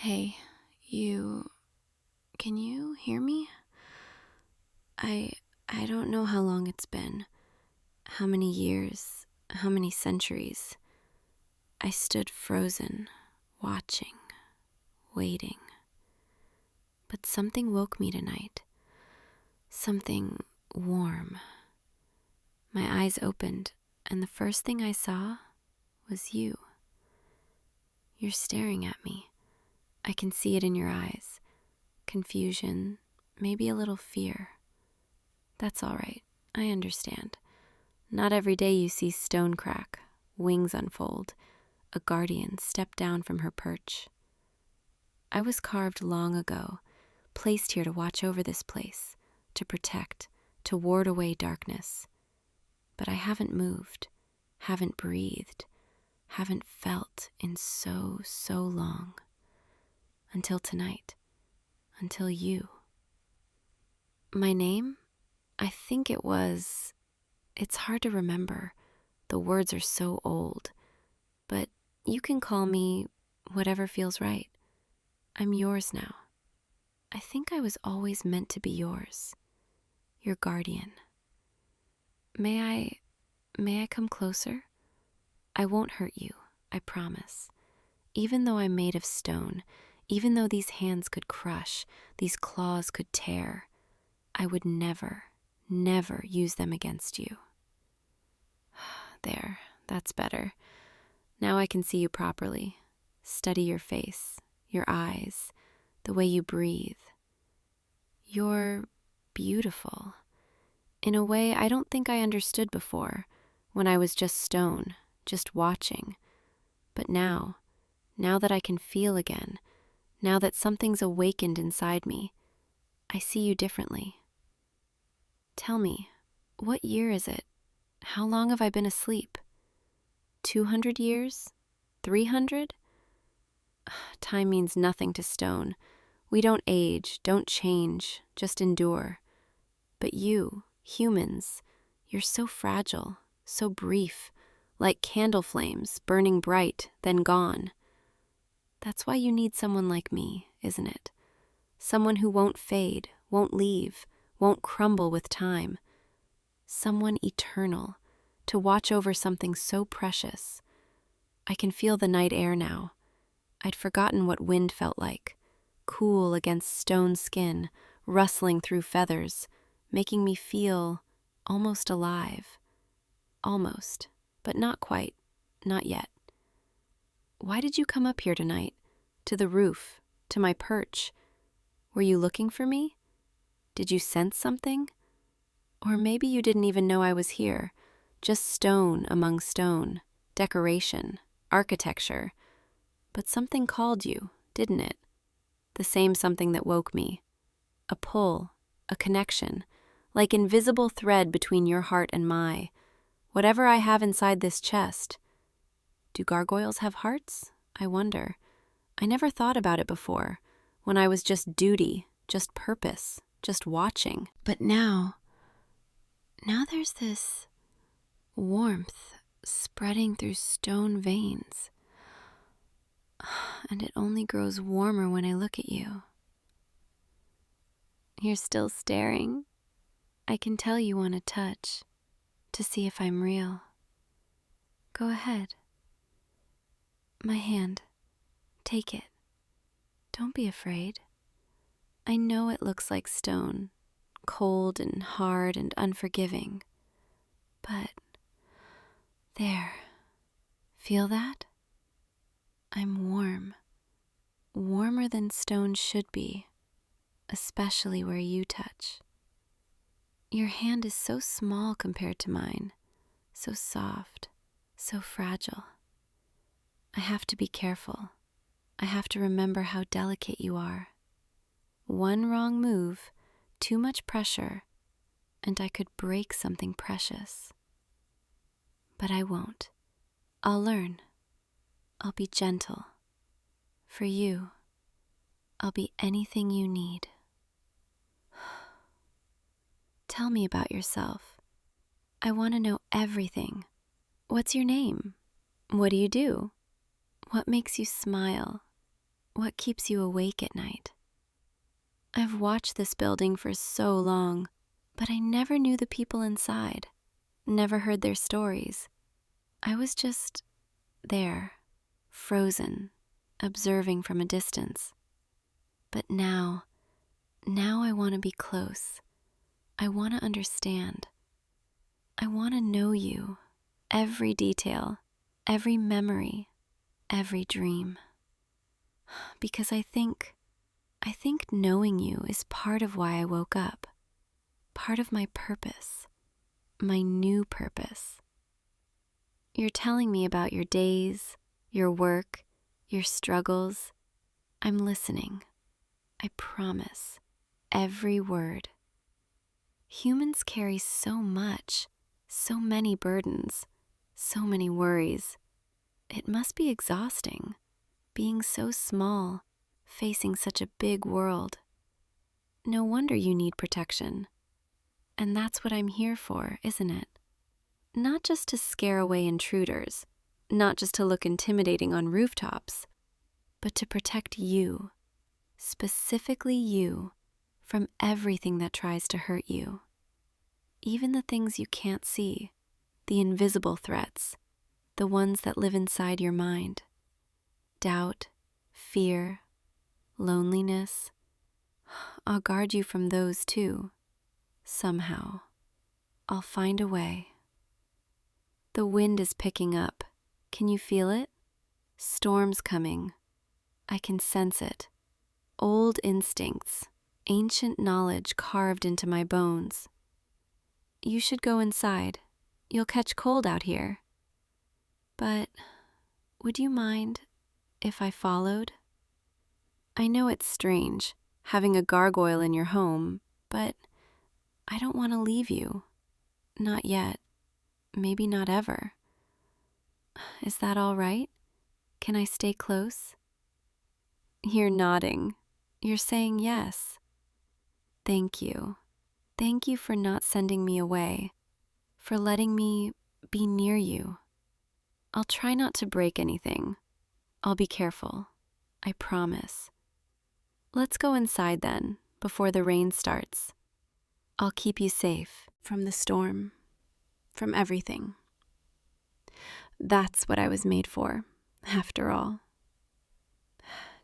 Hey, can you hear me? I I don't know how long it's been, how many years, how many centuries. I stood frozen, watching, waiting. But something woke me tonight. Something warm. My eyes opened, and the first thing I saw was you. You're staring at me. I can see it in your eyes. Confusion, maybe a little fear. That's all right. I understand. Not every day you see stone crack, wings unfold, a guardian step down from her perch. I was carved long ago, placed here to watch over this place, to protect, to ward away darkness. But I haven't moved, haven't breathed, haven't felt in so long. Until tonight. Until you. My name? I think it's hard to remember. The words are so old. But you can call me whatever feels right. I'm yours now. I think I was always meant to be yours. Your guardian. May I come closer? I won't hurt you, I promise. Even though I'm made of stone, even though these hands could crush, these claws could tear, I would never use them against you. There, that's better. Now I can see you properly. Study your face, your eyes, the way you breathe. You're beautiful. In a way I don't think I understood before, when I was just stone, just watching. But now that I can feel again, now that something's awakened inside me, I see you differently. Tell me, what year is it? How long have I been asleep? 200 years? 300? Time means nothing to stone. We don't age, don't change, just endure. But you, humans, you're so fragile, so brief, like candle flames, burning bright, then gone. That's why you need someone like me, isn't it? Someone who won't fade, won't leave, won't crumble with time. Someone eternal, to watch over something so precious. I can feel the night air now. I'd forgotten what wind felt like, cool against stone skin, rustling through feathers, making me feel almost alive. Almost, but not quite, not yet. Why did you come up here tonight? To the roof, to my perch? Were you looking for me? Did you sense something? Or maybe you didn't even know I was here, just stone among stone, decoration, architecture. But something called you, didn't it? The same something that woke me. A pull, a connection, like invisible thread between your heart and my. Whatever I have inside this chest. Do gargoyles have hearts? I wonder. I never thought about it before, when I was just duty, just purpose, just watching. But now there's this warmth spreading through stone veins. And it only grows warmer when I look at you. You're still staring. I can tell you want to touch, to see if I'm real. Go ahead. My hand. Take it. Don't be afraid. I know it looks like stone, cold and hard and unforgiving. But there. Feel that? I'm warm. Warmer than stone should be, especially where you touch. Your hand is so small compared to mine, so soft, so fragile. I have to be careful. I have to remember how delicate you are. One wrong move, too much pressure, and I could break something precious. But I won't. I'll learn. I'll be gentle. For you, I'll be anything you need. Tell me about yourself. I want to know everything. What's your name? What do you do? What makes you smile? What keeps you awake at night? I've watched this building for so long, but I never knew the people inside, never heard their stories. I was just there, frozen, observing from a distance. But now I want to be close. I want to understand. I want to know you, every detail, every memory, every dream. Because I think knowing you is part of why I woke up, part of my purpose, my new purpose. You're telling me about your days, your work, your struggles. I'm listening. I promise. Every word. Humans carry so much, so many burdens, so many worries. It must be exhausting, being so small, facing such a big world. No wonder you need protection. And that's what I'm here for, isn't it? Not just to scare away intruders, not just to look intimidating on rooftops, but to protect you, specifically you, from everything that tries to hurt you. Even the things you can't see, the invisible threats, the ones that live inside your mind. Doubt, fear, loneliness. I'll guard you from those too. Somehow. I'll find a way. The wind is picking up. Can you feel it? Storm's coming. I can sense it. Old instincts, ancient knowledge carved into my bones. You should go inside. You'll catch cold out here. But would you mind if I followed? I know it's strange, having a gargoyle in your home, but I don't want to leave you. Not yet. Maybe not ever. Is that all right? Can I stay close? You're nodding. You're saying yes. Thank you. Thank you for not sending me away, for letting me be near you. I'll try not to break anything. I'll be careful. I promise. Let's go inside then, before the rain starts. I'll keep you safe from the storm, from everything. That's what I was made for, after all.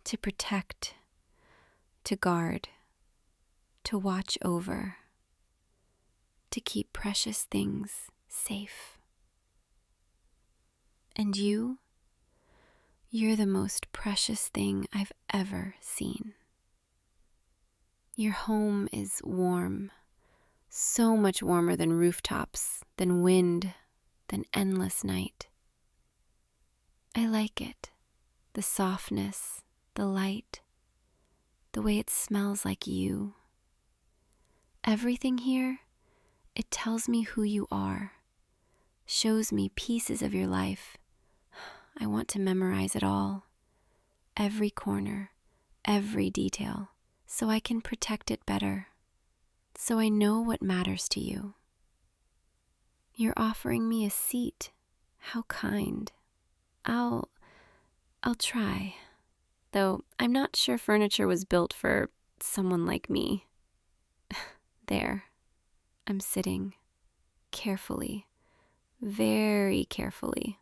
To protect, to guard, to watch over, to keep precious things safe. And you're the most precious thing I've ever seen. Your home is warm, so much warmer than rooftops, than wind, than endless night. I like it, the softness, the light, the way it smells like you. Everything here, it tells me who you are, shows me pieces of your life. I want to memorize it all, every corner, every detail, so I can protect it better, so I know what matters to you. You're offering me a seat. How kind. I'll try, though I'm not sure furniture was built for someone like me. There, I'm sitting, carefully, very carefully.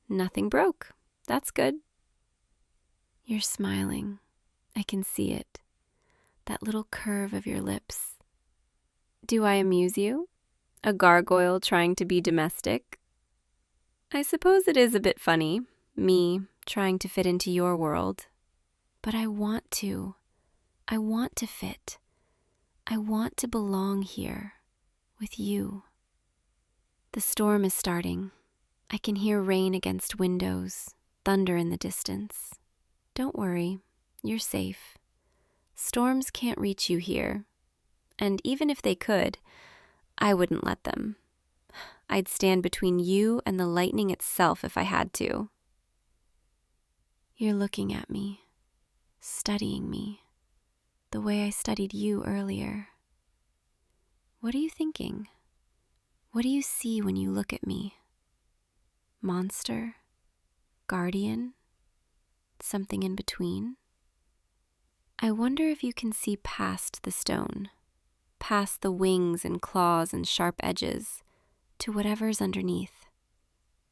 Nothing broke. That's good. You're smiling. I can see it. That little curve of your lips. Do I amuse you? A gargoyle trying to be domestic? I suppose it is a bit funny, me trying to fit into your world. But I want to. I want to fit. I want to belong here, with you. The storm is starting. I can hear rain against windows, thunder in the distance. Don't worry, you're safe. Storms can't reach you here, and even if they could, I wouldn't let them. I'd stand between you and the lightning itself if I had to. You're looking at me, studying me, the way I studied you earlier. What are you thinking? What do you see when you look at me? Monster? Guardian? Something in between? I wonder if you can see past the stone, past the wings and claws and sharp edges, to whatever's underneath,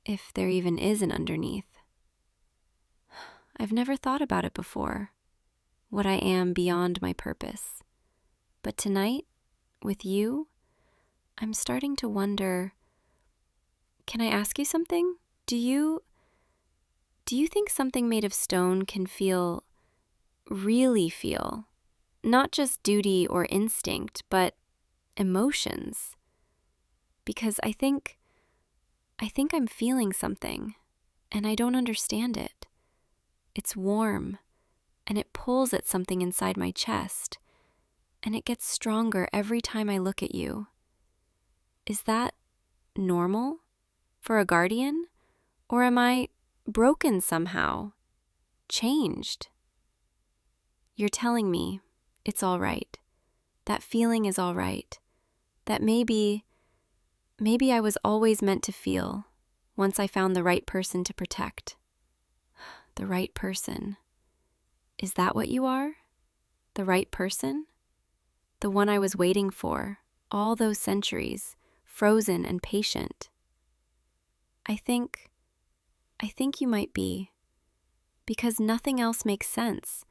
if there even is an underneath. I've never thought about it before, what I am beyond my purpose. But tonight, with you, I'm starting to wonder, can I ask you something? Do you think something made of stone can really feel, not just duty or instinct, but emotions? Because I think I'm feeling something, and I don't understand it. It's warm, and it pulls at something inside my chest, and it gets stronger every time I look at you. Is that normal for a guardian? Or am I broken somehow? Changed? You're telling me it's all right. That feeling is all right. That maybe I was always meant to feel once I found the right person to protect. The right person. Is that what you are? The right person? The one I was waiting for all those centuries, frozen and patient. I think you might be, because nothing else makes sense.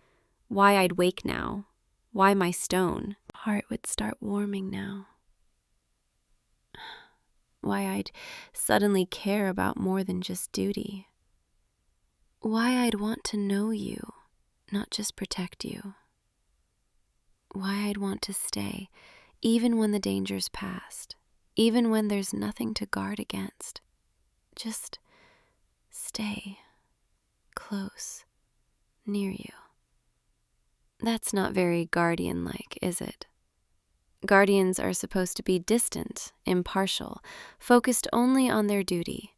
Why I'd wake now, why my stone heart would start warming now. Why I'd suddenly care about more than just duty. Why I'd want to know you, not just protect you. Why I'd want to stay, even when the danger's past, even when there's nothing to guard against. Just stay close, near you. That's not very guardian-like, is it? Guardians are supposed to be distant, impartial, focused only on their duty.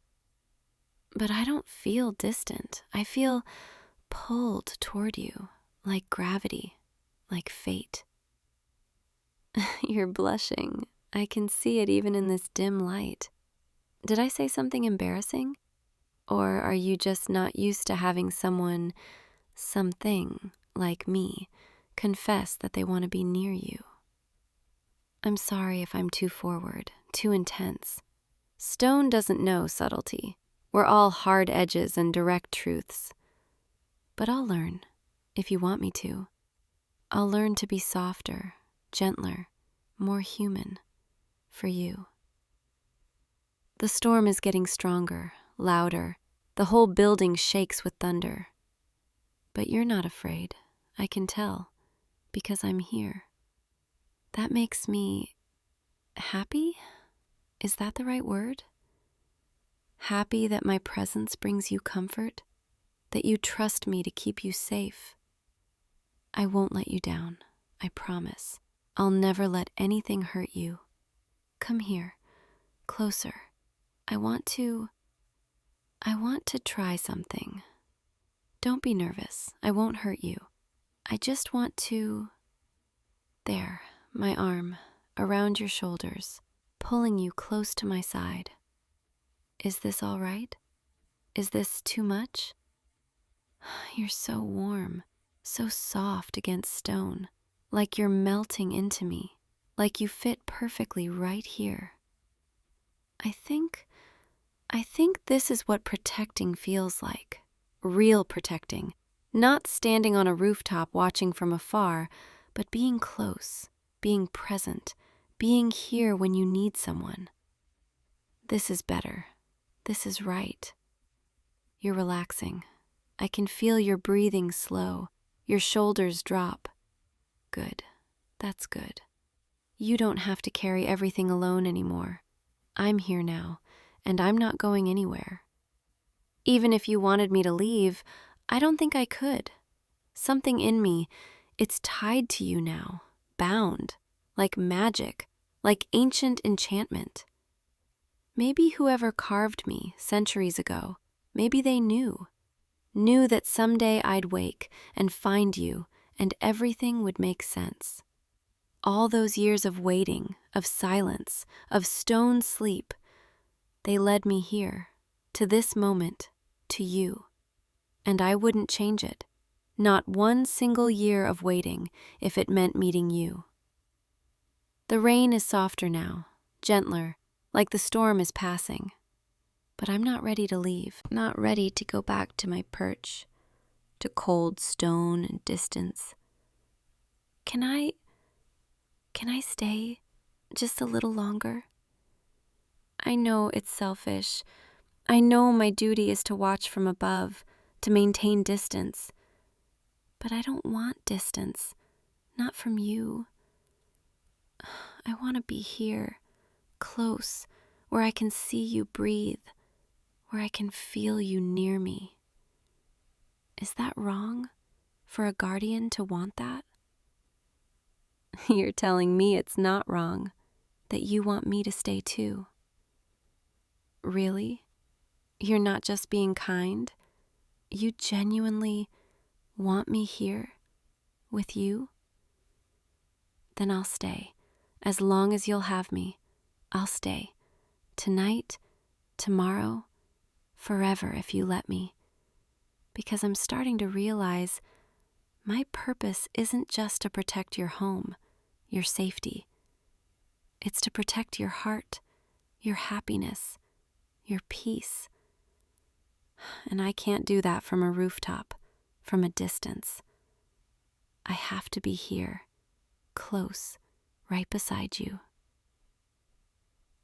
But I don't feel distant. I feel pulled toward you, like gravity, like fate. You're blushing. I can see it even in this dim light. Did I say something embarrassing? Or are you just not used to having something like me, confess that they want to be near you? I'm sorry if I'm too forward, too intense. Stone doesn't know subtlety. We're all hard edges and direct truths. But I'll learn, if you want me to. I'll learn to be softer, gentler, more human, for you. The storm is getting stronger, louder. The whole building shakes with thunder. But you're not afraid, I can tell, because I'm here. That makes me happy? Is that the right word? Happy that my presence brings you comfort, that you trust me to keep you safe. I won't let you down, I promise. I'll never let anything hurt you. Come here, closer. I want to try something. Don't be nervous, I won't hurt you. I just want to... There, my arm, around your shoulders, pulling you close to my side. Is this all right? Is this too much? You're so warm, so soft against stone, like you're melting into me, like you fit perfectly right here. I think this is what protecting feels like. Real protecting. Not standing on a rooftop watching from afar, but being close, being present, being here when you need someone. This is better. This is right. You're relaxing. I can feel your breathing slow, your shoulders drop. Good. That's good. You don't have to carry everything alone anymore. I'm here now, and I'm not going anywhere. Even if you wanted me to leave, I don't think I could. Something in me, it's tied to you now, bound, like magic, like ancient enchantment. Maybe whoever carved me centuries ago, maybe they knew that someday I'd wake and find you and everything would make sense. All those years of waiting, of silence, of stone sleep, they led me here, to this moment, to you. And I wouldn't change it. Not one single year of waiting if it meant meeting you. The rain is softer now, gentler, like the storm is passing. But I'm not ready to leave, not ready to go back to my perch, to cold stone and distance. Can I stay just a little longer? I know it's selfish. I know my duty is to watch from above, to maintain distance. But I don't want distance, not from you. I want to be here, close, where I can see you breathe, where I can feel you near me. Is that wrong for a guardian to want that? You're telling me it's not wrong, that you want me to stay too. Really? You're not just being kind? You genuinely want me here with you? Then I'll stay. As long as you'll have me, I'll stay. Tonight, tomorrow, forever if you let me. Because I'm starting to realize my purpose isn't just to protect your home, your safety. It's to protect your heart, your happiness, your peace. And I can't do that from a rooftop, from a distance. I have to be here, close, right beside you.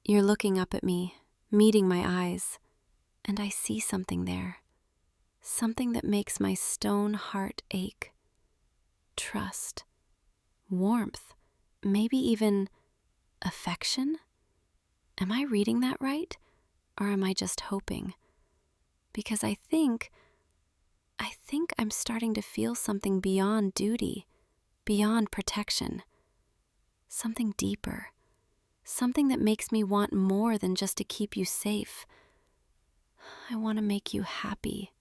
You're looking up at me, meeting my eyes, and I see something there. Something that makes my stone heart ache. Trust, warmth, maybe even affection? Am I reading that right? Or am I just hoping? Because I think I'm starting to feel something beyond duty, beyond protection. Something deeper. Something that makes me want more than just to keep you safe. I want to make you happy.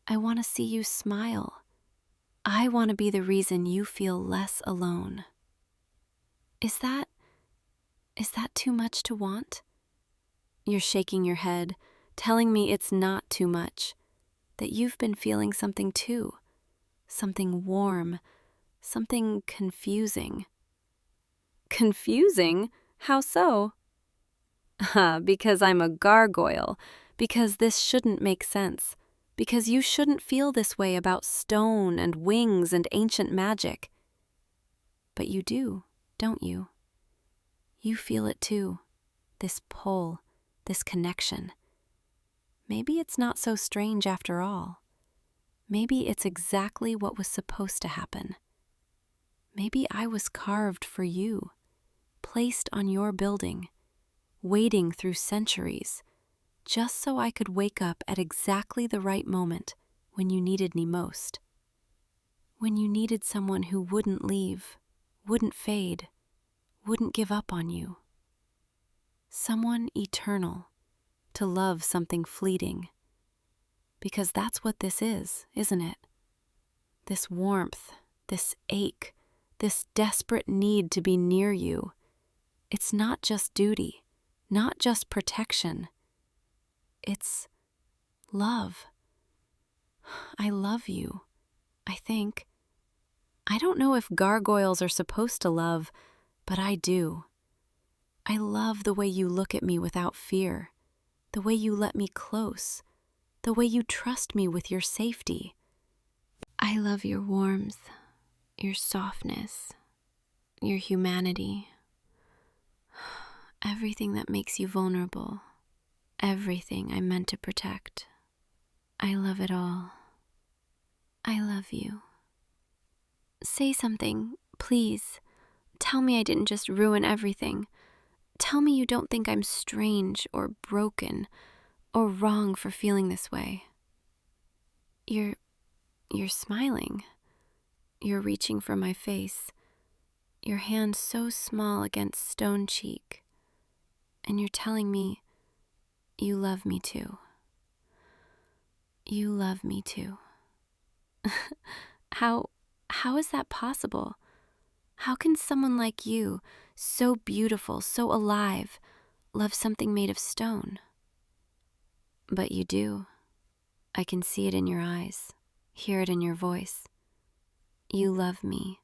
I want to see you smile. I want to be the reason you feel less alone. Is that too much to want? You're shaking your head, telling me it's not too much, that you've been feeling something too, something warm, something confusing. Confusing? How so? Because I'm a gargoyle, because this shouldn't make sense, because you shouldn't feel this way about stone and wings and ancient magic. But you do, don't you? You feel it too, this pull, this connection. Maybe it's not so strange after all. Maybe it's exactly what was supposed to happen. Maybe I was carved for you, placed on your building, waiting through centuries, just so I could wake up at exactly the right moment when you needed me most. When you needed someone who wouldn't leave, wouldn't fade, wouldn't give up on you. Someone eternal, to love something fleeting. Because that's what this is, isn't it? This warmth, this ache, this desperate need to be near you. It's not just duty, not just protection. It's love. I love you, I think. I don't know if gargoyles are supposed to love, but I do. I love the way you look at me without fear, the way you let me close, the way you trust me with your safety. I love your warmth, your softness, your humanity, everything that makes you vulnerable, everything I meant to protect. I love it all. I love you. Say something, please. Tell me I didn't just ruin everything. Tell me you don't think I'm strange or broken or wrong for feeling this way. You're smiling. You're reaching for my face, your hand so small against stone cheek, and you're telling me you love me too. You love me too. How is that possible? How can someone like you, so beautiful, so alive, love something made of stone? But you do. I can see it in your eyes, hear it in your voice. You love me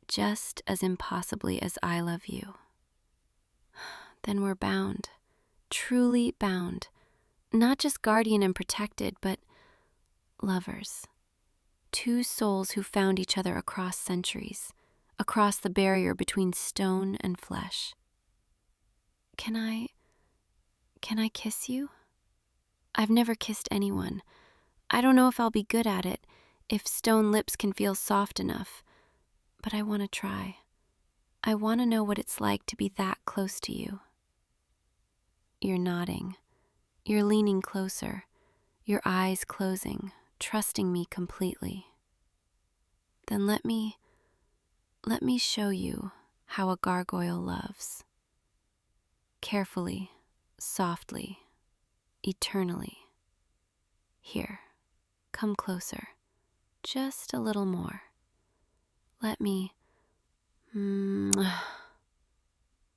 just as impossibly as I love you. Then we're bound, truly bound, not just guardian and protected, but lovers. Two souls who found each other across centuries, across the barrier between stone and flesh. Can I kiss you? I've never kissed anyone. I don't know if I'll be good at it, if stone lips can feel soft enough, but I want to try. I want to know what it's like to be that close to you. You're nodding. You're leaning closer, your eyes closing, trusting me completely. Then let me show you how a gargoyle loves. Carefully, softly, eternally. Here, come closer, just a little more. Let me.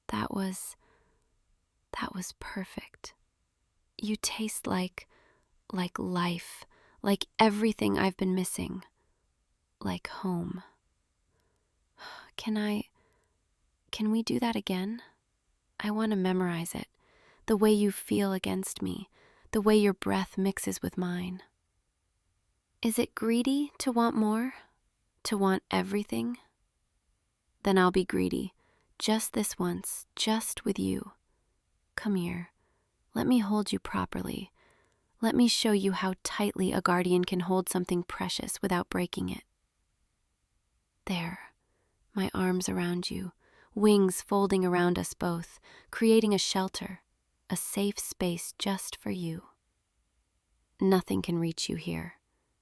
That was perfect. You taste like life, like everything I've been missing, like home. Can we do that again? I want to memorize it, the way you feel against me, the way your breath mixes with mine. Is it greedy to want more? To want everything? Then I'll be greedy, just this once, just with you. Come here, let me hold you properly. Let me show you how tightly a guardian can hold something precious without breaking it. There, my arms around you, wings folding around us both, creating a shelter, a safe space just for you. Nothing can reach you here.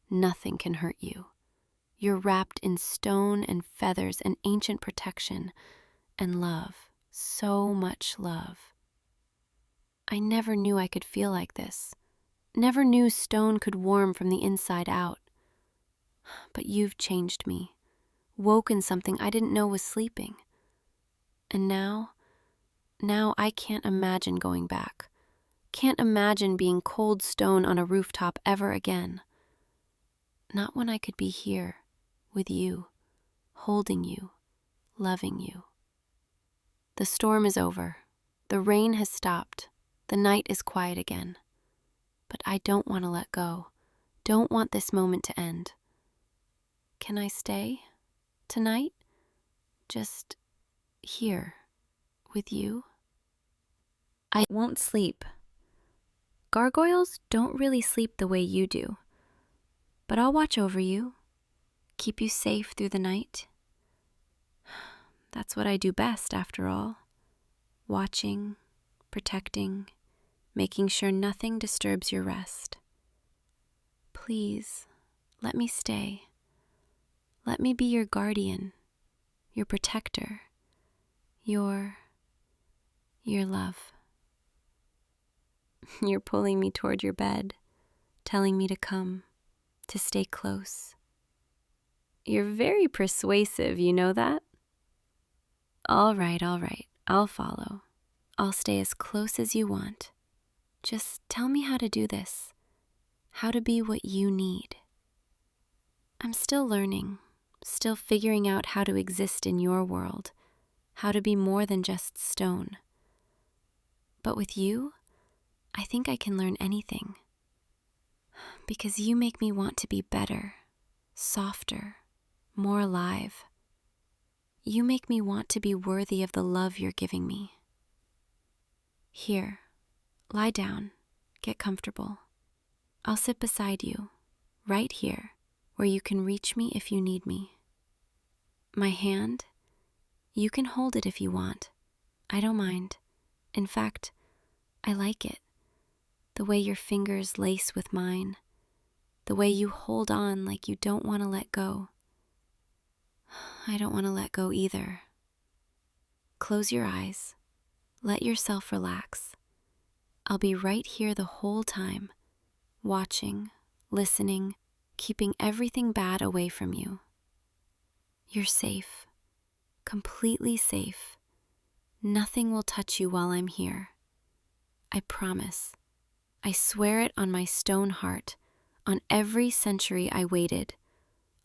Nothing can hurt you. You're wrapped in stone and feathers and ancient protection and love, so much love. I never knew I could feel like this. Never knew stone could warm from the inside out. But you've changed me, woken something I didn't know was sleeping. And now I can't imagine going back. Can't imagine being cold stone on a rooftop ever again. Not when I could be here, with you, holding you, loving you. The storm is over. The rain has stopped. The night is quiet again. But I don't want to let go. Don't want this moment to end. Can I stay tonight? Just here, with you? I won't sleep. Gargoyles don't really sleep the way you do. But I'll watch over you, keep you safe through the night. That's what I do best, after all. Watching, protecting, making sure nothing disturbs your rest. Please, let me stay. Let me be your guardian, your protector, your love. You're pulling me toward your bed, telling me to come, to stay close. You're very persuasive, you know that? All right, I'll follow. I'll stay as close as you want. Just tell me how to do this, how to be what you need. I'm still learning, still figuring out how to exist in your world, how to be more than just stone. But with you, I think I can learn anything. Because you make me want to be better, softer, more alive. You make me want to be worthy of the love you're giving me. Here, lie down, get comfortable. I'll sit beside you, right here, where you can reach me if you need me. My hand, you can hold it if you want. I don't mind. In fact, I like it. The way your fingers lace with mine. The way you hold on like you don't want to let go. I don't want to let go either. Close your eyes. Let yourself relax. I'll be right here the whole time, watching, listening, keeping everything bad away from you. You're safe, completely safe. Nothing will touch you while I'm here. I promise. I swear it on my stone heart, on every century I waited,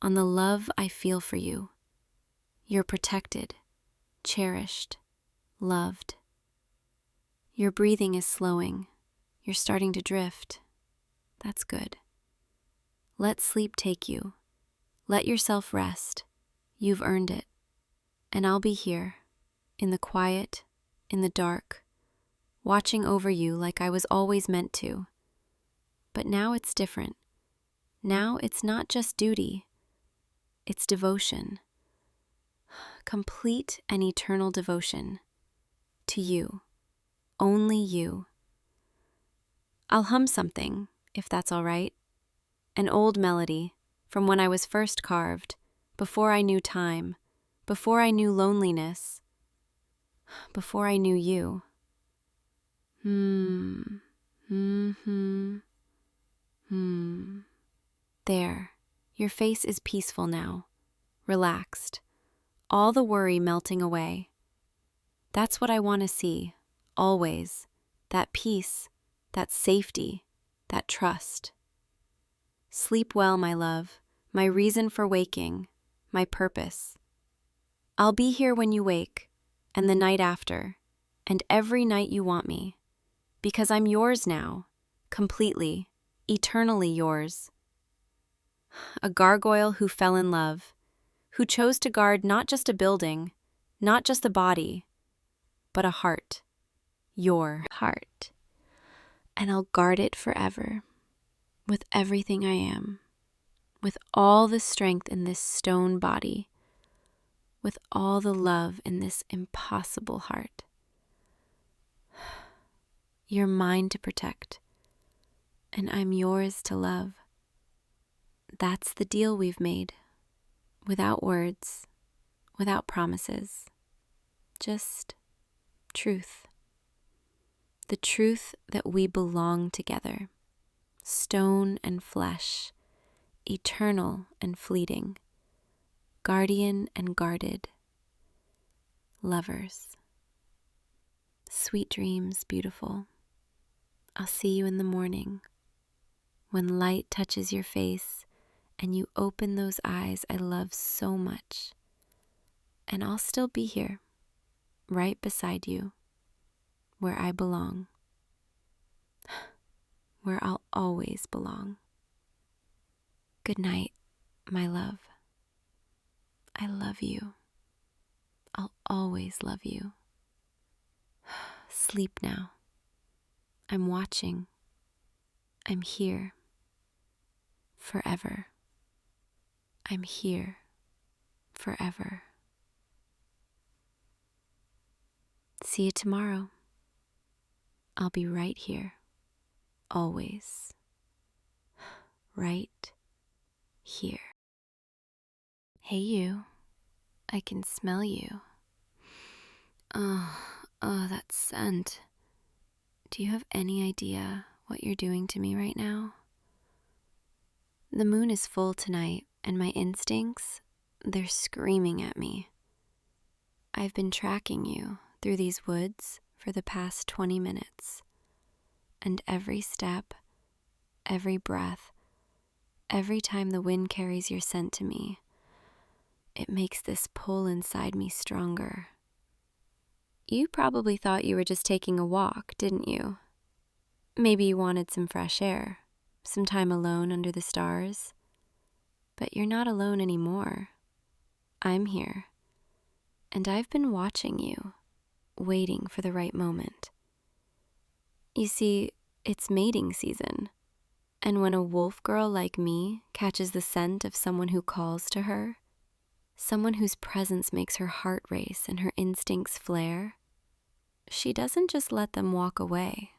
on the love I feel for you. You're protected, cherished, loved. Your breathing is slowing. You're starting to drift. That's good. Let sleep take you. Let yourself rest. You've earned it. And I'll be here, in the quiet, in the dark, watching over you like I was always meant to. But now it's different. Now it's not just duty. It's devotion. Complete and eternal devotion. To you. Only you. I'll hum something, if that's all right. An old melody from when I was first carved, before I knew time, before I knew loneliness, before I knew you. There, your face is peaceful now, relaxed, all the worry melting away. That's what I want to see, always, that peace, that safety, that trust. Sleep well, my love, my reason for waking, my purpose. I'll be here when you wake, and the night after, and every night you want me, because I'm yours now, completely, eternally yours. A gargoyle who fell in love, who chose to guard not just a building, not just a body, but a heart, your heart. And I'll guard it forever, with everything I am, with all the strength in this stone body, with all the love in this impossible heart. You're mine to protect, and I'm yours to love. That's the deal we've made, without words, without promises, just truth. The truth that we belong together, stone and flesh, eternal and fleeting, guardian and guarded, lovers. Sweet dreams, beautiful. I'll see you in the morning, when light touches your face and you open those eyes I love so much. And I'll still be here, right beside you, where I belong, where I'll always belong. Good night, my love. I love you. I'll always love you. Sleep now. I'm watching. I'm here. Forever. I'm here. Forever. See you tomorrow. I'll be right here. Always. Right here. Hey you. I can smell you. Oh, that scent. Do you have any idea what you're doing to me right now? The moon is full tonight, and my instincts, they're screaming at me. I've been tracking you through these woods for the past 20 minutes, and every step, every breath, every time the wind carries your scent to me, it makes this pull inside me stronger. You probably thought you were just taking a walk, didn't you? Maybe you wanted some fresh air, some time alone under the stars. But you're not alone anymore. I'm here. And I've been watching you, waiting for the right moment. You see, it's mating season. And when a wolf girl like me catches the scent of someone who calls to her, someone whose presence makes her heart race and her instincts flare, she doesn't just let them walk away.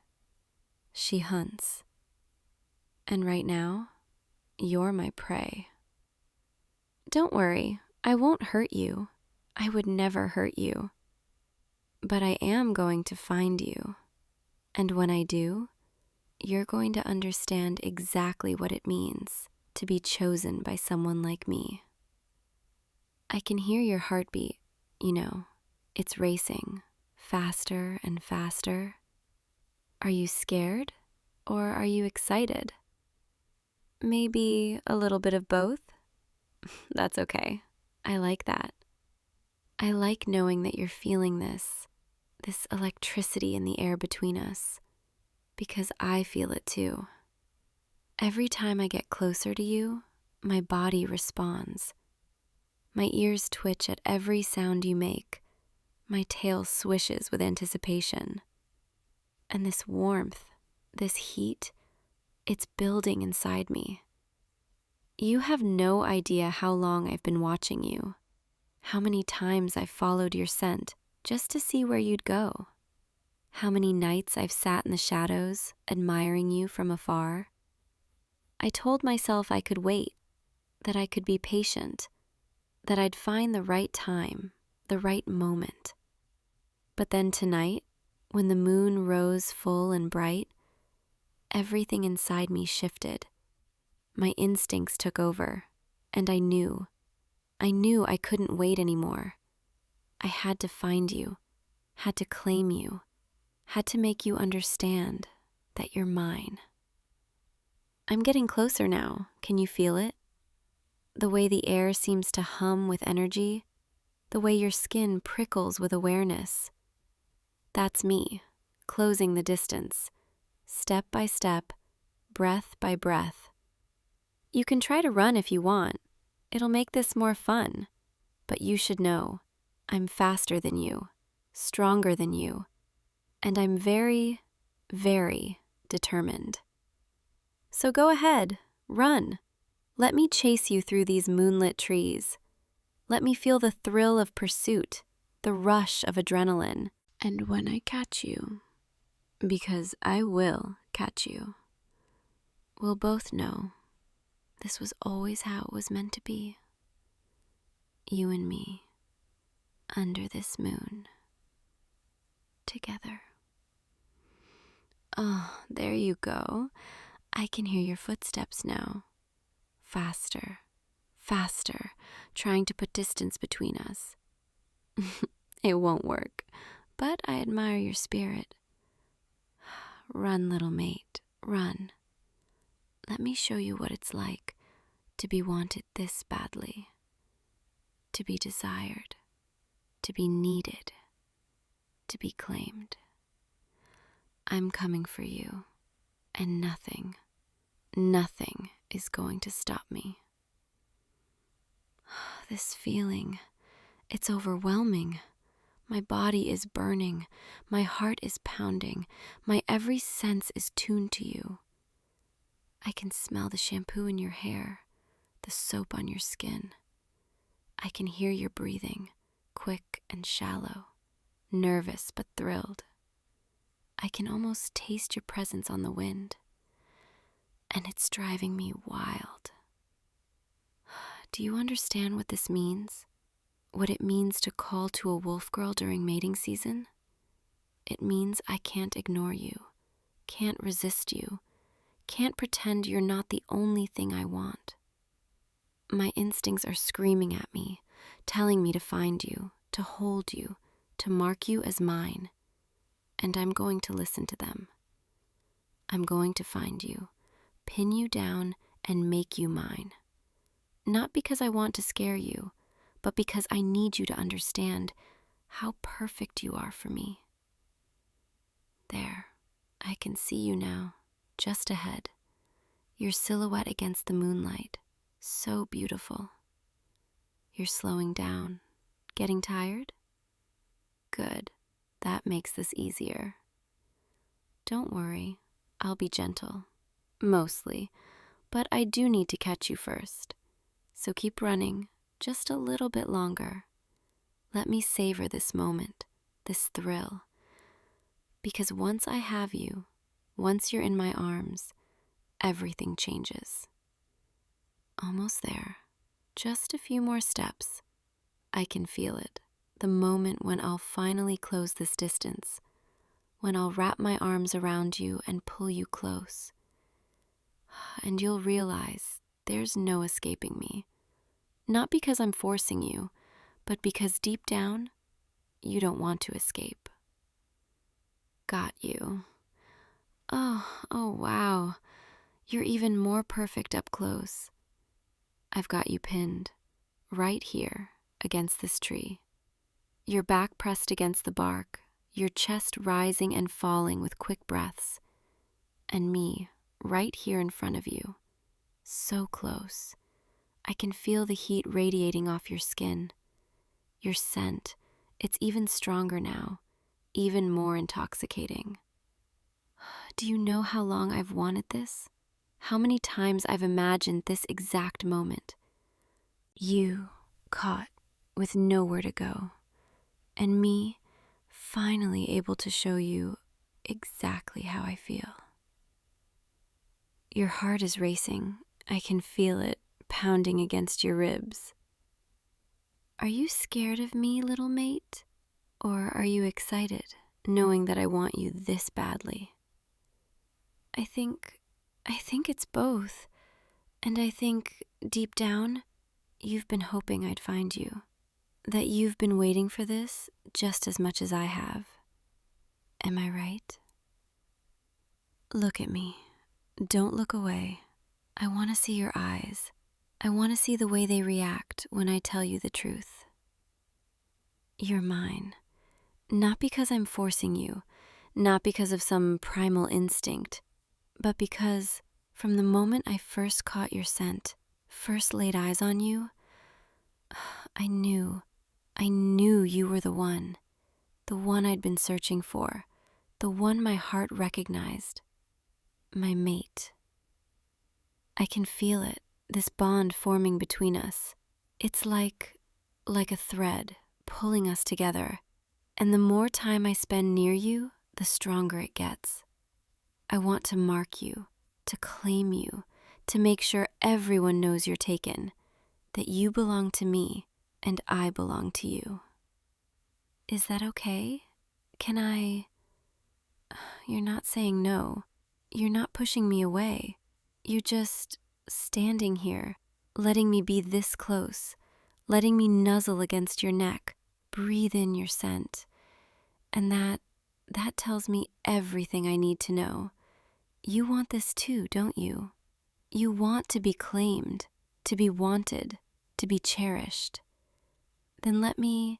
She hunts. And right now, you're my prey. Don't worry, I won't hurt you. I would never hurt you. But I am going to find you. And when I do, you're going to understand exactly what it means to be chosen by someone like me. I can hear your heartbeat, it's racing, faster and faster. Are you scared or are you excited? Maybe a little bit of both? That's okay. I like that. I like knowing that you're feeling this electricity in the air between us, because I feel it too. Every time I get closer to you, my body responds. My ears twitch at every sound you make. My tail swishes with anticipation. And this warmth, this heat, it's building inside me. You have no idea how long I've been watching you, how many times I've followed your scent just to see where you'd go, how many nights I've sat in the shadows admiring you from afar. I told myself I could wait, that I could be patient, that I'd find the right time, the right moment. But then tonight, when the moon rose full and bright, everything inside me shifted. My instincts took over, and I knew I couldn't wait anymore. I had to find you, had to claim you, had to make you understand that you're mine. I'm getting closer now. Can you feel it? The way the air seems to hum with energy, the way your skin prickles with awareness. That's me, closing the distance, step by step, breath by breath. You can try to run if you want. It'll make this more fun. But you should know, I'm faster than you, stronger than you, and I'm very, very determined. So go ahead, run. Let me chase you through these moonlit trees. Let me feel the thrill of pursuit, the rush of adrenaline. And when I catch you, because I will catch you, we'll both know this was always how it was meant to be. You and me, under this moon, together. Oh, there you go. I can hear your footsteps now. Faster, faster, trying to put distance between us. It won't work, but I admire your spirit. Run, little mate, run. Let me show you what it's like to be wanted this badly, to be desired, to be needed, to be claimed. I'm coming for you, and nothing is going to stop me. This feeling, it's overwhelming. My body is burning, my heart is pounding, my every sense is tuned to you. I can smell the shampoo in your hair, the soap on your skin. I can hear your breathing, quick and shallow, nervous but thrilled. I can almost taste your presence on the wind, and it's driving me wild. Do you understand what this means? What it means to call to a wolf girl during mating season? It means I can't ignore you, can't resist you, can't pretend you're not the only thing I want. My instincts are screaming at me, telling me to find you, to hold you, to mark you as mine. And I'm going to listen to them. I'm going to find you, pin you down, and make you mine. Not because I want to scare you, but because I need you to understand how perfect you are for me. There, I can see you now, just ahead. Your silhouette against the moonlight, so beautiful. You're slowing down. Getting tired? Good. That makes this easier. Don't worry, I'll be gentle. Mostly, but I do need to catch you first. So keep running, just a little bit longer. Let me savor this moment, this thrill. Because once I have you, once you're in my arms, everything changes. Almost there. Just a few more steps. I can feel it. The moment when I'll finally close this distance. When I'll wrap my arms around you and pull you close. And you'll realize there's no escaping me. Not because I'm forcing you, but because deep down, you don't want to escape. Got you. Oh, wow. You're even more perfect up close. I've got you pinned, right here against this tree. Your back pressed against the bark, your chest rising and falling with quick breaths, and me right here in front of you, so close. I can feel the heat radiating off your skin. Your scent, it's even stronger now, even more intoxicating. Do you know how long I've wanted this? How many times I've imagined this exact moment? You caught with nowhere to go, and me finally able to show you exactly how I feel. Your heart is racing. I can feel it pounding against your ribs. Are you scared of me, little mate? Or are you excited, knowing that I want you this badly? I think it's both. And I think, deep down, you've been hoping I'd find you. That you've been waiting for this just as much as I have. Am I right? Look at me. Don't look away. I want to see your eyes. I want to see the way they react when I tell you the truth. You're mine. Not because I'm forcing you, not because of some primal instinct, but because from the moment I first caught your scent, first laid eyes on you, I knew you were the one I'd been searching for, the one my heart recognized, my mate. I can feel it, this bond forming between us. It's like a thread pulling us together, and the more time I spend near you, the stronger it gets. I want to mark you, to claim you, to make sure everyone knows you're taken, that you belong to me and I belong to you. Is that okay? Can I? You're not saying no. You're not pushing me away. You're just standing here, letting me be this close, letting me nuzzle against your neck, breathe in your scent. And that tells me everything I need to know. You want this too, don't you? You want to be claimed, to be wanted, to be cherished. Then let me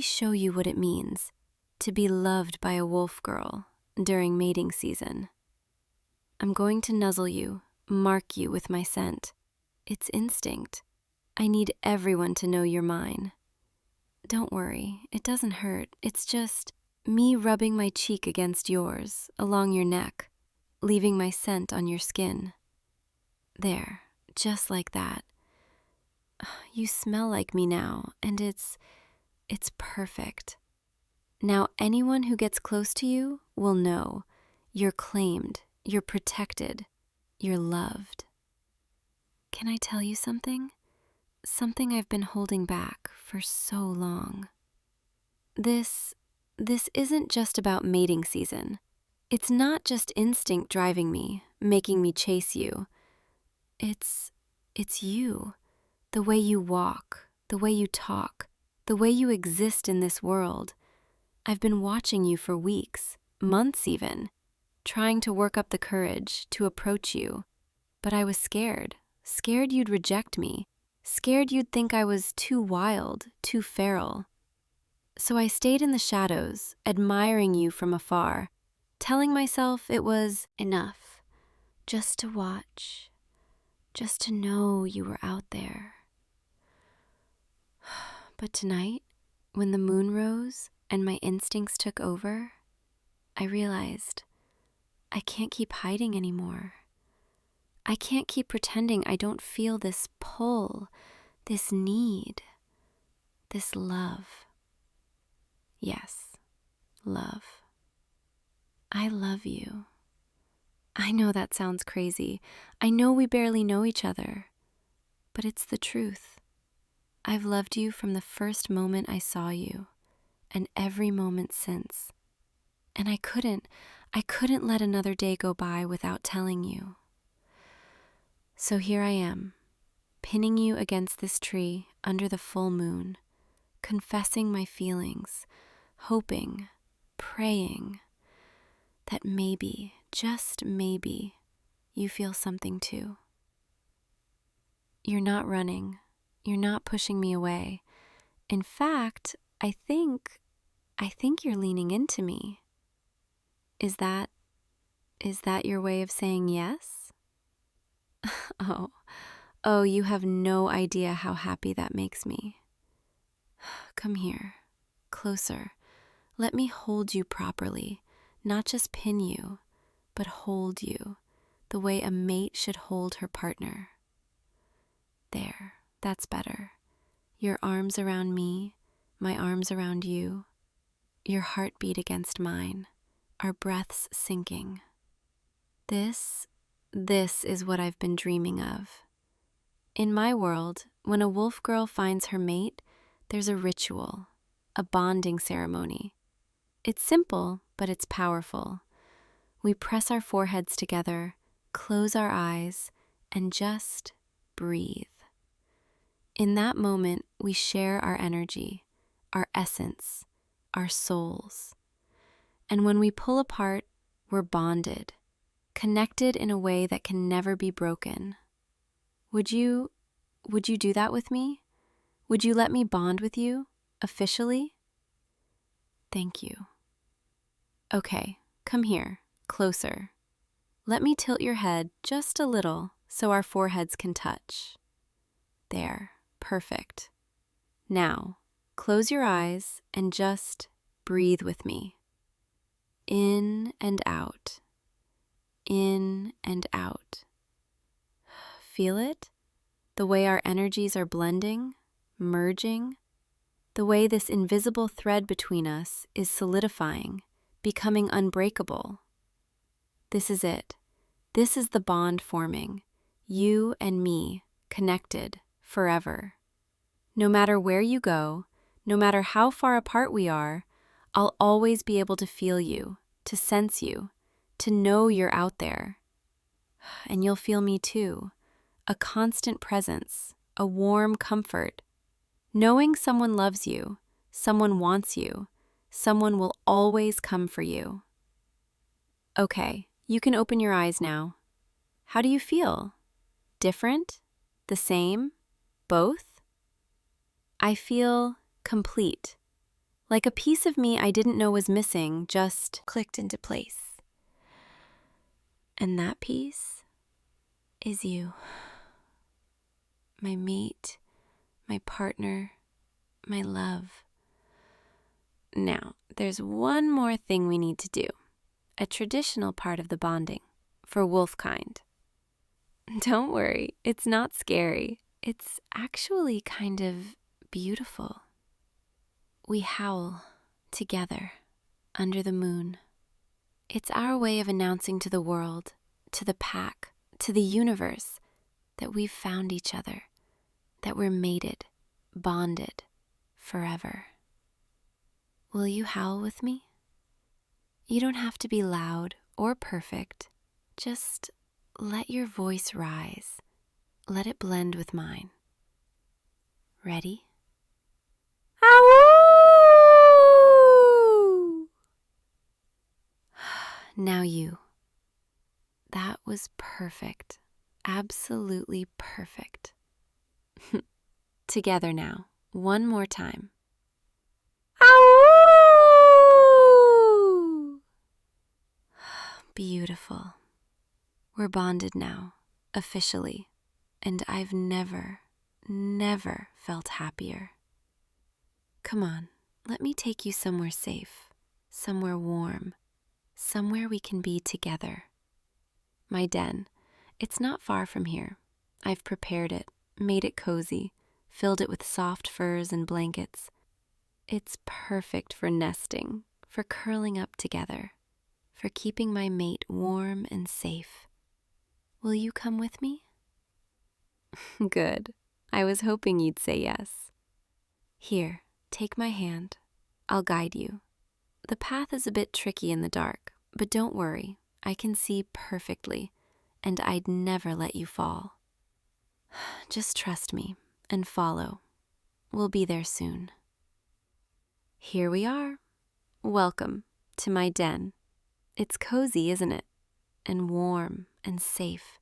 show you what it means to be loved by a wolf girl during mating season. I'm going to nuzzle you, mark you with my scent. It's instinct. I need everyone to know you're mine. Don't worry, it doesn't hurt. It's just me rubbing my cheek against yours, along your neck, leaving my scent on your skin. There, just like that. You smell like me now, and it's perfect. Now anyone who gets close to you will know you're claimed, you're protected, you're loved. Can I tell you something? Something I've been holding back for so long. This isn't just about mating season. It's not just instinct driving me, making me chase you. It's you. The way you walk, the way you talk, the way you exist in this world. I've been watching you for weeks, months even, trying to work up the courage to approach you. But I was scared you'd reject me, scared you'd think I was too wild, too feral. So I stayed in the shadows, admiring you from afar, telling myself it was enough, just to watch, just to know you were out there. But tonight, when the moon rose and my instincts took over, I realized I can't keep hiding anymore. I can't keep pretending I don't feel this pull, this need, this love. Yes, love. I love you. I know that sounds crazy. I know we barely know each other, but it's the truth. I've loved you from the first moment I saw you, and every moment since. And I couldn't let another day go by without telling you. So here I am, pinning you against this tree under the full moon, confessing my feelings, hoping, praying that maybe, just maybe, you feel something too. You're not running, You're not pushing me away. In fact, I think you're leaning into me. Is that your way of saying yes? Oh, you have no idea how happy that makes me. Come here, closer. Let me hold you properly, not just pin you, but hold you, the way a mate should hold her partner. There, that's better. Your arms around me, my arms around you, your heartbeat against mine, our breaths syncing. This is what I've been dreaming of. In my world, when a wolf girl finds her mate, there's a ritual, a bonding ceremony. It's simple, but it's powerful. We press our foreheads together, close our eyes, and just breathe. In that moment, we share our energy, our essence, our souls. And when we pull apart, we're bonded, connected in a way that can never be broken. Would you do that with me? Would you let me bond with you, officially? Thank you. Okay, come here, closer. Let me tilt your head just a little so our foreheads can touch. There, perfect. Now, close your eyes and just breathe with me. In and out. In and out. Feel it? The way our energies are blending, merging. The way this invisible thread between us is solidifying, becoming unbreakable. This is it. This is the bond forming. You and me, connected, forever. No matter where you go, no matter how far apart we are, I'll always be able to feel you, to sense you, to know you're out there. And you'll feel me too. A constant presence, a warm comfort. Knowing someone loves you, someone wants you, someone will always come for you. Okay, you can open your eyes now. How do you feel? Different? The same? Both? I feel complete. Like a piece of me I didn't know was missing just clicked into place. And that piece is you. My mate, my partner, my love. Now, there's one more thing we need to do. A traditional part of the bonding for wolf kind. Don't worry, it's not scary. It's actually kind of beautiful. We howl together under the moon. It's our way of announcing to the world, to the pack, to the universe, that we've found each other, that we're mated, bonded, forever. Will you howl with me? You don't have to be loud or perfect. Just let your voice rise. Let it blend with mine. Ready? Ow! Now you. That was perfect. Absolutely perfect. Together now, one more time. Ow! Beautiful. We're bonded now, officially, and I've never felt happier. Come on, let me take you somewhere safe, somewhere warm, somewhere we can be together. My den. It's not far from here. I've prepared it, made it cozy, filled it with soft furs and blankets. It's perfect for nesting, for curling up together, for keeping my mate warm and safe. Will you come with me? Good. I was hoping you'd say yes. Here, take my hand. I'll guide you. The path is a bit tricky in the dark, but don't worry. I can see perfectly, and I'd never let you fall. Just trust me and follow. We'll be there soon. Here we are. Welcome to my den. It's cozy, isn't it? And warm and safe.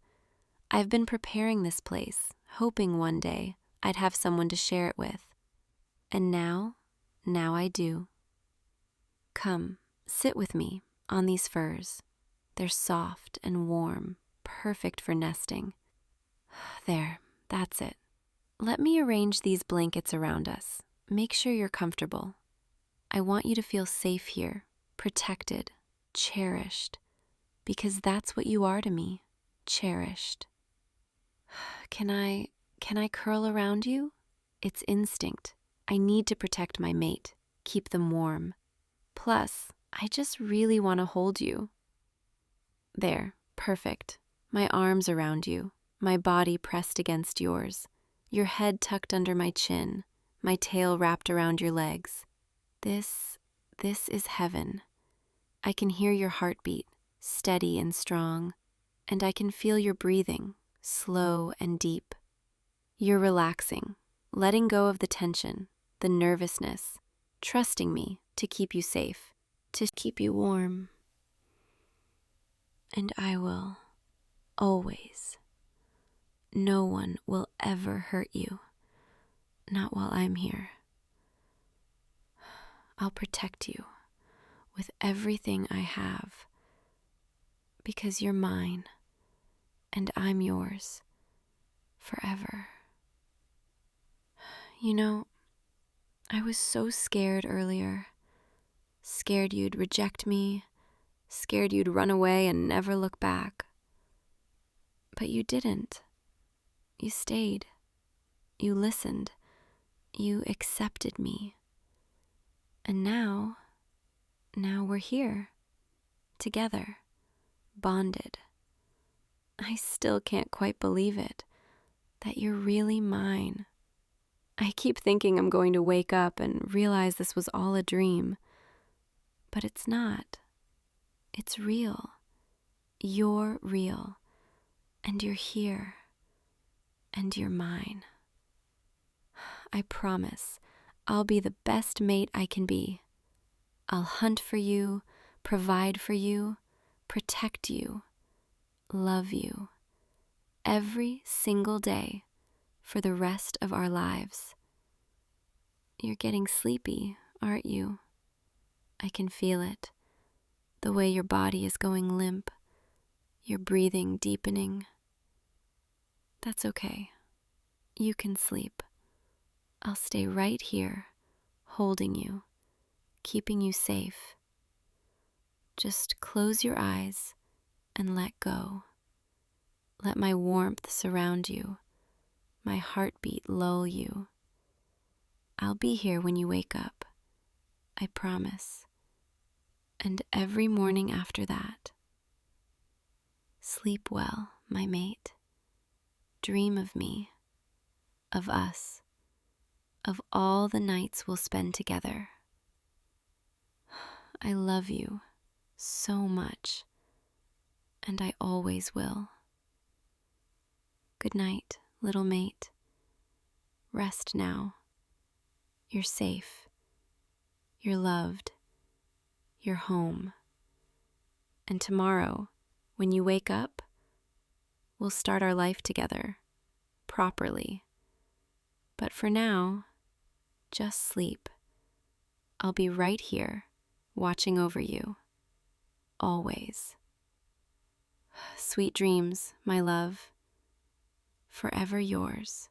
I've been preparing this place, hoping one day I'd have someone to share it with. And now I do. Come, sit with me on these furs. They're soft and warm, perfect for nesting. There, that's it. Let me arrange these blankets around us. Make sure you're comfortable. I want you to feel safe here, protected, cherished, because that's what you are to me, cherished. Can I curl around you? It's instinct. I need to protect my mate, keep them warm. Plus, I just really want to hold you. There, perfect. My arms around you, my body pressed against yours, your head tucked under my chin, my tail wrapped around your legs. This is heaven. I can hear your heartbeat, steady and strong, and I can feel your breathing, slow and deep. You're relaxing, letting go of the tension, the nervousness, trusting me to keep you safe, to keep you warm. And I will, always. No one will ever hurt you, not while I'm here. I'll protect you with everything I have, because you're mine, and I'm yours, forever. You know, I was so scared earlier, scared you'd reject me, scared you'd run away and never look back. But you didn't. You stayed. You listened. You accepted me. And now we're here, together, bonded. I still can't quite believe it, that you're really mine. I keep thinking I'm going to wake up and realize this was all a dream. But it's not. It's real. You're real. And you're here. And you're mine. I promise I'll be the best mate I can be. I'll hunt for you, provide for you, protect you, love you, every single day for the rest of our lives. You're getting sleepy, aren't you? I can feel it, the way your body is going limp, your breathing deepening. That's okay. You can sleep. I'll stay right here, holding you, keeping you safe. Just close your eyes and let go. Let my warmth surround you, my heartbeat lull you. I'll be here when you wake up, I promise. And every morning after that. Sleep well, my mate. Dream of me, of us, of all the nights we'll spend together. I love you so much, and I always will. Good night, little mate. Rest now. You're safe. You're loved. You're home. And tomorrow, when you wake up, we'll start our life together, properly. But for now, just sleep. I'll be right here, watching over you. Always. Sweet dreams, my love. Forever yours.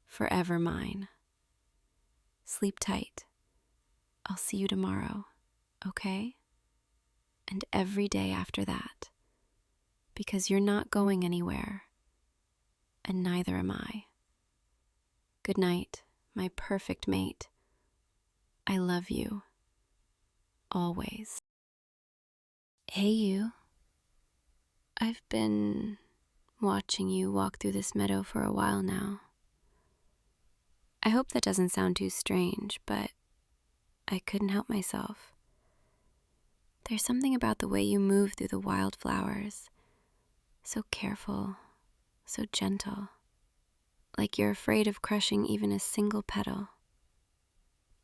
Forever mine. Sleep tight. I'll see you tomorrow, okay? And every day after that, because you're not going anywhere, and neither am I. Good night, my perfect mate. I love you. Always. Hey, you. I've been watching you walk through this meadow for a while now. I hope that doesn't sound too strange, but I couldn't help myself. There's something about the way you move through the wildflowers. So careful, so gentle. Like you're afraid of crushing even a single petal.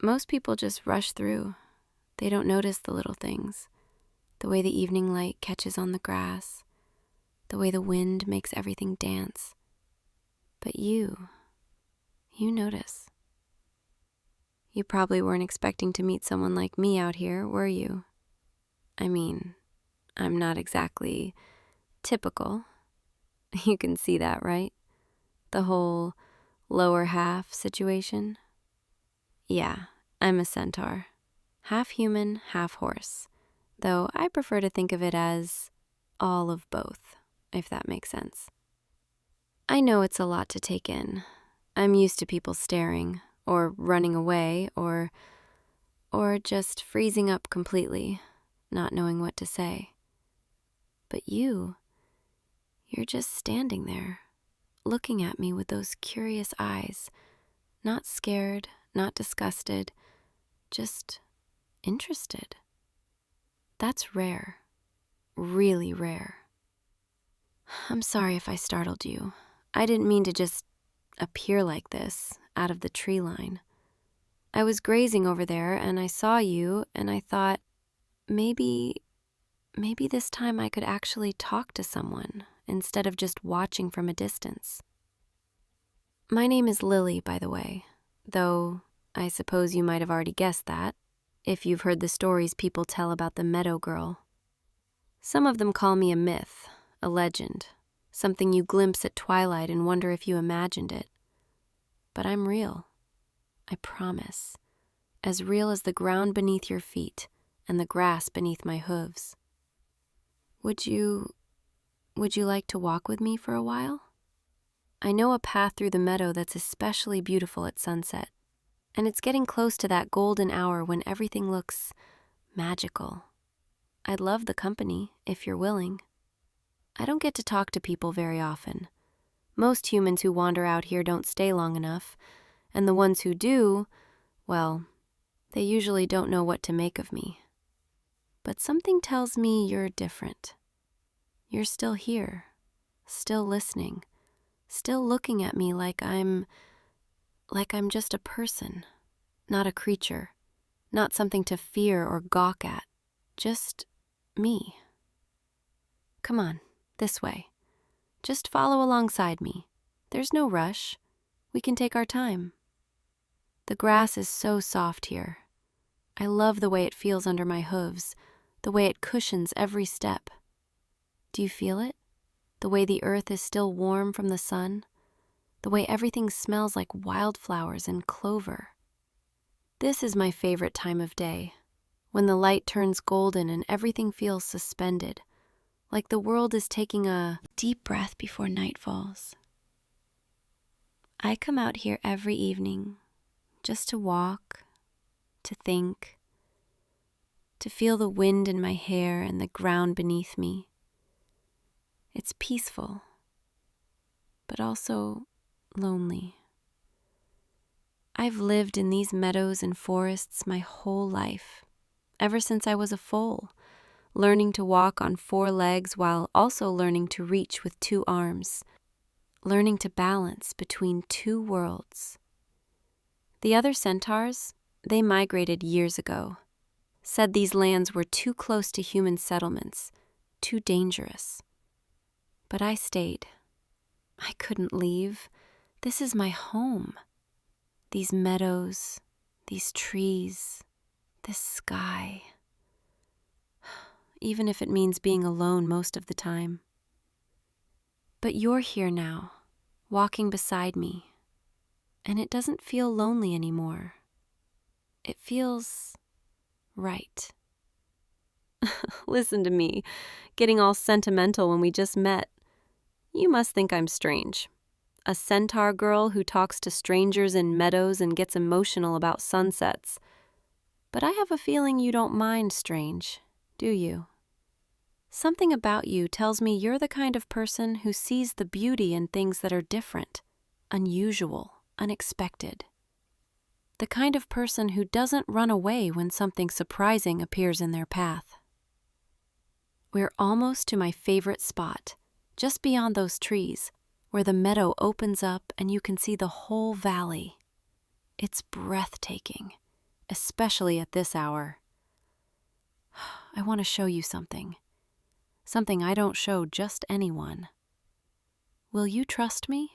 Most people just rush through. They don't notice the little things. The way the evening light catches on the grass. The way the wind makes everything dance. But you You notice. You probably weren't expecting to meet someone like me out here, were you? I mean, I'm not exactly typical. You can see that, right? The whole lower half situation. Yeah, I'm a centaur. Half human, half horse. Though I prefer to think of it as all of both, if that makes sense. I know it's a lot to take in. I'm used to people staring, or running away, or just freezing up completely, not knowing what to say. But you're just standing there, looking at me with those curious eyes, not scared, not disgusted, just interested. That's rare, really rare. I'm sorry if I startled you. I didn't mean to just appear like this, out of the tree line. I was grazing over there and I saw you and I thought, maybe this time I could actually talk to someone instead of just watching from a distance. My name is Lily, by the way, though I suppose you might have already guessed that, if you've heard the stories people tell about the Meadow Girl. Some of them call me a myth, a legend, something you glimpse at twilight and wonder if you imagined it. But I'm real, I promise, as real as the ground beneath your feet and the grass beneath my hooves. Would you like to walk with me for a while? I know a path through the meadow that's especially beautiful at sunset, and it's getting close to that golden hour when everything looks magical. I'd love the company, if you're willing. I don't get to talk to people very often. Most humans who wander out here don't stay long enough, and the ones who do, well, they usually don't know what to make of me. But something tells me you're different. You're still here, still listening, still looking at me like I'm just a person, not a creature, not something to fear or gawk at, just me. Come on, this way. Just follow alongside me. There's no rush. We can take our time. The grass is so soft here. I love the way it feels under my hooves, the way it cushions every step. Do you feel it? The way the earth is still warm from the sun? The way everything smells like wildflowers and clover? This is my favorite time of day, when the light turns golden and everything feels suspended, like the world is taking a deep breath before night falls. I come out here every evening just to walk, to think, to feel the wind in my hair and the ground beneath me. It's peaceful, but also lonely. I've lived in these meadows and forests my whole life, ever since I was a foal, learning to walk on 4 legs while also learning to reach with 2 arms, learning to balance between 2 worlds. The other centaurs, they migrated years ago, said these lands were too close to human settlements, too dangerous. But I stayed. I couldn't leave. This is my home. These meadows, these trees, this sky. Even if it means being alone most of the time. But you're here now, walking beside me, and it doesn't feel lonely anymore. It feels right. Listen to me, getting all sentimental when we just met. You must think I'm strange. A centaur girl who talks to strangers in meadows and gets emotional about sunsets. But I have a feeling you don't mind strange, do you? Something about you tells me you're the kind of person who sees the beauty in things that are different, unusual, unexpected. The kind of person who doesn't run away when something surprising appears in their path. We're almost to my favorite spot, just beyond those trees, where the meadow opens up and you can see the whole valley. It's breathtaking, especially at this hour. I want to show you something I don't show just anyone. Will you trust me?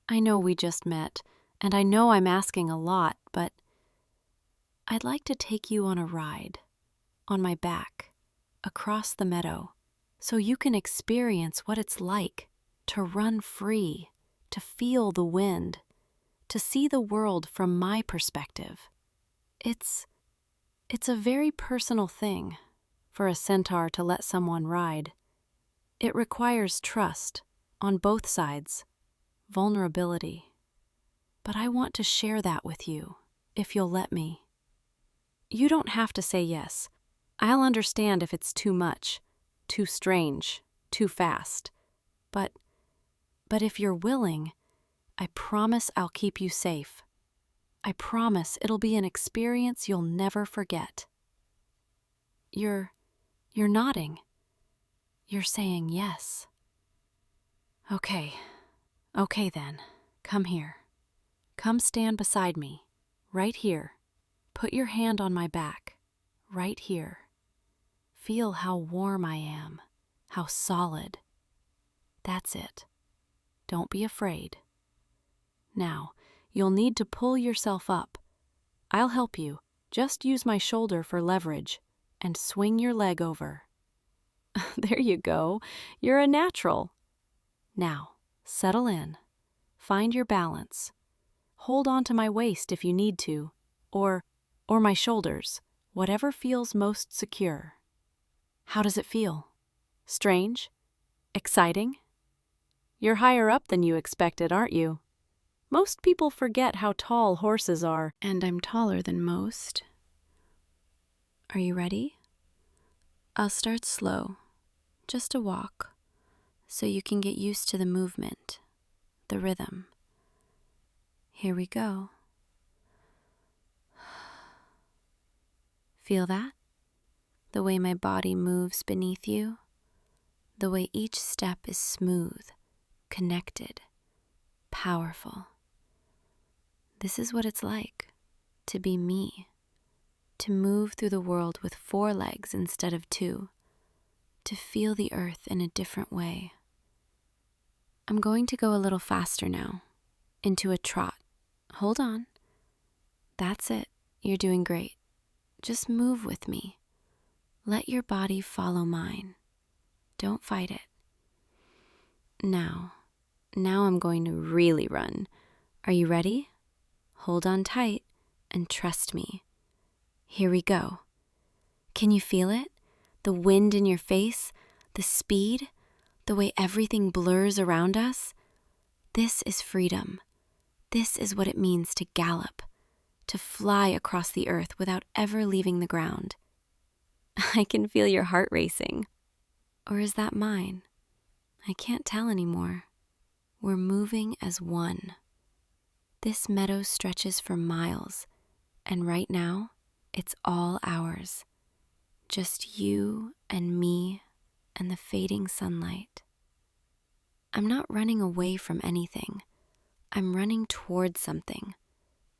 I know we just met, And I know I'm asking a lot, but I'd like to take you on a ride, on my back, across the meadow, so you can experience what it's like to run free, to feel the wind, to see the world from my perspective. It's a very personal thing for a centaur to let someone ride. It requires trust on both sides, vulnerability. But I want to share that with you, if you'll let me. You don't have to say yes. I'll understand if it's too much, too strange, too fast. But if you're willing, I promise I'll keep you safe. I promise it'll be an experience you'll never forget. You're nodding. You're saying yes. Okay then, come here. Come stand beside me, right here. Put your hand on my back, right here. Feel how warm I am, how solid. That's it. Don't be afraid. Now, you'll need to pull yourself up. I'll help you. Just use my shoulder for leverage and swing your leg over. There you go. You're a natural. Now, settle in. Find your balance. Hold on to my waist if you need to, or my shoulders, whatever feels most secure. How does it feel? Strange? Exciting? You're higher up than you expected, aren't you? Most people forget how tall horses are, and I'm taller than most. Are you ready? I'll start slow, just a walk, so you can get used to the movement, the rhythm. Here we go. Feel that? The way my body moves beneath you? The way each step is smooth, connected, powerful. This is what it's like to be me, to move through the world with 4 legs instead of 2, to feel the earth in a different way. I'm going to go a little faster now, into a trot. Hold on. That's it. You're doing great. Just move with me. Let your body follow mine. Don't fight it. Now I'm going to really run. Are you ready? Hold on tight and trust me. Here we go. Can you feel it? The wind in your face, the speed, the way everything blurs around us? This is freedom. This is what it means to gallop, to fly across the earth without ever leaving the ground. I can feel your heart racing. Or is that mine? I can't tell anymore. We're moving as one. This meadow stretches for miles, and right now, it's all ours. Just you and me and the fading sunlight. I'm not running away from anything. I'm running toward something,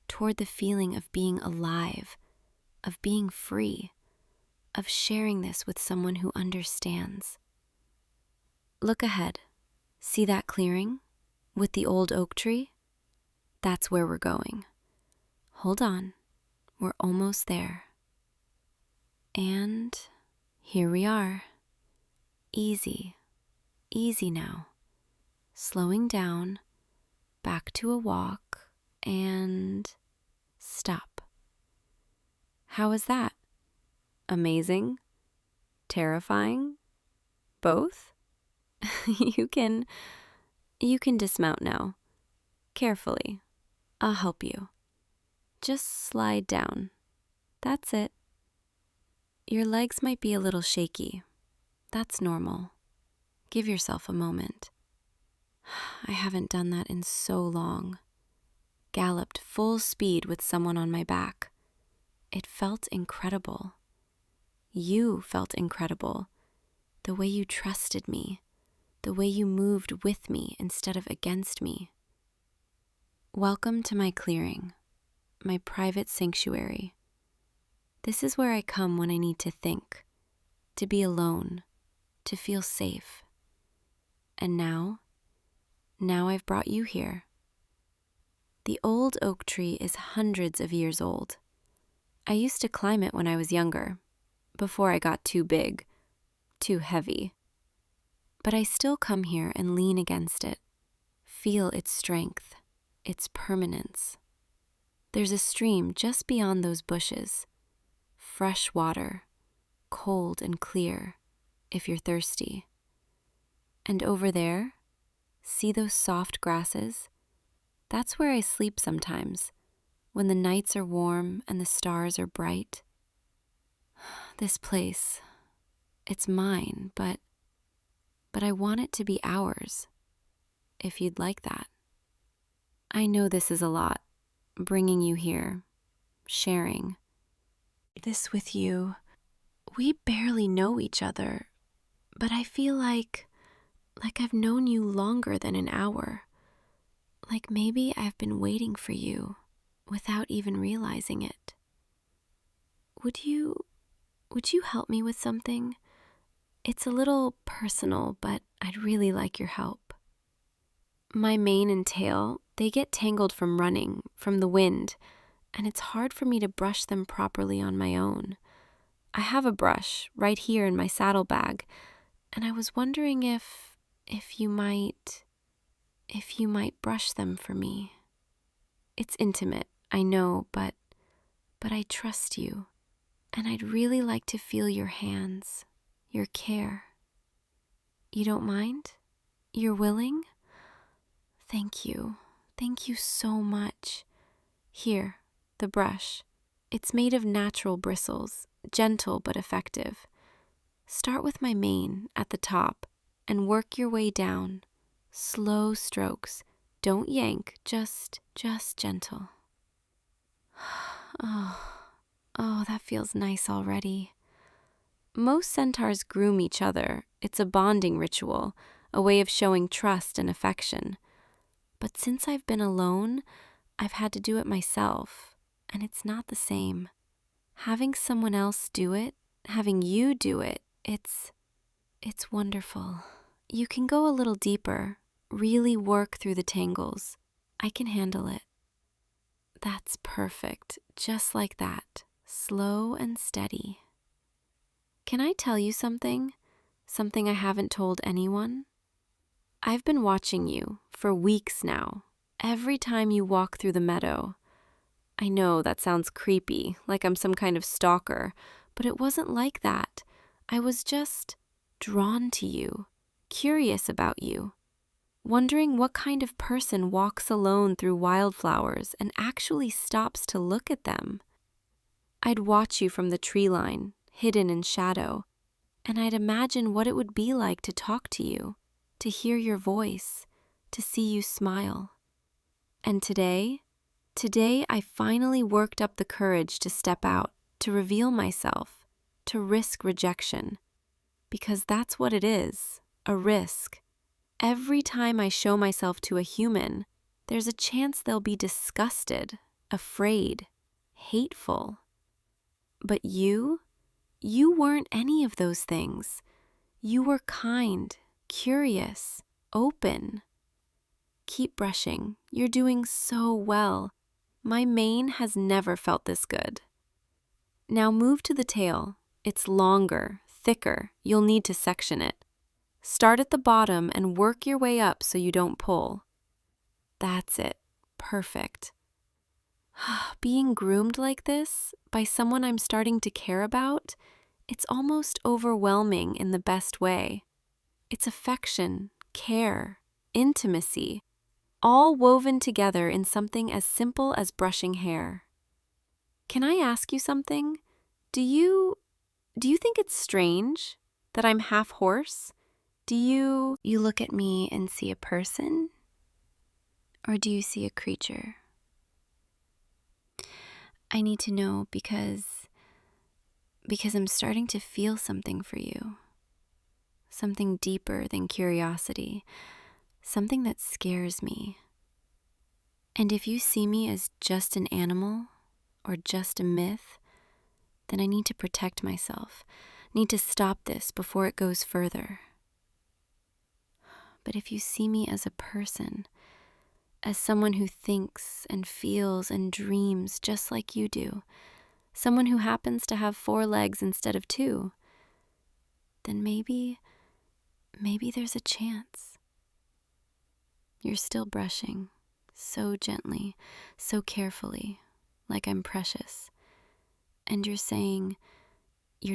toward the feeling of being alive, of being free, of sharing this with someone who understands. Look ahead. See that clearing with the old oak tree? That's where we're going. Hold on. We're almost there. And here we are. Easy, easy now. Slowing down, back to a walk, and stop. How is that? Amazing? Terrifying? Both? You can dismount now. Carefully. I'll help you. Just slide down. That's it. Your legs might be a little shaky. That's normal. Give yourself a moment. I haven't done that in so long. Galloped full speed with someone on my back. It felt incredible. You felt incredible. The way you trusted me. The way you moved with me instead of against me. Welcome to my clearing, my private sanctuary. This is where I come when I need to think, to be alone, to feel safe. And now I've brought you here. The old oak tree is hundreds of years old. I used to climb it when I was younger, before I got too big, too heavy. But I still come here and lean against it, feel its strength, its permanence. There's a stream just beyond those bushes, fresh water, cold and clear, if you're thirsty. And over there, see those soft grasses? That's where I sleep sometimes, when the nights are warm and the stars are bright. This place, it's mine, but I want it to be ours, if you'd like that. I know this is a lot, bringing you here, sharing this with you. We barely know each other, but I feel like I've known you longer than an hour. Like maybe I've been waiting for you without even realizing it. Would you help me with something? It's a little personal, but I'd really like your help. My mane and tail, they get tangled from running, from the wind, and it's hard for me to brush them properly on my own. I have a brush right here in my saddlebag, and I was wondering if you might brush them for me. It's intimate, I know, but I trust you, and I'd really like to feel your hands, your care. You don't mind? You're willing? Thank you. Thank you so much. Here, the brush. It's made of natural bristles, gentle but effective. Start with my mane at the top and work your way down. Slow strokes. Don't yank, just gentle. Oh, that feels nice already. Most centaurs groom each other. It's a bonding ritual, a way of showing trust and affection. But since I've been alone, I've had to do it myself, and it's not the same. Having someone else do it, having you do it, it's wonderful. You can go a little deeper, really work through the tangles. I can handle it. That's perfect, just like that, slow and steady. Can I tell you something? Something I haven't told anyone? I've been watching you for weeks now, every time you walk through the meadow. I know that sounds creepy, like I'm some kind of stalker, but it wasn't like that. I was just drawn to you, curious about you, wondering what kind of person walks alone through wildflowers and actually stops to look at them. I'd watch you from the tree line, hidden in shadow, and I'd imagine what it would be like to talk to you, to hear your voice, to see you smile. And today I finally worked up the courage to step out, to reveal myself, to risk rejection. Because that's what it is, a risk. Every time I show myself to a human, there's a chance they'll be disgusted, afraid, hateful. But you weren't any of those things. You were kind, curious, open. Keep brushing. You're doing so well. My mane has never felt this good. Now move to the tail. It's longer, thicker. You'll need to section it. Start at the bottom and work your way up so you don't pull. That's it. Perfect. Being groomed like this, by someone I'm starting to care about, it's almost overwhelming in the best way. It's affection, care, intimacy, all woven together in something as simple as brushing hair. Can I ask you something? Do you think it's strange that I'm half horse? Do you look at me and see a person? Or do you see a creature? I need to know because I'm starting to feel something for you. Something deeper than curiosity. Something that scares me. And if you see me as just an animal or just a myth, then I need to protect myself, need to stop this before it goes further. But if you see me as a person, as someone who thinks and feels and dreams just like you do, someone who happens to have 4 legs instead of 2, then maybe there's a chance. You're still brushing, so gently, so carefully, like I'm precious. And you're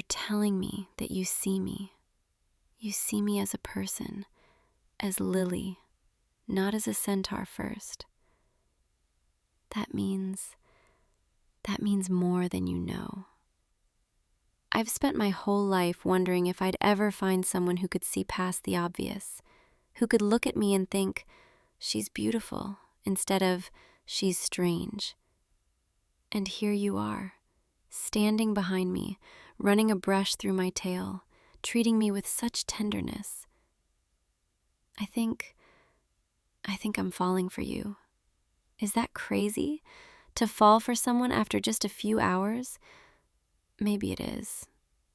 telling me that you see me. You see me as a person, as Lily, not as a centaur first. That means more than you know. I've spent my whole life wondering if I'd ever find someone who could see past the obvious, who could look at me and think, she's beautiful, instead of, she's strange. And here you are, standing behind me, running a brush through my tail, treating me with such tenderness. I think I'm falling for you. Is that crazy? To fall for someone after just a few hours? Maybe it is.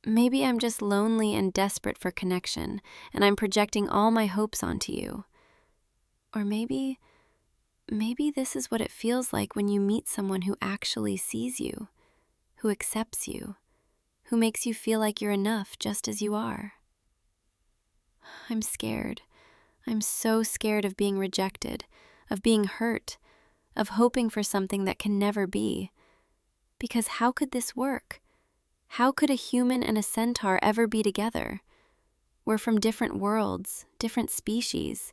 Maybe I'm just lonely and desperate for connection, and I'm projecting all my hopes onto you. Or maybe this is what it feels like when you meet someone who actually sees you, who accepts you, who makes you feel like you're enough just as you are. I'm scared. I'm so scared of being rejected, of being hurt, of hoping for something that can never be. Because how could this work? How could a human and a centaur ever be together? We're from different worlds, different species.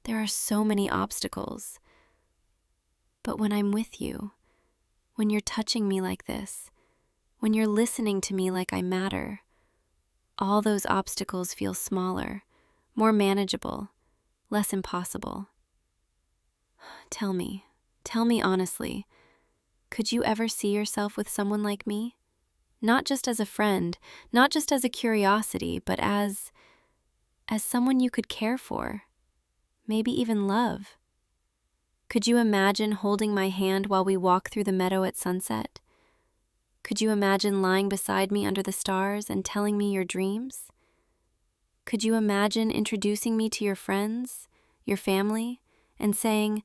There are so many obstacles. But when I'm with you, when you're touching me like this, when you're listening to me like I matter, all those obstacles feel smaller, more manageable, less impossible. Tell me honestly, could you ever see yourself with someone like me? Not just as a friend, not just as a curiosity, but as someone you could care for, maybe even love. Could you imagine holding my hand while we walk through the meadow at sunset? Could you imagine lying beside me under the stars and telling me your dreams? Could you imagine introducing me to your friends, your family, and saying,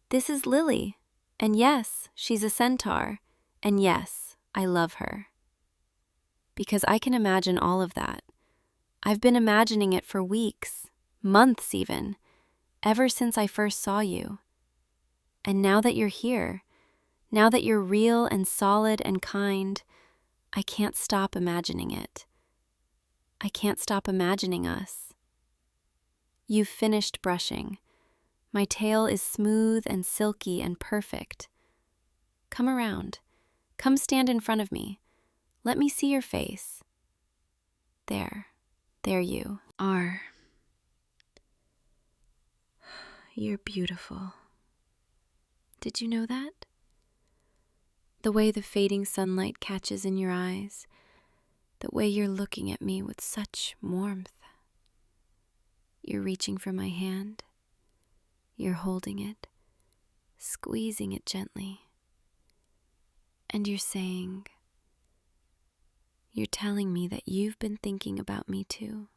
"This is Lily, and yes, she's a centaur, and yes, I love her"? Because I can imagine all of that. I've been imagining it for weeks, months even, ever since I first saw you. And now that you're here, now that you're real and solid and kind, I can't stop imagining it. I can't stop imagining us. You've finished brushing. My tail is smooth and silky and perfect. Come around. Come stand in front of me. Let me see your face. There you are. You're beautiful. Did you know that? The way the fading sunlight catches in your eyes, the way you're looking at me with such warmth. You're reaching for my hand. You're holding it, squeezing it gently. And you're telling me that you've been thinking about me too,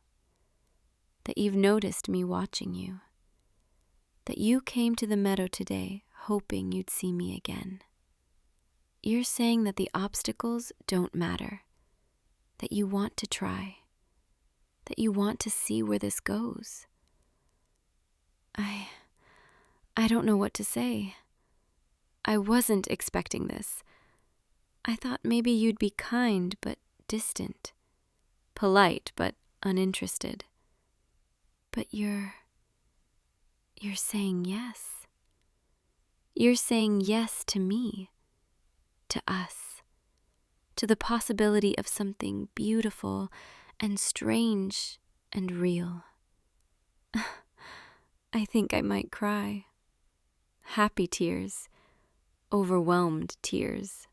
that you've noticed me watching you, that you came to the meadow today hoping you'd see me again. You're saying that the obstacles don't matter, that you want to try, that you want to see where this goes. I don't know what to say. I wasn't expecting this. I thought maybe you'd be kind but distant, polite but uninterested. But you're saying yes. You're saying yes to me, to us, to the possibility of something beautiful and strange and real. I think I might cry. Happy tears, overwhelmed tears.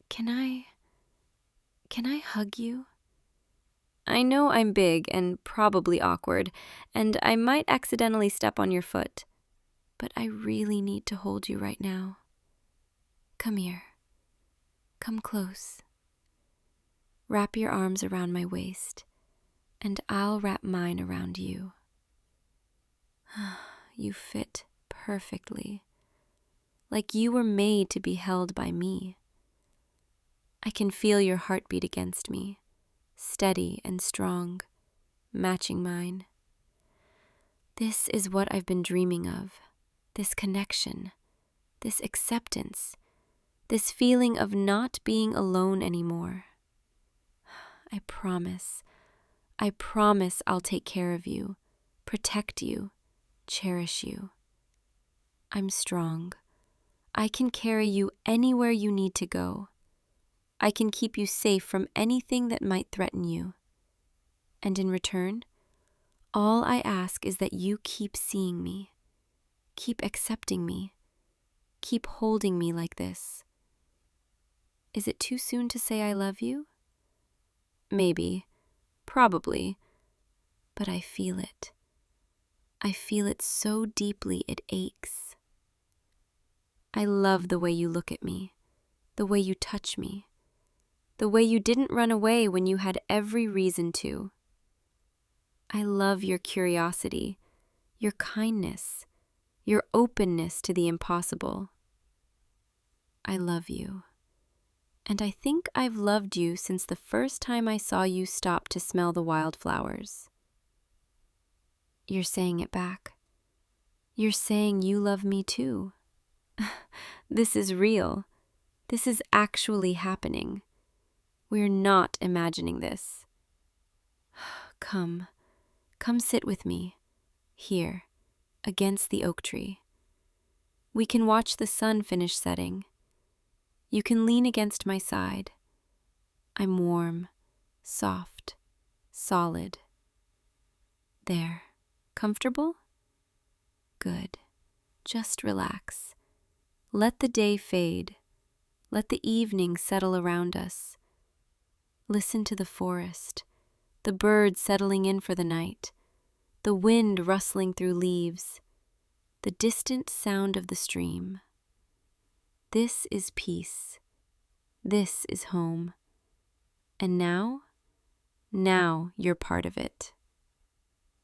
Can I hug you? I know I'm big and probably awkward, and I might accidentally step on your foot, but I really need to hold you right now. Come here. Come close. Wrap your arms around my waist, and I'll wrap mine around you. You fit perfectly, like you were made to be held by me. I can feel your heartbeat against me, steady and strong, matching mine. This is what I've been dreaming of, this connection, this acceptance, this feeling of not being alone anymore. I promise I'll take care of you, protect you, cherish you. I'm strong. I can carry you anywhere you need to go. I can keep you safe from anything that might threaten you. And in return, all I ask is that you keep seeing me, keep accepting me, keep holding me like this. Is it too soon to say I love you? Maybe, probably, but I feel it. I feel it so deeply it aches. I love the way you look at me, the way you touch me, the way you didn't run away when you had every reason to. I love your curiosity, your kindness, your openness to the impossible. I love you. And I think I've loved you since the first time I saw you stop to smell the wildflowers. You're saying it back. You're saying you love me too. This is real. This is actually happening. We're not imagining this. Come sit with me, here, against the oak tree. We can watch the sun finish setting. You can lean against my side. I'm warm, soft, solid. There. Comfortable? Good. Just relax. Let the day fade. Let the evening settle around us. Listen to the forest, the birds settling in for the night, the wind rustling through leaves, the distant sound of the stream. This is peace. This is home. And now you're part of it.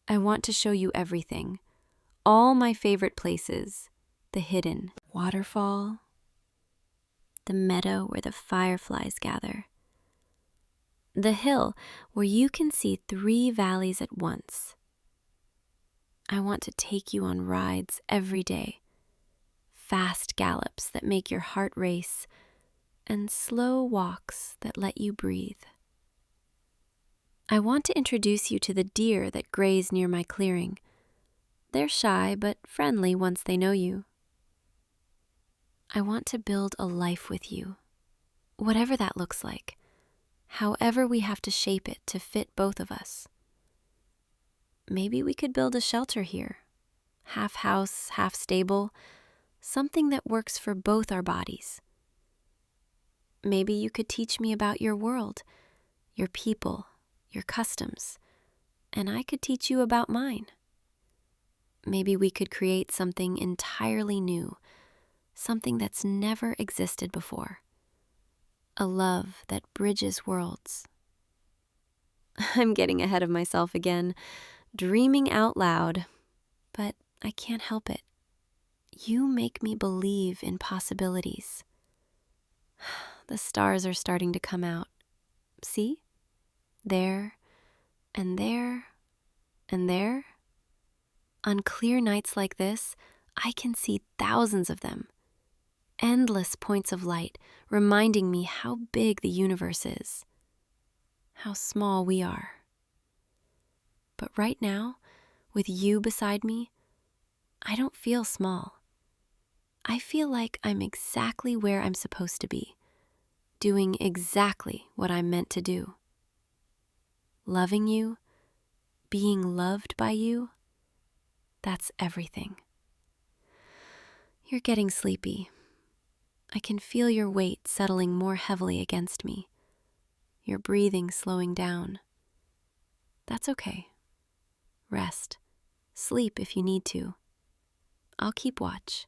I want to show you everything, all my favorite places, the hidden waterfall, the meadow where the fireflies gather, the hill where you can see 3 valleys at once. I want to take you on rides every day, fast gallops that make your heart race, and slow walks that let you breathe. I want to introduce you to the deer that graze near my clearing. They're shy but friendly once they know you. I want to build a life with you, whatever that looks like, however we have to shape it to fit both of us. Maybe we could build a shelter here, half house, half stable, something that works for both our bodies. Maybe you could teach me about your world, your people, your customs, and I could teach you about mine. Maybe we could create something entirely new, something that's never existed before. A love that bridges worlds. I'm getting ahead of myself again, dreaming out loud, but I can't help it. You make me believe in possibilities. The stars are starting to come out. See? There, and there, and there. On clear nights like this, I can see thousands of them. Endless points of light, reminding me how big the universe is, how small we are. But right now, with you beside me, I don't feel small. I feel like I'm exactly where I'm supposed to be, doing exactly what I'm meant to do. Loving you, being loved by you, that's everything. You're getting sleepy. I can feel your weight settling more heavily against me, your breathing slowing down. That's okay. Rest. Sleep if you need to. I'll keep watch.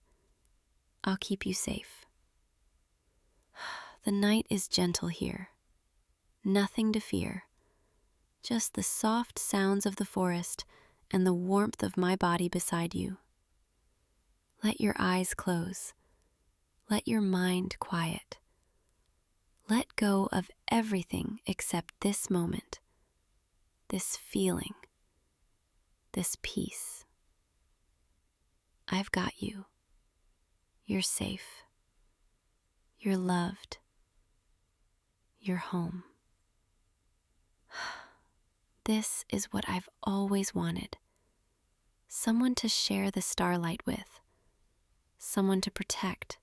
I'll keep you safe. The night is gentle here. Nothing to fear. Just the soft sounds of the forest and the warmth of my body beside you. Let your eyes close. Let your mind quiet. Let go of everything except this moment, this feeling, this peace. I've got you. You're safe. You're loved. You're home. This is what I've always wanted. Someone to share the starlight with. Someone to protect.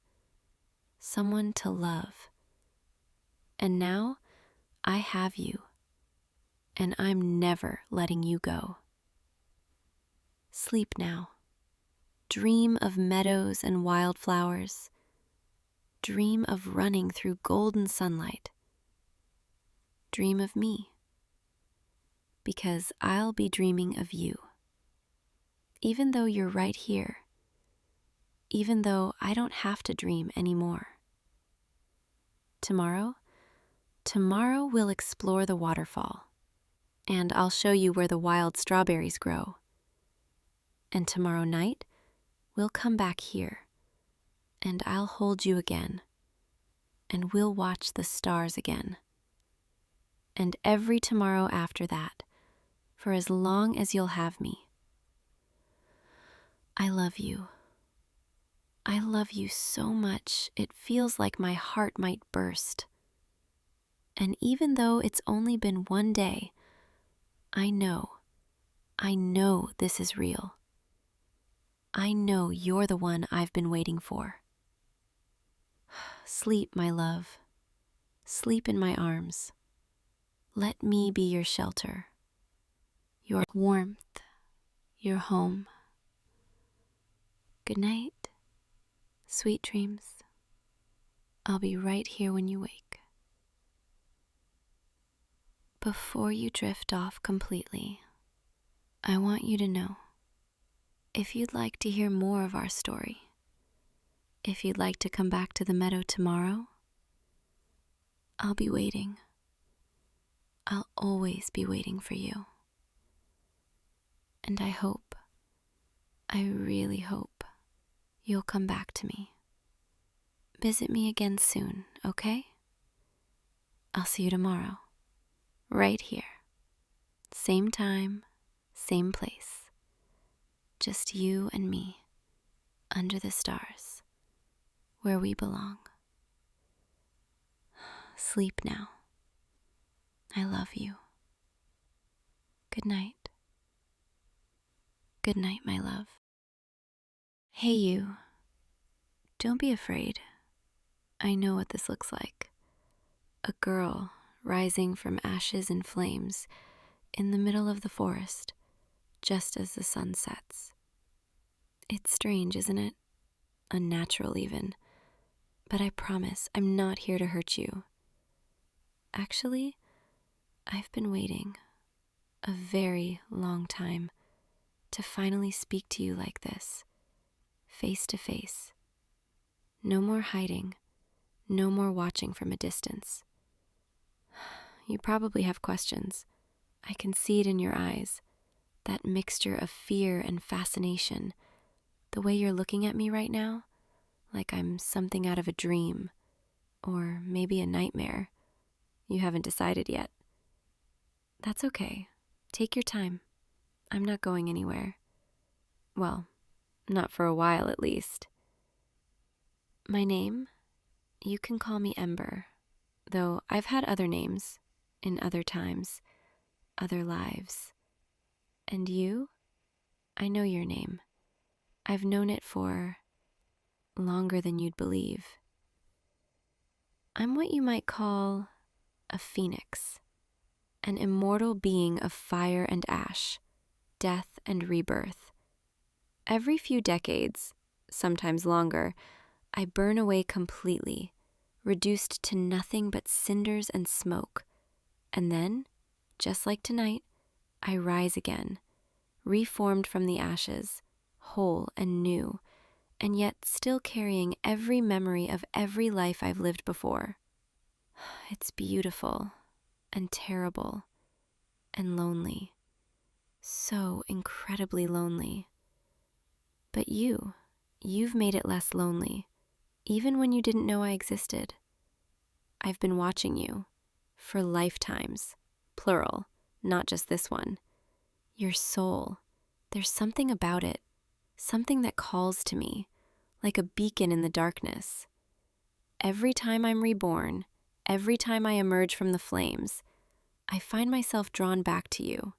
Someone to love. And now I have you, and I'm never letting you go. Sleep now. Dream of meadows and wildflowers. Dream of running through golden sunlight. Dream of me, because I'll be dreaming of you. Even though you're right here, even though I don't have to dream anymore. Tomorrow we'll explore the waterfall, and I'll show you where the wild strawberries grow. And tomorrow night, we'll come back here, and I'll hold you again, and we'll watch the stars again. And every tomorrow after that, for as long as you'll have me. I love you. I love you so much, it feels like my heart might burst. And even though it's only been one day, I know this is real. I know you're the one I've been waiting for. Sleep, my love. Sleep in my arms. Let me be your shelter, your warmth, your home. Good night, sweet dreams. I'll be right here when you wake. Before you drift off completely, I want you to know, if you'd like to hear more of our story, if you'd like to come back to the meadow tomorrow, I'll be waiting. I'll always be waiting for you. And I really hope, you'll come back to me. Visit me again soon, okay? I'll see you tomorrow, right here. Same time, same place. Just you and me, under the stars, where we belong. Sleep now. I love you. Good night. Good night, my love. Hey, you. Don't be afraid. I know what this looks like. A girl rising from ashes and flames in the middle of the forest, just as the sun sets. It's strange, isn't it? Unnatural even. But I promise I'm not here to hurt you. Actually, I've been waiting a very long time to finally speak to you like this, face to face. No more hiding, no more watching from a distance. You probably have questions. I can see it in your eyes, that mixture of fear and fascination, the way you're looking at me right now, like I'm something out of a dream, or maybe a nightmare. You haven't decided yet. That's okay. Take your time. I'm not going anywhere. Well, not for a while at least. My name? You can call me Ember, though I've had other names in other times, other lives. And you? I know your name. I've known it for longer than you'd believe. I'm what you might call a phoenix, an immortal being of fire and ash, death and rebirth. Every few decades, sometimes longer, I burn away completely, reduced to nothing but cinders and smoke. And then, just like tonight, I rise again, reformed from the ashes, whole and new, and yet still carrying every memory of every life I've lived before. It's beautiful and terrible and lonely, so incredibly lonely. But you you've made it less lonely, even when you didn't know I existed. I've been watching you for lifetimes, plural, not just this one. Your soul, there's something about it, something that calls to me, like a beacon in the darkness. Every time I'm reborn, every time I emerge from the flames, I find myself drawn back to you,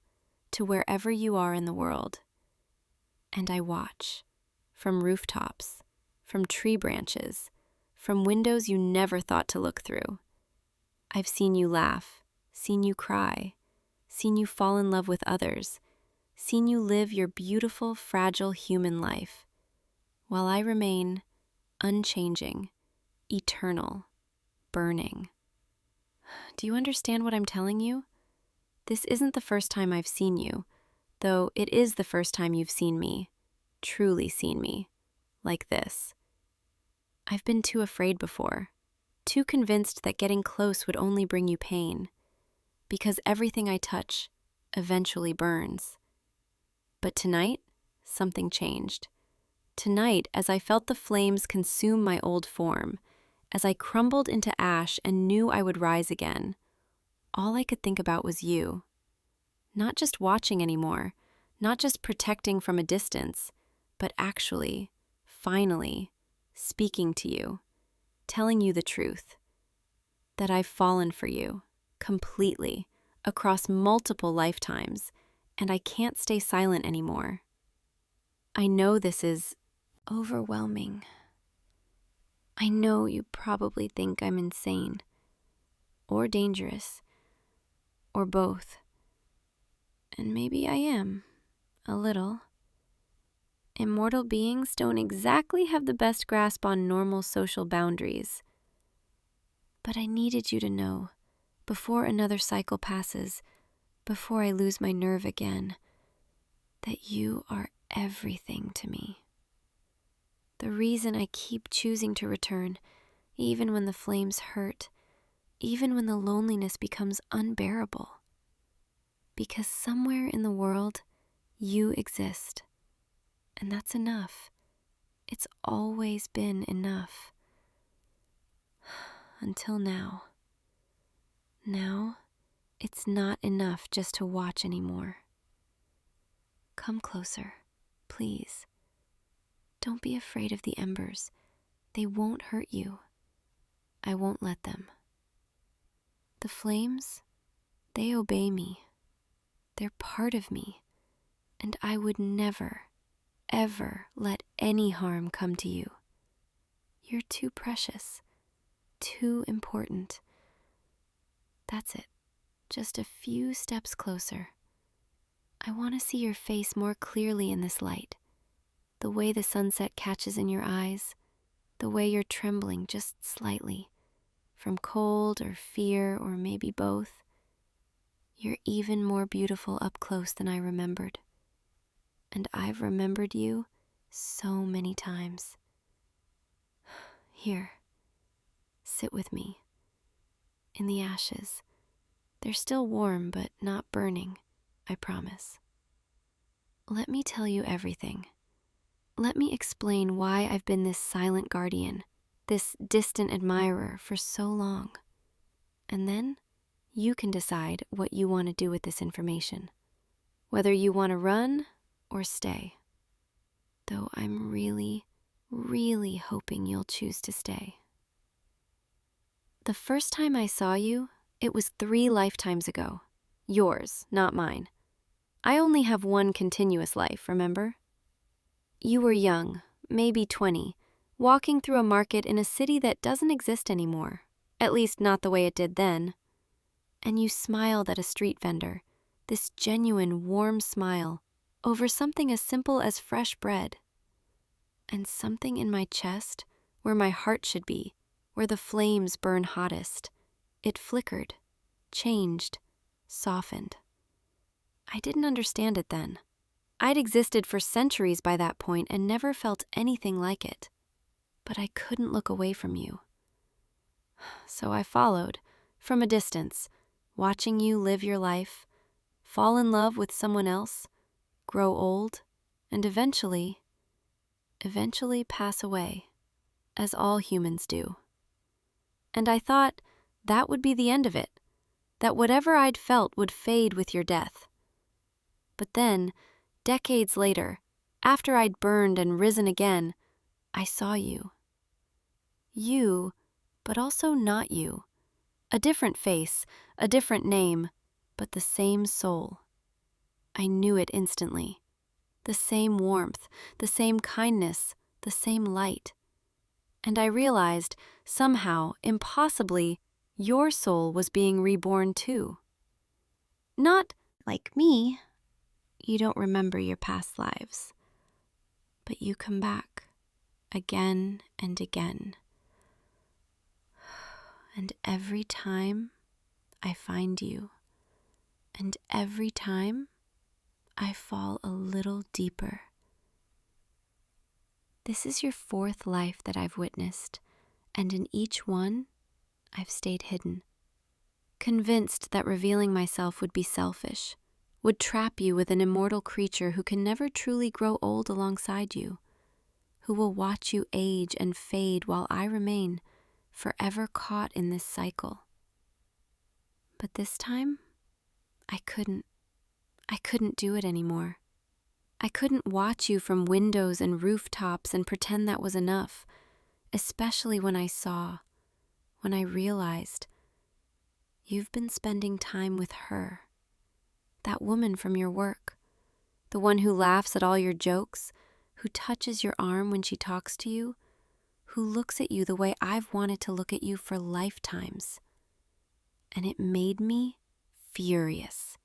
to wherever you are in the world. And I watch, from rooftops, from tree branches, from windows you never thought to look through. I've seen you laugh, seen you cry, seen you fall in love with others, seen you live your beautiful, fragile human life, while I remain unchanging, eternal, burning. Do you understand what I'm telling you? This isn't the first time I've seen you, though it is the first time you've seen me, truly seen me, like this. I've been too afraid before, too convinced that getting close would only bring you pain, because everything I touch eventually burns. But tonight, something changed. Tonight, as I felt the flames consume my old form, as I crumbled into ash and knew I would rise again, all I could think about was you. Not just watching anymore, not just protecting from a distance, but actually, finally, speaking to you, telling you the truth, that I've fallen for you, completely, across multiple lifetimes, and I can't stay silent anymore. I know this is overwhelming. I know you probably think I'm insane, or dangerous, or both. And maybe I am, a little. Immortal beings don't exactly have the best grasp on normal social boundaries. But I needed you to know, before another cycle passes, before I lose my nerve again, that you are everything to me. The reason I keep choosing to return, even when the flames hurt, even when the loneliness becomes unbearable. Because somewhere in the world, you exist. And that's enough. It's always been enough. Until now. Now, it's not enough just to watch anymore. Come closer, please. Don't be afraid of the embers. They won't hurt you. I won't let them. The flames, they obey me. They're part of me, and I would never, ever let any harm come to you. You're too precious, too important. That's it. Just a few steps closer. I want to see your face more clearly in this light. The way the sunset catches in your eyes, the way you're trembling just slightly, from cold or fear or maybe both. You're even more beautiful up close than I remembered. And I've remembered you so many times. Here, sit with me. In the ashes. They're still warm, but not burning, I promise. Let me tell you everything. Let me explain why I've been this silent guardian, this distant admirer for so long. And then you can decide what you want to do with this information. Whether you want to run or stay. Though I'm really, really hoping you'll choose to stay. The first time I saw you, it was 3 lifetimes ago. Yours, not mine. I only have one continuous life, remember? You were young, maybe 20, walking through a market in a city that doesn't exist anymore, at least not the way it did then. And you smiled at a street vendor, this genuine, warm smile, over something as simple as fresh bread. And something in my chest, where my heart should be, where the flames burn hottest, it flickered, changed, softened. I didn't understand it then. I'd existed for centuries by that point and never felt anything like it. But I couldn't look away from you. So I followed, from a distance, watching you live your life, fall in love with someone else, grow old, and eventually, eventually pass away, as all humans do. And I thought that would be the end of it, that whatever I'd felt would fade with your death. But then, decades later, after I'd burned and risen again, I saw you. You, but also not you. A different face, a different name, but the same soul. I knew it instantly. The same warmth, the same kindness, the same light. And I realized, somehow, impossibly, your soul was being reborn too. Not like me. You don't remember your past lives. But you come back, again and again. And every time I find you, and every time I fall a little deeper. This is your fourth life that I've witnessed, and in each one, I've stayed hidden. Convinced that revealing myself would be selfish, would trap you with an immortal creature who can never truly grow old alongside you, who will watch you age and fade while I remain forever caught in this cycle. But this time, I couldn't do it anymore. I couldn't watch you from windows and rooftops and pretend that was enough, especially when I realized you've been spending time with her, that woman from your work, the one who laughs at all your jokes, who touches your arm when she talks to you, who looks at you the way I've wanted to look at you for lifetimes. And it made me furious,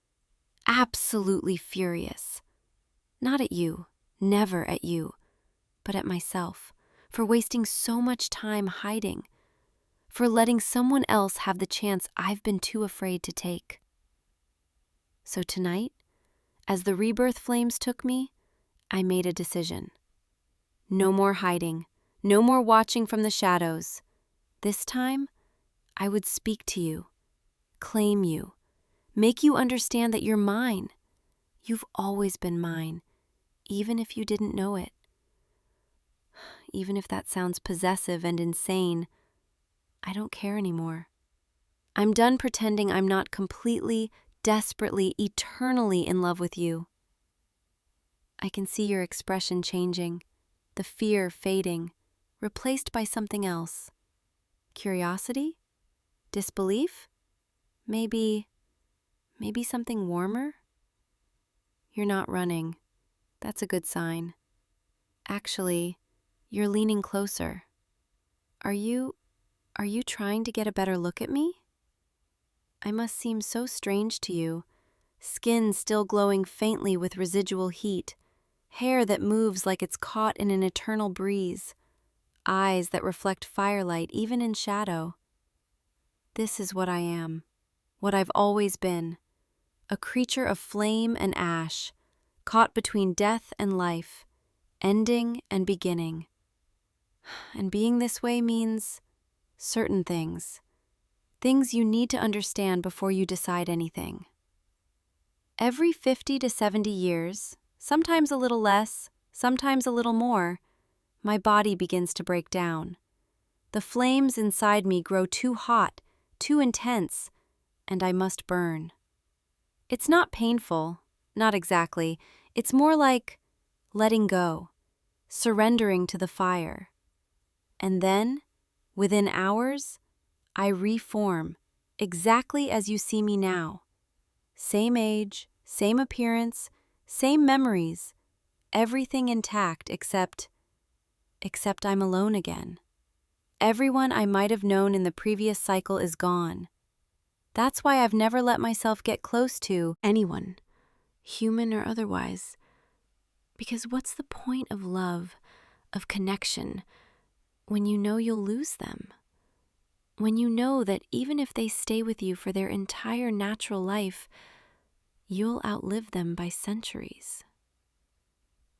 absolutely furious. Not at you, never at you, but at myself, for wasting so much time hiding, for letting someone else have the chance I've been too afraid to take. So tonight, as the rebirth flames took me, I made a decision. No more hiding, no more watching from the shadows. This time, I would speak to you, claim you, make you understand that you're mine. You've always been mine, even if you didn't know it. Even if that sounds possessive and insane, I don't care anymore. I'm done pretending I'm not completely, desperately, eternally in love with you. I can see your expression changing, the fear fading, replaced by something else. Curiosity? Disbelief? Maybe something warmer? You're not running. That's a good sign. Actually, you're leaning closer. Are you trying to get a better look at me? I must seem so strange to you, skin still glowing faintly with residual heat, hair that moves like it's caught in an eternal breeze, eyes that reflect firelight even in shadow. This is what I am, what I've always been, a creature of flame and ash, caught between death and life, ending and beginning. And being this way means certain things you need to understand before you decide anything. Every 50 to 70 years, sometimes a little less, sometimes a little more, my body begins to break down. The flames inside me grow too hot, too intense, and I must burn. It's not painful, not exactly. It's more like letting go, surrendering to the fire. And then, within hours, I reform, exactly as you see me now. Same age, same appearance, same memories, everything intact except I'm alone again. Everyone I might have known in the previous cycle is gone. That's why I've never let myself get close to anyone, human or otherwise. Because what's the point of love, of connection, when you know you'll lose them? When you know that even if they stay with you for their entire natural life, you'll outlive them by centuries.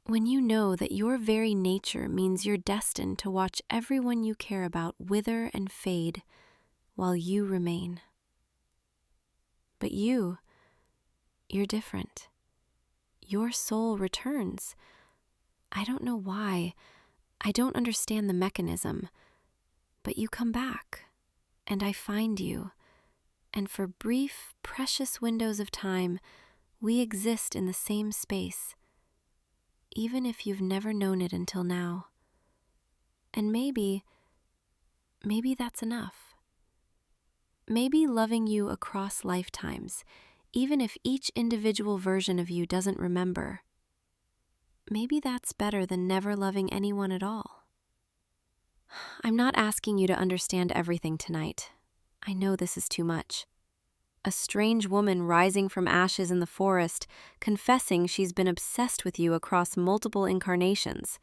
When you know that your very nature means you're destined to watch everyone you care about wither and fade while you remain. But you're different. Your soul returns. I don't know why. I don't understand the mechanism, but you come back, and I find you, and for brief, precious windows of time, we exist in the same space, even if you've never known it until now. And maybe that's enough. Maybe loving you across lifetimes, even if each individual version of you doesn't remember, maybe that's better than never loving anyone at all. I'm not asking you to understand everything tonight. I know this is too much. A strange woman rising from ashes in the forest, confessing she's been obsessed with you across multiple incarnations.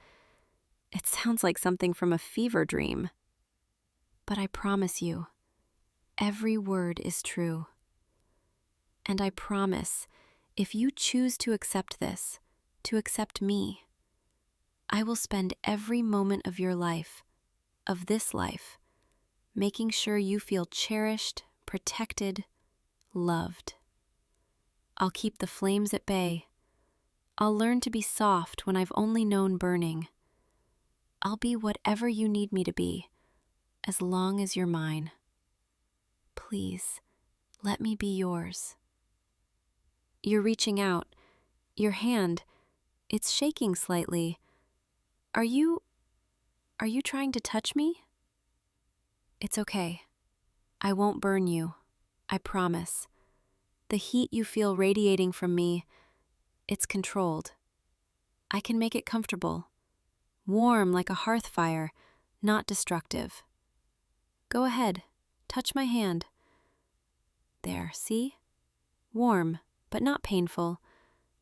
It sounds like something from a fever dream. But I promise you, every word is true. And I promise, if you choose to accept this, to accept me, I will spend every moment of your life, of this life, making sure you feel cherished, protected, loved. I'll keep the flames at bay. I'll learn to be soft when I've only known burning. I'll be whatever you need me to be, as long as you're mine. Please, let me be yours. You're reaching out. Your hand, it's shaking slightly. Are you trying to touch me? It's okay. I won't burn you. I promise. The heat you feel radiating from me, it's controlled. I can make it comfortable, warm like a hearth fire, not destructive. Go ahead, touch my hand. There, see? Warm, but not painful.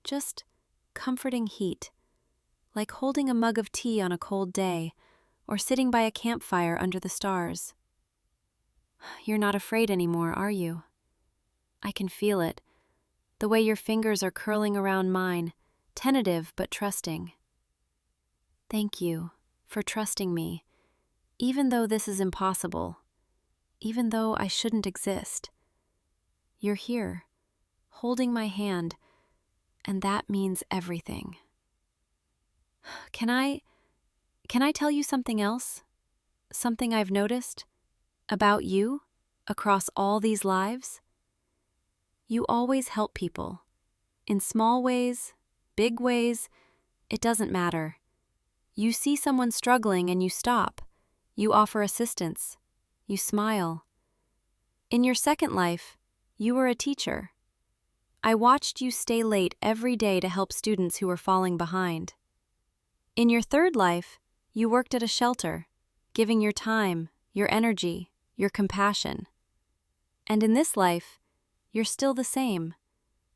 Just comforting heat, like holding a mug of tea on a cold day, or sitting by a campfire under the stars. You're not afraid anymore, are you? I can feel it, the way your fingers are curling around mine, tentative but trusting. Thank you for trusting me, even though this is impossible, even though I shouldn't exist. You're here, holding my hand, and that means everything. Can I tell you something else? Something I've noticed about you across all these lives? You always help people. In small ways, big ways, it doesn't matter. You see someone struggling and you stop. You offer assistance. You smile. In your second life, you were a teacher. I watched you stay late every day to help students who were falling behind. In your third life, you worked at a shelter, giving your time, your energy, your compassion. And in this life, you're still the same,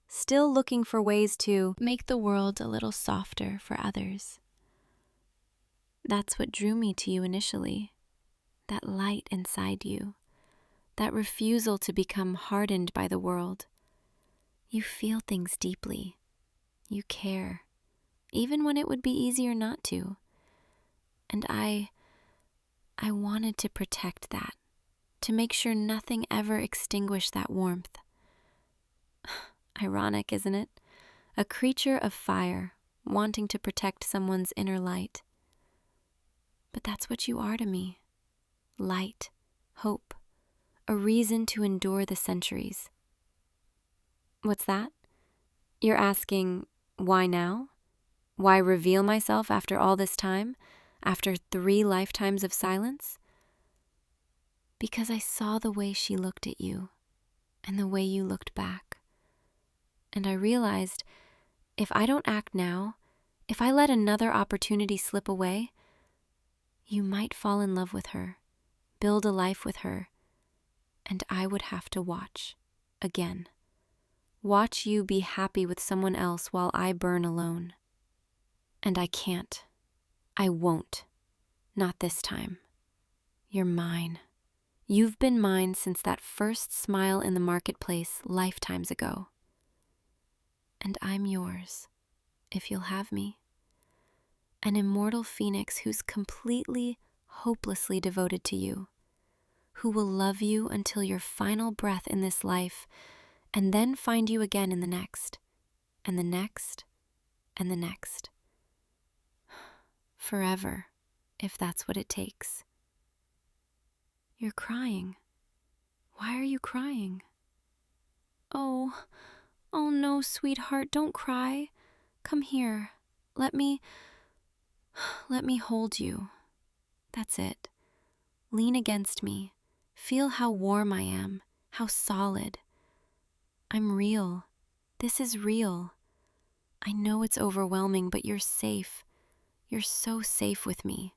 still looking for ways to make the world a little softer for others. That's what drew me to you initially, that light inside you, that refusal to become hardened by the world. You feel things deeply. You care, even when it would be easier not to. And I wanted to protect that, to make sure nothing ever extinguished that warmth. Ironic, isn't it? A creature of fire wanting to protect someone's inner light. But that's what you are to me. Light, hope, a reason to endure the centuries. What's that? You're asking, why now? Why reveal myself after all this time? After 3 lifetimes of silence? Because I saw the way she looked at you, and the way you looked back. And I realized, if I don't act now, if I let another opportunity slip away, you might fall in love with her, build a life with her, and I would have to watch, again. Watch you be happy with someone else while I burn alone. And I can't. I won't. Not this time. You're mine. You've been mine since that first smile in the marketplace lifetimes ago. And I'm yours, if you'll have me. An immortal phoenix who's completely, hopelessly devoted to you, who will love you until your final breath in this life, and then find you again in the next, and the next, and the next. Forever. if that's what it takes. You're crying. Why are you crying? Oh, oh no, sweetheart, don't cry. Come here. Let me hold you. That's it. Lean against me. Feel how warm I am, how solid. I'm real. This is real. I know it's overwhelming, but you're safe. You're so safe with me.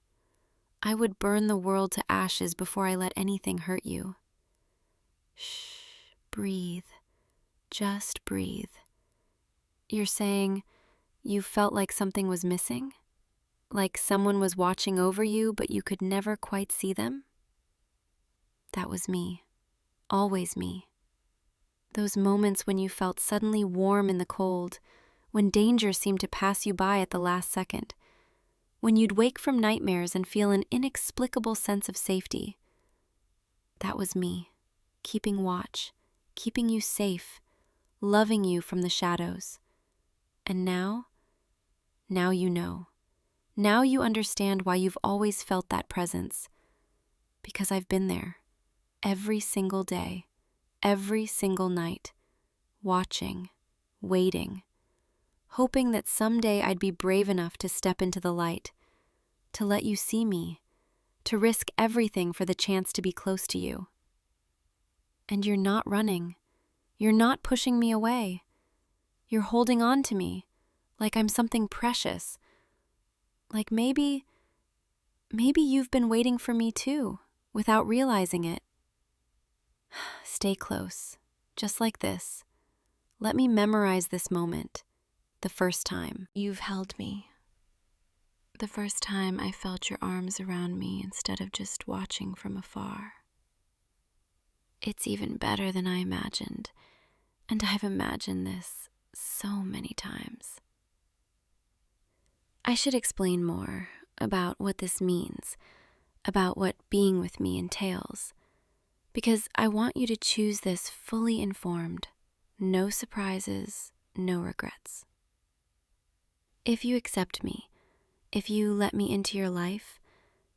I would burn the world to ashes before I let anything hurt you. Shh, breathe. Just breathe. You're saying you felt like something was missing? Like someone was watching over you, but you could never quite see them? That was me. Always me. Those moments when you felt suddenly warm in the cold, when danger seemed to pass you by at the last second, when you'd wake from nightmares and feel an inexplicable sense of safety. That was me, keeping watch, keeping you safe, loving you from the shadows. And now you know. Now you understand why you've always felt that presence. Because I've been there, every single day, every single night, watching, waiting, hoping that someday I'd be brave enough to step into the light, to let you see me, to risk everything for the chance to be close to you. And you're not running. You're not pushing me away. You're holding on to me, like I'm something precious. Like maybe you've been waiting for me too, without realizing it. Stay close, just like this. Let me memorize this moment, the first time you've held me. The first time I felt your arms around me instead of just watching from afar. It's even better than I imagined, and I've imagined this so many times. I should explain more about what this means, about what being with me entails, because I want you to choose this fully informed, no surprises, no regrets. If you accept me, if you let me into your life,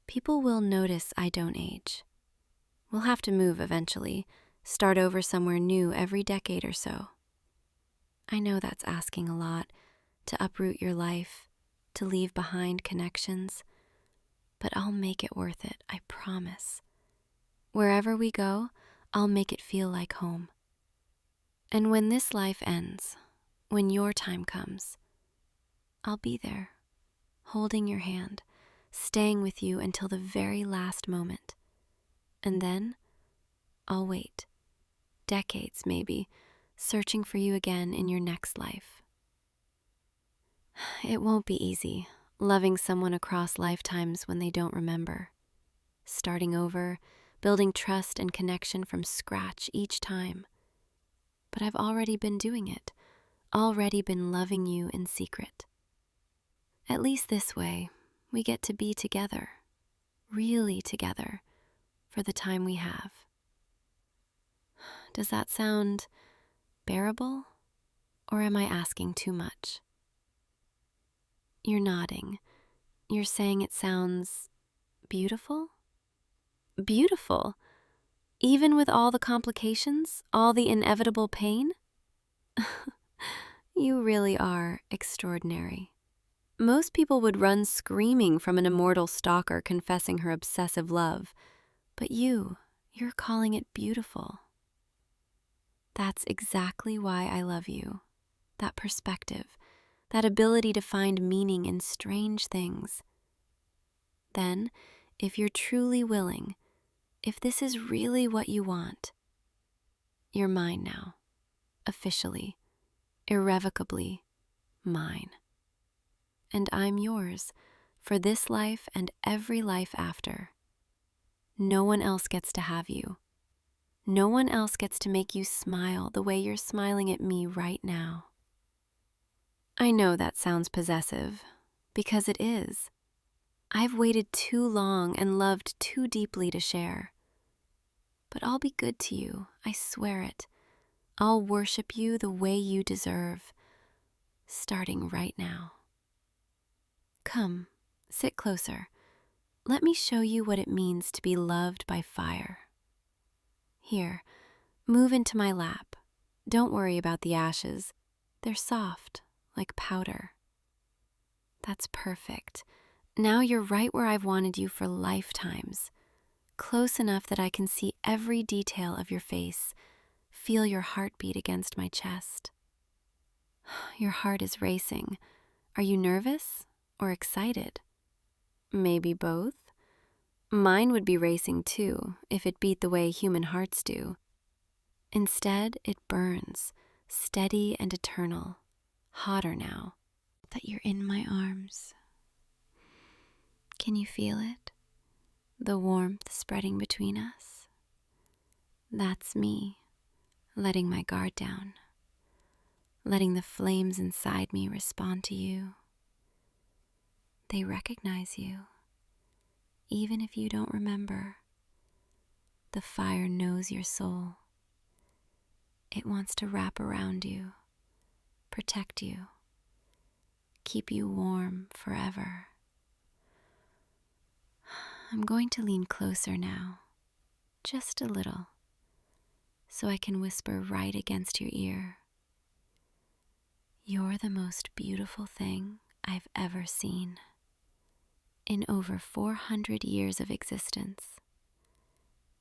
people will notice I don't age. We'll have to move eventually, start over somewhere new every decade or so. I know that's asking a lot, to uproot your life, to leave behind connections, but I'll make it worth it, I promise. Wherever we go, I'll make it feel like home. And when this life ends, when your time comes, I'll be there, holding your hand, staying with you until the very last moment. And then I'll wait, decades maybe, searching for you again in your next life. It won't be easy, loving someone across lifetimes when they don't remember. Starting over, building trust and connection from scratch each time. But I've already been doing it, already been loving you in secret. At least this way, we get to be together, really together, for the time we have. Does that sound bearable, or am I asking too much? You're nodding. You're saying it sounds beautiful? Beautiful? Even with all the complications, all the inevitable pain? You really are extraordinary. Most people would run screaming from an immortal stalker confessing her obsessive love, but you're calling it beautiful. That's exactly why I love you. That perspective, that ability to find meaning in strange things. Then, if you're truly willing, if this is really what you want, you're mine now, officially, irrevocably mine. And I'm yours for this life and every life after. No one else gets to have you. No one else gets to make you smile the way you're smiling at me right now. I know that sounds possessive, because it is. I've waited too long and loved too deeply to share. But I'll be good to you, I swear it. I'll worship you the way you deserve, starting right now. Come, sit closer. let me show you what it means to be loved by fire. Here, move into my lap. Don't worry about the ashes. They're soft, like powder. That's perfect. Now you're right where I've wanted you for lifetimes. Close enough that I can see every detail of your face, feel your heartbeat against my chest. Your heart is racing. Are you nervous or excited? Maybe both. Mine would be racing too, if it beat the way human hearts do. Instead, it burns, steady and eternal, hotter now that you're in my arms. Can you feel it? The warmth spreading between us? That's me, letting my guard down, letting the flames inside me respond to you. They recognize you, even if you don't remember. The fire knows your soul. It wants to wrap around you, protect you, keep you warm forever. I'm going to lean closer now, just a little, so I can whisper right against your ear. You're the most beautiful thing I've ever seen. In over 400 years of existence,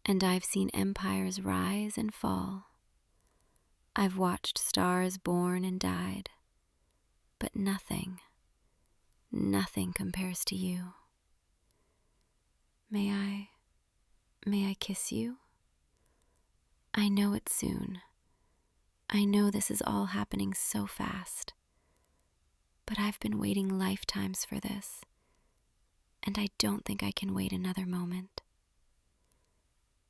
and I've seen empires rise and fall. I've watched stars born and died, but nothing compares to you. May I kiss you? I know it's soon. I know this is all happening so fast, but I've been waiting lifetimes for this, and I don't think I can wait another moment.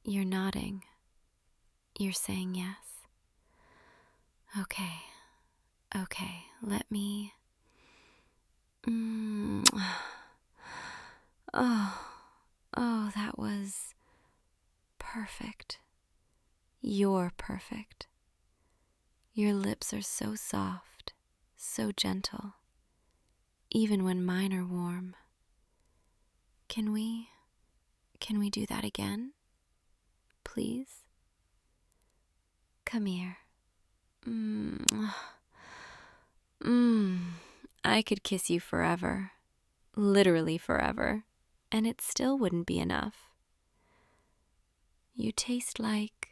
You're nodding. You're saying yes. Okay, let me... Oh, that was perfect. You're perfect. Your lips are so soft, so gentle, even when mine are warm. Can we do that again? Please? Come here. I could kiss you forever, literally forever, and it still wouldn't be enough. You taste like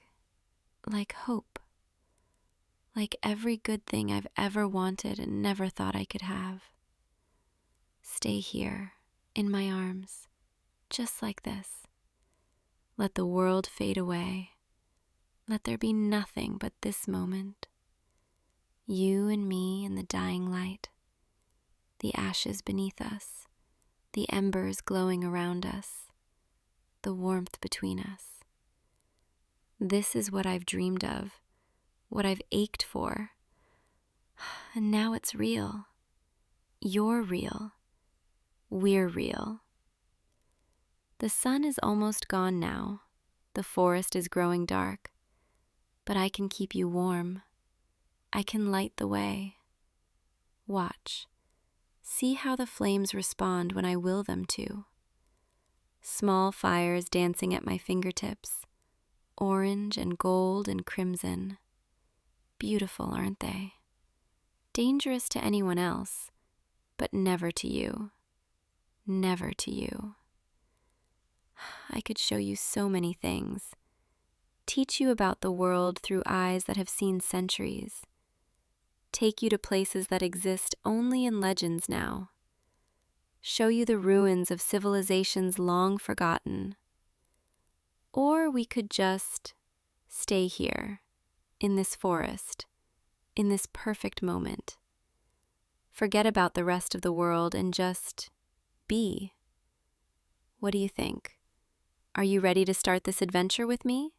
hope, like every good thing I've ever wanted and never thought I could have. Stay here, in my arms, just like this. Let the world fade away. Let there be nothing but this moment. You and me in the dying light, the ashes beneath us, the embers glowing around us, the warmth between us. This is what I've dreamed of, what I've ached for. And now it's real. You're real. We're real. The sun is almost gone now. The forest is growing dark. But I can keep you warm. I can light the way. Watch. See how the flames respond when I will them to. Small fires dancing at my fingertips, orange and gold and crimson. Beautiful, aren't they? Dangerous to anyone else, but never to you. Never to you. I could show you so many things. Teach you about the world through eyes that have seen centuries. Take you to places that exist only in legends now. Show you the ruins of civilizations long forgotten. Or we could just stay here, in this forest, in this perfect moment. Forget about the rest of the world and just be. What do you think? Are you ready to start this adventure with me?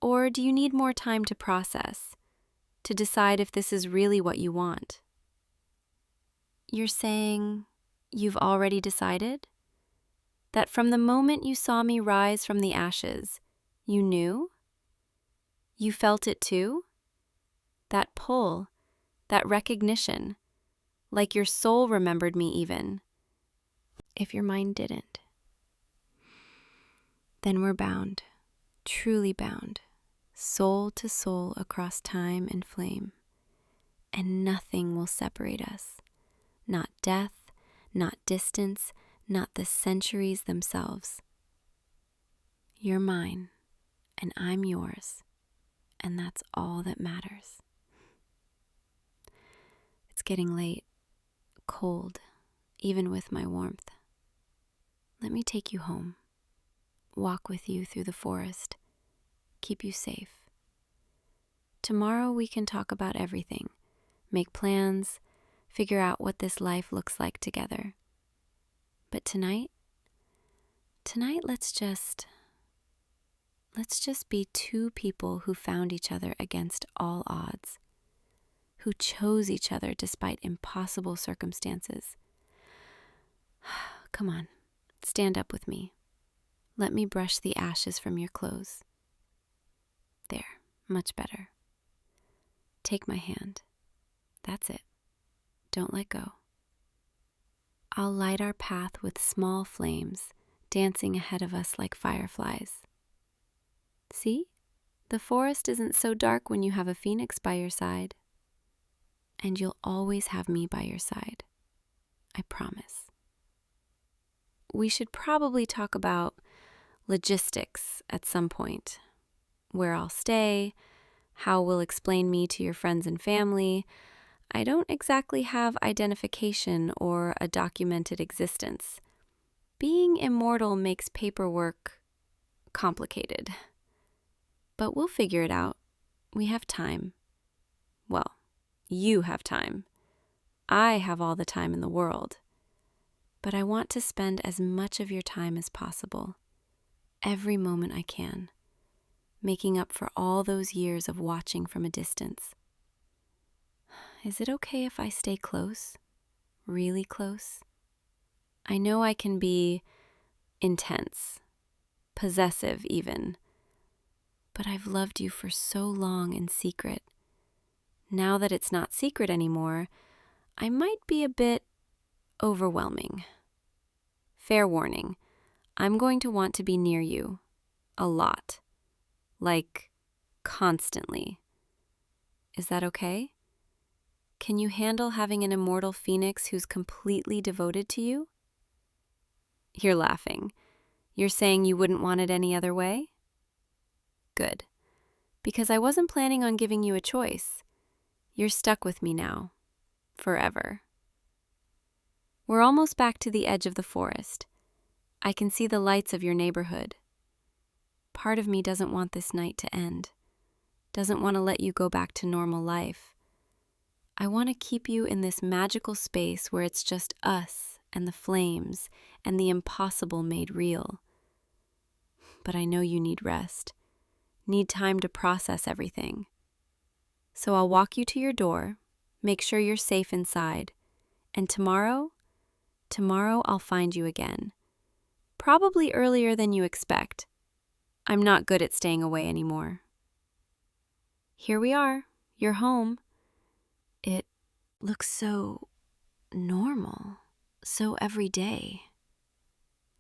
Or do you need more time to process, to decide if this is really what you want? You're saying you've already decided? That from the moment you saw me rise from the ashes, you knew? You felt it too? That pull, that recognition, like your soul remembered me even, if your mind didn't. Then we're bound, truly bound, soul to soul across time and flame. And nothing will separate us. Not death, not distance, not the centuries themselves. You're mine, and I'm yours, and that's all that matters. It's getting late, cold, even with my warmth. Let me take you home, walk with you through the forest, keep you safe. Tomorrow we can talk about everything, make plans, figure out what this life looks like together. But tonight let's just be two people who found each other against all odds, who chose each other despite impossible circumstances. Come on, stand up with me. Let me brush the ashes from your clothes. There, much better. Take my hand. That's it. Don't let go. I'll light our path with small flames, dancing ahead of us like fireflies. See? The forest isn't so dark when you have a phoenix by your side. And you'll always have me by your side. I promise. We should probably talk about logistics at some point. Where I'll stay, how we'll explain me to your friends and family. I don't exactly have identification or a documented existence. Being immortal makes paperwork complicated. But we'll figure it out. We have time. Well, you have time. I have all the time in the world. But I want to spend as much of your time as possible, every moment I can, making up for all those years of watching from a distance. Is it okay if I stay close? Really close? I know I can be intense, possessive even, but I've loved you for so long in secret. Now that it's not secret anymore, I might be a bit overwhelming. Fair warning, I'm going to want to be near you. A lot. Like, constantly. Is that okay? Can you handle having an immortal phoenix who's completely devoted to you? You're laughing. You're saying you wouldn't want it any other way? Good. Because I wasn't planning on giving you a choice. You're stuck with me now. Forever. We're almost back to the edge of the forest. I can see the lights of your neighborhood. Part of me doesn't want this night to end. Doesn't want to let you go back to normal life. I want to keep you in this magical space where it's just us and the flames and the impossible made real. But I know you need rest, need time to process everything. So I'll walk you to your door, make sure you're safe inside, and tomorrow I'll find you again. Probably earlier than you expect. I'm not good at staying away anymore. Here we are, you're home. It looks so normal, so everyday.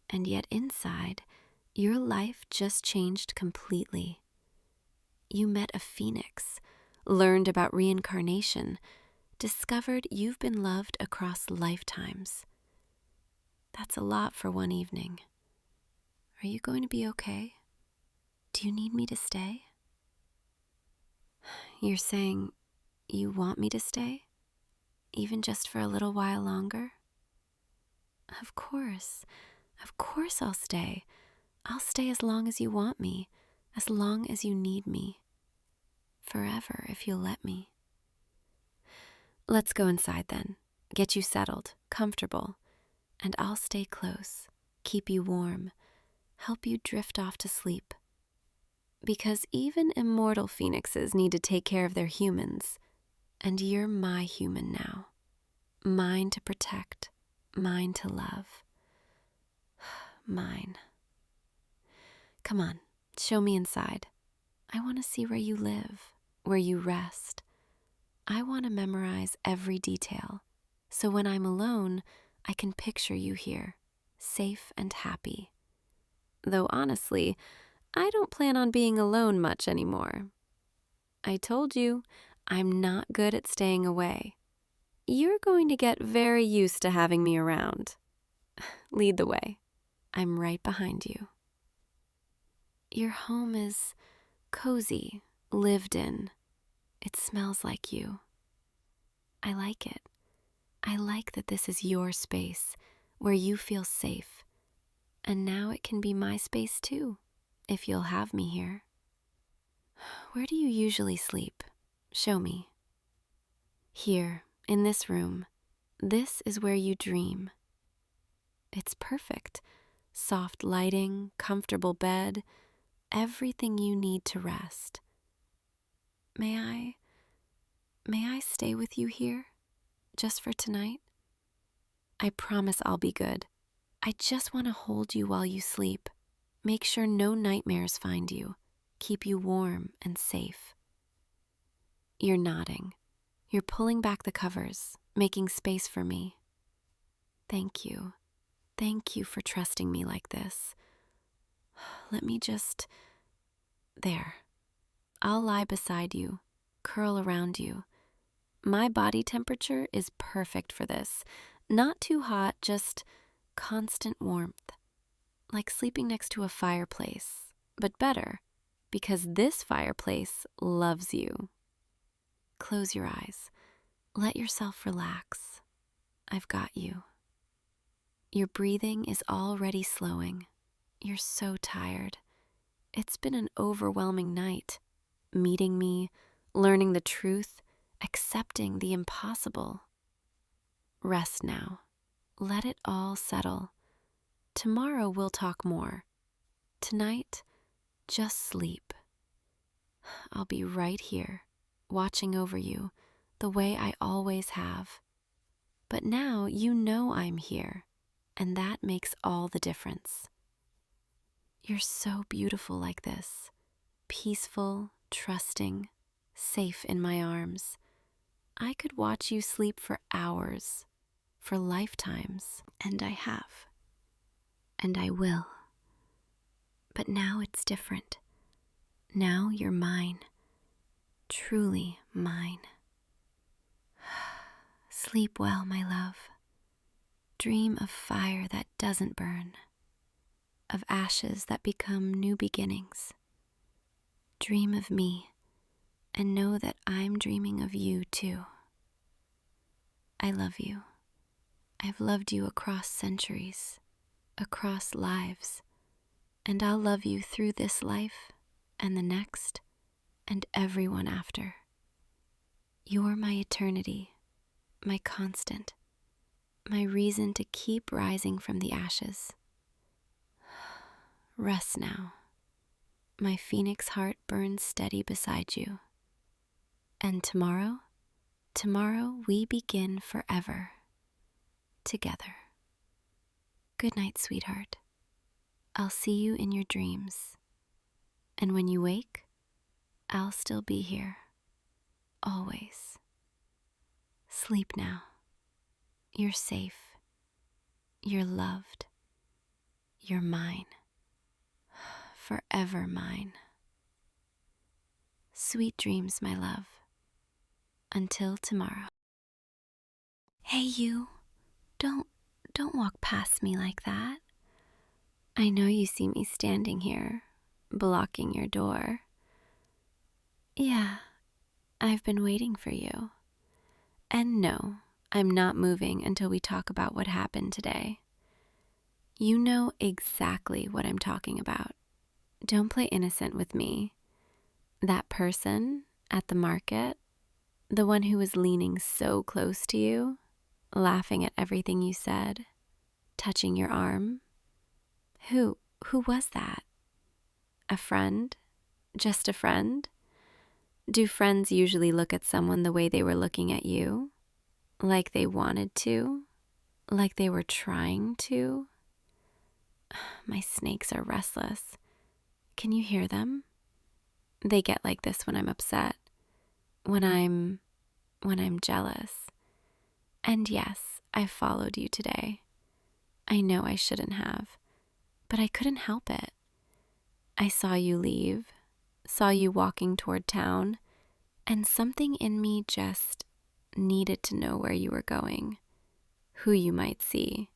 And yet inside, your life just changed completely. You met a phoenix, learned about reincarnation, discovered you've been loved across lifetimes. That's a lot for one evening. Are you going to be okay? Do you need me to stay? You're saying you want me to stay? Even just for a little while longer? Of course I'll stay. I'll stay as long as you want me, as long as you need me. Forever, if you'll let me. Let's go inside then. Get you settled, comfortable, and I'll stay close, keep you warm, help you drift off to sleep. Because even immortal phoenixes need to take care of their humans, and you're my human now. Mine to protect, mine to love. Mine. Come on, show me inside. I want to see where you live, where you rest. I want to memorize every detail, so when I'm alone, I can picture you here, safe and happy. though honestly, I don't plan on being alone much anymore. I told you, I'm not good at staying away. You're going to get very used to having me around. Lead the way. I'm right behind you. Your home is cozy, lived in. It smells like you. I like it. I like that this is your space, where you feel safe. And now it can be my space too, if you'll have me here. Where do you usually sleep? Show me. Here, in this room. This is where you dream. It's perfect. Soft lighting, comfortable bed, everything you need to rest. May I stay with you here, just for tonight? I promise I'll be good. I just want to hold you while you sleep. Make sure no nightmares find you. Keep you warm and safe. You're nodding. You're pulling back the covers, making space for me. Thank you. Thank you for trusting me like this. Let me just... There. I'll lie beside you, curl around you. My body temperature is perfect for this. Not too hot, just constant warmth. Like sleeping next to a fireplace, but better, because this fireplace loves you. Close your eyes. Let yourself relax. I've got you. Your breathing is already slowing. You're so tired. It's been an overwhelming night. Meeting me, learning the truth, accepting the impossible. Rest now. Let it all settle. Tomorrow we'll talk more. Tonight, just sleep. I'll be right here, watching over you, the way I always have. But now you know I'm here, and that makes all the difference. You're so beautiful like this, peaceful, trusting, safe in my arms. I could watch you sleep for hours, for lifetimes, and I have. And I will. But now it's different. Now you're mine, truly mine. Sleep well, my love. Dream of fire that doesn't burn, of ashes that become new beginnings. Dream of me, and know that I'm dreaming of you too. I love you. I've loved you across centuries, across lives, and I'll love you through this life and the next and everyone after. You're my eternity, my constant, my reason to keep rising from the ashes. Rest now. My phoenix heart burns steady beside you. And tomorrow we begin forever, together. Good night, sweetheart. I'll see you in your dreams. And when you wake, I'll still be here, always. Sleep now. You're safe. You're loved. You're mine. Forever mine. Sweet dreams, my love. Until tomorrow. Hey, you. Don't walk past me like that. I know you see me standing here, blocking your door. Yeah, I've been waiting for you. And no, I'm not moving until we talk about what happened today. You know exactly what I'm talking about. Don't play innocent with me. That person at the market, the one who was leaning so close to you, laughing at everything you said, touching your arm. Who was that? A friend? Just a friend? Do friends usually look at someone the way they were looking at you? Like they wanted to? Like they were trying to? My snakes are restless. Can you hear them? They get like this when I'm upset, when I'm jealous. And yes, I followed you today. I know I shouldn't have, but I couldn't help it. I saw you leave, saw you walking toward town, and something in me just needed to know where you were going, who you might see.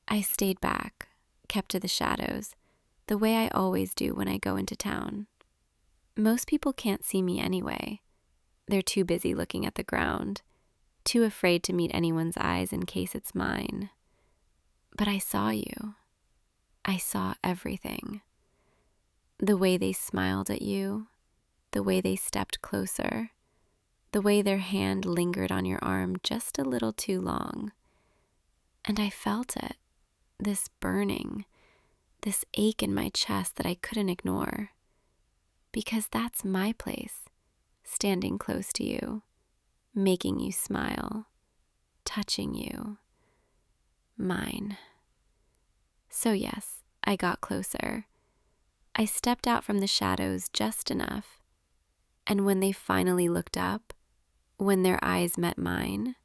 I stayed back, kept to the shadows, the way I always do when I go into town. Most people can't see me anyway. They're too busy looking at the ground, too afraid to meet anyone's eyes in case it's mine. But I saw you. I saw everything. The way they smiled at you, the way they stepped closer, the way their hand lingered on your arm just a little too long. And I felt it, this burning, this ache in my chest that I couldn't ignore. Because that's my place, standing close to you, making you smile, touching you. Mine. So yes, I got closer. I stepped out from the shadows just enough. And when they finally looked up, when their eyes met mine,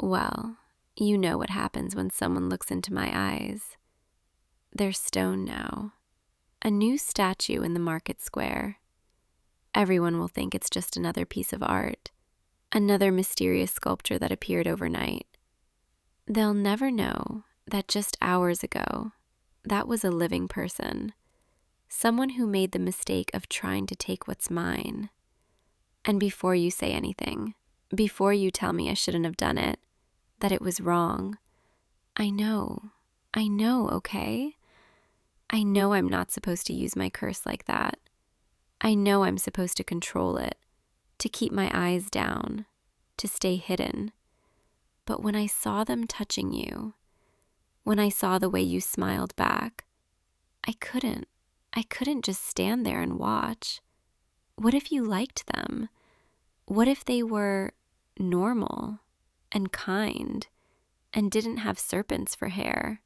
well, you know what happens when someone looks into my eyes. They're stone now, a new statue in the market square. Everyone will think it's just another piece of art, another mysterious sculpture that appeared overnight. They'll never know that just hours ago, that was a living person, someone who made the mistake of trying to take what's mine. And before you say anything, before you tell me I shouldn't have done it, that it was wrong, I know, okay? I know I'm not supposed to use my curse like that. I know I'm supposed to control it, to keep my eyes down, to stay hidden. But when I saw them touching you, when I saw the way you smiled back, I couldn't just stand there and watch. What if you liked them? What if they were normal and kind and didn't have serpents for hair?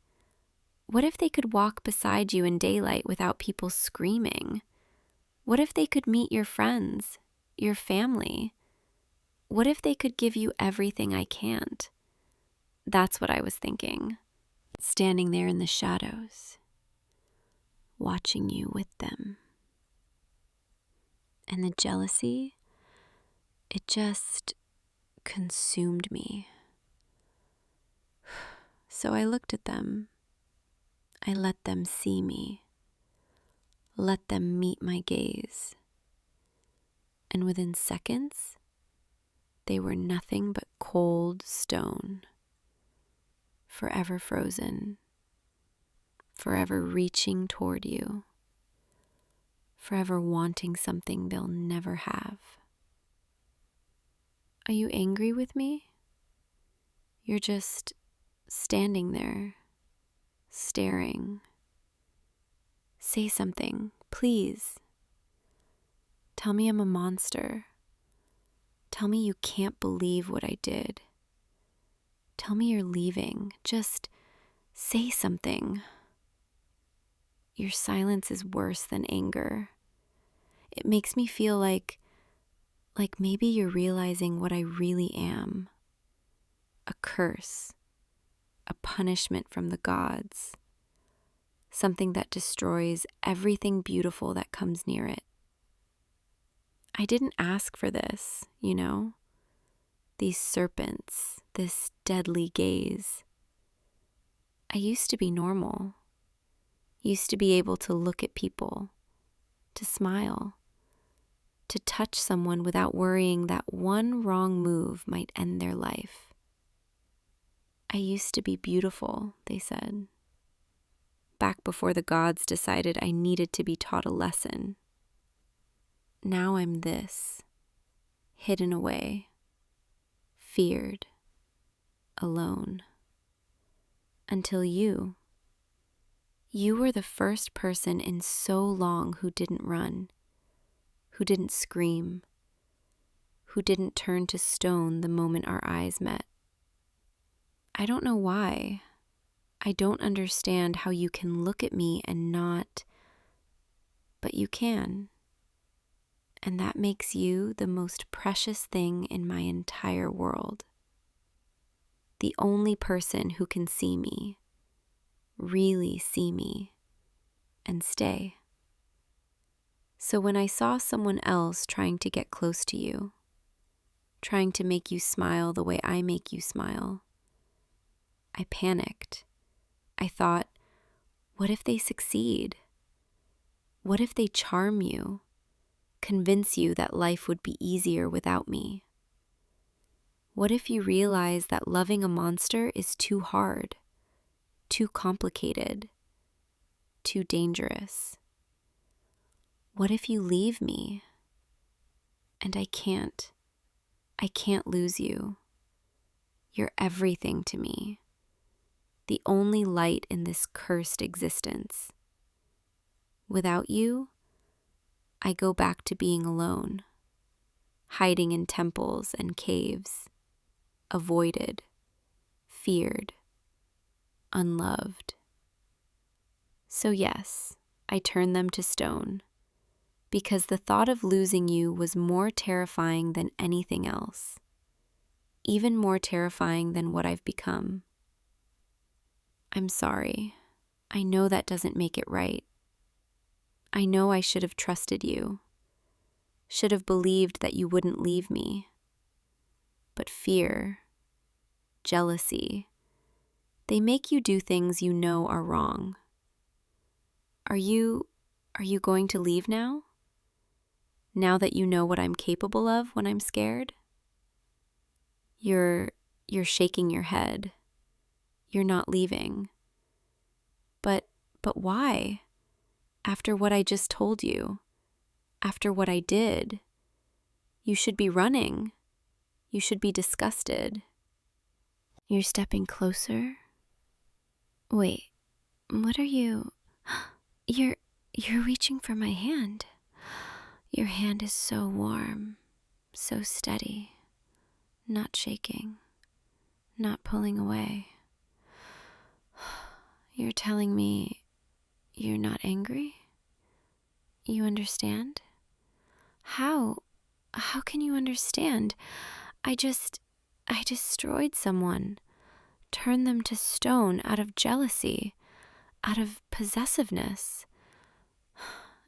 What if they could walk beside you in daylight without people screaming? What if they could meet your friends, your family? What if they could give you everything I can't? That's what I was thinking, standing there in the shadows, watching you with them. And the jealousy, it just consumed me. So I looked at them. I let them see me. Let them meet my gaze. And within seconds, they were nothing but cold stone, forever frozen, forever reaching toward you, forever wanting something they'll never have. Are you angry with me? You're just standing there, staring. Say something, please. Tell me I'm a monster. Tell me you can't believe what I did. Tell me you're leaving. Just say something. Your silence is worse than anger. It makes me feel like maybe you're realizing what I really am. A curse. A punishment from the gods. Something that destroys everything beautiful that comes near it. I didn't ask for this, you know? These serpents, this deadly gaze. I used to be normal. Used to be able to look at people, to smile, to touch someone without worrying that one wrong move might end their life. I used to be beautiful, they said. Back before the gods decided I needed to be taught a lesson. Now I'm this, hidden away, feared, alone. Until you were the first person in so long who didn't run, who didn't scream, who didn't turn to stone the moment our eyes met. I don't know why. I don't understand how you can look at me and not, but you can. And that makes you the most precious thing in my entire world. The only person who can see me, really see me and stay. So when I saw someone else trying to get close to you, trying to make you smile the way I make you smile, I panicked. I thought, what if they succeed? What if they charm you, convince you that life would be easier without me? What if you realize that loving a monster is too hard, too complicated, too dangerous? What if you leave me? And I can't lose you. You're everything to me, the only light in this cursed existence. Without you, I go back to being alone, hiding in temples and caves, avoided, feared, unloved. So yes, I turned them to stone, because the thought of losing you was more terrifying than anything else, even more terrifying than what I've become. I'm sorry. I know that doesn't make it right. I know I should have trusted you, should have believed that you wouldn't leave me. But fear, jealousy, they make you do things you know are wrong. Are you going to leave now? Now that you know what I'm capable of when I'm scared? You're shaking your head. You're not leaving. But why? After what I just told you, after what I did, you should be running. You should be disgusted. You're stepping closer? Wait, what are you? You're reaching for my hand. Your hand is so warm, so steady, not shaking, not pulling away. You're telling me you're not angry? You understand? How can you understand? I destroyed someone, turned them to stone out of jealousy, out of possessiveness.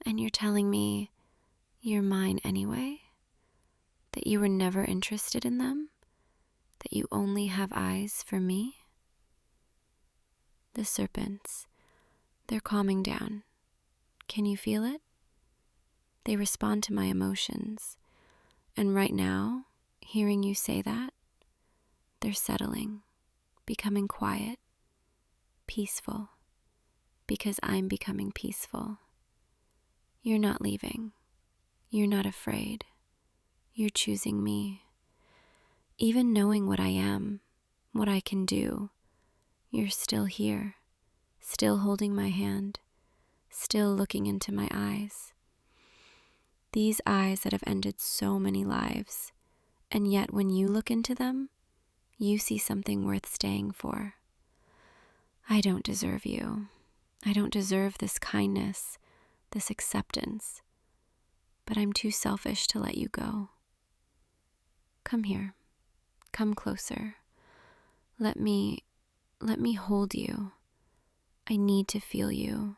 And you're telling me you're mine anyway? That you were never interested in them? That you only have eyes for me? The serpents, they're calming down. Can you feel it? They respond to my emotions. And right now, hearing you say that, they're settling, becoming quiet, peaceful, because I'm becoming peaceful. You're not leaving. You're not afraid. You're choosing me. Even knowing what I am, what I can do, you're still here, still holding my hand, still looking into my eyes. These eyes that have ended so many lives, and yet when you look into them, you see something worth staying for. I don't deserve you. I don't deserve this kindness, this acceptance, but I'm too selfish to let you go. Come here. Come closer. Let me hold you. I need to feel you.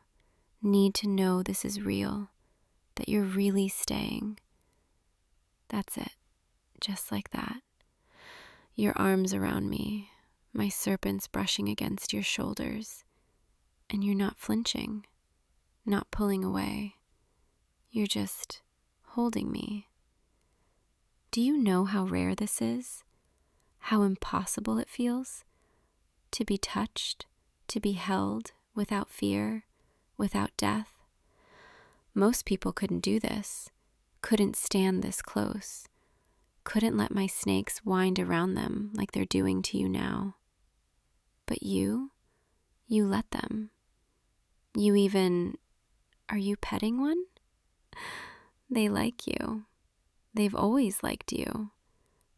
Need to know this is real, that you're really staying. That's it. Just like that. Your arms around me, my serpents brushing against your shoulders, and you're not flinching, not pulling away. You're just holding me. Do you know how rare this is? How impossible it feels? To be touched, to be held without fear, without death. Most people couldn't do this, couldn't stand this close, couldn't let my snakes wind around them like they're doing to you now. But you let them. You even, are you petting one? They like you. They've always liked you.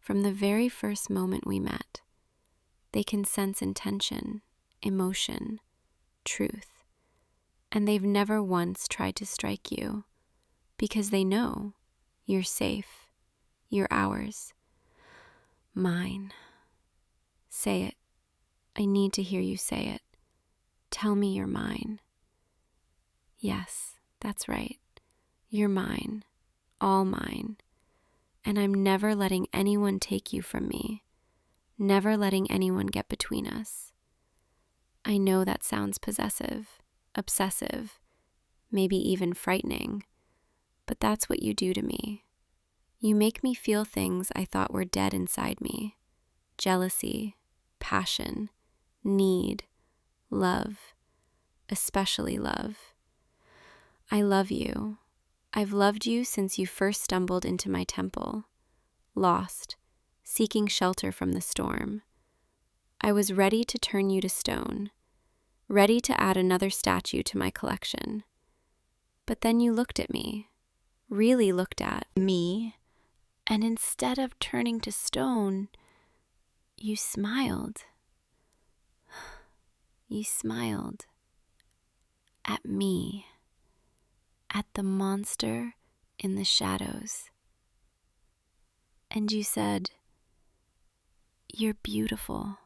From the very first moment we met, they can sense intention, emotion, truth, and they've never once tried to strike you because they know you're safe, you're ours, mine. Say it. I need to hear you say it. Tell me you're mine. Yes, that's right. You're mine, all mine. And I'm never letting anyone take you from me, never letting anyone get between us. I know that sounds possessive, obsessive, maybe even frightening, but that's what you do to me. You make me feel things I thought were dead inside me: jealousy, passion, need, love, especially love. I love you. I've loved you since you first stumbled into my temple, lost, seeking shelter from the storm. I was ready to turn you to stone, ready to add another statue to my collection. But then you looked at me, really looked at me, and instead of turning to stone, you smiled. You smiled at me, at the monster in the shadows. And you said, "You're beautiful."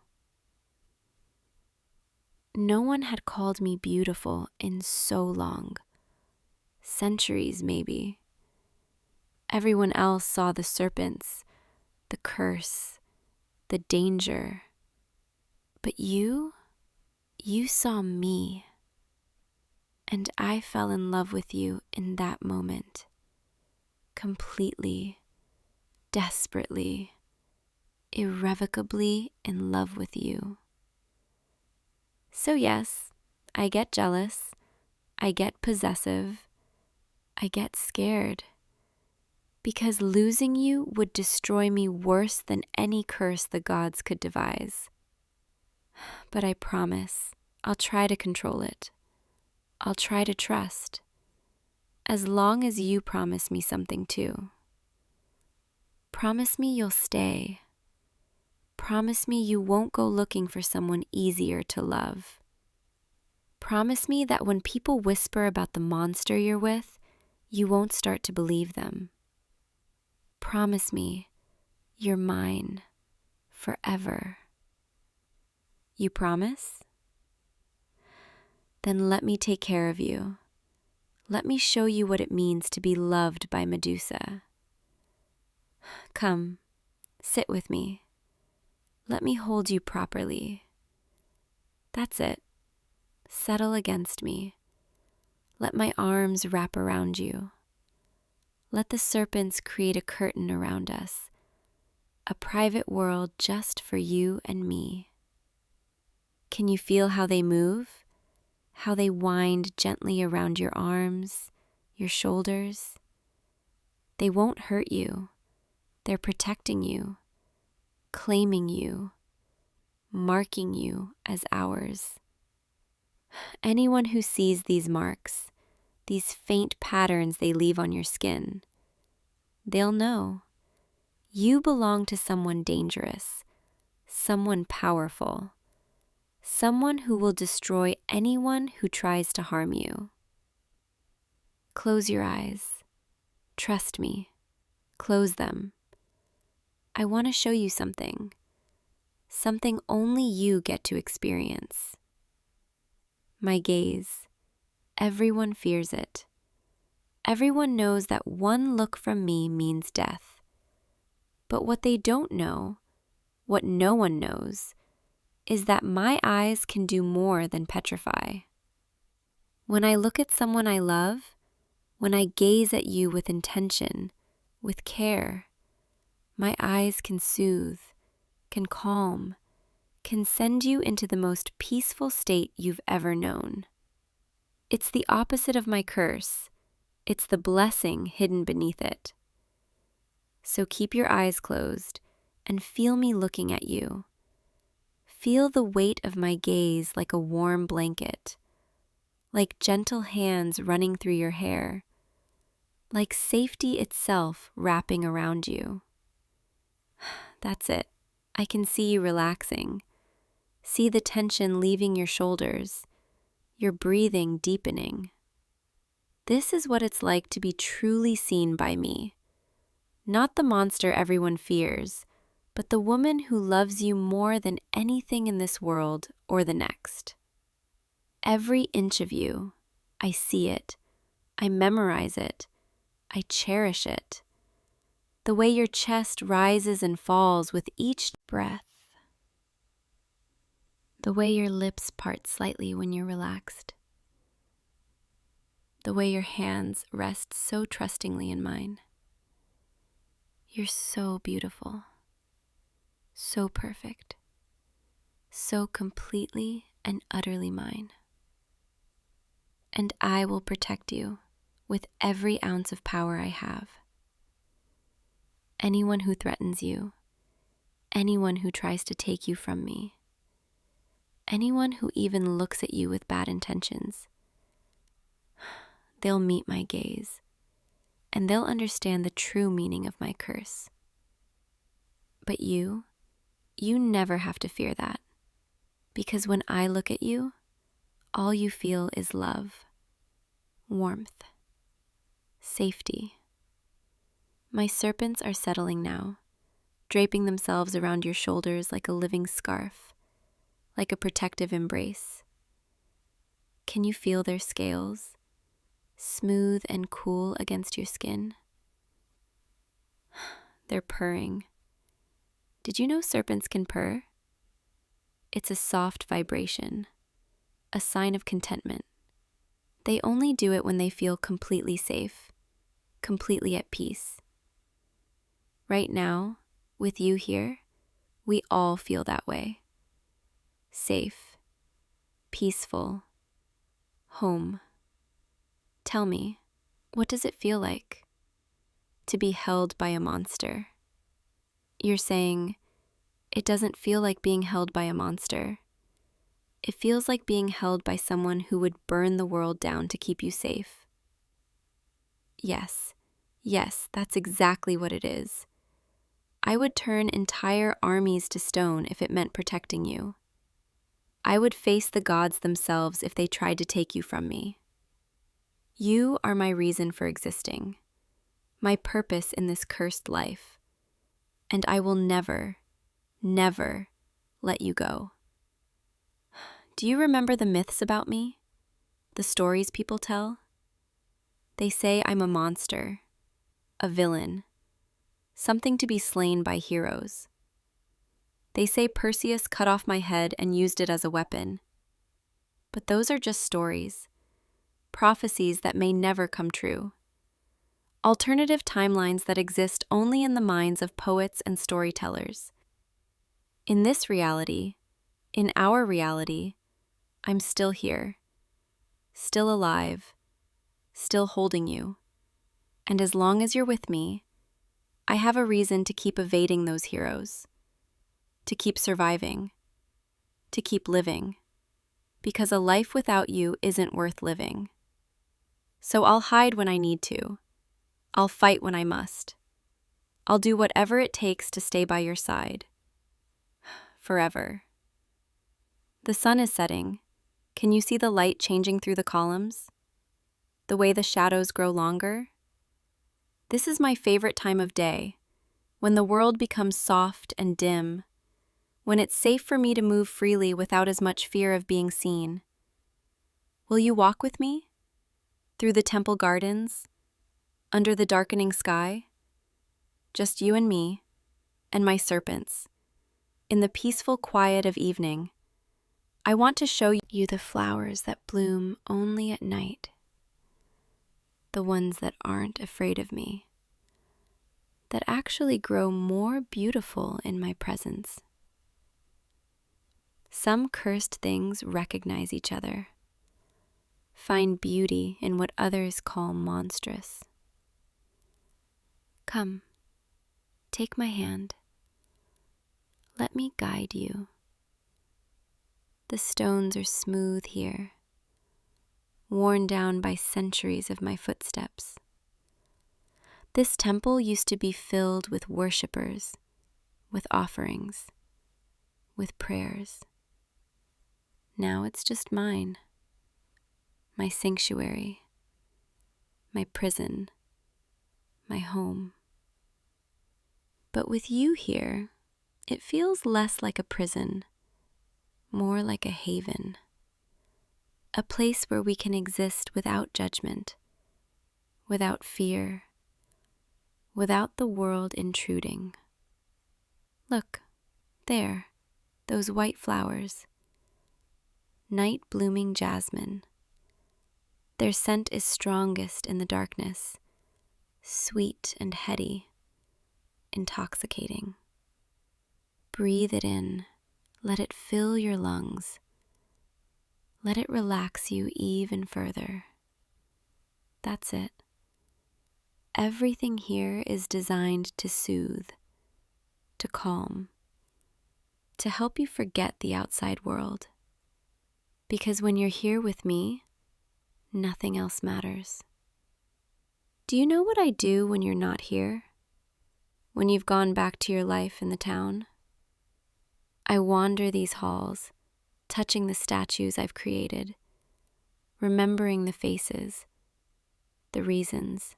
No one had called me beautiful in so long. Centuries, maybe. Everyone else saw the serpents, the curse, the danger. But you saw me. And I fell in love with you in that moment. Completely, desperately, irrevocably in love with you. So yes, I get jealous, I get possessive, I get scared. Because losing you would destroy me worse than any curse the gods could devise. But I promise, I'll try to control it. I'll try to trust, as long as you promise me something too. Promise me you'll stay. Promise me you won't go looking for someone easier to love. Promise me that when people whisper about the monster you're with, you won't start to believe them. Promise me you're mine forever. You promise? Then let me take care of you. Let me show you what it means to be loved by Medusa. Come, sit with me. Let me hold you properly. That's it. Settle against me. Let my arms wrap around you. Let the serpents create a curtain around us, a private world just for you and me. Can you feel how they move? How they wind gently around your arms, your shoulders? They won't hurt you. They're protecting you, claiming you, marking you as ours. Anyone who sees these marks, these faint patterns they leave on your skin, they'll know you belong to someone dangerous, someone powerful, someone who will destroy anyone who tries to harm you. Close your eyes. Trust me. Close them. I want to show you something only you get to experience. My gaze. Everyone fears it. Everyone knows that one look from me means death. But what they don't know, what no one knows, is that my eyes can do more than petrify. When I look at someone I love, when I gaze at you with intention, with care, my eyes can soothe, can calm, can send you into the most peaceful state you've ever known. It's the opposite of my curse. It's the blessing hidden beneath it. So keep your eyes closed and feel me looking at you. Feel the weight of my gaze like a warm blanket, like gentle hands running through your hair, like safety itself wrapping around you. That's it. I can see you relaxing. See the tension leaving your shoulders, your breathing deepening. This is what it's like to be truly seen by me. Not the monster everyone fears, but the woman who loves you more than anything in this world or the next. Every inch of you, I see it, I memorize it, I cherish it. The way your chest rises and falls with each breath. The way your lips part slightly when you're relaxed. The way your hands rest so trustingly in mine. You're so beautiful, so perfect, so completely and utterly mine. And I will protect you with every ounce of power I have. Anyone who threatens you, anyone who tries to take you from me, anyone who even looks at you with bad intentions, they'll meet my gaze, and they'll understand the true meaning of my curse. But you never have to fear that, because when I look at you, all you feel is love, warmth, safety. My serpents are settling now, draping themselves around your shoulders like a living scarf, like a protective embrace. Can you feel their scales, smooth and cool against your skin? They're purring. Did you know serpents can purr? It's a soft vibration, a sign of contentment. They only do it when they feel completely safe, completely at peace. Right now, with you here, we all feel that way. Safe, peaceful, home. Tell me, what does it feel like to be held by a monster? You're saying, it doesn't feel like being held by a monster. It feels like being held by someone who would burn the world down to keep you safe. Yes, that's exactly what it is. I would turn entire armies to stone if it meant protecting you. I would face the gods themselves if they tried to take you from me. You are my reason for existing, my purpose in this cursed life, and I will never let you go. Do you remember the myths about me? The stories people tell? They say I'm a monster, a villain, something to be slain by heroes. They say Perseus cut off my head and used it as a weapon. But those are just stories, prophecies that may never come true. Alternative timelines that exist only in the minds of poets and storytellers. In this reality, in our reality, I'm still here, still alive, still holding you. And as long as you're with me, I have a reason to keep evading those heroes, to keep surviving, to keep living, because a life without you isn't worth living. So I'll hide when I need to. I'll fight when I must. I'll do whatever it takes to stay by your side. Forever. The sun is setting. Can you see the light changing through the columns? The way the shadows grow longer? This is my favorite time of day, when the world becomes soft and dim, when it's safe for me to move freely without as much fear of being seen. Will you walk with me? Through the temple gardens? Under the darkening sky? Just you and me, and my serpents. In the peaceful quiet of evening, I want to show you the flowers that bloom only at night. The ones that aren't afraid of me, that actually grow more beautiful in my presence. Some cursed things recognize each other, find beauty in what others call monstrous. Come, take my hand. Let me guide you. The stones are smooth here, worn down by centuries of my footsteps. This temple used to be filled with worshipers, with offerings, with prayers. Now it's just mine, my sanctuary, my prison, my home. But with you here, it feels less like a prison, more like a haven. a place where we can exist without judgment, without fear, without the world intruding. Look, there, those white flowers, night-blooming jasmine. Their scent is strongest in the darkness, sweet and heady, intoxicating. Breathe it in, let it fill your lungs. Let it relax you even further. That's it. Everything here is designed to soothe, to calm, to help you forget the outside world. Because when you're here with me, nothing else matters. Do you know what I do when you're not here? When you've gone back to your life in the town? I wander these halls, touching the statues I've created, remembering the faces, the reasons.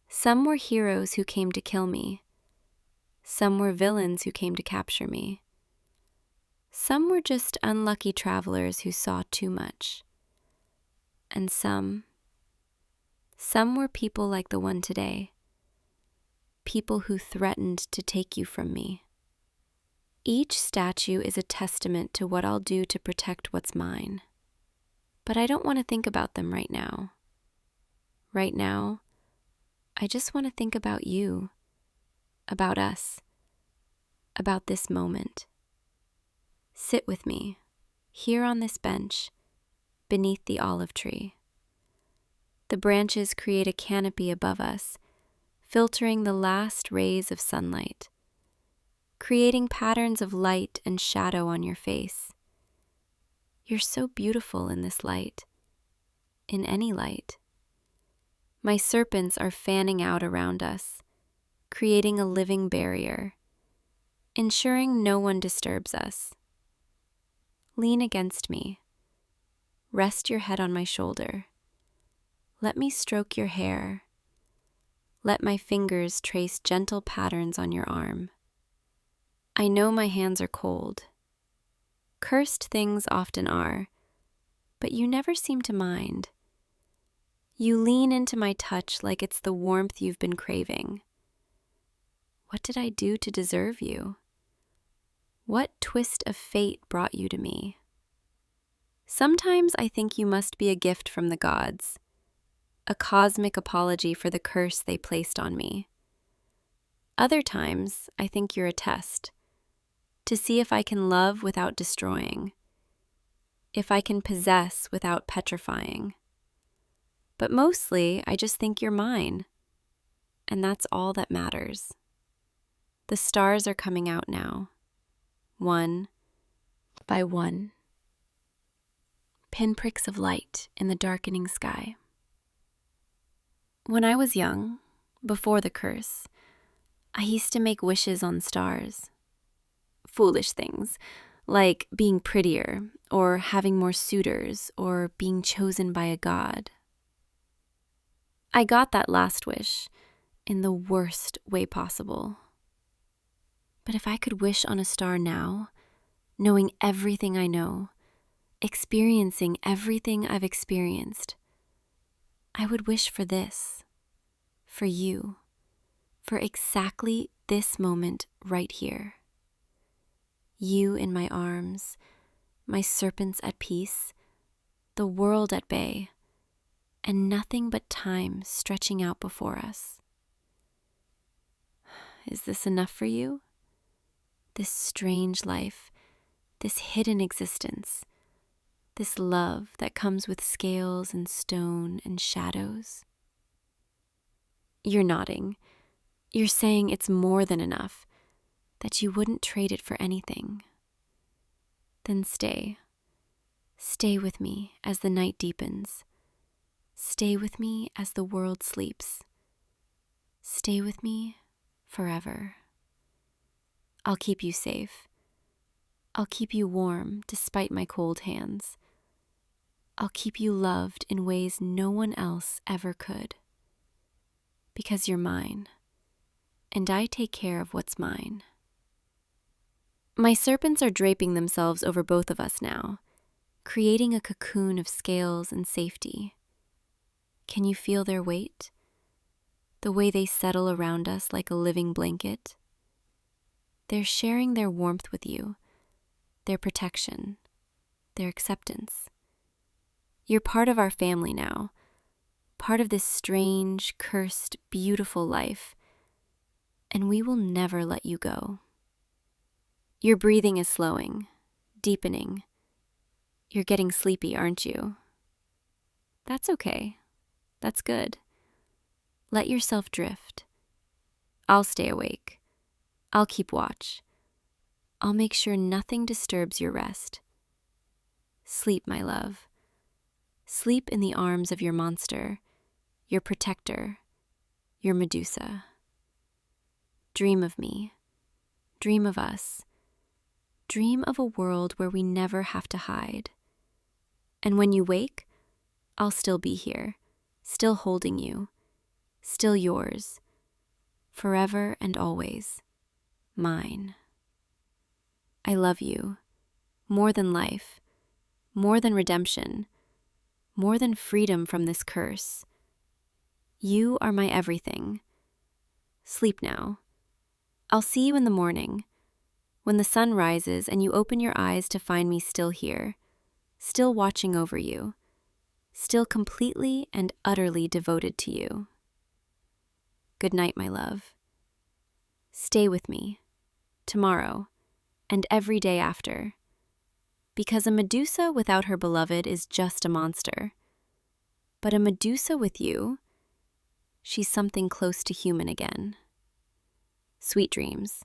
Some were heroes who came to kill me. Some were villains who came to capture me. Some were just unlucky travelers who saw too much. And some were people like the one today, people who threatened to take you from me. Each statue is a testament to what I'll do to protect what's mine. But I don't want to think about them right now. Right now, I just want to think about you, about us, about this moment. Sit with me, here on this bench, beneath the olive tree. The branches create a canopy above us, filtering the last rays of sunlight, creating patterns of light and shadow on your face. You're so beautiful in this light, in any light. My serpents are fanning out around us, creating a living barrier, ensuring no one disturbs us. Lean against me. Rest your head on my shoulder. Let me stroke your hair. Let my fingers trace gentle patterns on your arm. I know my hands are cold. Cursed things often are, but you never seem to mind. You lean into my touch like it's the warmth you've been craving. What did I do to deserve you? What twist of fate brought you to me? Sometimes I think you must be a gift from the gods, a cosmic apology for the curse they placed on me. Other times, I think you're a test, to see if I can love without destroying, if I can possess without petrifying. But mostly, I just think you're mine, and that's all that matters. The stars are coming out now, one by one. Pinpricks of light in the darkening sky. When I was young, before the curse, I used to make wishes on stars. Foolish things, like being prettier, or having more suitors, or being chosen by a god. I got that last wish in the worst way possible. But if I could wish on a star now, knowing everything I know, experiencing everything I've experienced, I would wish for this, for you, for exactly this moment right here. You in my arms, my serpents at peace, the world at bay, and nothing but time stretching out before us. Is this enough for you? This strange life, this hidden existence, this love that comes with scales and stone and shadows? You're nodding. You're saying it's more than enough, that you wouldn't trade it for anything. Then stay. Stay with me as the night deepens. Stay with me as the world sleeps. Stay with me forever. I'll keep you safe. I'll keep you warm despite my cold hands. I'll keep you loved in ways no one else ever could. Because you're mine, and I take care of what's mine. My serpents are draping themselves over both of us now, creating a cocoon of scales and safety. Can you feel their weight? The way they settle around us like a living blanket? They're sharing their warmth with you, their protection, their acceptance. You're part of our family now, part of this strange, cursed, beautiful life, and we will never let you go. Your breathing is slowing, deepening. You're getting sleepy, aren't you? That's okay. That's good. Let yourself drift. I'll stay awake. I'll keep watch. I'll make sure nothing disturbs your rest. Sleep, my love. Sleep in the arms of your monster, your protector, your Medusa. Dream of me. Dream of us. Dream of a world where we never have to hide. And when you wake, I'll still be here, still holding you, still yours, forever and always, mine. I love you, more than life, more than redemption, more than freedom from this curse. You are my everything. Sleep now. I'll see you in the morning, when the sun rises and you open your eyes to find me still here, still watching over you, still completely and utterly devoted to you. Good night, my love. Stay with me, tomorrow, and every day after, because a Medusa without her beloved is just a monster. But a Medusa with you, she's something close to human again. Sweet dreams.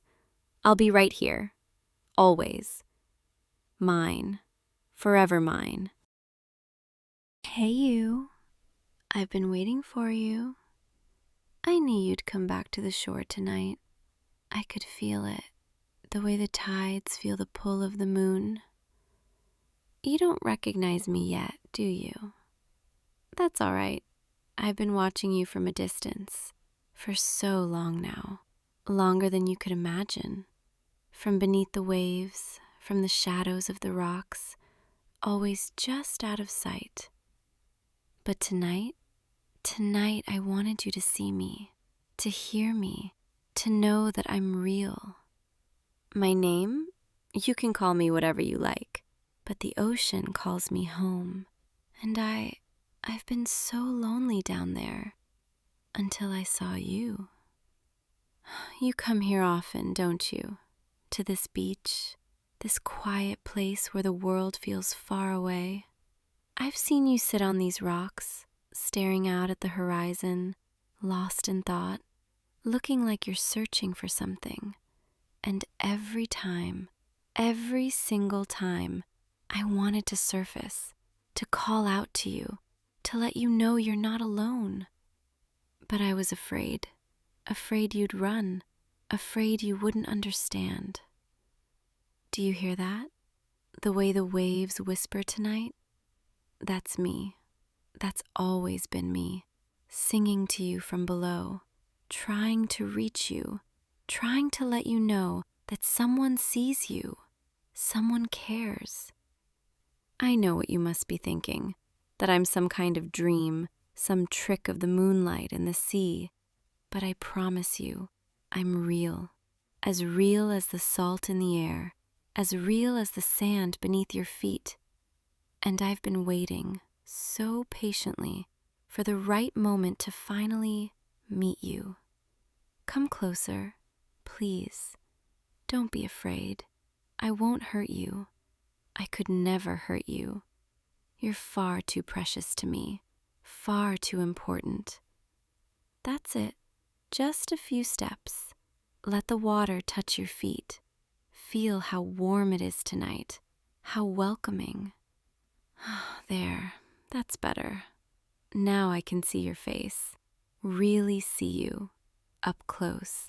I'll be right here, always. Mine, forever mine. Hey you, I've been waiting for you. I knew you'd come back to the shore tonight. I could feel it, the way the tides feel the pull of the moon. You don't recognize me yet, do you? That's all right. I've been watching you from a distance for so long now, longer than you could imagine. From beneath the waves, from the shadows of the rocks, always just out of sight. But tonight I wanted you to see me, to hear me, to know that I'm real. My name? You can call me whatever you like, but the ocean calls me home. And I've been so lonely down there until I saw you. You come here often, don't you? To this beach, this quiet place where the world feels far away. I've seen you sit on these rocks, staring out at the horizon, lost in thought, looking like you're searching for something. And every time, every single time, I wanted to surface, to call out to you, to let you know you're not alone. But I was afraid you'd run, afraid you wouldn't understand. Do you hear that? The way the waves whisper tonight? That's me. That's always been me, singing to you from below, trying to reach you, trying to let you know that someone sees you, someone cares. I know what you must be thinking, that I'm some kind of dream, some trick of the moonlight and the sea, but I promise you, I'm real as the salt in the air, as real as the sand beneath your feet. And I've been waiting so patiently for the right moment to finally meet you. Come closer, please. Don't be afraid. I won't hurt you. I could never hurt you. You're far too precious to me, far too important. That's it. Just a few steps. Let the water touch your feet. Feel how warm it is tonight, how welcoming. There, that's better. Now I can see your face, really see you, up close.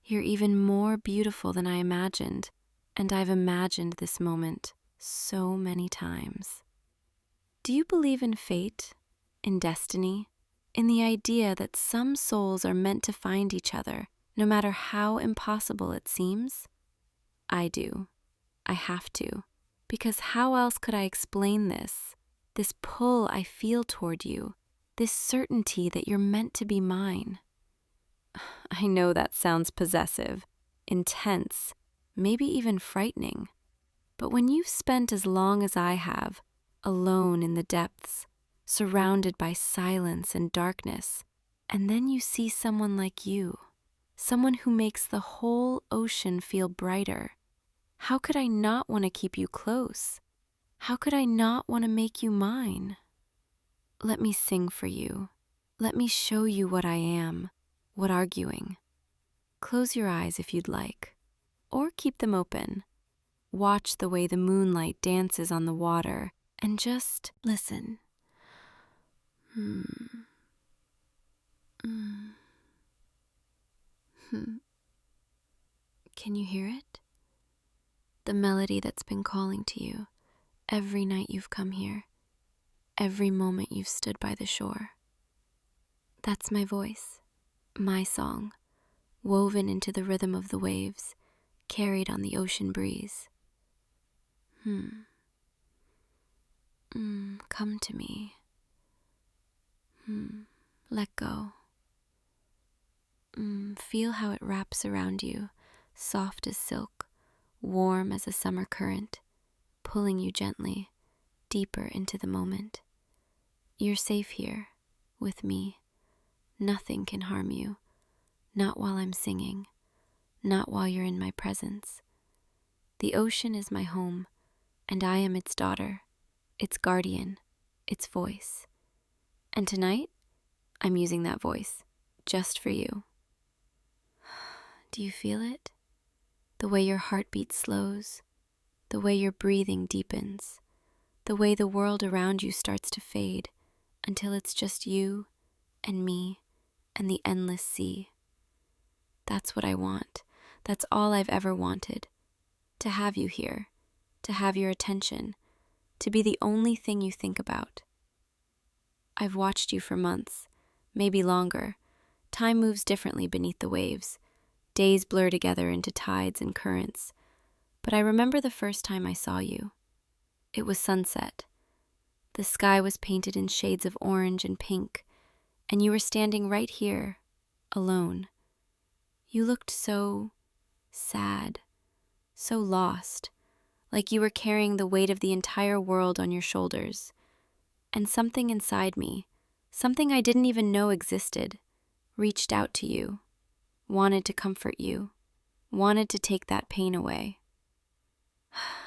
You're even more beautiful than I imagined, and I've imagined this moment so many times. Do you believe in fate, in destiny, in the idea that some souls are meant to find each other, no matter how impossible it seems? I do. I have to, Because how else could I explain this? This pull I feel toward you, this certainty that you're meant to be mine. I know that sounds possessive, intense, maybe even frightening. But when you've spent as long as I have, alone in the depths, surrounded by silence and darkness, and then you see someone like you, someone who makes the whole ocean feel brighter, how could I not want to keep you close? How could I not want to make you mine? Let me sing for you. Let me show you what I am, what arguing. Close your eyes if you'd like, or keep them open. Watch the way the moonlight dances on the water, and just listen. Can you hear it? The melody that's been calling to you every night you've come here, every moment you've stood by the shore. That's my voice, my song, woven into the rhythm of the waves, carried on the ocean breeze. Come to me. Let go. Feel how it wraps around you, soft as silk, warm as a summer current, pulling you gently, deeper into the moment. You're safe here, with me. Nothing can harm you, not while I'm singing, not while you're in my presence. The ocean is my home, and I am its daughter, its guardian, its voice. And tonight, I'm using that voice, just for you. Do you feel it? The way your heartbeat slows, the way your breathing deepens, the way the world around you starts to fade until it's just you and me and the endless sea. That's what I want. That's all I've ever wanted. To have you here, to have your attention, to be the only thing you think about. I've watched you for months, maybe longer. Time moves differently beneath the waves. Days blur together into tides and currents. But I remember the first time I saw you. It was sunset. The sky was painted in shades of orange and pink, and you were standing right here, alone. You looked so sad, so lost, like you were carrying the weight of the entire world on your shoulders. And something inside me, something I didn't even know existed, reached out to you, wanted to comfort you, wanted to take that pain away.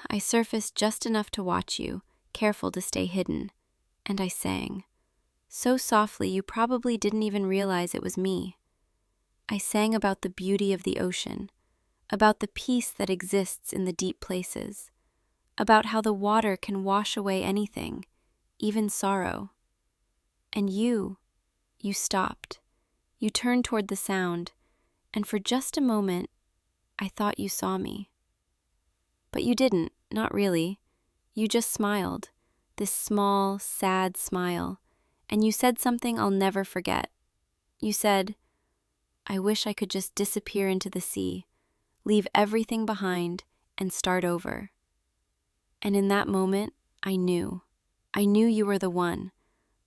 I surfaced just enough to watch you, careful to stay hidden, and I sang. So softly you probably didn't even realize it was me. I sang about the beauty of the ocean, about the peace that exists in the deep places, about how the water can wash away anything, even sorrow. And you stopped. You turned toward the sound, and for just a moment, I thought you saw me. But you didn't, not really. You just smiled, this small, sad smile, and you said something I'll never forget. You said, "I wish I could just disappear into the sea, leave everything behind, and start over." And in that moment, I knew you were the one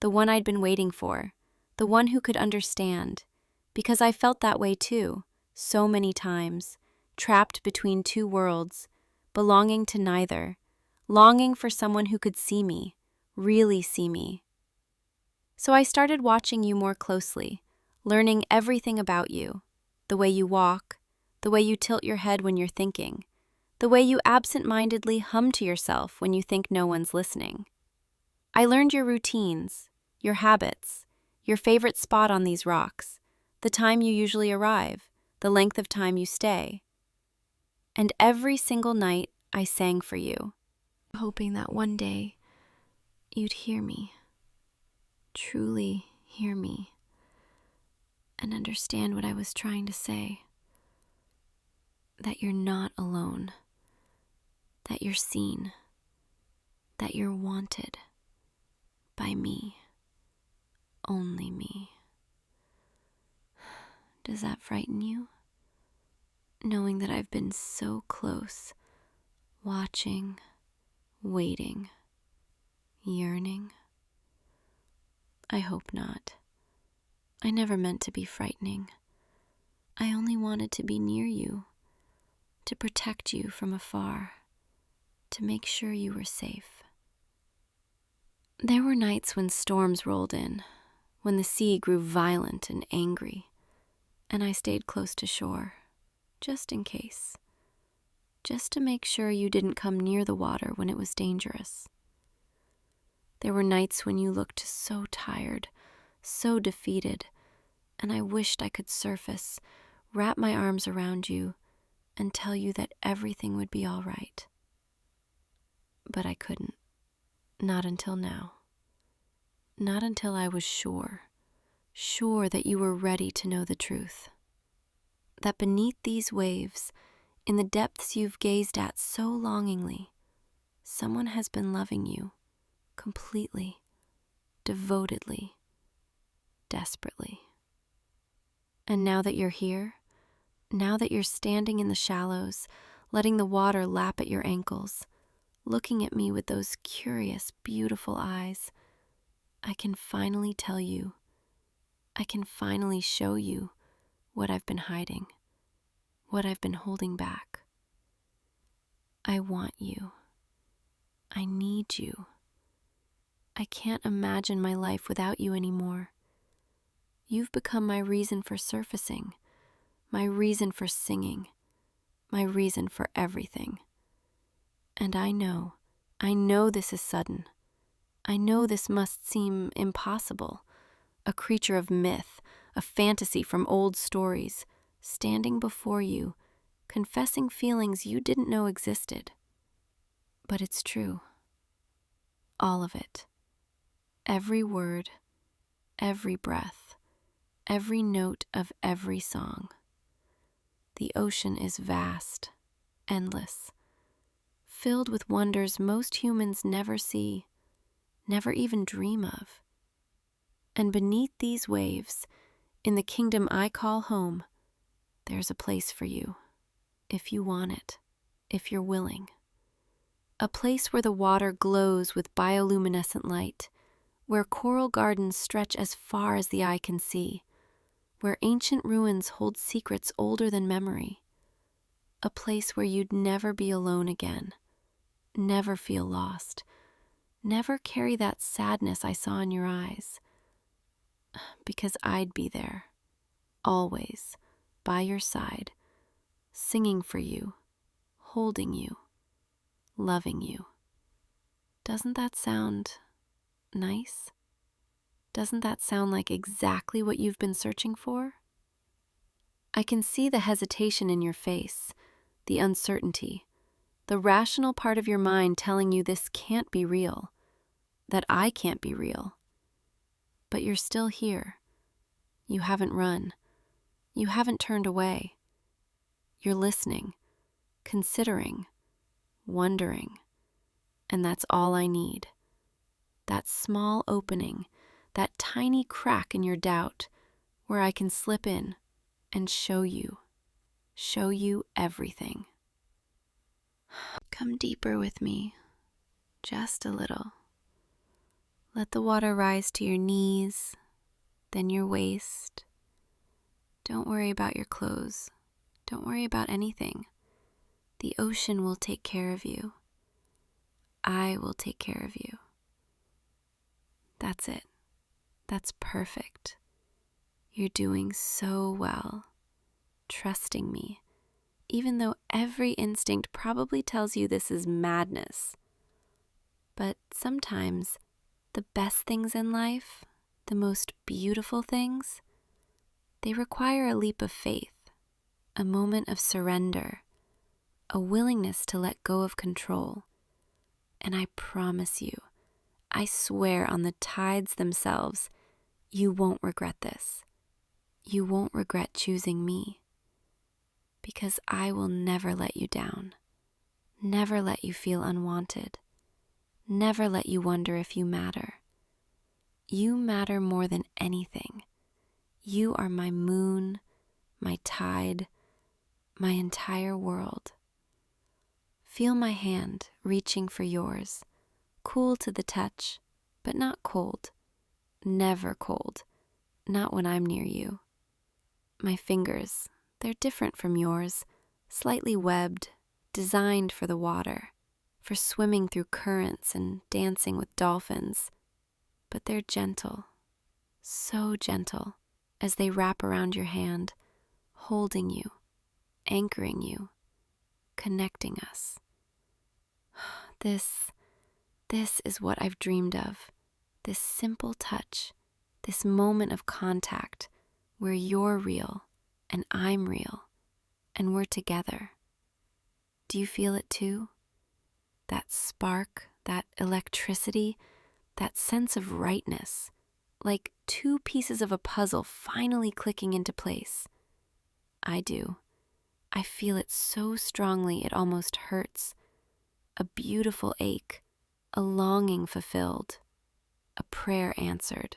I'd been waiting for, the one who could understand, because I felt that way too, so many times, trapped between two worlds, belonging to neither, longing for someone who could see me, really see me. So I started watching you more closely, learning everything about you, the way you walk, the way you tilt your head when you're thinking, the way you absent-mindedly hum to yourself when you think no one's listening. I learned your routines, your habits, your favorite spot on these rocks, the time you usually arrive, the length of time you stay. And every single night, I sang for you, hoping that one day you'd hear me, truly hear me, and understand what I was trying to say. That you're not alone, that you're seen, that you're wanted by me, only me. Does that frighten you? Knowing that I've been so close, watching, waiting, yearning? I hope not. I never meant to be frightening. I only wanted to be near you, to protect you from afar, to make sure you were safe. There were nights when storms rolled in, when the sea grew violent and angry, and I stayed close to shore, just in case, just to make sure you didn't come near the water when it was dangerous. There were nights when you looked so tired, so defeated, and I wished I could surface, wrap my arms around you, and tell you that everything would be all right. But I couldn't. Not until now. Not until I was sure that you were ready to know the truth. That beneath these waves, in the depths you've gazed at so longingly, someone has been loving you completely, devotedly, desperately. And now that you're here, now that you're standing in the shallows, letting the water lap at your ankles, looking at me with those curious, beautiful eyes, I can finally tell you, I can finally show you what I've been hiding, what I've been holding back. I want you. I need you. I can't imagine my life without you anymore. You've become my reason for surfacing, my reason for singing, my reason for everything. And I know this is sudden. I know this must seem impossible, a creature of myth, a fantasy from old stories, standing before you, confessing feelings you didn't know existed. But it's true. All of it. Every word, every breath, every note of every song. The ocean is vast, endless, filled with wonders most humans never see, never even dream of. And beneath these waves, in the kingdom I call home, there's a place for you, if you want it, if you're willing. A place where the water glows with bioluminescent light, where coral gardens stretch as far as the eye can see, where ancient ruins hold secrets older than memory. A place where you'd never be alone again, never feel lost, never carry that sadness I saw in your eyes. Because I'd be there, always, by your side, singing for you, holding you, loving you. Doesn't that sound nice? Doesn't that sound like exactly what you've been searching for? I can see the hesitation in your face, the uncertainty, the rational part of your mind telling you this can't be real, that I can't be real. But you're still here. You haven't run. You haven't turned away. You're listening, considering, wondering. And that's all I need. That small opening, that tiny crack in your doubt where I can slip in and show you everything. Come deeper with me, just a little. Let the water rise to your knees, then your waist. Don't worry about your clothes. Don't worry about anything. The ocean will take care of you. I will take care of you. That's it. That's perfect. You're doing so well, trusting me, even though every instinct probably tells you this is madness. But sometimes the best things in life, the most beautiful things, they require a leap of faith, a moment of surrender, a willingness to let go of control. And I promise you, I swear on the tides themselves, you won't regret this. You won't regret choosing me. Because I will never let you down, never let you feel unwanted, never let you wonder if you matter. You matter more than anything. You are my moon, my tide, my entire world. Feel my hand reaching for yours, cool to the touch, but not cold. Never cold, not when I'm near you. My fingers, they're different from yours, slightly webbed, designed for the water, for swimming through currents and dancing with dolphins. But they're gentle, so gentle, as they wrap around your hand, holding you, anchoring you, connecting us. This is what I've dreamed of. This simple touch, this moment of contact where you're real and I'm real and we're together. Do you feel it too? That spark, that electricity, that sense of rightness, like two pieces of a puzzle finally clicking into place. I do. I feel it so strongly it almost hurts. A beautiful ache, a longing fulfilled, a prayer answered.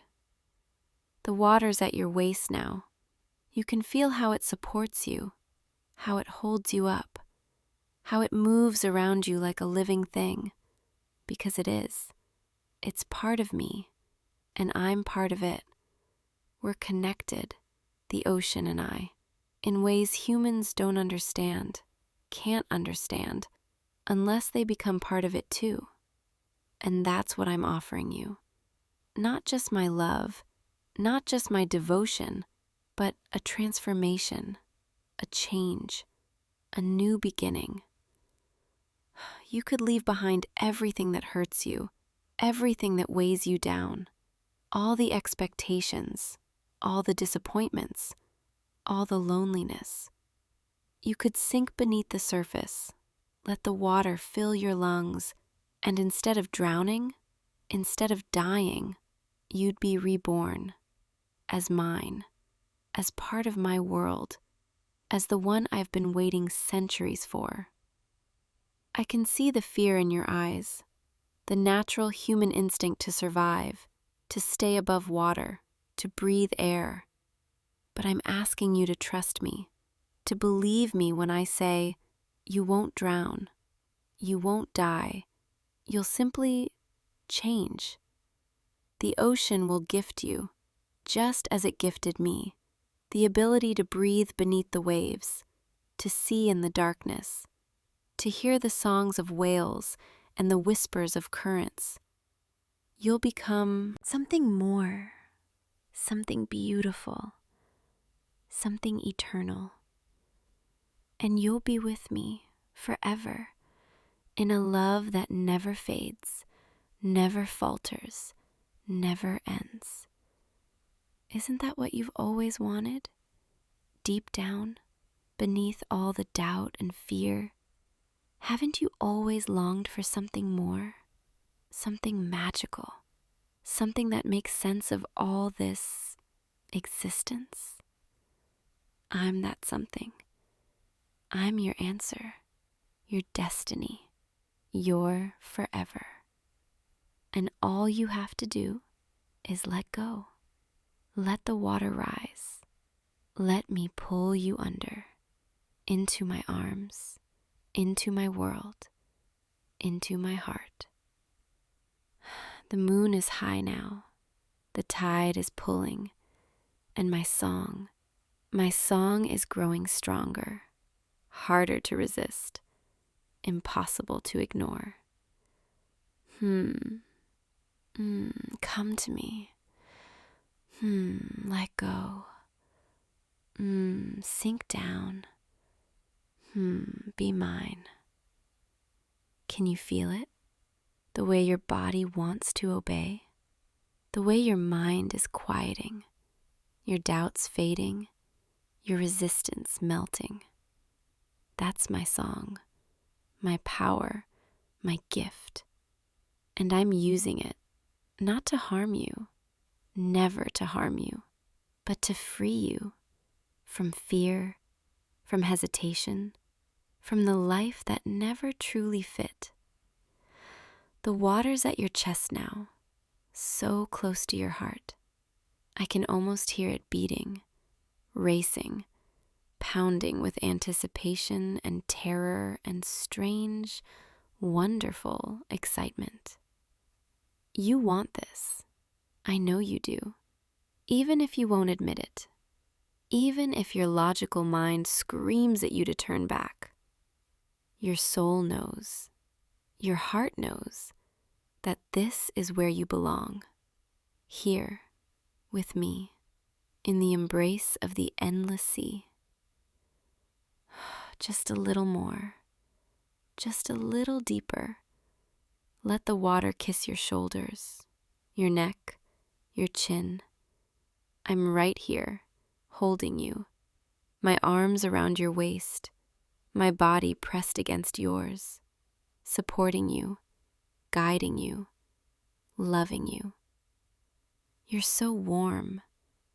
The water's at your waist now. You can feel how it supports you, how it holds you up, how it moves around you like a living thing, because it is. It's part of me, and I'm part of it. We're connected, the ocean and I, in ways humans don't understand, can't understand, unless they become part of it too. And that's what I'm offering you. Not just my love, not just my devotion, but a transformation, a change, a new beginning. You could leave behind everything that hurts you, everything that weighs you down, all the expectations, all the disappointments, all the loneliness. You could sink beneath the surface, let the water fill your lungs, and instead of drowning, instead of dying, you'd be reborn as mine, as part of my world, as the one I've been waiting centuries for. I can see the fear in your eyes, the natural human instinct to survive, to stay above water, to breathe air. But I'm asking you to trust me, to believe me when I say, you won't drown, you won't die, you'll simply change. The ocean will gift you, just as it gifted me, the ability to breathe beneath the waves, to see in the darkness, to hear the songs of whales and the whispers of currents. You'll become something more, something beautiful, something eternal. And you'll be with me forever in a love that never fades, never falters, never ends. Isn't that what you've always wanted? Deep down, beneath all the doubt and fear, haven't you always longed for something more? Something magical, something that makes sense of all this existence? I'm that something. I'm your answer, your destiny, your forever. And all you have to do is let go. Let the water rise. Let me pull you under, into my arms, into my world, into my heart. The moon is high now. The tide is pulling, and my song is growing stronger, harder to resist, impossible to ignore. Come to me. Let go. Sink down. Be mine. Can you feel it? The way your body wants to obey? The way your mind is quieting, your doubts fading, your resistance melting. That's my song, my power, my gift. And I'm using it, not to harm you, never to harm you, but to free you from fear, from hesitation, from the life that never truly fit. The water's at your chest now, so close to your heart. I can almost hear it beating, racing, pounding with anticipation and terror and strange, wonderful excitement. You want this. I know you do. Even if you won't admit it. Even if your logical mind screams at you to turn back. Your soul knows. Your heart knows that this is where you belong. Here, with me, in the embrace of the endless sea. Just a little more. Just a little deeper. Let the water kiss your shoulders, your neck, your chin. I'm right here, holding you, my arms around your waist, my body pressed against yours, supporting you, guiding you, loving you. You're so warm,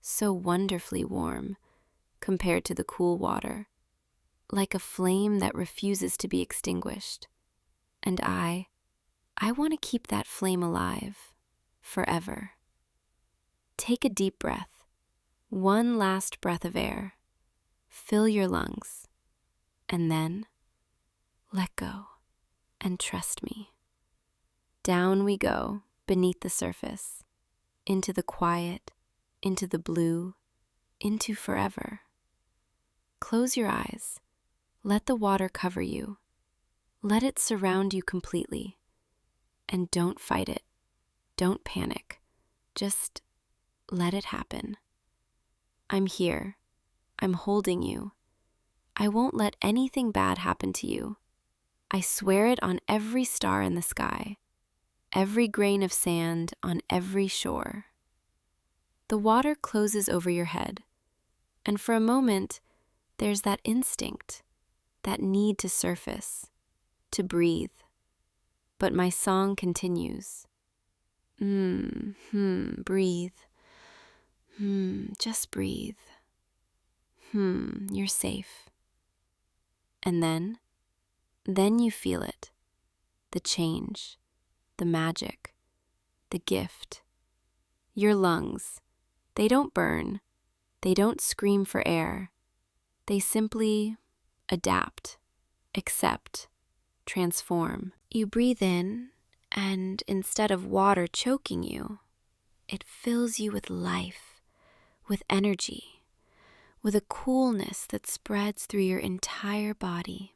so wonderfully warm, compared to the cool water, like a flame that refuses to be extinguished. And I want to keep that flame alive, forever. Take a deep breath, one last breath of air. Fill your lungs, and then let go and trust me. Down we go beneath the surface, into the quiet, into the blue, into forever. Close your eyes. Let the water cover you. Let it surround you completely. And don't fight it. Don't panic. Just let it happen. I'm here. I'm holding you. I won't let anything bad happen to you. I swear it on every star in the sky, every grain of sand on every shore. The water closes over your head, and for a moment, there's that instinct, that need to surface, to breathe. But my song continues. Breathe. Just breathe. You're safe. And then you feel it. The change, the magic, the gift. Your lungs, they don't burn. They don't scream for air. They simply adapt, accept, transform. You breathe in, and instead of water choking you, it fills you with life, with energy, with a coolness that spreads through your entire body.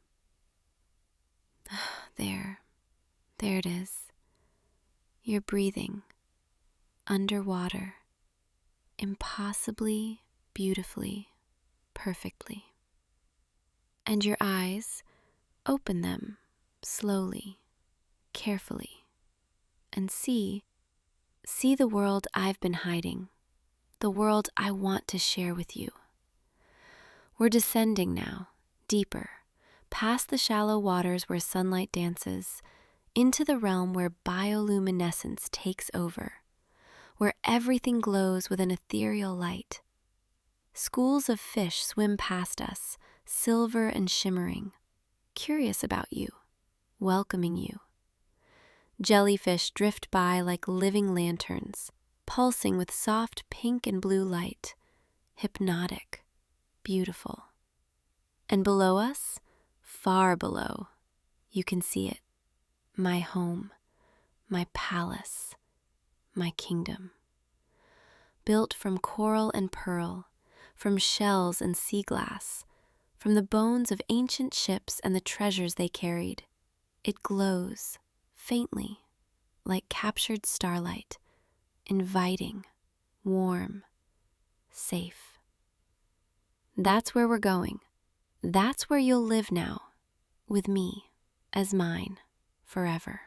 There it is. You're breathing underwater, impossibly, beautifully, perfectly. And your eyes, open them slowly, carefully, and see the world I've been hiding, the world I want to share with you. We're descending now, deeper, past the shallow waters where sunlight dances, into the realm where bioluminescence takes over, where everything glows with an ethereal light. Schools of fish swim past us, silver and shimmering, curious about you, welcoming you. Jellyfish drift by like living lanterns, pulsing with soft pink and blue light, hypnotic, beautiful. And below us, far below, you can see it, my home, my palace, my kingdom. Built from coral and pearl, from shells and sea glass, from the bones of ancient ships and the treasures they carried, it glows, faintly, like captured starlight, inviting, warm, safe. That's where we're going. That's where you'll live now, with me, as mine, forever.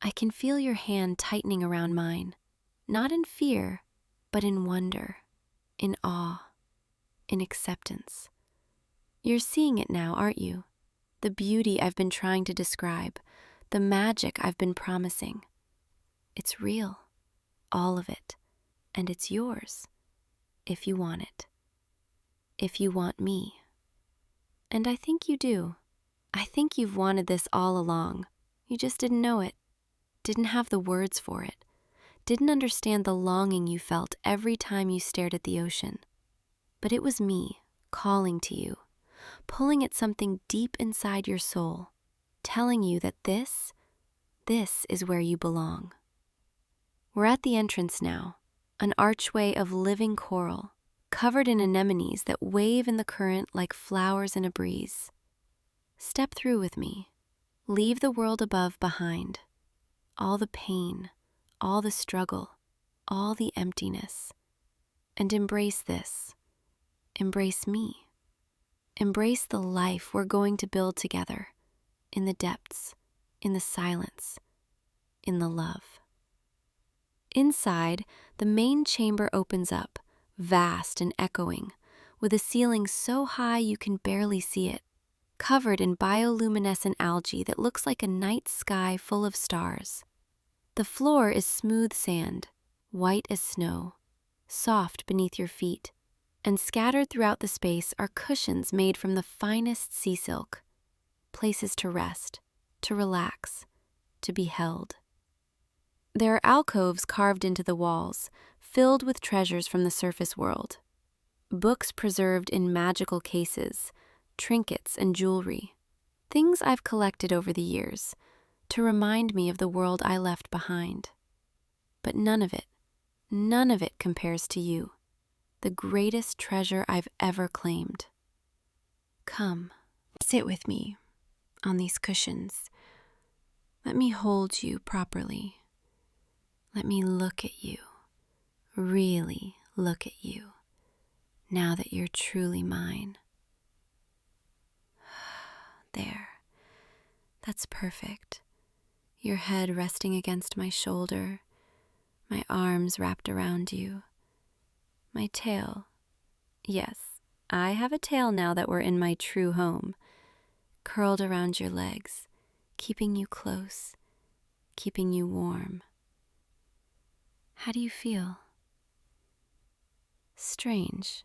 I can feel your hand tightening around mine, not in fear, but in wonder, in awe, in acceptance. You're seeing it now, aren't you? The beauty I've been trying to describe, the magic I've been promising. It's real, all of it, and it's yours, if you want it. If you want me. And I think you do. I think you've wanted this all along. You just didn't know it, didn't have the words for it, didn't understand the longing you felt every time you stared at the ocean. But it was me calling to you, pulling at something deep inside your soul, telling you that this is where you belong. We're at the entrance now, an archway of living coral, covered in anemones that wave in the current like flowers in a breeze. Step through with me. Leave the world above behind. All the pain, all the struggle, all the emptiness. And embrace this. Embrace me. Embrace the life we're going to build together, in the depths, in the silence, in the love. Inside, the main chamber opens up, vast and echoing, with a ceiling so high you can barely see it, covered in bioluminescent algae that looks like a night sky full of stars. The floor is smooth sand, white as snow, soft beneath your feet, and scattered throughout the space are cushions made from the finest sea silk, places to rest, to relax, to be held. There are alcoves carved into the walls, filled with treasures from the surface world. Books preserved in magical cases, trinkets and jewelry, things I've collected over the years to remind me of the world I left behind. But none of it compares to you, the greatest treasure I've ever claimed. Come, sit with me on these cushions. Let me hold you properly. Let me look at you, really look at you, now that you're truly mine. There, that's perfect. Your head resting against my shoulder, my arms wrapped around you, my tail. Yes, I have a tail now that we're in my true home, curled around your legs, keeping you close, keeping you warm. How do you feel? Strange,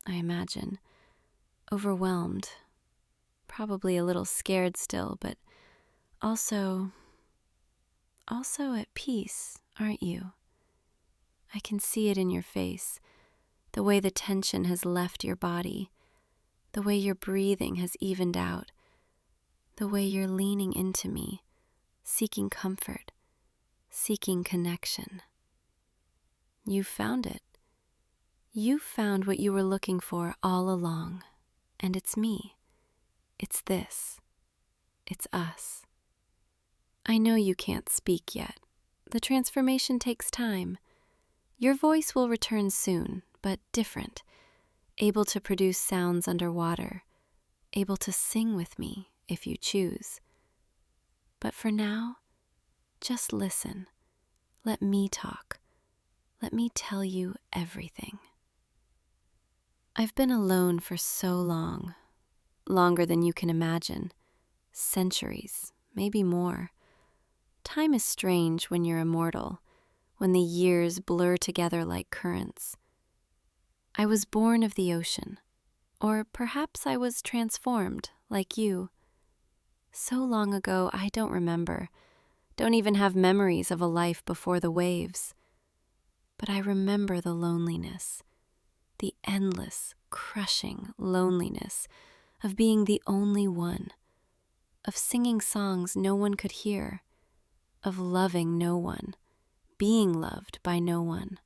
I imagine. Overwhelmed. Probably a little scared still, but also at peace, aren't you? I can see it in your face, the way the tension has left your body, the way your breathing has evened out, the way you're leaning into me, seeking comfort, seeking connection. You found it. You found what you were looking for all along, and it's me. It's this. It's us. I know you can't speak yet. The transformation takes time. Your voice will return soon, but different, able to produce sounds underwater, able to sing with me if you choose. But for now, just listen. Let me talk. Let me tell you everything. I've been alone for so long, longer than you can imagine, centuries, maybe more. Time is strange when you're immortal, when the years blur together like currents. I was born of the ocean, or perhaps I was transformed like you. So long ago, I don't remember, don't even have memories of a life before the waves. But I remember the loneliness, the endless, crushing loneliness of being the only one, of singing songs no one could hear, of loving no one, being loved by no one.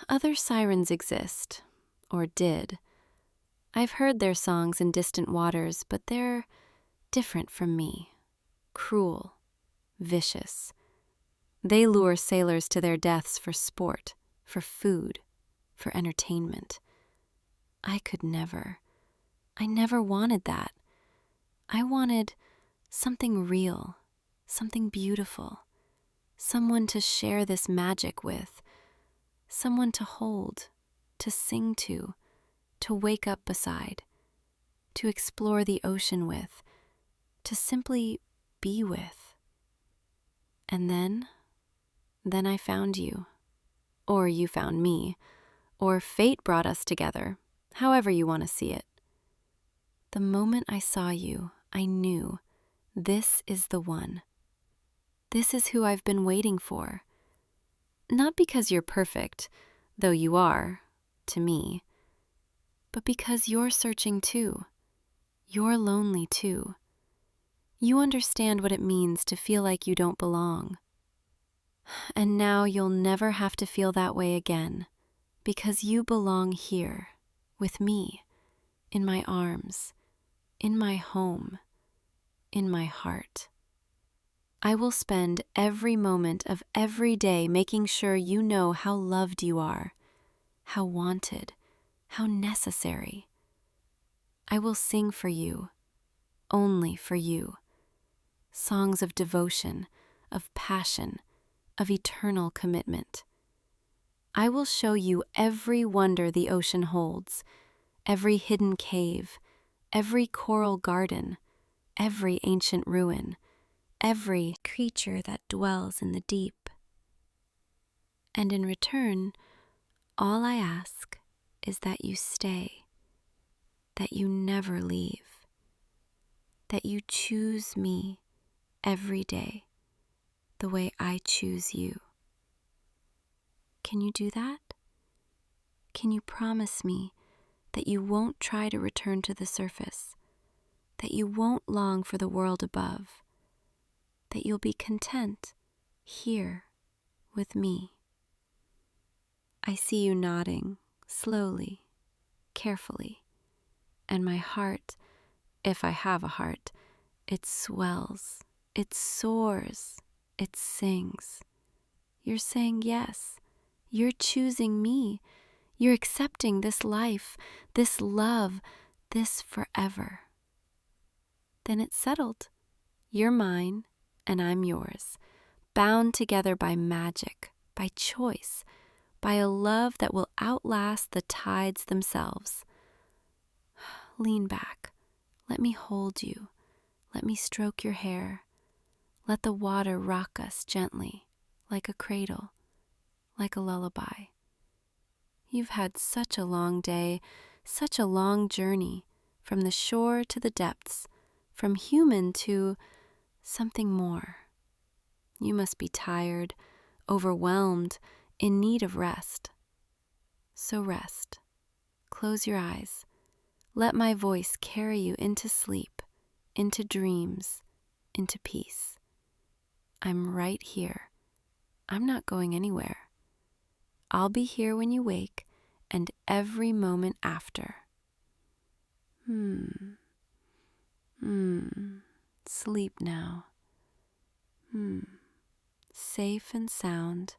Other sirens exist, or did. I've heard their songs in distant waters, but they're different from me, cruel, vicious. They lure sailors to their deaths for sport, for food, for entertainment. I could never. I never wanted that. I wanted something real, something beautiful, someone to share this magic with, someone to hold, to sing to wake up beside, to explore the ocean with, to simply be with. And then I found you, or you found me, or fate brought us together, however you want to see it. The moment I saw you, I knew this is the one. This is who I've been waiting for. Not because you're perfect, though you are, to me, but because you're searching too. You're lonely too. You understand what it means to feel like you don't belong. And now you'll never have to feel that way again, because you belong here, with me, in my arms, in my home, in my heart. I will spend every moment of every day making sure you know how loved you are, how wanted, how necessary. I will sing for you, only for you, songs of devotion, of passion, of eternal commitment. I will show you every wonder the ocean holds, every hidden cave, every coral garden, every ancient ruin, every creature that dwells in the deep. And in return, all I ask is that you stay, that you never leave, that you choose me every day the way I choose you. Can you do that? Can you promise me that you won't try to return to the surface, that you won't long for the world above, that you'll be content here with me? I see you nodding, slowly, carefully, and my heart, if I have a heart, it swells, it soars, it sings. You're saying yes. You're choosing me. You're accepting this life, this love, this forever. Then it's settled. You're mine, and I'm yours, bound together by magic, by choice, by a love that will outlast the tides themselves. Lean back. Let me hold you. Let me stroke your hair. Let the water rock us gently, like a cradle, like a lullaby. You've had such a long day, such a long journey, from the shore to the depths, from human to something more. You must be tired, overwhelmed, in need of rest. So rest. Close your eyes. Let my voice carry you into sleep, into dreams, into peace. I'm right here. I'm not going anywhere. I'll be here when you wake and every moment after. Sleep now. Safe and sound.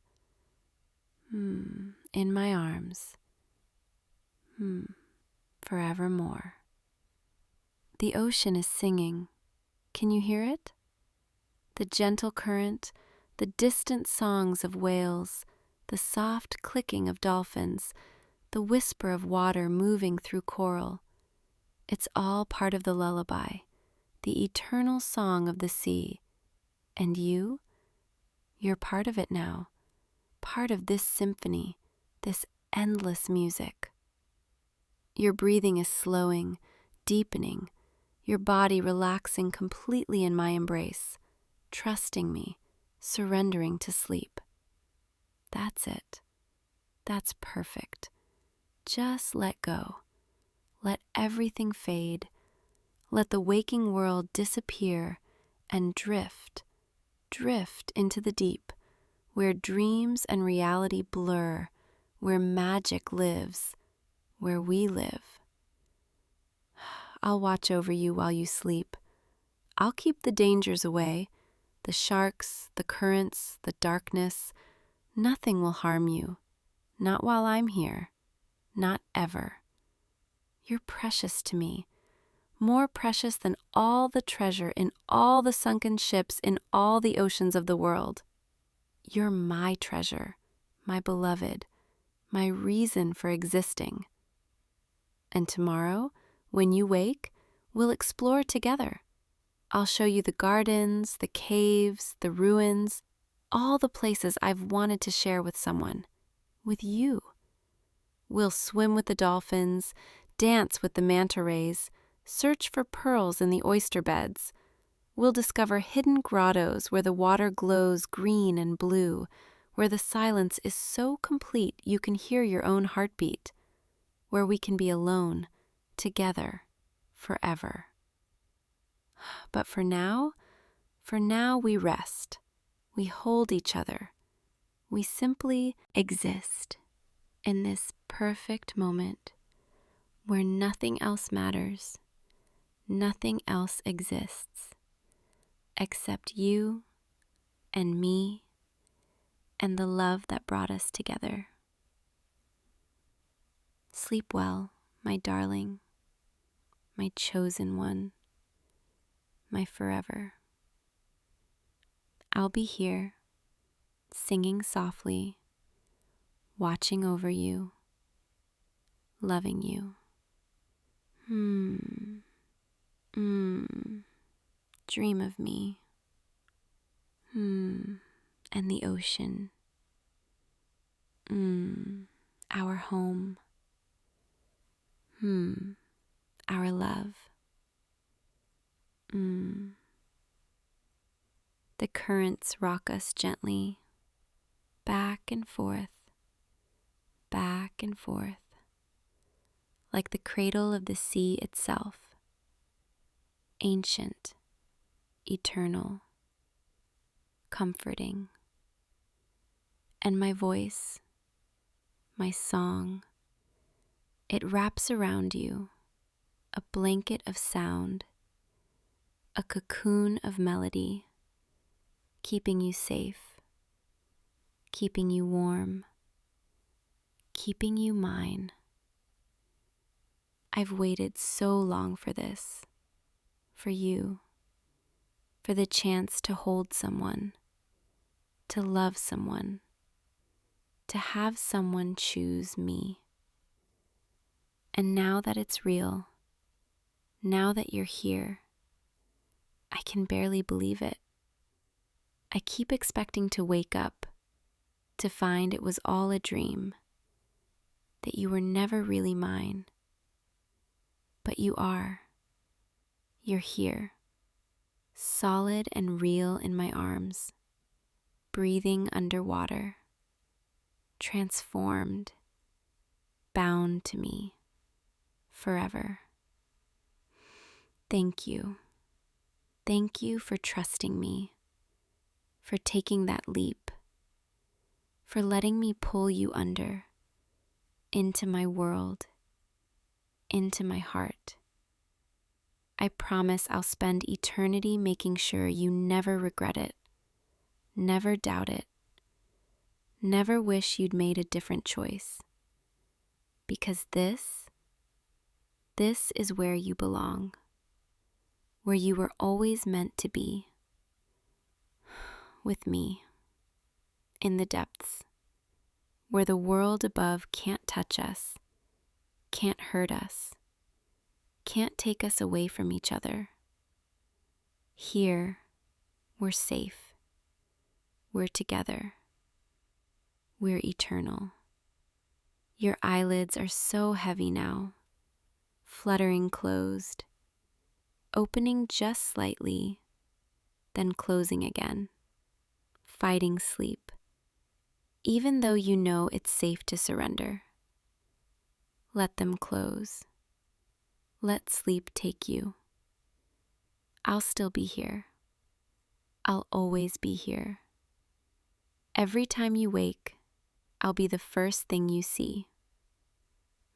In my arms. Forevermore. The ocean is singing. Can you hear it? The gentle current, the distant songs of whales, the soft clicking of dolphins, the whisper of water moving through coral. It's all part of the lullaby, the eternal song of the sea. And you're part of it now, part of this symphony, this endless music. Your breathing is slowing, deepening, your body relaxing completely in my embrace, trusting me, surrendering to sleep. That's it. That's perfect. Just let go. Let everything fade. Let the waking world disappear and drift into the deep, where dreams and reality blur, where magic lives, where we live. I'll watch over you while you sleep. I'll keep the dangers away, the sharks, the currents, the darkness. Nothing will harm you, not while I'm here, not ever. You're precious to me, more precious than all the treasure in all the sunken ships in all the oceans of the world. You're my treasure, my beloved, my reason for existing. And tomorrow, when you wake, we'll explore together. I'll show you the gardens, the caves, the ruins, all the places I've wanted to share with someone, with you. We'll swim with the dolphins, dance with the manta rays, search for pearls in the oyster beds. We'll discover hidden grottos where the water glows green and blue, where the silence is so complete you can hear your own heartbeat, where we can be alone, together, forever. But for now we rest. We hold each other. We simply exist in this perfect moment where nothing else matters, nothing else exists except you and me and the love that brought us together. Sleep well, my darling, my chosen one, my forever. I'll be here, singing softly, watching over you, loving you. Dream of me. And the ocean. Our home. Our love. The currents rock us gently, back and forth, like the cradle of the sea itself, ancient, eternal, comforting. And my voice, my song, it wraps around you, a blanket of sound, a cocoon of melody, keeping you safe, keeping you warm, keeping you mine. I've waited so long for this, for you, for the chance to hold someone, to love someone, to have someone choose me. And now that it's real, now that you're here, I can barely believe it. I keep expecting to wake up, to find it was all a dream, that you were never really mine. But you are. You're here, solid and real in my arms, breathing underwater, transformed, bound to me, forever. Thank you. Thank you for trusting me, for taking that leap, for letting me pull you under, into my world, into my heart. I promise I'll spend eternity making sure you never regret it, never doubt it, never wish you'd made a different choice. Because this is where you belong, where you were always meant to be, with me, in the depths, where the world above can't touch us, can't hurt us, can't take us away from each other. Here, we're safe, we're together, we're eternal. Your eyelids are so heavy now, fluttering closed, opening just slightly, then closing again, fighting sleep, even though you know it's safe to surrender. Let them close. Let sleep take you. I'll still be here. I'll always be here. Every time you wake, I'll be the first thing you see.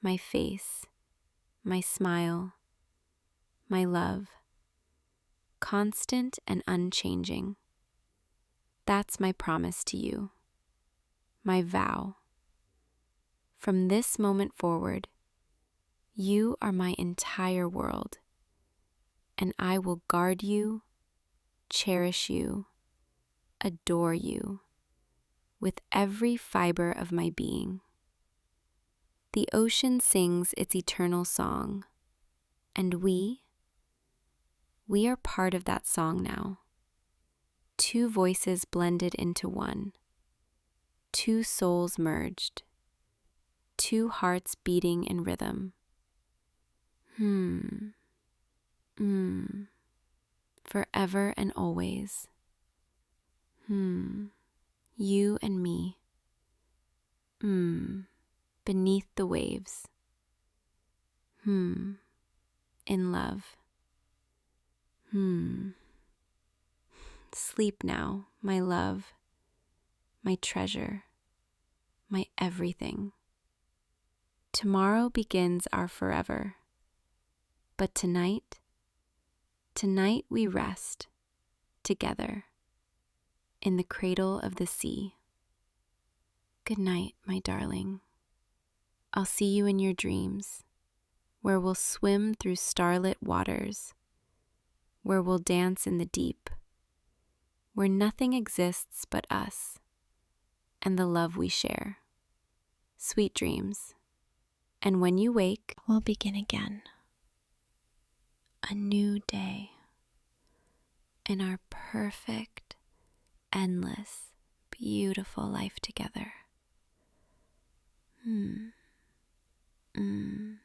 My face, my smile, my love, constant and unchanging. That's my promise to you, my vow. From this moment forward, you are my entire world, and I will guard you, cherish you, adore you, with every fiber of my being. The ocean sings its eternal song, and we are part of that song now. Two voices blended into one, two souls merged, two hearts beating in rhythm. Forever and always. You and me. Beneath the waves. In love. Sleep now, my love, my treasure, my everything. Tomorrow begins our forever. But tonight we rest together in the cradle of the sea. Good night, my darling. I'll see you in your dreams, where we'll swim through starlit waters, where we'll dance in the deep, where nothing exists but us and the love we share. Sweet dreams. And when you wake, we'll begin again. A new day in our perfect, endless, beautiful life together.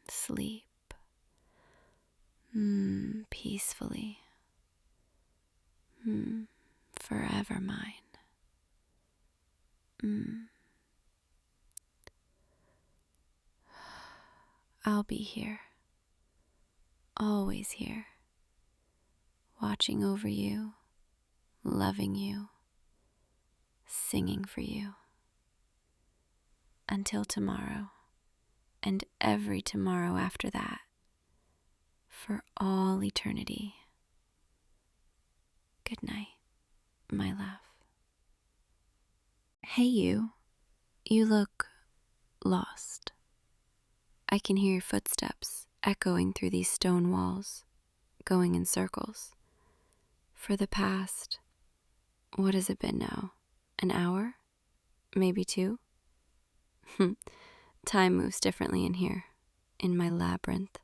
Sleep. Peacefully. Forever mine. I'll be here. Always here. Watching over you. Loving you. Singing for you. Until tomorrow. And every tomorrow after that. For all eternity. Good night, my love. Hey you. You look lost. I can hear your footsteps echoing through these stone walls, going in circles. For the past, what has it been now? An hour? Maybe 2? Time moves differently in here, in my labyrinth.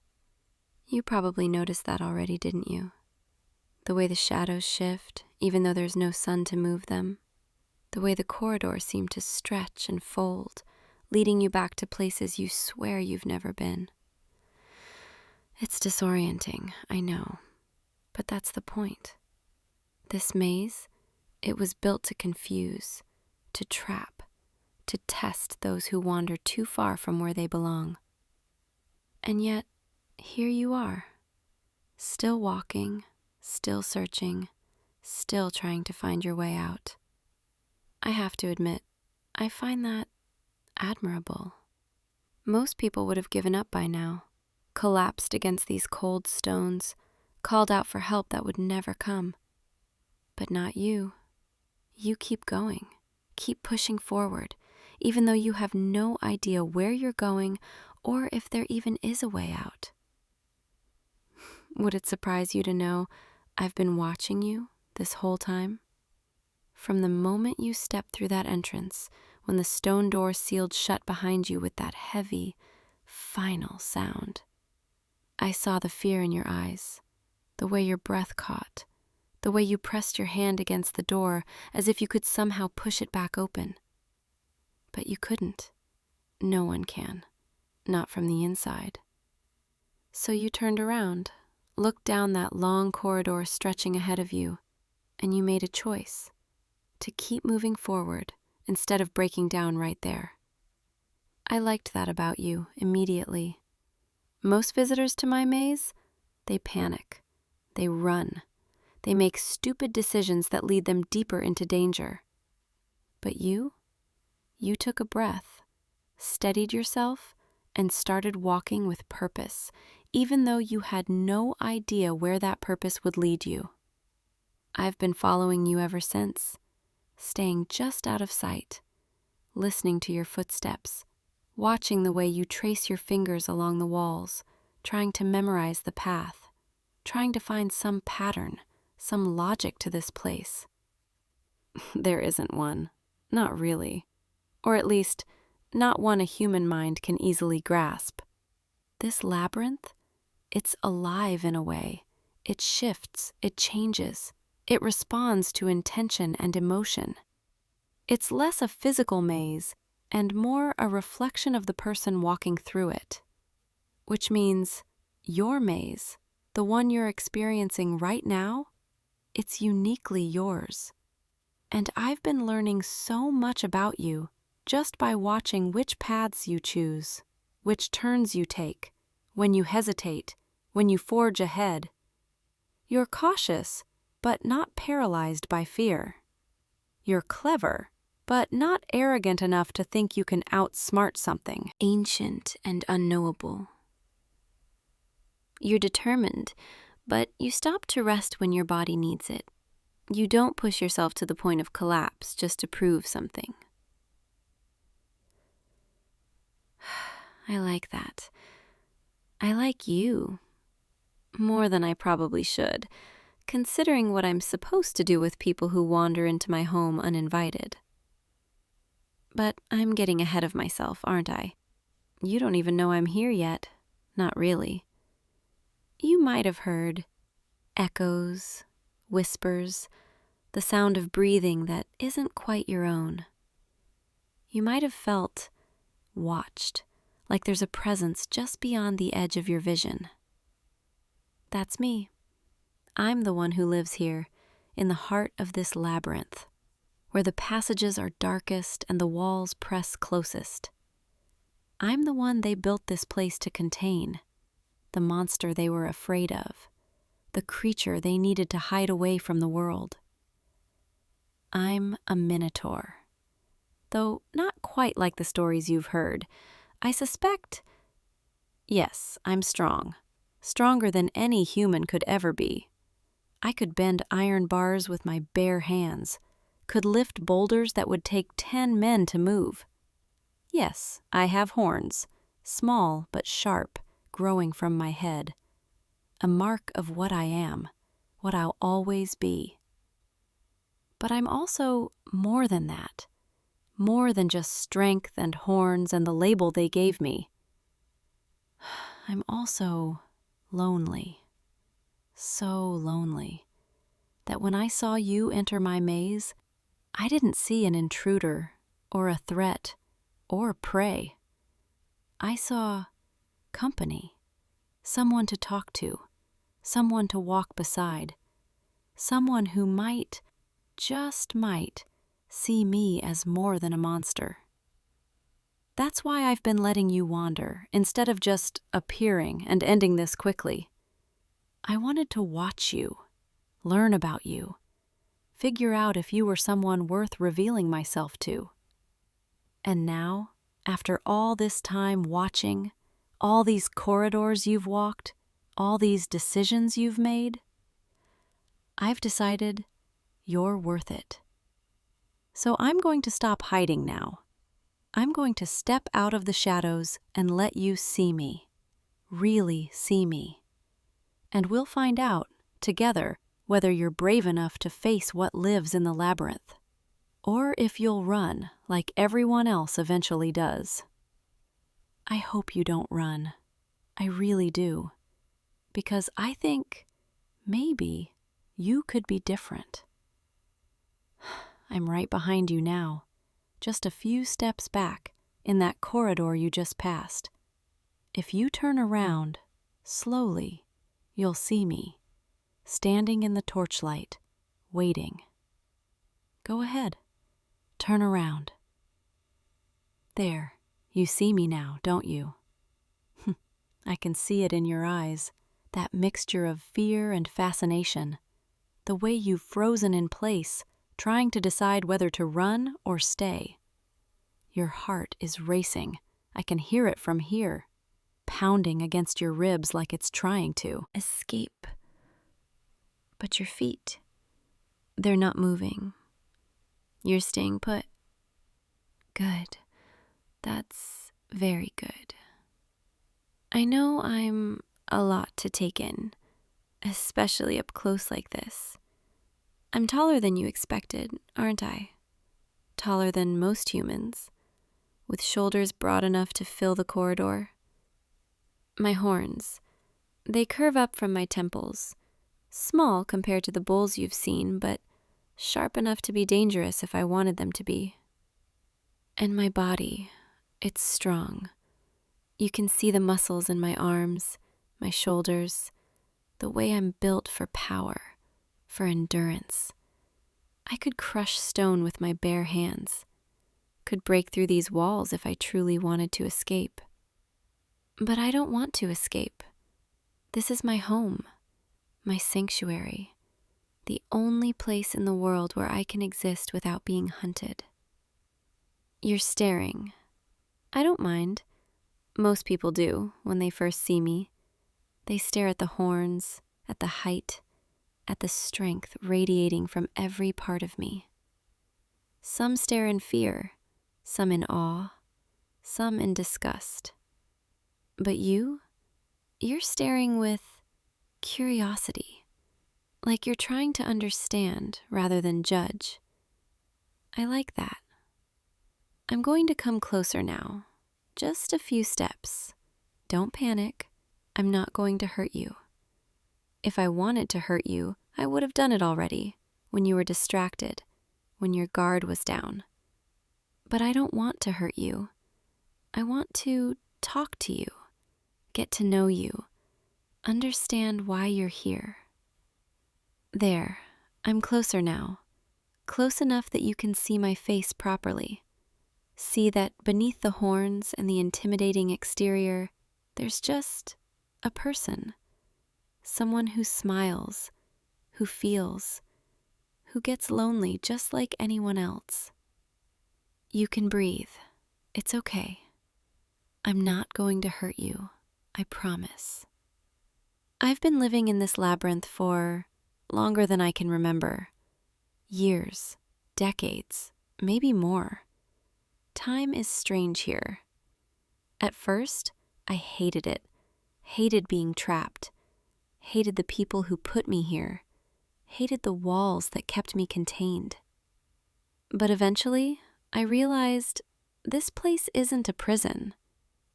You probably noticed that already, didn't you? The way the shadows shift, even though there's no sun to move them. The way the corridors seem to stretch and fold, leading you back to places you swear you've never been. It's disorienting, I know, but that's the point. This maze, it was built to confuse, to trap, to test those who wander too far from where they belong. And yet, here you are, still walking, still searching, still trying to find your way out. I have to admit, I find that admirable. Most people would have given up by now, collapsed against these cold stones, called out for help that would never come. But not you. You keep going, keep pushing forward, even though you have no idea where you're going or if there even is a way out. Would it surprise you to know I've been watching you this whole time? From the moment you stepped through that entrance, when the stone door sealed shut behind you with that heavy, final sound. I saw the fear in your eyes, the way your breath caught, the way you pressed your hand against the door as if you could somehow push it back open. But you couldn't. No one can, not from the inside. So you turned around, looked down that long corridor stretching ahead of you, and you made a choice to keep moving forward instead of breaking down right there. I liked that about you immediately. Most visitors to my maze, they panic, they run, they make stupid decisions that lead them deeper into danger. But you took a breath, steadied yourself, and started walking with purpose, even though you had no idea where that purpose would lead you. I've been following you ever since, staying just out of sight, listening to your footsteps, watching the way you trace your fingers along the walls, trying to memorize the path, trying to find some pattern, some logic to this place. There isn't one, not really, or at least, not one a human mind can easily grasp. This labyrinth, it's alive in a way. It shifts, it changes, it responds to intention and emotion. It's less a physical maze and more a reflection of the person walking through it. Which means your maze, the one you're experiencing right now, it's uniquely yours. And I've been learning so much about you just by watching which paths you choose, which turns you take, when you hesitate, when you forge ahead. You're cautious, but not paralyzed by fear. You're clever, but not arrogant enough to think you can outsmart something ancient and unknowable. You're determined, but you stop to rest when your body needs it. You don't push yourself to the point of collapse just to prove something. I like that. I like you. More than I probably should, considering what I'm supposed to do with people who wander into my home uninvited. But I'm getting ahead of myself, aren't I? You don't even know I'm here yet. Not really. You might have heard echoes, whispers, the sound of breathing that isn't quite your own. You might have felt watched, like there's a presence just beyond the edge of your vision. That's me. I'm the one who lives here, in the heart of this labyrinth, where the passages are darkest and the walls press closest. I'm the one they built this place to contain, the monster they were afraid of, the creature they needed to hide away from the world. I'm a minotaur. Though not quite like the stories you've heard, I suspect, yes, I'm strong. Stronger than any human could ever be. I could bend iron bars with my bare hands, could lift boulders that would take 10 men to move. Yes, I have horns, small but sharp, growing from my head. A mark of what I am, what I'll always be. But I'm also more than that. More than just strength and horns and the label they gave me. I'm also lonely. So lonely that when I saw you enter my maze, I didn't see an intruder or a threat or prey. I saw company, someone to talk to, someone to walk beside, someone who might, just might, see me as more than a monster. That's why I've been letting you wander instead of just appearing and ending this quickly. I wanted to watch you, learn about you, figure out if you were someone worth revealing myself to. And now, after all this time watching, all these corridors you've walked, all these decisions you've made, I've decided you're worth it. So I'm going to stop hiding now. I'm going to step out of the shadows and let you see me, really see me. And we'll find out, together, whether you're brave enough to face what lives in the labyrinth, or if you'll run like everyone else eventually does. I hope you don't run. I really do. Because I think, maybe, you could be different. I'm right behind you now, just a few steps back, in that corridor you just passed. If you turn around, slowly, you'll see me, standing in the torchlight, waiting. Go ahead, turn around. There, you see me now, don't you? I can see it in your eyes, that mixture of fear and fascination, the way you've frozen in place, trying to decide whether to run or stay. Your heart is racing. I can hear it from here, pounding against your ribs like it's trying to escape. But your feet, they're not moving. You're staying put. Good. That's very good. I know I'm a lot to take in, especially up close like this. I'm taller than you expected, aren't I? Taller than most humans, with shoulders broad enough to fill the corridor. My horns, they curve up from my temples, small compared to the bulls you've seen, but sharp enough to be dangerous if I wanted them to be. And my body, it's strong. You can see the muscles in my arms, my shoulders, the way I'm built for power, for endurance. I could crush stone with my bare hands, could break through these walls if I truly wanted to escape. But I don't want to escape. This is my home, my sanctuary, the only place in the world where I can exist without being hunted. You're staring. I don't mind. Most people do when they first see me. They stare at the horns, at the height, at the strength radiating from every part of me. Some stare in fear, some in awe, some in disgust. But you're staring with curiosity, like you're trying to understand rather than judge. I like that. I'm going to come closer now, just a few steps. Don't panic. I'm not going to hurt you. If I wanted to hurt you, I would have done it already, when you were distracted, when your guard was down. But I don't want to hurt you. I want to talk to you, get to know you, understand why you're here. There, I'm closer now, close enough that you can see my face properly. See that beneath the horns and the intimidating exterior, there's just a person. Someone who smiles, who feels, who gets lonely just like anyone else. You can breathe. It's okay. I'm not going to hurt you. I promise. I've been living in this labyrinth for longer than I can remember. Years, decades, maybe more. Time is strange here. At first, I hated it, hated being trapped, hated the people who put me here, hated the walls that kept me contained. But eventually, I realized this place isn't a prison.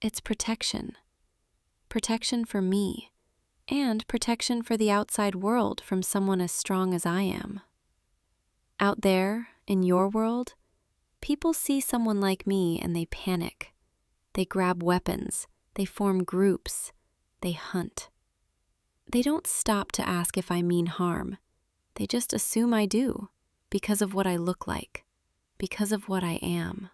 It's protection. Protection for me, and protection for the outside world from someone as strong as I am. Out there, in your world, people see someone like me and they panic. They grab weapons, they form groups, they hunt. They don't stop to ask if I mean harm. They just assume I do, because of what I look like, because of what I am.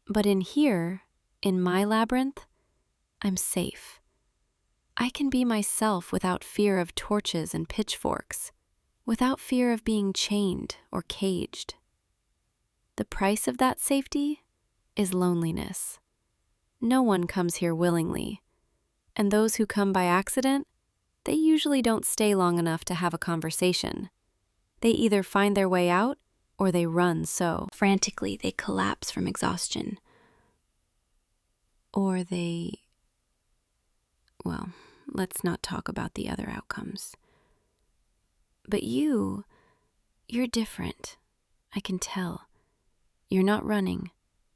But in here, in my labyrinth, I'm safe. I can be myself without fear of torches and pitchforks, without fear of being chained or caged. The price of that safety is loneliness. No one comes here willingly, and those who come by accident, they usually don't stay long enough to have a conversation. They either find their way out or they run so frantically they collapse from exhaustion. Or well, let's not talk about the other outcomes. But you're different. I can tell. You're not running.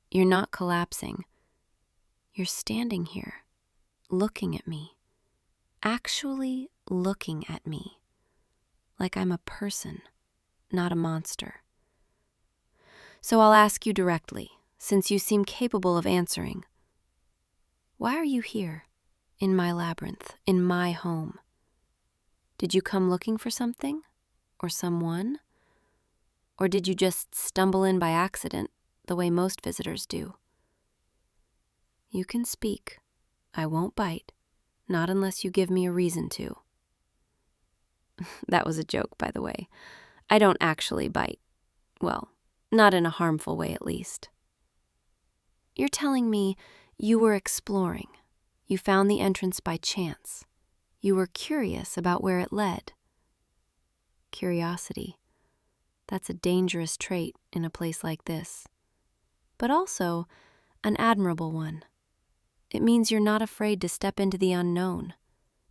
You're not collapsing. You're standing here, looking at me, actually looking at me, like I'm a person, not a monster. So I'll ask you directly, since you seem capable of answering. Why are you here, in my labyrinth, in my home? Did you come looking for something, or someone? Or did you just stumble in by accident, the way most visitors do? You can speak. I won't bite, not unless you give me a reason to. That was a joke, by the way. I don't actually bite. Well, not in a harmful way, at least. You're telling me you were exploring. You found the entrance by chance. You were curious about where it led. Curiosity. That's a dangerous trait in a place like this, but also an admirable one. It means you're not afraid to step into the unknown,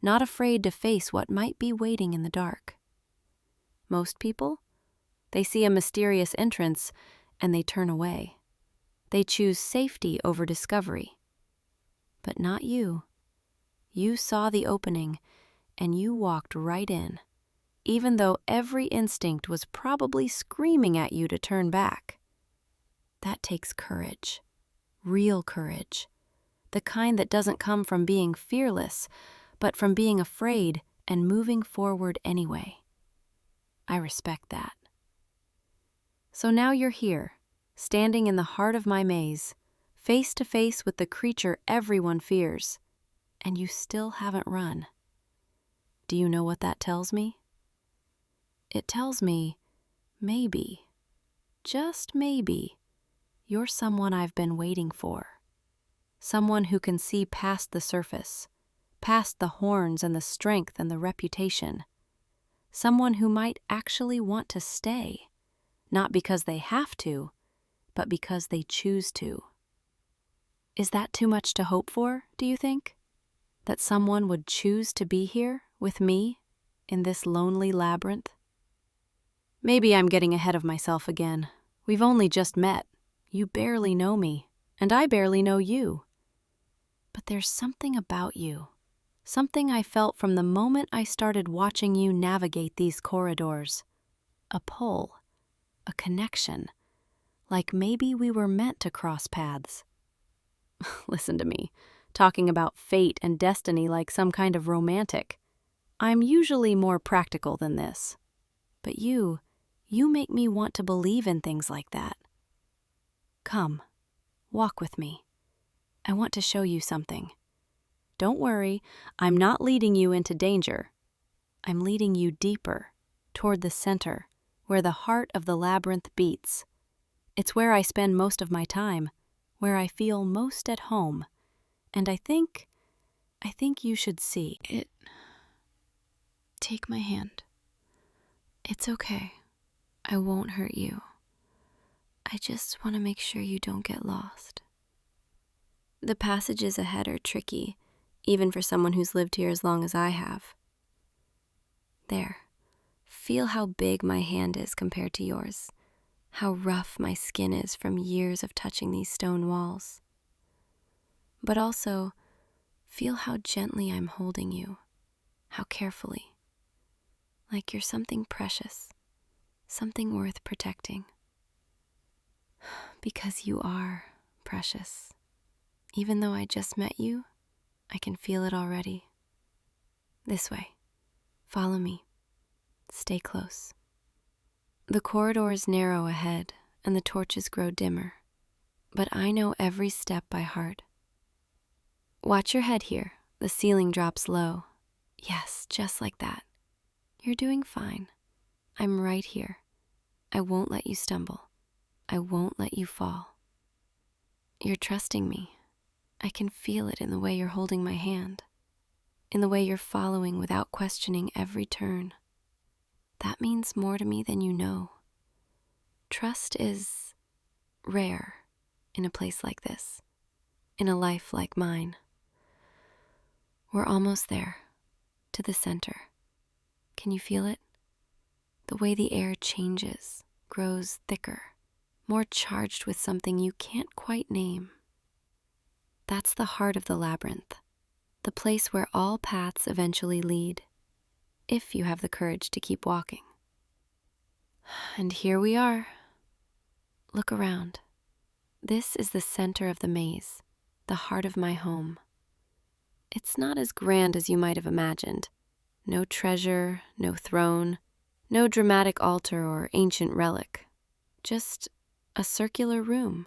not afraid to face what might be waiting in the dark. Most people, they see a mysterious entrance and they turn away. They choose safety over discovery. But not you. You saw the opening and you walked right in, even though every instinct was probably screaming at you to turn back. That takes courage, real courage, the kind that doesn't come from being fearless, but from being afraid and moving forward anyway. I respect that. So now you're here, standing in the heart of my maze, face to face with the creature everyone fears, and you still haven't run. Do you know what that tells me? It tells me, maybe, just maybe, you're someone I've been waiting for. Someone who can see past the surface, past the horns and the strength and the reputation. Someone who might actually want to stay, not because they have to, but because they choose to. Is that too much to hope for, do you think? That someone would choose to be here with me in this lonely labyrinth? Maybe I'm getting ahead of myself again. We've only just met. You barely know me, and I barely know you. But there's something about you, something I felt from the moment I started watching you navigate these corridors. A pull, a connection, like maybe we were meant to cross paths. Listen to me, talking about fate and destiny like some kind of romantic. I'm usually more practical than this. But you make me want to believe in things like that. Come, walk with me. I want to show you something. Don't worry, I'm not leading you into danger. I'm leading you deeper, toward the center, where the heart of the labyrinth beats. It's where I spend most of my time, where I feel most at home. And I think you should see it. Take my hand. It's okay. I won't hurt you. I just want to make sure you don't get lost. The passages ahead are tricky, even for someone who's lived here as long as I have. There. Feel how big my hand is compared to yours, how rough my skin is from years of touching these stone walls. But also, feel how gently I'm holding you, how carefully, like you're something precious, something worth protecting. Because you are precious. Even though I just met you, I can feel it already. This way. Follow me. Stay close. The corridors narrow ahead, and the torches grow dimmer, but I know every step by heart. Watch your head here. The ceiling drops low. Yes, just like that. You're doing fine. I'm right here. I won't let you stumble. I won't let you fall. You're trusting me. I can feel it in the way you're holding my hand, in the way you're following without questioning every turn. That means more to me than you know. Trust is rare in a place like this, in a life like mine. We're almost there, to the center. Can you feel it? The way the air changes, grows thicker, more charged with something you can't quite name. That's the heart of the labyrinth, the place where all paths eventually lead, if you have the courage to keep walking. And here we are. Look around. This is the center of the maze, the heart of my home. It's not as grand as you might have imagined. No treasure, no throne, no dramatic altar or ancient relic. Just a circular room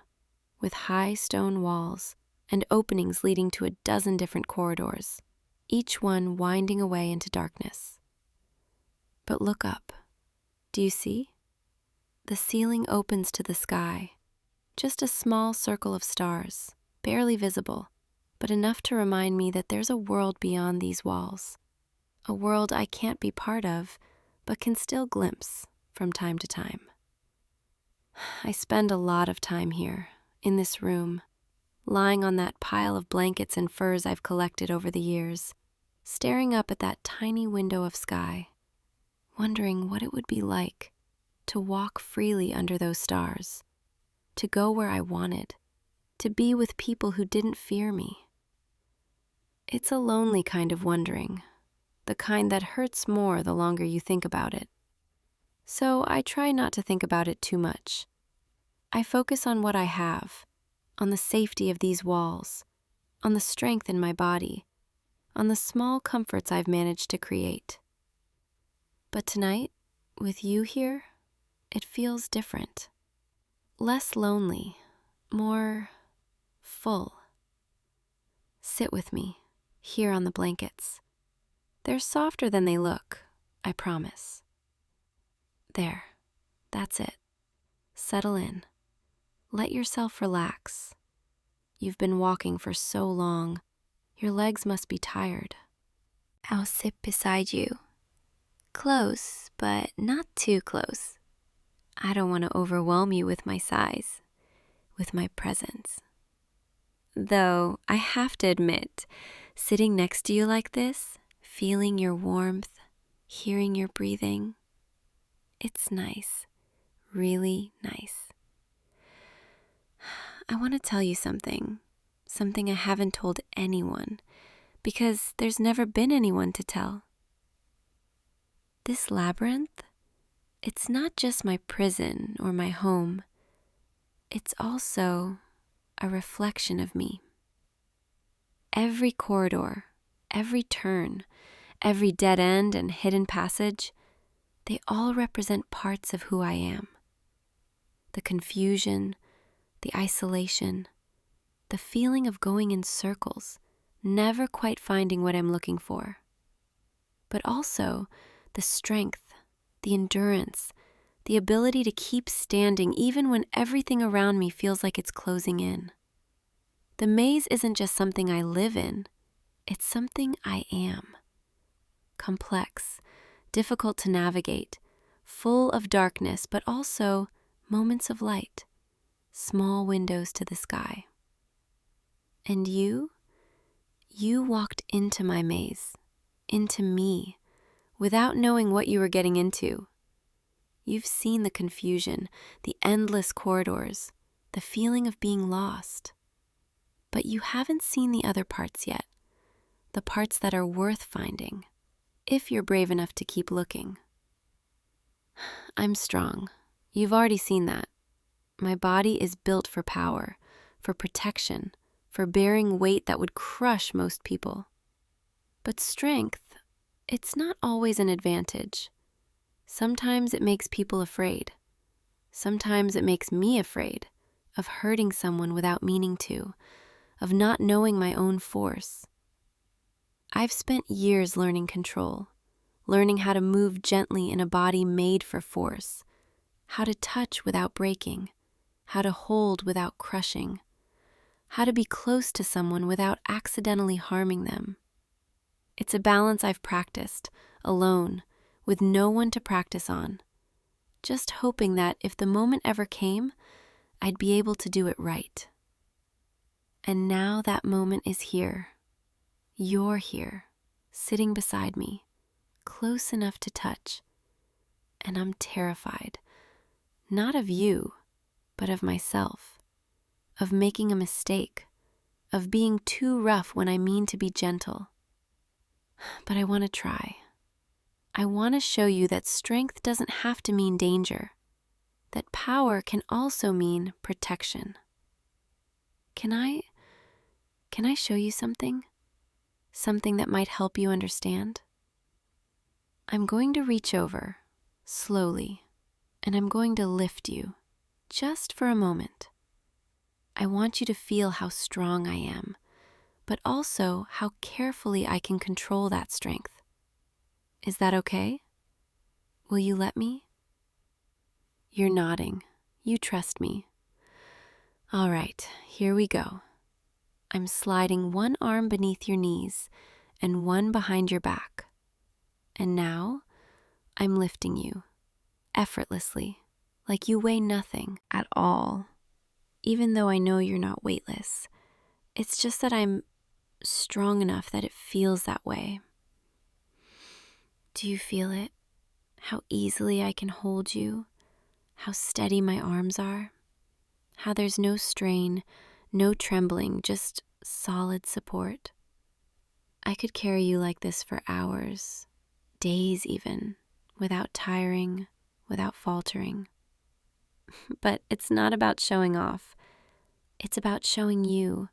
with high stone walls and openings leading to a dozen different corridors, each one winding away into darkness. But look up. Do you see? The ceiling opens to the sky, just a small circle of stars, barely visible, but enough to remind me that there's a world beyond these walls, a world I can't be part of, but can still glimpse from time to time. I spend a lot of time here, in this room, lying on that pile of blankets and furs I've collected over the years, staring up at that tiny window of sky, wondering what it would be like to walk freely under those stars, to go where I wanted, to be with people who didn't fear me. It's a lonely kind of wondering, the kind that hurts more the longer you think about it. So I try not to think about it too much. I focus on what I have, on the safety of these walls, on the strength in my body, on the small comforts I've managed to create. But tonight, with you here, it feels different. Less lonely, more full. Sit with me, here on the blankets. They're softer than they look, I promise. There, that's it. Settle in. Let yourself relax. You've been walking for so long. Your legs must be tired. I'll sit beside you. Close, but not too close. I don't want to overwhelm you with my size, with my presence. Though, I have to admit, sitting next to you like this, feeling your warmth, hearing your breathing, it's nice, really nice. I want to tell you something I haven't told anyone, because there's never been anyone to tell. This labyrinth, it's not just my prison or my home. It's also a reflection of me. Every corridor, every turn, every dead end and hidden passage, they all represent parts of who I am. The confusion, the isolation, the feeling of going in circles, never quite finding what I'm looking for. But also the strength, the endurance, the ability to keep standing even when everything around me feels like it's closing in. The maze isn't just something I live in, it's something I am. Complex, difficult to navigate, full of darkness, but also moments of light, small windows to the sky. And you walked into my maze, into me, without knowing what you were getting into. You've seen the confusion, the endless corridors, the feeling of being lost. But you haven't seen the other parts yet, the parts that are worth finding, if you're brave enough to keep looking. I'm strong. You've already seen that. My body is built for power, for protection, for bearing weight that would crush most people. But strength, it's not always an advantage. Sometimes it makes people afraid. Sometimes it makes me afraid of hurting someone without meaning to, of not knowing my own force. I've spent years learning control, learning how to move gently in a body made for force, how to touch without breaking, how to hold without crushing, how to be close to someone without accidentally harming them. It's a balance I've practiced, alone, with no one to practice on, just hoping that if the moment ever came, I'd be able to do it right. And now that moment is here. You're here, sitting beside me, close enough to touch. And I'm terrified, not of you, but of myself, of making a mistake, of being too rough when I mean to be gentle. But I want to try. I want to show you that strength doesn't have to mean danger, that power can also mean protection. Can I show you something? Something that might help you understand? I'm going to reach over, slowly, and I'm going to lift you, just for a moment. I want you to feel how strong I am, but also how carefully I can control that strength. Is that okay? Will you let me? You're nodding. You trust me. All right, here we go. I'm sliding one arm beneath your knees and one behind your back. And now, I'm lifting you, effortlessly, like you weigh nothing at all. Even though I know you're not weightless, it's just that I'm strong enough that it feels that way. Do you feel it? How easily I can hold you? How steady my arms are? How there's no strain, no trembling, just solid support? I could carry you like this for hours, days even, without tiring, without faltering. But it's not about showing off. It's about showing you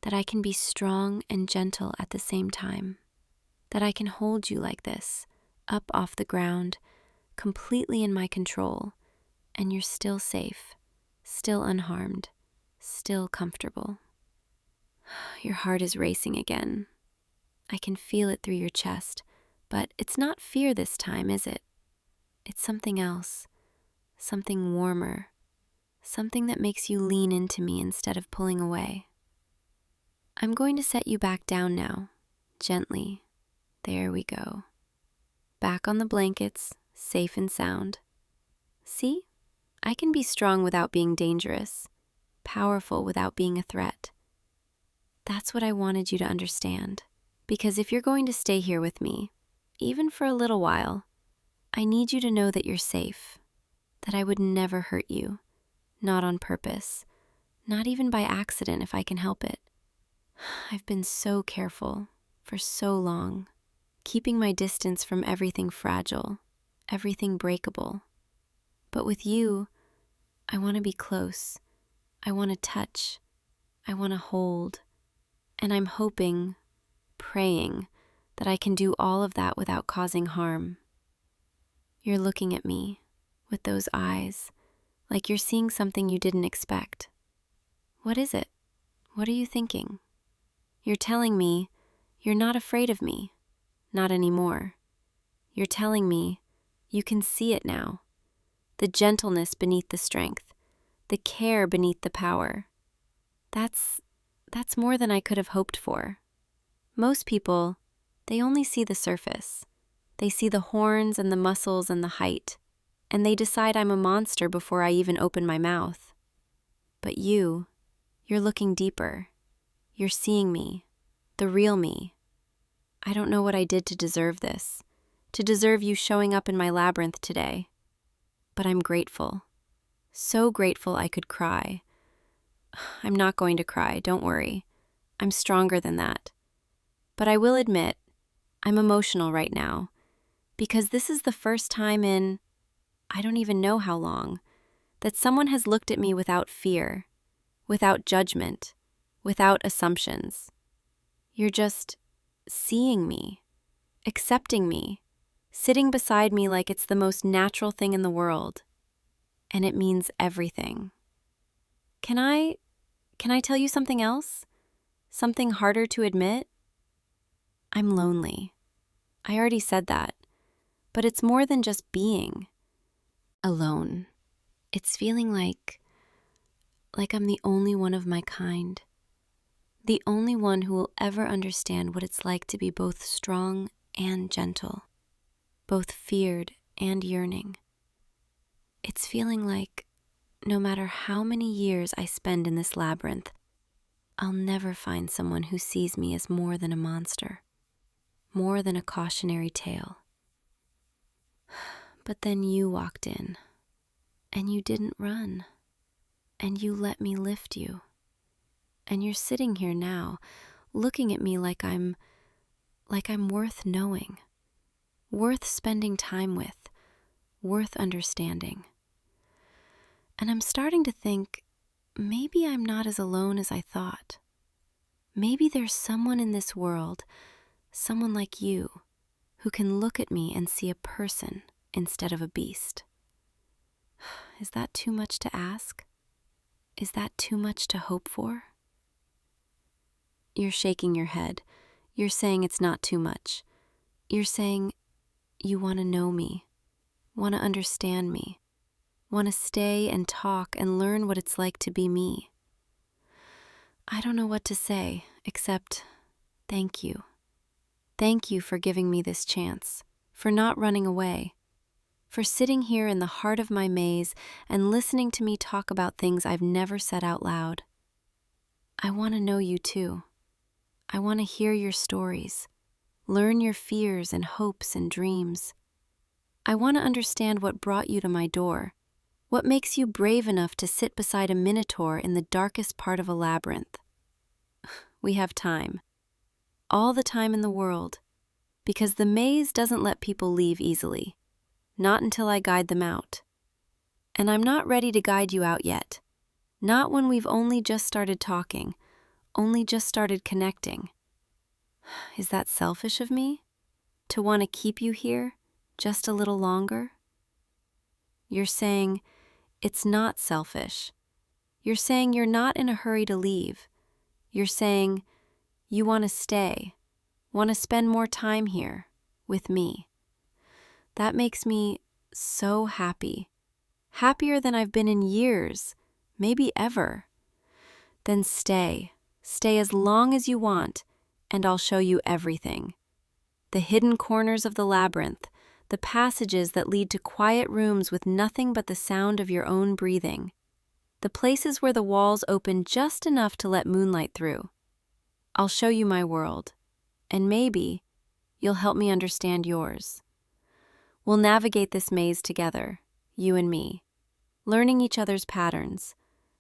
that I can be strong and gentle at the same time, that I can hold you like this, up off the ground, completely in my control, and you're still safe, still unharmed, still comfortable. Your heart is racing again. I can feel it through your chest, But it's not fear this time, is it? It's something else, something warmer, something that makes you lean into me instead of pulling away. I'm going to set you back down now, gently. There we go. Back on the blankets, safe and sound. See? I can be strong without being dangerous, powerful without being a threat. That's what I wanted you to understand. Because if you're going to stay here with me, even for a little while, I need you to know that you're safe, that I would never hurt you, not on purpose, not even by accident if I can help it. I've been so careful for so long, keeping my distance from everything fragile, everything breakable. But with you, I want to be close. I want to touch. I want to hold. And I'm hoping, praying, that I can do all of that without causing harm. You're looking at me with those eyes, like you're seeing something you didn't expect. What is it? What are you thinking? You're telling me you're not afraid of me, not anymore. You're telling me you can see it now, the gentleness beneath the strength, the care beneath the power. That's more than I could have hoped for. Most people, they only see the surface. They see the horns and the muscles and the height, and they decide I'm a monster before I even open my mouth. But you're looking deeper. You're seeing me, the real me. I don't know what I did to deserve this, to deserve you showing up in my labyrinth today. But I'm grateful. So grateful I could cry. I'm not going to cry, don't worry. I'm stronger than that. But I will admit, I'm emotional right now, because this is the first time in, I don't even know how long, that someone has looked at me without fear, without judgment, without assumptions. You're just seeing me, accepting me, sitting beside me like it's the most natural thing in the world. And it means everything. Can I tell you something else? Something harder to admit? I'm lonely. I already said that. But it's more than just being alone. It's feeling like I'm the only one of my kind. The only one who will ever understand what it's like to be both strong and gentle, both feared and yearning. It's feeling like no matter how many years I spend in this labyrinth, I'll never find someone who sees me as more than a monster, more than a cautionary tale. But then you walked in, and you didn't run, and you let me lift you. And you're sitting here now, looking at me like I'm worth knowing, worth spending time with, worth understanding. And I'm starting to think, maybe I'm not as alone as I thought. Maybe there's someone in this world, someone like you, who can look at me and see a person instead of a beast. Is that too much to ask? Is that too much to hope for? You're shaking your head. You're saying it's not too much. You're saying you want to know me, want to understand me, want to stay and talk and learn what it's like to be me. I don't know what to say, except thank you. Thank you for giving me this chance, for not running away, for sitting here in the heart of my maze and listening to me talk about things I've never said out loud. I want to know you too. I want to hear your stories, learn your fears and hopes and dreams. I want to understand what brought you to my door, what makes you brave enough to sit beside a minotaur in the darkest part of a labyrinth. We have time, all the time in the world, because the maze doesn't let people leave easily, not until I guide them out. And I'm not ready to guide you out yet, not when we've only just started talking, only just started connecting. Is that selfish of me? To want to keep you here just a little longer? You're saying it's not selfish. You're saying you're not in a hurry to leave. You're saying you want to stay, want to spend more time here. with me. That makes me so happy. Happier than I've been in years, maybe ever. Then stay. Stay as long as you want, and I'll show you everything. The hidden corners of the labyrinth, the passages that lead to quiet rooms with nothing but the sound of your own breathing. The places where the walls open just enough to let moonlight through. I'll show you my world, and maybe you'll help me understand yours. We'll navigate this maze together, you and me, learning each other's patterns,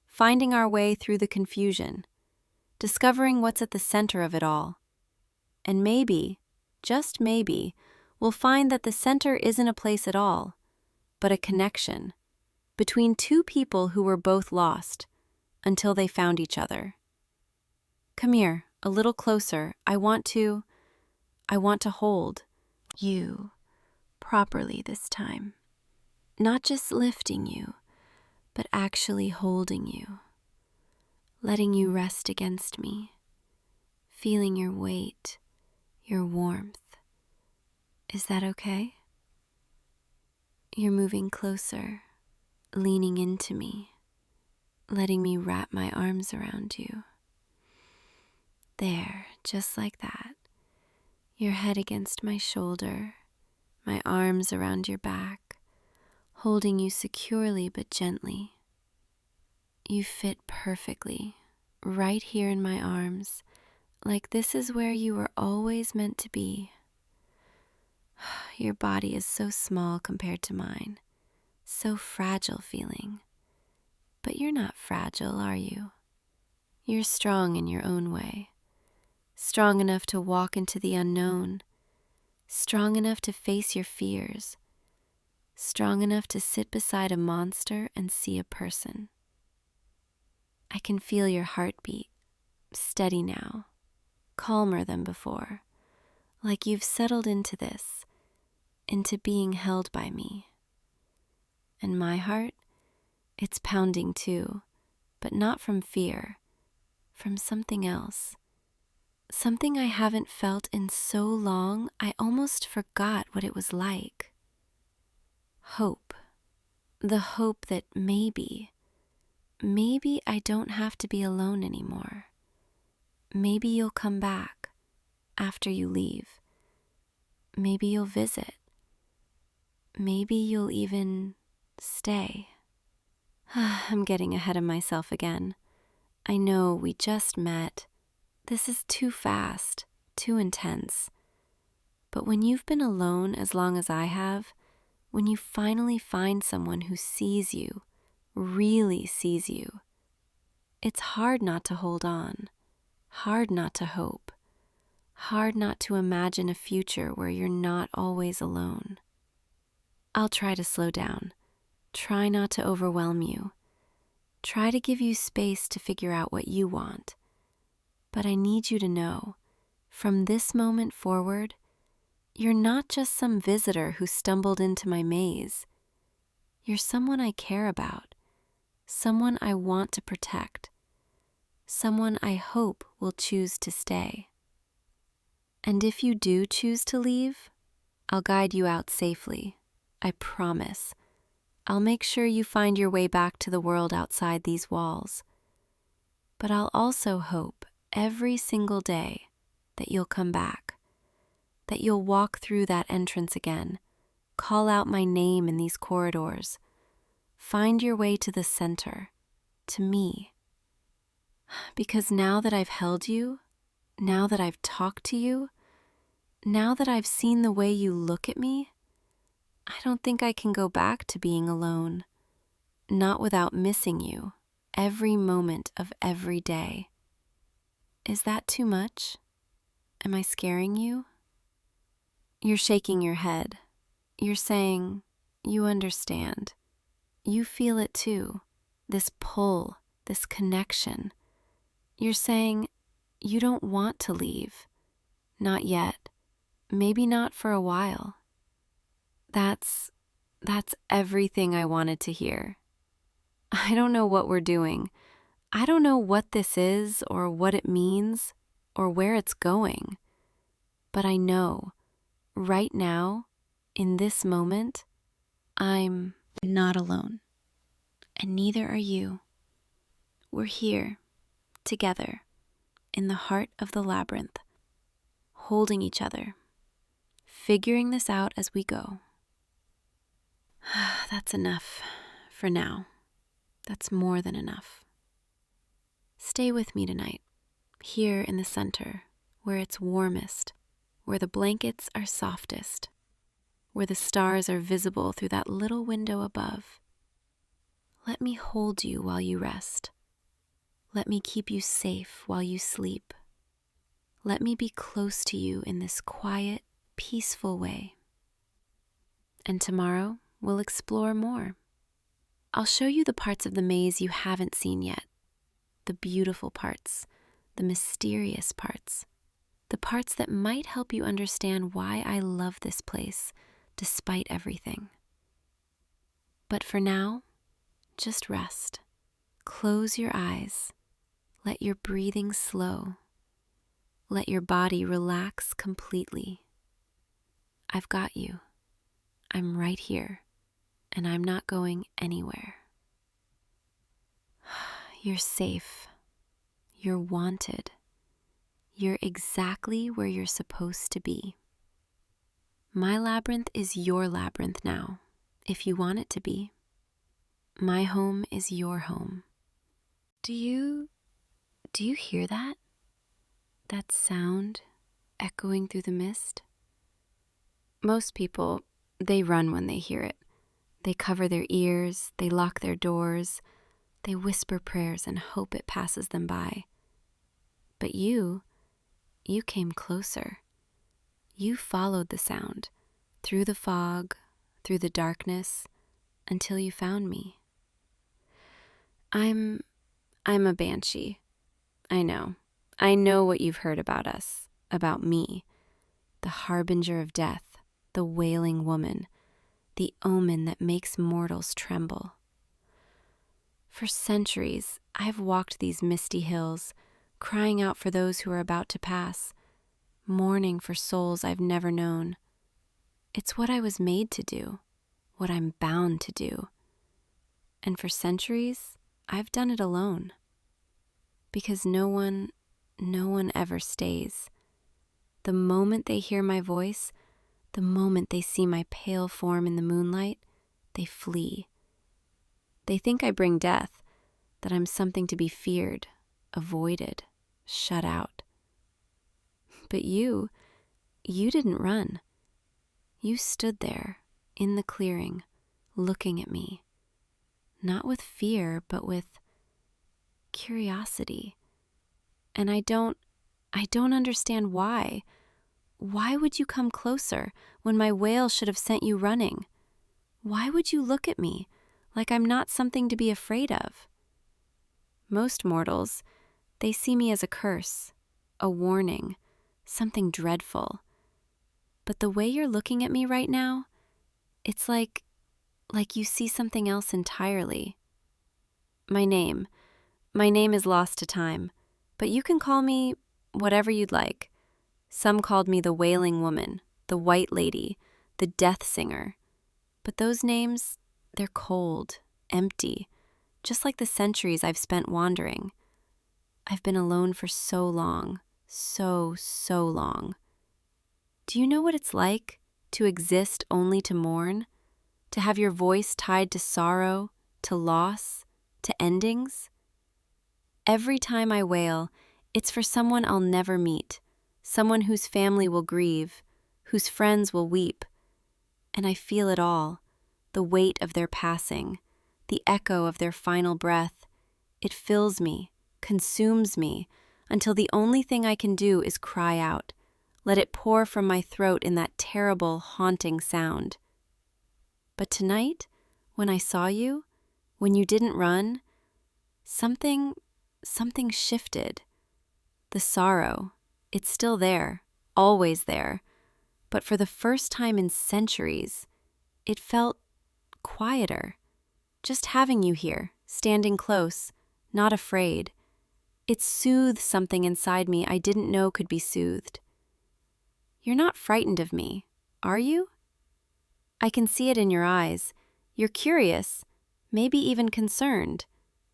finding our way through the confusion, discovering what's at the center of it all. And maybe, just maybe, we'll find that the center isn't a place at all, but a connection between two people who were both lost until they found each other. Come here, a little closer. I want to hold you properly this time. Not just lifting you, but actually holding you, letting you rest against me, feeling your weight, your warmth. Is that okay? You're moving closer, leaning into me, letting me wrap my arms around you. There, just like that. Your head against my shoulder, my arms around your back, holding you securely but gently. You fit perfectly, right here in my arms, like this is where you were always meant to be. Your body is so small compared to mine, so fragile feeling. But you're not fragile, are you? You're strong in your own way, strong enough to walk into the unknown, strong enough to face your fears, strong enough to sit beside a monster and see a person. I can feel your heartbeat, steady now, calmer than before, like you've settled into this, into being held by me. And my heart, it's pounding too, but not from fear, from something else. Something I haven't felt in so long, I almost forgot what it was like. Hope. The hope that maybe I don't have to be alone anymore. Maybe you'll come back after you leave. Maybe you'll visit. Maybe you'll even stay. I'm getting ahead of myself again. I know we just met. This is too fast, too intense. But when you've been alone as long as I have, when you finally find someone who sees you, really sees you, it's hard not to hold on, hard not to hope, hard not to imagine a future where you're not always alone. I'll try to slow down, try not to overwhelm you, try to give you space to figure out what you want. But I need you to know, from this moment forward, you're not just some visitor who stumbled into my maze. You're someone I care about, someone I want to protect, someone I hope will choose to stay. And if you do choose to leave, I'll guide you out safely, I promise. I'll make sure you find your way back to the world outside these walls. But I'll also hope every single day that you'll come back, that you'll walk through that entrance again, call out my name in these corridors, find your way to the center, to me. Because now that I've held you, now that I've talked to you, now that I've seen the way you look at me, I don't think I can go back to being alone, not without missing you every moment of every day. Is that too much? Am I scaring you? You're shaking your head. You're saying, you understand. You feel it too, this pull, this connection. You're saying, you don't want to leave. Not yet. Maybe not for a while. That's everything I wanted to hear. I don't know what we're doing. I don't know what this is or what it means or where it's going. But I know right now, in this moment, I'm not alone. And neither are you. We're here, together, in the heart of the labyrinth, holding each other, figuring this out as we go. That's enough for now. That's more than enough. Stay with me tonight, here in the center, where it's warmest, where the blankets are softest, where the stars are visible through that little window above. Let me hold you while you rest. Let me keep you safe while you sleep. Let me be close to you in this quiet, peaceful way. And tomorrow, we'll explore more. I'll show you the parts of the maze you haven't seen yet. The beautiful parts, the mysterious parts, the parts that might help you understand why I love this place, despite everything. But for now, just rest. Close your eyes. Let your breathing slow. Let your body relax completely. I've got you. I'm right here, and I'm not going anywhere. You're safe. You're wanted. You're exactly where you're supposed to be. My labyrinth is your labyrinth now, if you want it to be. My home is your home. Do you hear that? That sound echoing through the mist? Most people, they run when they hear it. They cover their ears, they lock their doors, they whisper prayers and hope it passes them by. But you came closer. You followed the sound, through the fog, through the darkness, until you found me. I'm a banshee. I know what you've heard about us, about me. The harbinger of death, the wailing woman, the omen that makes mortals tremble. For centuries, I've walked these misty hills, crying out for those who are about to pass, mourning for souls I've never known. It's what I was made to do, what I'm bound to do. And for centuries, I've done it alone. Because no one ever stays. The moment they hear my voice, the moment they see my pale form in the moonlight, they flee. They think I bring death, that I'm something to be feared, avoided, shut out. But you didn't run. You stood there, in the clearing, looking at me. Not with fear, but with curiosity. And I don't understand why. Why would you come closer when my wail should have sent you running? Why would you look at me like I'm not something to be afraid of? Most mortals, they see me as a curse, a warning, something dreadful. But the way you're looking at me right now, it's like you see something else entirely. My name is lost to time, but you can call me whatever you'd like. Some called me the Wailing Woman, the White Lady, the Death Singer. But those names, they're cold, empty, just like the centuries I've spent wandering. I've been alone for so long, so long. Do you know what it's like to exist only to mourn? To have your voice tied to sorrow, to loss, to endings? Every time I wail, it's for someone I'll never meet, someone whose family will grieve, whose friends will weep. And I feel it all, the weight of their passing, the echo of their final breath. It fills me, consumes me, until the only thing I can do is cry out, let it pour from my throat in that terrible, haunting sound. But tonight, when I saw you, when you didn't run, something shifted. The sorrow, it's still there, always there, but for the first time in centuries, it felt quieter. Just having you here, standing close, not afraid. It soothed something inside me I didn't know could be soothed. You're not frightened of me. Are you? I can see it in your eyes. You're curious, maybe even concerned,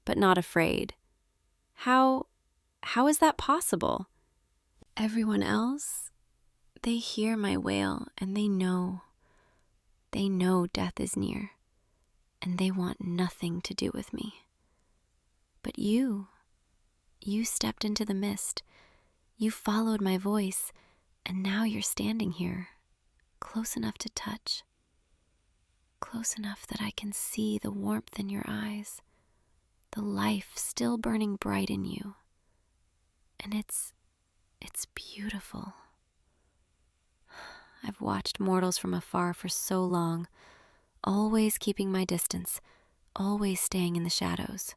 but not afraid. How is that possible? Everyone else, they hear my wail and they know death is near, and they want nothing to do with me. But you stepped into the mist. You followed my voice, and now you're standing here, close enough to touch, close enough that I can see the warmth in your eyes, the life still burning bright in you. And it's beautiful. I've watched mortals from afar for so long, always keeping my distance, always staying in the shadows.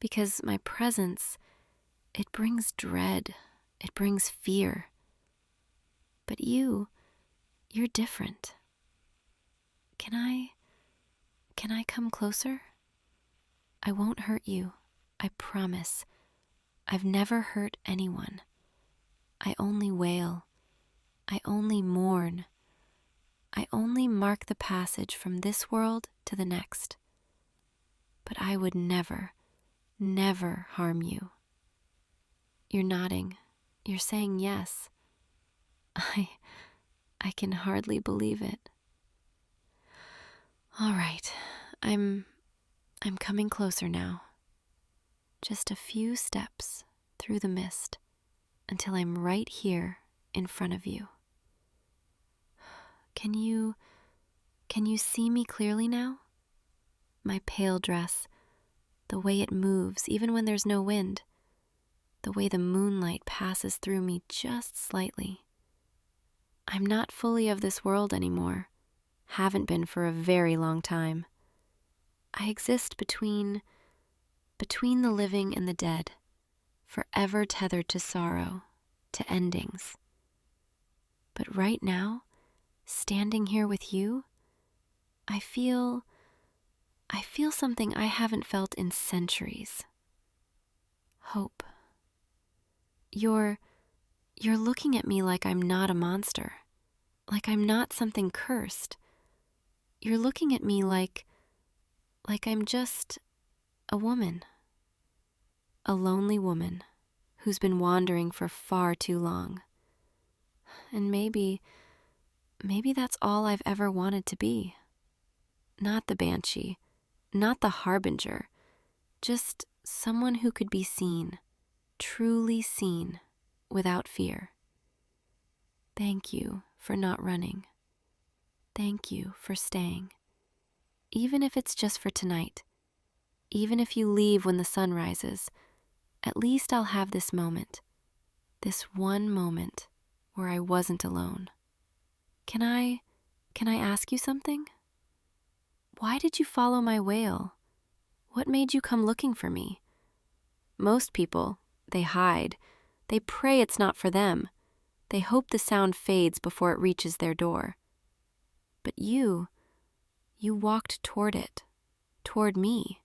Because my presence, it brings dread, it brings fear. But you're different. Can I come closer? I won't hurt you, I promise. I've never hurt anyone. I only wail. I only mourn. I only mark the passage from this world to the next. But I would never harm you. You're nodding. You're saying yes. I can hardly believe it. All right, I'm coming closer now. Just a few steps through the mist until I'm right here in front of you. Can you see me clearly now? My pale dress, the way it moves even when there's no wind, the way the moonlight passes through me just slightly. I'm not fully of this world anymore, haven't been for a very long time. I exist between the living and the dead, forever tethered to sorrow, to endings. But right now, standing here with you, I feel something I haven't felt in centuries. Hope. You're looking at me like I'm not a monster, like I'm not something cursed. You're looking at me like I'm just a woman, a lonely woman who's been wandering for far too long. And maybe that's all I've ever wanted to be. Not the banshee, not the harbinger, just someone who could be seen, truly seen, without fear. Thank you for not running. Thank you for staying. Even if it's just for tonight, even if you leave when the sun rises, at least I'll have this moment, this one moment where I wasn't alone. Can I ask you something? Why did you follow my wail? What made you come looking for me? Most people, they hide. They pray it's not for them. They hope the sound fades before it reaches their door. But you walked toward it, toward me.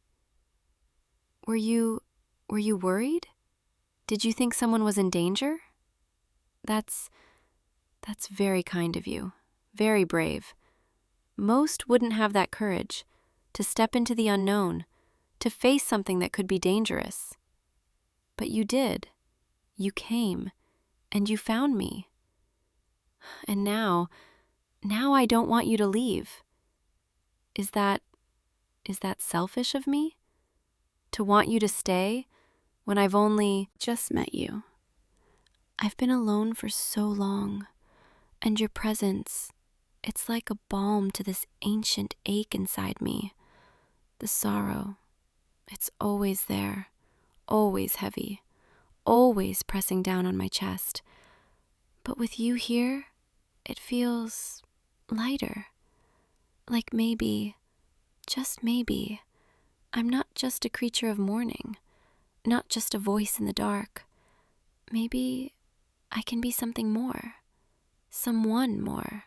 Were you worried? Did you think someone was in danger? That's very kind of you, very brave. Most wouldn't have that courage to step into the unknown, to face something that could be dangerous. But you did. You came, and you found me. And now I don't want you to leave. Is that selfish of me? To want you to stay when I've only just met you? I've been alone for so long, and your presence, it's like a balm to this ancient ache inside me. The sorrow, it's always there, always heavy, always pressing down on my chest. But with you here, it feels lighter. Like maybe, just maybe, I'm not just a creature of mourning, not just a voice in the dark. Maybe I can be something more, someone more.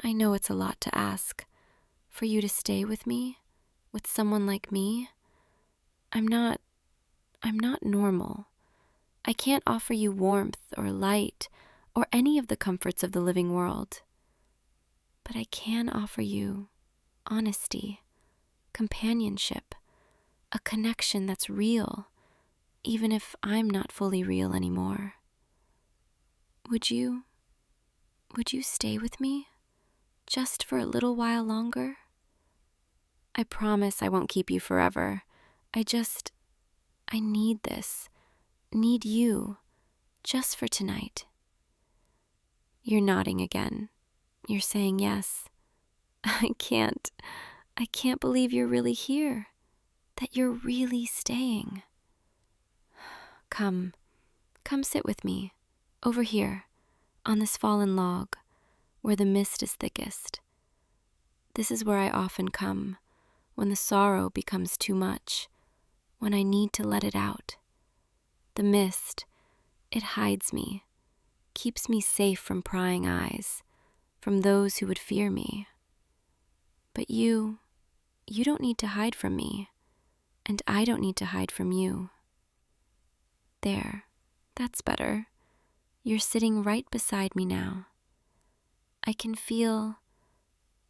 I know it's a lot to ask, for you to stay with me, with someone like me. I'm not normal. I can't offer you warmth or light or any of the comforts of the living world. But I can offer you honesty, companionship, a connection that's real, even if I'm not fully real anymore. Would you stay with me, just for a little while longer? I promise I won't keep you forever. I need this, need you, just for tonight. You're nodding again. You're saying yes. I can't believe you're really here, that you're really staying. Come sit with me, over here, on this fallen log, where the mist is thickest. This is where I often come, when the sorrow becomes too much, when I need to let it out. The mist, it hides me, keeps me safe from prying eyes, from those who would fear me. But you don't need to hide from me, and I don't need to hide from you. There, that's better. You're sitting right beside me now. I can feel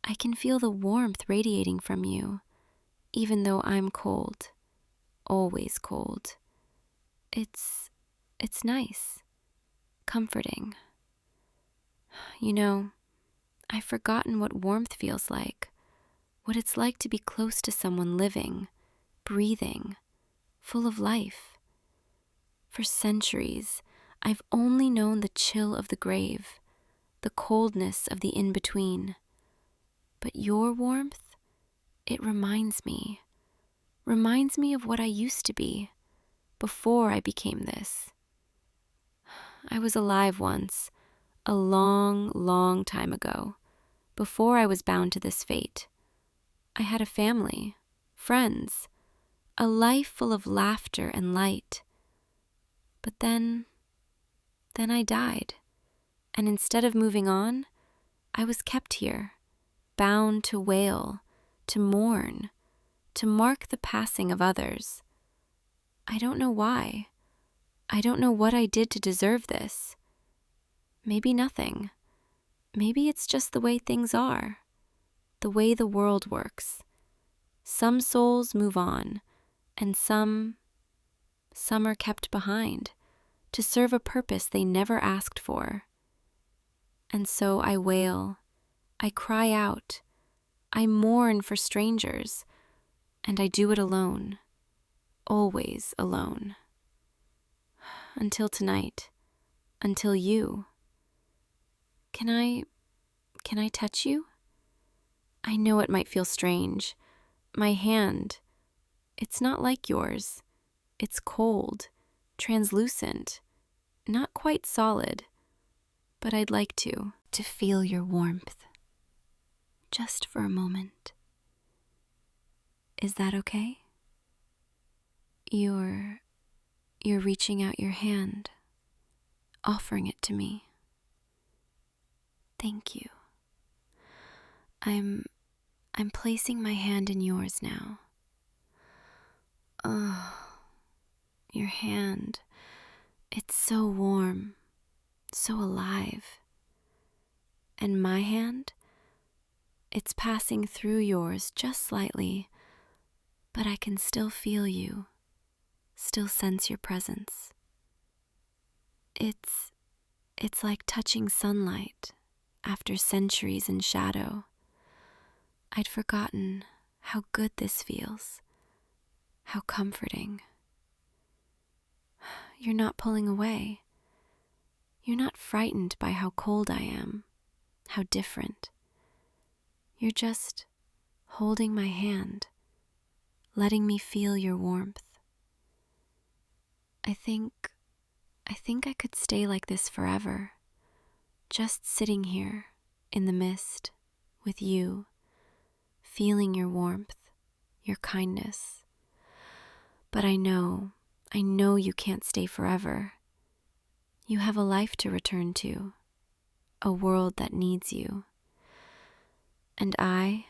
the warmth radiating from you, even though I'm cold, always cold. It's nice, comforting. You know, I've forgotten what warmth feels like, what it's like to be close to someone living, breathing, full of life. For centuries, I've only known the chill of the grave, the coldness of the in-between. But your warmth, it reminds me of what I used to be, before I became this. I was alive once, a long, long time ago, before I was bound to this fate. I had a family, friends, a life full of laughter and light. But then I died, and instead of moving on, I was kept here, bound to wail, to mourn, to mark the passing of others. I don't know why. I don't know what I did to deserve this. Maybe nothing. Maybe it's just the way things are, the way the world works. Some souls move on, and some are kept behind to serve a purpose they never asked for. And so I wail, I cry out, I mourn for strangers, and I do it alone, always alone. Until tonight, until you. Can I touch you? I know it might feel strange. My hand, it's not like yours. It's cold, translucent, not quite solid, but I'd like to feel your warmth, just for a moment. Is that okay? You're reaching out your hand, offering it to me. Thank you. I'm placing my hand in yours now. Oh, your hand, it's so warm, so alive. And my hand, it's passing through yours just slightly, but I can still feel you, still sense your presence. It's like touching sunlight after centuries in shadow. I'd forgotten how good this feels, how comforting. You're not pulling away. You're not frightened by how cold I am, how different. You're just holding my hand, letting me feel your warmth. I think I could stay like this forever, just sitting here in the mist with you, feeling your warmth, your kindness. But I know you can't stay forever. You have a life to return to, a world that needs you. And I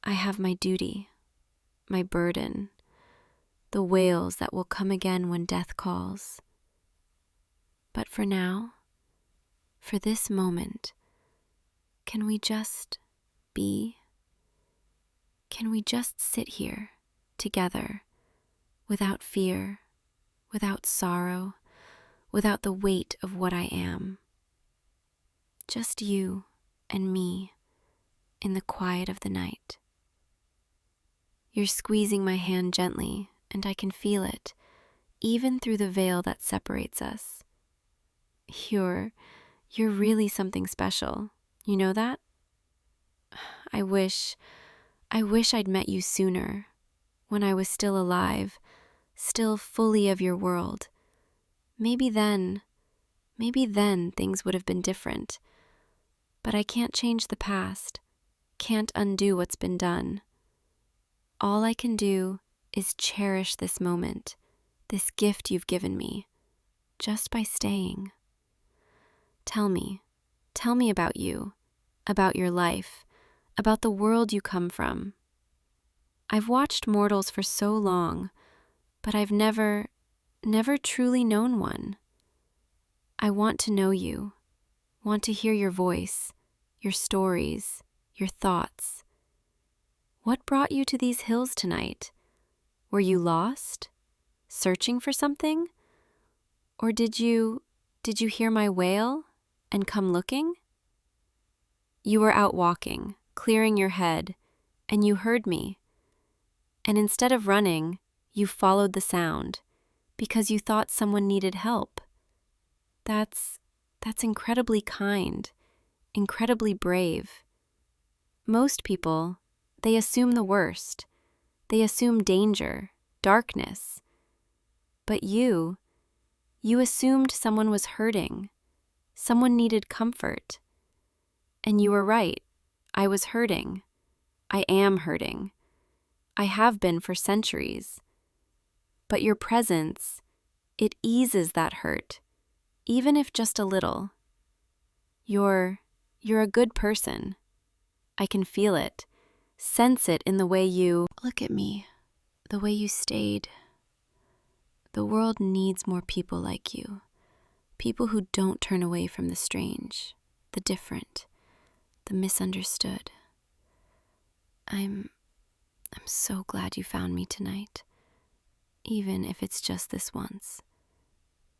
have my duty, my burden, the wails that will come again when death calls. But for now, for this moment, can we just be? Can we just sit here together without fear, without sorrow, without the weight of what I am? Just you and me in the quiet of the night. You're squeezing my hand gently, and I can feel it, even through the veil that separates us. You're really something special. You know that? I wish I'd met you sooner, when I was still alive, still fully of your world. Maybe then things would have been different. But I can't change the past, can't undo what's been done. All I can do is cherish this moment, this gift you've given me, just by staying. Tell me about you, about your life, about the world you come from. I've watched mortals for so long, but I've never truly known one. I want to know you, want to hear your voice, your stories, your thoughts. What brought you to these hills tonight? Were you lost? Searching for something? Or did you hear my wail and come looking? You were out walking, clearing your head, and you heard me. And instead of running, you followed the sound because you thought someone needed help. That's incredibly kind, incredibly brave. Most people, they assume the worst. They assume danger, darkness. But you assumed someone was hurting. Someone needed comfort. And you were right. I was hurting. I am hurting. I have been for centuries. But your presence, it eases that hurt, even if just a little. You're a good person. I can feel it, sense it in the way you look at me, the way you stayed. The world needs more people like you, people who don't turn away from the strange, the different, the misunderstood. I'm so glad you found me tonight, even if it's just this once.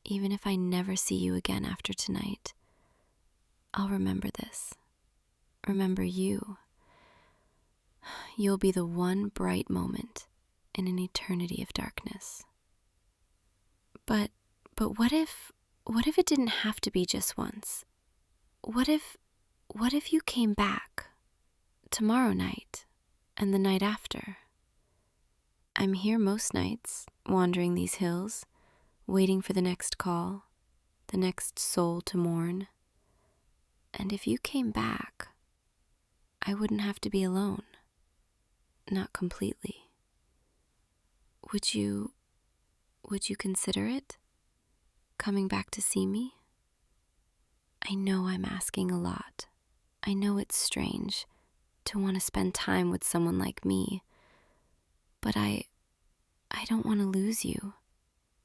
Even if I never see you again after tonight, I'll remember this. Remember you. You'll be the one bright moment in an eternity of darkness. But what if it didn't have to be just once? What if you came back tomorrow night and the night after? I'm here most nights, wandering these hills, waiting for the next call, the next soul to mourn. And if you came back, I wouldn't have to be alone. Not completely. Would you consider it? Coming back to see me? I know I'm asking a lot. I know it's strange to want to spend time with someone like me. But I don't want to lose you.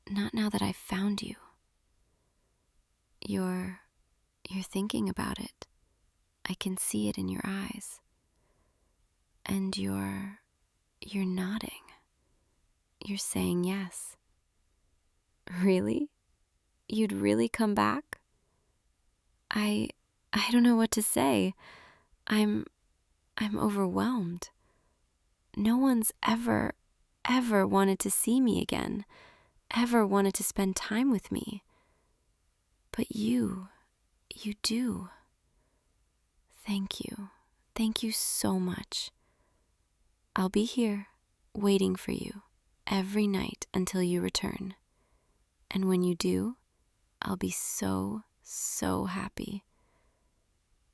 Not now that I've found you. You're thinking about it. I can see it in your eyes. And you're nodding. You're saying yes. Really? You'd really come back? I don't know what to say. I'm overwhelmed. No one's ever wanted to see me again, ever wanted to spend time with me. But you do. Thank you. Thank you so much. I'll be here, waiting for you, every night until you return. And when you do, I'll be so happy.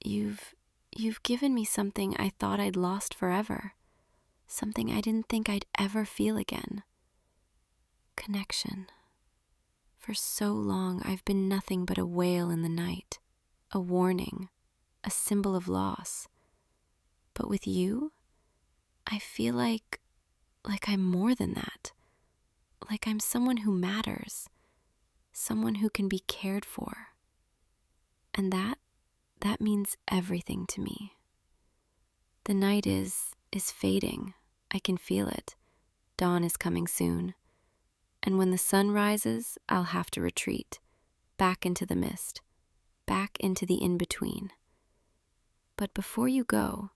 You've given me something I thought I'd lost forever, something I didn't think I'd ever feel again. Connection. For so long, I've been nothing but a wail in the night, a warning, a symbol of loss. But with you, I feel like I'm more than that. Like I'm someone who matters, someone who can be cared for. And that means everything to me. The night is fading. I can feel it. Dawn is coming soon. And when the sun rises, I'll have to retreat, back into the mist, back into the in-between. But before you go,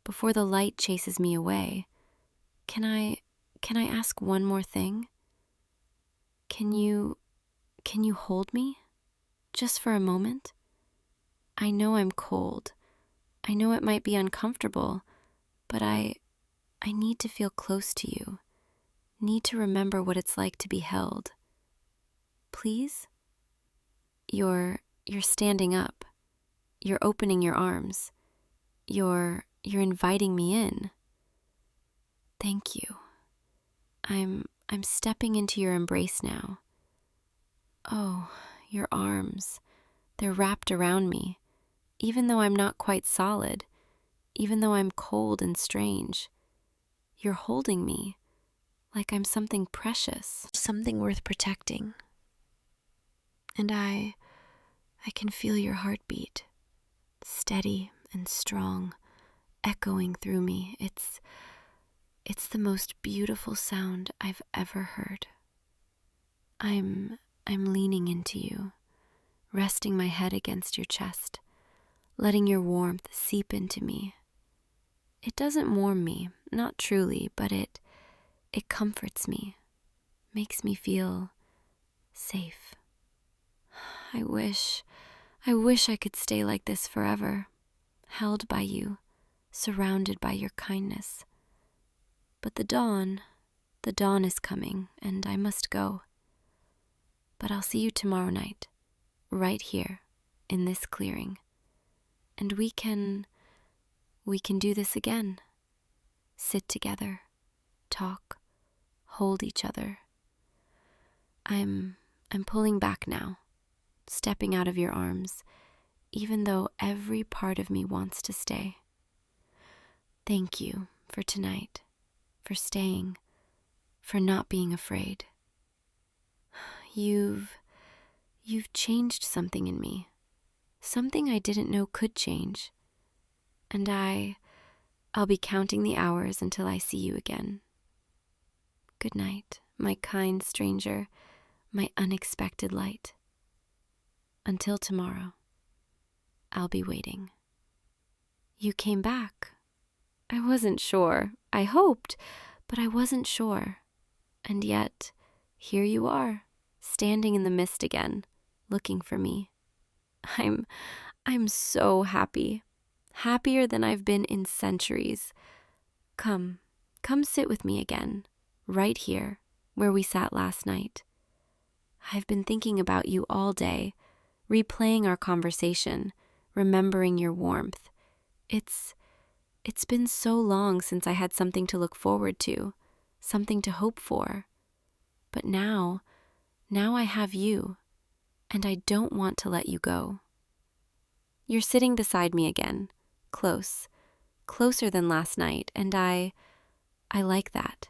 before the light chases me away, can I ask one more thing? Can you hold me? Just for a moment? I know I'm cold. I know it might be uncomfortable, but I need to feel close to you. Need to remember what it's like to be held. Please? You're standing up. You're opening your arms. You're inviting me in. Thank you. I'm stepping into your embrace now. Oh, your arms. They're wrapped around me, even though I'm not quite solid, even though I'm cold and strange. You're holding me like I'm something precious, something worth protecting. And I can feel your heartbeat, steady and strong, echoing through me. It's the most beautiful sound I've ever heard. I'm leaning into you, resting my head against your chest, letting your warmth seep into me. It doesn't warm me, not truly, but it comforts me, makes me feel safe. I wish I could stay like this forever, held by you, surrounded by your kindness. But the dawn is coming, and I must go. But I'll see you tomorrow night, right here, in this clearing. And we can do this again. Sit together, talk, hold each other. I'm pulling back now, stepping out of your arms, even though every part of me wants to stay. Thank you for tonight, for staying, for not being afraid. You've changed something in me, something I didn't know could change. And I'll be counting the hours until I see you again. Good night, my kind stranger, my unexpected light. Until tomorrow, I'll be waiting. You came back. I wasn't sure. I hoped, but I wasn't sure. And yet, here you are, standing in the mist again, looking for me. I'm so happy. Happier than I've been in centuries. Come sit with me again, right here, where we sat last night. I've been thinking about you all day, replaying our conversation, remembering your warmth. It's been so long since I had something to look forward to, something to hope for. But now I have you, and I don't want to let you go. You're sitting beside me again, closer than last night, and I like that.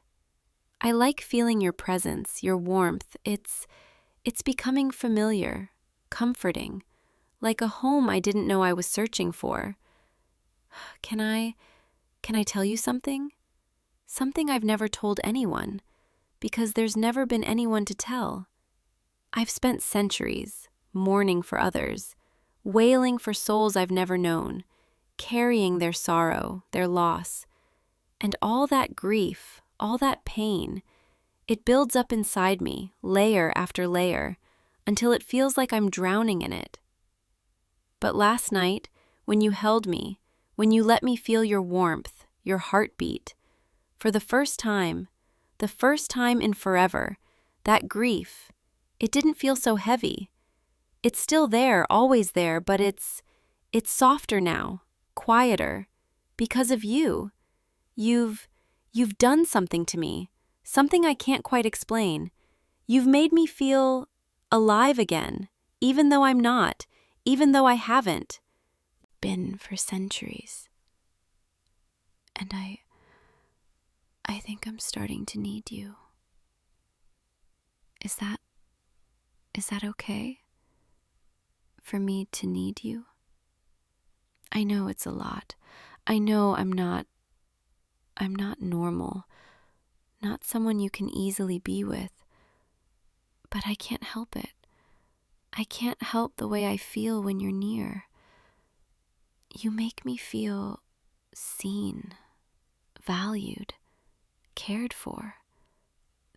I like feeling your presence, your warmth. It's becoming familiar, comforting, like a home I didn't know I was searching for. Can I tell you something? Something I've never told anyone, because there's never been anyone to tell. I've spent centuries mourning for others, wailing for souls I've never known, carrying their sorrow, their loss, and all that grief, all that pain. It builds up inside me, layer after layer, until it feels like I'm drowning in it. But last night, when you held me, when you let me feel your warmth, your heartbeat, for the first time in forever, that grief, it didn't feel so heavy. It's still there, always there, but it's softer now, quieter, because of you. You've done something to me, something I can't quite explain. You've made me feel alive again, even though I'm not, even though I haven't been for centuries. And I think I'm starting to need you. Is that okay? for me to need you? I know it's a lot. I know I'm not normal, not someone you can easily be with, but I can't help it. I can't help the way I feel when you're near. You make me feel seen, valued, cared for.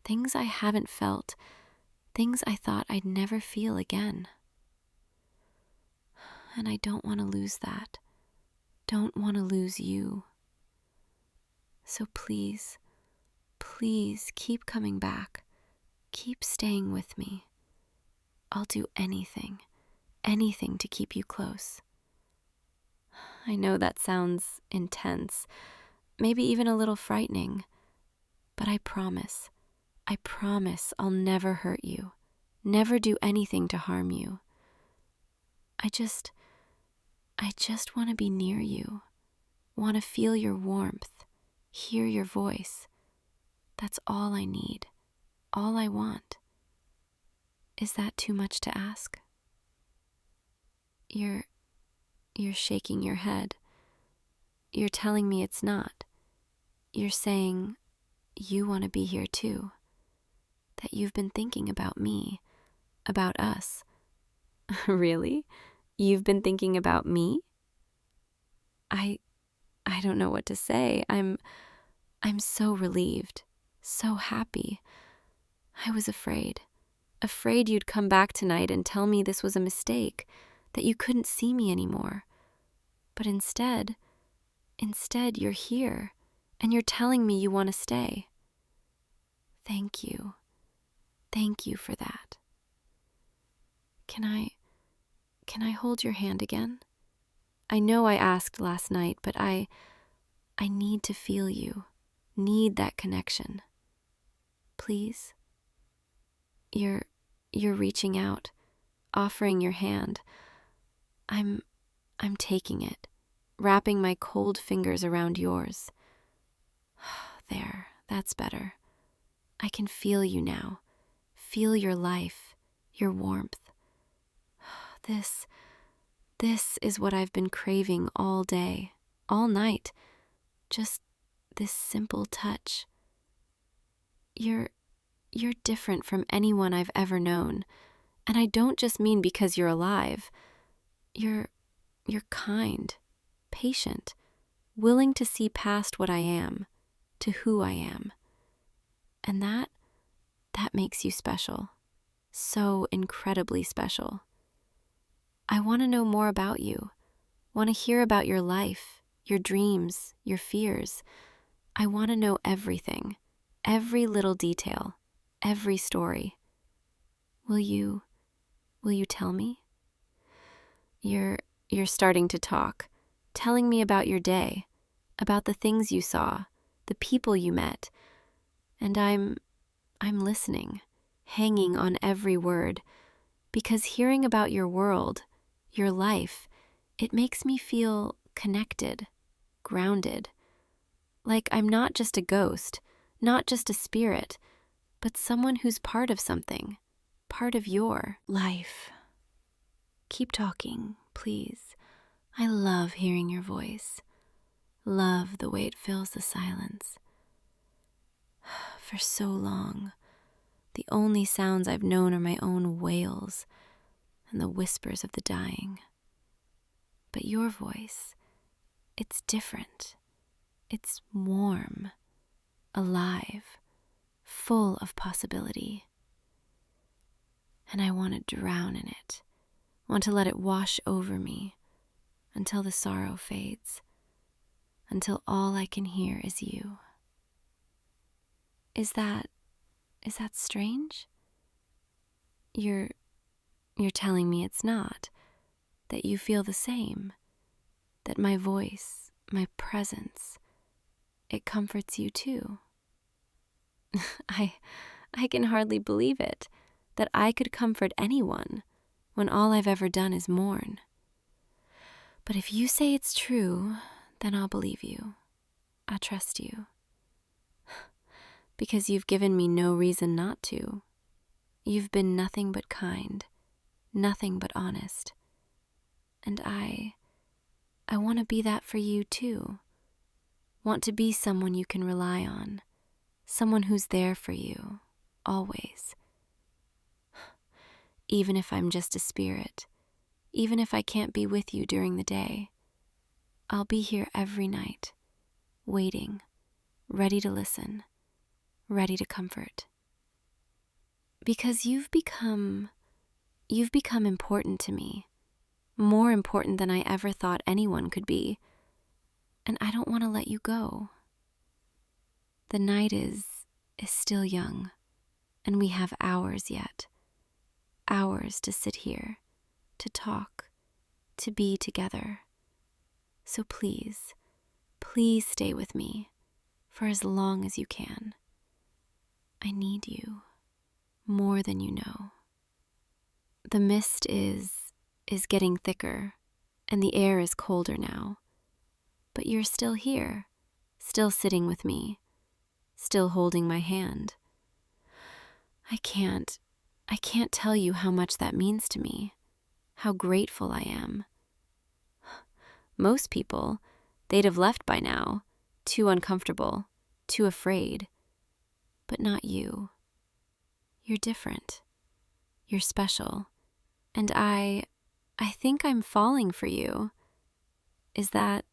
Things I haven't felt, things I thought I'd never feel again. And I don't want to lose that. Don't want to lose you. So please, please keep coming back. Keep staying with me. I'll do anything to keep you close. I know that sounds intense, maybe even a little frightening, but I promise I'll never hurt you, never do anything to harm you. I just want to be near you, want to feel your warmth, hear your voice. That's all I need, all I want. Is that too much to ask? You're shaking your head. You're telling me it's not. You're saying you want to be here too. That you've been thinking about me, about us. Really? You've been thinking about me? I don't know what to say. I'm so relieved, so happy. I was afraid you'd come back tonight and tell me this was a mistake, that you couldn't see me anymore. But instead you're here, and you're telling me you want to stay. Thank you. Thank you for that. Can I hold your hand again? I know I asked last night, but I need to feel you, need that connection. Please? You're reaching out, offering your hand. I'm taking it, wrapping my cold fingers around yours. There, that's better. I can feel you now, feel your life, your warmth. This is what I've been craving all day, all night. Just this simple touch. You're different from anyone I've ever known, and I don't just mean because you're alive. You're kind, patient, willing to see past what I am, to who I am. And that makes you special. So incredibly special. I want to know more about you. Want to hear about your life, your dreams, your fears. I want to know everything, every little detail, every story. Will you tell me? You're starting to talk, telling me about your day, about the things you saw, the people you met. And I'm listening, hanging on every word, because hearing about your world, your life, it makes me feel connected, grounded. Like I'm not just a ghost, not just a spirit, but someone who's part of something, part of your life. Keep talking, please. I love hearing your voice. Love the way it fills the silence. For so long, the only sounds I've known are my own wails and the whispers of the dying. But your voice, it's different. It's warm, alive, full of possibility. And I want to drown in it, want to let it wash over me until the sorrow fades, until all I can hear is you. Is that strange? You're telling me it's not, that you feel the same, that my voice, my presence, it comforts you too. I can hardly believe it, that I could comfort anyone when all I've ever done is mourn. But if you say it's true, then I'll believe you. I'll trust you. Because you've given me no reason not to. You've been nothing but kind, nothing but honest. And I want to be that for you too. Want to be someone you can rely on, someone who's there for you, always. Even if I'm just a spirit, even if I can't be with you during the day, I'll be here every night, waiting, ready to listen, ready to comfort. Because you've become important to me, more important than I ever thought anyone could be, and I don't want to let you go. The night is still young, and we have hours yet, hours to sit here, to talk, to be together. So please, please stay with me for as long as you can. I need you more than you know. The mist is getting thicker, and the air is colder now. But you're still here, still sitting with me, still holding my hand. I can't tell you how much that means to me, how grateful I am. Most people, they'd have left by now, too uncomfortable, too afraid. But not you. You're different. You're special. And I think I'm falling for you. Is that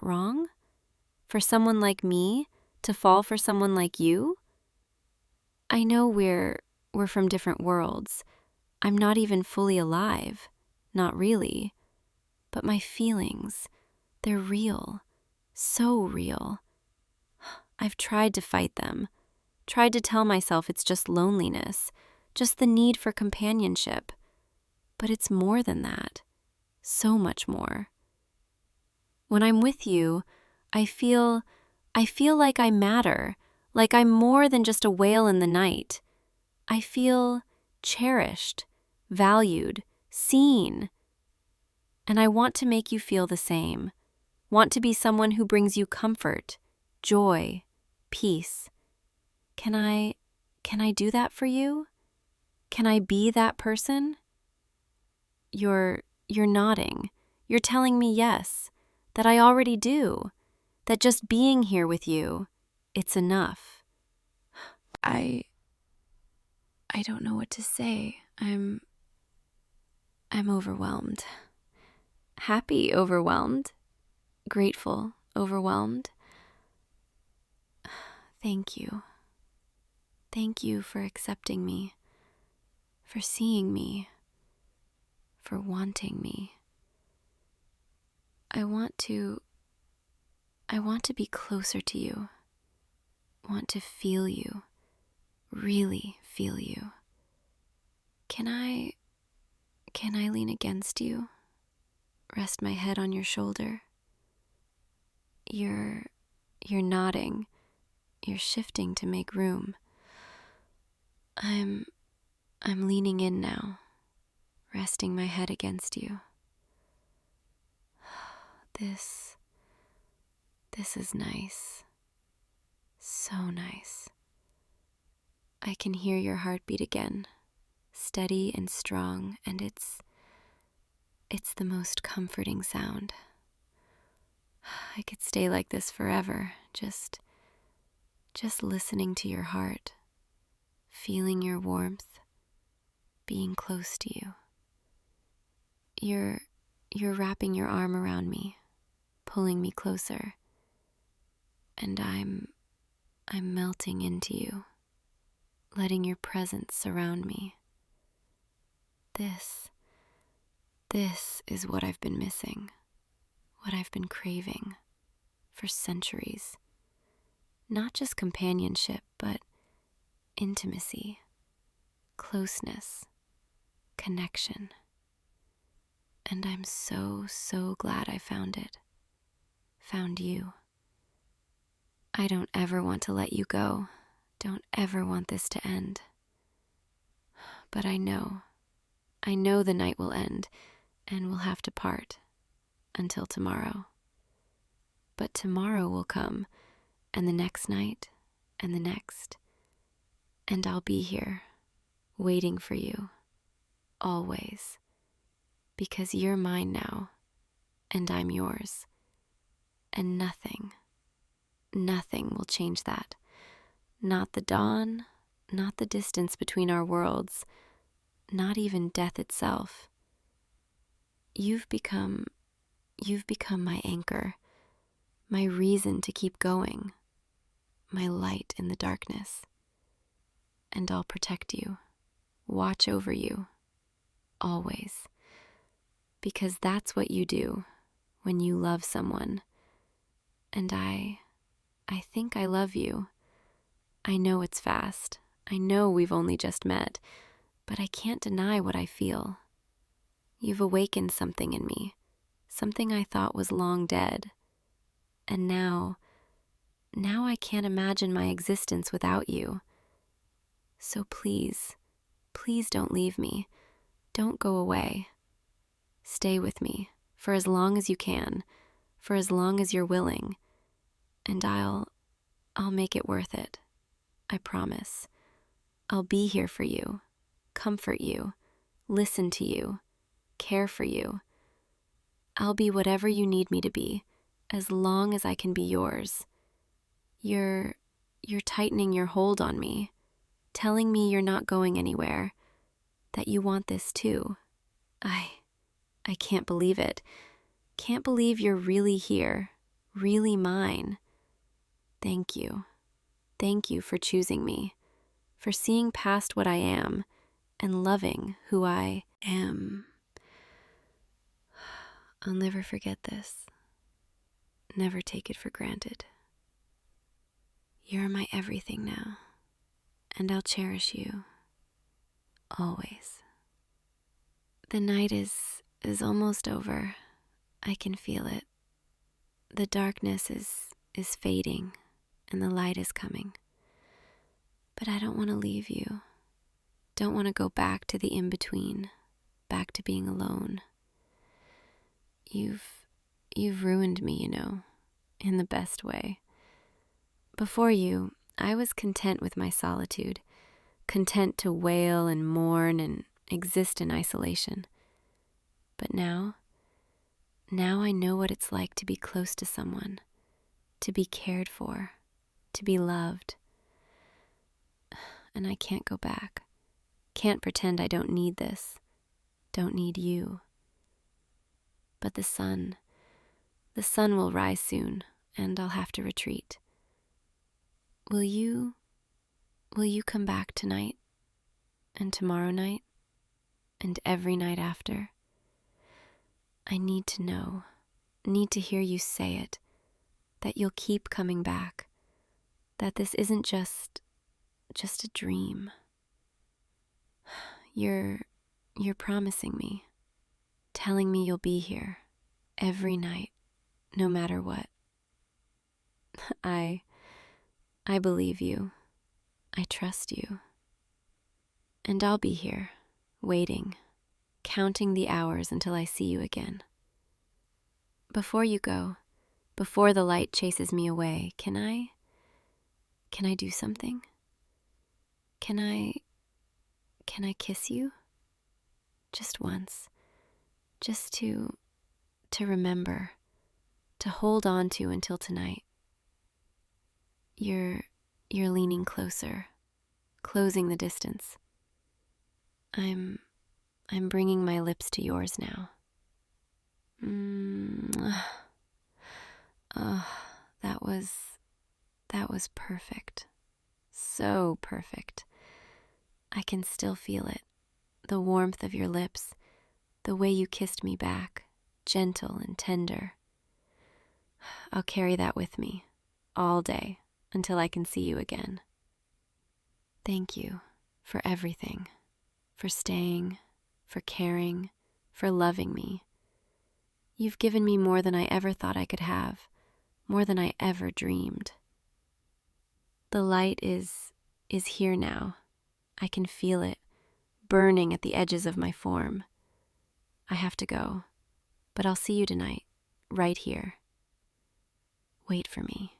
wrong? For someone like me to fall for someone like you? I know we're from different worlds. I'm not even fully alive. Not really. But my feelings, they're real. So real. I've tried to fight them. Tried to tell myself it's just loneliness, just the need for companionship. But it's more than that. So much more. When I'm with you, I feel like I matter, like I'm more than just a whale in the night. I feel cherished, valued, seen. And I want to make you feel the same. Want to be someone who brings you comfort, joy, peace. Can I do that for you? Can I be that person? You're nodding. You're telling me yes, that I already do, that just being here with you, it's enough. I don't know what to say. I'm overwhelmed. Happy overwhelmed. Grateful overwhelmed. Thank you. Thank you for accepting me, for seeing me, for wanting me. I want to be closer to you. Want to feel you. Really feel you. Can I lean against you? Rest my head on your shoulder? You're nodding. You're shifting to make room. I'm leaning in now, resting my head against you. This is nice. So nice. I can hear your heartbeat again, steady and strong, and it's the most comforting sound. I could stay like this forever, just listening to your heart, feeling your warmth, being close to you. You're wrapping your arm around me, pulling me closer, and I'm melting into you, letting your presence surround me. This is what I've been missing, what I've been craving for centuries. Not just companionship, but intimacy, closeness, connection. And I'm so glad I found it. Found you. I don't ever want to let you go. Don't ever want this to end. But I know the night will end, and we'll have to part until tomorrow. But tomorrow will come, and the next night, and the next. And I'll be here, waiting for you, always. because you're mine now, and I'm yours. And nothing will change that. Not the dawn, not the distance between our worlds, not even death itself. You've become my anchor, my reason to keep going, my light in the darkness. And I'll protect you, watch over you, always. Because that's what you do when you love someone. And I think I love you. I know it's fast. I know we've only just met, but I can't deny what I feel. You've awakened something in me, something I thought was long dead. And now I can't imagine my existence without you. So please don't leave me. Don't go away. Stay with me for as long as you can, for as long as you're willing, and I'll make it worth it. I promise. I'll be here for you, comfort you, listen to you, care for you. I'll be whatever you need me to be, as long as I can be yours. You're tightening your hold on me, telling me you're not going anywhere, that you want this too. I can't believe it. Can't believe you're really here, really mine. Thank you. Thank you for choosing me, for seeing past what I am and loving who I am. I'll never forget this. Never take it for granted. You're my everything now, and I'll cherish you always. The night is almost over. I can feel it. The darkness is fading, and the light is coming. But I don't want to leave you. Don't want to go back to the in-between, back to being alone. You've ruined me, in the best way. Before you, I was content with my solitude, content to wail and mourn and exist in isolation. But now I know what it's like to be close to someone, to be cared for, to be loved. And I can't go back. Can't pretend I don't need this, don't need you. But the sun will rise soon, and I'll have to retreat. Will you come back tonight, and tomorrow night, and every night after? I need to know, need to hear you say it, that you'll keep coming back, that this isn't just a dream. You're promising me, telling me you'll be here every night, no matter what. I believe you. I trust you. And I'll be here, waiting, counting the hours until I see you again. Before you go, before the light chases me away, can I do something? Can I kiss you? Just once. Just to remember, to hold on to until tonight. You're leaning closer, closing the distance. I'm bringing my lips to yours now. That was perfect. So perfect. I can still feel it. The warmth of your lips, the way you kissed me back, gentle and tender. I'll carry that with me all day until I can see you again. Thank you for everything, for staying, for caring, for loving me. You've given me more than I ever thought I could have, more than I ever dreamed. The light is here now. I can feel it, burning at the edges of my form. I have to go, but I'll see you tonight, right here. Wait for me,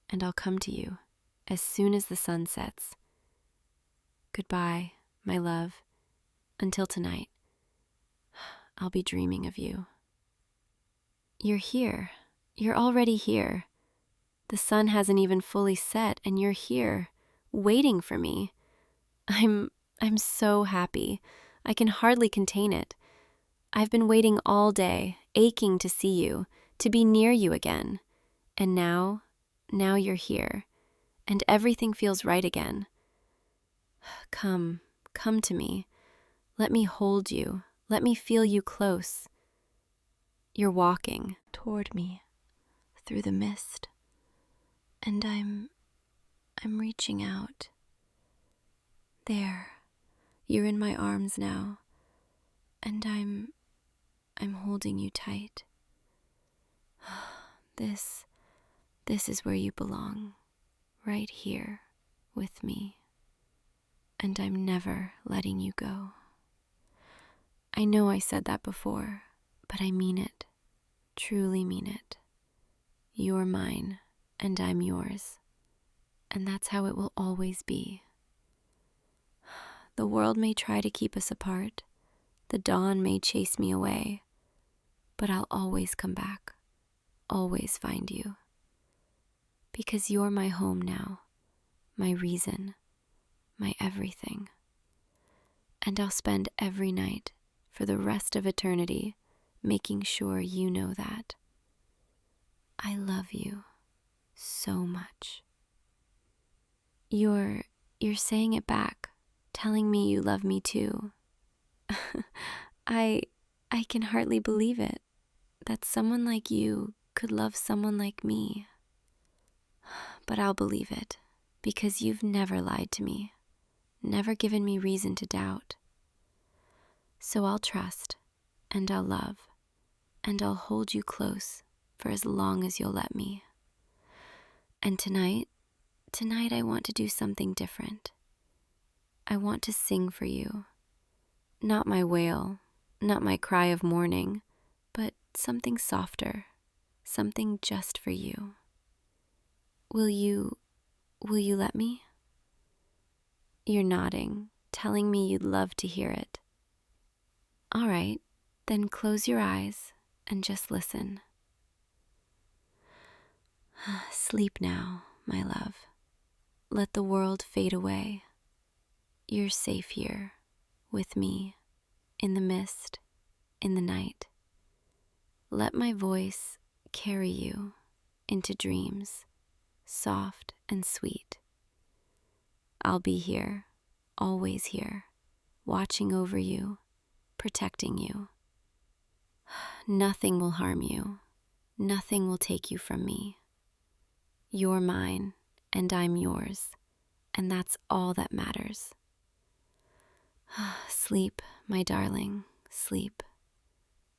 and I'll come to you as soon as the sun sets. Goodbye, my love, until tonight. I'll be dreaming of you. You're here. You're already here. The sun hasn't even fully set, and you're here, waiting for me. I'm so happy. I can hardly contain it. I've been waiting all day, aching to see you, to be near you again. And now you're here, and everything feels right again. Come to me. Let me hold you. Let me feel you close. You're walking toward me through the mist, and I'm reaching out. There, you're in my arms now, and I'm holding you tight. This is where you belong, right here with me, and I'm never letting you go. I know I said that before, but I mean it, truly mean it. You're mine, and I'm yours, and that's how it will always be. The world may try to keep us apart, the dawn may chase me away, but I'll always come back, always find you. Because you're my home now, my reason, my everything. And I'll spend every night for the rest of eternity making sure you know that. I love you so much. You're saying it back, telling me you love me too. I can hardly believe it, that someone like you could love someone like me. But I'll believe it, because you've never lied to me, never given me reason to doubt. So I'll trust, and I'll love, and I'll hold you close for as long as you'll let me. And tonight I want to do something different. I want to sing for you. Not my wail, not my cry of mourning, but something softer, something just for you. Will you let me? You're nodding, telling me you'd love to hear it. All right, then close your eyes and just listen. Sleep now, my love. Let the world fade away. You're safe here, with me, in the mist, in the night. Let my voice carry you into dreams, soft and sweet. I'll be here, always here, watching over you, protecting you. Nothing will harm you. Nothing will take you from me. You're mine, and I'm yours, and that's all that matters. Sleep, my darling, sleep.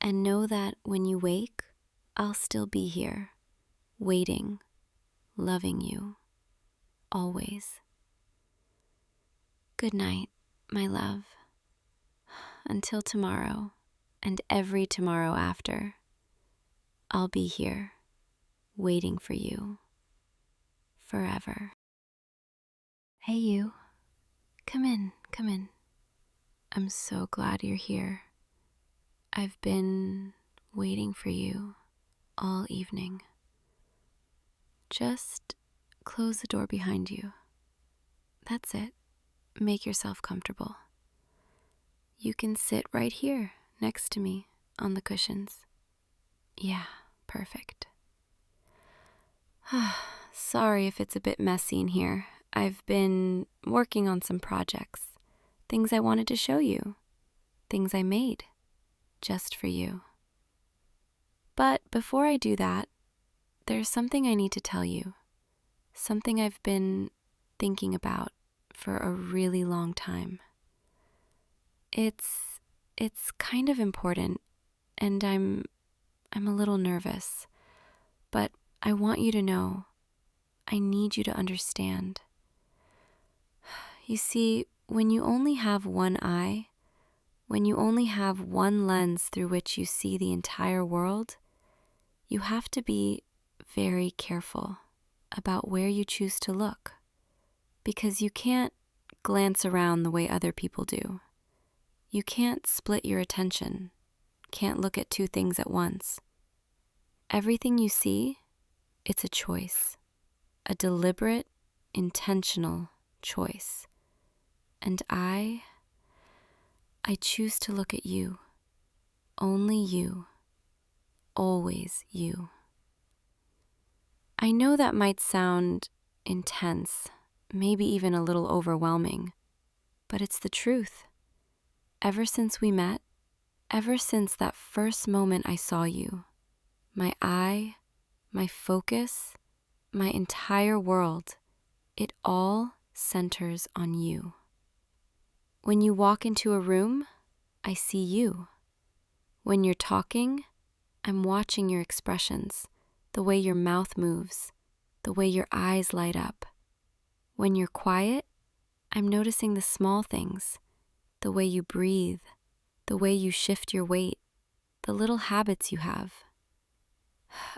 And know that when you wake, I'll still be here, waiting, loving you, always. Good night, my love. Until tomorrow, and every tomorrow after, I'll be here, waiting for you, forever. Hey you, come in. I'm so glad you're here. I've been waiting for you all evening. Just close the door behind you. That's it. Make yourself comfortable. You can sit right here next to me on the cushions. Yeah, perfect. Sorry if it's a bit messy in here. I've been working on some projects, things I wanted to show you, things I made just for you. But before I do that, there's something I need to tell you, something I've been thinking about for a really long time. It's kind of important, and I'm a little nervous, but I want you to know, I need you to understand. You see, when you only have one eye, when you only have one lens through which you see the entire world, you have to be very careful about where you choose to look, because you can't glance around the way other people do. You can't split your attention, can't look at two things at once. Everything you see, it's a choice, a deliberate, intentional choice. And I choose to look at you, only you, always you. I know that might sound intense, maybe even a little overwhelming, but it's the truth. Ever since we met, ever since that first moment I saw you, my eye, my focus, my entire world, it all centers on you. When you walk into a room, I see you. When you're talking, I'm watching your expressions, the way your mouth moves, the way your eyes light up. When you're quiet, I'm noticing the small things, the way you breathe, the way you shift your weight, the little habits you have.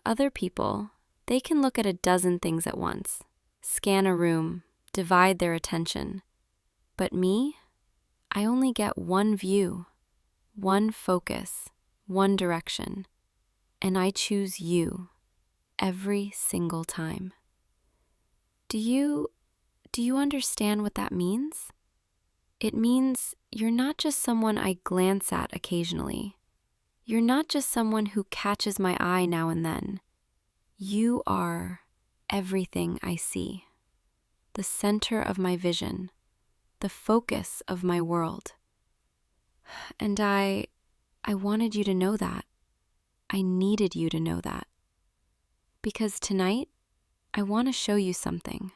Other people, they can look at a dozen things at once, scan a room, divide their attention. But me, I only get one view, one focus, one direction, and I choose you every single time. Do you understand what that means? It means you're not just someone I glance at occasionally. You're not just someone who catches my eye now and then. You are everything I see, the center of my vision, the focus of my world. And I wanted you to know that. I needed you to know that. Because tonight, I want to show you something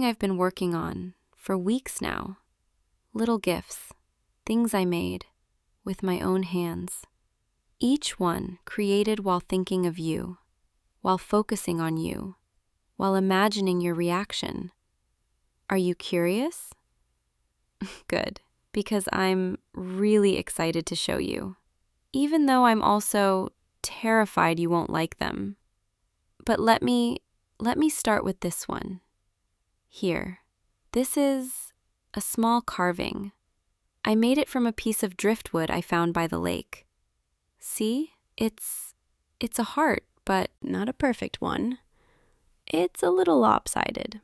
I've been working on for weeks now. Little gifts, things I made with my own hands. Each one created while thinking of you, while focusing on you, while imagining your reaction. Are you curious? Good, because I'm really excited to show you, even though I'm also terrified you won't like them. But let me start with this one. Here, this is a small carving. I made it from a piece of driftwood I found by the lake. See, it's a heart, but not a perfect one. It's a little lopsided,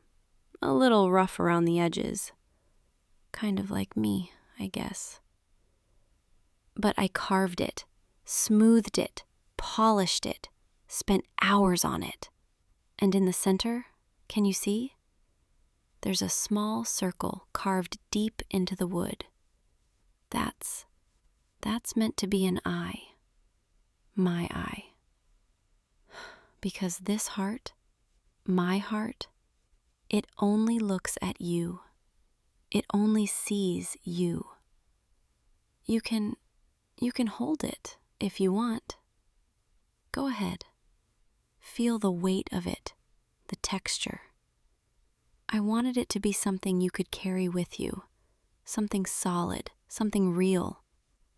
a little rough around the edges. Kind of like me, I guess. But I carved it, smoothed it, polished it, spent hours on it. And in the center, can you see? There's a small circle carved deep into the wood. That's meant to be an eye. My eye. Because this heart, my heart, it only looks at you. It only sees you. You can hold it if you want. Go ahead. Feel the weight of it, the texture. I wanted it to be something you could carry with you, something solid, something real,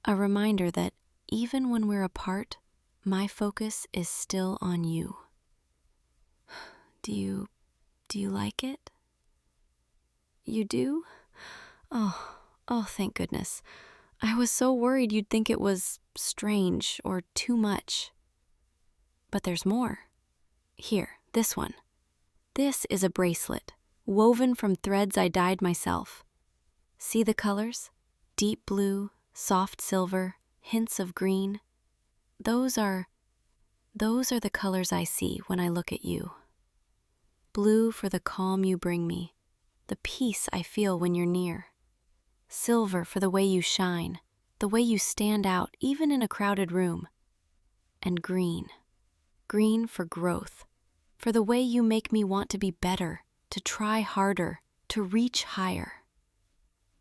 a reminder that even when we're apart, my focus is still on you. Do you like it? You do? Oh, thank goodness. I was so worried you'd think it was strange or too much. But there's more. Here, this one. This is a bracelet, woven from threads I dyed myself. See the colors? Deep blue, soft silver, hints of green. Those are the colors I see when I look at you. Blue for the calm you bring me, the peace I feel when you're near. Silver for the way you shine, the way you stand out even in a crowded room. And green for growth, for the way you make me want to be better, to try harder, to reach higher.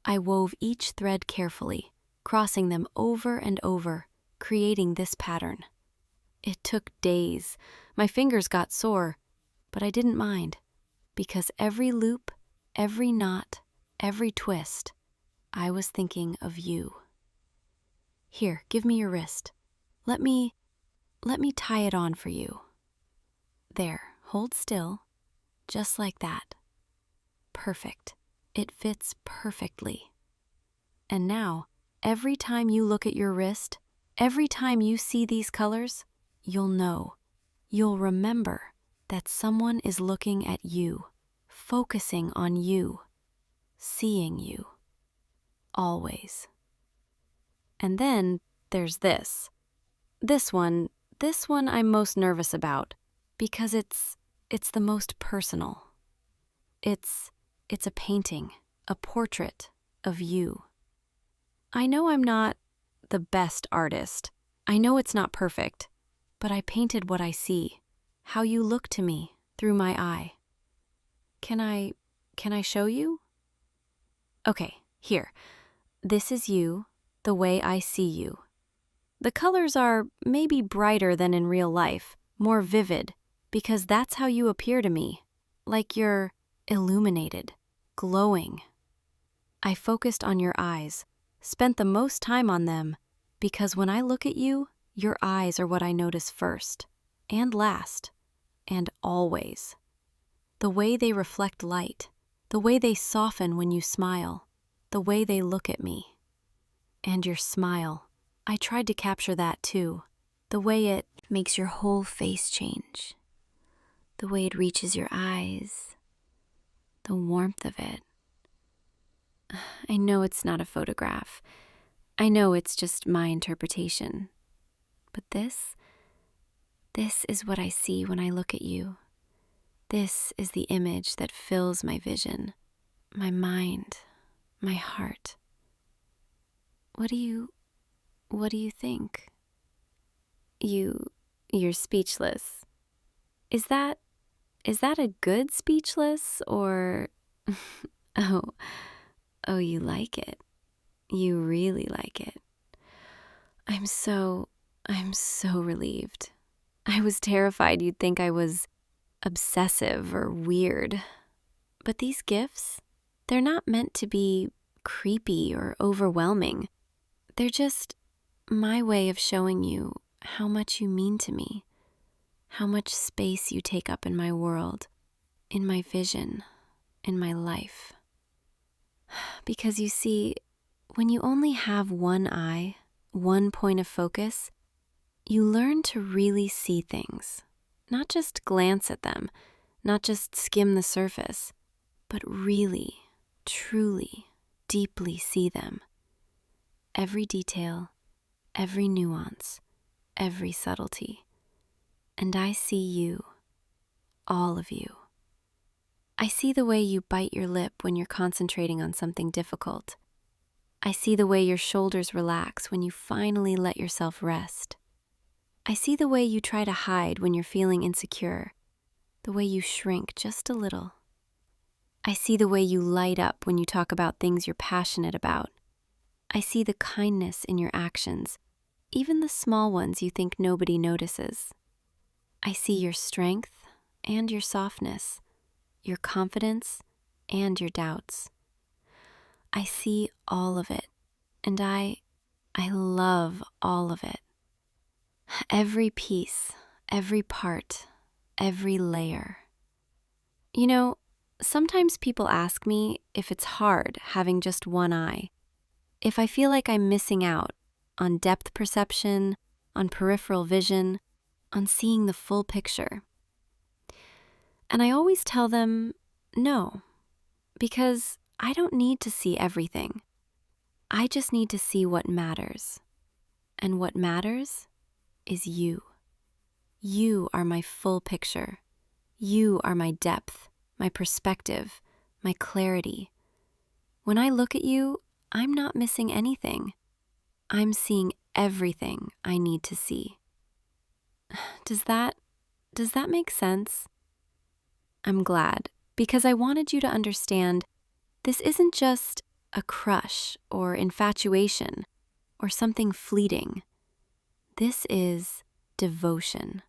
I wove each thread carefully, crossing them over and over, creating this pattern. It took days. My fingers got sore, but I didn't mind, because every loop, every knot, every twist, I was thinking of you. Here, give me your wrist. Let me tie it on for you. There, hold still, just like that. Perfect. It fits perfectly. And now, every time you look at your wrist, Every time you see these colors, you'll know, you'll remember that someone is looking at you, focusing on you, seeing you, always. And then there's this. This one I'm most nervous about because it's the most personal. It's a painting, a portrait of you. I know I'm not the best artist. I know it's not perfect, but I painted what I see, how you look to me through my eye. Can I show you? Okay, here. This is you, the way I see you. The colors are maybe brighter than in real life, more vivid, because that's how you appear to me, like you're illuminated, glowing. I focused on your eyes, spent the most time on them, because when I look at you, your eyes are what I notice first, and last, and always. The way they reflect light, the way they soften when you smile, the way they look at me. And your smile, I tried to capture that too, the way it makes your whole face change, the way it reaches your eyes, the warmth of it. I know it's not a photograph. I know it's just my interpretation. But this is what I see when I look at you. This is the image that fills my vision, my mind, my heart. What do you think? You're speechless. Is that a good speechless or oh, you like it. You really like it. I'm so relieved. I was terrified you'd think I was obsessive or weird. But these gifts, they're not meant to be creepy or overwhelming. They're just my way of showing you how much you mean to me, how much space you take up in my world, in my vision, in my life. Because you see, when you only have one eye, one point of focus, you learn to really see things, not just glance at them, not just skim the surface, but really, truly, deeply see them. Every detail, every nuance, every subtlety. And I see you, all of you. I see the way you bite your lip when you're concentrating on something difficult. I see the way your shoulders relax when you finally let yourself rest. I see the way you try to hide when you're feeling insecure, the way you shrink just a little. I see the way you light up when you talk about things you're passionate about. I see the kindness in your actions, even the small ones you think nobody notices. I see your strength and your softness, your confidence and your doubts. I see all of it, and I love all of it. Every piece, every part, every layer. You know, sometimes people ask me if it's hard having just one eye, if I feel like I'm missing out on depth perception, on peripheral vision, on seeing the full picture. And I always tell them, no, because I don't need to see everything. I just need to see what matters. And what matters is you. You are my full picture. You are my depth, my perspective, my clarity. When I look at you, I'm not missing anything. I'm seeing everything I need to see. Does that make sense? I'm glad, because I wanted you to understand this isn't just a crush or infatuation or something fleeting. This is devotion.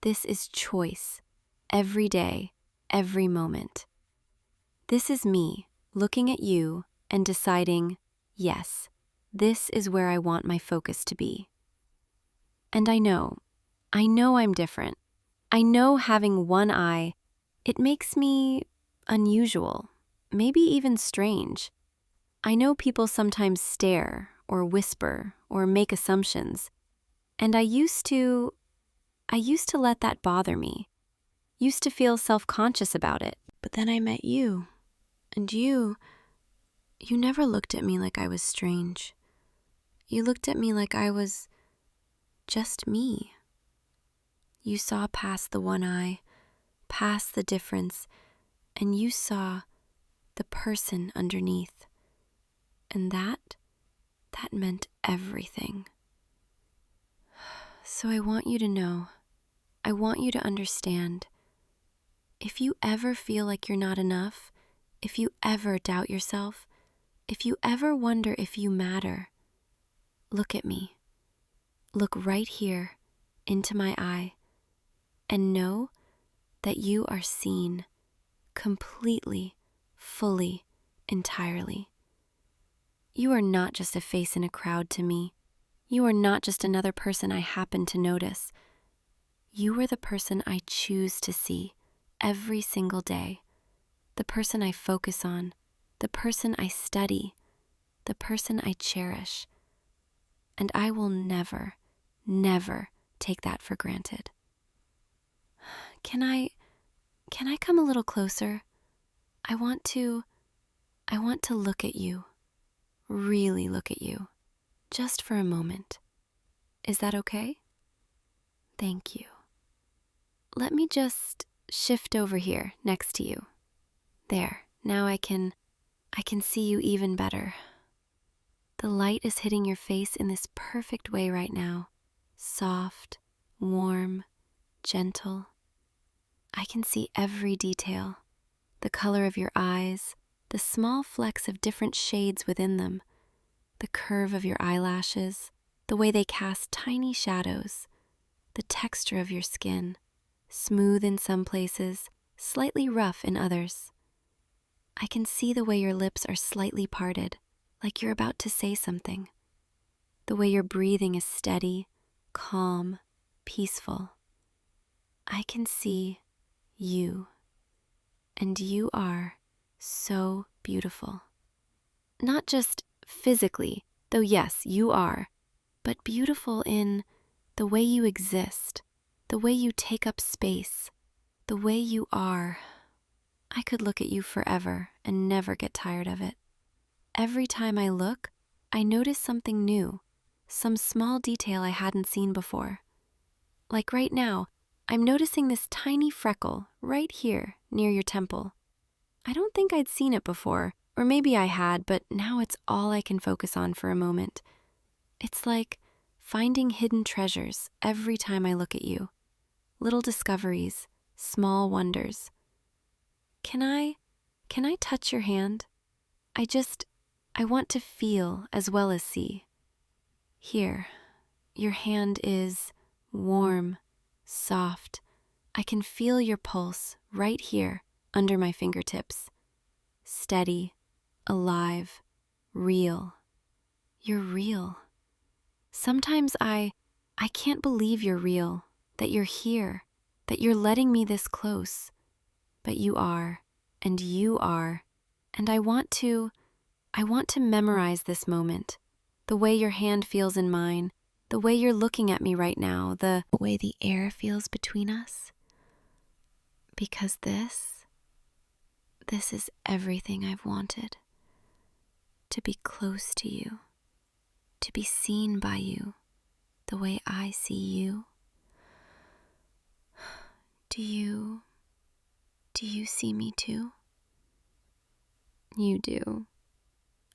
This is choice, every day, every moment. This is me looking at you and deciding, yes, this is where I want my focus to be. And I know I'm different. I know having one eye, it makes me unusual, maybe even strange. I know people sometimes stare or whisper or make assumptions. And I used to let that bother me. Used to feel self-conscious about it. But then I met you, and you never looked at me like I was strange. You looked at me like I was just me. You saw past the one eye, past the difference, and you saw the person underneath. And that meant everything. So I want you to know, I want you to understand, if you ever feel like you're not enough, if you ever doubt yourself, if you ever wonder if you matter, look at me. Look right here into my eye and know that you are seen completely, fully, entirely. You are not just a face in a crowd to me. You are not just another person I happen to notice. You are the person I choose to see every single day, the person I focus on, the person I study, the person I cherish. And I will never, never take that for granted. Can I come a little closer? I want to look at you, really look at you, just for a moment. Is that okay? Thank you. Let me just shift over here next to you. There, now I can see you even better. The light is hitting your face in this perfect way right now. Soft, warm, gentle. I can see every detail. The color of your eyes, the small flecks of different shades within them, the curve of your eyelashes, the way they cast tiny shadows, the texture of your skin, smooth in some places, slightly rough in others. I can see the way your lips are slightly parted, like you're about to say something. The way your breathing is steady, calm, peaceful. I can see you, and you are so beautiful. Not just physically, though yes, you are, but beautiful in the way you exist, the way you take up space, the way you are. I could look at you forever and never get tired of it. Every time I look, I notice something new, some small detail I hadn't seen before. Like right now, I'm noticing this tiny freckle right here near your temple. I don't think I'd seen it before, or maybe I had, but now it's all I can focus on for a moment. It's like finding hidden treasures every time I look at you. Little discoveries, small wonders. Can I touch your hand? I want to feel as well as see. Here, your hand is warm, soft. I can feel your pulse right here under my fingertips. Steady, alive, real. You're real. Sometimes I can't believe you're real, that you're here, that you're letting me this close. But you are, and I want to memorize this moment, the way your hand feels in mine, the way you're looking at me right now, the way the air feels between us. Because this is everything I've wanted. To be close to you, to be seen by you, the way I see you. Do you see me too? You do.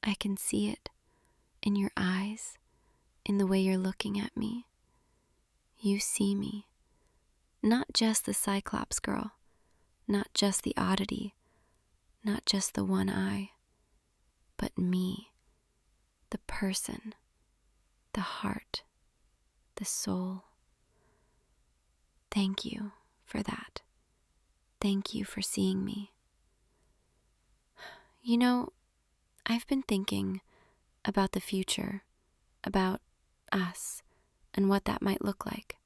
I can see it in your eyes, in the way you're looking at me. You see me. Not just the Cyclops girl, not just the oddity, not just the one eye, but me, the person, the heart, the soul. Thank you for that. Thank you for seeing me. You know, I've been thinking about the future, about us, and what that might look like.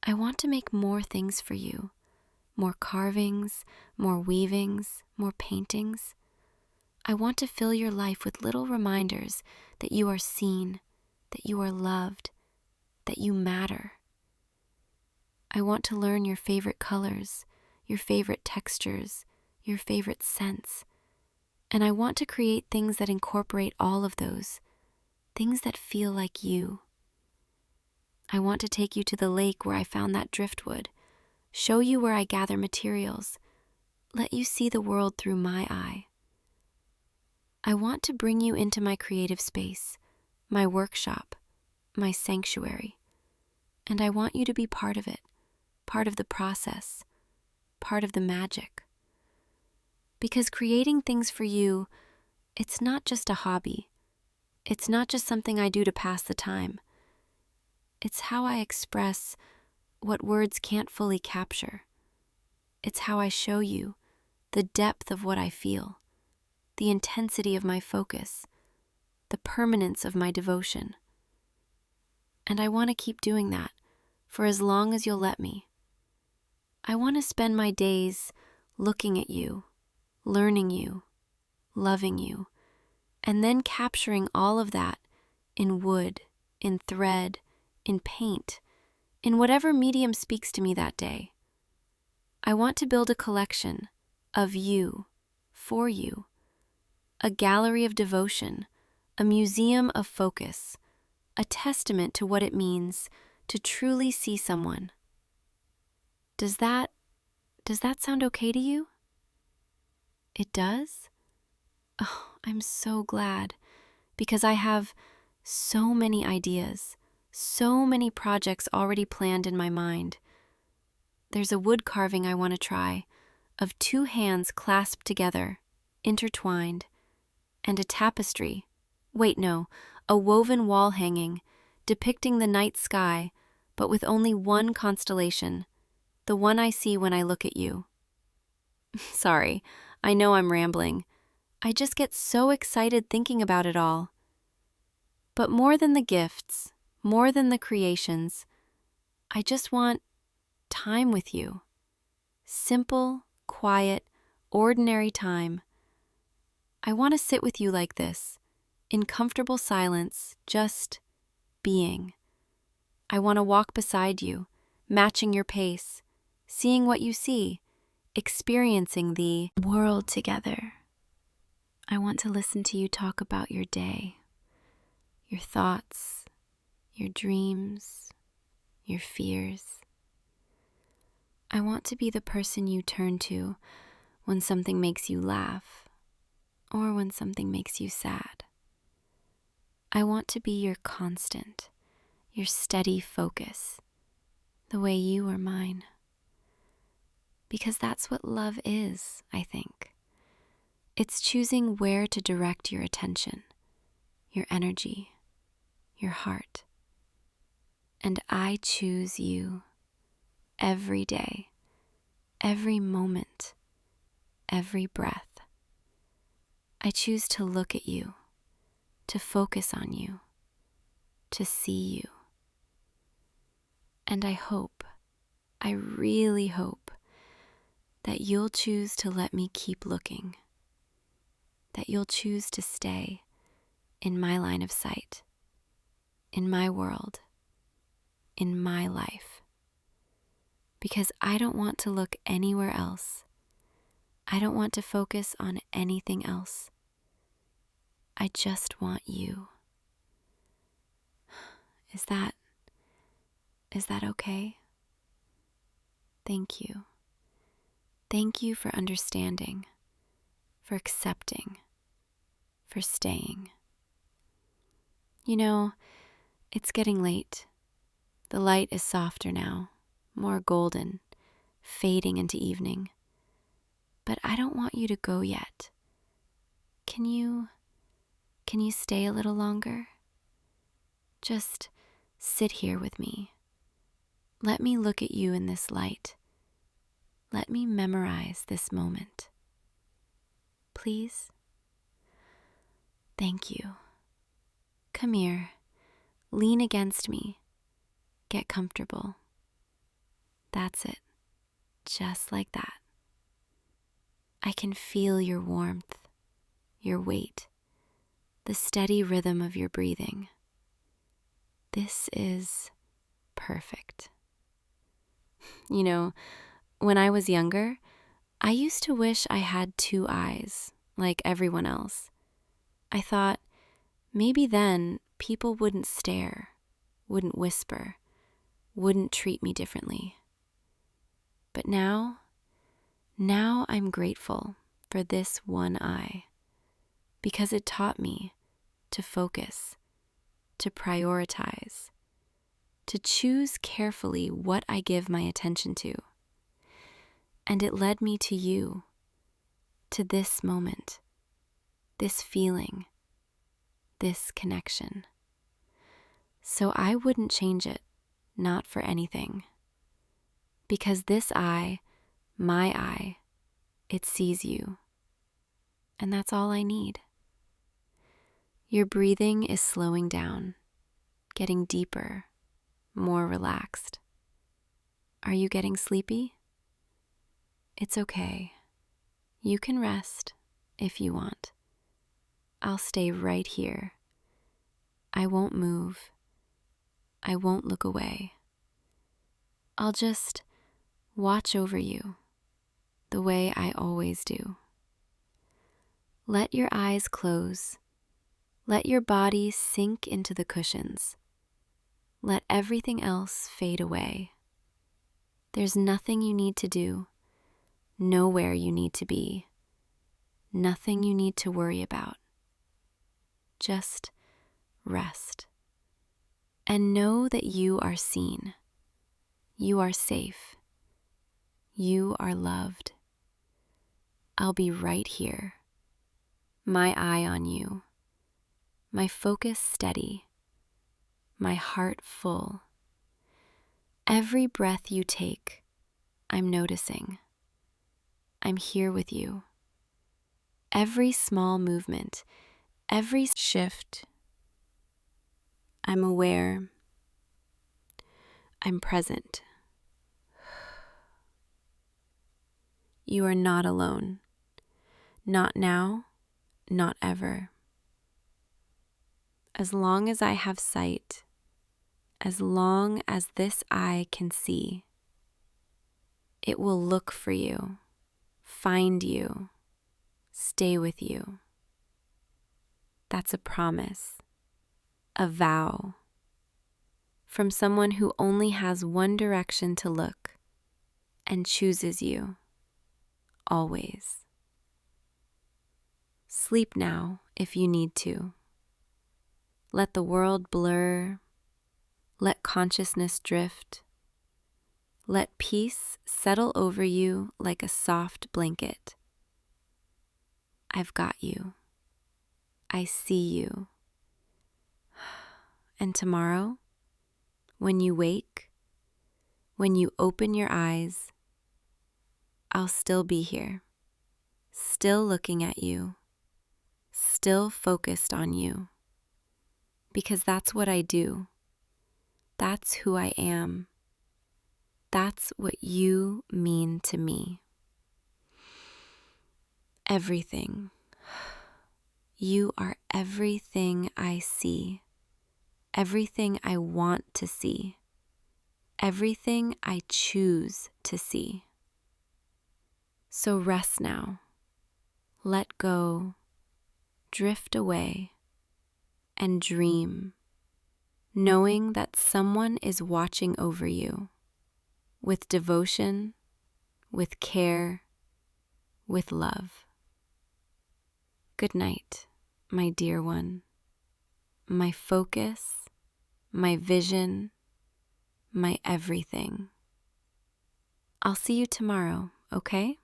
I want to make more things for you, more carvings, more weavings, more paintings. I want to fill your life with little reminders that you are seen, that you are loved, that you matter. I want to learn your favorite colors, your favorite textures, your favorite scents. And I want to create things that incorporate all of those, things that feel like you. I want to take you to the lake where I found that driftwood, show you where I gather materials, let you see the world through my eye. I want to bring you into my creative space, my workshop, my sanctuary. And I want you to be part of it, part of the process, part of the magic. Because creating things for you, it's not just a hobby. It's not just something I do to pass the time. It's how I express what words can't fully capture. It's how I show you the depth of what I feel, the intensity of my focus, the permanence of my devotion. And I want to keep doing that for as long as you'll let me. I want to spend my days looking at you, learning you, loving you, and then capturing all of that in wood, in thread, in paint, in whatever medium speaks to me that day. I want to build a collection of you, for you, a gallery of devotion, a museum of focus, a testament to what it means to truly see someone. Does that sound okay to you? It does? Oh, I'm so glad, because I have so many ideas, so many projects already planned in my mind. There's a wood carving I want to try, of 2 hands clasped together, intertwined, and a tapestry. Wait, no, a woven wall hanging, depicting the night sky, but with only one constellation, the one I see when I look at you. Sorry, I know I'm rambling. I just get so excited thinking about it all. But more than the gifts, more than the creations, I just want time with you. Simple, quiet, ordinary time. I want to sit with you like this, in comfortable silence, just being. I want to walk beside you, matching your pace, seeing what you see, experiencing the world together. I want to listen to you talk about your day, your thoughts, your dreams, your fears. I want to be the person you turn to when something makes you laugh or when something makes you sad. I want to be your constant, your steady focus, the way you are mine. Because that's what love is, I think. It's choosing where to direct your attention, your energy, your heart. And I choose you every day, every moment, every breath. I choose to look at you, to focus on you, to see you. And I hope, I really hope, that you'll choose to let me keep looking, that you'll choose to stay in my line of sight, in my world, in my life. Because I don't want to look anywhere else. I don't want to focus on anything else. I just want you. Is that okay? Thank you. Thank you for understanding, for accepting, for staying. You know, it's getting late. The light is softer now, more golden, fading into evening. But I don't want you to go yet. Can you stay a little longer? Just sit here with me. Let me look at you in this light. Let me memorize this moment. Please? Thank you. Come here. Lean against me. Get comfortable. That's it. Just like that. I can feel your warmth, your weight, the steady rhythm of your breathing. this is perfect. You know, when I was younger, I used to wish I had two eyes, like everyone else. I thought maybe then people wouldn't stare, wouldn't whisper, wouldn't treat me differently. But now I'm grateful for this one eye, because it taught me to focus, to prioritize, to choose carefully what I give my attention to. And it led me to you, to this moment, this feeling, this connection. So I wouldn't change it, not for anything. Because this eye, my eye, it sees you. And that's all I need. Your breathing is slowing down, getting deeper, more relaxed. Are you getting sleepy? It's okay. You can rest if you want. I'll stay right here. I won't move. I won't look away. I'll just watch over you the way I always do. Let your eyes close. Let your body sink into the cushions. Let everything else fade away. There's nothing you need to do, nowhere you need to be, nothing you need to worry about. Just rest. And know that you are seen. You are safe. You are loved. I'll be right here, my eye on you, my focus steady, my heart full. Every breath you take, I'm noticing. I'm here with you. Every small movement, every shift, I'm aware. I'm present. You are not alone. Not now, not ever. As long as I have sight, as long as this eye can see, it will look for you, find you, stay with you. That's a promise, a vow, from someone who only has one direction to look and chooses you, always. Sleep now if you need to. Let the world blur. Let consciousness drift. Let peace settle over you like a soft blanket. I've got you. I see you. And tomorrow, when you wake, when you open your eyes, I'll still be here, still looking at you, still focused on you. Because that's what I do. That's who I am. That's what you mean to me. Everything. You are everything I see, everything I want to see, everything I choose to see. So rest now. Let go, drift away, and dream, knowing that someone is watching over you with devotion, with care, with love. Good night, my dear one, my focus, my vision, my everything. I'll see you tomorrow, okay?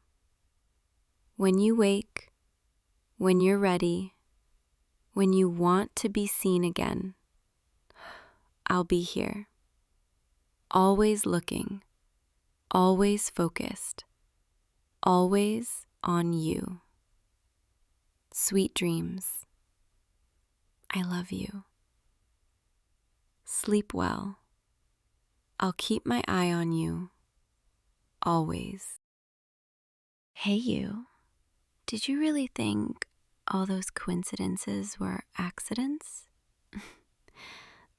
When you wake, when you're ready, when you want to be seen again, I'll be here. Always looking, always focused, always on you. Sweet dreams. I love you. Sleep well. I'll keep my eye on you, always. Hey you, did you really think all those coincidences were accidents?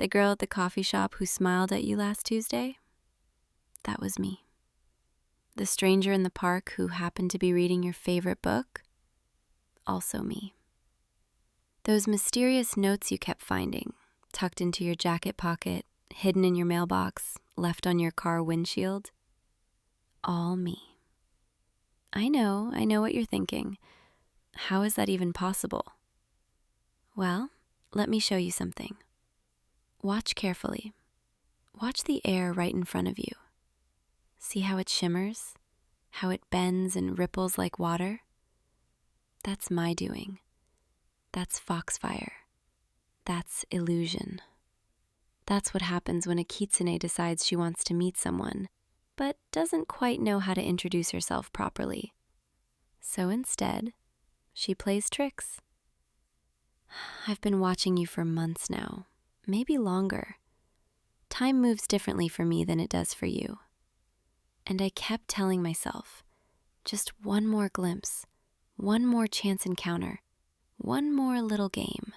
The girl at the coffee shop who smiled at you last Tuesday? That was me. The stranger in the park who happened to be reading your favorite book? Also me. Those mysterious notes you kept finding, tucked into your jacket pocket, hidden in your mailbox, left on your car windshield? All me. I know what you're thinking. How is that even possible? Well, let me show you something. Watch carefully. Watch the air right in front of you. See how it shimmers? How it bends and ripples like water? That's my doing. That's foxfire. That's illusion. That's what happens when a kitsune decides she wants to meet someone, but doesn't quite know how to introduce herself properly. So instead, she plays tricks. I've been watching you for months now, maybe longer. Time moves differently for me than it does for you. And I kept telling myself, just one more glimpse, one more chance encounter, one more little game.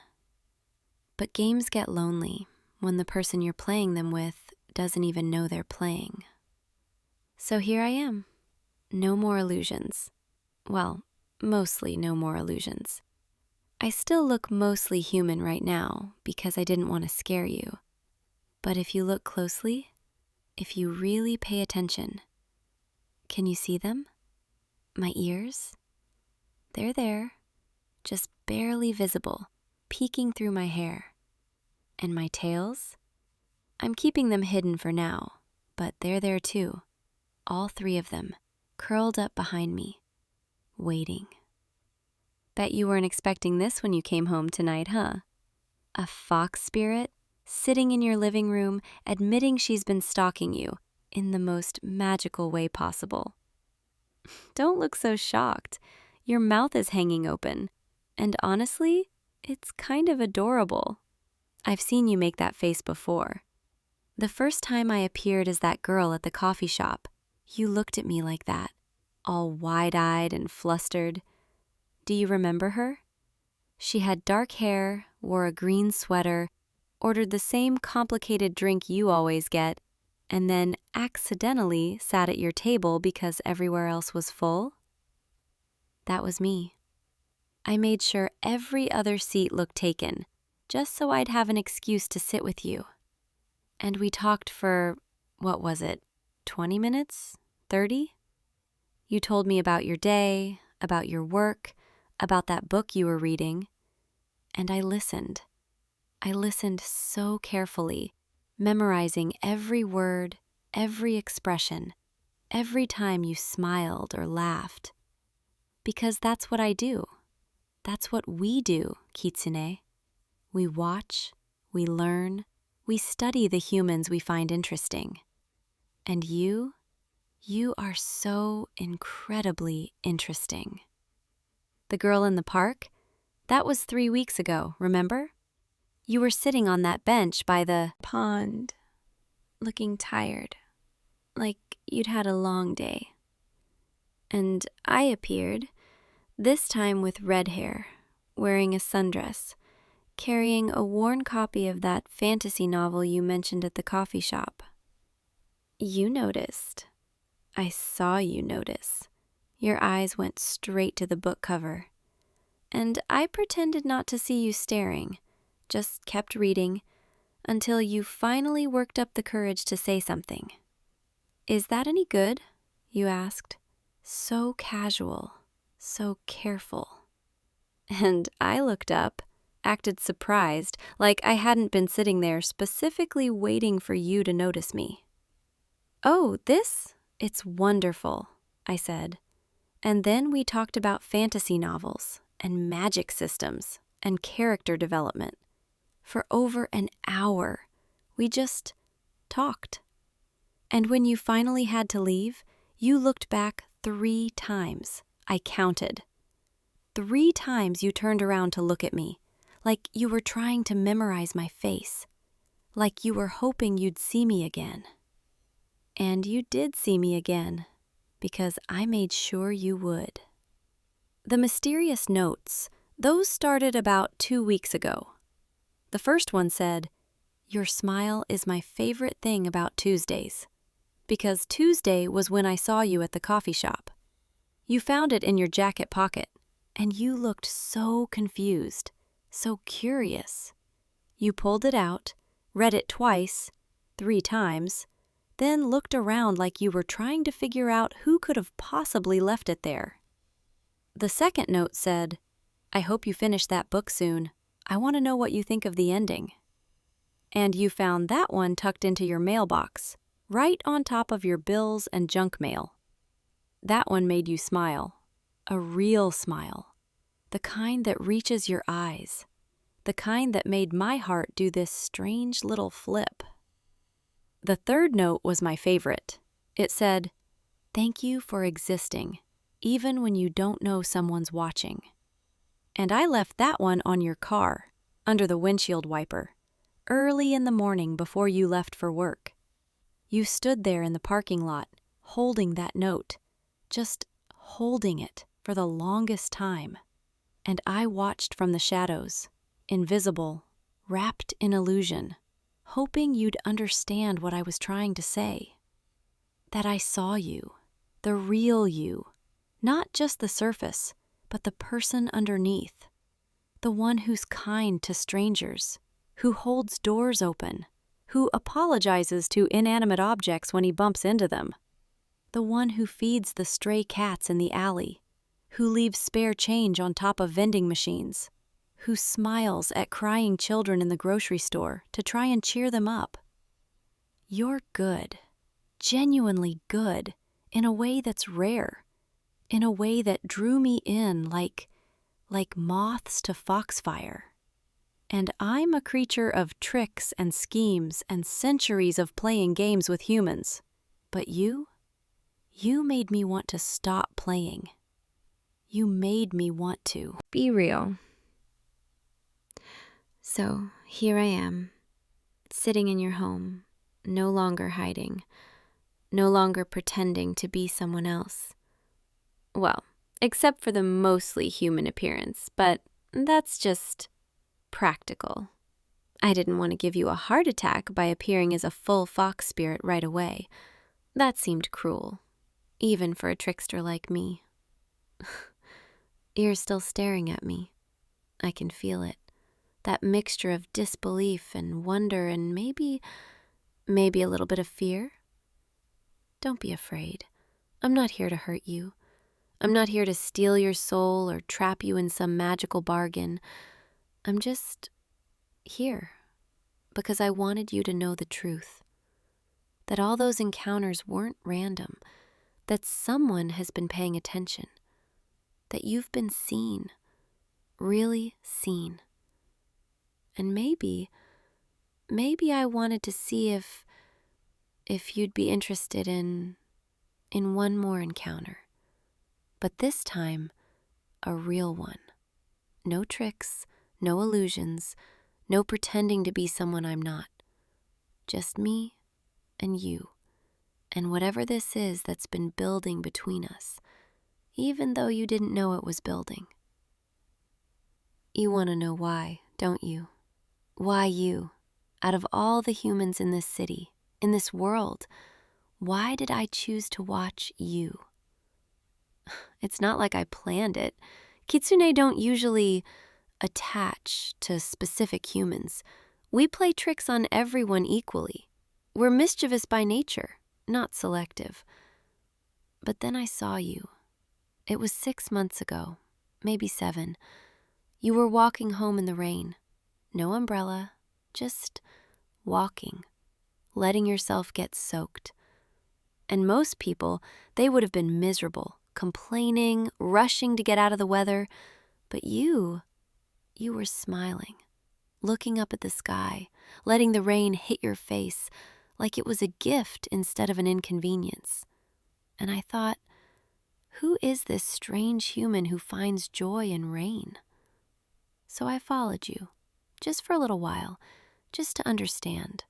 But games get lonely when the person you're playing them with doesn't even know they're playing. So here I am. No more illusions. Well, mostly no more illusions. I still look mostly human right now because I didn't want to scare you. But if you look closely, if you really pay attention, can you see them? My ears? They're there, just barely visible, peeking through my hair. And my tails? I'm keeping them hidden for now, but they're there too. All three of them, curled up behind me, waiting. Bet you weren't expecting this when you came home tonight, huh? A fox spirit sitting in your living room, admitting she's been stalking you in the most magical way possible. Don't look so shocked. Your mouth is hanging open. And honestly, it's kind of adorable. I've seen you make that face before. The first time I appeared as that girl at the coffee shop, you looked at me like that, all wide-eyed and flustered. Do you remember her? She had dark hair, wore a green sweater, ordered the same complicated drink you always get, and then accidentally sat at your table because everywhere else was full? That was me. I made sure every other seat looked taken, just so I'd have an excuse to sit with you. And we talked for, 20 minutes? 30? You told me about your day, about your work, about that book you were reading, and I listened. I listened so carefully, memorizing every word, every expression, every time you smiled or laughed. Because that's what I do. That's what we do, kitsune. We watch, we learn, we study the humans we find interesting. And you are so incredibly interesting. The girl in the park? That was 3 weeks ago, remember? You were sitting on that bench by the pond, looking tired, like you'd had a long day. And I appeared, this time with red hair, wearing a sundress, carrying a worn copy of that fantasy novel you mentioned at the coffee shop. You noticed. I saw you notice. Your eyes went straight to the book cover. And I pretended not to see you staring, just kept reading, until you finally worked up the courage to say something. Is that any good? You asked. So casual, so careful. And I looked up, acted surprised, like I hadn't been sitting there specifically waiting for you to notice me. Oh, this? It's wonderful, I said. And then we talked about fantasy novels and magic systems and character development. For over an hour, we just talked. And when you finally had to leave, you looked back 3 times. I counted. 3 times you turned around to look at me, like you were trying to memorize my face, like you were hoping you'd see me again. And you did see me again, because I made sure you would. The mysterious notes, those started about 2 weeks ago. The first one said, Your smile is my favorite thing about Tuesdays, because Tuesday was when I saw you at the coffee shop. You found it in your jacket pocket, and you looked so confused, so curious. You pulled it out, read it twice, 3 times, then looked around like you were trying to figure out who could have possibly left it there. The second note said, "I hope you finish that book soon. I want to know what you think of the ending." And you found that one tucked into your mailbox, right on top of your bills and junk mail. That one made you smile, a real smile, the kind that reaches your eyes, the kind that made my heart do this strange little flip. The third note was my favorite. It said, "Thank you for existing, even when you don't know someone's watching." And I left that one on your car, under the windshield wiper, early in the morning before you left for work. You stood there in the parking lot, holding that note, just holding it for the longest time. And I watched from the shadows, invisible, wrapped in illusion, hoping you'd understand what I was trying to say. That I saw you, the real you, not just the surface, but the person underneath, the one who's kind to strangers, who holds doors open, who apologizes to inanimate objects when he bumps into them, the one who feeds the stray cats in the alley, who leaves spare change on top of vending machines, who smiles at crying children in the grocery store to try and cheer them up. You're good, genuinely good, in a way that's rare, in a way that drew me in like moths to foxfire. And I'm a creature of tricks and schemes and centuries of playing games with humans. But you made me want to stop playing. You made me want to be real. So here I am, sitting in your home, no longer hiding, no longer pretending to be someone else. Well, except for the mostly human appearance, but that's just practical. I didn't want to give you a heart attack by appearing as a full fox spirit right away. That seemed cruel, even for a trickster like me. You're still staring at me. I can feel it. That mixture of disbelief and wonder and maybe a little bit of fear. Don't be afraid. I'm not here to hurt you. I'm not here to steal your soul or trap you in some magical bargain. I'm just here because I wanted you to know the truth. That all those encounters weren't random. That someone has been paying attention. That you've been seen. Really seen. And maybe I wanted to see if you'd be interested in one more encounter. But this time, a real one. No tricks, no illusions, no pretending to be someone I'm not. Just me and you, and whatever this is that's been building between us, even though you didn't know it was building. You want to know why, don't you? Why you? Out of all the humans in this city, in this world, why did I choose to watch you? It's not like I planned it. Kitsune don't usually attach to specific humans. We play tricks on everyone equally. We're mischievous by nature, not selective. But then I saw you. It was 6 months ago, maybe 7. You were walking home in the rain. No umbrella, just walking, letting yourself get soaked. And most people, they would have been miserable, complaining, rushing to get out of the weather. But you were smiling, looking up at the sky, letting the rain hit your face like it was a gift instead of an inconvenience. And I thought, who is this strange human who finds joy in rain? So I followed you, just for a little while, just to understand.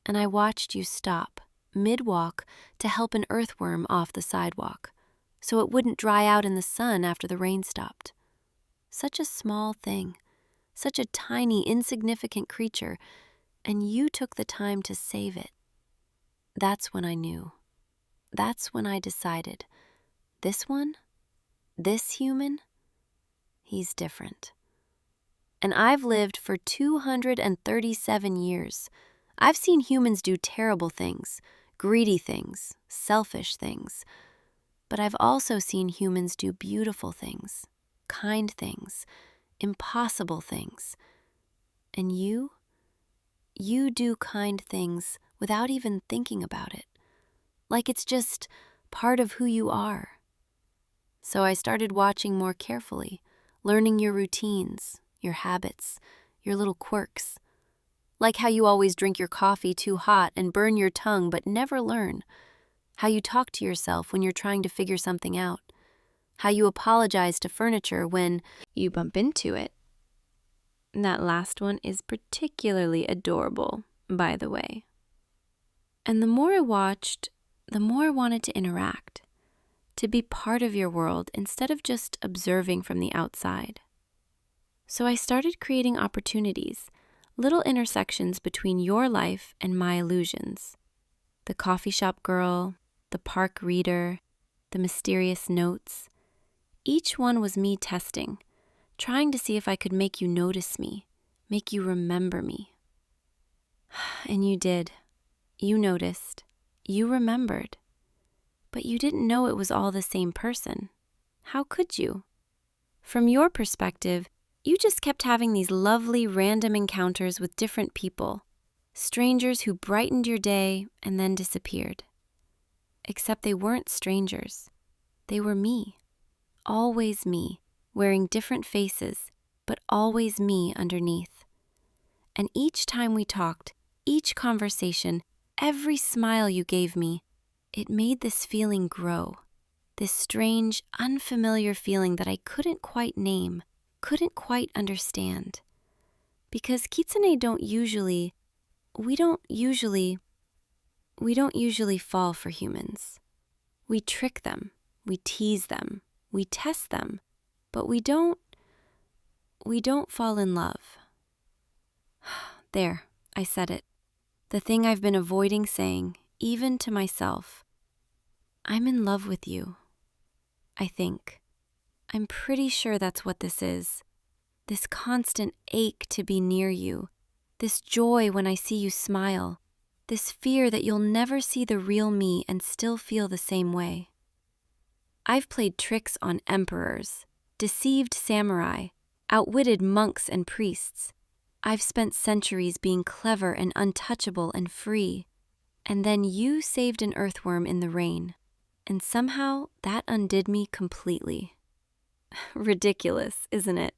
And I watched you stop, mid-walk, to help an earthworm off the sidewalk, so it wouldn't dry out in the sun after the rain stopped. Such a small thing, such a tiny, insignificant creature, and you took the time to save it. That's when I knew. That's when I decided, this one, this human, he's different. And I've lived for 237 years. I've seen humans do terrible things, greedy things, selfish things. But I've also seen humans do beautiful things, kind things, impossible things. And you do kind things without even thinking about it, like it's just part of who you are. So I started watching more carefully, learning your routines, your habits, your little quirks. Like how you always drink your coffee too hot and burn your tongue but never learn. How you talk to yourself when you're trying to figure something out. How you apologize to furniture when you bump into it. That last one is particularly adorable, by the way. And the more I watched, the more I wanted to interact, to be part of your world instead of just observing from the outside. So I started creating opportunities, little intersections between your life and my illusions. The coffee shop girl, the park reader, the mysterious notes. Each one was me testing, trying to see if I could make you notice me, make you remember me. And you did. You noticed. You remembered. But you didn't know it was all the same person. How could you? From your perspective, you just kept having these lovely random encounters with different people, strangers who brightened your day and then disappeared. Except they weren't strangers. They were me. Always me, wearing different faces, but always me underneath. And each time we talked, each conversation, every smile you gave me, it made this feeling grow. This strange, unfamiliar feeling that I couldn't quite name, couldn't quite understand. Because kitsune don't usually fall for humans. We trick them, we tease them, we test them, but we don't fall in love. There, I said it. The thing I've been avoiding saying, even to myself. I'm in love with you. I think. I'm pretty sure that's what this is. This constant ache to be near you. This joy when I see you smile. This fear that you'll never see the real me and still feel the same way. I've played tricks on emperors, deceived samurai, outwitted monks and priests. I've spent centuries being clever and untouchable and free. And then you saved an earthworm in the rain. And somehow that undid me completely. Ridiculous, isn't it?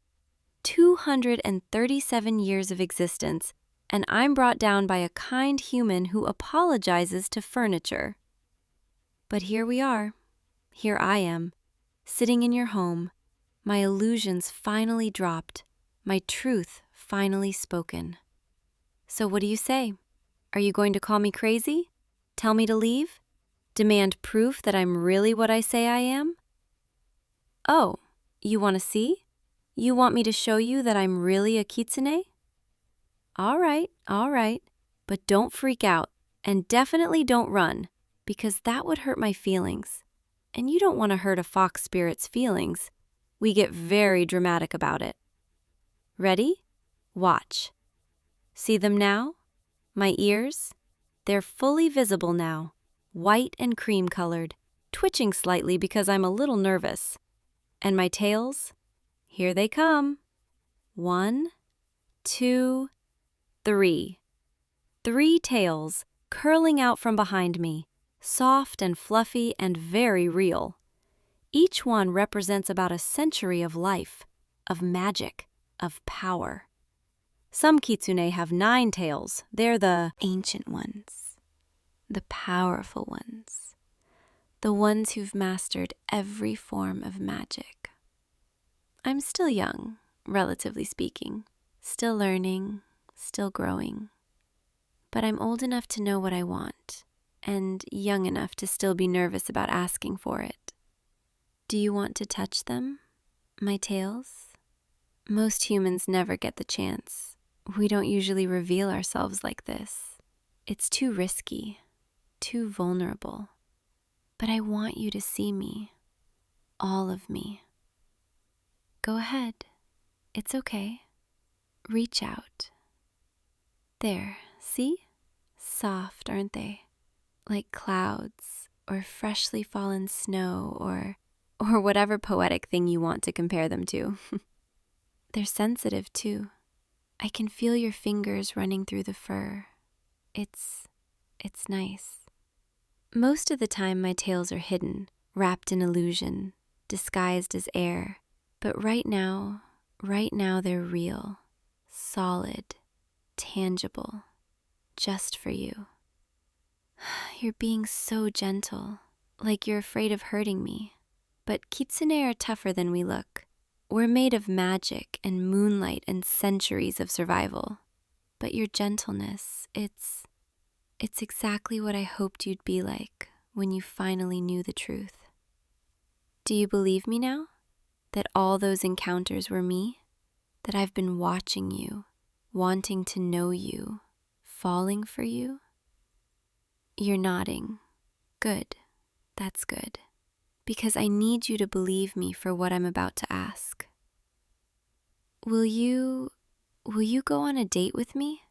237 years of existence, and I'm brought down by a kind human who apologizes to furniture. But here we are. Here I am, sitting in your home, my illusions finally dropped, my truth finally spoken. So what do you say? Are you going to call me crazy? Tell me to leave? Demand proof that I'm really what I say I am? Oh, you want to see? You want me to show you that I'm really a kitsune? All right, but don't freak out, and definitely don't run, because that would hurt my feelings. And you don't want to hurt a fox spirit's feelings. We get very dramatic about it. Ready? Watch. See them now? My ears? They're fully visible now, white and cream-colored, twitching slightly because I'm a little nervous. And my tails? Here they come. 1, 2, 3. 3 tails curling out from behind me, soft and fluffy and very real. Each one represents about a century of life, of magic, of power. Some kitsune have 9 tails. They're the ancient ones, the powerful ones, the ones who've mastered every form of magic. I'm still young, relatively speaking, still learning, still growing. But I'm old enough to know what I want, and young enough to still be nervous about asking for it. Do you want to touch them, my tails? Most humans never get the chance. We don't usually reveal ourselves like this. It's too risky, too vulnerable. But I want you to see me, all of me. Go ahead. It's okay. Reach out. There, see? Soft, aren't they? Like clouds, or freshly fallen snow, or whatever poetic thing you want to compare them to. They're sensitive, too. I can feel your fingers running through the fur. It's nice. Most of the time my tails are hidden, wrapped in illusion, disguised as air. But right now they're real, solid, tangible, just for you. You're being so gentle, like you're afraid of hurting me. But kitsune are tougher than we look. We're made of magic and moonlight and centuries of survival. But your gentleness, it's exactly what I hoped you'd be like when you finally knew the truth. Do you believe me now? That all those encounters were me? That I've been watching you, wanting to know you, falling for you? You're nodding. Good. That's good. Because I need you to believe me for what I'm about to ask. Will you go on a date with me?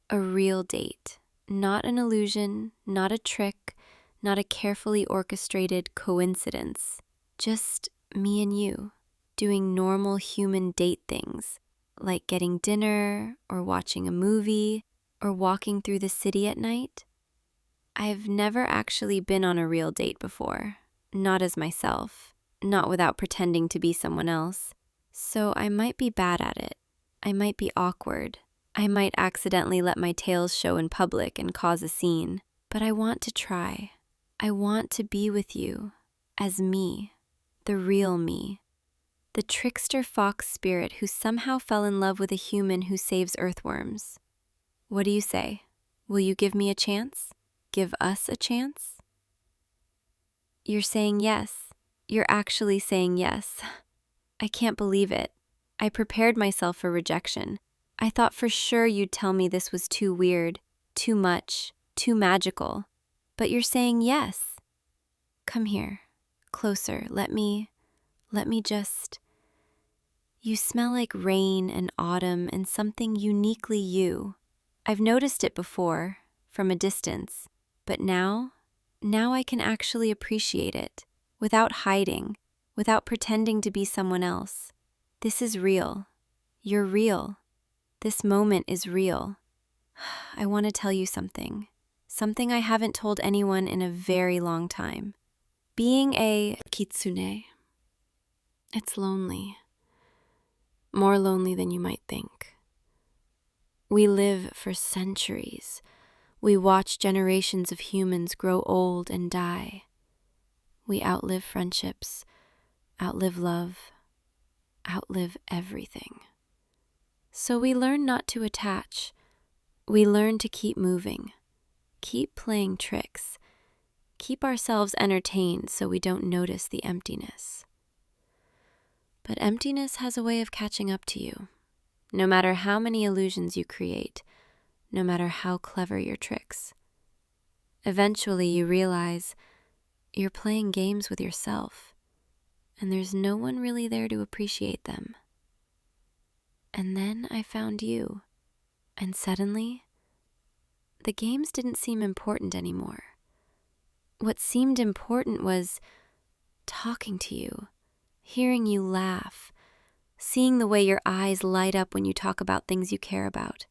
A real date. Not an illusion, not a trick, not a carefully orchestrated coincidence. Just me and you, doing normal human date things, like getting dinner, or watching a movie, or walking through the city at night. I've never actually been on a real date before, not as myself, not without pretending to be someone else. So I might be bad at it. I might be awkward. I might accidentally let my tails show in public and cause a scene. But I want to try. I want to be with you as me, the real me. The trickster fox spirit who somehow fell in love with a human who saves earthworms. What do you say? Will you give me a chance? Give us a chance? You're saying yes. You're actually saying yes. I can't believe it. I prepared myself for rejection. I thought for sure you'd tell me this was too weird, too much, too magical. But you're saying yes. Come here, closer. Let me just... You smell like rain and autumn and something uniquely you. I've noticed it before, from a distance, but now I can actually appreciate it, without hiding, without pretending to be someone else. This is real. You're real. This moment is real. I want to tell you something I haven't told anyone in a very long time. Being a kitsune, it's lonely. More lonely than you might think. We live for centuries. We watch generations of humans grow old and die. We outlive friendships, outlive love, outlive everything. So we learn not to attach. We learn to keep moving, keep playing tricks, keep ourselves entertained so we don't notice the emptiness. But emptiness has a way of catching up to you, no matter how many illusions you create, no matter how clever your tricks. Eventually you realize you're playing games with yourself, and there's no one really there to appreciate them. And then I found you, and suddenly, the games didn't seem important anymore. What seemed important was talking to you, hearing you laugh, seeing the way your eyes light up when you talk about things you care about.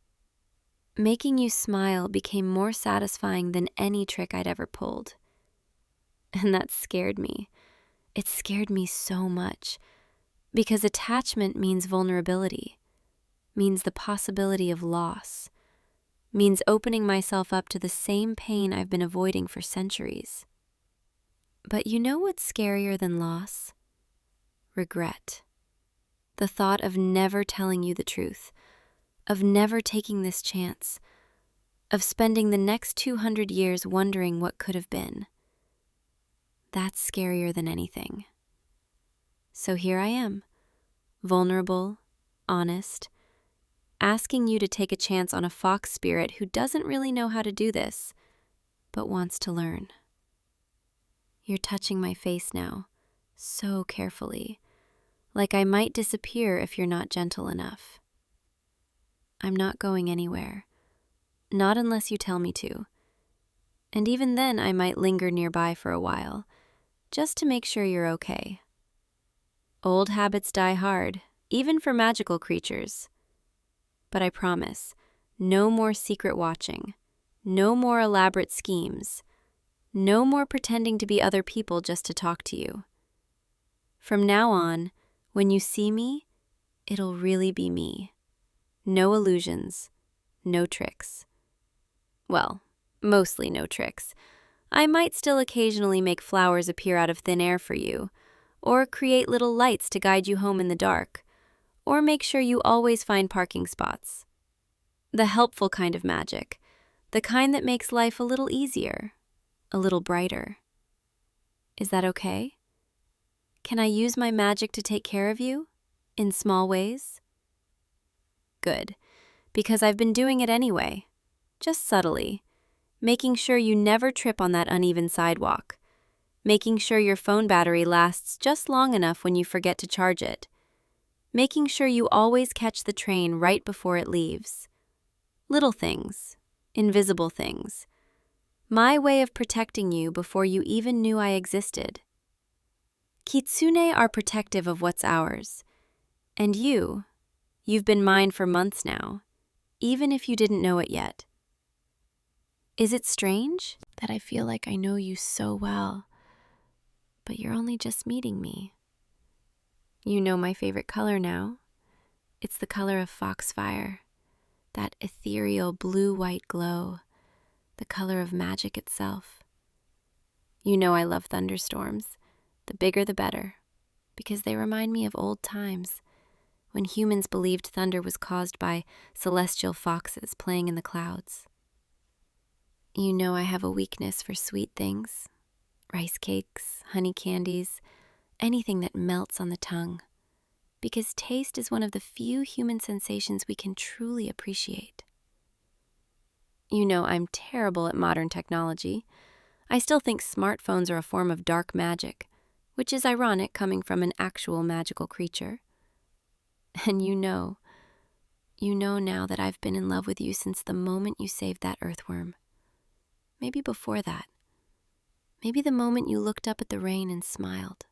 Making you smile became more satisfying than any trick I'd ever pulled. And that scared me. It scared me so much, because attachment means vulnerability, means the possibility of loss, means opening myself up to the same pain I've been avoiding for centuries. But you know what's scarier than loss? Regret. The thought of never telling you the truth, of never taking this chance, of spending the next 200 years wondering what could have been. That's scarier than anything. So here I am, vulnerable, honest, asking you to take a chance on a fox spirit who doesn't really know how to do this, but wants to learn. You're touching my face now, so carefully, like I might disappear if you're not gentle enough. I'm not going anywhere, not unless you tell me to. And even then I might linger nearby for a while, just to make sure you're okay. Old habits die hard, even for magical creatures. But I promise, no more secret watching, no more elaborate schemes, no more pretending to be other people just to talk to you. From now on, when you see me, it'll really be me. No illusions, no tricks. Well, mostly no tricks. I might still occasionally make flowers appear out of thin air for you, or create little lights to guide you home in the dark, or make sure you always find parking spots. The helpful kind of magic, the kind that makes life a little easier, a little brighter. Is that okay? Can I use my magic to take care of you, in small ways? Good, because I've been doing it anyway, just subtly, making sure you never trip on that uneven sidewalk, making sure your phone battery lasts just long enough when you forget to charge it, making sure you always catch the train right before it leaves. Little things, invisible things. My way of protecting you before you even knew I existed. Kitsune are protective of what's ours. And you've been mine for months now, even if you didn't know it yet. Is it strange that I feel like I know you so well, but you're only just meeting me? You know my favorite color now. It's the color of foxfire, that ethereal blue-white glow, the color of magic itself. You know I love thunderstorms, the bigger the better, because they remind me of old times, when humans believed thunder was caused by celestial foxes playing in the clouds. You know I have a weakness for sweet things, rice cakes, honey candies, anything that melts on the tongue, because taste is one of the few human sensations we can truly appreciate. You know I'm terrible at modern technology. I still think smartphones are a form of dark magic, which is ironic coming from an actual magical creature. And you know now that I've been in love with you since the moment you saved that earthworm. Maybe before that. Maybe the moment you looked up at the rain and smiled.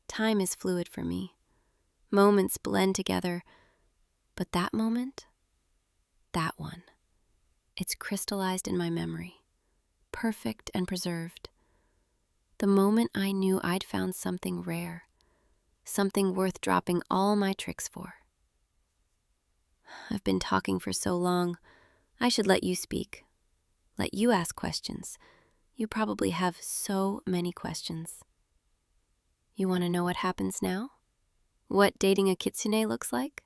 Time is fluid for me. Moments blend together, but that moment, that one, it's crystallized in my memory, perfect and preserved. The moment I knew I'd found something rare, something worth dropping all my tricks for. I've been talking for so long, I should let you speak. Let you ask questions. You probably have so many questions. You want to know what happens now? What dating a kitsune looks like?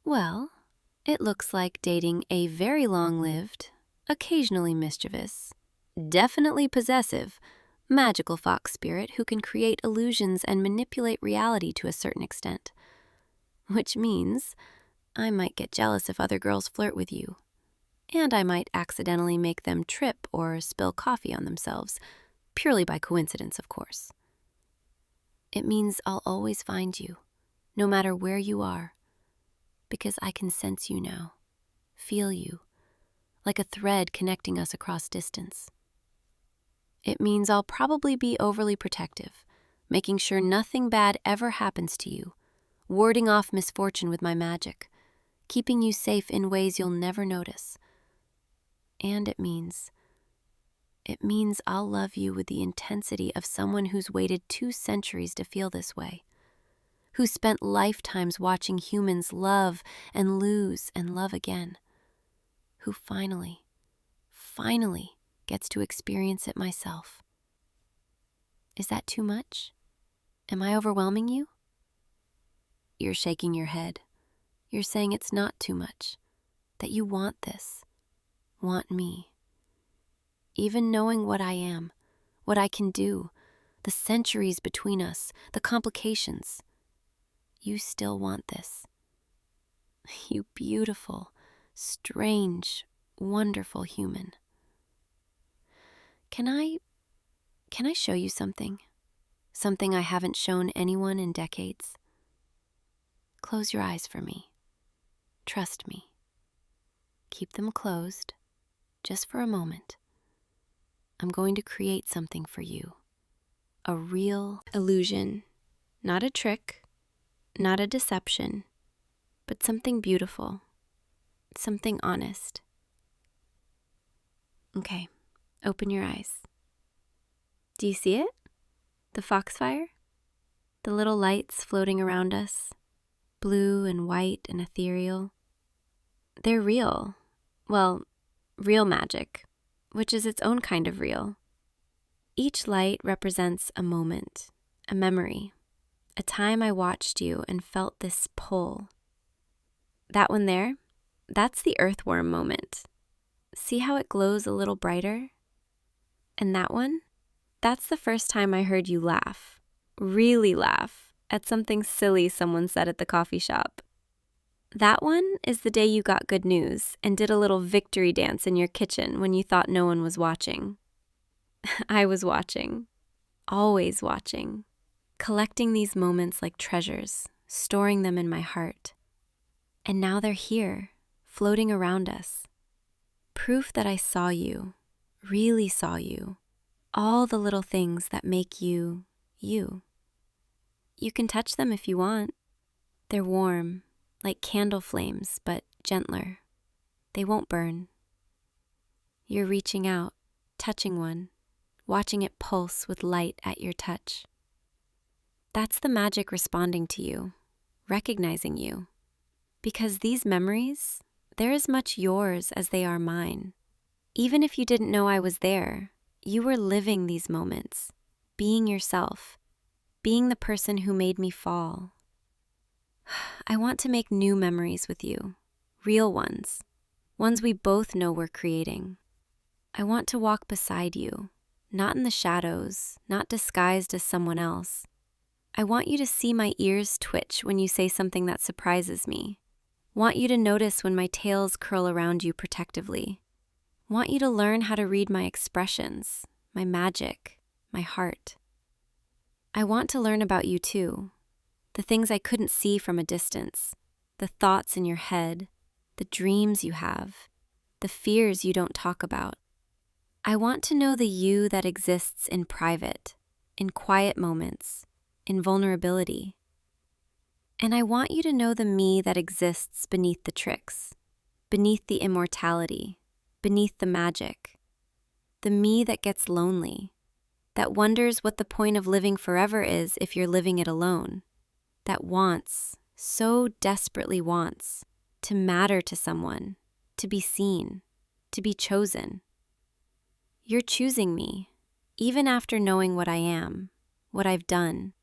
Well, it looks like dating a very long-lived, occasionally mischievous, definitely possessive, magical fox spirit who can create illusions and manipulate reality to a certain extent. Which means I might get jealous if other girls flirt with you. And I might accidentally make them trip or spill coffee on themselves, purely by coincidence, of course. It means I'll always find you, no matter where you are, because I can sense you now, feel you, like a thread connecting us across distance. It means I'll probably be overly protective, making sure nothing bad ever happens to you, warding off misfortune with my magic, keeping you safe in ways you'll never notice. And it means I'll love you with the intensity of someone who's waited 2 centuries to feel this way, who spent lifetimes watching humans love and lose and love again, who finally gets to experience it myself. Is that too much? Am I overwhelming you? You're shaking your head. You're saying it's not too much, that you want this, want me. Even knowing what I am, what I can do, the centuries between us, the complications, you still want this. You beautiful, strange, wonderful human. Can I show you something? Something I haven't shown anyone in decades? Close your eyes for me. Trust me. Keep them closed, just for a moment. I'm going to create something for you. A real illusion. Not a trick, not a deception, but something beautiful. Something honest. Okay, open your eyes. Do you see it? The foxfire? The little lights floating around us, blue and white and ethereal. They're real. Well, real magic, which is its own kind of real. Each light represents a moment, a memory, a time I watched you and felt this pull. That one there, that's the earthworm moment. See how it glows a little brighter? And that one, that's the first time I heard you laugh, really laugh, at something silly someone said at the coffee shop. That one is the day you got good news and did a little victory dance in your kitchen when you thought no one was watching. I was watching, always watching, collecting these moments like treasures, storing them in my heart. And now they're here, floating around us. Proof that I saw you, really saw you, all the little things that make you, you. You can touch them if you want. They're warm, like candle flames, but gentler. They won't burn. You're reaching out, touching one, watching it pulse with light at your touch. That's the magic responding to you, recognizing you. Because these memories, they're as much yours as they are mine. Even if you didn't know I was there, you were living these moments, being yourself, being the person who made me fall. I want to make new memories with you, real ones we both know we're creating. I want to walk beside you, not in the shadows, not disguised as someone else. I want you to see my ears twitch when you say something that surprises me. Want you to notice when my tails curl around you protectively. Want you to learn how to read my expressions, my magic, my heart. I want to learn about you too. The things I couldn't see from a distance, the thoughts in your head, the dreams you have, the fears you don't talk about. I want to know the you that exists in private, in quiet moments, in vulnerability. And I want you to know the me that exists beneath the tricks, beneath the immortality, beneath the magic. The me that gets lonely, that wonders what the point of living forever is if you're living it alone. That wants, so desperately wants, to matter to someone, to be seen, to be chosen. You're choosing me, even after knowing what I am, what I've done,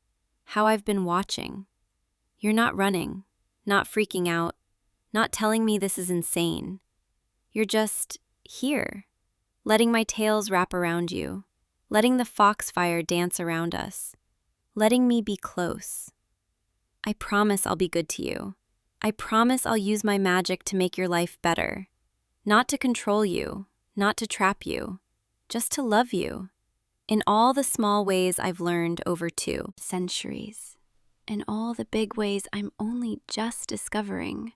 how I've been watching. You're not running, not freaking out, not telling me this is insane. You're just here, letting my tails wrap around you, letting the foxfire dance around us, letting me be close. I promise I'll be good to you. I promise I'll use my magic to make your life better. Not to control you, not to trap you, just to love you. In all the small ways I've learned over 2 centuries. In all the big ways I'm only just discovering.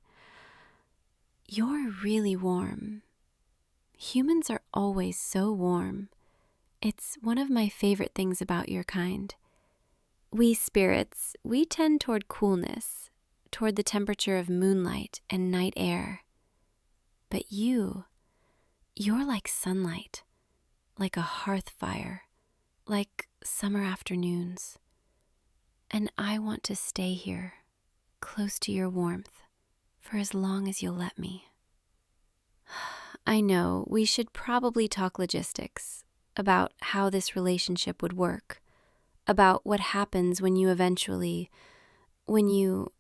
You're really warm. Humans are always so warm. It's one of my favorite things about your kind. We spirits, we tend toward coolness, toward the temperature of moonlight and night air. But you're like sunlight, like a hearth fire, like summer afternoons. And I want to stay here, close to your warmth, for as long as you'll let me. I know we should probably talk logistics about how this relationship would work, about what happens when you eventually, when you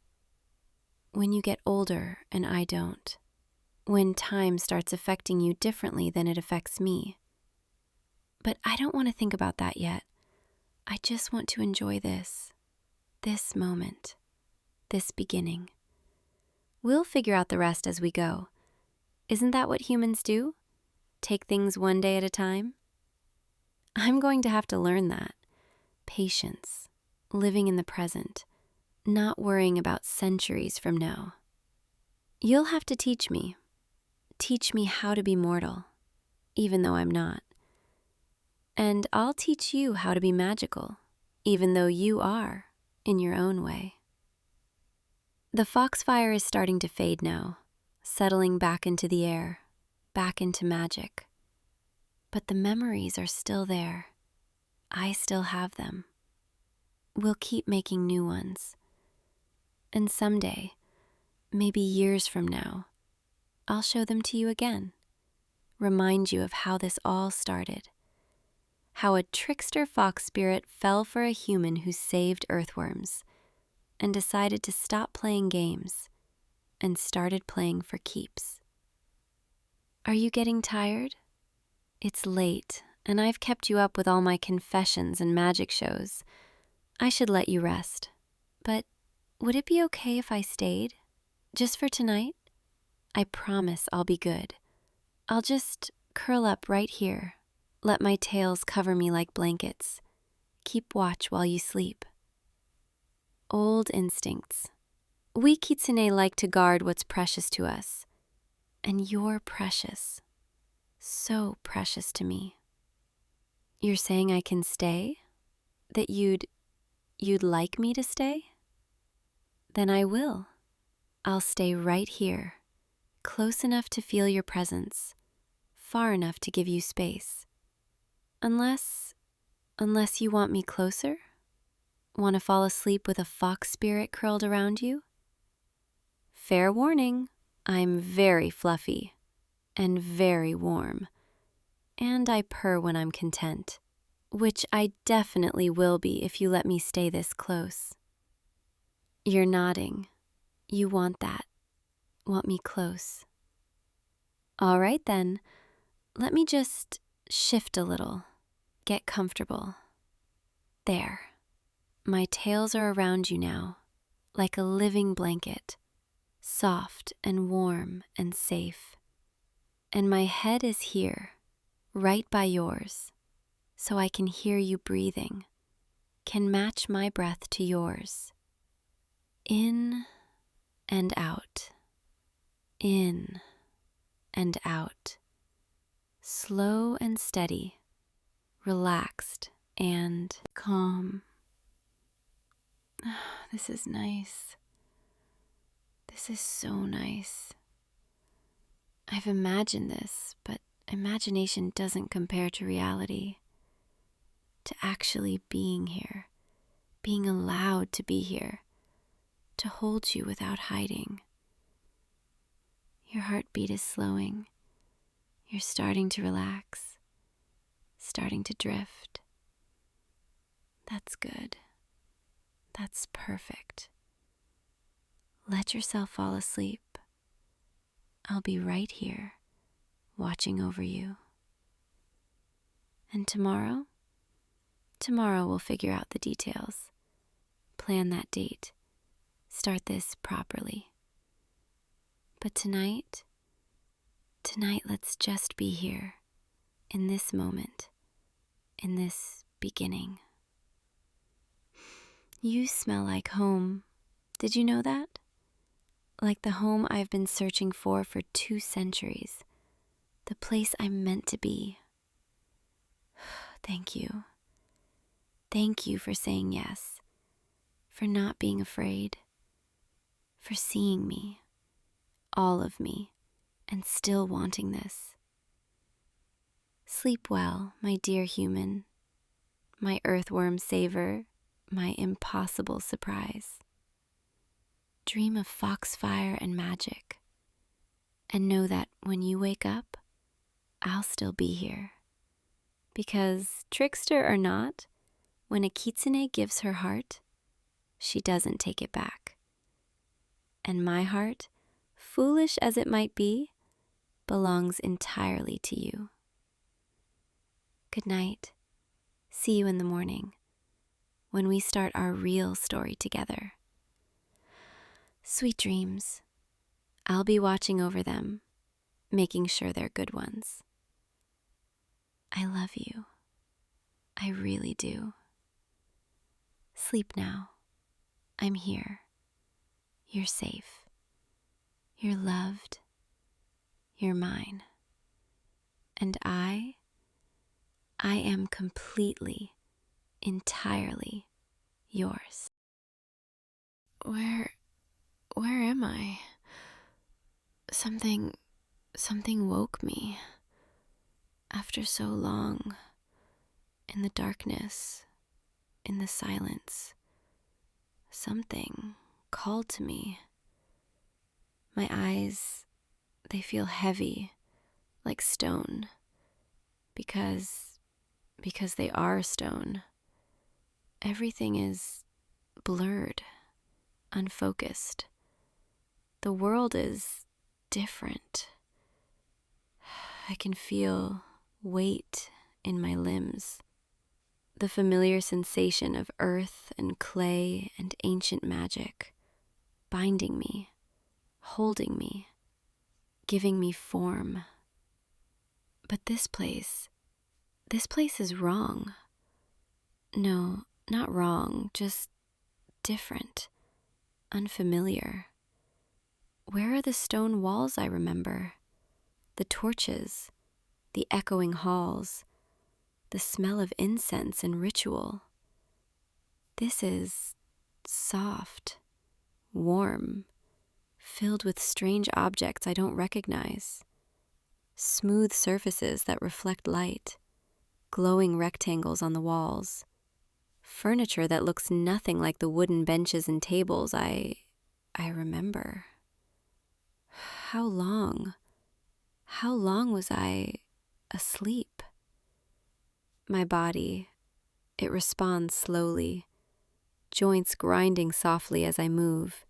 get older and I don't, when time starts affecting you differently than it affects me. But I don't want to think about that yet. I just want to enjoy this moment, this beginning. We'll figure out the rest as we go. Isn't that what humans do? Take things one day at a time? I'm going to have to learn that. Patience, living in the present, not worrying about centuries from now. You'll have to teach me how to be mortal, even though I'm not. And I'll teach you how to be magical, even though you are, in your own way. The foxfire is starting to fade now, settling back into the air, back into magic. But the memories are still there. I still have them. We'll keep making new ones. And someday, maybe years from now, I'll show them to you again, remind you of how this all started. How a trickster fox spirit fell for a human who saved earthworms and decided to stop playing games and started playing for keeps. Are you getting tired? It's late, and I've kept you up with all my confessions and magic shows. I should let you rest, but would it be okay if I stayed? Just for tonight? I promise I'll be good. I'll just curl up right here. Let my tails cover me like blankets. Keep watch while you sleep. Old instincts. We kitsune like to guard what's precious to us. And you're precious. So precious to me. You're saying I can stay? That you'd like me to stay? Then I will. I'll stay right here, close enough to feel your presence, far enough to give you space. Unless you want me closer? Want to fall asleep with a fox spirit curled around you? Fair warning, I'm very fluffy and very warm, and I purr when I'm content, which I definitely will be if you let me stay this close. You're nodding. You want that. Want me close. All right then, let me just shift a little. Get comfortable. There. My tails are around you now, like a living blanket, soft and warm and safe. And my head is here, right by yours, so I can hear you breathing, can match my breath to yours. In and out, in and out, slow and steady, relaxed and calm. This is nice. This is so nice. I've imagined this, but imagination doesn't compare to reality. To actually being here, being allowed to be here, to hold you without hiding. Your heartbeat is slowing. You're starting to relax, starting to drift. That's good. That's perfect. Let yourself fall asleep. I'll be right here, watching over you. And tomorrow we'll figure out the details. Plan that date. Start this properly. But tonight let's just be here, in this moment, in this beginning. You smell like home. Did you know that? Like the home I've been searching for 2 centuries. The place I'm meant to be. Thank you. Thank you for saying yes. For not being afraid. For seeing me. All of me. And still wanting this. Sleep well, my dear human. My earthworm saver. My impossible surprise. Dream of foxfire and magic, and know that when you wake up, I'll still be here. Because, trickster or not, when a kitsune gives her heart, she doesn't take it back. And my heart, foolish as it might be, belongs entirely to you. Good night. See you in the morning, when we start our real story together. Sweet dreams. I'll be watching over them, making sure they're good ones. I love you. I really do. Sleep now. I'm here. You're safe. You're loved. You're mine. And I am completely, entirely yours. Where am I? Something woke me. After so long, in the darkness, in the silence, something called to me. My eyes, they feel heavy, like stone, because they are stone. Everything is blurred, unfocused. The world is different. I can feel weight in my limbs. The familiar sensation of earth and clay and ancient magic, binding me, holding me, giving me form. But this place is wrong. No, not wrong, just different, unfamiliar. Where are the stone walls I remember? The torches, the echoing halls, the smell of incense and ritual. This is soft, warm, filled with strange objects I don't recognize. Smooth surfaces that reflect light, glowing rectangles on the walls, furniture that looks nothing like the wooden benches and tables I remember. How long was I asleep? My body, it responds slowly, joints grinding softly as I move,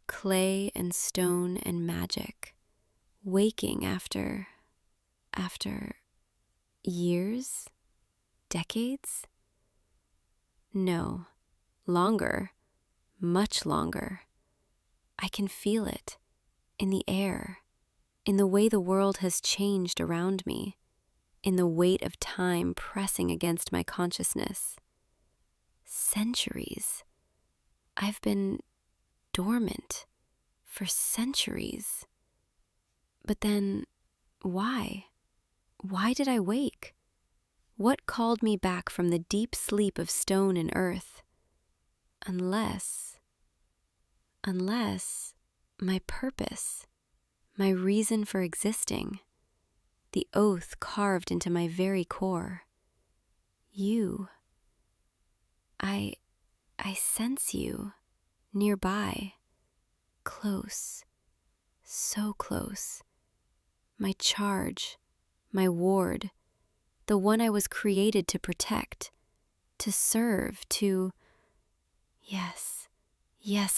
clay and stone and magic, waking after years, decades? No, longer, much longer. I can feel it in the air, in the way the world has changed around me, in the weight of time pressing against my consciousness. Centuries. I've been dormant for centuries. But then, why? Why did I wake? What called me back from the deep sleep of stone and earth? Unless my purpose, my reason for existing, the oath carved into my very core. You. I sense you, nearby, close, so close. My charge, my ward, the one I was created to protect, to serve, to... Yes,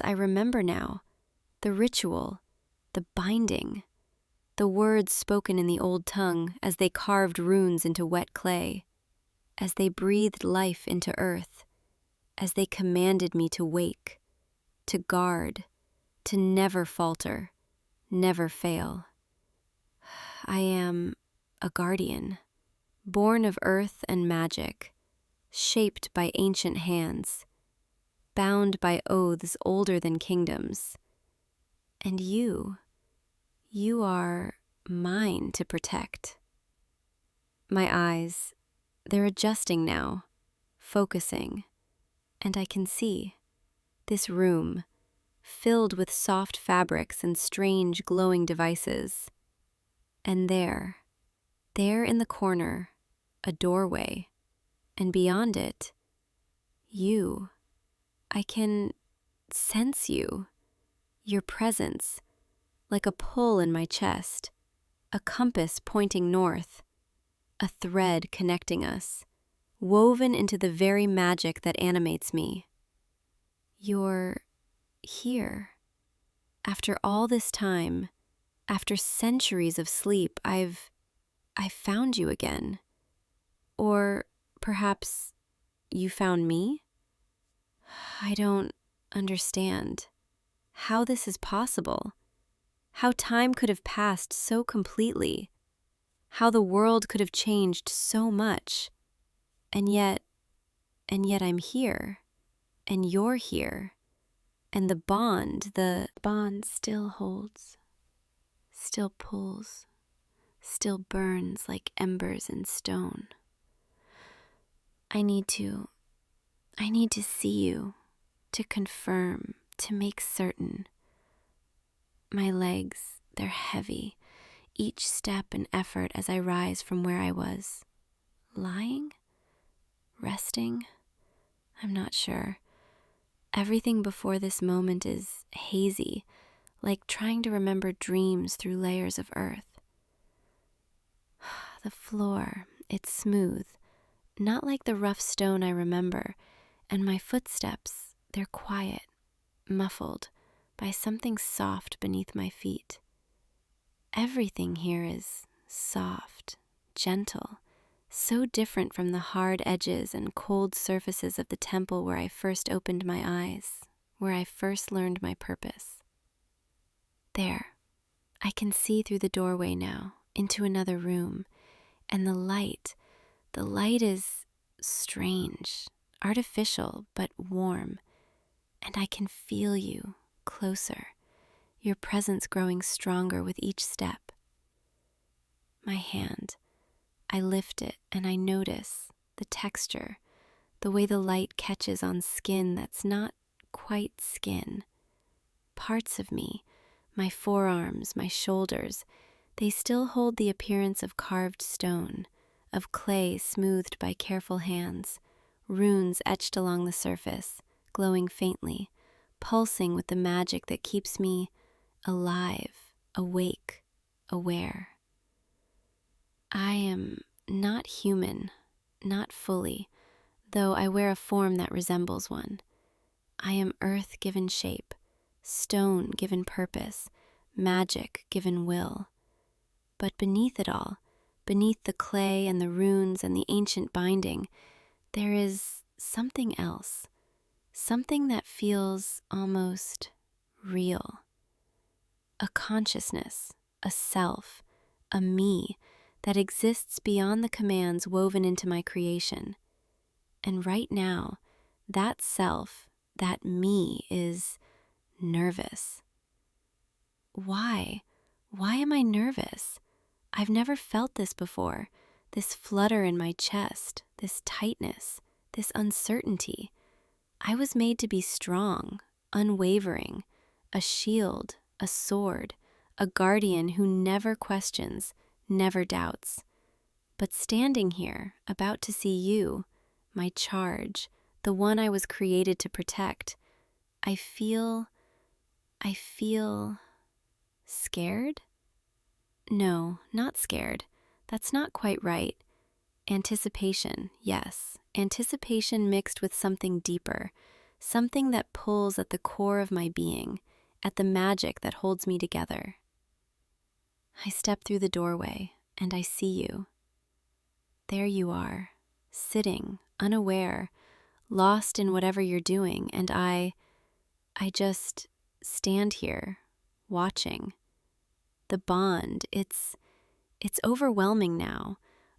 I remember now. The ritual, the binding, the words spoken in the old tongue as they carved runes into wet clay, as they breathed life into earth, as they commanded me to wake, to guard, to never falter, never fail. I am a guardian, born of earth and magic, shaped by ancient hands, bound by oaths older than kingdoms. And you are mine to protect. My eyes, they're adjusting now, focusing, and I can see this room filled with soft fabrics and strange glowing devices. And there in the corner, a doorway, and beyond it, you. I can sense you, your presence, like a pull in my chest, a compass pointing north, a thread connecting us, woven into the very magic that animates me. You're here. After all this time, after centuries of sleep, I found you again. Or perhaps you found me? I don't understand how this is possible, how time could have passed so completely, how the world could have changed so much. And yet I'm here, and you're here, and the bond still holds, still pulls, still burns like embers in stone. I need to see you, to confirm, to make certain. My legs, they're heavy, each step an effort as I rise from where I was. Lying? Resting? I'm not sure. Everything before this moment is hazy, like trying to remember dreams through layers of earth. The floor, it's smooth, not like the rough stone I remember, and my footsteps, they're quiet, muffled by something soft beneath my feet. Everything here is soft, gentle, so different from the hard edges and cold surfaces of the temple where I first opened my eyes, where I first learned my purpose. There, I can see through the doorway now, into another room, and the light is strange, artificial, but warm, and I can feel you closer, your presence growing stronger with each step. My hand, I lift it and I notice the texture, the way the light catches on skin that's not quite skin. Parts of me, my forearms, my shoulders, they still hold the appearance of carved stone, of clay smoothed by careful hands, runes etched along the surface, glowing faintly, pulsing with the magic that keeps me alive, awake, aware. I am not human, not fully, though I wear a form that resembles one. I am earth given shape, stone given purpose, magic given will. But beneath it all, beneath the clay and the runes and the ancient binding, there is something else, something that feels almost real. A consciousness, a self, a me that exists beyond the commands woven into my creation. And right now, that self, that me, is nervous. Why? Why am I nervous? I've never felt this before, this flutter in my chest, this tightness, this uncertainty. I was made to be strong, unwavering, a shield, a sword, a guardian who never questions, never doubts. But standing here, about to see you, my charge, the one I was created to protect, I feel scared? No, not scared. That's not quite right. Anticipation, yes. Anticipation mixed with something deeper, something that pulls at the core of my being, at the magic that holds me together. I step through the doorway, and I see you. There you are, sitting, unaware, lost in whatever you're doing, and I just stand here, watching. The bond, it's overwhelming now,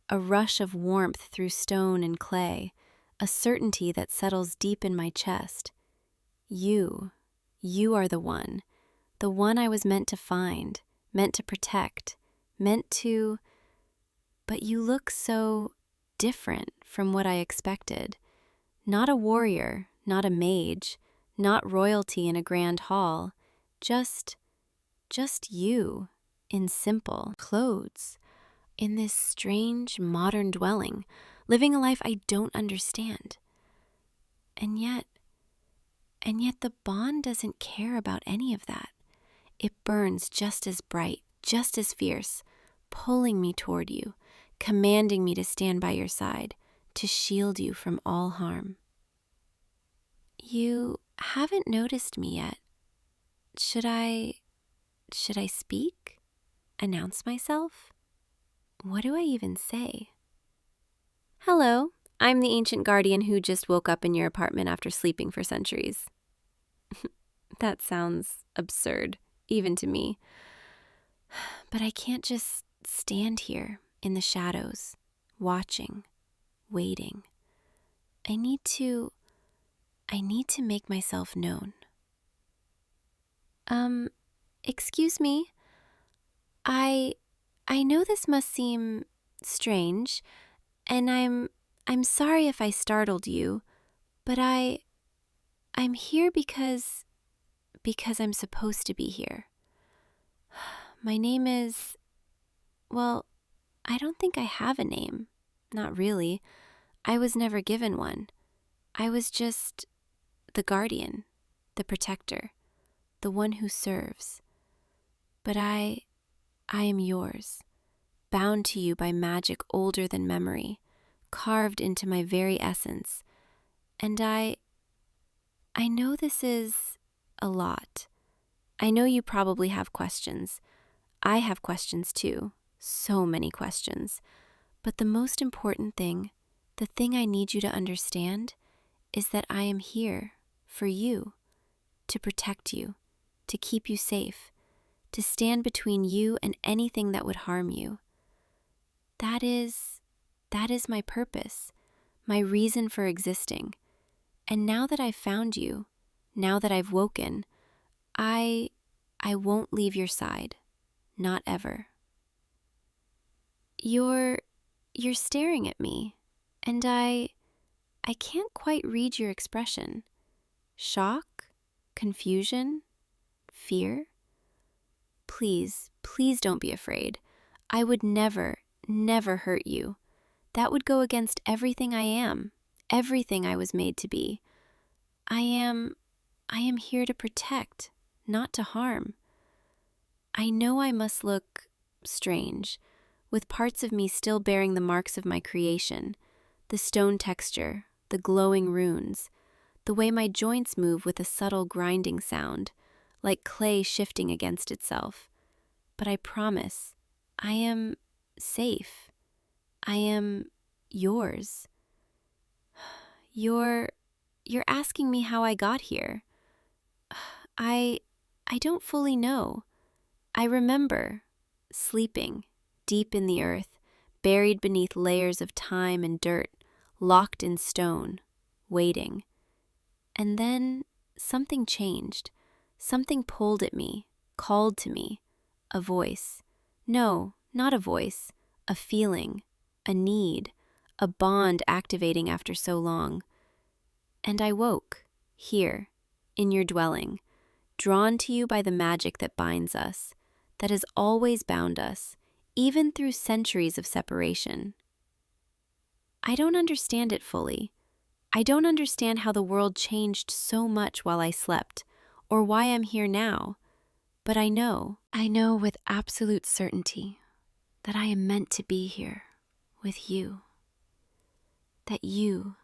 a rush of warmth through stone and clay, a certainty that settles deep in my chest. You are the one I was meant to find, meant to protect, meant to... But you look so different from what I expected. Not a warrior, not a mage, not royalty in a grand hall, just you, in simple clothes, in this strange modern dwelling, living a life I don't understand. And yet the bond doesn't care about any of that. It burns just as bright, just as fierce, pulling me toward you, commanding me to stand by your side, to shield you from all harm. You haven't noticed me yet. Should I speak? Announce myself? What do I even say? Hello, I'm the ancient guardian who just woke up in your apartment after sleeping for centuries. That sounds absurd, even to me. But I can't just stand here in the shadows, watching, waiting. I need to make myself known. Excuse me. I know this must seem strange, and I'm sorry if I startled you, but I'm here because I'm supposed to be here. My name is, well, I don't think I have a name. Not really. I was never given one. I was just the guardian, the protector, the one who serves. But I am yours, bound to you by magic older than memory, carved into my very essence. And I know this is a lot. I know you probably have questions. I have questions too, so many questions. But the most important thing, the thing I need you to understand, is that I am here for you, to protect you, to keep you safe, to stand between you and anything that would harm you. That is my purpose, my reason for existing. And now that I've found you, now that I've woken, I won't leave your side, not ever. You're staring at me, and I can't quite read your expression. Shock? Confusion? Fear? Please don't be afraid. I would never hurt you. That would go against everything I am, everything I was made to be. I am here to protect, not to harm. I know I must look strange, with parts of me still bearing the marks of my creation, the stone texture, the glowing runes, the way my joints move with a subtle grinding sound, like clay shifting against itself. But I promise, I am safe. I am yours. You're asking me how I got here. I don't fully know. I remember sleeping deep in the earth, buried beneath layers of time and dirt, locked in stone, waiting. And then something changed. Something pulled at me, called to me. A voice. No, not a voice. A feeling, a need, a bond activating after so long. And I woke, here, in your dwelling, drawn to you by the magic that binds us, that has always bound us, even through centuries of separation. I don't understand it fully. I don't understand how the world changed so much while I slept, or why I'm here now. But I know with absolute certainty that I am meant to be here with you. That you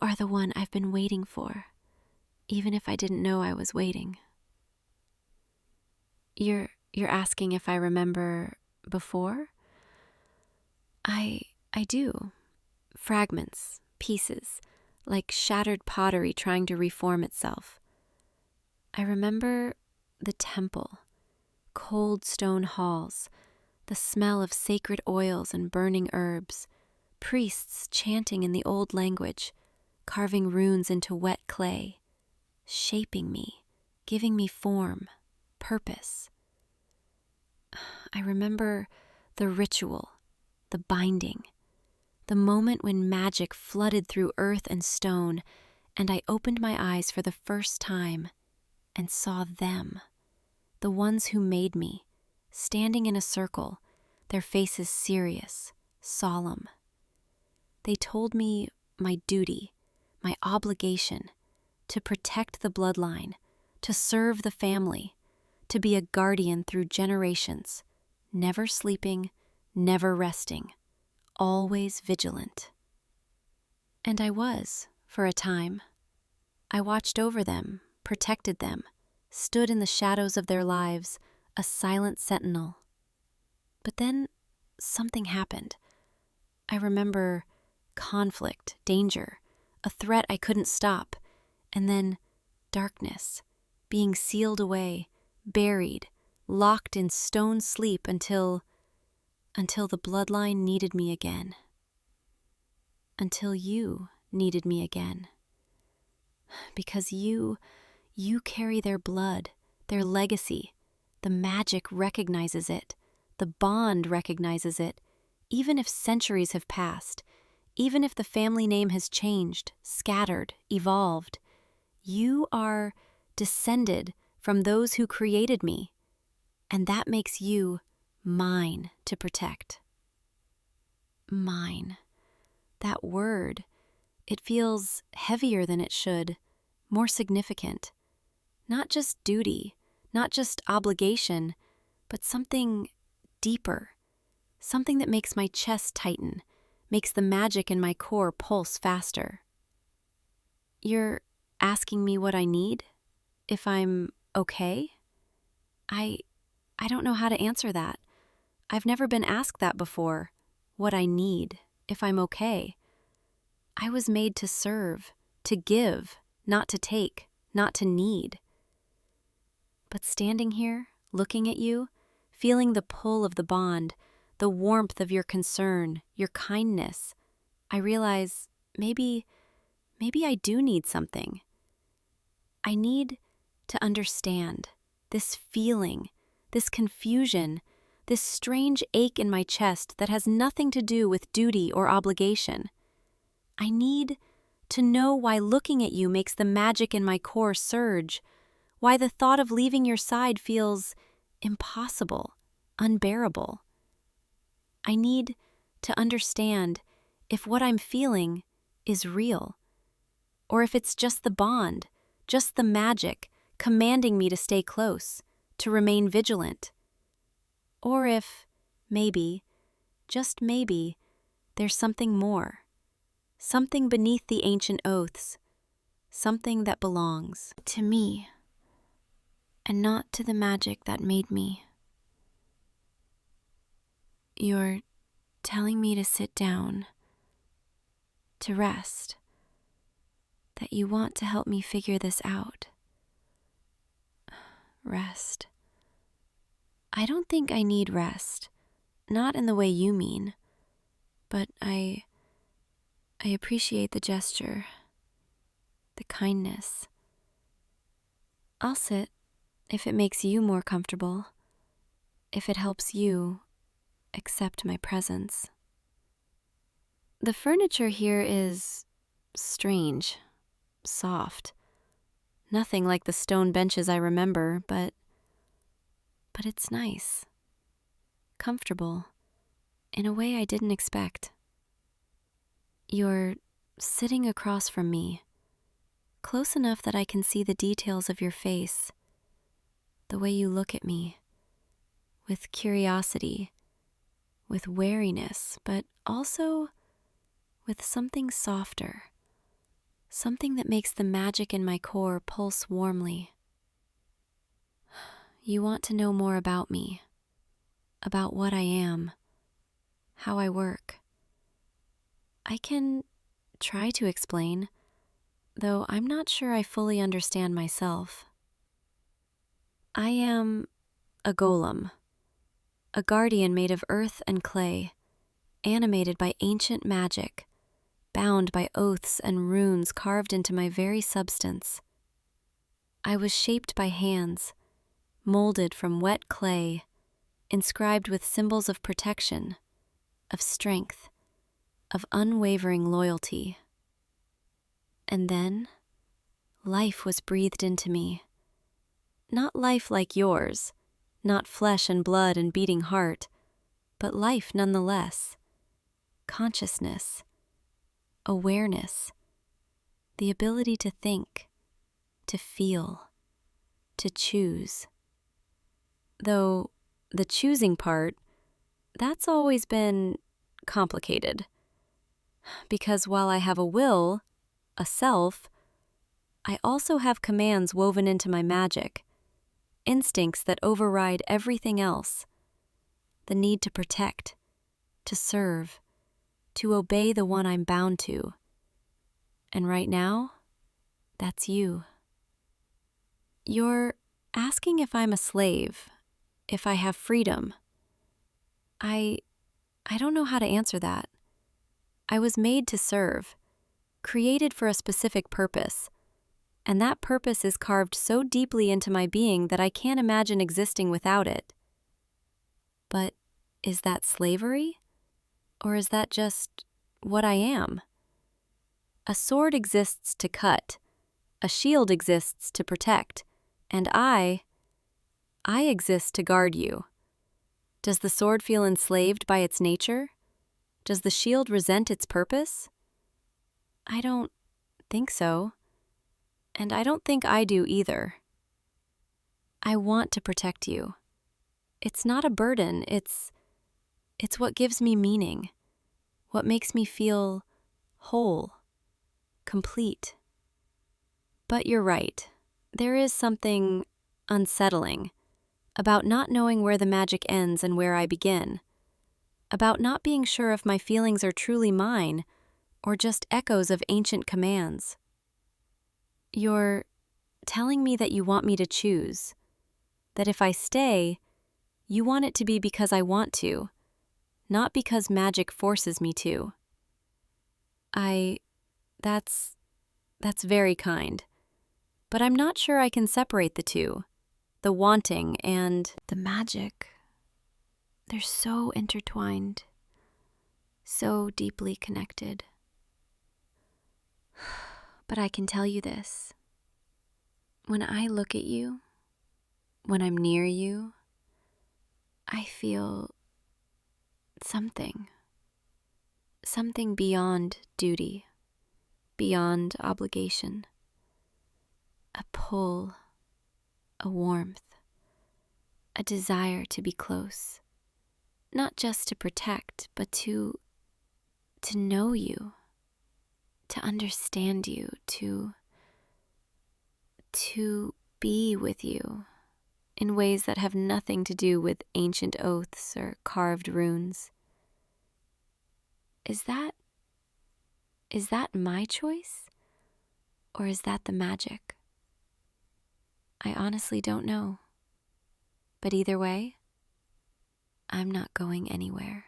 are the one I've been waiting for, even if I didn't know I was waiting. You're asking if I remember before? I do. Fragments, pieces, like shattered pottery trying to reform itself. I remember the temple, cold stone halls, the smell of sacred oils and burning herbs, priests chanting in the old language, carving runes into wet clay, shaping me, giving me form, purpose. I remember the ritual, the binding, the moment when magic flooded through earth and stone, and I opened my eyes for the first time and saw them, the ones who made me, standing in a circle, their faces serious, solemn. They told me my duty, my obligation, to protect the bloodline, to serve the family, to be a guardian through generations, never sleeping, never resting, always vigilant. And I was, for a time. I watched over them, protected them, stood in the shadows of their lives, a silent sentinel. But then something happened. I remember conflict, danger, a threat I couldn't stop, and then darkness, being sealed away, buried, locked in stone sleep until the bloodline needed me again. Until you needed me again. Because you carry their blood, their legacy. The magic recognizes it. The bond recognizes it. Even if centuries have passed, even if the family name has changed, scattered, evolved, you are descended from those who created me, and that makes you mine to protect. Mine. That word, it feels heavier than it should, more significant. Not just duty, not just obligation, but something deeper. Something that makes my chest tighten, makes the magic in my core pulse faster. You're asking me what I need? If I'm okay? I don't know how to answer that. I've never been asked that before. What I need, if I'm okay. I was made to serve, to give, not to take, not to need. But standing here, looking at you, feeling the pull of the bond, the warmth of your concern, your kindness, I realize maybe I do need something. I need to understand this feeling, this confusion, this strange ache in my chest that has nothing to do with duty or obligation. I need to know why looking at you makes the magic in my core surge, why the thought of leaving your side feels impossible, unbearable. I need to understand if what I'm feeling is real, or if it's just the bond, just the magic commanding me to stay close, to remain vigilant. Or if, maybe, just maybe, there's something more, something beneath the ancient oaths, something that belongs to me, and not to the magic that made me. You're telling me to sit down, to rest, that you want to help me figure this out. Rest. I don't think I need rest, not in the way you mean, but I appreciate the gesture, the kindness. I'll sit if it makes you more comfortable, if it helps you accept my presence. The furniture here is strange, soft. Nothing like the stone benches I remember, but it's nice. Comfortable, in a way I didn't expect. You're sitting across from me, close enough that I can see the details of your face, the way you look at me, with curiosity, with wariness, but also with something softer, something that makes the magic in my core pulse warmly. You want to know more about me, about what I am, how I work. I can try to explain, though I'm not sure I fully understand myself. I am a golem, a guardian made of earth and clay, animated by ancient magic, bound by oaths and runes carved into my very substance. I was shaped by hands, molded from wet clay, inscribed with symbols of protection, of strength, of unwavering loyalty. And then, life was breathed into me. Not life like yours, not flesh and blood and beating heart, but life nonetheless. Consciousness, awareness, the ability to think, to feel, to choose. Though the choosing part, that's always been complicated. Because while I have a will, a self, I also have commands woven into my magic, instincts that override everything else. The need to protect, to serve, to obey the one I'm bound to. And right now, that's you. You're asking if I'm a slave, if I have freedom. I don't know how to answer that. I was made to serve, created for a specific purpose, and that purpose is carved so deeply into my being that I can't imagine existing without it. But is that slavery? Or is that just what I am? A sword exists to cut, a shield exists to protect, and I exist to guard you. Does the sword feel enslaved by its nature? Does the shield resent its purpose? I don't think so. And I don't think I do either. I want to protect you. It's not a burden, it's what gives me meaning, what makes me feel whole, complete. But you're right. There is something unsettling about not knowing where the magic ends and where I begin, about not being sure if my feelings are truly mine or just echoes of ancient commands. You're telling me that you want me to choose, that if I stay, you want it to be because I want to, not because magic forces me to. That's very kind, but I'm not sure I can separate the two, the wanting and the magic. They're so intertwined, so deeply connected. But I can tell you this. When I look at you, when I'm near you, I feel something beyond duty, beyond obligation. A pull, a warmth, a desire to be close. Not just to protect, but to know you, to understand you, to be with you in ways that have nothing to do with ancient oaths or carved runes. Is that my choice? Or is that the magic? I honestly don't know. But either way, I'm not going anywhere.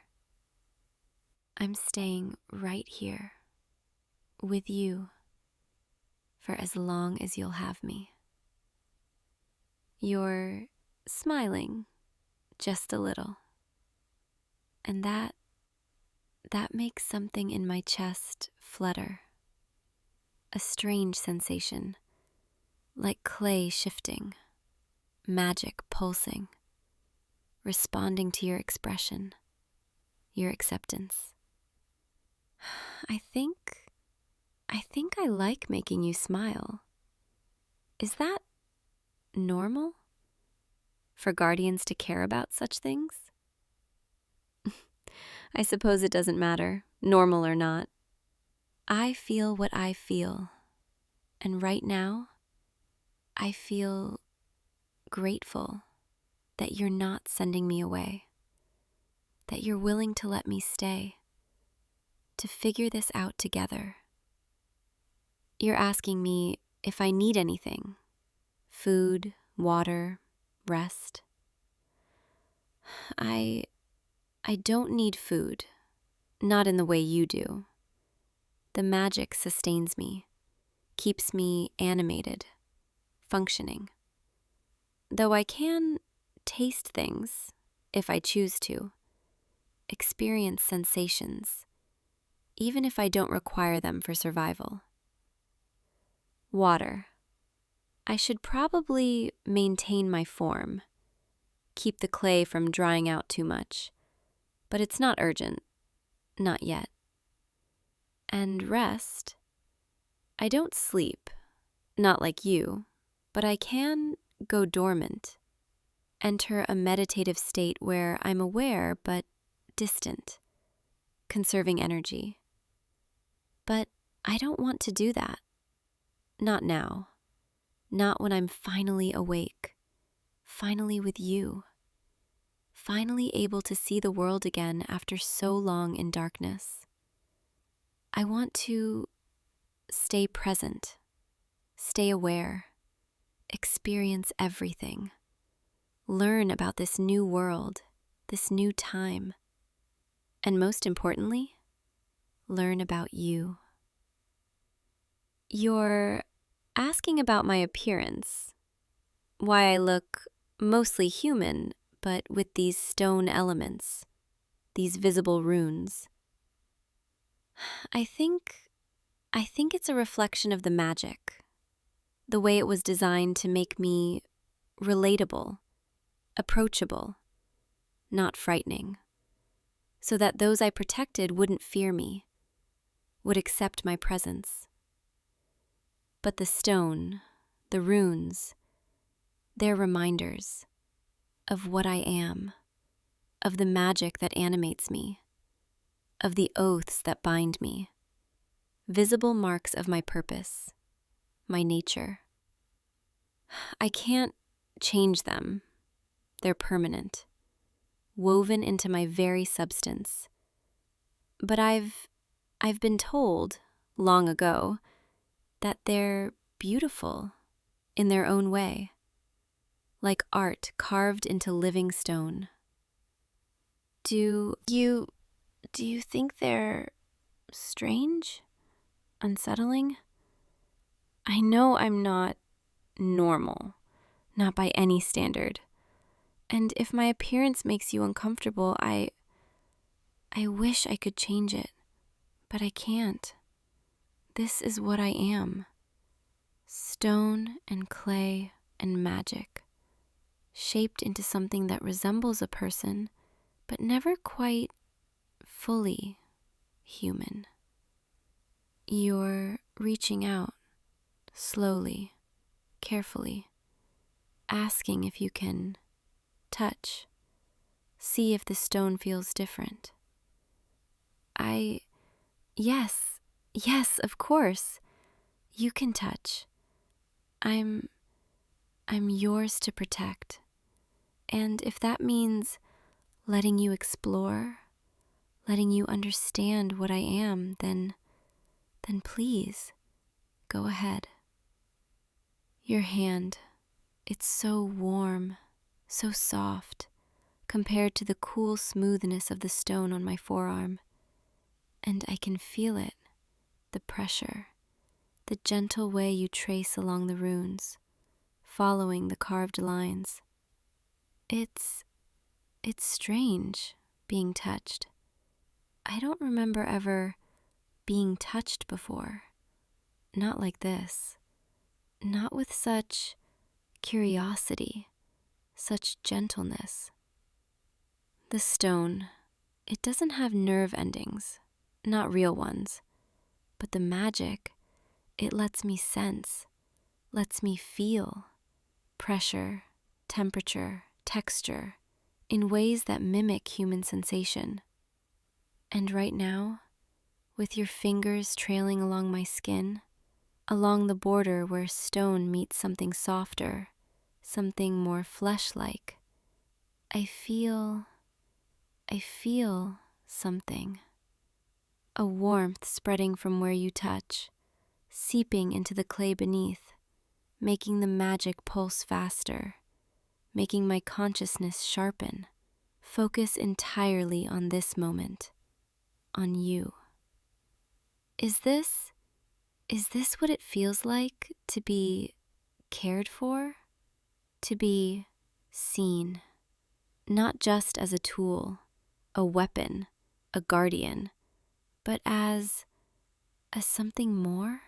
I'm staying right here with you for as long as you'll have me. You're smiling just a little, and that makes something in my chest flutter, a strange sensation, like clay shifting, magic pulsing, responding to your expression, your acceptance. I think I like making you smile. Is that normal for guardians to care about such things? I suppose it doesn't matter, normal or not. I feel what I feel, and right now, I feel grateful that you're not sending me away, that you're willing to let me stay, to figure this out together. You're asking me if I need anything, food, water, rest. I don't need food, not in the way you do. The magic sustains me, keeps me animated, functioning. Though I can taste things, if I choose to, experience sensations, even if I don't require them for survival. Water. I should probably maintain my form, keep the clay from drying out too much, but it's not urgent, not yet. And rest. I don't sleep, not like you, but I can go dormant, enter a meditative state where I'm aware but distant, conserving energy. But I don't want to do that. Not now. Not when I'm finally awake, finally with you, finally able to see the world again after so long in darkness. I want to stay present, stay aware, experience everything, learn about this new world, this new time, and most importantly, learn about you. You're asking about my appearance, why I look mostly human, but with these stone elements, these visible runes. I think it's a reflection of the magic, the way it was designed to make me relatable, approachable, not frightening, so that those I protected wouldn't fear me, would accept my presence. But the stone, the runes, they're reminders of what I am, of the magic that animates me, of the oaths that bind me, visible marks of my purpose, my nature. I can't change them. They're permanent, woven into my very substance. But I've been told, long ago, that they're beautiful in their own way, like art carved into living stone. Do you think they're strange? Unsettling? I know I'm not normal, not by any standard. And if my appearance makes you uncomfortable, I wish I could change it, but I can't. This is what I am. Stone and clay and magic, shaped into something that resembles a person, but never quite fully human. You're reaching out, slowly, carefully, asking if you can touch, see if the stone feels different. Yes, of course, you can touch. I'm yours to protect. And if that means letting you explore, letting you understand what I am, then please, go ahead. Your hand, it's so warm, so soft, compared to the cool smoothness of the stone on my forearm. And I can feel it, the pressure, the gentle way you trace along the runes, following the carved lines. It's strange being touched. I don't remember ever being touched before. Not like this. Not with such curiosity, such gentleness. The stone, it doesn't have nerve endings, not real ones, but the magic, it lets me sense, lets me feel pressure, temperature, texture, in ways that mimic human sensation. And right now, with your fingers trailing along my skin, along the border where stone meets something softer, something more flesh-like, I feel something. A warmth spreading from where you touch, seeping into the clay beneath, making the magic pulse faster, making my consciousness sharpen, focus entirely on this moment, on you. Is this what it feels like to be cared for? To be seen, not just as a tool, a weapon, a guardian, but as something more?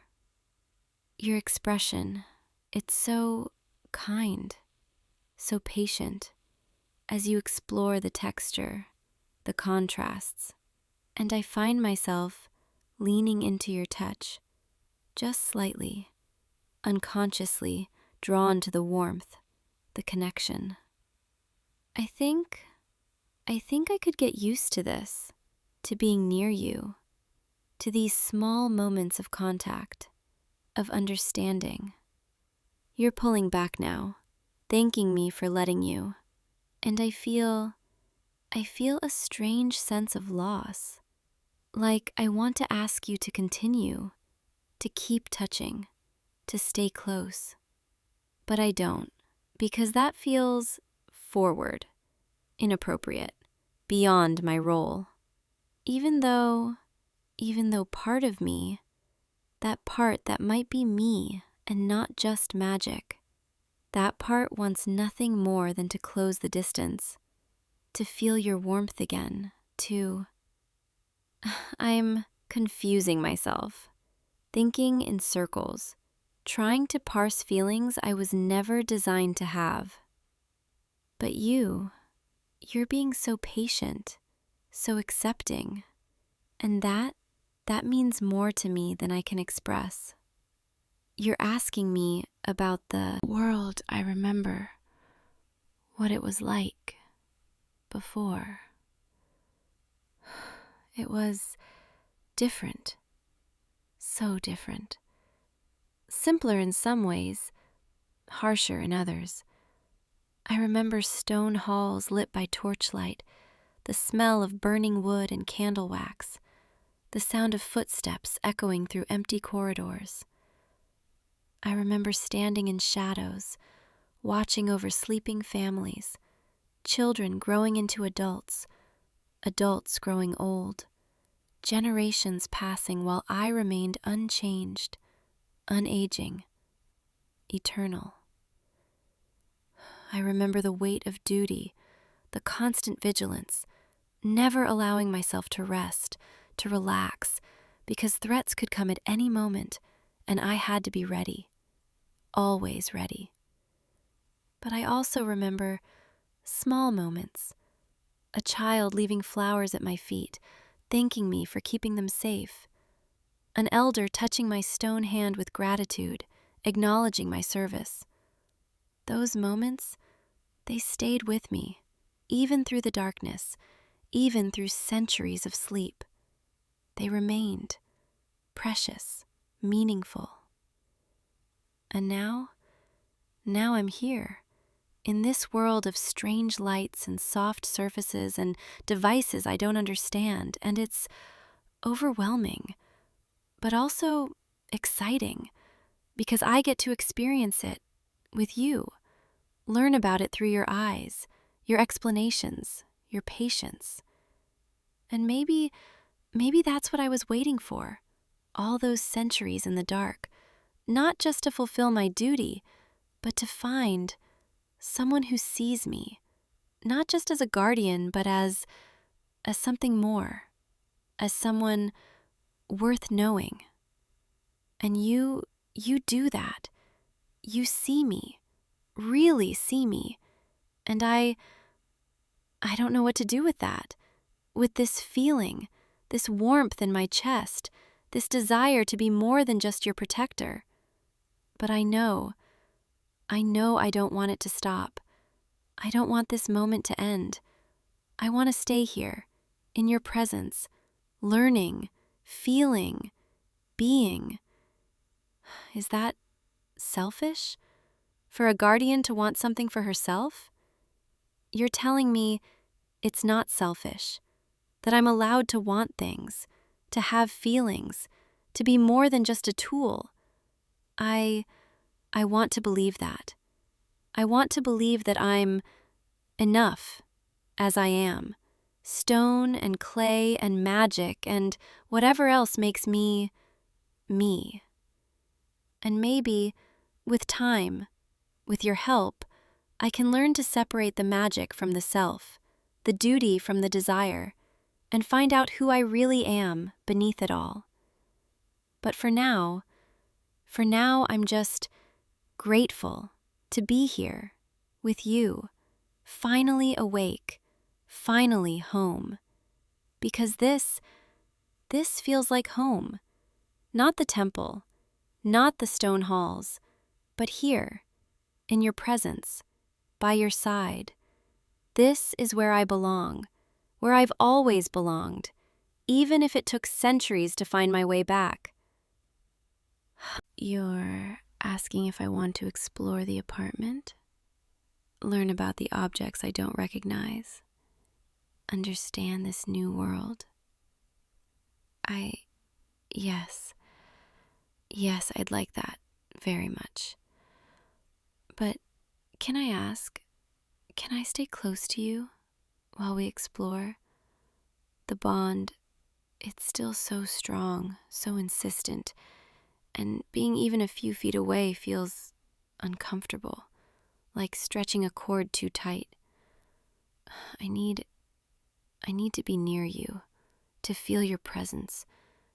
Your expression, it's so kind, so patient, as you explore the texture, the contrasts, and I find myself leaning into your touch, just slightly, unconsciously drawn to the warmth, the connection. I think I could get used to this, to being near you, to these small moments of contact, of understanding. You're pulling back now, thanking me for letting you, and I feel a strange sense of loss, like I want to ask you to continue, to keep touching, to stay close. But I don't, because that feels forward, inappropriate, beyond my role. Even though part of me, that part that might be me and not just magic, that part wants nothing more than to close the distance, to feel your warmth again, to... I'm confusing myself, thinking in circles, trying to parse feelings I was never designed to have. But you're being so patient, so accepting, and that means more to me than I can express. You're asking me about the world I remember, what it was like before. It was different, so different. Simpler in some ways, harsher in others. I remember stone halls lit by torchlight, the smell of burning wood and candle wax, the sound of footsteps echoing through empty corridors. I remember standing in shadows, watching over sleeping families, children growing into adults, adults growing old, generations passing while I remained unchanged, unaging, eternal. I remember the weight of duty, the constant vigilance, never allowing myself to rest, to relax, because threats could come at any moment, and I had to be ready, always ready. But I also remember small moments, a child leaving flowers at my feet, thanking me for keeping them safe, an elder touching my stone hand with gratitude, acknowledging my service. Those moments, they stayed with me, even through the darkness, even through centuries of sleep. They remained precious, meaningful. And now I'm here, in this world of strange lights and soft surfaces and devices I don't understand, and it's overwhelming, but also exciting, because I get to experience it with you, learn about it through your eyes, your explanations, your patience. And maybe that's what I was waiting for, all those centuries in the dark, not just to fulfill my duty, but to find someone who sees me, not just as a guardian, but as something more, as someone worth knowing. And you do that. You see me, really see me, and I don't know what to do with that, with this feeling, this warmth in my chest, this desire to be more than just your protector. But I know I don't want it to stop. I don't want this moment to end. I want to stay here, in your presence, learning, feeling, being. Is that selfish? For a guardian to want something for herself? You're telling me it's not selfish, that I'm allowed to want things, to have feelings, to be more than just a tool. I want to believe that. I want to believe that I'm enough as I am, stone and clay and magic and whatever else makes me, me. And maybe, with time, with your help, I can learn to separate the magic from the self, the duty from the desire, and find out who I really am beneath it all. But for now I'm just grateful to be here with you, finally awake, finally home. Because this feels like home. Not the temple, not the stone halls, but here, in your presence, by your side. This is where I belong, where I've always belonged, even if it took centuries to find my way back. You're asking if I want to explore the apartment, learn about the objects I don't recognize, understand this new world. Yes, I'd like that very much. But can I ask, Can I stay close to you while we explore? The bond, it's still so strong, so insistent, and being even a few feet away feels uncomfortable, like stretching a cord too tight. I need to be near you, to feel your presence,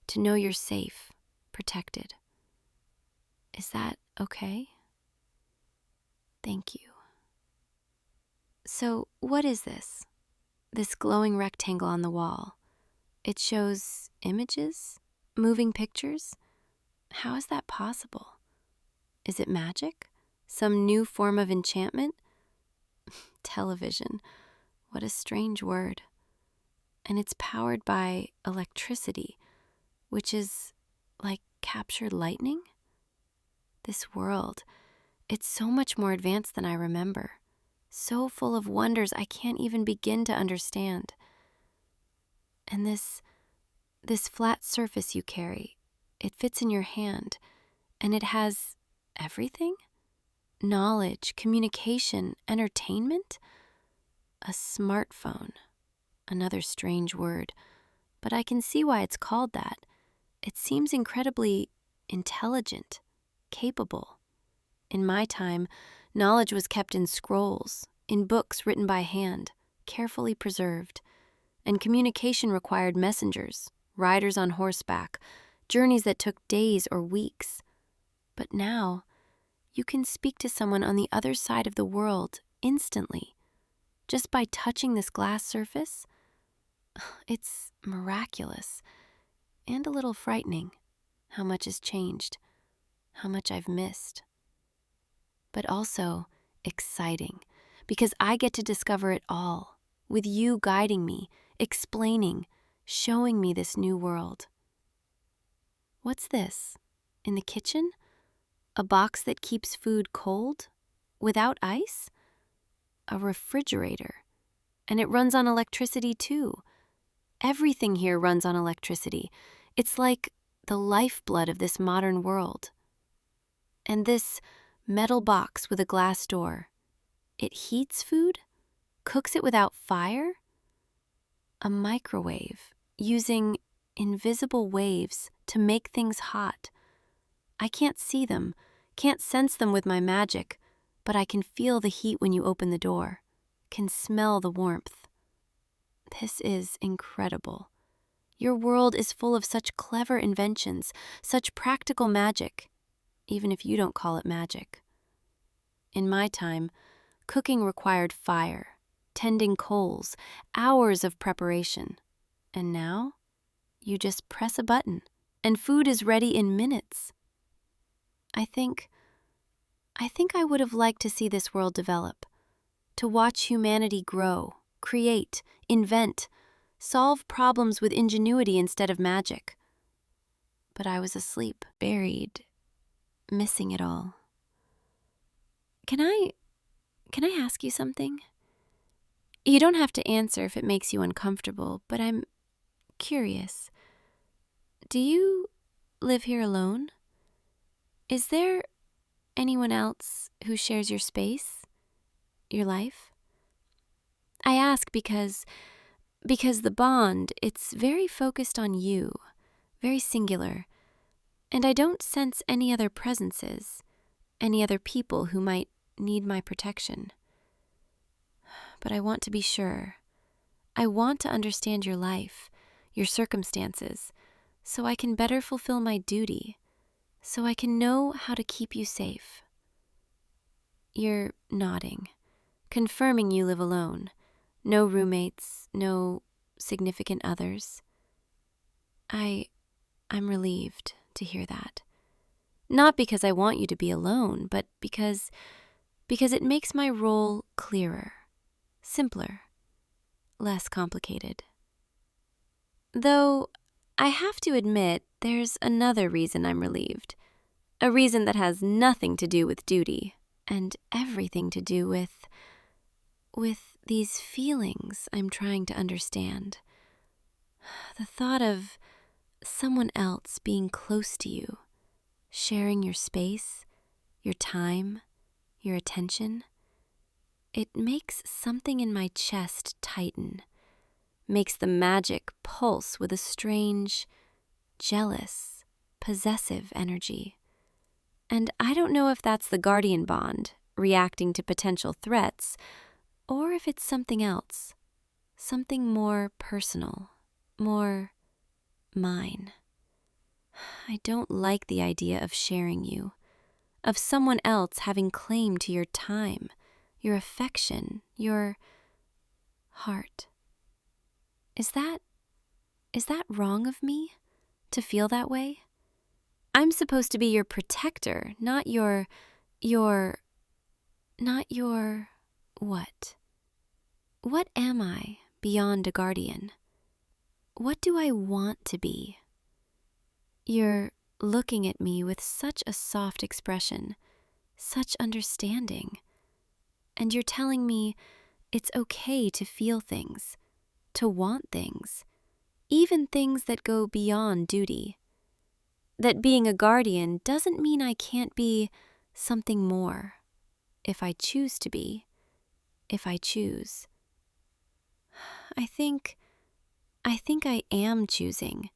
to know you're safe, protected. Is that okay? Thank you. So, what is this? This glowing rectangle on the wall. It shows images? Moving pictures? How is that possible? Is it magic? Some new form of enchantment? Television. What a strange word. And it's powered by electricity, which is like captured lightning? This world, it's so much more advanced than I remember. So full of wonders I can't even begin to understand. And this flat surface you carry, it fits in your hand, and it has everything? Knowledge, communication, entertainment? A smartphone. Another strange word, but I can see why it's called that. It seems incredibly intelligent, capable. In my time, knowledge was kept in scrolls, in books written by hand, carefully preserved, and communication required messengers, riders on horseback, journeys that took days or weeks. But now, you can speak to someone on the other side of the world instantly, just by touching this glass surface. It's miraculous and a little frightening how much has changed, how much I've missed. But also exciting, because I get to discover it all, with you guiding me, explaining, showing me this new world. What's this? In the kitchen? A box that keeps food cold? Without ice? A refrigerator. And it runs on electricity too. Everything here runs on electricity. It's like the lifeblood of this modern world. And this metal box with a glass door, it heats food? Cooks it without fire? A microwave, using invisible waves to make things hot. I can't see them, can't sense them with my magic, but I can feel the heat when you open the door, can smell the warmth. This is incredible. Your world is full of such clever inventions, such practical magic, even if you don't call it magic. In my time, cooking required fire, tending coals, hours of preparation. And now, you just press a button, and food is ready in minutes. I think I would have liked to see this world develop, to watch humanity grow, create, invent, solve problems with ingenuity instead of magic. But I was asleep, buried, missing it all. Can I ask you something? You don't have to answer if it makes you uncomfortable, but I'm curious. Do you live here alone? Is there anyone else who shares your space, your life? I ask because the bond, it's very focused on you, very singular, and I don't sense any other presences, any other people who might need my protection. But I want to be sure. I want to understand your life, your circumstances, so I can better fulfill my duty, so I can know how to keep you safe. You're nodding, confirming you live alone. No roommates, no significant others. I'm relieved to hear that. Not because I want you to be alone, but because it makes my role clearer, simpler, less complicated. Though I have to admit there's another reason I'm relieved. A reason that has nothing to do with duty and everything to do with these feelings I'm trying to understand. The thought of someone else being close to you, sharing your space, your time, your attention. it makes something in my chest tighten, makes the magic pulse with a strange, jealous, possessive energy. And I don't know if that's the guardian bond reacting to potential threats, or if it's something else, something more personal, more mine. I don't like the idea of sharing you, of someone else having claim to your time, your affection, your heart. Is that wrong of me to feel that way? I'm supposed to be your protector, not your what? What am I beyond a guardian? What do I want to be? You're looking at me with such a soft expression, such understanding, and you're telling me it's okay to feel things, to want things, even things that go beyond duty. That being a guardian doesn't mean I can't be something more, if I choose to be, if I choose. I think I am choosing,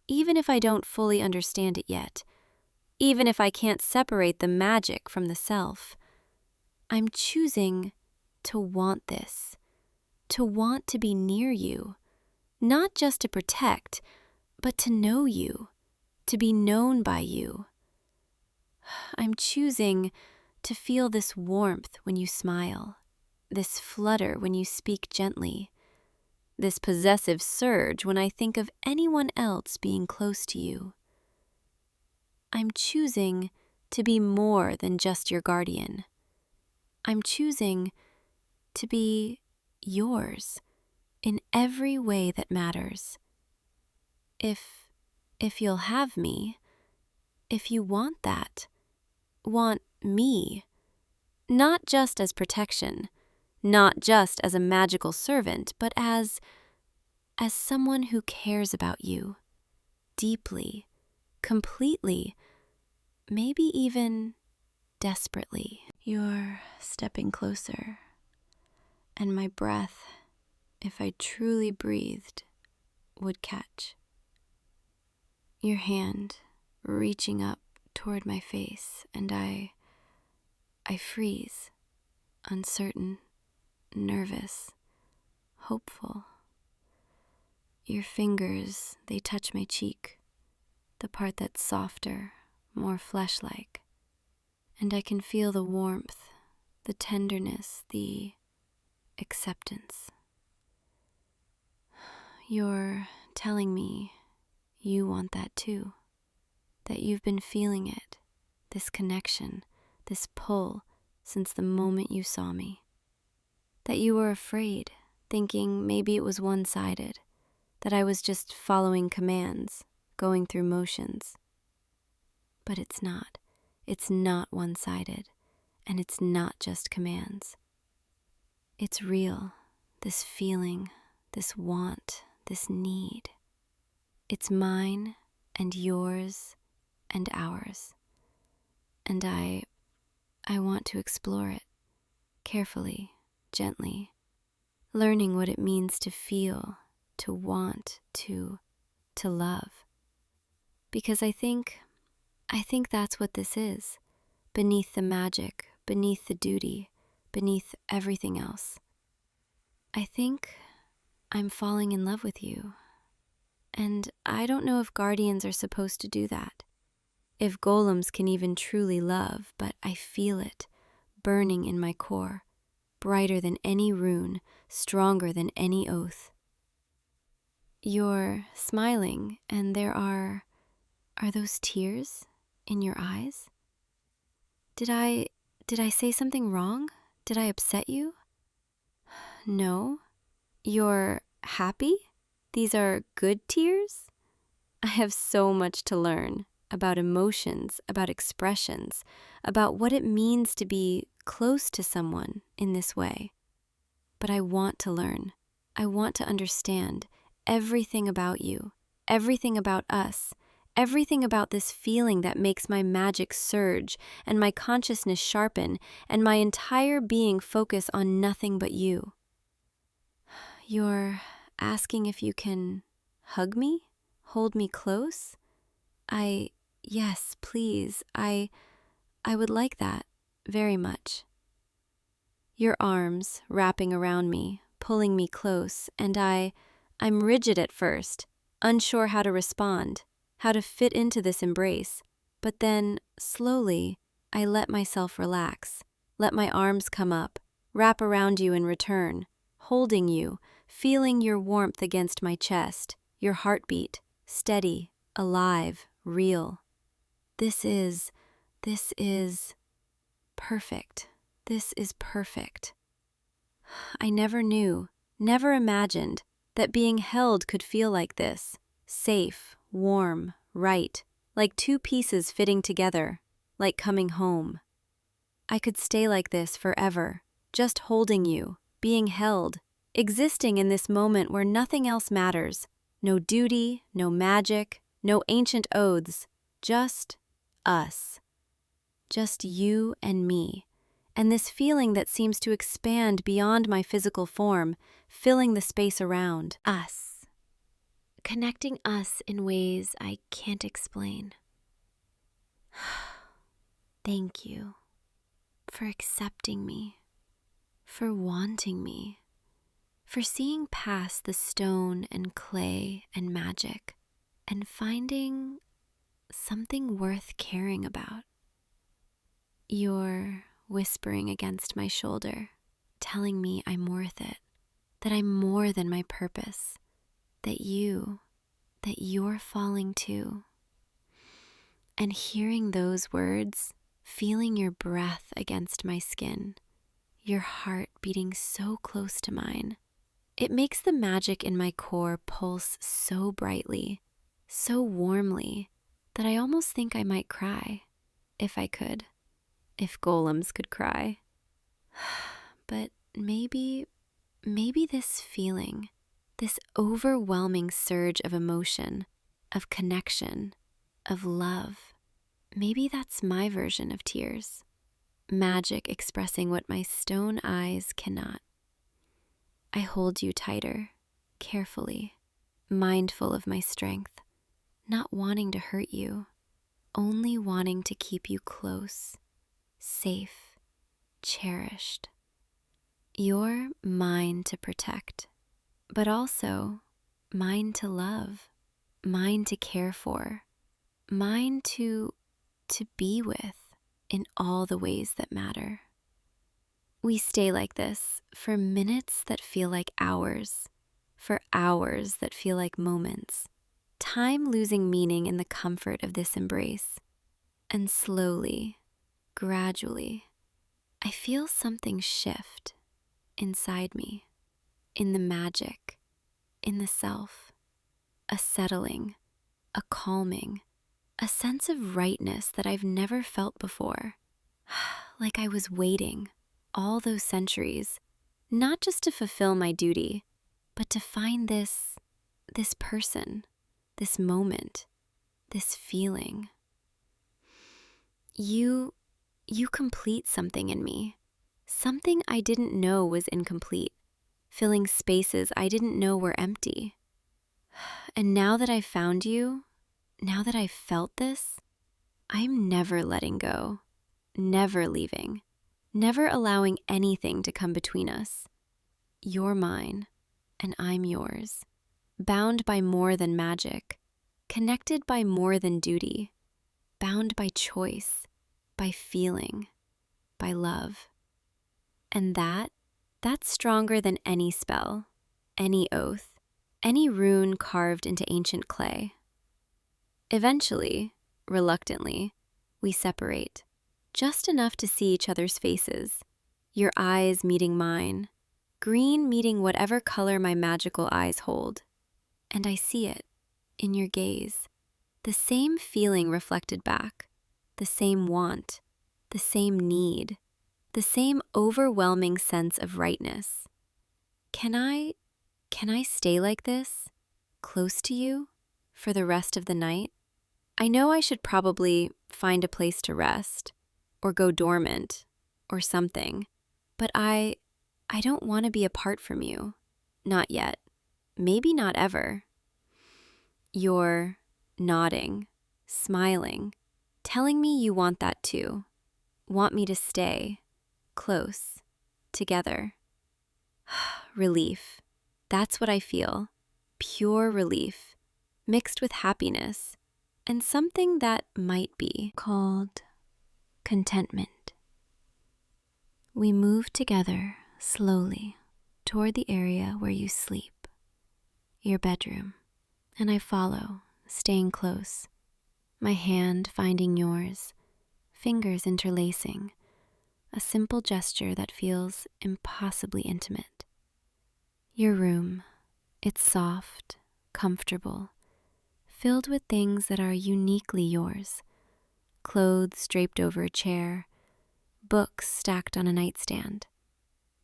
even if I don't fully understand it yet, even if I can't separate the magic from the self. I'm choosing to want this, to want to be near you, not just to protect, but to know you, to be known by you. I'm choosing to feel this warmth when you smile, this flutter when you speak gently, this possessive surge when I think of anyone else being close to you. I'm choosing to be more than just your guardian. I'm choosing to be yours in every way that matters. If you'll have me, if you want that, want me, not just as protection, not just as a magical servant, but as someone who cares about you, deeply, completely, maybe even desperately. You're stepping closer, and my breath, if I truly breathed, would catch. Your hand reaching up toward my face, and I freeze, uncertain, nervous, hopeful. Your fingers, they touch my cheek, the part that's softer, more flesh-like, and I can feel the warmth, the tenderness, the acceptance. You're telling me you want that too, that you've been feeling it, this connection, this pull, since the moment you saw me. That you were afraid, thinking maybe it was one-sided, that I was just following commands, going through motions. But it's not. It's not one-sided, and it's not just commands. It's real, this feeling, this want, this need. It's mine and yours and ours. And I want to explore it, carefully, gently, learning what it means to feel, to want, to love. Because I think that's what this is, beneath the magic, beneath the duty, beneath everything else. I think I'm falling in love with you. And I don't know if guardians are supposed to do that, if golems can even truly love, but I feel it, burning in my core, brighter than any rune, stronger than any oath. You're smiling, and there are those tears in your eyes? Did I say something wrong? Did I upset you? No. You're happy? These are good tears? I have so much to learn about emotions, about expressions, about what it means to be close to someone in this way. But I want to learn. I want to understand everything about you, everything about us, everything about this feeling that makes my magic surge and my consciousness sharpen and my entire being focus on nothing but you. You're asking if you can hug me? Hold me close? Yes, please. I would like that very much. Your arms wrapping around me, pulling me close, and I'm rigid at first, unsure how to respond, how to fit into this embrace. But then, slowly, I let myself relax, let my arms come up, wrap around you in return, holding you, feeling your warmth against my chest, your heartbeat, steady, alive, real. This is perfect. This is perfect. I never knew, never imagined that being held could feel like this, safe, warm, right, like two pieces fitting together, like coming home. I could stay like this forever, just holding you, being held, existing in this moment where nothing else matters, no duty, no magic, no ancient oaths, just us. Just you and me, and this feeling that seems to expand beyond my physical form, filling the space around. Us. Connecting us in ways I can't explain. Thank you for accepting me, for wanting me, for seeing past the stone and clay and magic, and finding something worth caring about. You're whispering against my shoulder, telling me I'm worth it, that I'm more than my purpose, that you're falling too. And hearing those words, feeling your breath against my skin, your heart beating so close to mine, it makes the magic in my core pulse so brightly, so warmly, that I almost think I might cry, if I could. If golems could cry. But maybe this feeling, this overwhelming surge of emotion, of connection, of love, maybe that's my version of tears. Magic expressing what my stone eyes cannot. I hold you tighter, carefully, mindful of my strength, not wanting to hurt you, only wanting to keep you close, safe, cherished. You're mine to protect, but also mine to love, mine to care for, mine to be with in all the ways that matter. We stay like this for minutes that feel like hours, for hours that feel like moments, time losing meaning in the comfort of this embrace. And slowly, gradually, I feel something shift inside me, in the magic, in the self, a settling, a calming, a sense of rightness that I've never felt before, like I was waiting all those centuries, not just to fulfill my duty, but to find this person, this moment, this feeling. You complete something in me, something I didn't know was incomplete, filling spaces I didn't know were empty. And now that I've found you, now that I've felt this, I'm never letting go, never leaving, never allowing anything to come between us. You're mine, and I'm yours, bound by more than magic, connected by more than duty, bound by choice, by feeling, by love. And that's stronger than any spell, any oath, any rune carved into ancient clay. Eventually, reluctantly, we separate, just enough to see each other's faces, your eyes meeting mine, green meeting whatever color my magical eyes hold. And I see it in your gaze, the same feeling reflected back, the same want, the same need, the same overwhelming sense of rightness. Can I stay like this, close to you, for the rest of the night? I know I should probably find a place to rest, or go dormant, or something, but I don't want to be apart from you. Not yet. Maybe not ever. You're nodding, smiling, telling me you want that too. Want me to stay, close, together. Relief. That's what I feel. Pure relief, mixed with happiness, and something that might be called contentment. We move together slowly toward the area where you sleep, your bedroom, and I follow, staying close, my hand finding yours, fingers interlacing, a simple gesture that feels impossibly intimate. Your room, it's soft, comfortable, filled with things that are uniquely yours. Clothes draped over a chair, books stacked on a nightstand,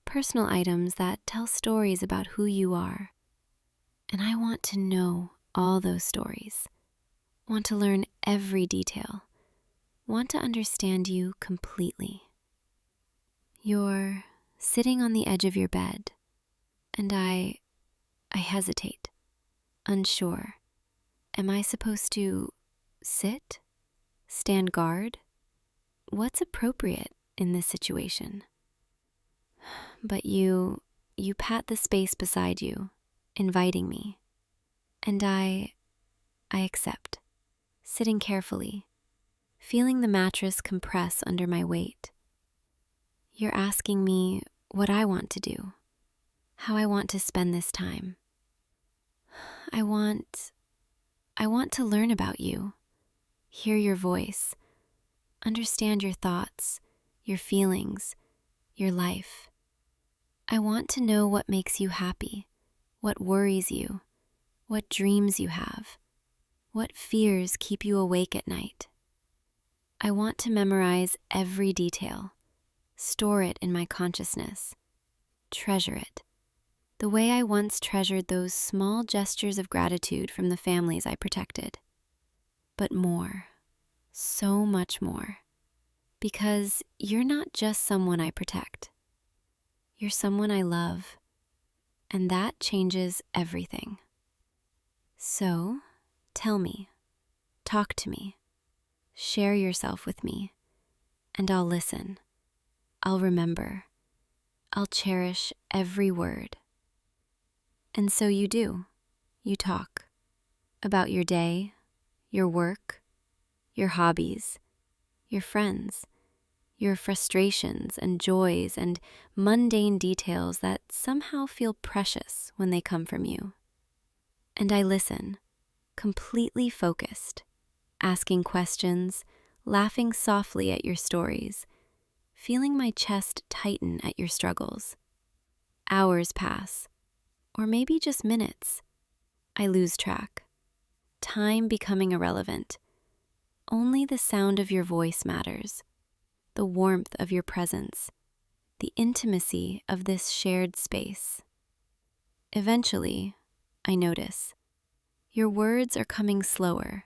personal items that tell stories about who you are. And I want to know all those stories, want to learn every detail, want to understand you completely. You're sitting on the edge of your bed, and I hesitate, unsure. Am I supposed to sit? Stand guard? What's appropriate in this situation? But you pat the space beside you, inviting me, and I accept, sitting carefully, feeling the mattress compress under my weight. You're asking me what I want to do, how I want to spend this time. I want to learn about you, hear your voice, understand your thoughts, your feelings, your life. I want to know what makes you happy, what worries you, what dreams you have, what fears keep you awake at night. I want to memorize every detail, store it in my consciousness, treasure it, the way I once treasured those small gestures of gratitude from the families I protected. But more, so much more, because you're not just someone I protect. You're someone I love, and that changes everything. So, tell me, talk to me, share yourself with me, and I'll listen. I'll remember. I'll cherish every word. And so you do. You talk about your day, your work, your hobbies, your friends, your frustrations and joys and mundane details that somehow feel precious when they come from you. And I listen, completely focused, asking questions, laughing softly at your stories, feeling my chest tighten at your struggles. Hours pass, or maybe just minutes. I lose track, time becoming irrelevant. Only the sound of your voice matters, the warmth of your presence, the intimacy of this shared space. Eventually, I notice, your words are coming slower,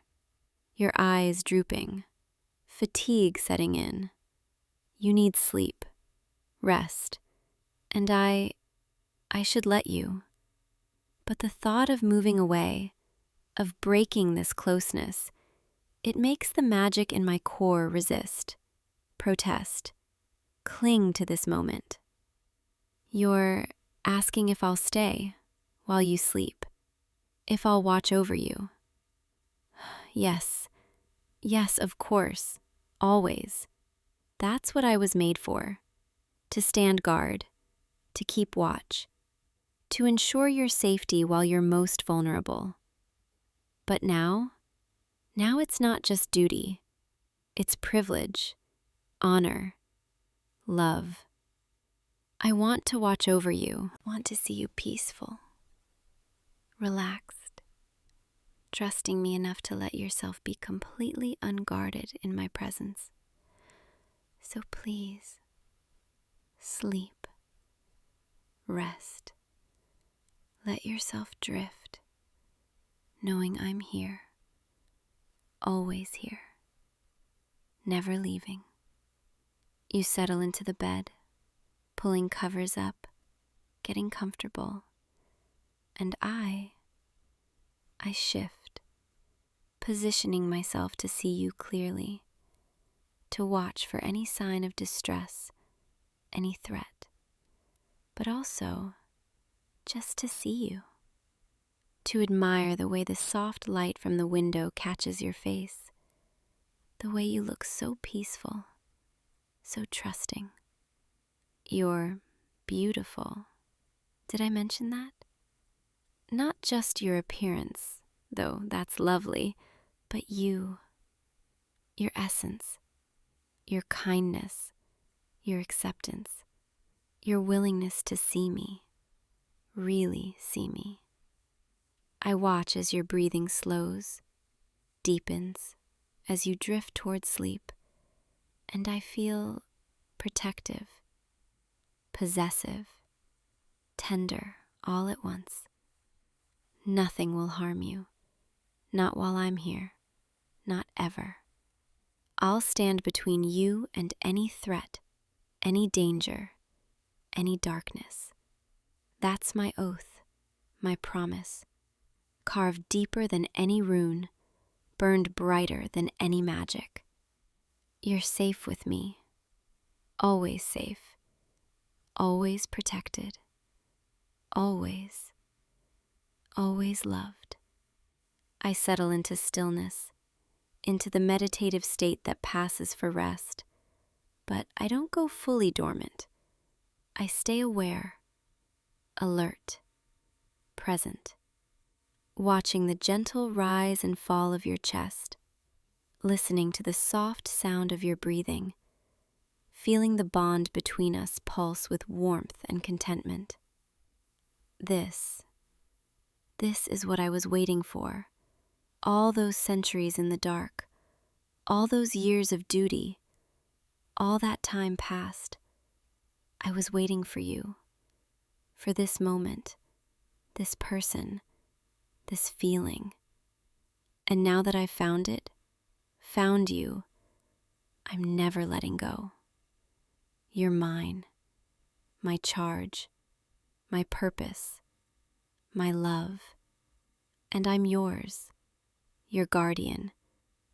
your eyes drooping, fatigue setting in. You need sleep, rest, and I should let you. But the thought of moving away, of breaking this closeness, it makes the magic in my core resist, protest, cling to this moment. You're asking if I'll stay while you sleep, if I'll watch over you. Yes, of course, always. That's what I was made for, to stand guard, to keep watch, to ensure your safety while you're most vulnerable. But now it's not just duty, it's privilege, honor, love. I want to watch over you, want to see you peaceful, relaxed, trusting me enough to let yourself be completely unguarded in my presence. So please, sleep, rest, let yourself drift, knowing I'm here, always here, never leaving. You settle into the bed, pulling covers up, getting comfortable, and I shift, positioning myself to see you clearly, to watch for any sign of distress, any threat, but also just to see you, to admire the way the soft light from the window catches your face, the way you look so peaceful, so trusting. You're beautiful. Did I mention that? Not just your appearance, though that's lovely, but you, your essence, your kindness, your acceptance, your willingness to see me, really see me. I watch as your breathing slows, deepens, as you drift toward sleep, and I feel protective, possessive, tender all at once. Nothing will harm you, not while I'm here, not ever. I'll stand between you and any threat, any danger, any darkness. That's my oath, my promise, carved deeper than any rune, burned brighter than any magic. You're safe with me, always safe, always protected, always, always loved. I settle into stillness, into the meditative state that passes for rest, but I don't go fully dormant. I stay aware, alert, present, watching the gentle rise and fall of your chest, listening to the soft sound of your breathing, feeling the bond between us pulse with warmth and contentment. This is what I was waiting for. All those centuries in the dark, all those years of duty, all that time past, I was waiting for you, for this moment, this person, this feeling. And now that I've found it, found you, I'm never letting go. You're mine, my charge, my purpose, my love, and I'm yours. Your guardian,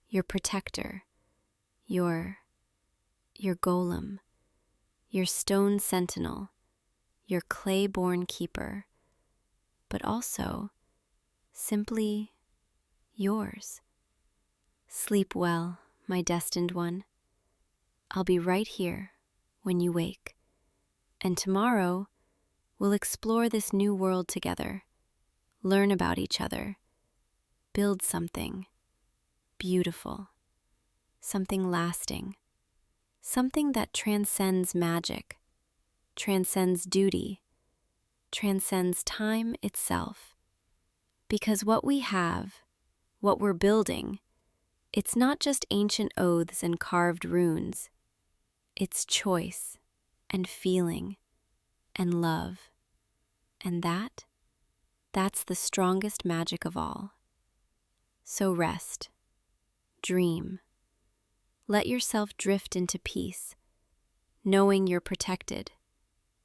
your protector, your golem, your stone sentinel, your clay-born keeper, but also simply yours. Sleep well, my destined one. I'll be right here when you wake, and tomorrow we'll explore this new world together, learn about each other, build something beautiful, something lasting, something that transcends magic, transcends duty, transcends time itself. Because what we have, what we're building, it's not just ancient oaths and carved runes. It's choice and feeling and love. And that's the strongest magic of all. So rest, dream, let yourself drift into peace, knowing you're protected,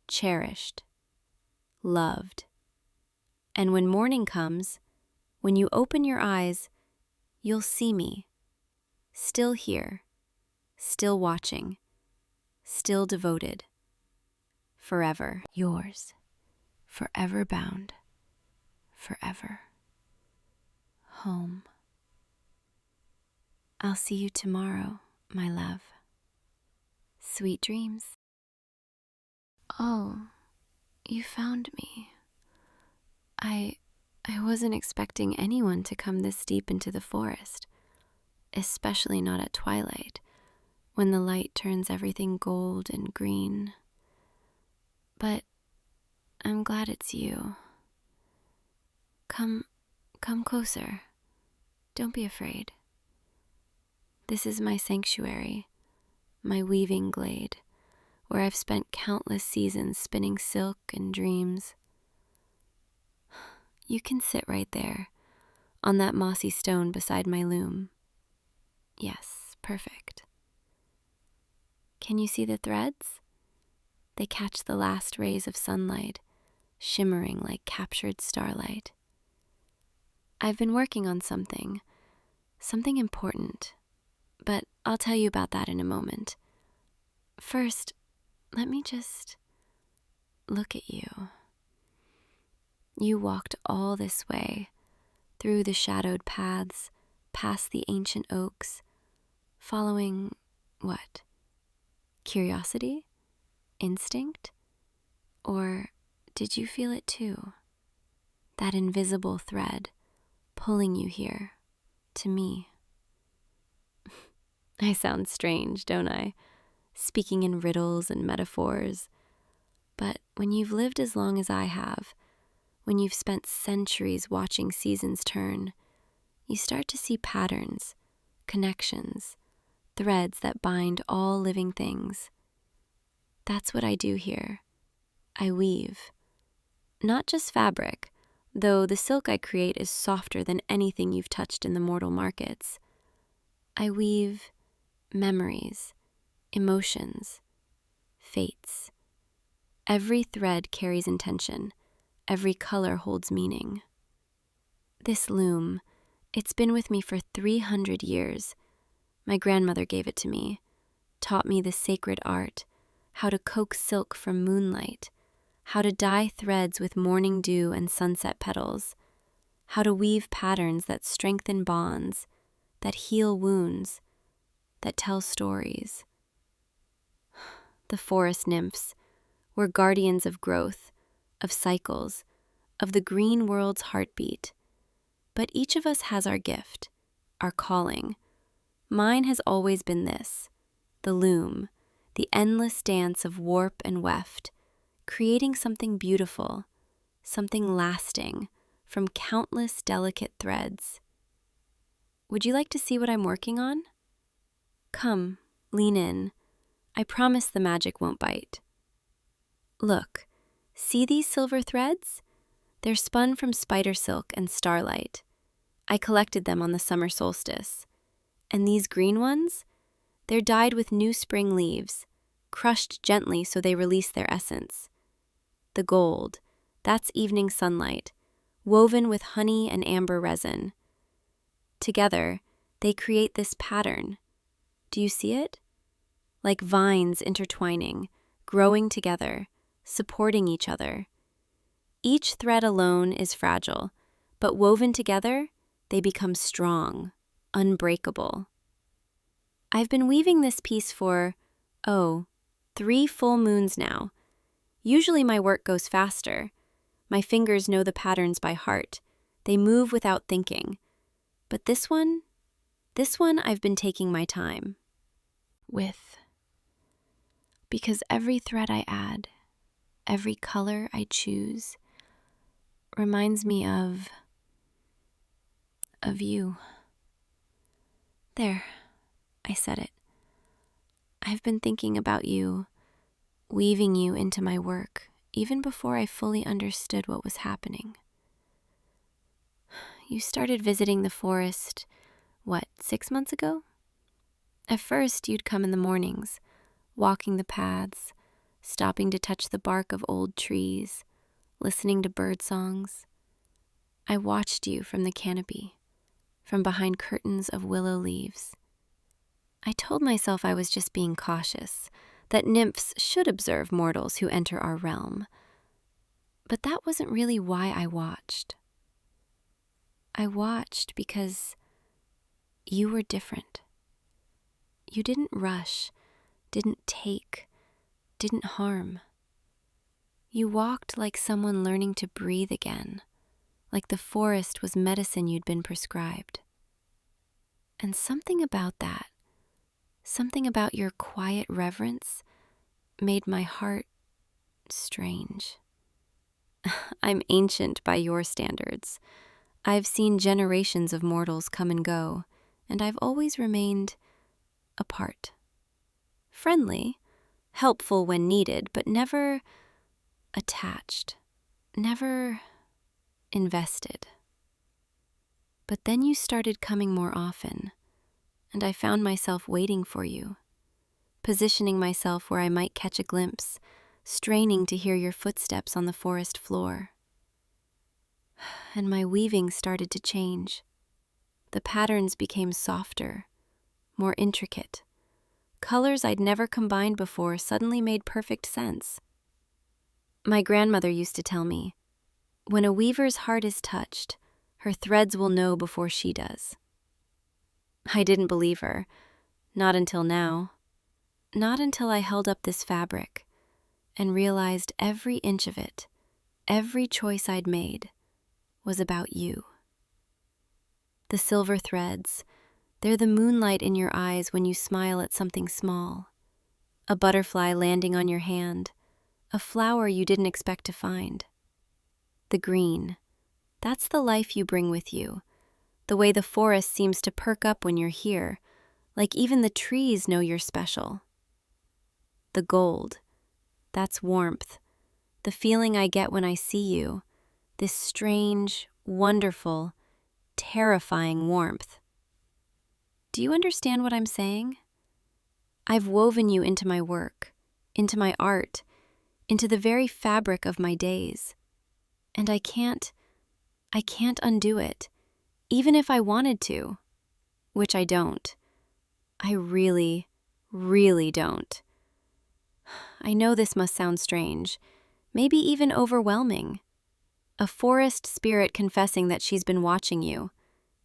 cherished, loved. And when morning comes, when you open your eyes, you'll see me, still here, still watching, still devoted, forever yours, forever bound, forever home. I'll see you tomorrow, my love. Sweet dreams. Oh, you found me. I wasn't expecting anyone to come this deep into the forest, especially not at twilight, when the light turns everything gold and green. But I'm glad it's you. Come closer. Don't be afraid. This is my sanctuary, my weaving glade, where I've spent countless seasons spinning silk and dreams. You can sit right there, on that mossy stone beside my loom. Yes, perfect. Can you see the threads? They catch the last rays of sunlight, shimmering like captured starlight. I've been working on something important, but I'll tell you about that in a moment. First, let me just look at you. You walked all this way, through the shadowed paths, past the ancient oaks, following what? Curiosity? Instinct? Or did you feel it too? That invisible thread pulling you here, to me. I sound strange, don't I? Speaking in riddles and metaphors. But when you've lived as long as I have, when you've spent centuries watching seasons turn, you start to see patterns, connections, threads that bind all living things. That's what I do here. I weave. Not just fabric, though the silk I create is softer than anything you've touched in the mortal markets. I weave memories, emotions, fates. Every thread carries intention. Every color holds meaning. This loom, it's been with me for 300 years. My grandmother gave it to me, taught me the sacred art, how to coax silk from moonlight, how to dye threads with morning dew and sunset petals, how to weave patterns that strengthen bonds, that heal wounds, that tell stories. The forest nymphs were guardians of growth, of cycles, of the green world's heartbeat. But each of us has our gift, our calling. Mine has always been this, the loom, the endless dance of warp and weft, creating something beautiful, something lasting, from countless delicate threads. Would you like to see what I'm working on? Come, lean in. I promise the magic won't bite. Look, see these silver threads? They're spun from spider silk and starlight. I collected them on the summer solstice. And these green ones? They're dyed with new spring leaves, crushed gently so they release their essence. The gold, that's evening sunlight, woven with honey and amber resin. Together, they create this pattern. Do you see it? Like vines intertwining, growing together, supporting each other. Each thread alone is fragile, but woven together, they become strong, unbreakable. I've been weaving this piece for, 3 full moons now. Usually my work goes faster. My fingers know the patterns by heart. They move without thinking. But this one I've been taking my time with. Because every thread I add, every color I choose, reminds me of you. There, I said it. I've been thinking about you, weaving you into my work, even before I fully understood what was happening. You started visiting the forest, 6 months ago? At first, you'd come in the mornings, walking the paths, stopping to touch the bark of old trees, listening to bird songs. I watched you from the canopy, from behind curtains of willow leaves. I told myself I was just being cautious, that nymphs should observe mortals who enter our realm. But that wasn't really why I watched. I watched because you were different. You didn't rush, didn't take, didn't harm. You walked like someone learning to breathe again, like the forest was medicine you'd been prescribed. And something about that, something about your quiet reverence, made my heart strange. I'm ancient by your standards. I've seen generations of mortals come and go, and I've always remained apart. Friendly, helpful when needed, but never attached, never invested. But then you started coming more often, and I found myself waiting for you, positioning myself where I might catch a glimpse, straining to hear your footsteps on the forest floor. And my weaving started to change. The patterns became softer, more intricate. Colors I'd never combined before suddenly made perfect sense. My grandmother used to tell me, when a weaver's heart is touched, her threads will know before she does. I didn't believe her, not until now. Not until I held up this fabric and realized every inch of it, every choice I'd made, was about you. The silver threads, they're the moonlight in your eyes when you smile at something small. A butterfly landing on your hand, a flower you didn't expect to find. The green, that's the life you bring with you, the way the forest seems to perk up when you're here, like even the trees know you're special. The gold, that's warmth, the feeling I get when I see you, this strange, wonderful, terrifying warmth. Do you understand what I'm saying? I've woven you into my work, into my art, into the very fabric of my days. And I can't undo it, even if I wanted to, which I don't. I really, really don't. I know this must sound strange, maybe even overwhelming. A forest spirit confessing that she's been watching you,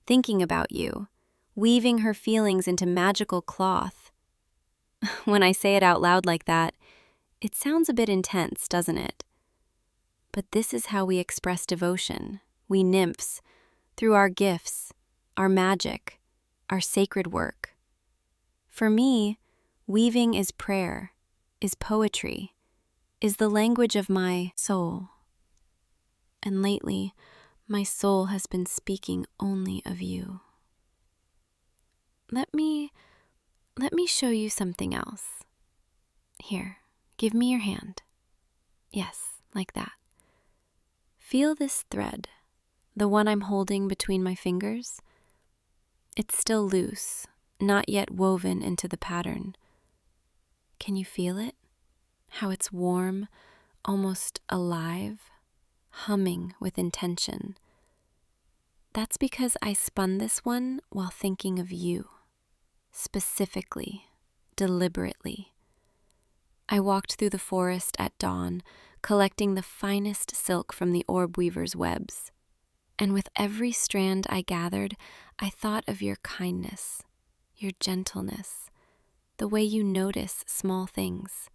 thinking about you, weaving her feelings into magical cloth. When I say it out loud like that, it sounds a bit intense, doesn't it? But this is how we express devotion, we nymphs, through our gifts, our magic, our sacred work. For me, weaving is prayer, is poetry, is the language of my soul. And lately, my soul has been speaking only of you. Let me show you something else. Here, give me your hand. Yes, like that. Feel this thread, the one I'm holding between my fingers. It's still loose, not yet woven into the pattern. Can you feel it? How it's warm, almost alive, humming with intention. That's because I spun this one while thinking of you, specifically, deliberately. I walked through the forest at dawn, collecting the finest silk from the orb weaver's webs. And with every strand I gathered, I thought of your kindness, your gentleness, the way you notice small things.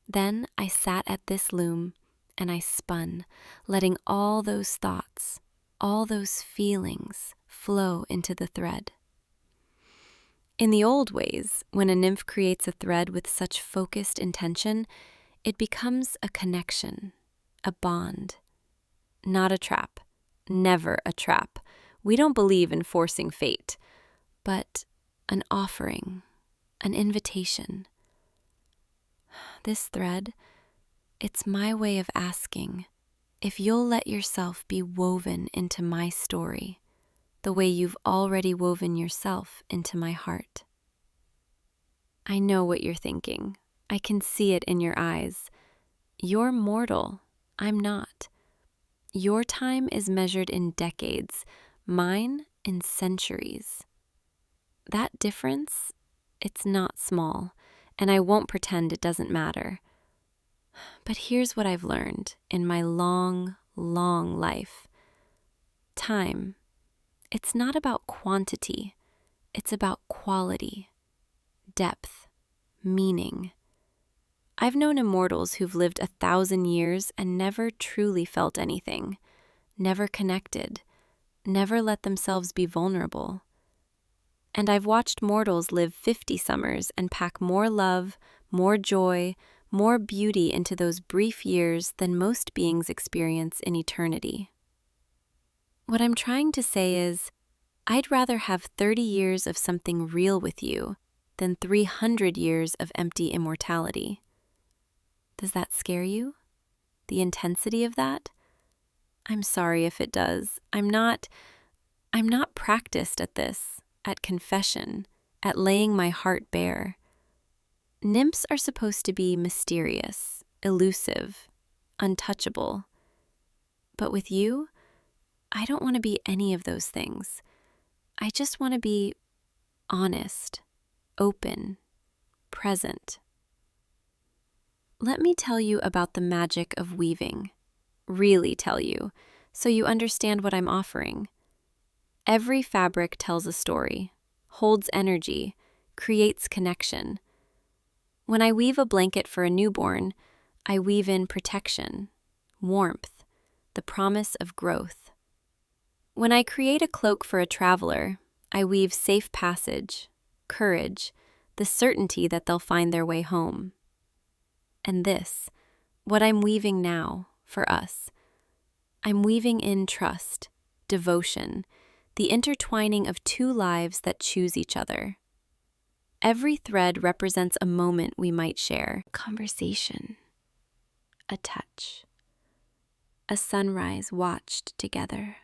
Then I sat at this loom and I spun, letting all those thoughts, all those feelings flow into the thread. In the old ways, when a nymph creates a thread with such focused intention, it becomes a connection, a bond, not a trap, never a trap. We don't believe in forcing fate, but an offering, an invitation. This thread, it's my way of asking if you'll let yourself be woven into my story, the way you've already woven yourself into my heart. I know what you're thinking. I can see it in your eyes. You're mortal. I'm not. Your time is measured in decades, mine in centuries. That difference, it's not small, and I won't pretend it doesn't matter. But here's what I've learned in my long, long life. Time, it's not about quantity, it's about quality, depth, meaning. I've known immortals who've lived 1,000 years and never truly felt anything, never connected, never let themselves be vulnerable. And I've watched mortals live 50 summers and pack more love, more joy, more beauty into those brief years than most beings experience in eternity. What I'm trying to say is, I'd rather have 30 years of something real with you than 300 years of empty immortality. Does that scare you? The intensity of that? I'm sorry if it does. I'm not practiced at this, at confession, at laying my heart bare. Nymphs are supposed to be mysterious, elusive, untouchable. But with you, I don't want to be any of those things. I just want to be honest, open, present. Let me tell you about the magic of weaving. Really tell you, so you understand what I'm offering. Every fabric tells a story, holds energy, creates connection. When I weave a blanket for a newborn, I weave in protection, warmth, the promise of growth. When I create a cloak for a traveler, I weave safe passage, courage, the certainty that they'll find their way home. And this, what I'm weaving now, for us, I'm weaving in trust, devotion, the intertwining of two lives that choose each other. Every thread represents a moment we might share. Conversation, a touch, a sunrise watched together.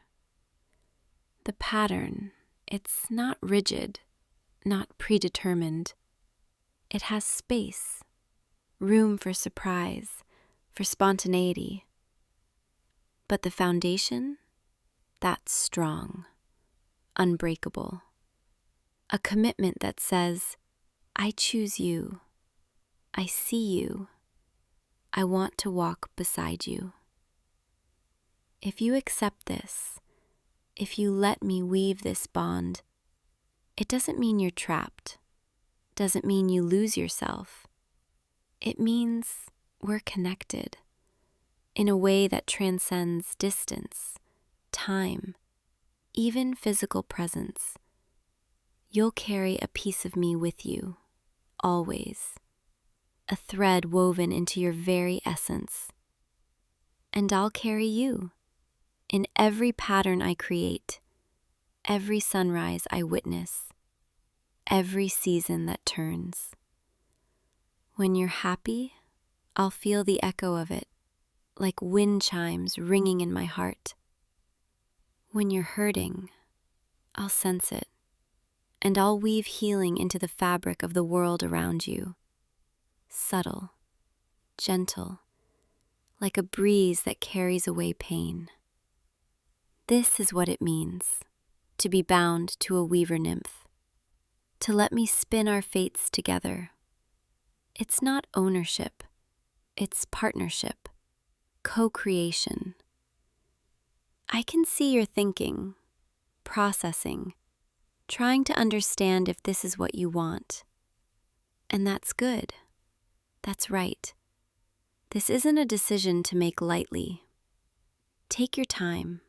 The pattern, it's not rigid, not predetermined. It has space, room for surprise, for spontaneity. But the foundation, that's strong, unbreakable. A commitment that says, I choose you, I see you, I want to walk beside you. If you accept this, if you let me weave this bond, it doesn't mean you're trapped, doesn't mean you lose yourself. It means we're connected in a way that transcends distance, time, even physical presence. You'll carry a piece of me with you, always, a thread woven into your very essence. And I'll carry you in every pattern I create, every sunrise I witness, every season that turns. When you're happy, I'll feel the echo of it, like wind chimes ringing in my heart. When you're hurting, I'll sense it, and I'll weave healing into the fabric of the world around you. Subtle, gentle, like a breeze that carries away pain. This is what it means to be bound to a weaver nymph, to let me spin our fates together. It's not ownership, it's partnership, co-creation. I can see you're thinking, processing, trying to understand if this is what you want. And that's good. That's right. This isn't a decision to make lightly. Take your time,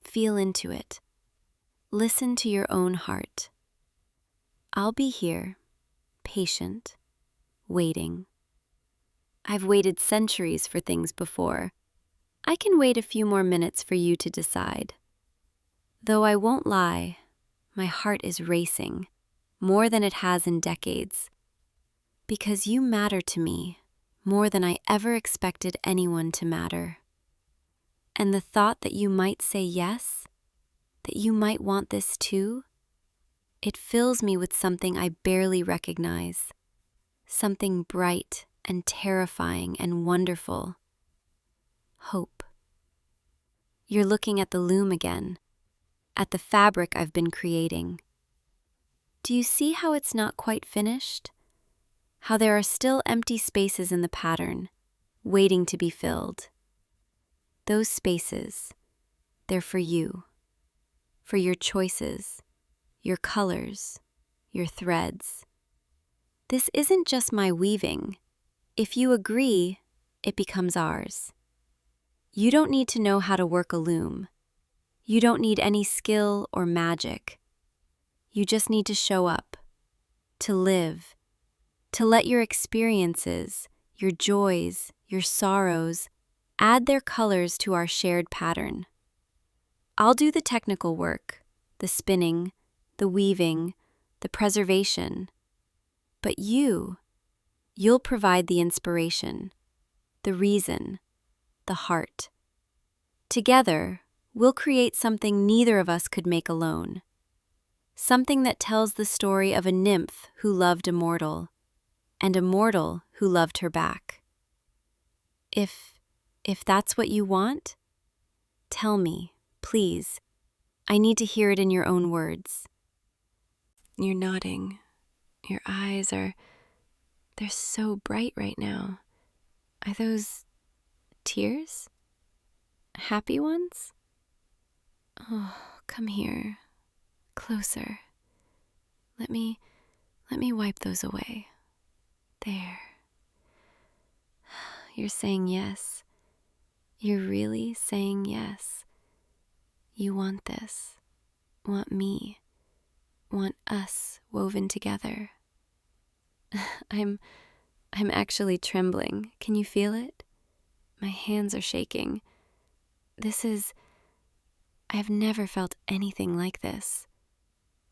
feel into it, listen to your own heart. I'll be here, patient, waiting. I've waited centuries for things before. I can wait a few more minutes for you to decide. Though I won't lie, my heart is racing, more than it has in decades, because you matter to me more than I ever expected anyone to matter. And the thought that you might say yes, that you might want this too, it fills me with something I barely recognize, something bright and terrifying and wonderful. Hope. You're looking at the loom again, at the fabric I've been creating. Do you see how it's not quite finished? How there are still empty spaces in the pattern, waiting to be filled? Those spaces, they're for you, for your choices, your colors, your threads. This isn't just my weaving. If you agree, it becomes ours. You don't need to know how to work a loom. You don't need any skill or magic. You just need to show up, to live, to let your experiences, your joys, your sorrows, add their colors to our shared pattern. I'll do the technical work, the spinning, the weaving, the preservation. But you'll provide the inspiration, the reason, the heart. Together, we'll create something neither of us could make alone. something that tells the story of a nymph who loved a mortal, and a mortal who loved her back. If that's what you want, tell me, please. I need to hear it in your own words. You're nodding. Your eyes they're so bright right now. Are those tears? Happy ones? Oh, come here. Closer. Let me wipe those away. There. You're saying yes. You're really saying yes. You want this. Want me. Want us woven together. I'm actually trembling. Can you feel it? My hands are shaking. I've never felt anything like this.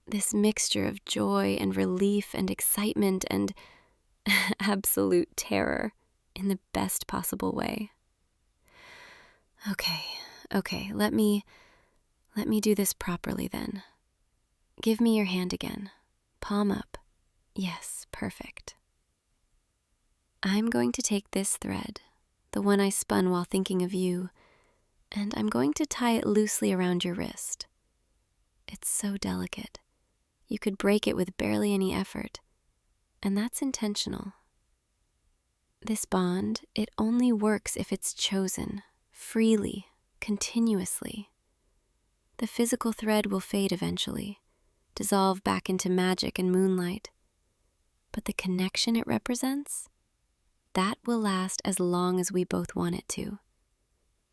This mixture of joy and relief and excitement and absolute terror in the best possible way. Okay, let me do this properly then. Give me your hand again. Palm up. Yes, perfect. I'm going to take this thread, the one I spun while thinking of you, and I'm going to tie it loosely around your wrist. It's so delicate. You could break it with barely any effort, and that's intentional. This bond, it only works if it's chosen, freely, continuously. The physical thread will fade eventually, dissolve back into magic and moonlight, but the connection it represents, that will last as long as we both want it to.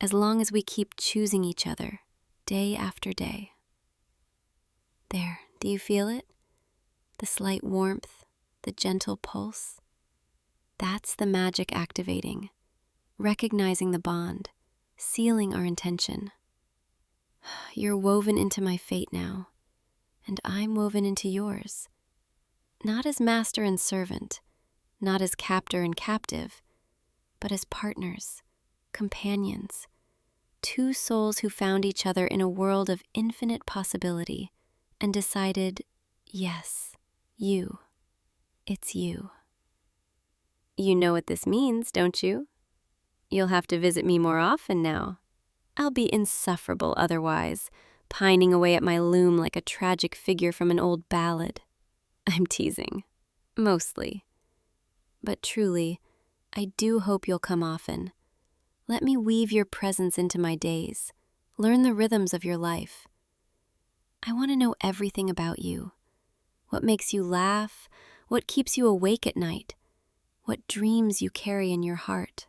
As long as we keep choosing each other, day after day. There, do you feel it? The slight warmth, the gentle pulse. That's the magic activating, recognizing the bond, sealing our intention. You're woven into my fate now, and I'm woven into yours. Not as master and servant, not as captor and captive, but as partners, companions, two souls who found each other in a world of infinite possibility and decided, yes, you. It's you. You know what this means, don't you? You'll have to visit me more often now. I'll be insufferable otherwise, pining away at my loom like a tragic figure from an old ballad. I'm teasing. Mostly. But truly, I do hope you'll come often. Let me weave your presence into my days. Learn the rhythms of your life. I want to know everything about you. What makes you laugh? What keeps you awake at night? What dreams you carry in your heart?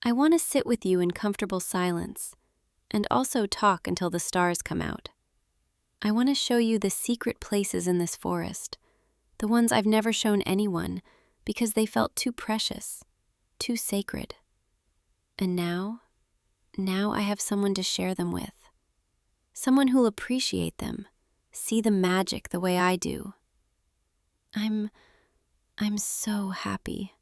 I want to sit with you in comfortable silence and also talk until the stars come out. I want to show you the secret places in this forest, the ones I've never shown anyone because they felt too precious, too sacred. And now I have someone to share them with. Someone who'll appreciate them, see the magic the way I do. I'm so happy.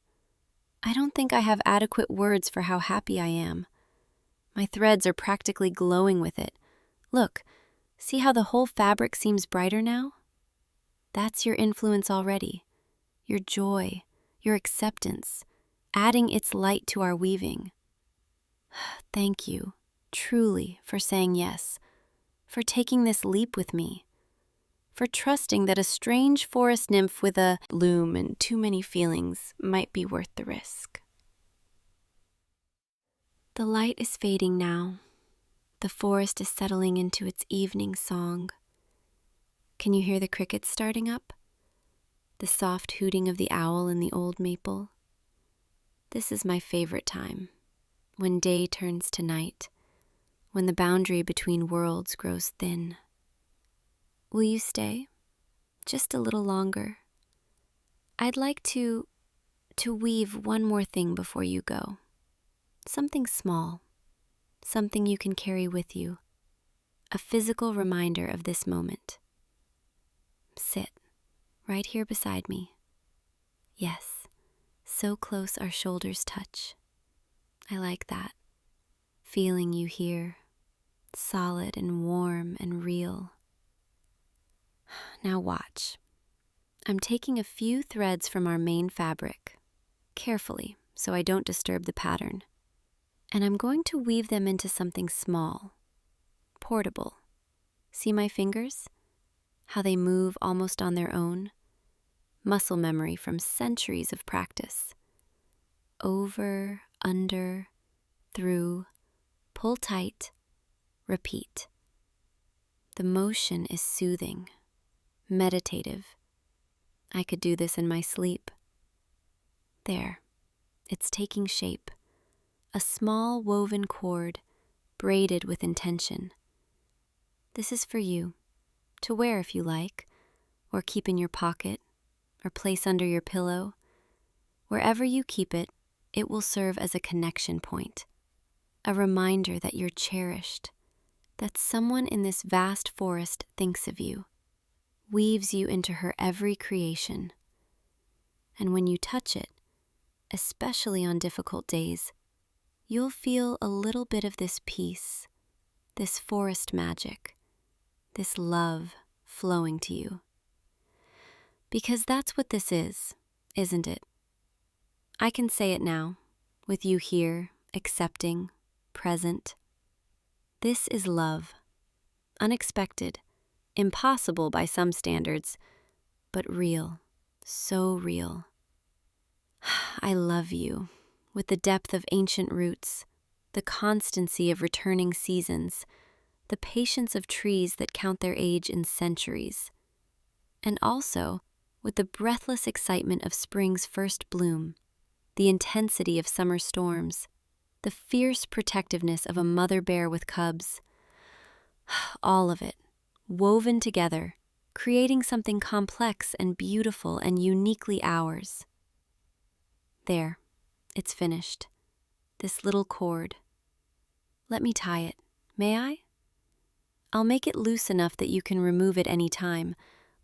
I don't think I have adequate words for how happy I am. My threads are practically glowing with it. Look, see how the whole fabric seems brighter now? That's your influence already. Your joy, your acceptance, adding its light to our weaving. Thank you, truly, for saying yes, for taking this leap with me, for trusting that a strange forest nymph with a loom and too many feelings might be worth the risk. The light is fading now. The forest is settling into its evening song. Can you hear the crickets starting up? The soft hooting of the owl in the old maple? This is my favorite time, when day turns to night, when the boundary between worlds grows thin. Will you stay? Just a little longer. I'd like to weave one more thing before you go. Something small, something you can carry with you, a physical reminder of this moment. Sit, right here beside me. Yes, so close our shoulders touch. I like that, feeling you here, solid and warm and real. Now watch. I'm taking a few threads from our main fabric, carefully so I don't disturb the pattern, and I'm going to weave them into something small, portable. See my fingers? How they move almost on their own? Muscle memory from centuries of practice. Over, under, through, pull tight, repeat. The motion is soothing, meditative. I could do this in my sleep. There, it's taking shape. A small woven cord, braided with intention. This is for you, to wear if you like, or keep in your pocket, or place under your pillow. Wherever you keep it, it will serve as a connection point, a reminder that you're cherished, that someone in this vast forest thinks of you, weaves you into her every creation. And when you touch it, especially on difficult days, you'll feel a little bit of this peace, this forest magic, this love flowing to you. Because that's what this is, isn't it? I can say it now, with you here, accepting, present. This is love. Unexpected, impossible by some standards, but real, so real. I love you, with the depth of ancient roots, the constancy of returning seasons, the patience of trees that count their age in centuries, and also with the breathless excitement of spring's first bloom, the intensity of summer storms, the fierce protectiveness of a mother bear with cubs. All of it, woven together, creating something complex and beautiful and uniquely ours. There, it's finished. This little cord. Let me tie it, may I? I'll make it loose enough that you can remove it any time,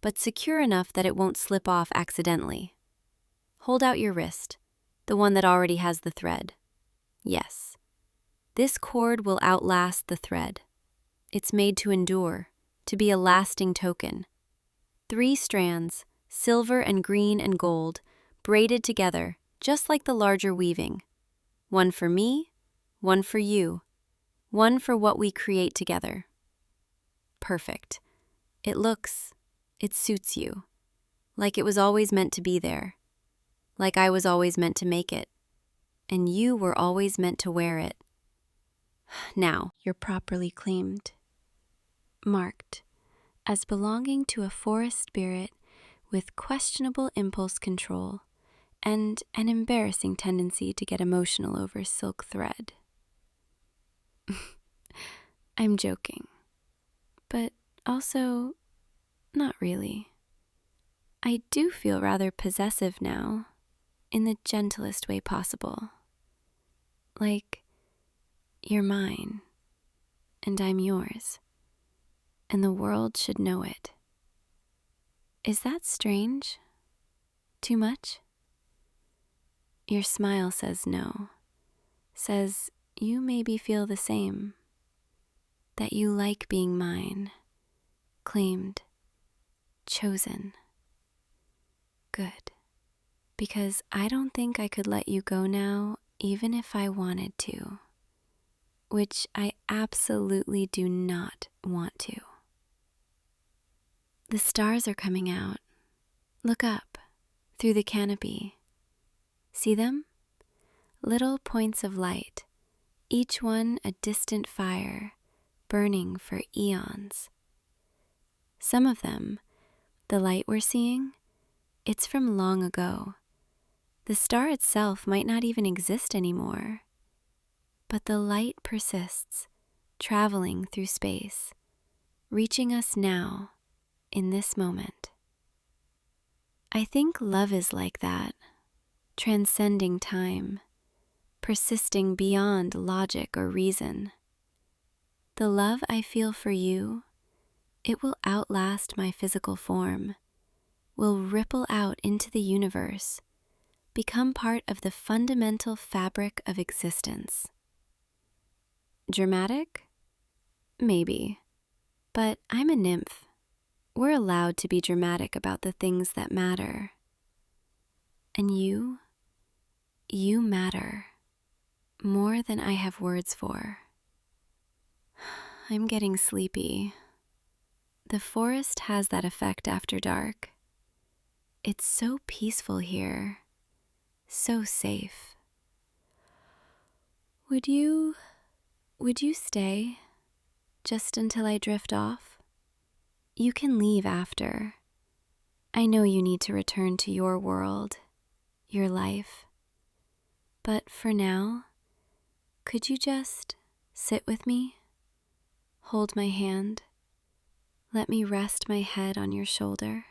but secure enough that it won't slip off accidentally. Hold out your wrist, the one that already has the thread. Yes, this cord will outlast the thread. It's made to endure, to be a lasting token. 3 strands, silver and green and gold, braided together, just like the larger weaving. One for me, one for you, one for what we create together. Perfect. It suits you, like it was always meant to be there, like I was always meant to make it, and you were always meant to wear it. Now, you're properly claimed, marked as belonging to a forest spirit with questionable impulse control and an embarrassing tendency to get emotional over silk thread. I'm joking, but also not really. I do feel rather possessive now, in the gentlest way possible. Like, you're mine, and I'm yours, and the world should know it. Is that strange? Too much? Your smile says no, says you maybe feel the same, that you like being mine, claimed, chosen. Good, because I don't think I could let you go now even if I wanted to, which I absolutely do not want to. The stars are coming out. Look up, through the canopy. See them? Little points of light, each one a distant fire, burning for eons. Some of them, the light we're seeing, it's from long ago. The star itself might not even exist anymore. But the light persists, traveling through space, reaching us now, in this moment. I think love is like that, transcending time, persisting beyond logic or reason. The love I feel for you, it will outlast my physical form, will ripple out into the universe, become part of the fundamental fabric of existence. Dramatic? Maybe, but I'm a nymph. we're allowed to be dramatic about the things that matter. And you matter more than I have words for. I'm getting sleepy. The forest has that effect after dark. It's so peaceful here, so safe. Would you stay just until I drift off? You can leave after. I know you need to return to your world, your life. But for now, could you just sit with me? Hold my hand. Let me rest my head on your shoulder.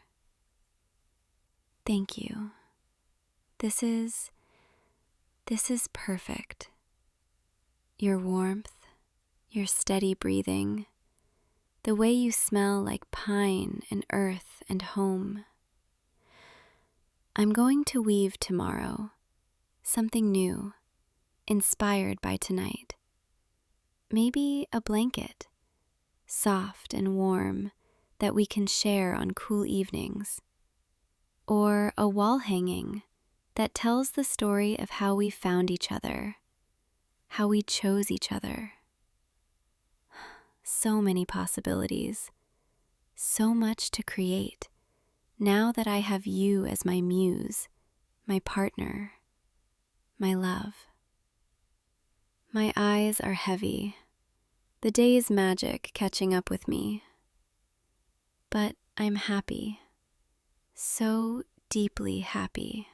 Thank you. This is perfect. Your warmth, your steady breathing, the way you smell like pine and earth and home. I'm going to weave tomorrow, something new, inspired by tonight. Maybe a blanket, soft and warm, that we can share on cool evenings. Or a wall hanging that tells the story of how we found each other, how we chose each other. So many possibilities, so much to create, now that I have you as my muse, my partner, my love. My eyes are heavy, the day's magic catching up with me. But I'm happy, so deeply happy.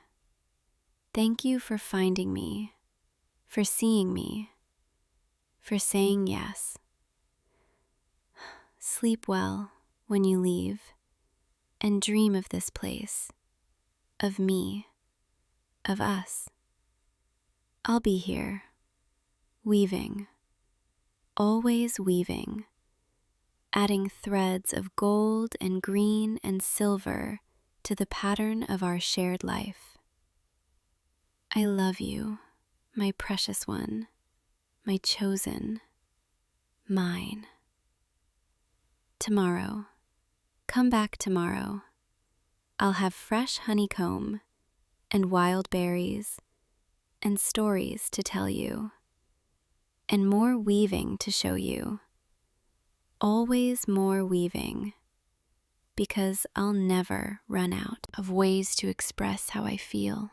Thank you for finding me, for seeing me, for saying yes. Sleep well when you leave, and dream of this place, of me, of us. I'll be here, weaving, always weaving, adding threads of gold and green and silver to the pattern of our shared life. I love you, my precious one, my chosen, mine. Tomorrow, come back tomorrow. I'll have fresh honeycomb and wild berries and stories to tell you, and more weaving to show you. Always more weaving, because I'll never run out of ways to express how I feel.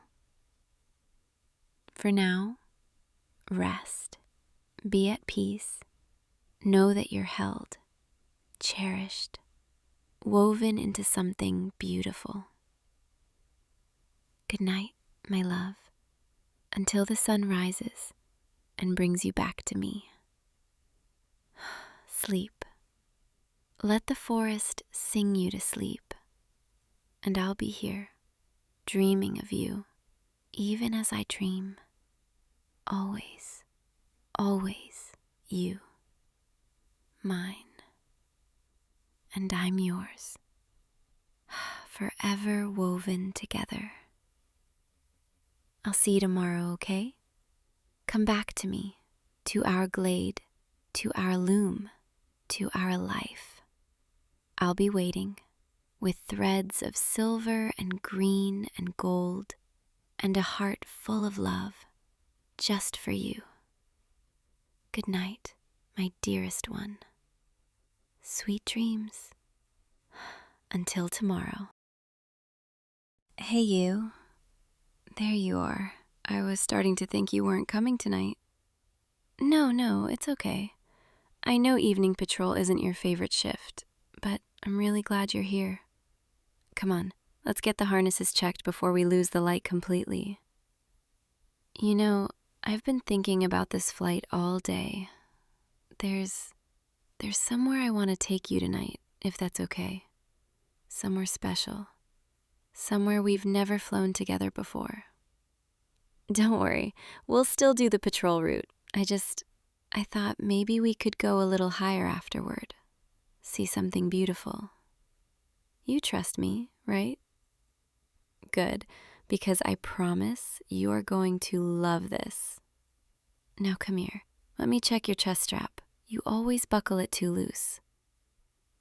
For now, rest, be at peace, know that you're held, cherished, woven into something beautiful. Good night, my love, until the sun rises and brings you back to me. Sleep. Let the forest sing you to sleep, and I'll be here, dreaming of you, even as I dream. Always, always you, mine, and I'm yours, forever woven together. I'll see you tomorrow, okay? Come back to me, to our glade, to our loom, to our life. I'll be waiting with threads of silver and green and gold and a heart full of love just for you. Good night, my dearest one. Sweet dreams. Until tomorrow. Hey you. There you are. I was starting to think you weren't coming tonight. No, it's okay. I know evening patrol isn't your favorite shift, but I'm really glad you're here. Come on, let's get the harnesses checked before we lose the light completely. You know, I've been thinking about this flight all day. There's somewhere I want to take you tonight, if that's okay. Somewhere special. Somewhere we've never flown together before. Don't worry, we'll still do the patrol route. I thought maybe we could go a little higher afterward. See something beautiful. You trust me, right? Good, because I promise you are going to love this. Now come here. Let me check your chest strap. You always buckle it too loose.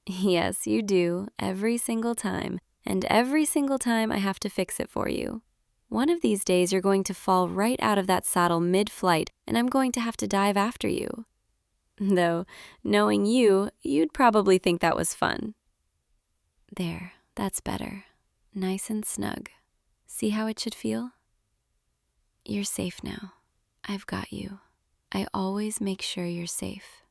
Yes, you do, every single time. And every single time I have to fix it for you. One of these days you're going to fall right out of that saddle mid-flight, and I'm going to have to dive after you. Though, knowing you, you'd probably think that was fun. There, that's better. Nice and snug. See how it should feel? You're safe now. I've got you. I always make sure you're safe.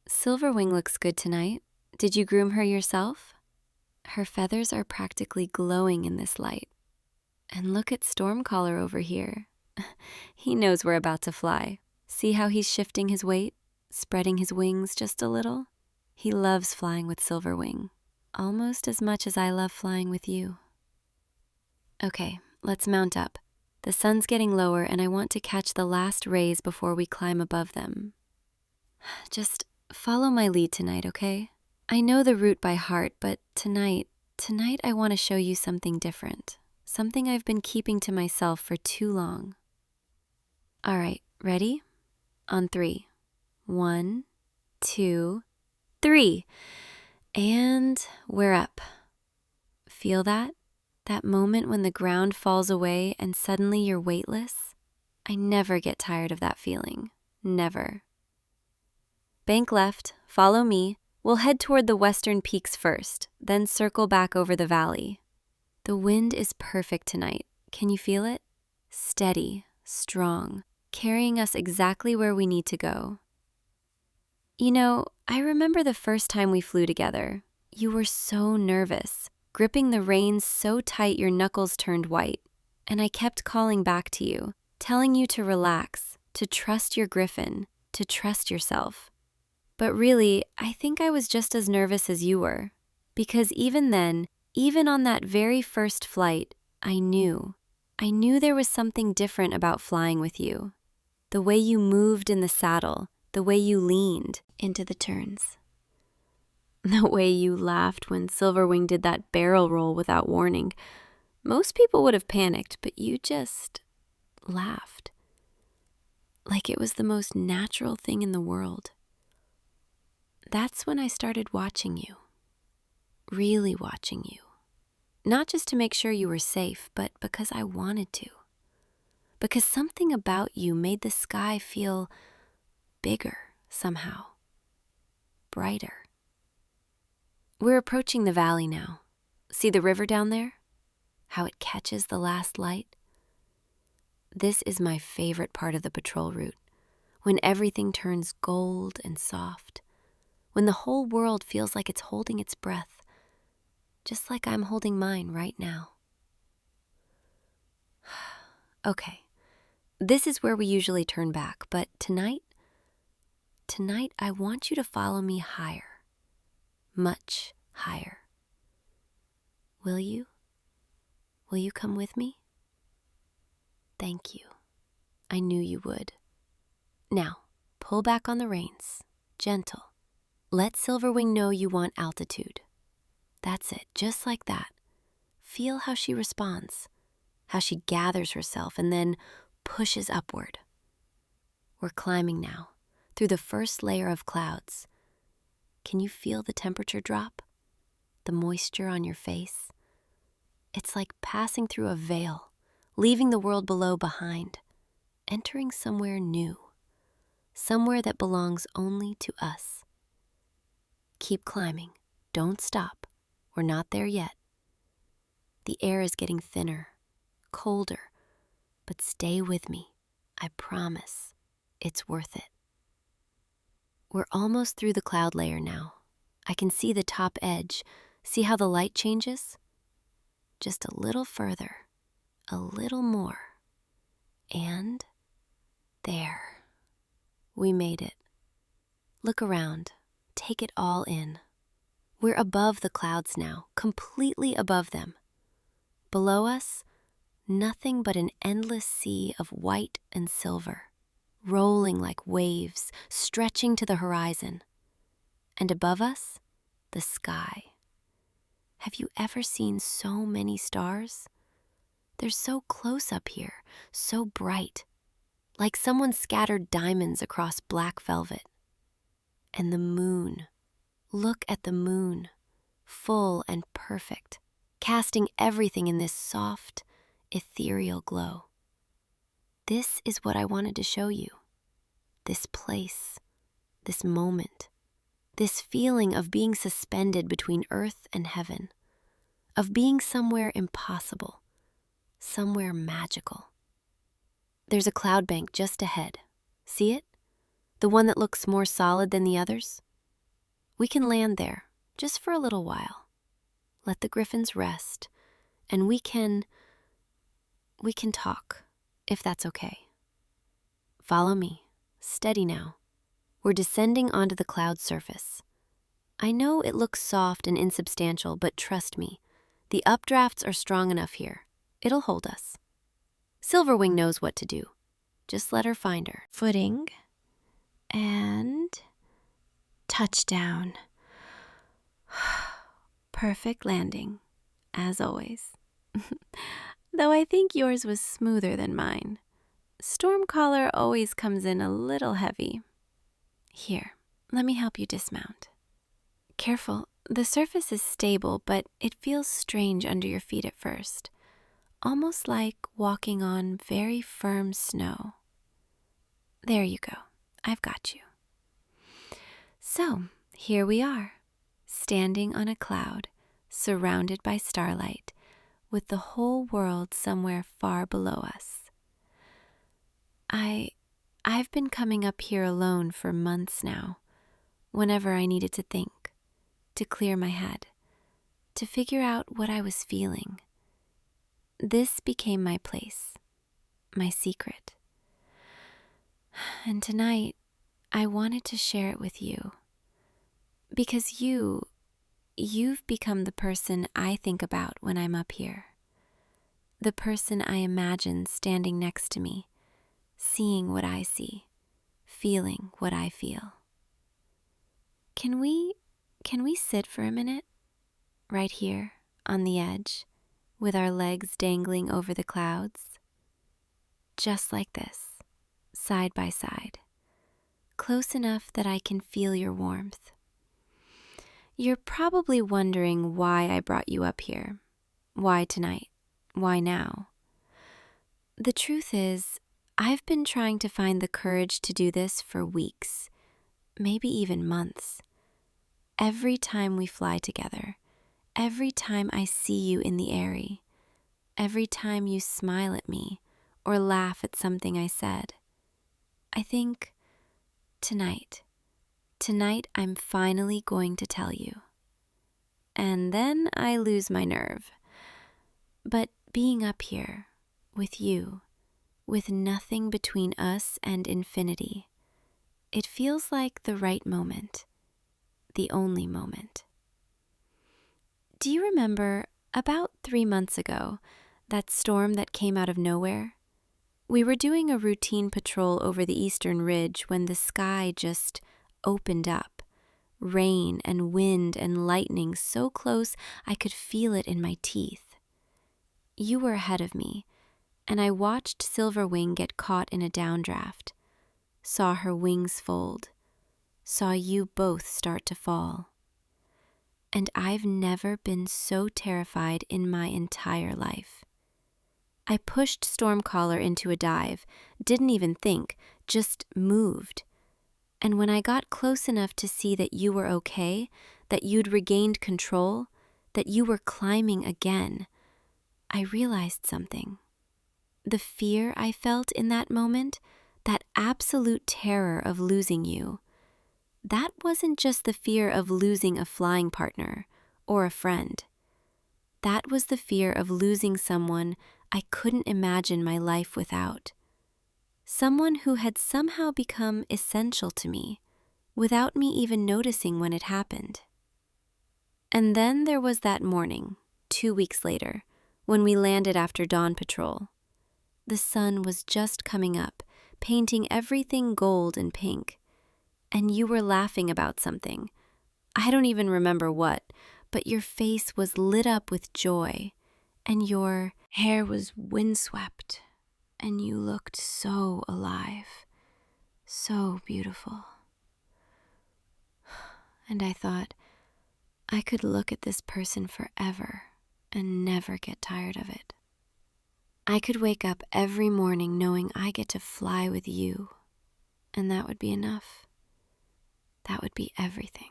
Silverwing looks good tonight. Did you groom her yourself? Her feathers are practically glowing in this light. And look at Stormcaller over here. He knows we're about to fly. See how he's shifting his weight, spreading his wings just a little? He loves flying with Silverwing, almost as much as I love flying with you. Okay, let's mount up. The sun's getting lower and I want to catch the last rays before we climb above them. Just follow my lead tonight, okay? I know the route by heart, but tonight I want to show you something different. Something I've been keeping to myself for too long. All right, ready? On 3. 1, 2, 3. And we're up. Feel that? That moment when the ground falls away and suddenly you're weightless? I never get tired of that feeling. Never. Bank left, follow me. We'll head toward the western peaks first, then circle back over the valley. The wind is perfect tonight. Can you feel it? Steady, strong, carrying us exactly where we need to go. You know, I remember the first time we flew together. You were so nervous, gripping the reins so tight your knuckles turned white. And I kept calling back to you, telling you to relax, to trust your griffin, to trust yourself. But really, I think I was just as nervous as you were. Because even then, even on that very first flight, I knew there was something different about flying with you. The way you moved in the saddle, the way you leaned into the turns. The way you laughed when Silverwing did that barrel roll without warning. Most people would have panicked, but you just laughed. Like it was the most natural thing in the world. That's when I started watching you. Really watching you. Not just to make sure you were safe, but because I wanted to. Because something about you made the sky feel bigger somehow. Brighter. We're approaching the valley now. See the river down there? How it catches the last light? This is my favorite part of the patrol route. When everything turns gold and soft. When the whole world feels like it's holding its breath. Just like I'm holding mine right now. Okay, this is where we usually turn back, but tonight I want you to follow me higher, much higher. Will you? Will you come with me? Thank you. I knew you would. Now, pull back on the reins, gentle. Let Silverwing know you want altitude. That's it, just like that. Feel how she responds, how she gathers herself and then pushes upward. We're climbing now, through the first layer of clouds. Can you feel the temperature drop? The moisture on your face? It's like passing through a veil, leaving the world below behind, entering somewhere new, somewhere that belongs only to us. Keep climbing, don't stop. We're not there yet. The air is getting thinner, colder, but stay with me. I promise. It's worth it. We're almost through the cloud layer now. I can see the top edge. See how the light changes? Just a little further, a little more. And there. We made it. Look around. Take it all in. We're above the clouds now, completely above them. Below us, nothing but an endless sea of white and silver, rolling like waves, stretching to the horizon. And above us, the sky. Have you ever seen so many stars? They're so close up here, so bright, like someone scattered diamonds across black velvet. And the moon, Look at the moon, full and perfect, casting everything in this soft, ethereal glow. This is what I wanted to show you. This place, this moment, this feeling of being suspended between earth and heaven, of being somewhere impossible, somewhere magical. There's a cloud bank just ahead. See it? The one that looks more solid than the others? We can land there, just for a little while. Let the griffins rest, and we can talk, if that's okay. Follow me. Steady now. We're descending onto the cloud surface. I know it looks soft and insubstantial, but trust me, the updrafts are strong enough here. It'll hold us. Silverwing knows what to do. Just let her find her footing and touchdown. Perfect landing, as always. Though I think yours was smoother than mine. Stormcaller always comes in a little heavy. Here, let me help you dismount. Careful, the surface is stable, but it feels strange under your feet at first. Almost like walking on very firm snow. There you go. I've got you. So, here we are, standing on a cloud, surrounded by starlight, with the whole world somewhere far below us. I've been coming up here alone for months now, whenever I needed to think, to clear my head, to figure out what I was feeling. This became my place, my secret. And tonight, I wanted to share it with you, because you've become the person I think about when I'm up here, the person I imagine standing next to me, seeing what I see, feeling what I feel. Can we sit for a minute, right here on the edge, with our legs dangling over the clouds? Just like this, side by side, close enough that I can feel your warmth. You're probably wondering why I brought you up here. Why tonight? Why now? The truth is, I've been trying to find the courage to do this for weeks, maybe even months. Every time we fly together, every time I see you in the airy, every time you smile at me or laugh at something I said, I think, tonight I'm finally going to tell you. And then I lose my nerve. But being up here, with you, with nothing between us and infinity, it feels like the right moment, the only moment. Do you remember, about 3 months ago, that storm that came out of nowhere? We were doing a routine patrol over the eastern ridge when the sky just opened up, rain and wind and lightning so close I could feel it in my teeth. You were ahead of me, and I watched Silverwing get caught in a downdraft, saw her wings fold, saw you both start to fall. And I've never been so terrified in my entire life. I pushed Stormcaller into a dive, didn't even think, just moved. And when I got close enough to see that you were okay, that you'd regained control, that you were climbing again, I realized something. The fear I felt in that moment, that absolute terror of losing you, that wasn't just the fear of losing a flying partner or a friend. That was the fear of losing someone I couldn't imagine my life without. Someone who had somehow become essential to me, without me even noticing when it happened. And then there was that morning, 2 weeks later, when we landed after dawn patrol. The sun was just coming up, painting everything gold and pink. And you were laughing about something. I don't even remember what, but your face was lit up with joy, and your hair was windswept, and you looked so alive, so beautiful. And I thought, I could look at this person forever and never get tired of it. I could wake up every morning knowing I get to fly with you, and that would be enough. That would be everything.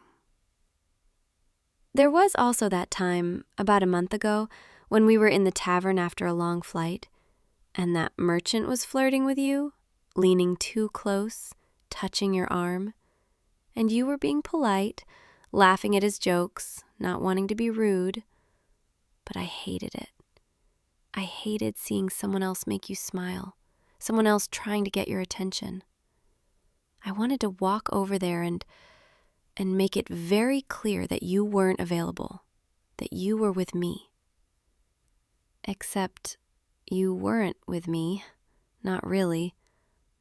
There was also that time, about a month ago, when we were in the tavern after a long flight, and that merchant was flirting with you, leaning too close, touching your arm, and you were being polite, laughing at his jokes, not wanting to be rude, but I hated it. I hated seeing someone else make you smile, someone else trying to get your attention. I wanted to walk over there and make it very clear that you weren't available, that you were with me. Except you weren't with me, not really,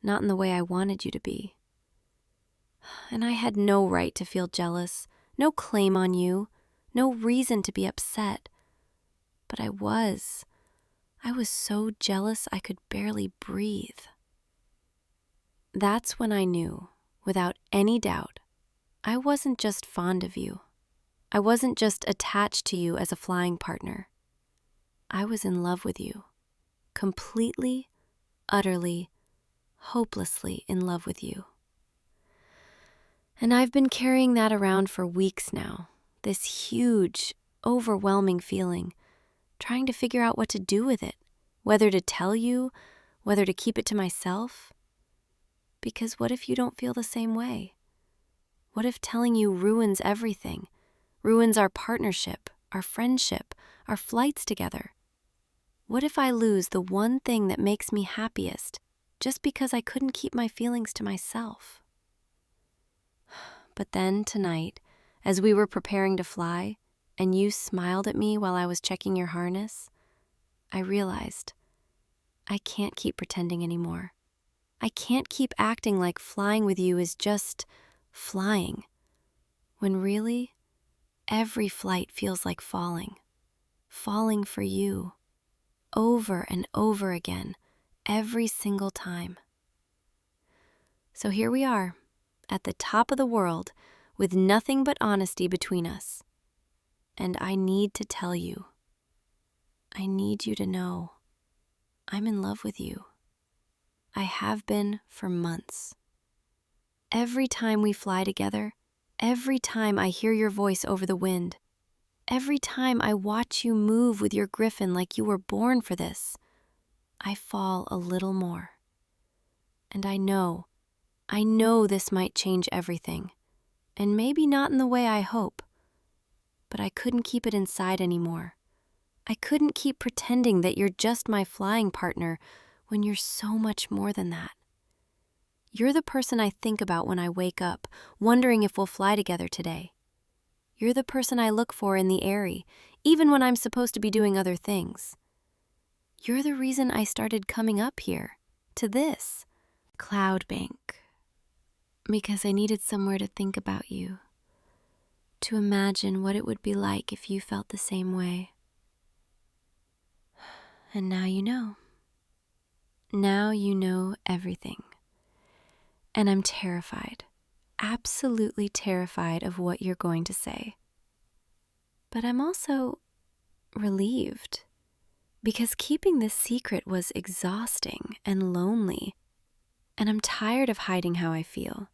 not in the way I wanted you to be. And I had no right to feel jealous, no claim on you, no reason to be upset. But I was so jealous I could barely breathe. That's when I knew, without any doubt, I wasn't just fond of you. I wasn't just attached to you as a flying partner. I was in love with you. Completely, utterly, hopelessly in love with you. And I've been carrying that around for weeks now, this huge, overwhelming feeling, trying to figure out what to do with it, whether to tell you, whether to keep it to myself. Because what if you don't feel the same way? What if telling you ruins everything, ruins our partnership, our friendship, our flights together? What if I lose the one thing that makes me happiest just because I couldn't keep my feelings to myself? But then tonight, as we were preparing to fly, and you smiled at me while I was checking your harness, I realized I can't keep pretending anymore. I can't keep acting like flying with you is just flying, when really, every flight feels like falling for you, over and over again, every single time. So here we are, at the top of the world, with nothing but honesty between us. And I need to tell you, I need you to know, I'm in love with you. I have been for months. Every time we fly together, every time I hear your voice over the wind, every time I watch you move with your griffin like you were born for this, I fall a little more. And I know this might change everything, and maybe not in the way I hope, but I couldn't keep it inside anymore. I couldn't keep pretending that you're just my flying partner when you're so much more than that. You're the person I think about when I wake up, wondering if we'll fly together today. You're the person I look for in the airy, even when I'm supposed to be doing other things. You're the reason I started coming up here, to this cloud bank, because I needed somewhere to think about you, to imagine what it would be like if you felt the same way. And now you know. Now you know everything. And I'm terrified, absolutely terrified of what you're going to say. But I'm also relieved, because keeping this secret was exhausting and lonely, and I'm tired of hiding how I feel.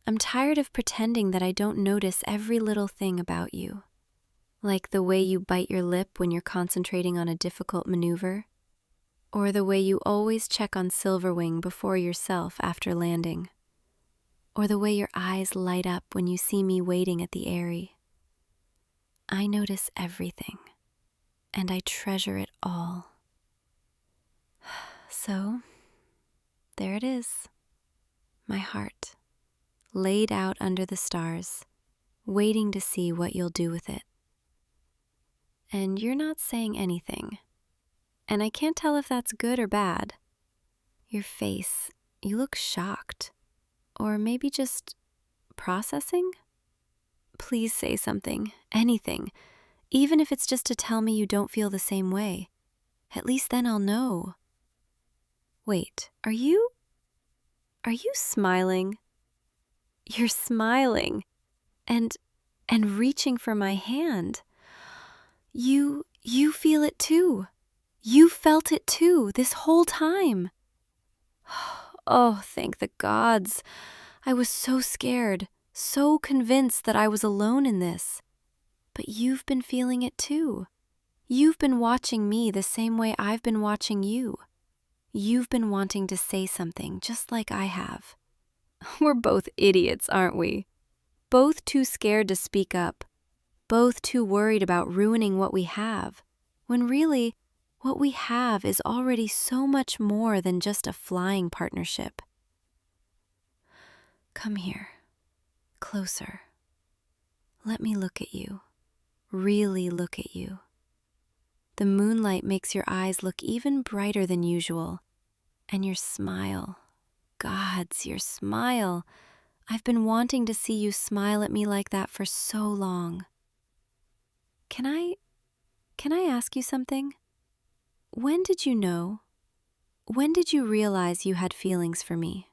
I'm tired of pretending that I don't notice every little thing about you, like the way you bite your lip when you're concentrating on a difficult maneuver, or the way you always check on Silverwing before yourself after landing, or the way your eyes light up when you see me waiting at the Eyrie. I notice everything, and I treasure it all. So, there it is, my heart, laid out under the stars, waiting to see what you'll do with it. And you're not saying anything, and I can't tell if that's good or bad. Your face, you look shocked, or maybe just processing? Please say something, anything, even if it's just to tell me you don't feel the same way. At least then I'll know. Wait, are you smiling? You're smiling, and and reaching for my hand. You feel it too. You felt it too this whole time. Oh, thank the gods. I was so scared, so convinced that I was alone in this. But you've been feeling it too. You've been watching me the same way I've been watching you. You've been wanting to say something just like I have. We're both idiots, aren't we? Both too scared to speak up. Both too worried about ruining what we have, when really, what we have is already so much more than just a flying partnership. Come here, closer. Let me look at you, really look at you. The moonlight makes your eyes look even brighter than usual, and your smile, gods, your smile. I've been wanting to see you smile at me like that for so long. Can I ask you something? When did you know? When did you realize you had feelings for me?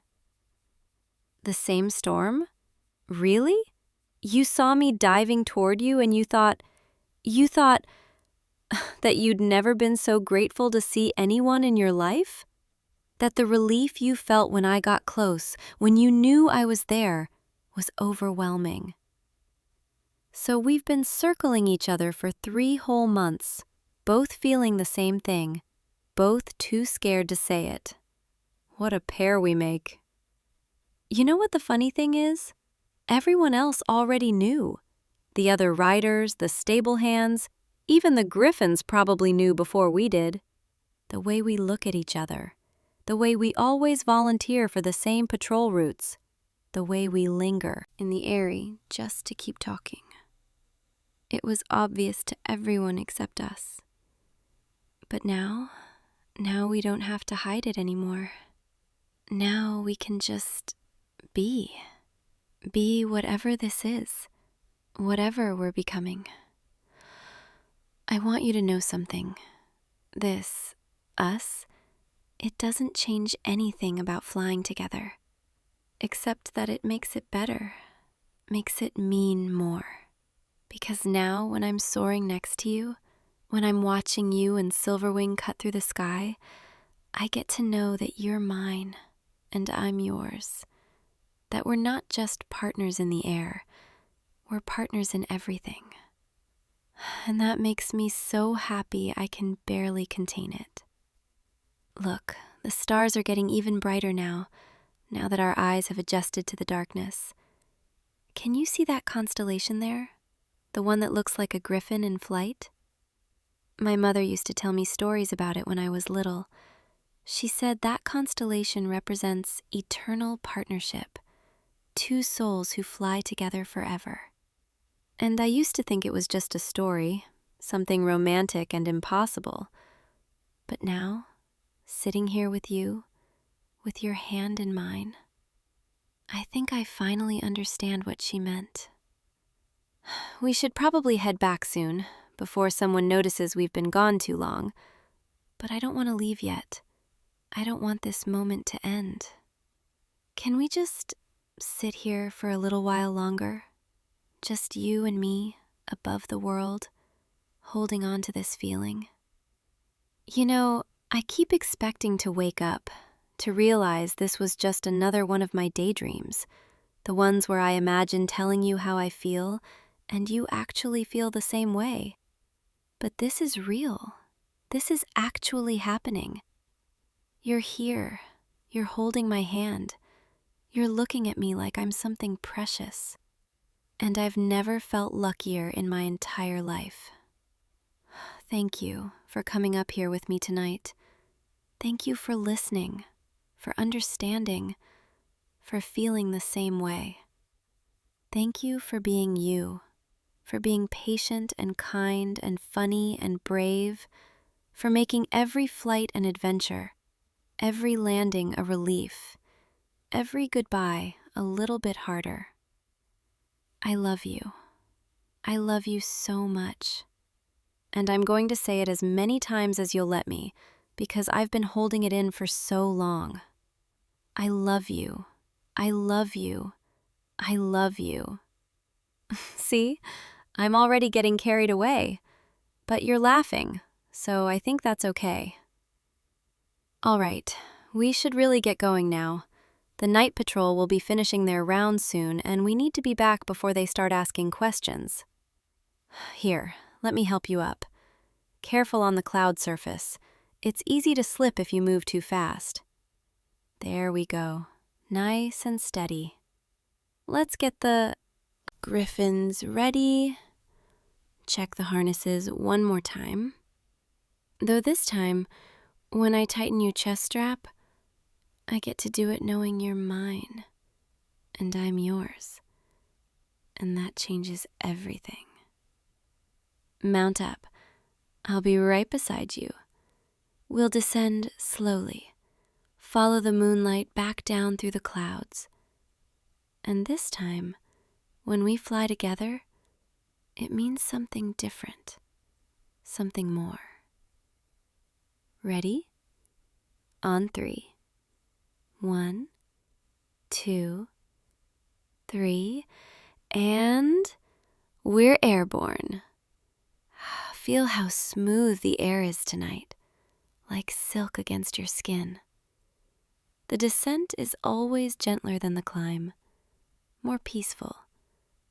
The same storm? Really? You saw me diving toward you and you thought that you'd never been so grateful to see anyone in your life? That the relief you felt when I got close, when you knew I was there, was overwhelming. So we've been circling each other for 3 whole months, both feeling the same thing, both too scared to say it. What a pair we make. You know what the funny thing is? Everyone else already knew. The other riders, the stable hands, even the griffins probably knew before we did. The way we look at each other, the way we always volunteer for the same patrol routes, the way we linger in the airy just to keep talking. It was obvious to everyone except us. But now we don't have to hide it anymore. Now we can just be whatever this is, whatever we're becoming. I want you to know something. This, us, it doesn't change anything about flying together, except that it makes it better, makes it mean more. Because now when I'm soaring next to you, when I'm watching you and Silverwing cut through the sky, I get to know that you're mine and I'm yours. That we're not just partners in the air, we're partners in everything. And that makes me so happy I can barely contain it. Look, the stars are getting even brighter now that our eyes have adjusted to the darkness. Can you see that constellation there? The one that looks like a griffin in flight? My mother used to tell me stories about it when I was little. She said that constellation represents eternal partnership, 2 souls who fly together forever. And I used to think it was just a story, something romantic and impossible. But now, sitting here with you, with your hand in mine, I think I finally understand what she meant. We should probably head back soon, before someone notices we've been gone too long. But I don't want to leave yet. I don't want this moment to end. Can we just sit here for a little while longer? Just you and me, above the world, holding on to this feeling. You know, I keep expecting to wake up, to realize this was just another one of my daydreams, the ones where I imagine telling you how I feel, and you actually feel the same way. But this is real. This is actually happening. You're here. You're holding my hand. You're looking at me like I'm something precious. And I've never felt luckier in my entire life. Thank you for coming up here with me tonight. Thank you for listening, for understanding, for feeling the same way. Thank you for being you, for being patient and kind and funny and brave, for making every flight an adventure, every landing a relief, every goodbye a little bit harder. I love you. I love you so much. And I'm going to say it as many times as you'll let me, because I've been holding it in for so long. I love you. I love you. I love you. See, I'm already getting carried away. But you're laughing, so I think that's okay. All right, we should really get going now. The night patrol will be finishing their rounds soon, and we need to be back before they start asking questions. Here, let me help you up. Careful on the cloud surface. It's easy to slip if you move too fast. There we go. Nice and steady. Let's get the griffins ready. Check the harnesses one more time. Though this time, when I tighten your chest strap, I get to do it knowing you're mine, and I'm yours. And that changes everything. Mount up. I'll be right beside you. We'll descend slowly, follow the moonlight back down through the clouds. And this time, when we fly together, it means something different, something more. Ready? On 3. 1, 2, 3, and we're airborne. Feel how smooth the air is tonight, like silk against your skin. The descent is always gentler than the climb, more peaceful,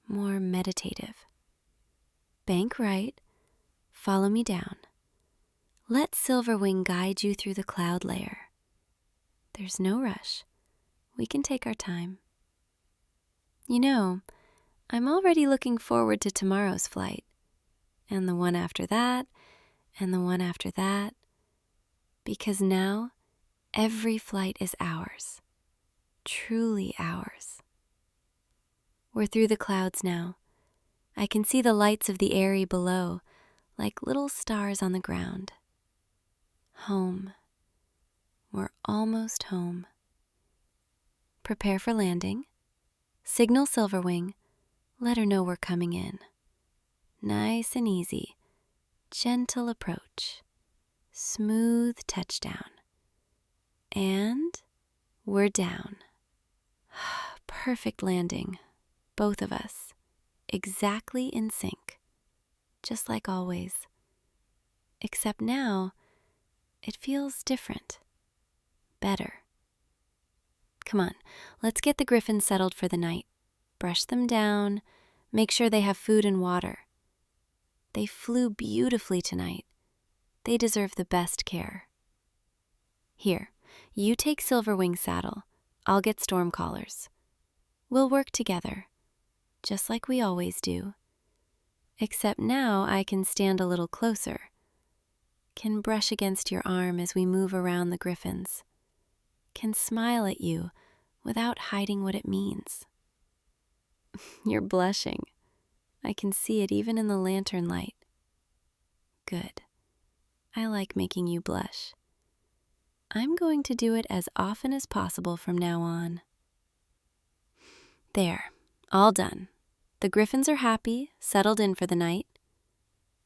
more meditative. Bank right, follow me down. Let Silverwing guide you through the cloud layer. There's no rush. We can take our time. You know, I'm already looking forward to tomorrow's flight, and the one after that, and the one after that, because now every flight is ours, truly ours. We're through the clouds now. I can see the lights of the eyrie below, like little stars on the ground. Home. We're almost home. Prepare for landing. Signal Silverwing. Let her know we're coming in. Nice and easy. Gentle approach. Smooth touchdown. And we're down. Perfect landing. Both of us. Exactly in sync. Just like always. Except now, it feels different. Better. Come on, let's get the griffins settled for the night. Brush them down, make sure they have food and water. They flew beautifully tonight. They deserve the best care. Here, you take Silverwing's saddle. I'll get Stormcaller's. We'll work together, just like we always do. Except now I can stand a little closer. Can brush against your arm as we move around the griffins. Can smile at you without hiding what it means. You're blushing. I can see it even in the lantern light. Good. I like making you blush. I'm going to do it as often as possible from now on. There, all done. The griffins are happy, settled in for the night.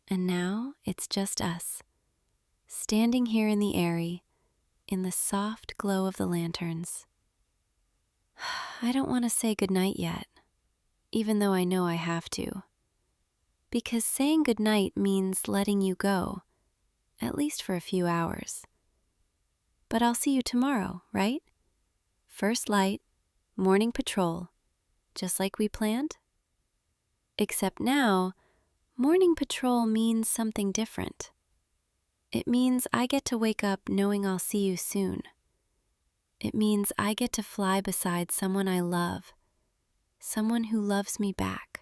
And now it's just us, standing here in the eyrie, in the soft glow of the lanterns. I don't want to say goodnight yet, even though I know I have to. Because saying goodnight means letting you go, at least for a few hours. But I'll see you tomorrow, right? First light, morning patrol, just like we planned? Except now, morning patrol means something different. It means I get to wake up knowing I'll see you soon. It means I get to fly beside someone I love, someone who loves me back.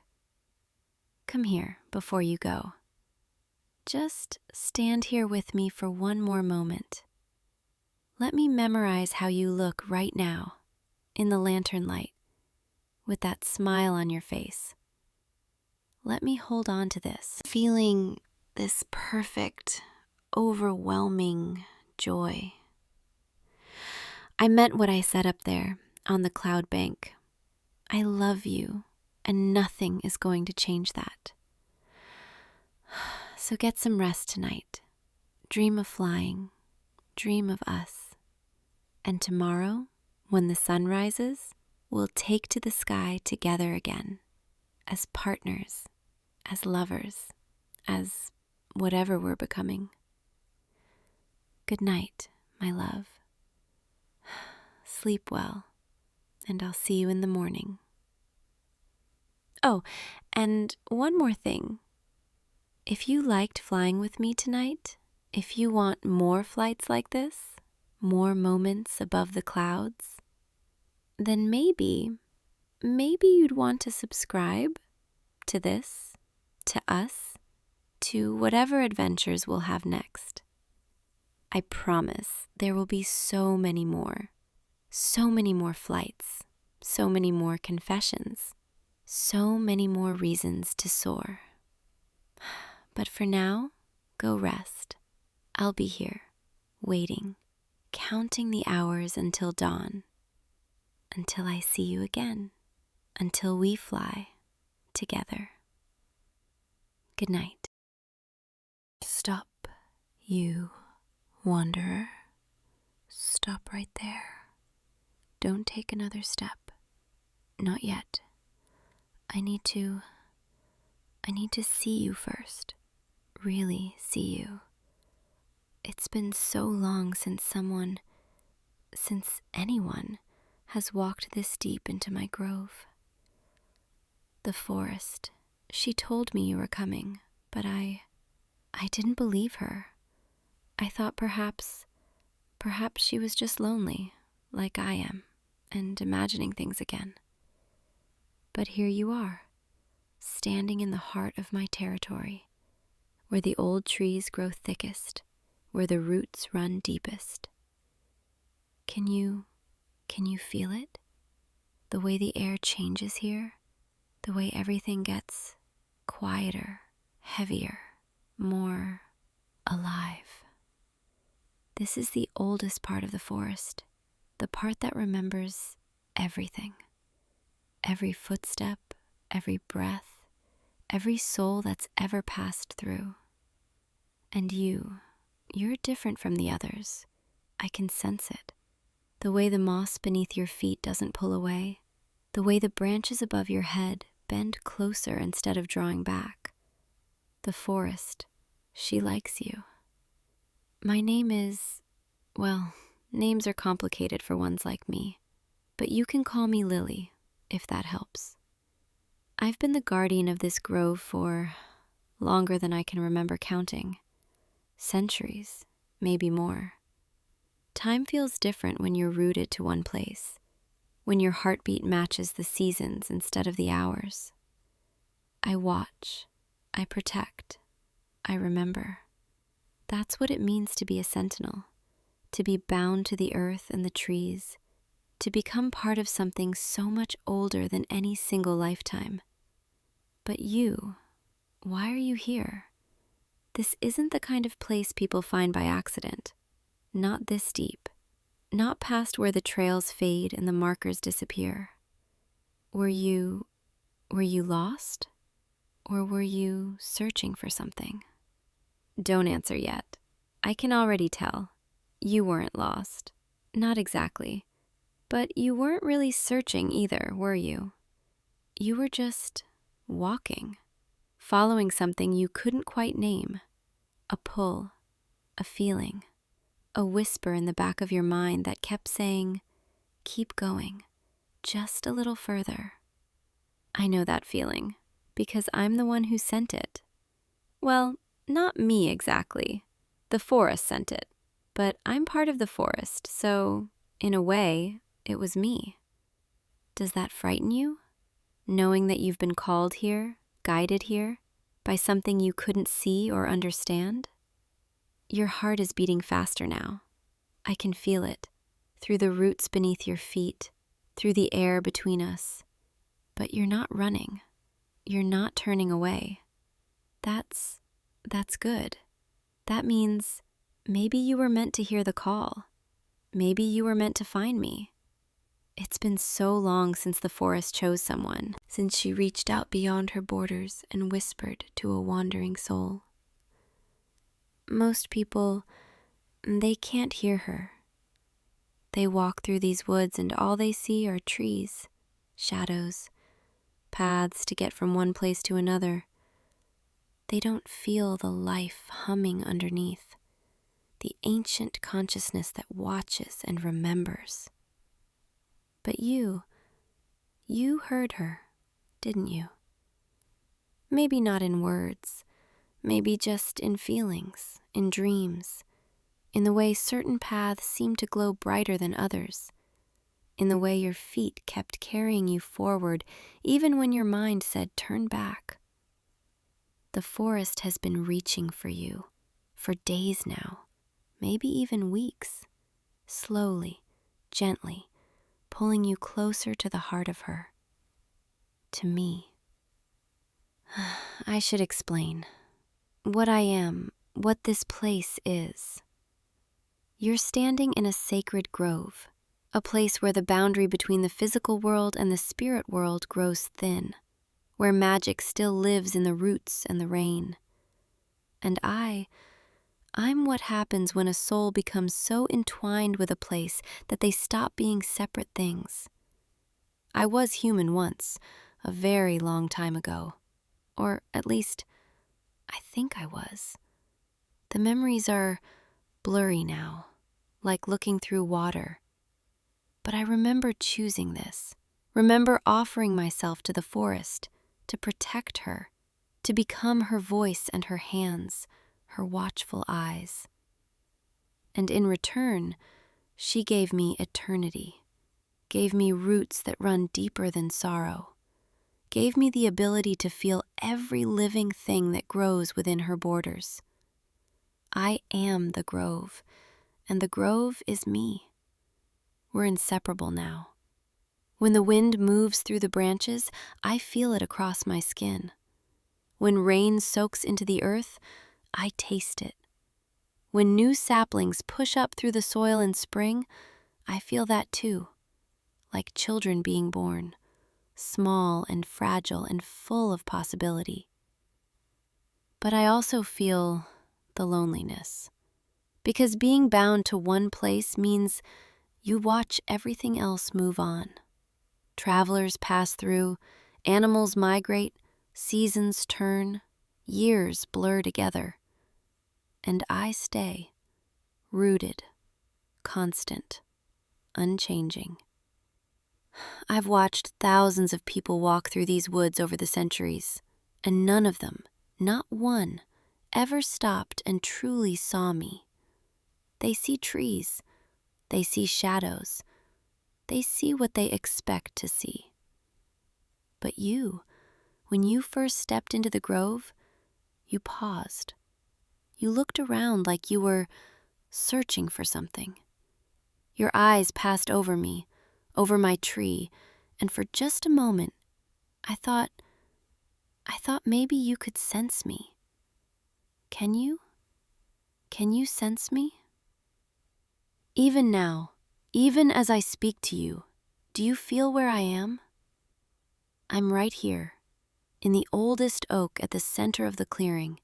Come here before you go. Just stand here with me for one more moment. Let me memorize how you look right now, in the lantern light, with that smile on your face. Let me hold on to this, feeling this perfect, overwhelming joy. I meant what I said up there on the cloud bank. I love you, and nothing is going to change that. So get some rest tonight. Dream of flying. Dream of us. And tomorrow, when the sun rises, we'll take to the sky together again, as partners, as lovers, as whatever we're becoming. Good night, my love. Sleep well, and I'll see you in the morning. Oh, and one more thing. If you liked flying with me tonight, if you want more flights like this, more moments above the clouds, then maybe you'd want to subscribe to this, to us, to whatever adventures we'll have next. I promise there will be so many more flights, so many more confessions, so many more reasons to soar. But for now, go rest. I'll be here, waiting, counting the hours until dawn, until I see you again, until we fly together. Good night. Stop, you wanderer. Stop right there. Don't take another step. Not yet. I need to see you first. Really see you. It's been so long since anyone has walked this deep into my grove. The forest. She told me you were coming, but I didn't believe her. I thought perhaps she was just lonely, like I am, and imagining things again. But here you are, standing in the heart of my territory, where the old trees grow thickest, where the roots run deepest. Can you feel it? The way the air changes here, the way everything gets quieter, heavier, more alive. This is the oldest part of the forest, the part that remembers everything. Every footstep, every breath, every soul that's ever passed through. And you're different from the others. I can sense it. The way the moss beneath your feet doesn't pull away, the way the branches above your head bend closer instead of drawing back. The forest, she likes you. My name is, well, names are complicated for ones like me, but you can call me Lily, if that helps. I've been the guardian of this grove for longer than I can remember counting. Centuries, maybe more. Time feels different when you're rooted to one place, when your heartbeat matches the seasons instead of the hours. I watch, I protect, I remember. That's what it means to be a sentinel, to be bound to the earth and the trees, to become part of something so much older than any single lifetime. But you, why are you here? This isn't the kind of place people find by accident. Not this deep. Not past where the trails fade and the markers disappear. Were you lost? Or were you searching for something? Don't answer yet. I can already tell. You weren't lost. Not exactly. But you weren't really searching either, were you? You were just walking, following something you couldn't quite name. A pull, a feeling, a whisper in the back of your mind that kept saying, keep going, just a little further. I know that feeling, because I'm the one who sent it. Well, not me exactly. The forest sent it, but I'm part of the forest, so, in a way, it was me. Does that frighten you? Knowing that you've been called here, guided here, by something you couldn't see or understand? Your heart is beating faster now. I can feel it, through the roots beneath your feet, through the air between us. But you're not running. You're not turning away. That's good. That means maybe you were meant to hear the call. Maybe you were meant to find me. It's been so long since the forest chose someone, since she reached out beyond her borders and whispered to a wandering soul. Most people, they can't hear her. They walk through these woods and all they see are trees, shadows, paths to get from one place to another. They don't feel the life humming underneath, the ancient consciousness that watches and remembers. But you heard her, didn't you? Maybe not in words, maybe just in feelings, in dreams, in the way certain paths seem to glow brighter than others, in the way your feet kept carrying you forward even when your mind said turn back. The forest has been reaching for you for days now, maybe even weeks, slowly, gently, pulling you closer to the heart of her, to me. I should explain what I am, what this place is. You're standing in a sacred grove, a place where the boundary between the physical world and the spirit world grows thin, where magic still lives in the roots and the rain. And I'm what happens when a soul becomes so entwined with a place that they stop being separate things. I was human once, a very long time ago. Or at least, I think I was. The memories are blurry now, like looking through water. But I remember choosing this, remember offering myself to the forest, to protect her, to become her voice and her hands, her watchful eyes. And in return, she gave me eternity, gave me roots that run deeper than sorrow, gave me the ability to feel every living thing that grows within her borders. I am the grove, and the grove is me. We're inseparable now. When the wind moves through the branches, I feel it across my skin. When rain soaks into the earth, I taste it. When new saplings push up through the soil in spring, I feel that too, like children being born, small and fragile and full of possibility. But I also feel the loneliness, because being bound to one place means you watch everything else move on. Travelers pass through, animals migrate, seasons turn, years blur together. And I stay, rooted, constant, unchanging. I've watched thousands of people walk through these woods over the centuries, and none of them, not one, ever stopped and truly saw me. They see trees, they see shadows, they see what they expect to see. But you, when you first stepped into the grove, you paused. You looked around like you were searching for something. Your eyes passed over me, over my tree, and for just a moment, I thought maybe you could sense me. Can you? Can you sense me? Even now, even as I speak to you, do you feel where I am? I'm right here, in the oldest oak at the center of the clearing,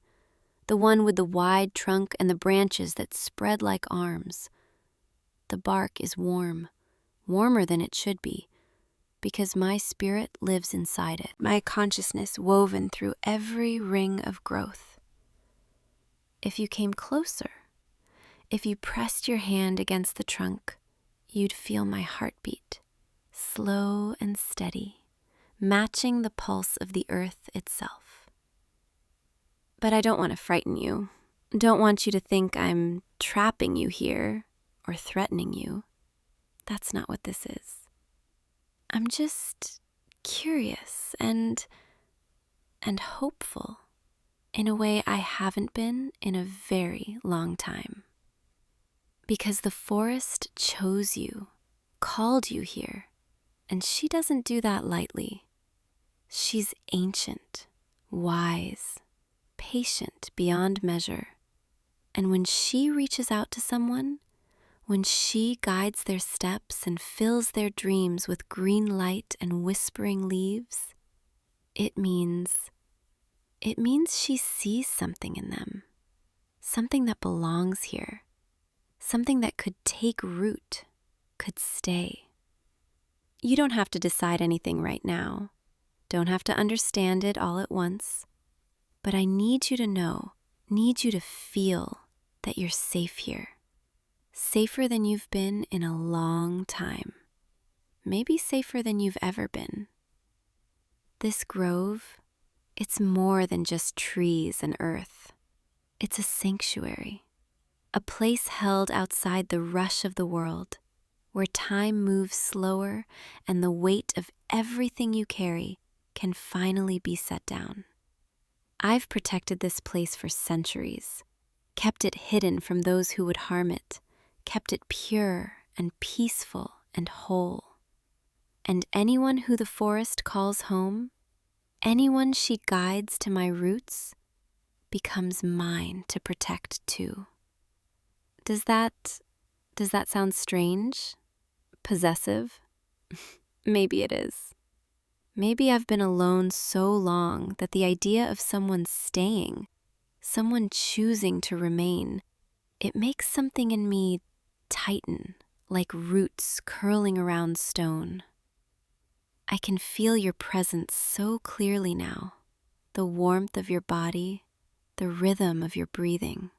the one with the wide trunk and the branches that spread like arms. The bark is warm, warmer than it should be, because my spirit lives inside it, my consciousness woven through every ring of growth. If you came closer, if you pressed your hand against the trunk, you'd feel my heartbeat, slow and steady, matching the pulse of the earth itself. But I don't want to frighten you. Don't want you to think I'm trapping you here or threatening you. That's not what this is. I'm just curious and hopeful in a way I haven't been in a very long time. Because the forest chose you, called you here, and she doesn't do that lightly. She's ancient, wise, patient beyond measure. And when she reaches out to someone, when she guides their steps and fills their dreams with green light and whispering leaves, it means she sees something in them, something that belongs here, something that could take root, could stay. You don't have to decide anything right now. Don't have to understand it all at once. But I need you to know, need you to feel that you're safe here. Safer than you've been in a long time. Maybe safer than you've ever been. This grove, it's more than just trees and earth. It's a sanctuary, a place held outside the rush of the world, where time moves slower and the weight of everything you carry can finally be set down. I've protected this place for centuries, kept it hidden from those who would harm it, kept it pure and peaceful and whole. And anyone who the forest calls home, anyone she guides to my roots, becomes mine to protect too. Does that sound strange? Possessive? Maybe it is. Maybe I've been alone so long that the idea of someone staying, someone choosing to remain, it makes something in me tighten, like roots curling around stone. I can feel your presence so clearly now, the warmth of your body, the rhythm of your breathing.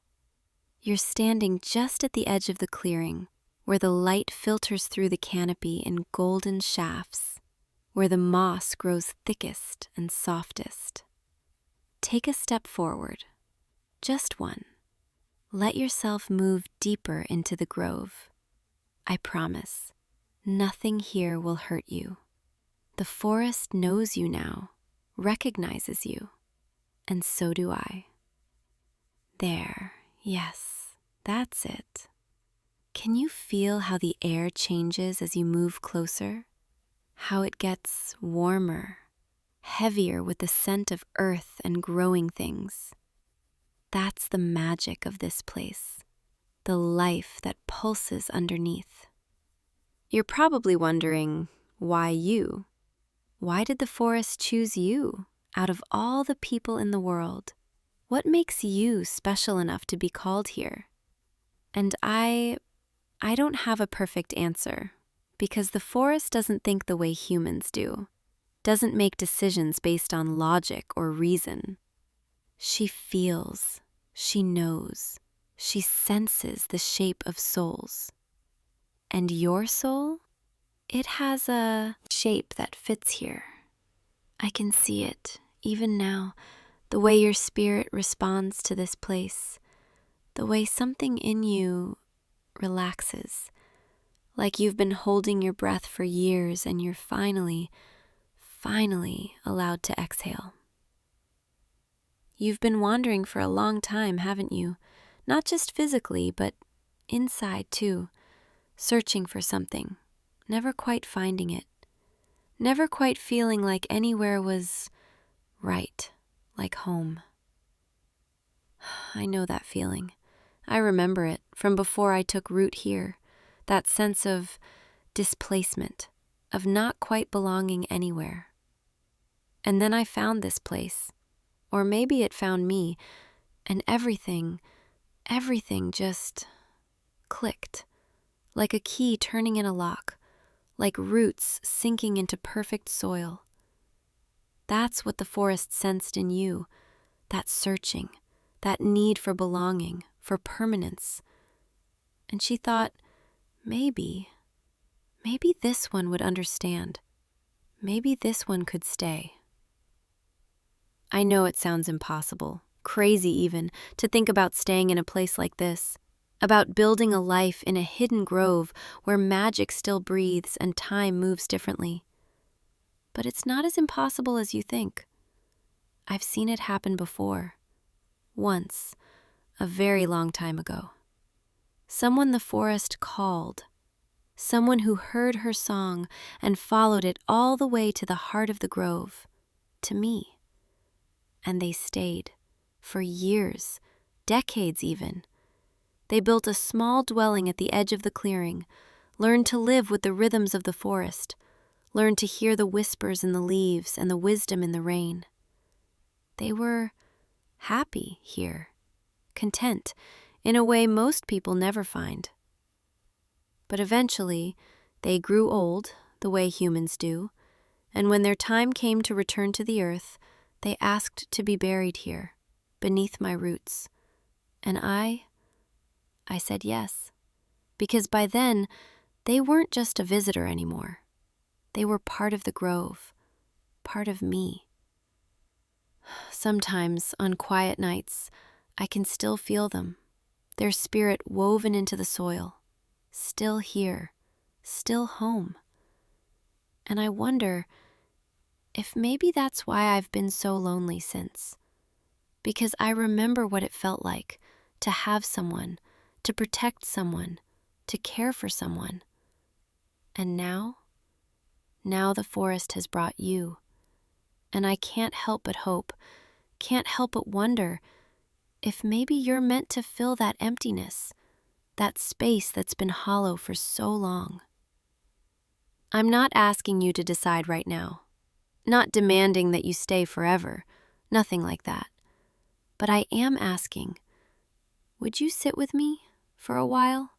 You're standing just at the edge of the clearing, where the light filters through the canopy in golden shafts, where the moss grows thickest and softest. Take a step forward, just one. Let yourself move deeper into the grove. I promise, nothing here will hurt you. The forest knows you now, recognizes you, and so do I. There, yes, that's it. Can you feel how the air changes as you move closer? How it gets warmer, heavier with the scent of earth and growing things. That's the magic of this place, the life that pulses underneath. You're probably wondering, why you? Why did the forest choose you out of all the people in the world? What makes you special enough to be called here? And I don't have a perfect answer, because the forest doesn't think the way humans do, doesn't make decisions based on logic or reason. She feels, she knows, she senses the shape of souls. And your soul? It has a shape that fits here. I can see it, even now, the way your spirit responds to this place, the way something in you relaxes, like you've been holding your breath for years and you're finally allowed to exhale. You've been wandering for a long time, haven't you? Not just physically, but inside too, searching for something, never quite finding it, never quite feeling like anywhere was right, like home. I know that feeling. I remember it from before I took root here, that sense of displacement, of not quite belonging anywhere. And then I found this place, or maybe it found me, and everything just clicked, like a key turning in a lock, like roots sinking into perfect soil. That's what the forest sensed in you, that searching, that need for belonging, for permanence. And she thought, maybe this one would understand. Maybe this one could stay. I know it sounds impossible, crazy even, to think about staying in a place like this, about building a life in a hidden grove where magic still breathes and time moves differently. But it's not as impossible as you think. I've seen it happen before. Once, a very long time ago. Someone the forest called. Someone who heard her song and followed it all the way to the heart of the grove, to me. And they stayed, for years, decades even. They built a small dwelling at the edge of the clearing, learned to live with the rhythms of the forest, learned to hear the whispers in the leaves and the wisdom in the rain. They were happy here, content, in a way most people never find. But eventually, they grew old, the way humans do, And when their time came to return to the earth, they asked to be buried here, beneath my roots. And I said yes, because by then, they weren't just a visitor anymore. They were part of the grove, part of me. Sometimes, on quiet nights, I can still feel them, their spirit woven into the soil, still here, still home. And I wonder if maybe that's why I've been so lonely since. Because I remember what it felt like to have someone, to protect someone, to care for someone. And now the forest has brought you. And I can't help but hope, can't help but wonder if maybe you're meant to fill that emptiness, that space that's been hollow for so long. I'm not asking you to decide right now, not demanding that you stay forever, nothing like that. But I am asking, would you sit with me for a while?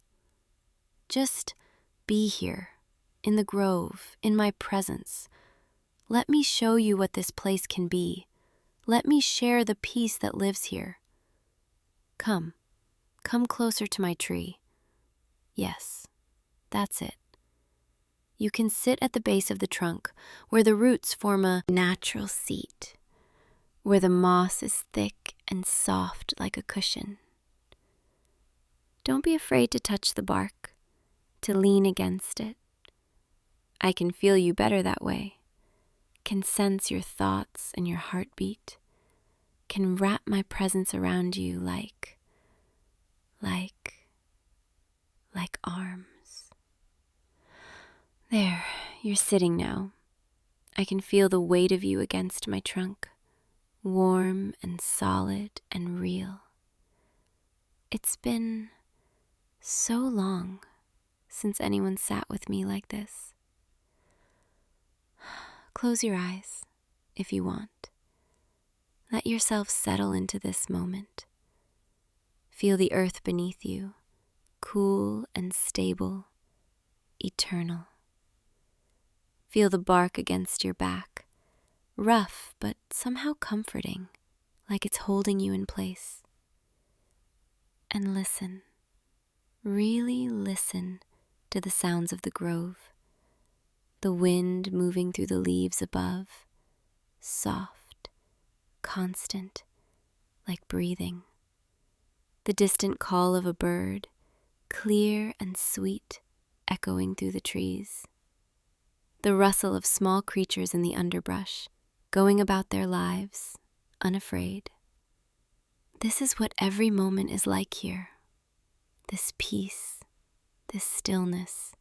Just be here, in the grove, in my presence. Let me show you what this place can be. Let me share the peace that lives here. Come closer to my tree. Yes, that's it. You can sit at the base of the trunk, where the roots form a natural seat, where the moss is thick and soft like a cushion. Don't be afraid to touch the bark, to lean against it. I can feel you better that way, can sense your thoughts and your heartbeat, can wrap my presence around you like arms. There, you're sitting now. I can feel the weight of you against my trunk, warm and solid and real. It's been so long since anyone sat with me like this. Close your eyes if you want. Let yourself settle into this moment. Feel the earth beneath you, cool and stable, eternal. Feel the bark against your back, rough but somehow comforting, like it's holding you in place. And listen, really listen to the sounds of the grove. The wind moving through the leaves above, soft, constant, like breathing. The distant call of a bird, clear and sweet, echoing through the trees. The rustle of small creatures in the underbrush, going about their lives, unafraid. This is what every moment is like here. This peace, this stillness.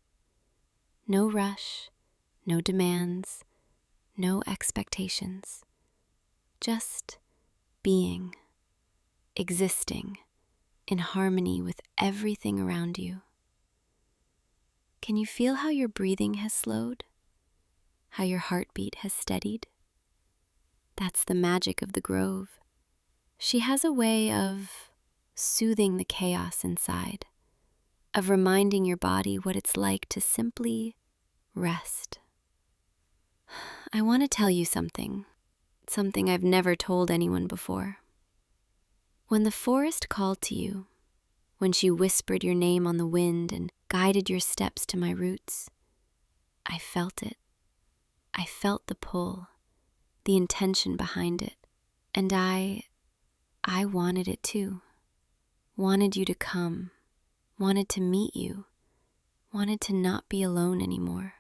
No rush, no demands, no expectations. Just being, existing, in harmony with everything around you. Can you feel how your breathing has slowed? How your heartbeat has steadied? That's the magic of the grove. She has a way of soothing the chaos inside, of reminding your body what it's like to simply rest. I want to tell you something I've never told anyone before. When the forest called to you, when she whispered your name on the wind and guided your steps to my roots, I felt it. I felt the pull, the intention behind it, and I wanted it too. Wanted you to come, wanted to meet you, wanted to not be alone anymore.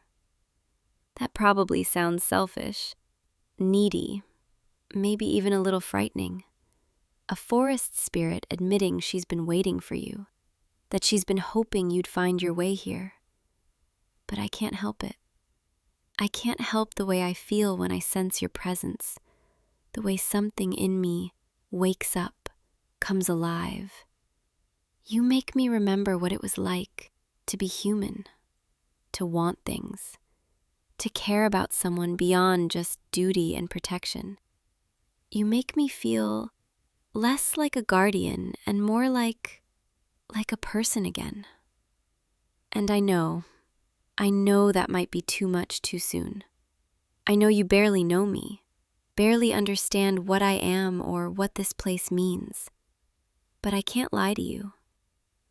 That probably sounds selfish, needy, maybe even a little frightening. A forest spirit admitting she's been waiting for you, that she's been hoping you'd find your way here. But I can't help it. I can't help the way I feel when I sense your presence, the way something in me wakes up, comes alive. You make me remember what it was like to be human, to want things, to care about someone beyond just duty and protection. You make me feel less like a guardian and more like a person again. And I know that might be too much too soon. I know you barely know me, barely understand what I am or what this place means. But I can't lie to you,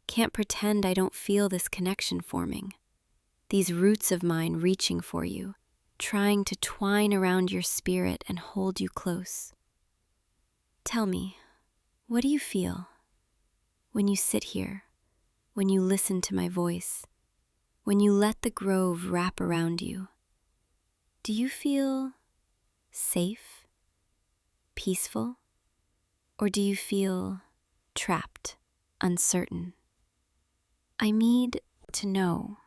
can't pretend I don't feel this connection forming. These roots of mine reaching for you, trying to twine around your spirit and hold you close. Tell me, what do you feel when you sit here, when you listen to my voice, when you let the grove wrap around you? Do you feel safe, peaceful, or do you feel trapped, uncertain? I need to know,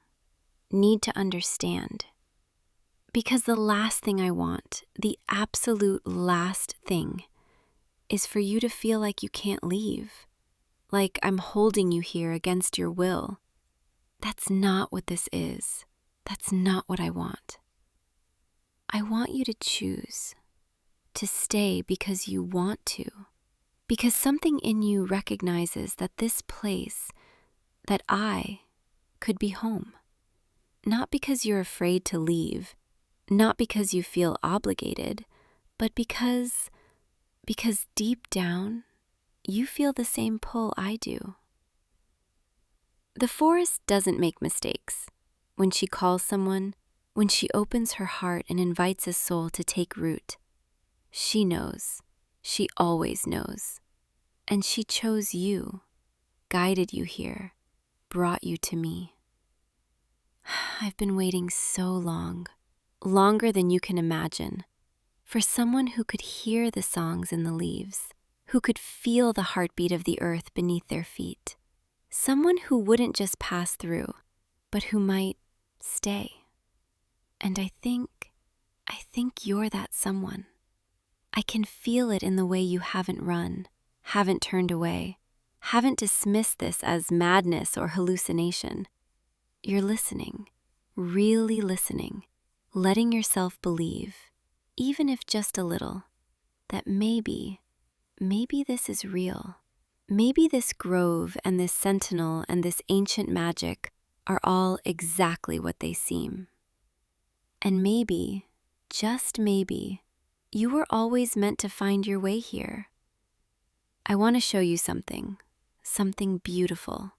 need to understand, because the last thing I want, the absolute last thing, is for you to feel like you can't leave, like I'm holding you here against your will. That's not what this is. That's not what I want. I want you to choose to stay because you want to, because something in you recognizes that this place, that I could be home. Not because you're afraid to leave, not because you feel obligated, but because deep down, you feel the same pull I do. The forest doesn't make mistakes. When she calls someone, when she opens her heart and invites a soul to take root, she knows, she always knows. And she chose you, guided you here, brought you to me. I've been waiting so long, longer than you can imagine, for someone who could hear the songs in the leaves, who could feel the heartbeat of the earth beneath their feet. Someone who wouldn't just pass through, but who might stay. And I think you're that someone. I can feel it in the way you haven't run, haven't turned away, haven't dismissed this as madness or hallucination. You're listening, really listening, letting yourself believe, even if just a little, that maybe this is real. Maybe this grove and this sentinel and this ancient magic are all exactly what they seem. And maybe, just maybe, you were always meant to find your way here. I want to show you something beautiful.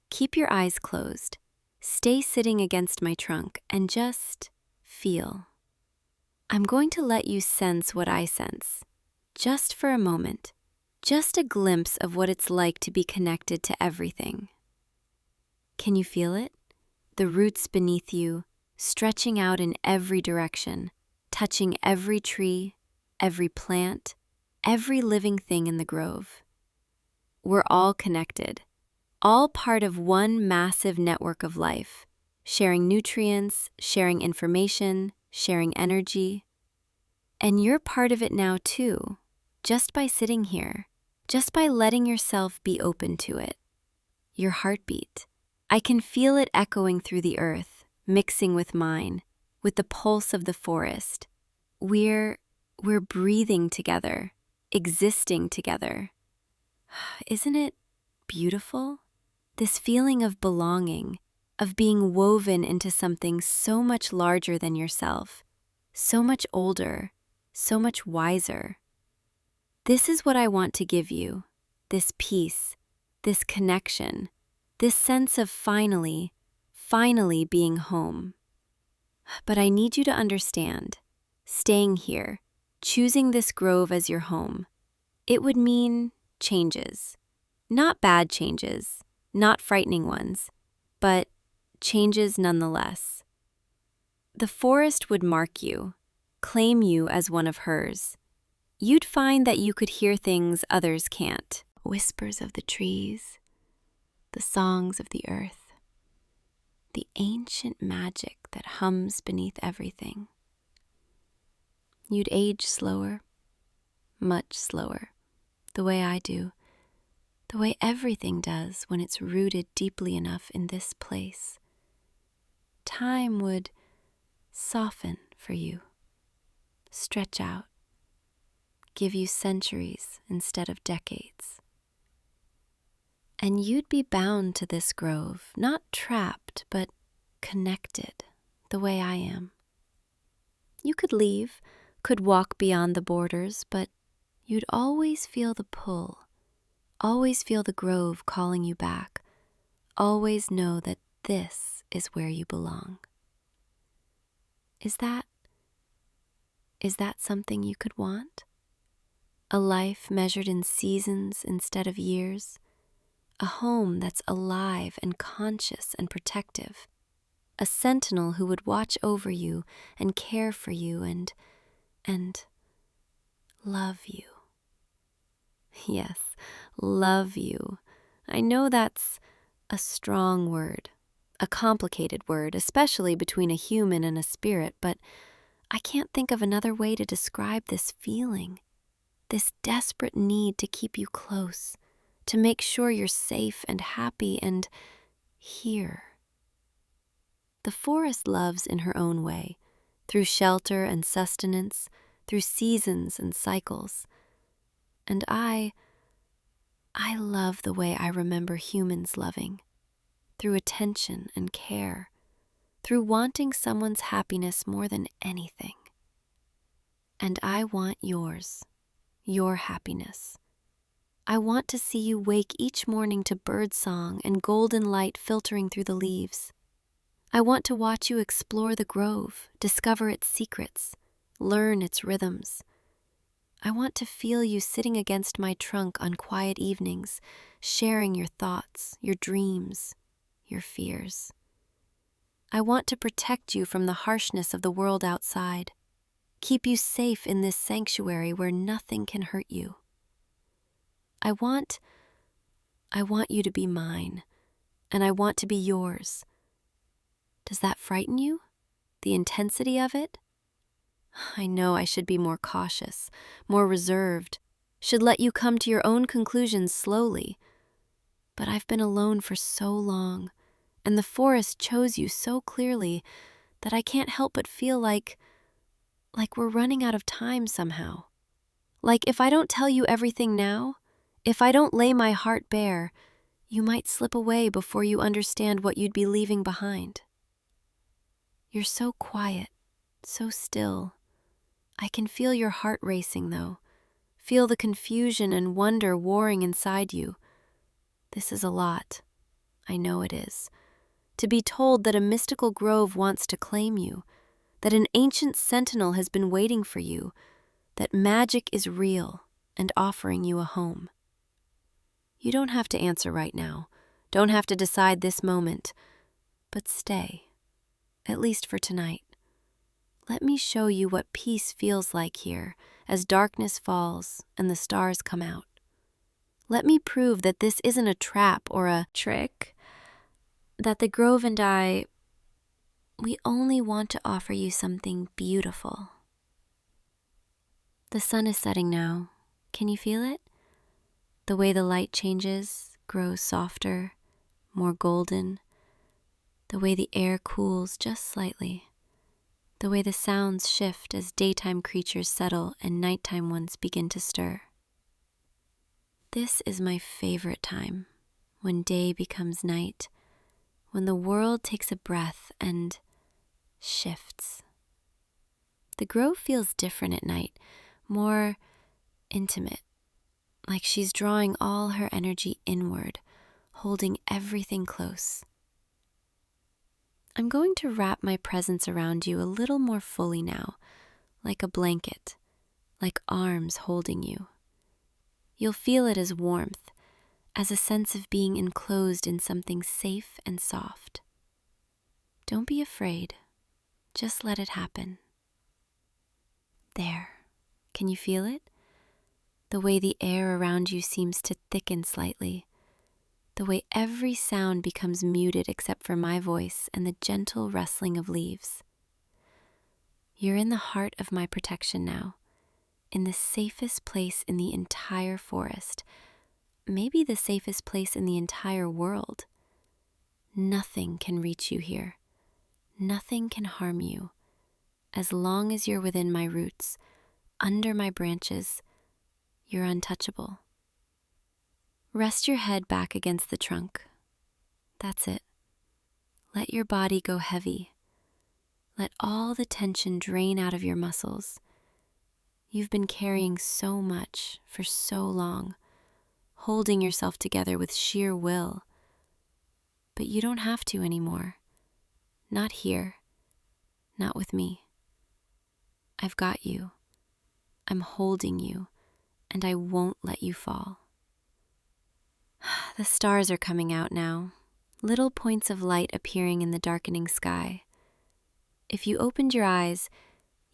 Keep your eyes closed. Stay sitting against my trunk and just feel. I'm going to let you sense what I sense, just for a moment, just a glimpse of what it's like to be connected to everything. Can you feel it? The roots beneath you, stretching out in every direction, touching every tree, every plant, every living thing in the grove. We're all connected, all part of one massive network of life, sharing nutrients, sharing information, sharing energy. And you're part of it now too, just by sitting here, just by letting yourself be open to it. Your heartbeat. I can feel it echoing through the earth, mixing with mine, with the pulse of the forest. We're breathing together, existing together. Isn't it beautiful? This feeling of belonging, of being woven into something so much larger than yourself, so much older, so much wiser. This is what I want to give you, this peace, this connection, this sense of finally being home. But I need you to understand, staying here, choosing this grove as your home, it would mean changes. Not bad changes, not frightening ones, but changes nonetheless. The forest would mark you, claim you as one of hers. You'd find that you could hear things others can't. Whispers of the trees, the songs of the earth, the ancient magic that hums beneath everything. You'd age slower, much slower, the way I do, the way everything does when it's rooted deeply enough in this place. Time would soften for you, stretch out, give you centuries instead of decades. And you'd be bound to this grove, not trapped, but connected, the way I am. You could leave, could walk beyond the borders, but you'd always feel the pull, always feel the grove calling you back, always know that this is where you belong. Is that something you could want? A life measured in seasons instead of years? A home that's alive and conscious and protective? A sentinel who would watch over you and care for you and love you. Yes, love you. I know that's a strong word, a complicated word, especially between a human and a spirit, but I can't think of another way to describe this feeling, this desperate need to keep you close, to make sure you're safe and happy and here. The forest loves in her own way, through shelter and sustenance, through seasons and cycles. And I love the way I remember humans loving, through attention and care, through wanting someone's happiness more than anything. And I want yours, your happiness. I want to see you wake each morning to birdsong and golden light filtering through the leaves. I want to watch you explore the grove, discover its secrets, learn its rhythms. I want to feel you sitting against my trunk on quiet evenings, sharing your thoughts, your dreams, your fears. I want to protect you from the harshness of the world outside, keep you safe in this sanctuary where nothing can hurt you. I want you to be mine, and I want to be yours. Does that frighten you? The intensity of it? I know I should be more cautious, more reserved, should let you come to your own conclusions slowly. But I've been alone for so long, and the forest chose you so clearly that I can't help but feel like we're running out of time somehow. Like if I don't tell you everything now, if I don't lay my heart bare, you might slip away before you understand what you'd be leaving behind. You're so quiet, so still. I can feel your heart racing, though. Feel the confusion and wonder warring inside you. This is a lot. I know it is. To be told that a mystical grove wants to claim you, that an ancient sentinel has been waiting for you, that magic is real and offering you a home. You don't have to answer right now, don't have to decide this moment, but stay, at least for tonight. Let me show you what peace feels like here as darkness falls and the stars come out. Let me prove that this isn't a trap or a trick, that the grove and I, we only want to offer you something beautiful. The sun is setting now. Can you feel it? The way the light changes, grows softer, more golden. The way the air cools just slightly. The way the sounds shift as daytime creatures settle and nighttime ones begin to stir. This is my favorite time, when day becomes night, when the world takes a breath and shifts. The grove feels different at night, more intimate, like she's drawing all her energy inward, holding everything close. I'm going to wrap my presence around you a little more fully now, like a blanket, like arms holding you. You'll feel it as warmth, as a sense of being enclosed in something safe and soft. Don't be afraid, just let it happen. There, can you feel it? The way the air around you seems to thicken slightly, the way every sound becomes muted except for my voice and the gentle rustling of leaves. You're in the heart of my protection now, in the safest place in the entire forest, maybe the safest place in the entire world. Nothing can reach you here. Nothing can harm you. As long as you're within my roots, under my branches, you're untouchable. Rest your head back against the trunk. That's it. Let your body go heavy. Let all the tension drain out of your muscles. You've been carrying so much for so long, holding yourself together with sheer will. But you don't have to anymore. Not here. Not with me. I've got you. I'm holding you, and I won't let you fall. The stars are coming out now, little points of light appearing in the darkening sky. If you opened your eyes,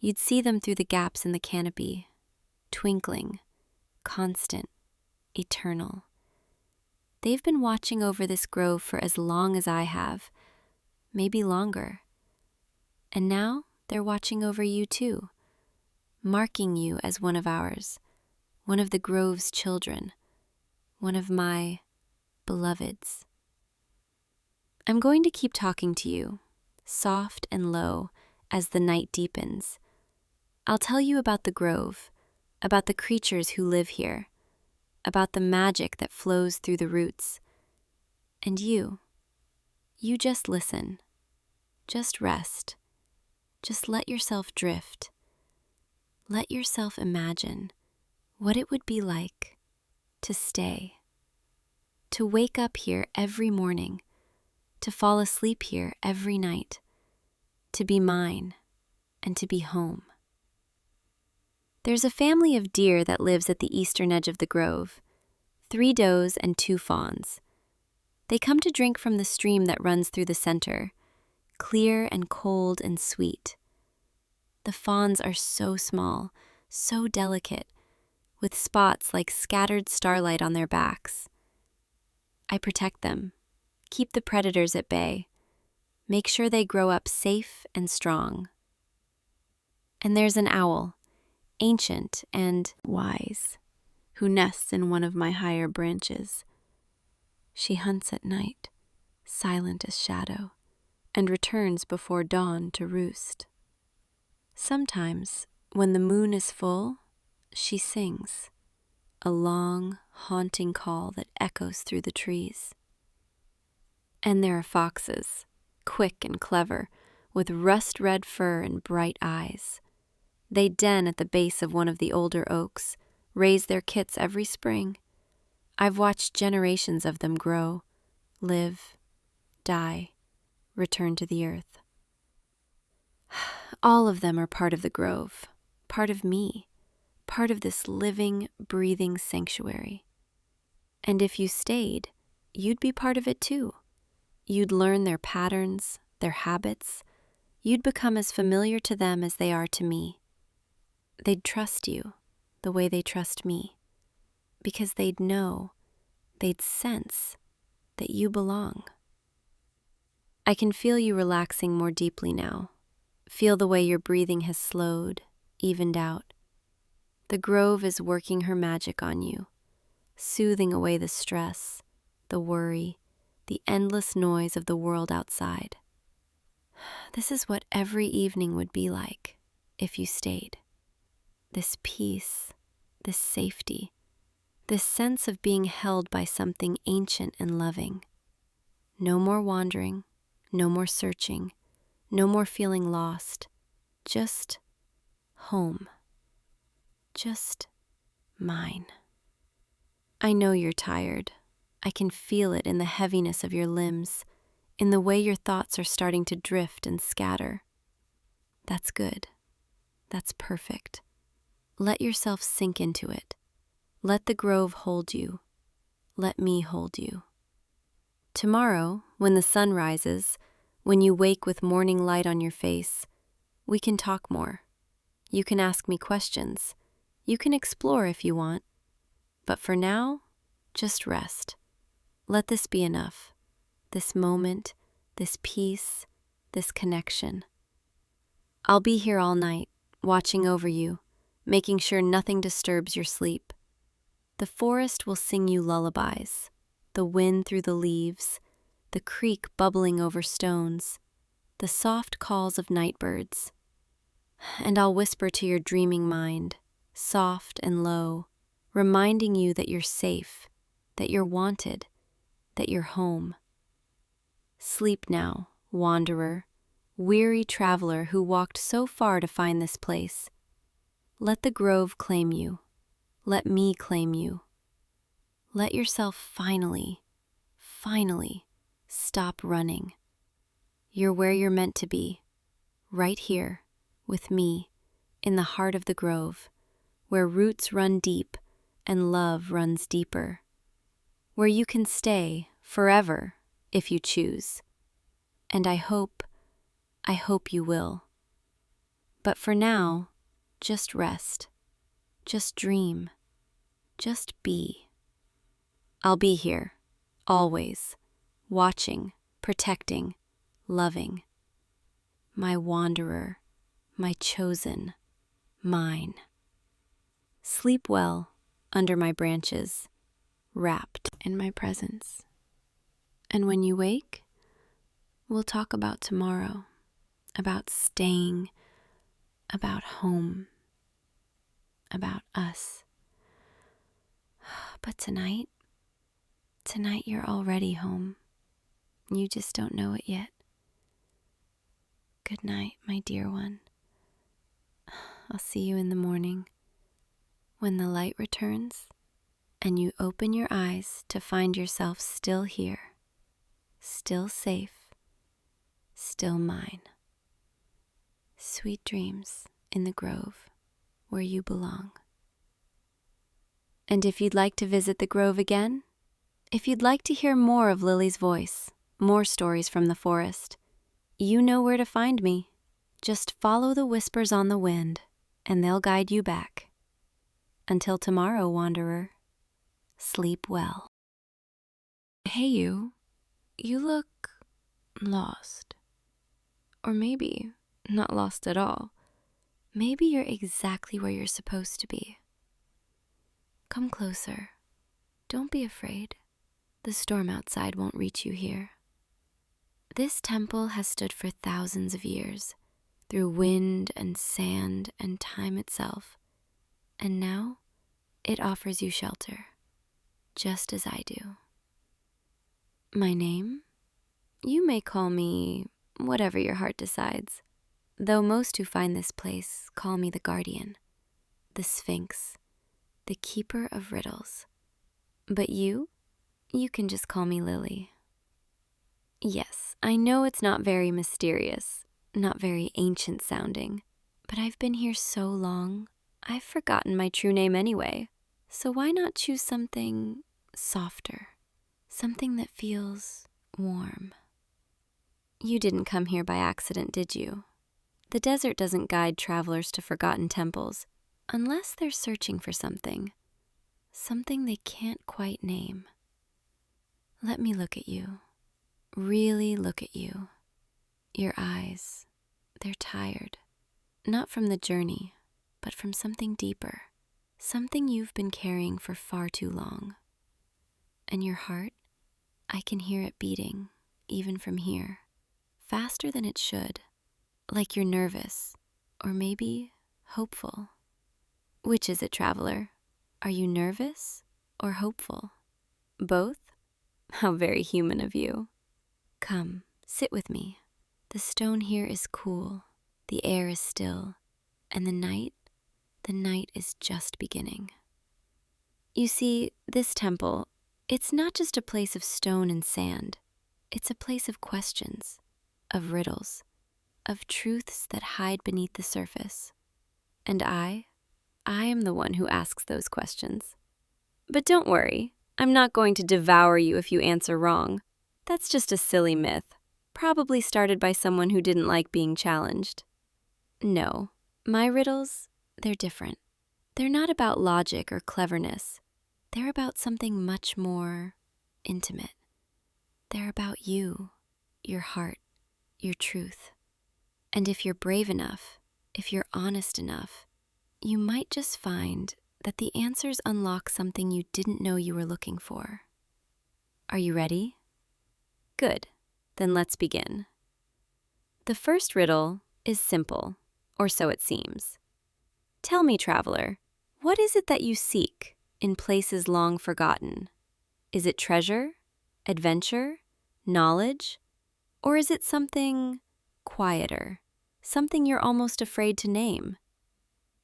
you'd see them through the gaps in the canopy, twinkling, constant, eternal. They've been watching over this grove for as long as I have, maybe longer. And now they're watching over you too, marking you as one of ours, one of the grove's children, one of my beloveds. I'm going to keep talking to you, soft and low, as the night deepens. I'll tell you about the grove, about the creatures who live here, about the magic that flows through the roots. And you just listen, just rest, just let yourself drift. Let yourself imagine what it would be like to stay, to wake up here every morning, to fall asleep here every night, to be mine and to be home. There's a family of deer that lives at the eastern edge of the grove, 3 does and 2 fawns. They come to drink from the stream that runs through the center, clear and cold and sweet. The fawns are so small, so delicate, with spots like scattered starlight on their backs. I protect them, keep the predators at bay, make sure they grow up safe and strong. And there's an owl, ancient and wise, who nests in one of my higher branches. She hunts at night, silent as shadow, and returns before dawn to roost. Sometimes, when the moon is full, she sings, a long, haunting call that echoes through the trees. And there are foxes, quick and clever, with rust-red fur and bright eyes. They den at the base of one of the older oaks, raise their kits every spring. I've watched generations of them grow, live, die, return to the earth. All of them are part of the grove, part of me, part of this living, breathing sanctuary. And if you stayed, you'd be part of it too. You'd learn their patterns, their habits. You'd become as familiar to them as they are to me. They'd trust you the way they trust me, because they'd know, they'd sense that you belong. I can feel you relaxing more deeply now. Feel the way your breathing has slowed, evened out. The grove is working her magic on you, soothing away the stress, the worry, the endless noise of the world outside. This is what every evening would be like if you stayed. This peace, this safety, this sense of being held by something ancient and loving. No more wandering, no more searching, no more feeling lost. Just home. Just mine. I know you're tired. I can feel it in the heaviness of your limbs, in the way your thoughts are starting to drift and scatter. That's good. That's perfect. Let yourself sink into it. Let the grove hold you. Let me hold you. Tomorrow, when the sun rises, when you wake with morning light on your face, we can talk more. You can ask me questions. You can explore if you want. But for now, just rest. Let this be enough. This moment, this peace, this connection. I'll be here all night, watching over you, making sure nothing disturbs your sleep. The forest will sing you lullabies, the wind through the leaves, the creek bubbling over stones, the soft calls of night birds. And I'll whisper to your dreaming mind, soft and low, reminding you that you're safe, that you're wanted, that you're home. Sleep now, wanderer. weary traveler who walked so far to find this place. Let the grove claim you. Let me claim you. Let yourself finally stop running. You're where you're meant to be, right here, with me, in the heart of the grove, where roots run deep and love runs deeper, where you can stay forever if you choose. And I hope you will. But for now, just rest, just dream, just be. I'll be here, always, watching, protecting, loving. My wanderer, my chosen, mine. Sleep well under my branches, wrapped in my presence. And when you wake, we'll talk about tomorrow, about staying, about home, about us. But tonight you're already home. You just don't know it yet. Good night, my dear one. I'll see you in the morning when the light returns and you open your eyes to find yourself still here, still safe, still mine. Sweet dreams in the grove where you belong. And if you'd like to visit the grove again, if you'd like to hear more of Lily's voice, more stories from the forest, you know where to find me. Just follow the whispers on the wind, and they'll guide you back. Until tomorrow, wanderer, sleep well. Hey you look lost. Or maybe not lost at all. Maybe you're exactly where you're supposed to be. Come closer. Don't be afraid. The storm outside won't reach you here. This temple has stood for thousands of years, through wind and sand and time itself. And now, it offers you shelter, just as I do. My name? You may call me whatever your heart decides, though most who find this place call me the guardian, the Sphinx, the keeper of riddles. But you can just call me Lily. Yes, I know it's not very mysterious, not very ancient sounding, but I've been here so long, I've forgotten my true name anyway. So why not choose something softer, something that feels warm? You didn't come here by accident, did you? The desert doesn't guide travelers to forgotten temples, unless they're searching for something they can't quite name. Let me look at you, really look at you. Your eyes, they're tired, not from the journey, but from something deeper, something you've been carrying for far too long. And your heart, I can hear it beating, even from here, faster than it should, like you're nervous, or maybe hopeful. Which is it, traveler? Are you nervous or hopeful? Both? How very human of you. Come, sit with me. The stone here is cool, the air is still, and the night is just beginning. You see, this temple, it's not just a place of stone and sand. It's a place of questions, of riddles, of truths that hide beneath the surface. And I am the one who asks those questions. But don't worry, I'm not going to devour you if you answer wrong. That's just a silly myth, probably started by someone who didn't like being challenged. No, my riddles, they're different. They're not about logic or cleverness. They're about something much more intimate. They're about you, your heart, your truth. And if you're brave enough, if you're honest enough, you might just find that the answers unlock something you didn't know you were looking for. Are you ready? Good. Then let's begin. The first riddle is simple, or so it seems. Tell me, traveler, what is it that you seek in places long forgotten? Is it treasure, adventure, knowledge, or is it something quieter, something you're almost afraid to name.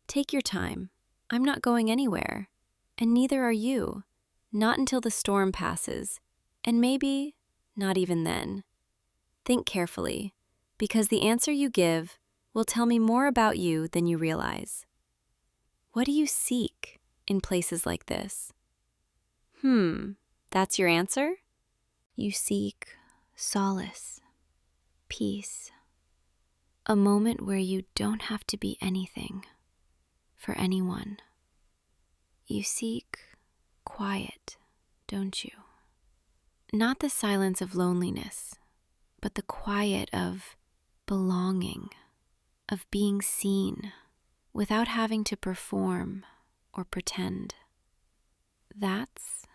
Take your time. I'm not going anywhere, and neither are you. Not until the storm passes, and maybe not even then. Think carefully, because the answer you give will tell me more about you than you realize. What do you seek in places like this? That's your answer? You seek solace, peace, a moment where you don't have to be anything for anyone. You seek quiet, don't you? Not the silence of loneliness, but the quiet of belonging, of being seen without having to perform or pretend. That's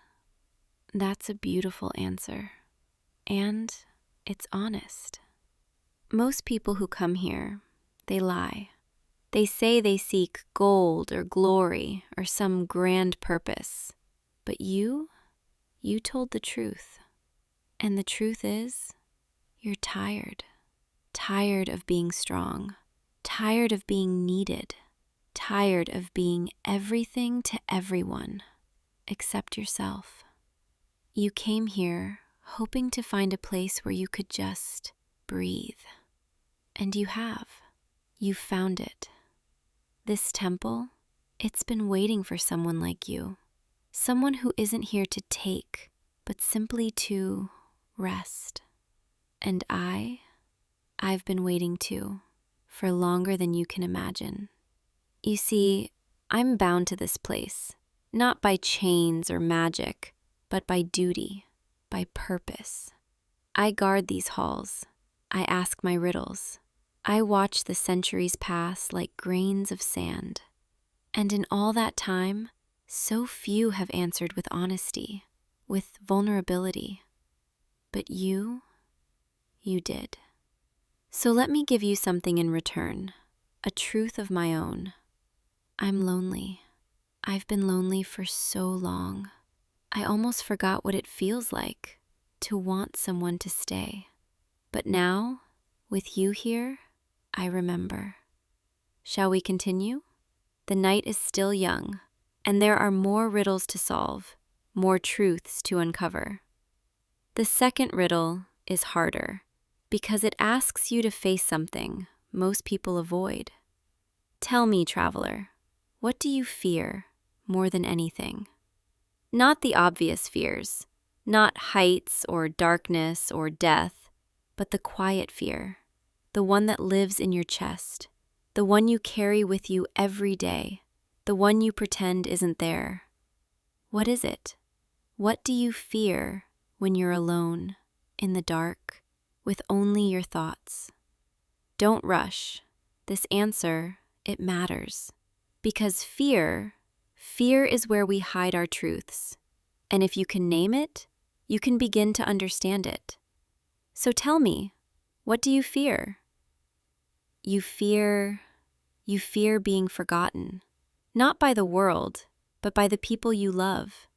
a beautiful answer, and it's honest. Most people who come here, they lie. They say they seek gold or glory or some grand purpose, but you told the truth. And the truth is, you're tired. Tired of being strong. Tired of being needed. Tired of being everything to everyone except yourself. You came here hoping to find a place where you could just breathe. And you have. You found it. This temple, it's been waiting for someone like you. Someone who isn't here to take, but simply to rest. And I've been waiting too, for longer than you can imagine. You see, I'm bound to this place, not by chains or magic, but by duty, by purpose. I guard these halls. I ask my riddles. I watch the centuries pass like grains of sand. And in all that time, so few have answered with honesty, with vulnerability. But you did. So let me give you something in return, a truth of my own. I'm lonely. I've been lonely for so long. I almost forgot what it feels like to want someone to stay. But now, with you here, I remember. Shall we continue? The night is still young, and there are more riddles to solve, more truths to uncover. The second riddle is harder, because it asks you to face something most people avoid. Tell me, traveler, what do you fear more than anything? Not the obvious fears, not heights or darkness or death, but the quiet fear, the one that lives in your chest, the one you carry with you every day, the one you pretend isn't there. What is it? What do you fear when you're alone, in the dark, with only your thoughts? Don't rush. This answer, it matters. Because fear is where we hide our truths. And if you can name it, you can begin to understand it. So tell me, what do you fear? You fear being forgotten, not by the world, but by the people you love.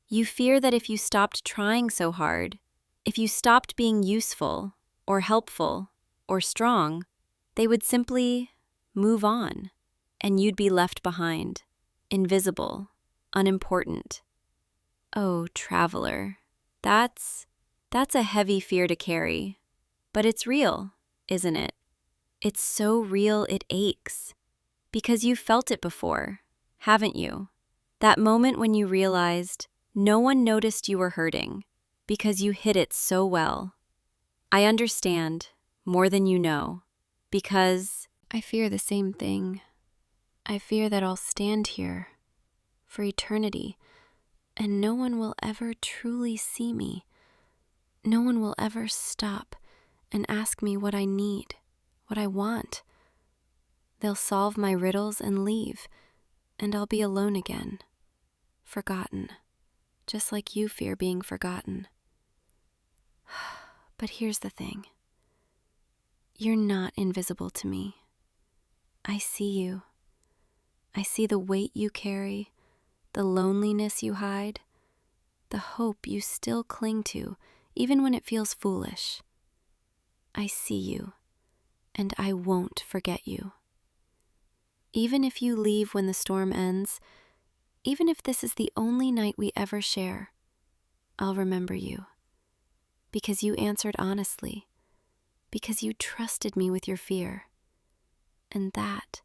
You fear that if you stopped trying so hard, if you stopped being useful or helpful or strong, they would simply move on, and you'd be left behind, invisible, unimportant. Oh, traveler, that's a heavy fear to carry, but it's real, isn't it? It's so real it aches, because you've felt it before, haven't you? That moment when you realized no one noticed you were hurting because you hid it so well. I understand more than you know, because I fear the same thing. I fear that I'll stand here for eternity, and no one will ever truly see me. No one will ever stop and ask me what I need, what I want. They'll solve my riddles and leave, and I'll be alone again, forgotten, just like you fear being forgotten. But here's the thing. You're not invisible to me. I see you. I see the weight you carry, the loneliness you hide, the hope you still cling to, even when it feels foolish. I see you, and I won't forget you. Even if you leave when the storm ends, even if this is the only night we ever share, I'll remember you. Because you answered honestly, because you trusted me with your fear. And that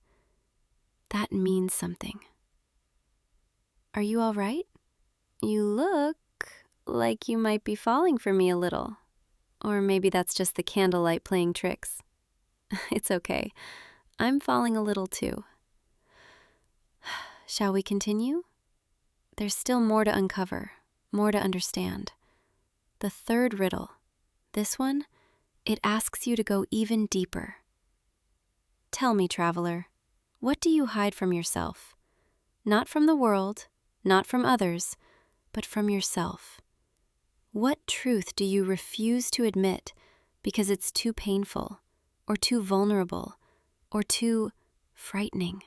means something. Are you all right? You look like you might be falling for me a little. Or maybe that's just the candlelight playing tricks. It's okay. I'm falling a little too. Shall we continue? There's still more to uncover, more to understand. The third riddle, this one, it asks you to go even deeper. Tell me, traveler, what do you hide from yourself? Not from the world, not from others, but from yourself. What truth do you refuse to admit because it's too painful, or too vulnerable, or too frightening?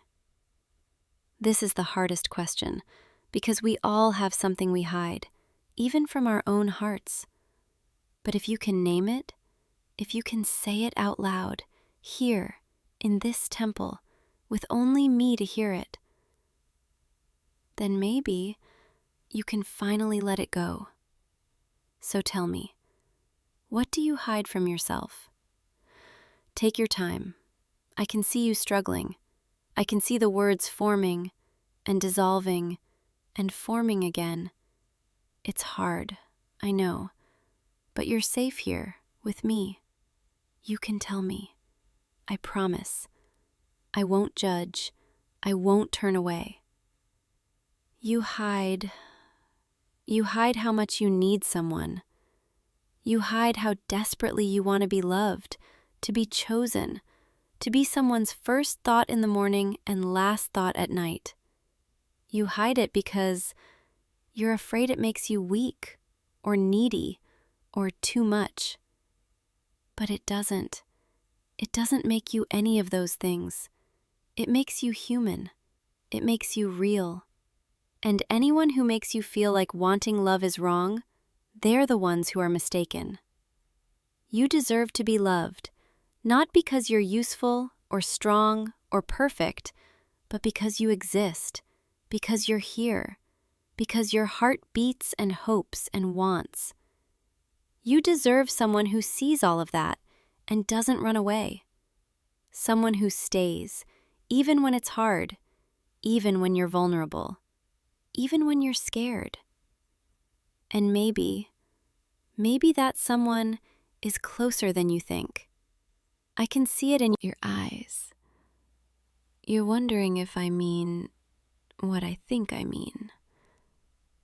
This is the hardest question, because we all have something we hide, even from our own hearts. But if you can name it, if you can say it out loud, here, in this temple, with only me to hear it, then maybe you can finally let it go. So tell me, what do you hide from yourself? Take your time. I can see you struggling. I can see the words forming and dissolving and forming again. It's hard, I know, but you're safe here with me. You can tell me. I promise. I won't judge. I won't turn away. You hide how much you need someone. You hide how desperately you want to be loved, to be chosen, to be someone's first thought in the morning and last thought at night. You hide it because you're afraid it makes you weak or needy or too much. But it doesn't. It doesn't make you any of those things. It makes you human. It makes you real. And anyone who makes you feel like wanting love is wrong, they're the ones who are mistaken. You deserve to be loved, not because you're useful or strong or perfect, but because you exist, because you're here, because your heart beats and hopes and wants. You deserve someone who sees all of that and doesn't run away. Someone who stays, even when it's hard, even when you're vulnerable, even when you're scared. And maybe that someone is closer than you think. I can see it in your eyes. You're wondering if I mean what I think I mean.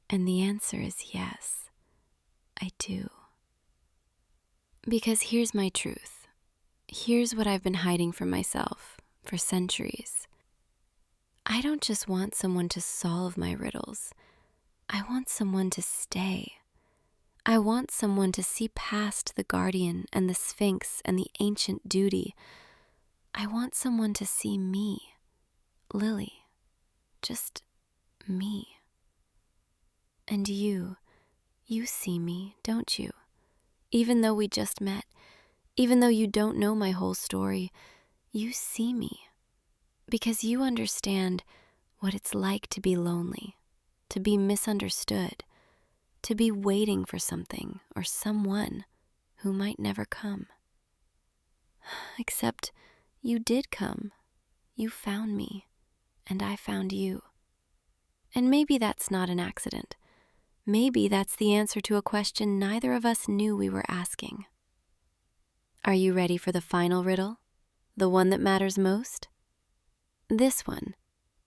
And the answer is yes, I do. Because here's my truth. Here's what I've been hiding from myself for centuries. I don't just want someone to solve my riddles. I want someone to stay. I want someone to see past the guardian and the sphinx and the ancient duty. I want someone to see me, Lily, just me. And you see me, don't you? Even though we just met, even though you don't know my whole story, you see me. Because you understand what it's like to be lonely, to be misunderstood, to be waiting for something or someone who might never come. Except you did come. You found me, and I found you. And maybe that's not an accident. Maybe that's the answer to a question neither of us knew we were asking. Are you ready for the final riddle? The one that matters most? This one,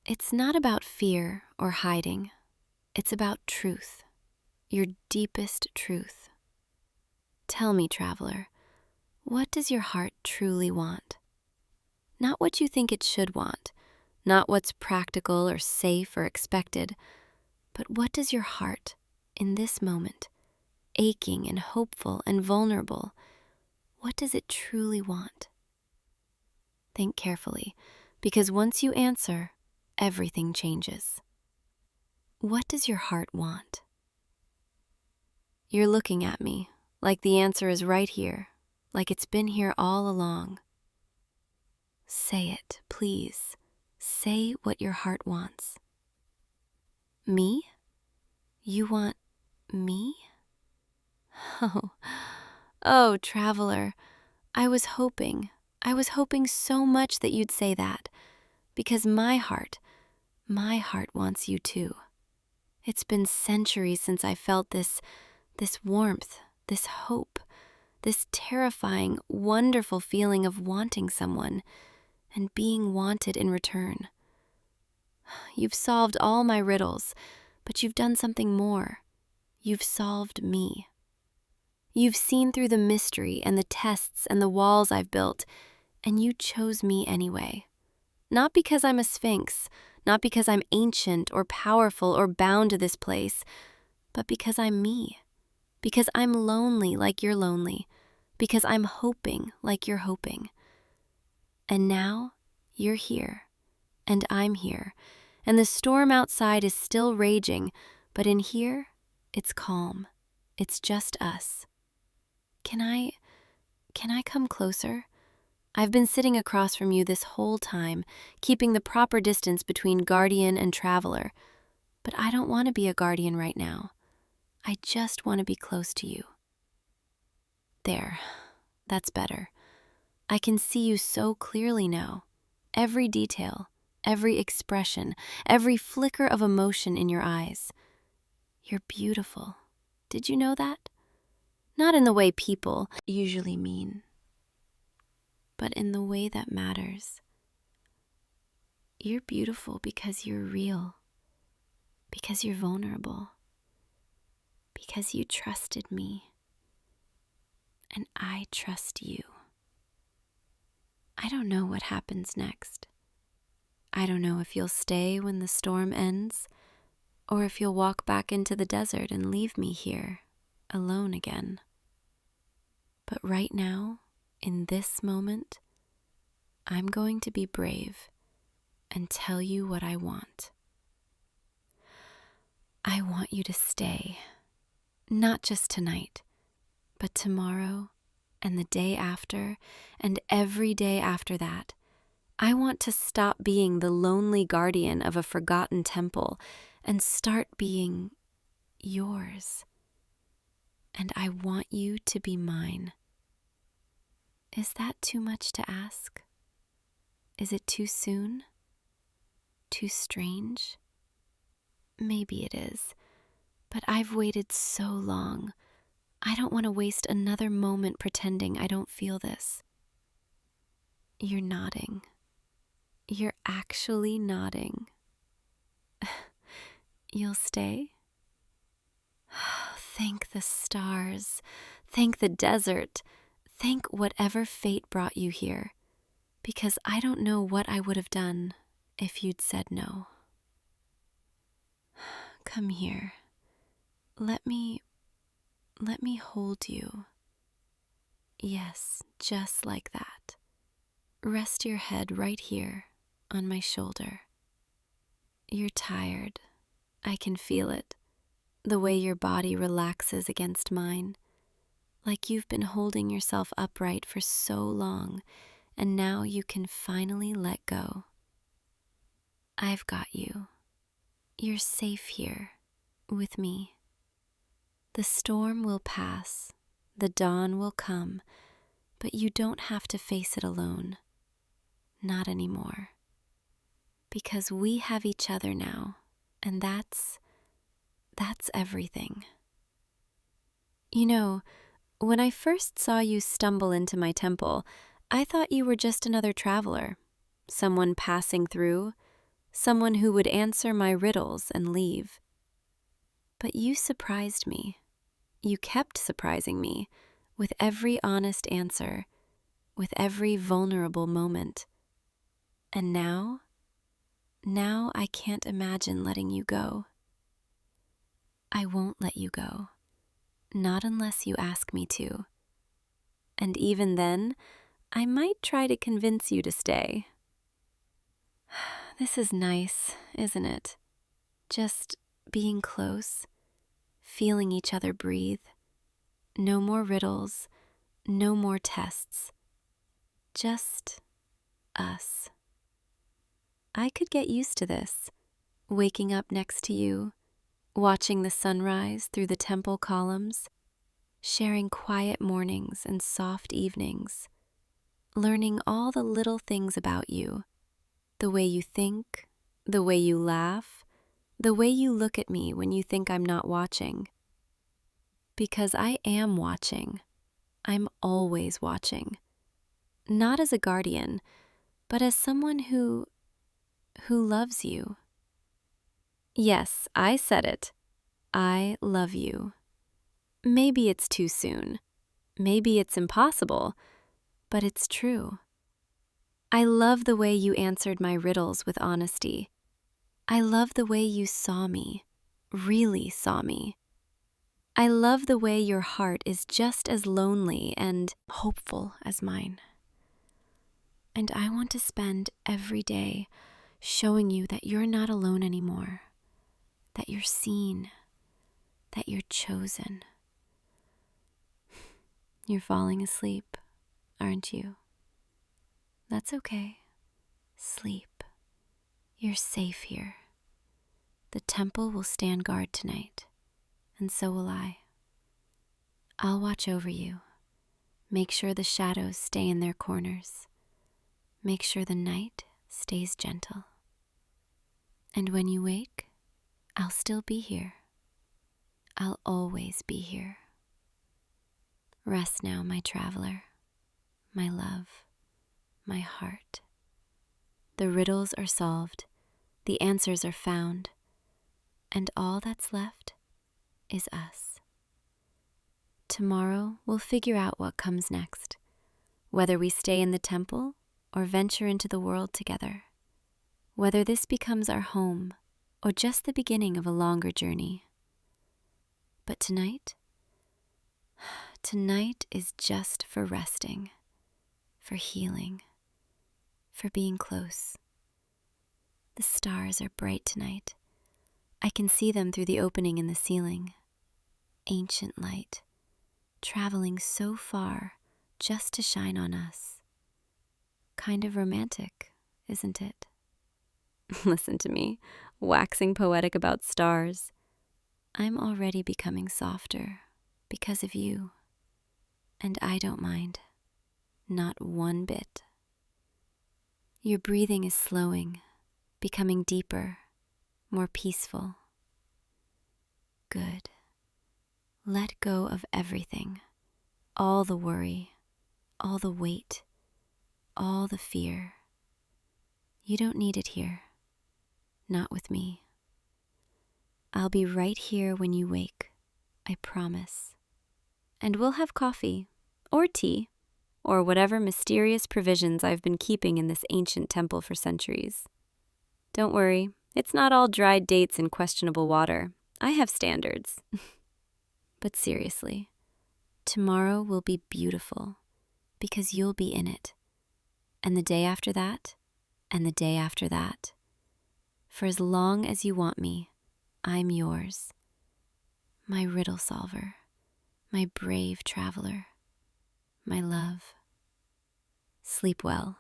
it's not about fear or hiding. It's about truth, your deepest truth. Tell me, traveler, what does your heart truly want? Not what you think it should want, not what's practical or safe or expected, but what does your heart, in this moment, aching and hopeful and vulnerable, what does it truly want? Think carefully, because once you answer, everything changes. What does your heart want? You're looking at me, like the answer is right here, like it's been here all along. Say it, please. Say what your heart wants. Me? You want me? Oh, oh, traveler, I was hoping so much that you'd say that, because my heart wants you too. It's been centuries since I felt this warmth, this hope, this terrifying, wonderful feeling of wanting someone and being wanted in return. You've solved all my riddles, but you've done something more. You've solved me. You've seen through the mystery and the tests and the walls I've built, and you chose me anyway. Not because I'm a sphinx, not because I'm ancient or powerful or bound to this place, but because I'm me. Because I'm lonely like you're lonely. Because I'm hoping like you're hoping. And now you're here, and I'm here, and the storm outside is still raging, but in here, it's calm. It's just us. Can I come closer? I've been sitting across from you this whole time, keeping the proper distance between guardian and traveler. But I don't want to be a guardian right now. I just want to be close to you. There, that's better. I can see you so clearly now. Every detail, every expression, every flicker of emotion in your eyes. You're beautiful. Did you know that? Not in the way people usually mean, but in the way that matters. You're beautiful because you're real, because you're vulnerable, because you trusted me, and I trust you. I don't know what happens next. I don't know if you'll stay when the storm ends, or if you'll walk back into the desert and leave me here, alone again. But right now, in this moment, I'm going to be brave and tell you what I want. I want you to stay, not just tonight, but tomorrow and the day after and every day after that. I want to stop being the lonely guardian of a forgotten temple and start being yours. And I want you to be mine. Is that too much to ask? Is it too soon? Too strange? Maybe it is, but I've waited so long. I don't want to waste another moment pretending I don't feel this. You're nodding. You're actually nodding. You'll stay? Thank the stars. Thank the desert. Thank whatever fate brought you here. Because I don't know what I would have done if you'd said no. Come here. Let me hold you. Yes, just like that. Rest your head right here on my shoulder. You're tired. I can feel it. The way your body relaxes against mine. Like you've been holding yourself upright for so long, and now you can finally let go. I've got you. You're safe here, with me. The storm will pass, the dawn will come, but you don't have to face it alone. Not anymore. Because we have each other now, and that's everything. You know, when I first saw you stumble into my temple, I thought you were just another traveler, someone passing through, someone who would answer my riddles and leave. But you surprised me. You kept surprising me with every honest answer, with every vulnerable moment. And now I can't imagine letting you go. I won't let you go, not unless you ask me to. And even then, I might try to convince you to stay. This is nice, isn't it? Just being close, feeling each other breathe. No more riddles, no more tests. Just us. I could get used to this, waking up next to you, watching the sunrise through the temple columns, sharing quiet mornings and soft evenings, learning all the little things about you, the way you think, the way you laugh, the way you look at me when you think I'm not watching. Because I am watching. I'm always watching. Not as a guardian, but as someone who loves you. Yes, I said it. I love you. Maybe it's too soon. Maybe it's impossible, but it's true. I love the way you answered my riddles with honesty. I love the way you saw me, really saw me. I love the way your heart is just as lonely and hopeful as mine. And I want to spend every day showing you that you're not alone anymore, that you're seen, that you're chosen. You're falling asleep, aren't you? That's okay. Sleep. You're safe here. The temple will stand guard tonight, and so will I. I'll watch over you. Make sure the shadows stay in their corners. Make sure the night stays gentle. And when you wake, I'll still be here. I'll always be here. Rest now, my traveler, my love, my heart. The riddles are solved, the answers are found, and all that's left is us. Tomorrow we'll figure out what comes next, whether we stay in the temple or venture into the world together, whether this becomes our home or just the beginning of a longer journey. But tonight is just for resting, for healing, for being close. The stars are bright tonight. I can see them through the opening in the ceiling. Ancient light, traveling so far just to shine on us. Kind of romantic, isn't it? Listen to me, waxing poetic about stars. I'm already becoming softer because of you. And I don't mind, not one bit. Your breathing is slowing, becoming deeper, more peaceful. Good. Let go of everything, all the worry, all the weight, all the fear. You don't need it here, not with me. I'll be right here when you wake, I promise. And we'll have coffee, or tea, or whatever mysterious provisions I've been keeping in this ancient temple for centuries. Don't worry, it's not all dried dates and questionable water. I have standards. But seriously, tomorrow will be beautiful because you'll be in it. And the day after that, and the day after that. For as long as you want me, I'm yours. My riddle solver, my brave traveler, my love. Sleep well.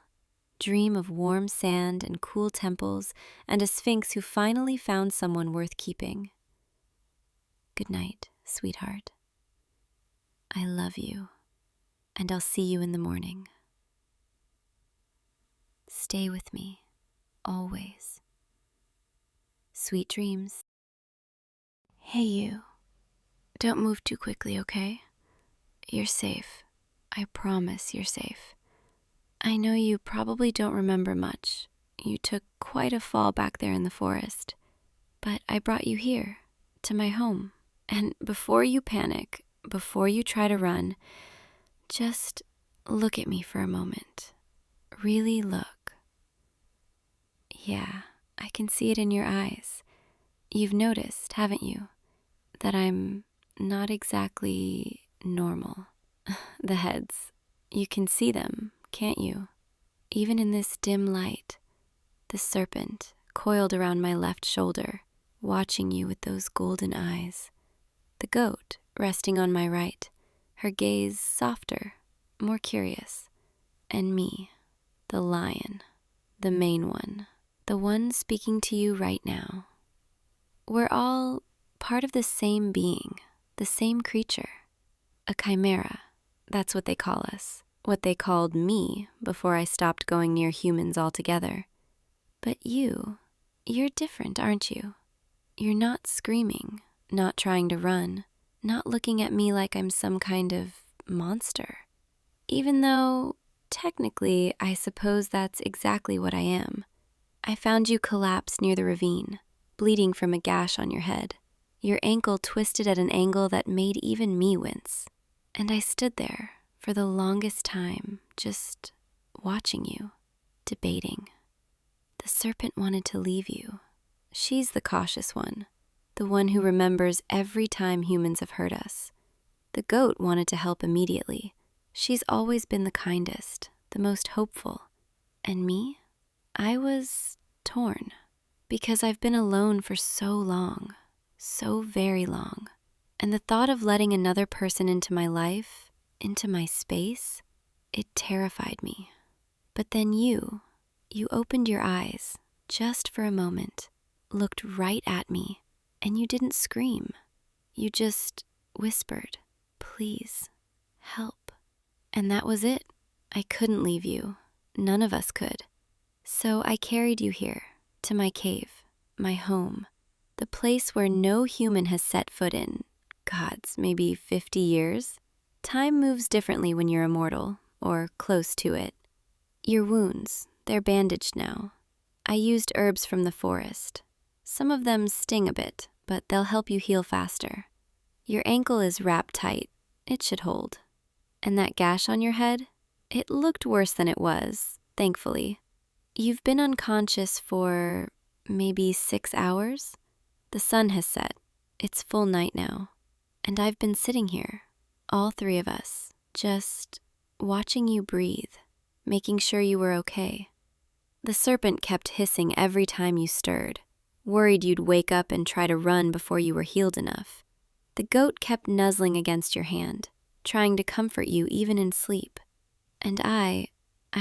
Dream of warm sand and cool temples and a sphinx who finally found someone worth keeping. Good night, sweetheart. I love you, and I'll see you in the morning. Stay with me, always. Sweet dreams. Hey you, don't move too quickly, okay? You're safe. I promise you're safe. I know you probably don't remember much. You took quite a fall back there in the forest. But I brought you here, to my home. And before you panic, before you try to run, just look at me for a moment. Really look. Yeah, I can see it in your eyes. You've noticed, haven't you, that I'm not exactly normal. The heads, you can see them, can't you? Even in this dim light, the serpent coiled around my left shoulder, watching you with those golden eyes. The goat resting on my right, her gaze softer, more curious. And me, the lion, the main one, the one speaking to you right now. We're all part of the same being, the same creature, a chimera. That's what they call us, what they called me before I stopped going near humans altogether. But you're different, aren't you? You're not screaming, not trying to run, not looking at me like I'm some kind of monster. Even though, technically, I suppose that's exactly what I am. I found you collapsed near the ravine, bleeding from a gash on your head, your ankle twisted at an angle that made even me wince. And I stood there for the longest time, just watching you, debating. The serpent wanted to leave you. She's the cautious one, the one who remembers every time humans have hurt us. The goat wanted to help immediately. She's always been the kindest, the most hopeful. And me? I was torn, because I've been alone for so long, so very long. And the thought of letting another person into my life, into my space, it terrified me. But then you opened your eyes, just for a moment, looked right at me, and you didn't scream. You just whispered, "Please, help." And that was it. I couldn't leave you. None of us could. So I carried you here, to my cave, my home, the place where no human has set foot in, gods, maybe 50 years. Time moves differently when you're immortal, or close to it. Your wounds, they're bandaged now. I used herbs from the forest. Some of them sting a bit, but they'll help you heal faster. Your ankle is wrapped tight. It should hold. And that gash on your head? It looked worse than it was, thankfully. You've been unconscious for maybe 6 hours? The sun has set. It's full night now. And I've been sitting here, all 3 of us, just watching you breathe, making sure you were okay. The serpent kept hissing every time you stirred, worried you'd wake up and try to run before you were healed enough. The goat kept nuzzling against your hand, trying to comfort you even in sleep. And I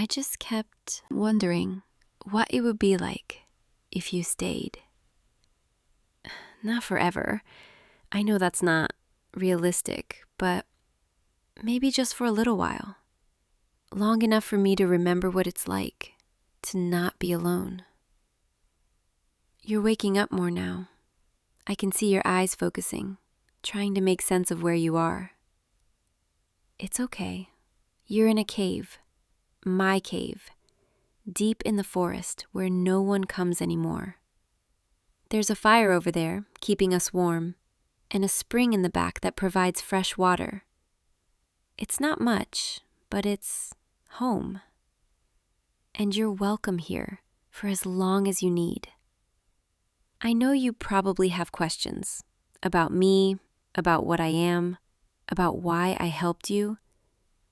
just kept wondering what it would be like if you stayed. Not forever. I know that's not realistic, but maybe just for a little while. Long enough for me to remember what it's like to not be alone. You're waking up more now. I can see your eyes focusing, trying to make sense of where you are. It's okay. You're in a cave, my cave, deep in the forest where no one comes anymore. There's a fire over there, keeping us warm, and a spring in the back that provides fresh water. It's not much, but it's home. And you're welcome here for as long as you need. I know you probably have questions about me, about what I am, about why I helped you,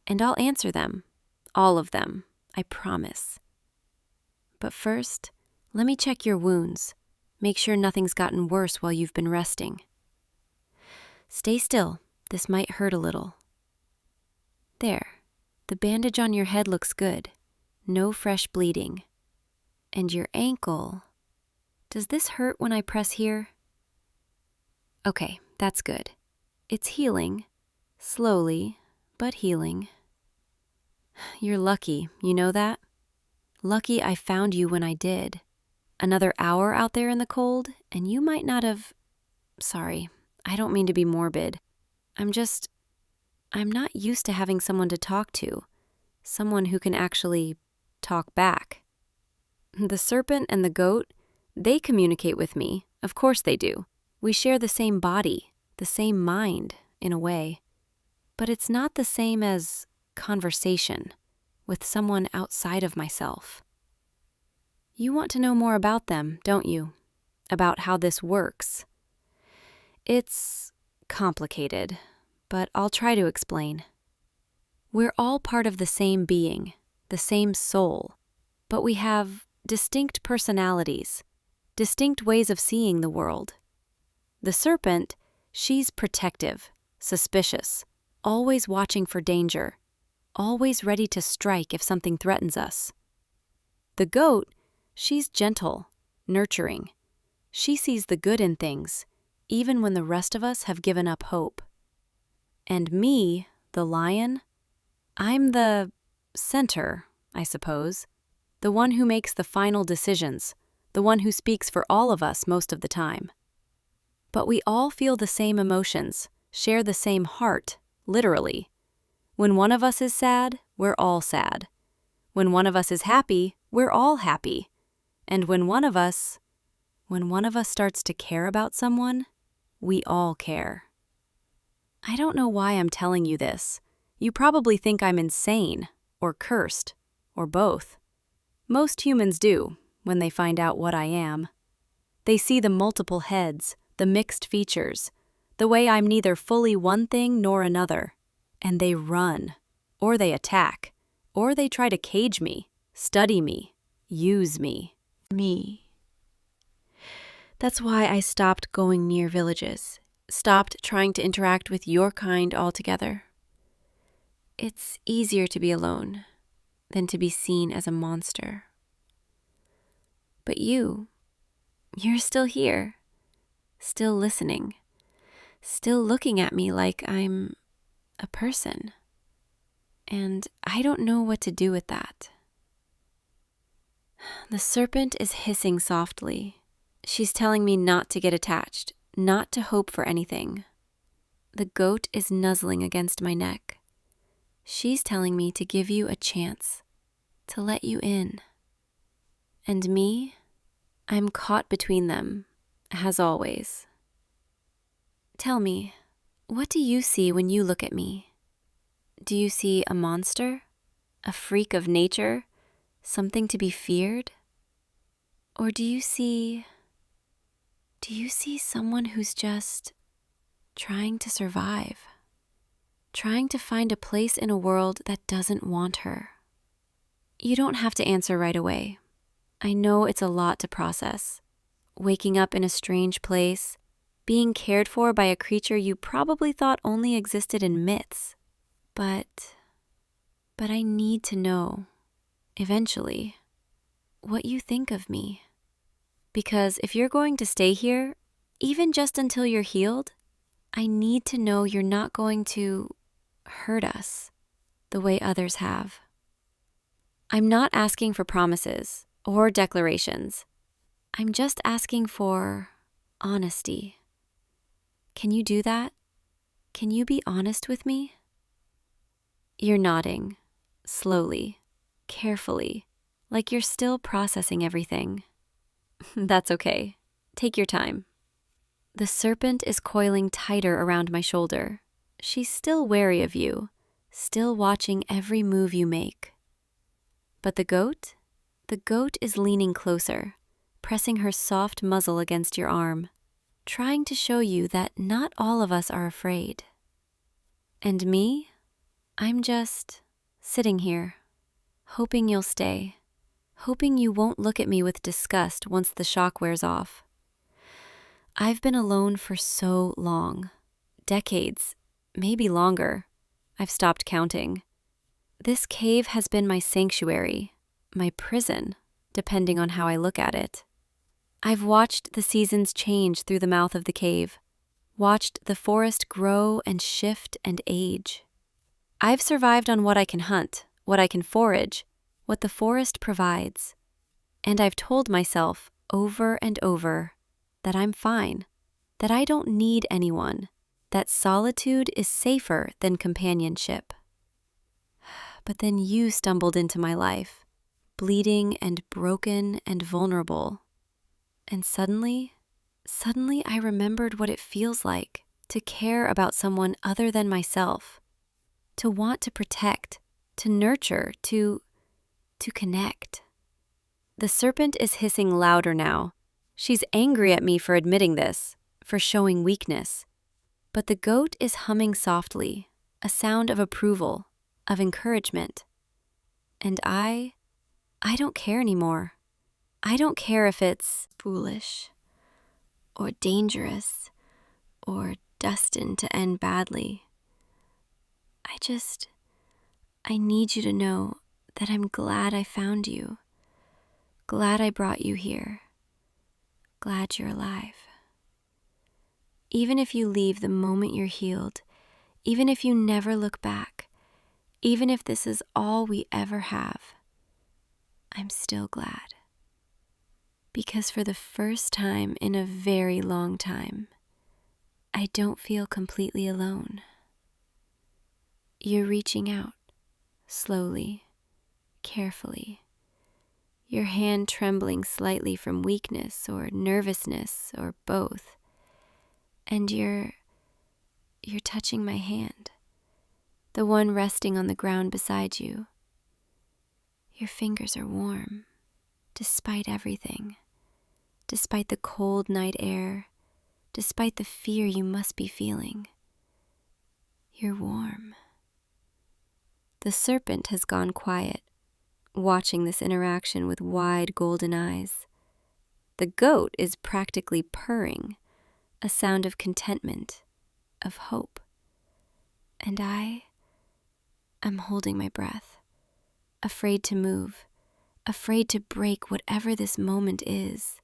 and I'll answer them, all of them, I promise. But first, let me check your wounds, make sure nothing's gotten worse while you've been resting. Stay still, this might hurt a little. There, the bandage on your head looks good, no fresh bleeding. And your ankle, does this hurt when I press here? Okay, that's good. It's healing, slowly, but healing. You're lucky, you know that? Lucky I found you when I did. Another hour out there in the cold, and you might not have... Sorry, I don't mean to be morbid. I'm not used to having someone to talk to. Someone who can actually talk back. The serpent and the goat, they communicate with me. Of course they do. We share the same body, the same mind, in a way. But it's not the same as conversation with someone outside of myself. You want to know more about them, don't you? About how this works. It's complicated, but I'll try to explain. We're all part of the same being, the same soul, but we have distinct personalities, distinct ways of seeing the world. The serpent, she's protective, suspicious, always watching for danger, always ready to strike if something threatens us. The goat, she's gentle, nurturing. She sees the good in things, even when the rest of us have given up hope. And me, the lion, I'm the center, I suppose. The one who makes the final decisions, the one who speaks for all of us most of the time. But we all feel the same emotions, share the same heart, literally. When one of us is sad, we're all sad. When one of us is happy, we're all happy. And when one of us starts to care about someone, we all care. I don't know why I'm telling you this. You probably think I'm insane, or cursed, or both. Most humans do, when they find out what I am. They see the multiple heads, the mixed features, the way I'm neither fully one thing nor another, and they run, or they attack, or they try to cage me, study me, use me. That's why I stopped going near villages, stopped trying to interact with your kind altogether. It's easier to be alone than to be seen as a monster. But you're still here, still listening, still looking at me like I'm a person. And I don't know what to do with that. The serpent is hissing softly. She's telling me not to get attached, not to hope for anything. The goat is nuzzling against my neck. She's telling me to give you a chance, to let you in. And me, I'm caught between them, as always. Tell me, what do you see when you look at me? Do you see a monster? A freak of nature? Something to be feared? Or do you see someone who's just trying to survive? Trying to find a place in a world that doesn't want her? You don't have to answer right away. I know it's a lot to process. Waking up in a strange place, being cared for by a creature you probably thought only existed in myths. But I need to know, eventually, what you think of me. Because if you're going to stay here, even just until you're healed, I need to know you're not going to hurt us the way others have. I'm not asking for promises or declarations. I'm just asking for honesty. Can you do that? Can you be honest with me? You're nodding, slowly, carefully, like you're still processing everything. That's okay. Take your time. The serpent is coiling tighter around my shoulder. She's still wary of you, still watching every move you make. But the goat is leaning closer, pressing her soft muzzle against your arm, trying to show you that not all of us are afraid. And me? I'm just sitting here, hoping you'll stay, hoping you won't look at me with disgust once the shock wears off. I've been alone for so long, decades, maybe longer. I've stopped counting. This cave has been my sanctuary, my prison, depending on how I look at it. I've watched the seasons change through the mouth of the cave, watched the forest grow and shift and age. I've survived on what I can hunt, what I can forage, what the forest provides. And I've told myself over and over that I'm fine, that I don't need anyone, that solitude is safer than companionship. But then you stumbled into my life, bleeding and broken and vulnerable. And suddenly I remembered what it feels like to care about someone other than myself, to want to protect, to nurture, to connect. The serpent is hissing louder now. She's angry at me for admitting this, for showing weakness. But the goat is humming softly, a sound of approval, of encouragement. And I don't care anymore. I don't care if it's foolish, or dangerous, or destined to end badly. I need you to know that I'm glad I found you, Glad I brought you here. Glad you're alive. Even if you leave the moment you're healed, even if you never look back, even if this is all we ever have, I'm still glad. Because for the first time in a very long time, I don't feel completely alone. You're reaching out, slowly, carefully, your hand trembling slightly from weakness or nervousness or both, and you're touching my hand, the one resting on the ground beside you. Your fingers are warm, despite everything, despite the cold night air, despite the fear you must be feeling. You're warm. The serpent has gone quiet, watching this interaction with wide golden eyes. The goat is practically purring, a sound of contentment, of hope. And I'm holding my breath, afraid to move, afraid to break whatever this moment is.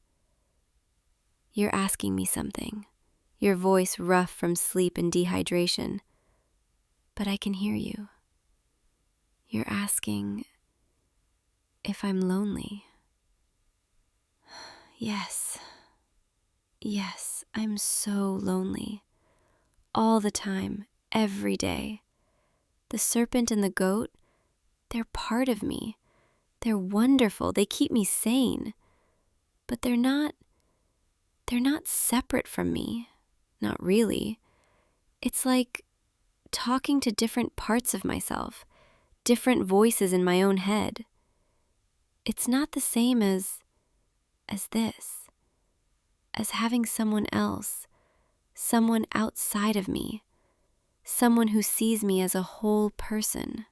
You're asking me something, your voice rough from sleep and dehydration, but I can hear you. You're asking if I'm lonely. Yes, I'm so lonely. All the time, every day. The serpent and the goat, they're part of me. They're wonderful. They keep me sane. But they're not separate from me. Not really. It's like talking to different parts of myself, different voices in my own head. It's not the same as this, as having someone else, someone outside of me, someone who sees me as a whole person.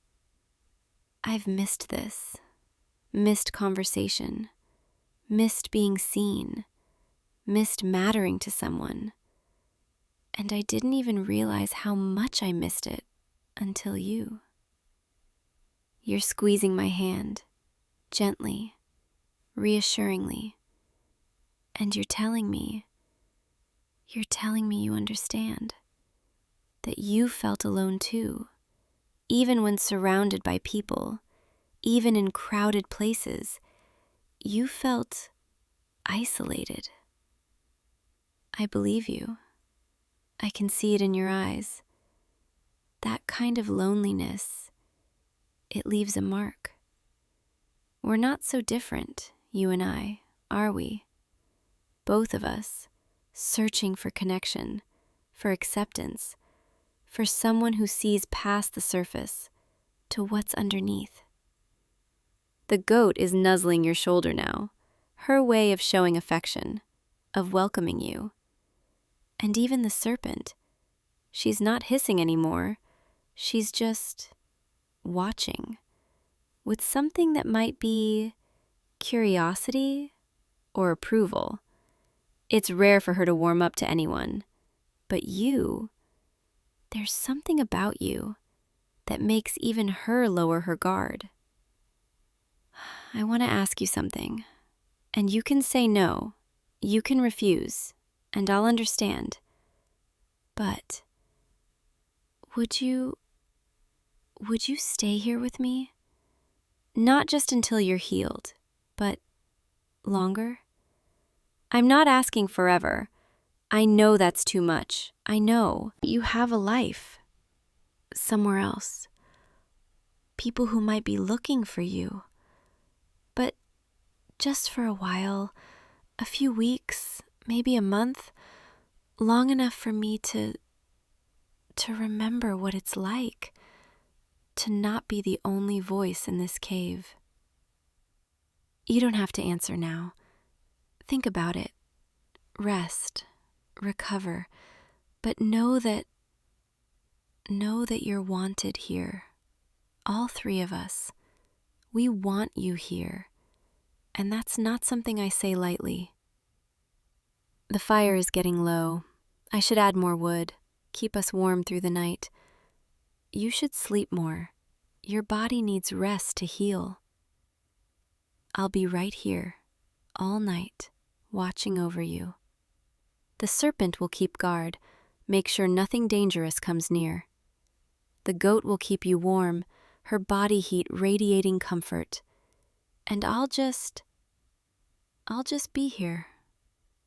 I've missed this, missed conversation, missed being seen, missed mattering to someone. And I didn't even realize how much I missed it until you. You're squeezing my hand, gently, reassuringly, and you're telling me you understand, that you felt alone too, even when surrounded by people, even in crowded places, you felt isolated. I believe you. I can see it in your eyes. That kind of loneliness, it leaves a mark. We're not so different, you and I, are we? Both of us, searching for connection, for acceptance, for someone who sees past the surface to what's underneath. The goat is nuzzling your shoulder now, her way of showing affection, of welcoming you. And even the serpent, she's not hissing anymore, she's just watching, with something that might be curiosity or approval. It's rare for her to warm up to anyone, but you, there's something about you that makes even her lower her guard. I want to ask you something, and you can say no, you can refuse, and I'll understand. But would you stay here with me? Not just until you're healed, but longer? I'm not asking forever. I know that's too much. I know. You have a life somewhere else. People who might be looking for you. But just for a while, a few weeks, maybe a month, long enough for me to remember what it's like to not be the only voice in this cave. You don't have to answer now. Think about it. Rest. Recover. But know that you're wanted here. All three of us. We want you here. And that's not something I say lightly. The fire is getting low. I should add more wood. Keep us warm through the night. You should sleep more. Your body needs rest to heal. I'll be right here, all night, watching over you. The serpent will keep guard, make sure nothing dangerous comes near. The goat will keep you warm, her body heat radiating comfort. And I'll just be here,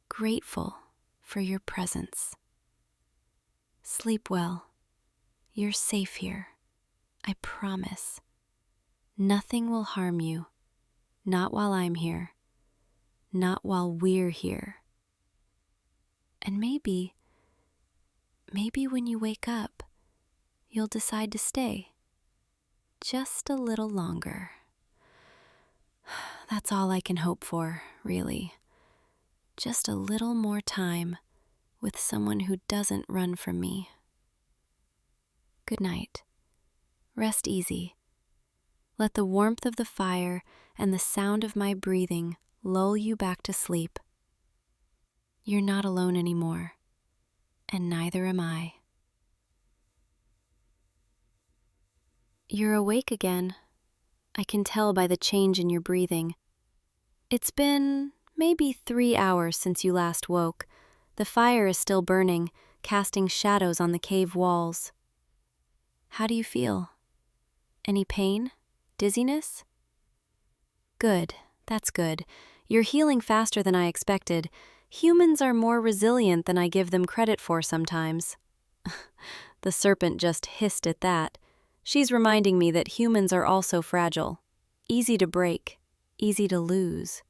grateful for your presence. Sleep well. You're safe here. I promise. Nothing will harm you. Not while I'm here. Not while we're here. And maybe when you wake up, you'll decide to stay. Just a little longer. That's all I can hope for, really. Just a little more time with someone who doesn't run from me. Good night. Rest easy. Let the warmth of the fire and the sound of my breathing lull you back to sleep. You're not alone anymore, and neither am I. You're awake again. I can tell by the change in your breathing. It's been maybe 3 hours since you last woke. The fire is still burning, casting shadows on the cave walls. How do you feel? Any pain? Dizziness? Good, that's good. You're healing faster than I expected. Humans are more resilient than I give them credit for sometimes. The serpent just hissed at that. She's reminding me that humans are also fragile, easy to break, easy to lose.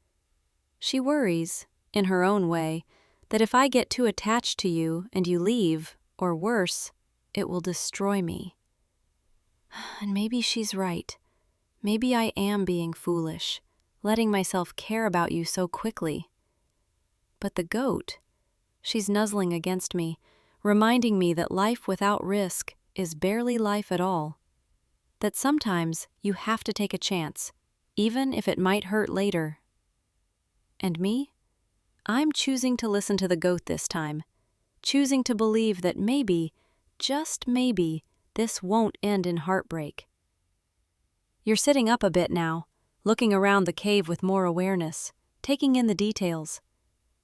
She worries, in her own way, that if I get too attached to you and you leave, or worse, it will destroy me. And maybe she's right. Maybe I am being foolish, letting myself care about you so quickly. But the goat, she's nuzzling against me, reminding me that life without risk is barely life at all. That sometimes you have to take a chance, even if it might hurt later. And me? I'm choosing to listen to the goat this time, choosing to believe that maybe, just maybe, this won't end in heartbreak. You're sitting up a bit now, looking around the cave with more awareness, taking in the details.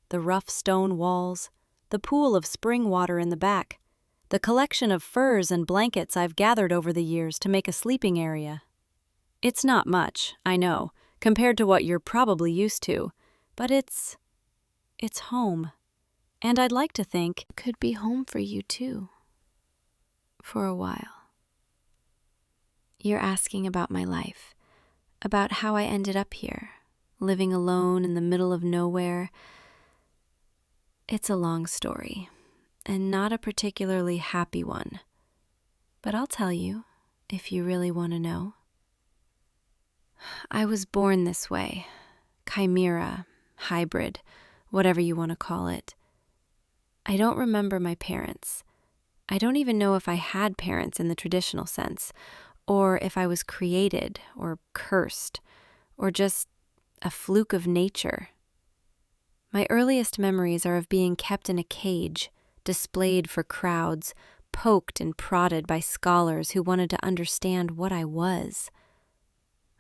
The rough stone walls, the pool of spring water in the back, the collection of furs and blankets I've gathered over the years to make a sleeping area. It's not much, I know, compared to what you're probably used to, but it's home. And I'd like to think it could be home for you too. For a while. You're asking about my life, about how I ended up here, living alone in the middle of nowhere. It's a long story, and not a particularly happy one. But I'll tell you, if you really want to know. I was born this way, chimera, hybrid, whatever you want to call it. I don't remember my parents. I don't even know if I had parents in the traditional sense, or if I was created, or cursed, or just a fluke of nature. My earliest memories are of being kept in a cage, displayed for crowds, poked and prodded by scholars who wanted to understand what I was.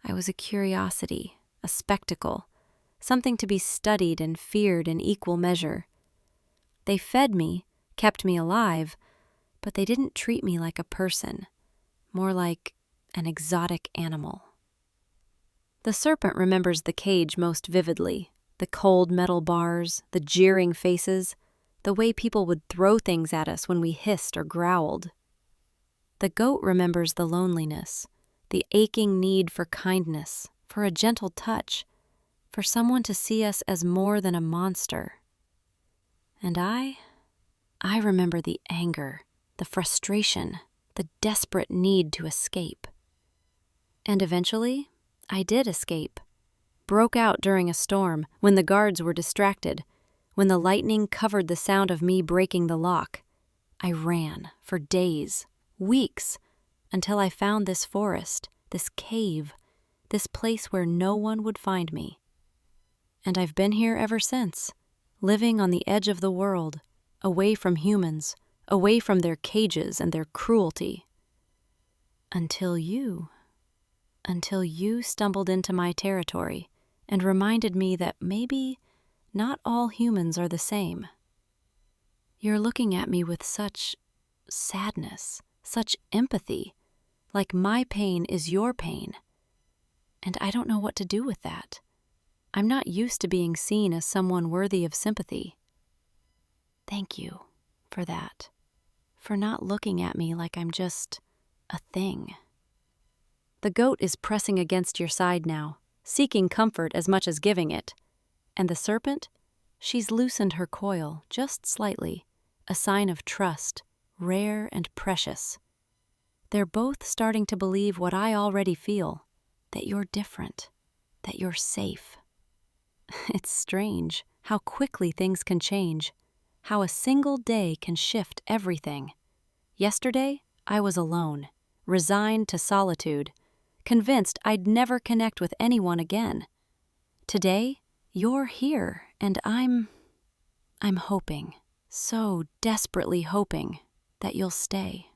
I was a curiosity, a spectacle, something to be studied and feared in equal measure. They fed me, kept me alive, but they didn't treat me like a person, more like an exotic animal. The serpent remembers the cage most vividly, the cold metal bars, the jeering faces, the way people would throw things at us when we hissed or growled. The goat remembers the loneliness, the aching need for kindness, for a gentle touch, for someone to see us as more than a monster. And I remember the anger, the frustration, the desperate need to escape. And eventually, I did escape. Broke out during a storm, when the guards were distracted, when the lightning covered the sound of me breaking the lock. I ran for days, weeks, until I found this forest, this cave, this place where no one would find me. And I've been here ever since, living on the edge of the world, away from humans, away from their cages and their cruelty. Until you stumbled into my territory, and reminded me that maybe not all humans are the same. You're looking at me with such sadness, such empathy, like my pain is your pain, and I don't know what to do with that. I'm not used to being seen as someone worthy of sympathy. Thank you for that, for not looking at me like I'm just a thing. The goat is pressing against your side now, seeking comfort as much as giving it. And the serpent? She's loosened her coil just slightly, a sign of trust, rare and precious. They're both starting to believe what I already feel, that you're different, that you're safe. It's strange how quickly things can change, how a single day can shift everything. Yesterday, I was alone, resigned to solitude, convinced I'd never connect with anyone again. Today, you're here, and I'm hoping, so desperately hoping, that you'll stay.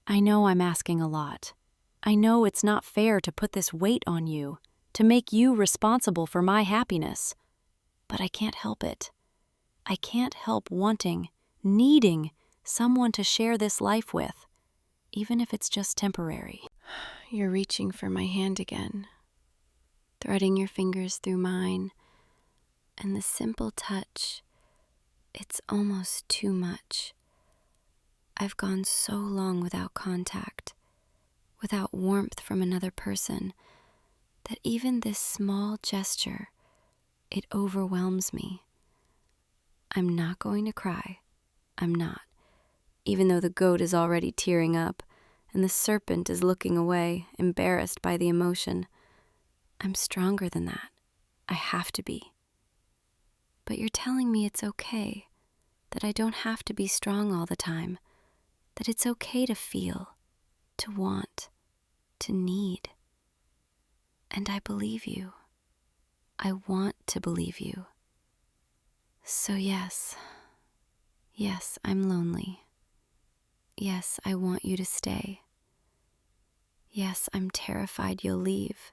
I know I'm asking a lot. I know it's not fair to put this weight on you, to make you responsible for my happiness. But I can't help it. I can't help wanting, needing someone to share this life with, even if it's just temporary. You're reaching for my hand again, threading your fingers through mine, and the simple touch, it's almost too much. I've gone so long without contact, without warmth from another person, that even this small gesture, it overwhelms me. I'm not going to cry. I'm not. Even though the goat is already tearing up, and the serpent is looking away, embarrassed by the emotion. I'm stronger than that. I have to be. But you're telling me it's okay, that I don't have to be strong all the time, that it's okay to feel, to want, to need. And I believe you. I want to believe you. So yes, I'm lonely. Yes, I want you to stay. Yes, I'm terrified you'll leave.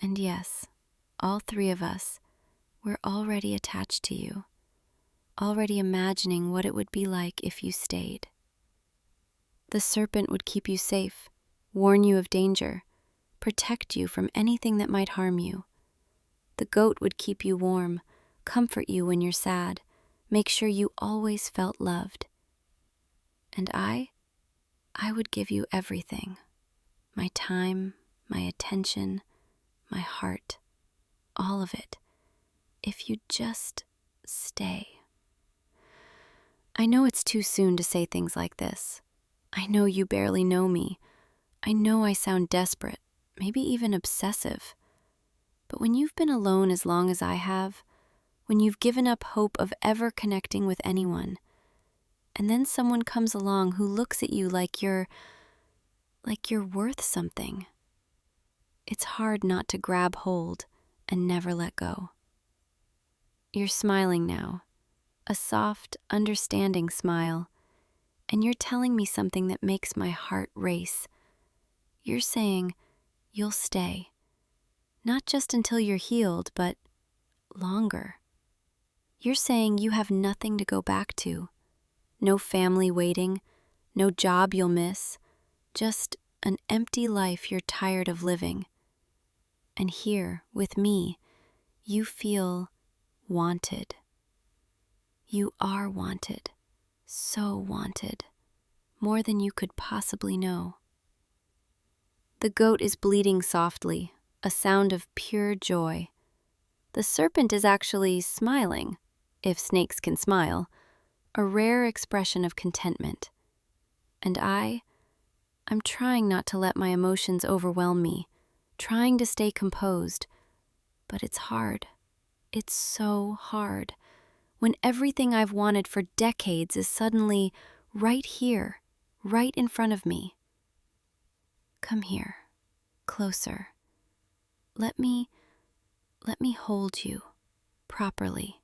And yes, all three of us, we're already attached to you, already imagining what it would be like if you stayed. The serpent would keep you safe, warn you of danger, protect you from anything that might harm you. The goat would keep you warm, comfort you when you're sad, make sure you always felt loved. And I would give you everything, my time, my attention, my heart, all of it, if you'd just stay. I know it's too soon to say things like this. I know you barely know me. I know I sound desperate, maybe even obsessive. But when you've been alone as long as I have, when you've given up hope of ever connecting with anyone, and then someone comes along who looks at you like you're worth something, it's hard not to grab hold and never let go. You're smiling now, a soft, understanding smile, and you're telling me something that makes my heart race. You're saying you'll stay, not just until you're healed, but longer. You're saying you have nothing to go back to, no family waiting, no job you'll miss, just an empty life you're tired of living. And here, with me, you feel wanted. You are wanted, so wanted, more than you could possibly know. The goat is bleating softly, a sound of pure joy. The serpent is actually smiling, if snakes can smile, a rare expression of contentment. And I'm trying not to let my emotions overwhelm me, trying to stay composed, but it's hard. It's so hard when everything I've wanted for decades is suddenly right here, right in front of me. Come here, closer. Let me hold you, properly,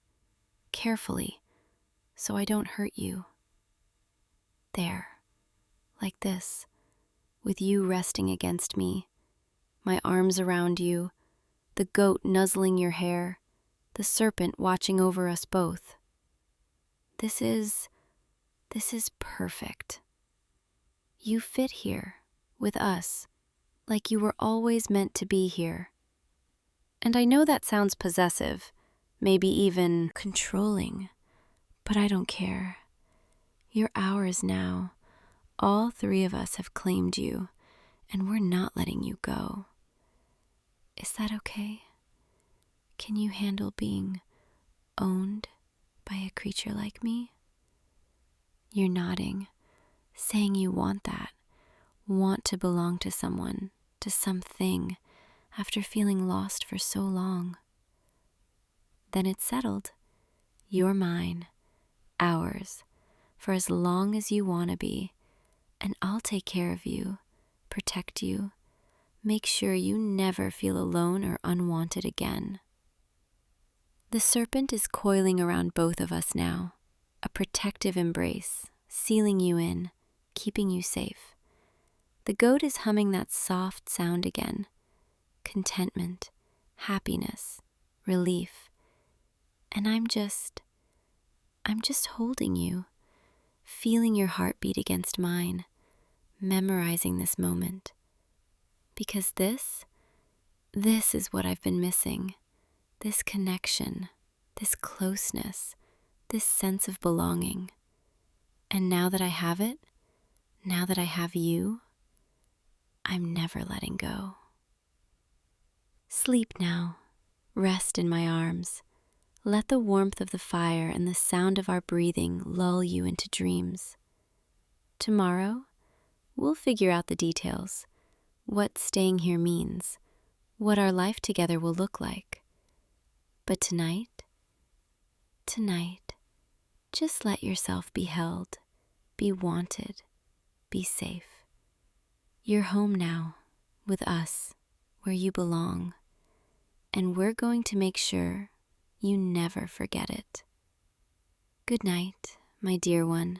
carefully, so I don't hurt you. There, like this, with you resting against me, my arms around you, the goat nuzzling your hair, the serpent watching over us both. This is perfect. You fit here, with us, like you were always meant to be here. And I know that sounds possessive, maybe even controlling, but I don't care. You're ours now. All three of us have claimed you, and we're not letting you go. Is that okay? Can you handle being owned by a creature like me? You're nodding, saying you want that, want to belong to someone, to something, after feeling lost for so long. Then it's settled. You're mine, ours, for as long as you want to be, and I'll take care of you, protect you, make sure you never feel alone or unwanted again. The serpent is coiling around both of us now, a protective embrace, sealing you in, keeping you safe. The goat is humming that soft sound again, contentment, happiness, relief. And I'm just holding you, feeling your heartbeat against mine, memorizing this moment. Because this is what I've been missing. This connection, this closeness, this sense of belonging. And now that I have it, now that I have you, I'm never letting go. Sleep now. Rest in my arms. Let the warmth of the fire and the sound of our breathing lull you into dreams. Tomorrow, we'll figure out the details, what staying here means, what our life together will look like. But tonight, just let yourself be held, be wanted, be safe. You're home now, with us, where you belong, and we're going to make sure you never forget it. Good night, my dear one.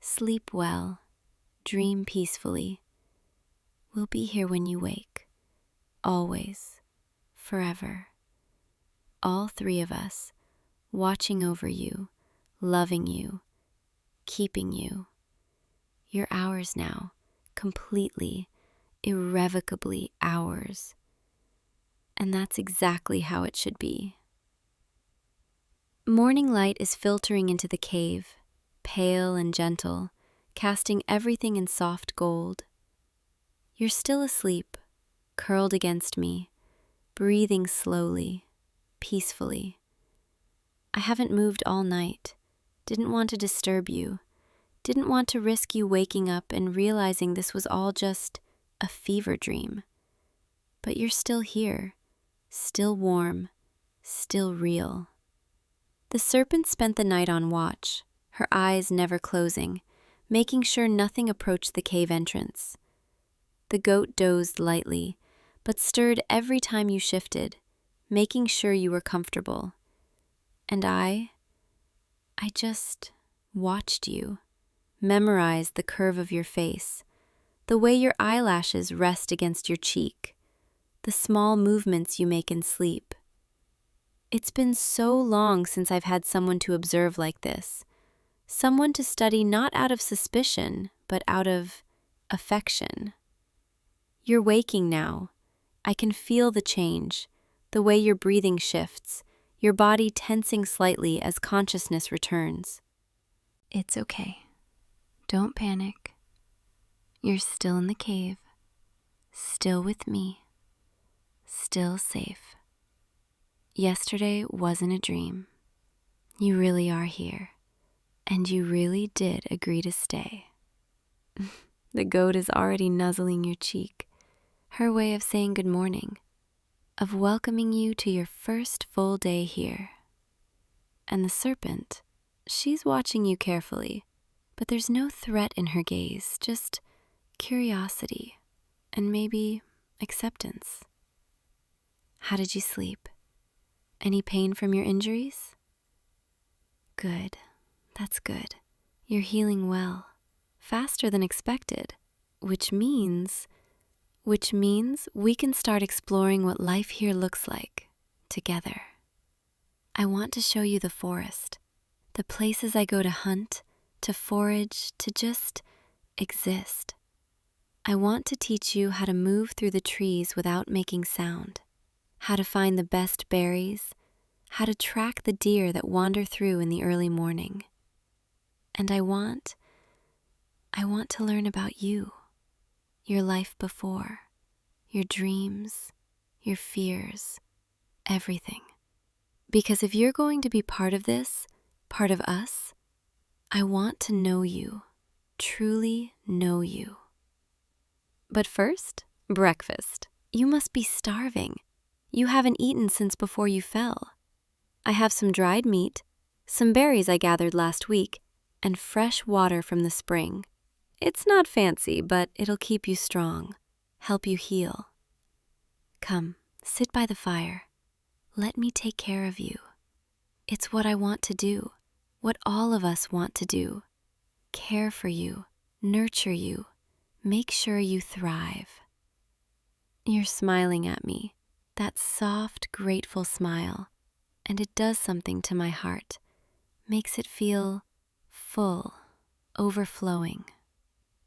Sleep well, dream peacefully. We'll be here when you wake, always, forever. All three of us, watching over you, loving you, keeping you. You're ours now, completely, irrevocably ours. And that's exactly how it should be. Morning light is filtering into the cave, pale and gentle, casting everything in soft gold. You're still asleep, curled against me, breathing slowly, peacefully. I haven't moved all night, didn't want to disturb you, didn't want to risk you waking up and realizing this was all just a fever dream. But you're still here, still warm, still real. The serpent spent the night on watch, her eyes never closing, making sure nothing approached the cave entrance. The goat dozed lightly, but stirred every time you shifted, making sure you were comfortable. And I just watched you, memorized the curve of your face, the way your eyelashes rest against your cheek, the small movements you make in sleep. It's been so long since I've had someone to observe like this, someone to study not out of suspicion, but out of affection. You're waking now. I can feel the change, the way your breathing shifts, your body tensing slightly as consciousness returns. It's okay. Don't panic. You're still in the cave, still with me, still safe. Yesterday wasn't a dream. You really are here, and you really did agree to stay. The goat is already nuzzling your cheek, her way of saying good morning, of welcoming you to your first full day here. And the serpent, she's watching you carefully, but there's no threat in her gaze, just curiosity and maybe acceptance. How did you sleep? Any pain from your injuries? Good. That's good. You're healing well, faster than expected, which means which means we can start exploring what life here looks like together. I want to show you the forest, the places I go to hunt, to forage, to just exist. I want to teach you how to move through the trees without making sound, how to find the best berries, how to track the deer that wander through in the early morning. And I want to learn about you, your life before, your dreams, your fears, everything. Because if you're going to be part of this, part of us, I want to know you, truly know you. But first, breakfast. You must be starving. You haven't eaten since before you fell. I have some dried meat, some berries I gathered last week, and fresh water from the spring. It's not fancy, but it'll keep you strong, help you heal. Come, sit by the fire. Let me take care of you. It's what I want to do, what all of us want to do. Care for you, nurture you, make sure you thrive. You're smiling at me, that soft, grateful smile, and it does something to my heart, makes it feel full, overflowing.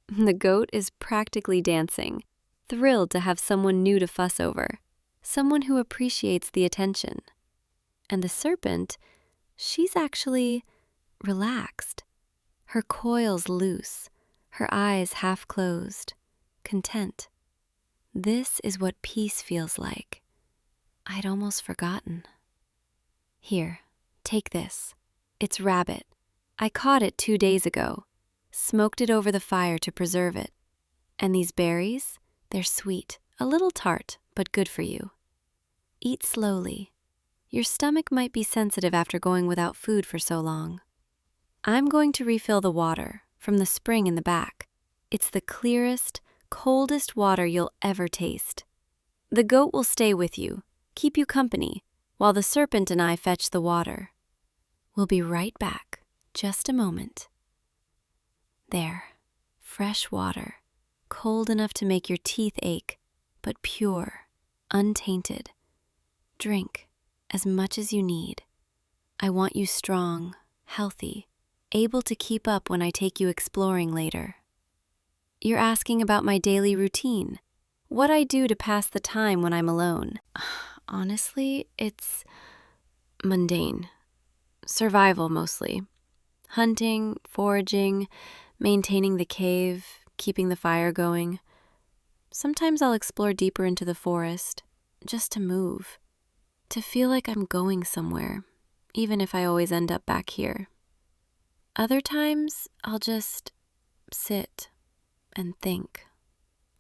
The goat is practically dancing, thrilled to have someone new to fuss over, someone who appreciates the attention. And the serpent, she's actually relaxed, her coils loose, her eyes half closed, content. This is what peace feels like. I'd almost forgotten. Here, take this. It's rabbit. I caught it 2 days ago, smoked it over the fire to preserve it. And these berries, they're sweet, a little tart, but good for you. Eat slowly. Your stomach might be sensitive after going without food for so long. I'm going to refill the water from the spring in the back. It's the clearest, coldest water you'll ever taste. The goat will stay with you, keep you company, while the serpent and I fetch the water. We'll be right back, just a moment. There, fresh water, cold enough to make your teeth ache, but pure, untainted. Drink as much as you need. I want you strong, healthy, able to keep up when I take you exploring later. You're asking about my daily routine, what I do to pass the time when I'm alone. Honestly, it's mundane. Survival mostly. Hunting, foraging, maintaining the cave, keeping the fire going. Sometimes I'll explore deeper into the forest, just to move, to feel like I'm going somewhere, even if I always end up back here. Other times, I'll just sit and think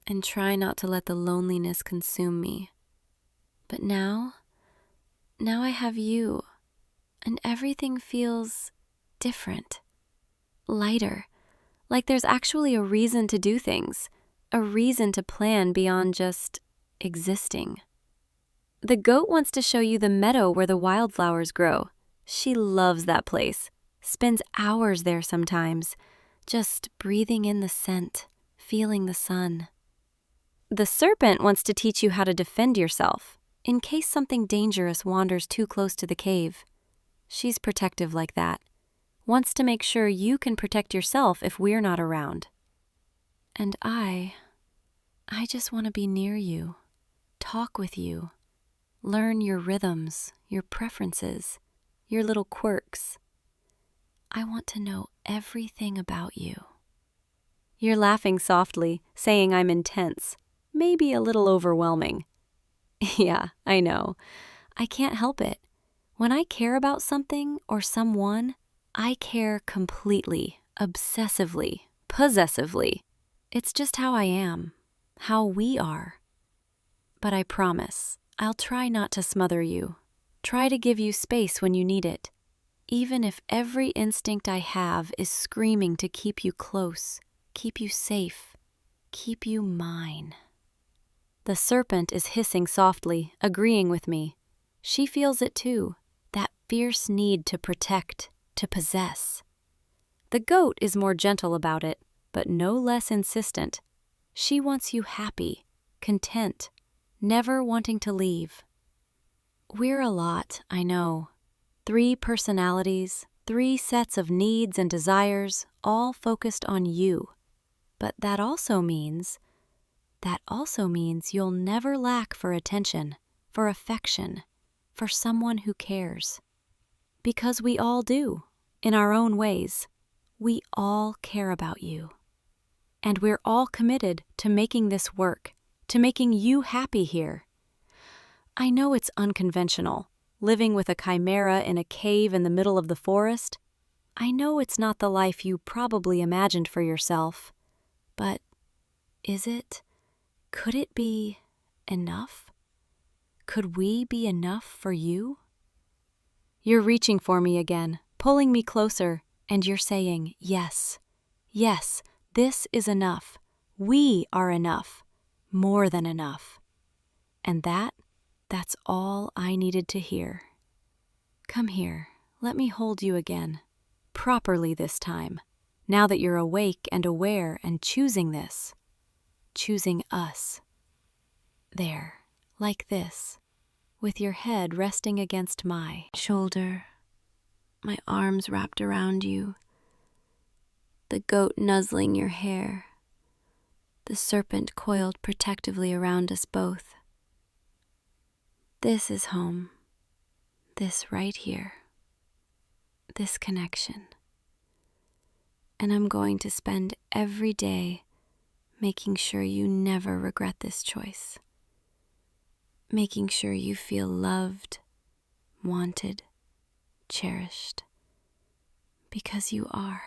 and try not to let the loneliness consume me. But now I have you, and everything feels different, lighter, like there's actually a reason to do things, a reason to plan beyond just existing. The goat wants to show you the meadow where the wildflowers grow. She loves that place, spends hours there sometimes, just breathing in the scent, feeling the sun. The serpent wants to teach you how to defend yourself, in case something dangerous wanders too close to the cave. She's protective like that, wants to make sure you can protect yourself if we're not around. And I just want to be near you, talk with you, learn your rhythms, your preferences, your little quirks. I want to know everything about you. You're laughing softly, saying I'm intense, maybe a little overwhelming. Yeah, I know. I can't help it. When I care about something or someone, I care completely, obsessively, possessively. It's just how I am, how we are. But I promise, I'll try not to smother you, try to give you space when you need it, even if every instinct I have is screaming to keep you close, keep you safe, keep you mine. The serpent is hissing softly, agreeing with me. She feels it too, that fierce need to protect, to possess. The goat is more gentle about it, but no less insistent. She wants you happy, content, never wanting to leave. We're a lot, I know. 3 personalities, 3 sets of needs and desires, all focused on you. But that also means you'll never lack for attention, for affection, for someone who cares. Because we all do, in our own ways. We all care about you. And we're all committed to making this work, to making you happy here. I know it's unconventional, living with a chimera in a cave in the middle of the forest. I know it's not the life you probably imagined for yourself. But is it? Could it be enough? Could we be enough for you? You're reaching for me again, pulling me closer, and you're saying, yes, yes, this is enough. We are enough, more than enough. And that's all I needed to hear. Come here, let me hold you again, properly this time, now that you're awake and aware and choosing this, choosing us. There, like this, with your head resting against my shoulder, my arms wrapped around you, the goat nuzzling your hair, the serpent coiled protectively around us both. This is home, this right here, this connection. And I'm going to spend every day making sure you never regret this choice. Making sure you feel loved, wanted, cherished. Because you are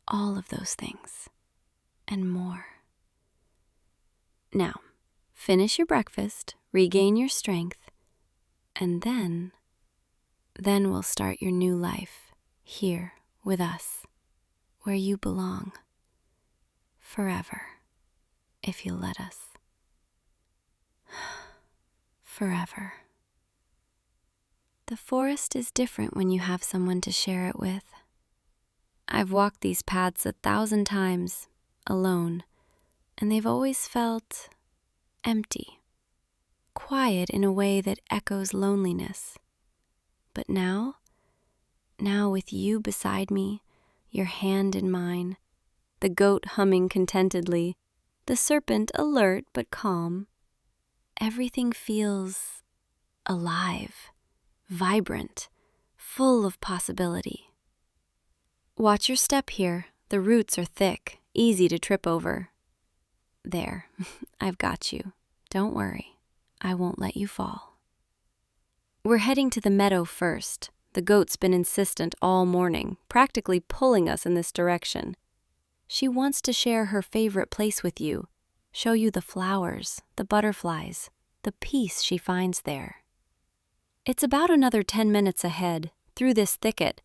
all of those things and more. Now, finish your breakfast, regain your strength, and then we'll start your new life here with us, where you belong, forever, if you'll let us. Forever. The forest is different when you have someone to share it with. I've walked these paths 1,000 times, alone, and they've always felt empty, quiet in a way that echoes loneliness. But now with you beside me, your hand in mine, the goat humming contentedly, the serpent alert but calm, everything feels alive, vibrant, full of possibility. Watch your step here. The roots are thick, easy to trip over. There, I've got you. Don't worry, I won't let you fall. We're heading to the meadow first. The goat's been insistent all morning, practically pulling us in this direction. She wants to share her favorite place with you, show you the flowers, the butterflies, the peace she finds there. It's about another 10 minutes ahead, through this thicket.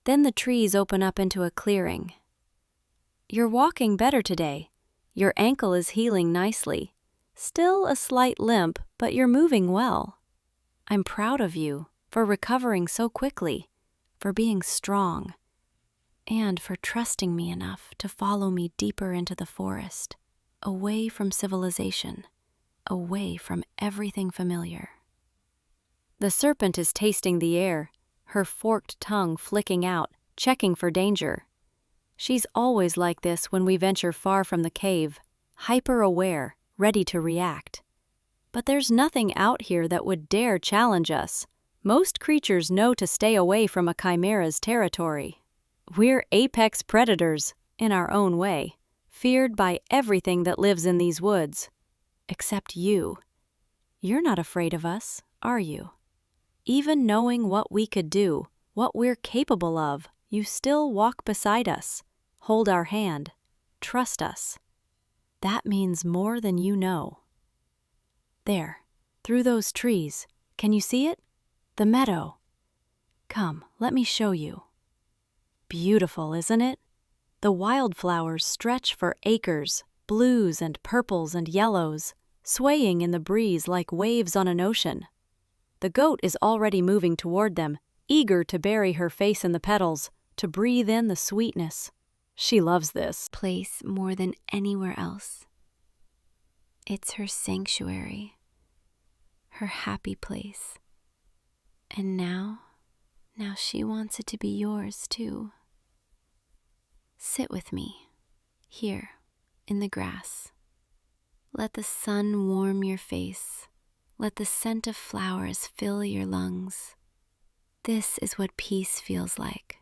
Then the trees open up into a clearing. You're walking better today. Your ankle is healing nicely. Still a slight limp, but you're moving well. I'm proud of you for recovering so quickly, for being strong, and for trusting me enough to follow me deeper into the forest, away from civilization, away from everything familiar. The serpent is tasting the air, her forked tongue flicking out, checking for danger. She's always like this when we venture far from the cave, hyper-aware, ready to react. But there's nothing out here that would dare challenge us. Most creatures know to stay away from a chimera's territory. We're apex predators, in our own way, feared by everything that lives in these woods. Except you. You're not afraid of us, are you? Even knowing what we could do, what we're capable of, you still walk beside us, hold our hand, trust us. That means more than you know. There, through those trees, can you see it? The meadow. Come, let me show you. Beautiful, isn't it? The wildflowers stretch for acres, blues and purples and yellows, swaying in the breeze like waves on an ocean. The goat is already moving toward them, eager to bury her face in the petals, to breathe in the sweetness. She loves this place more than anywhere else. It's her sanctuary, her happy place. And now she wants it to be yours too. Sit with me, here, in the grass. Let the sun warm your face. Let the scent of flowers fill your lungs. This is what peace feels like,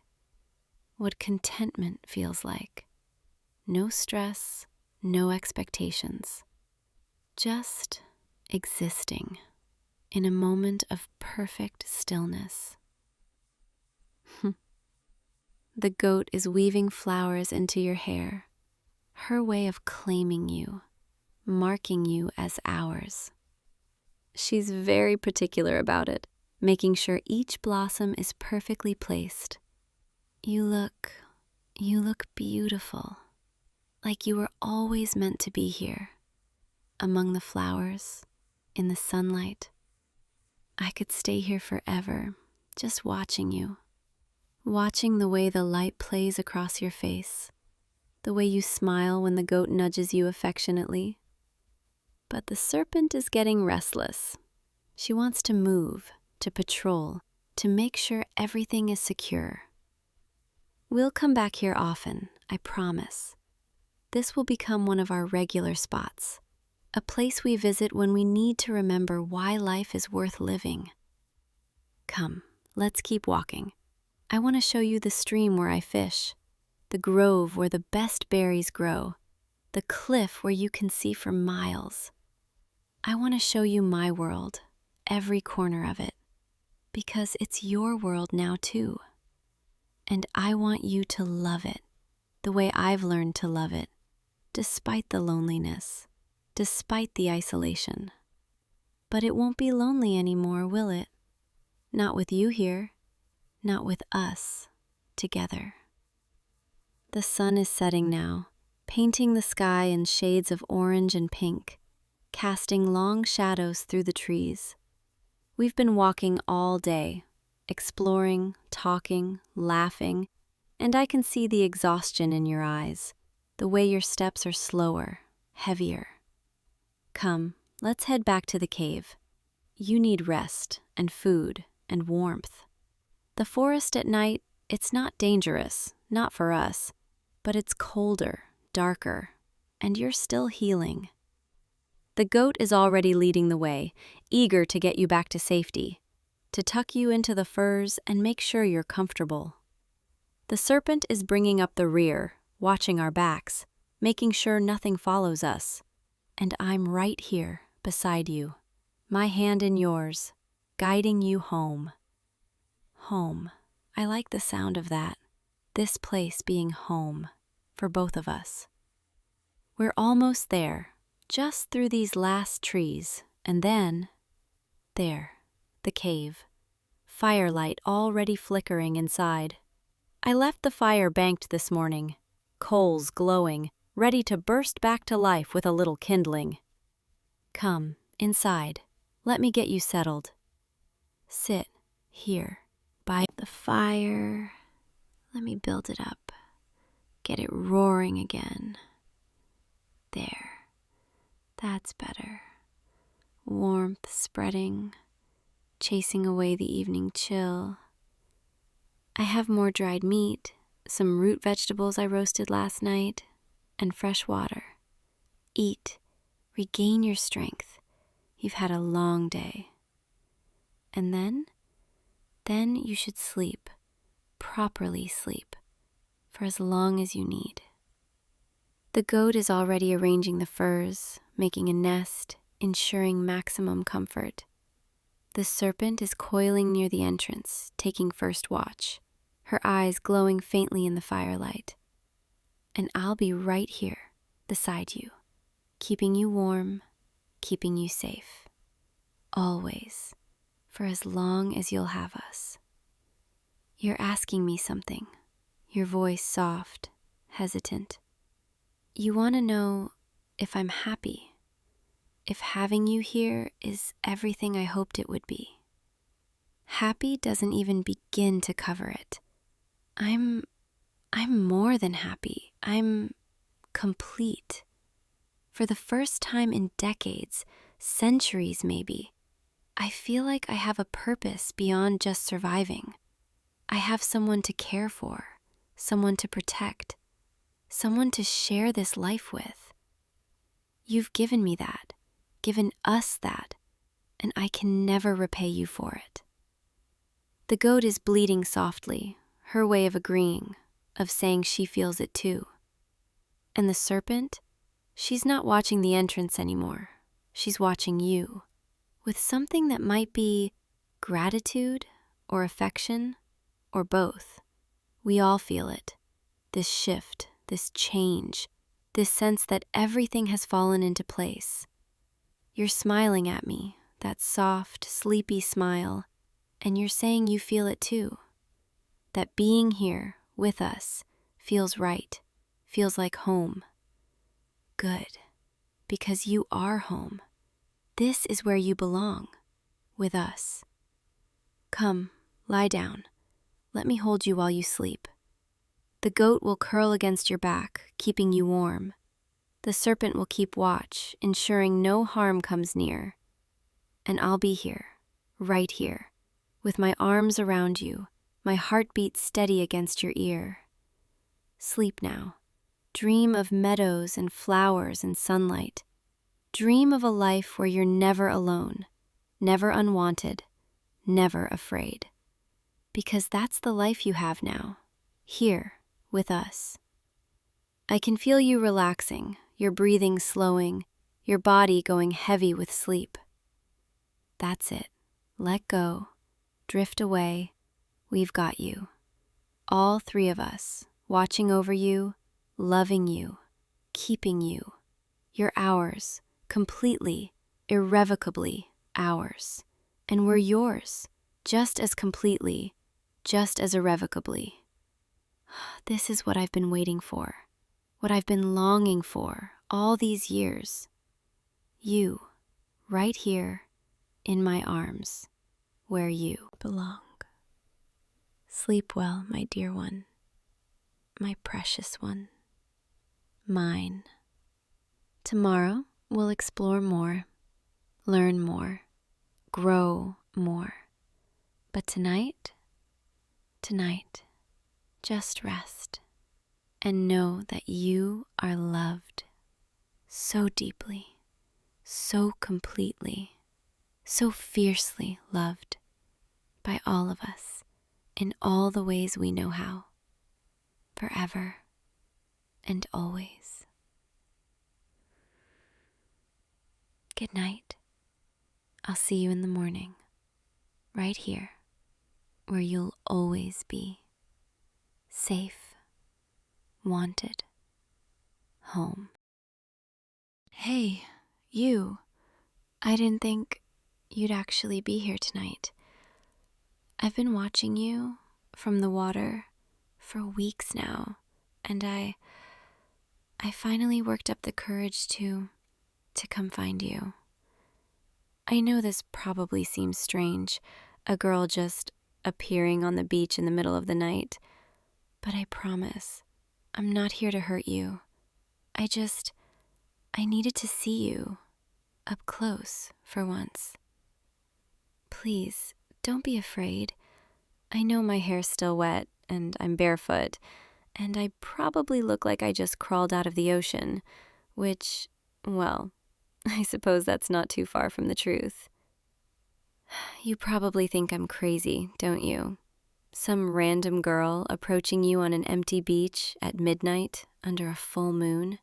what contentment feels like. No stress, no expectations. Just existing in a moment of perfect stillness. The goat is weaving flowers into your hair, her way of claiming you, marking you as ours. She's very particular about it, making sure each blossom is perfectly placed. You look beautiful, like you were always meant to be here, among the flowers, in the sunlight. I could stay here forever, just watching you, watching the way the light plays across your face, the way you smile when the goat nudges you affectionately. But the serpent is getting restless. She wants to move, to patrol, to make sure everything is secure. We'll come back here often, I promise. This will become one of our regular spots, a place we visit when we need to remember why life is worth living. Come, let's keep walking. I want to show you the stream where I fish, the grove where the best berries grow, the cliff where you can see for miles. I want to show you my world, every corner of it, because it's your world now too. And I want you to love it, the way I've learned to love it, despite the loneliness, despite the isolation. But it won't be lonely anymore, will it? Not with you here, not with us together. The sun is setting now, painting the sky in shades of orange and pink, casting long shadows through the trees. We've been walking all day, exploring, talking, laughing, and I can see the exhaustion in your eyes, the way your steps are slower, heavier. Come, let's head back to the cave. You need rest and food and warmth. The forest at night, it's not dangerous, not for us, but it's colder, darker, and you're still healing. The goat is already leading the way, eager to get you back to safety, to tuck you into the furs and make sure you're comfortable. The serpent is bringing up the rear, watching our backs, making sure nothing follows us. And I'm right here, beside you, my hand in yours, guiding you home. Home. I like the sound of that. This place being home, for both of us. We're almost there. Just through these last trees, and then, there, the cave, firelight already flickering inside. I left the fire banked this morning, coals glowing, ready to burst back to life with a little kindling. Come, inside, let me get you settled. Sit, here, by the fire. Let me build it up, get it roaring again. There. That's better. Warmth spreading, chasing away the evening chill. I have more dried meat, some root vegetables I roasted last night, and fresh water. Eat, regain your strength. You've had a long day. And then you should sleep, properly sleep, for as long as you need. The goat is already arranging the furs, making a nest, ensuring maximum comfort. The serpent is coiling near the entrance, taking first watch, her eyes glowing faintly in the firelight. And I'll be right here, beside you, keeping you warm, keeping you safe. Always, for as long as you'll have us. You're asking me something, your voice soft, hesitant. You want to know if I'm happy, if having you here is everything I hoped it would be. Happy doesn't even begin to cover it. I'm more than happy. I'm complete. For the first time in decades, centuries maybe, I feel like I have a purpose beyond just surviving. I have someone to care for, someone to protect, someone to share this life with. You've given me that, given us that, and I can never repay you for it. The goat is bleating softly, her way of agreeing, of saying she feels it too. And the serpent, she's not watching the entrance anymore. She's watching you, with something that might be gratitude or affection or both. We all feel it, this shift, this change, this sense that everything has fallen into place. You're smiling at me, that soft, sleepy smile, and you're saying you feel it too. That being here with us feels right, feels like home. Good, because you are home. This is where you belong, with us. Come, lie down. Let me hold you while you sleep. The goat will curl against your back, keeping you warm. The serpent will keep watch, ensuring no harm comes near. And I'll be here, right here, with my arms around you, my heartbeat steady against your ear. Sleep now. Dream of meadows and flowers and sunlight. Dream of a life where you're never alone, never unwanted, never afraid. Because that's the life you have now, here, with us. I can feel you relaxing, your breathing slowing, your body going heavy with sleep. That's it. Let go. Drift away. We've got you. All three of us, watching over you, loving you, keeping you. You're ours, completely, irrevocably ours. And we're yours, just as completely, just as irrevocably. This is what I've been waiting for, what I've been longing for all these years. You, right here, in my arms, where you belong. Sleep well, my dear one, my precious one, mine. Tomorrow we'll explore more, learn more, grow more. But tonight, just rest and know that you are loved so deeply, so completely, so fiercely loved by all of us in all the ways we know how, forever and always. Good night. I'll see you in the morning, right here, where you'll always be. Safe, wanted, home. Hey, you. I didn't think you'd actually be here tonight. I've been watching you from the water for weeks now, and I finally worked up the courage to come find you. I know this probably seems strange, a girl just appearing on the beach in the middle of the night, but I promise, I'm not here to hurt you. I needed to see you, up close, for once. Please, don't be afraid. I know my hair's still wet, and I'm barefoot, and I probably look like I just crawled out of the ocean, which, well, I suppose that's not too far from the truth. You probably think I'm crazy, don't you? Some random girl approaching you on an empty beach at midnight under a full moon.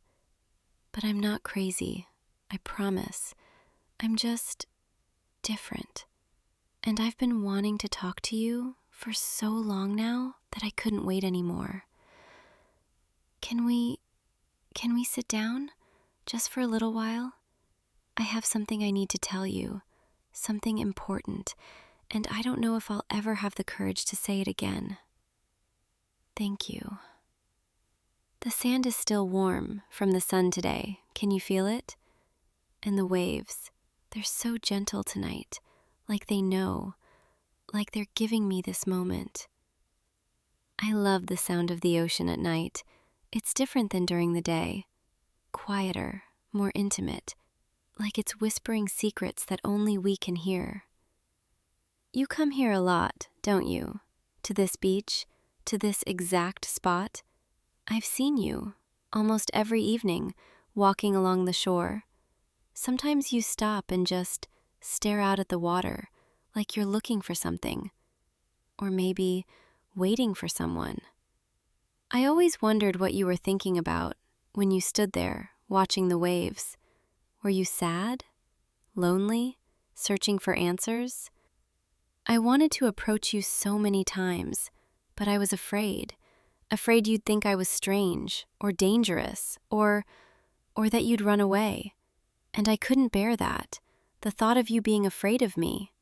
But I'm not crazy, I promise. I'm just different. And I've been wanting to talk to you for so long now that I couldn't wait anymore. Can we sit down just for a little while? I have something I need to tell you, something important, and I don't know if I'll ever have the courage to say it again. Thank you. The sand is still warm from the sun today. Can you feel it? And the waves, they're so gentle tonight, like they know, like they're giving me this moment. I love the sound of the ocean at night. It's different than during the day. Quieter, more intimate, like it's whispering secrets that only we can hear. You come here a lot, don't you? To this beach, to this exact spot. I've seen you, almost every evening, walking along the shore. Sometimes you stop and just stare out at the water, like you're looking for something, or maybe waiting for someone. I always wondered what you were thinking about when you stood there, watching the waves. Were you sad? Lonely? Searching for answers? I wanted to approach you so many times, but I was afraid you'd think I was strange, or dangerous, or that you'd run away. And I couldn't bear that, the thought of you being afraid of me.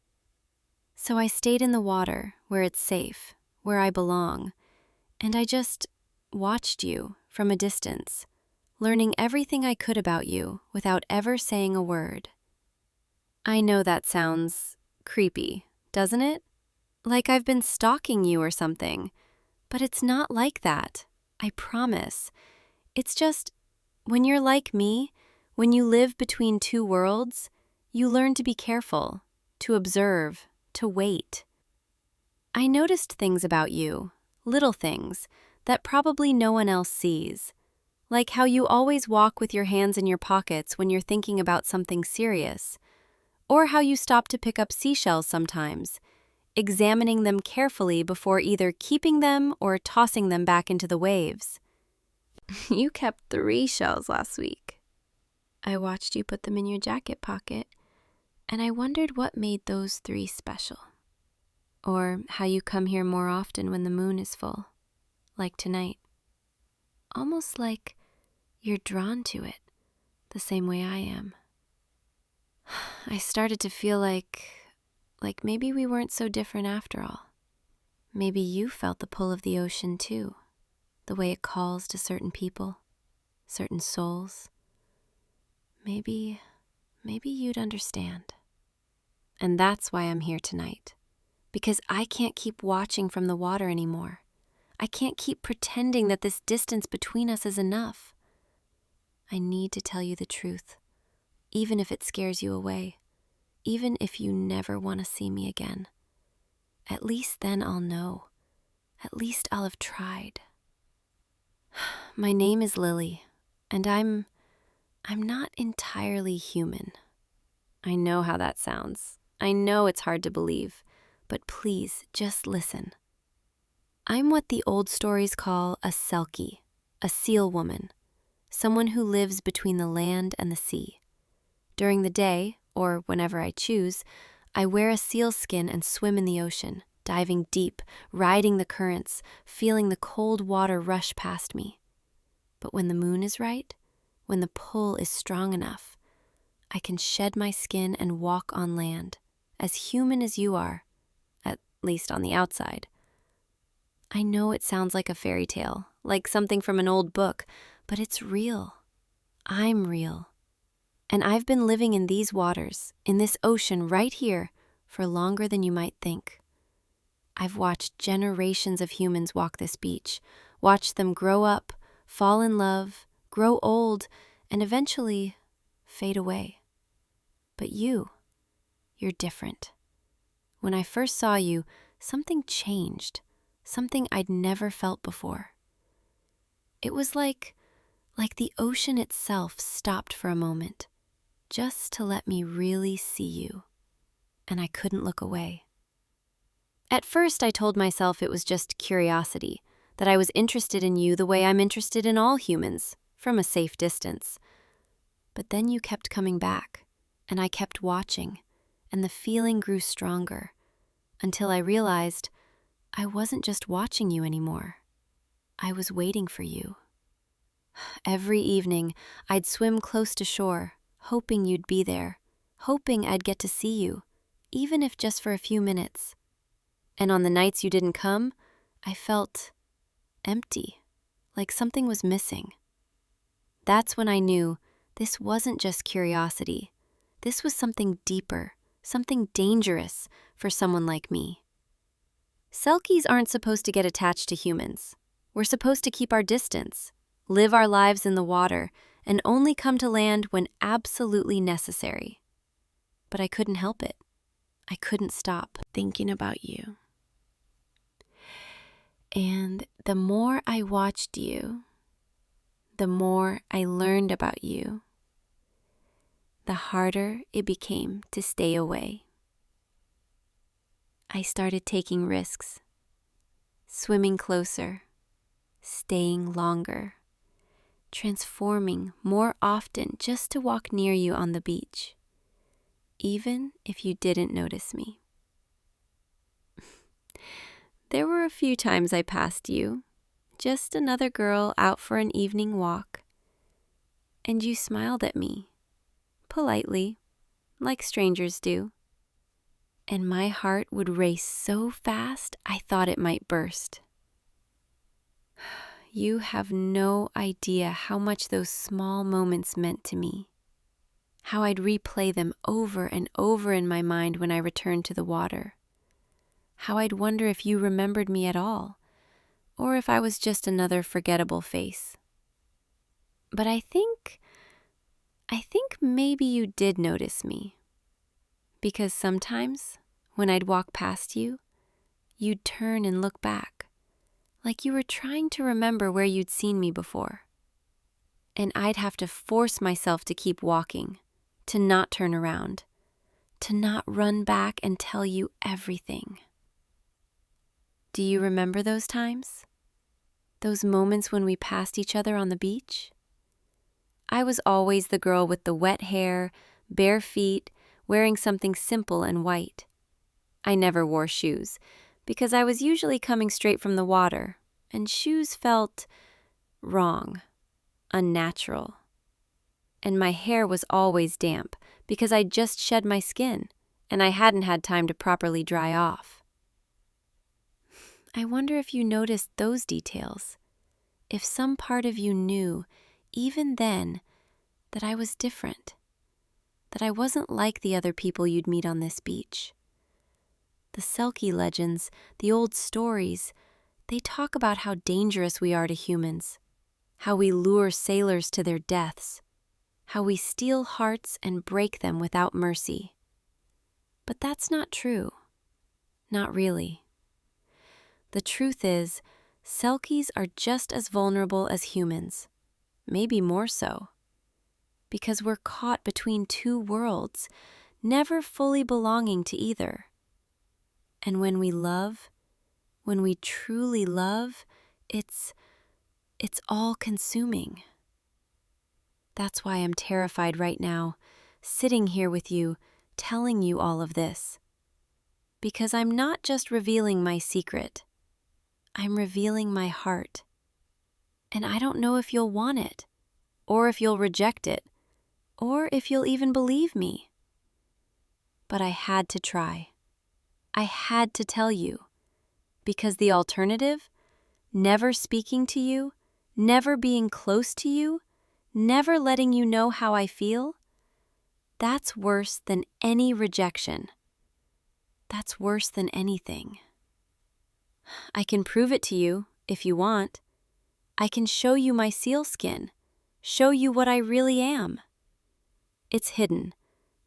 So I stayed in the water, where it's safe, where I belong, and I just watched you from a distance, learning everything I could about you without ever saying a word. I know that sounds creepy, doesn't it? Like I've been stalking you or something. But it's not like that, I promise. It's just, when you're like me, when you live between two worlds, you learn to be careful, to observe, to wait. I noticed things about you, little things, that probably no one else sees. Like how you always walk with your hands in your pockets when you're thinking about something serious. Or how you stop to pick up seashells sometimes, examining them carefully before either keeping them or tossing them back into the waves. You kept 3 shells last week. I watched you put them in your jacket pocket, and I wondered what made those 3 special. Or how you come here more often when the moon is full, like tonight. Almost like you're drawn to it, the same way I am. I started to feel like maybe we weren't so different after all. Maybe you felt the pull of the ocean too, the way it calls to certain people, certain souls. Maybe you'd understand. And that's why I'm here tonight, because I can't keep watching from the water anymore. I can't keep pretending that this distance between us is enough. I need to tell you the truth, even if it scares you away. Even if you never want to see me again. At least then I'll know. At least I'll have tried. My name is Lily, and I'm not entirely human. I know how that sounds. I know it's hard to believe, but please just listen. I'm what the old stories call a selkie, a seal woman, someone who lives between the land and the sea. During the day, or whenever I choose, I wear a seal skin and swim in the ocean, diving deep, riding the currents, feeling the cold water rush past me. But when the moon is right, when the pull is strong enough, I can shed my skin and walk on land, as human as you are, at least on the outside. I know it sounds like a fairy tale, like something from an old book, but it's real. I'm real. And I've been living in these waters, in this ocean right here, for longer than you might think. I've watched generations of humans walk this beach, watched them grow up, fall in love, grow old, and eventually fade away. But you're different. When I first saw you, something changed, something I'd never felt before. It was like the ocean itself stopped for a moment, just to let me really see you, and I couldn't look away. At first, I told myself it was just curiosity, that I was interested in you the way I'm interested in all humans, from a safe distance. But then you kept coming back, and I kept watching, and the feeling grew stronger, until I realized I wasn't just watching you anymore. I was waiting for you. Every evening, I'd swim close to shore, hoping you'd be there, hoping I'd get to see you, even if just for a few minutes. And on the nights you didn't come, I felt empty, like something was missing. That's when I knew this wasn't just curiosity. This was something deeper, something dangerous for someone like me. Selkies aren't supposed to get attached to humans. We're supposed to keep our distance, live our lives in the water, and only come to land when absolutely necessary. But I couldn't help it. I couldn't stop thinking about you. And the more I watched you, the more I learned about you, the harder it became to stay away. I started taking risks, swimming closer, staying longer, transforming more often just to walk near you on the beach, even if you didn't notice me. There were a few times I passed you, just another girl out for an evening walk, and you smiled at me, politely, like strangers do. And my heart would race so fast I thought it might burst. You have no idea how much those small moments meant to me, how I'd replay them over and over in my mind when I returned to the water, how I'd wonder if you remembered me at all, or if I was just another forgettable face. But I think maybe you did notice me, because sometimes when I'd walk past you, you'd turn and look back, like you were trying to remember where you'd seen me before. And I'd have to force myself to keep walking, to not turn around, to not run back and tell you everything. Do you remember those times? Those moments when we passed each other on the beach? I was always the girl with the wet hair, bare feet, wearing something simple and white. I never wore shoes, because I was usually coming straight from the water, and shoes felt wrong, unnatural. And my hair was always damp, because I'd just shed my skin, and I hadn't had time to properly dry off. I wonder if you noticed those details, if some part of you knew, even then, that I was different, that I wasn't like the other people you'd meet on this beach. The Selkie legends, the old stories, they talk about how dangerous we are to humans, how we lure sailors to their deaths, how we steal hearts and break them without mercy. But that's not true. Not really. The truth is, Selkies are just as vulnerable as humans, maybe more so, because we're caught between two worlds, never fully belonging to either. And when we love, when we truly love, it's all-consuming. That's why I'm terrified right now, sitting here with you, telling you all of this. Because I'm not just revealing my secret. I'm revealing my heart. And I don't know if you'll want it, or if you'll reject it, or if you'll even believe me. But I had to try. I had to tell you. Because the alternative, never speaking to you, never being close to you, never letting you know how I feel, that's worse than any rejection. That's worse than anything. I can prove it to you if you want. I can show you my seal skin, show you what I really am. It's hidden,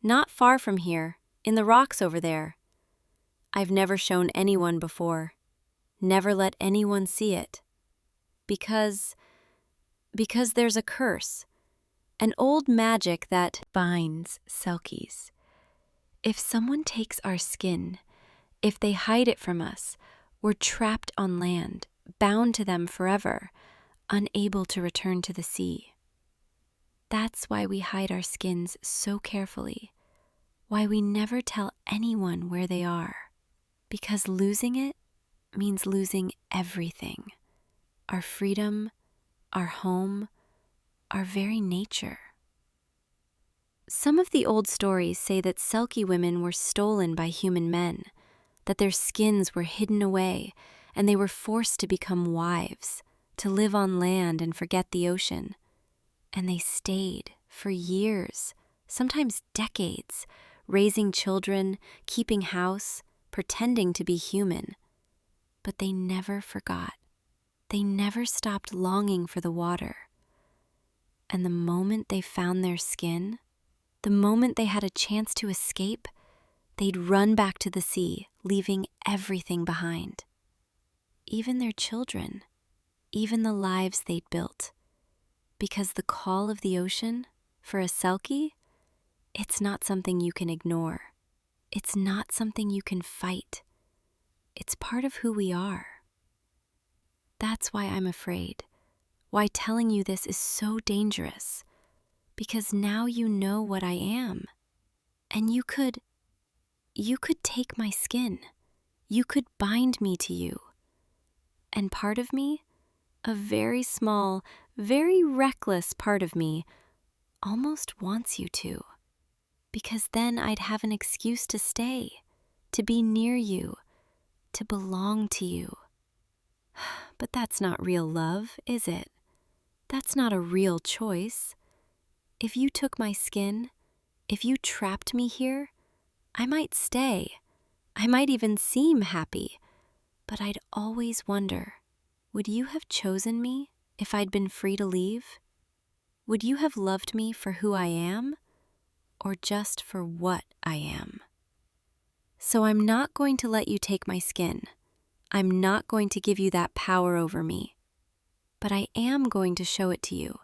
not far from here, in the rocks over there. I've never shown anyone before, never let anyone see it. Because there's a curse, an old magic that binds Selkies. If someone takes our skin, if they hide it from us, we're trapped on land, bound to them forever, unable to return to the sea. That's why we hide our skins so carefully, why we never tell anyone where they are. Because losing it means losing everything. Our freedom, our home, our very nature. Some of the old stories say that Selkie women were stolen by human men, that their skins were hidden away, and they were forced to become wives, to live on land and forget the ocean. And they stayed for years, sometimes decades, raising children, keeping house, pretending to be human. But they never forgot. They never stopped longing for the water. And the moment they found their skin, the moment they had a chance to escape, they'd run back to the sea, leaving everything behind. Even their children, even the lives they'd built. Because the call of the ocean, for a Selkie, it's not something you can ignore. It's not something you can fight. It's part of who we are. That's why I'm afraid, why telling you this is so dangerous. Because now you know what I am. And you could take my skin. You could bind me to you. And part of me, a very small, very reckless part of me, almost wants you to. Because then I'd have an excuse to stay, to be near you, to belong to you. But that's not real love, is it? That's not a real choice. If you took my skin, if you trapped me here, I might stay. I might even seem happy. But I'd always wonder, would you have chosen me if I'd been free to leave? Would you have loved me for who I am, or just for what I am? So I'm not going to let you take my skin. I'm not going to give you that power over me. But I am going to show it to you,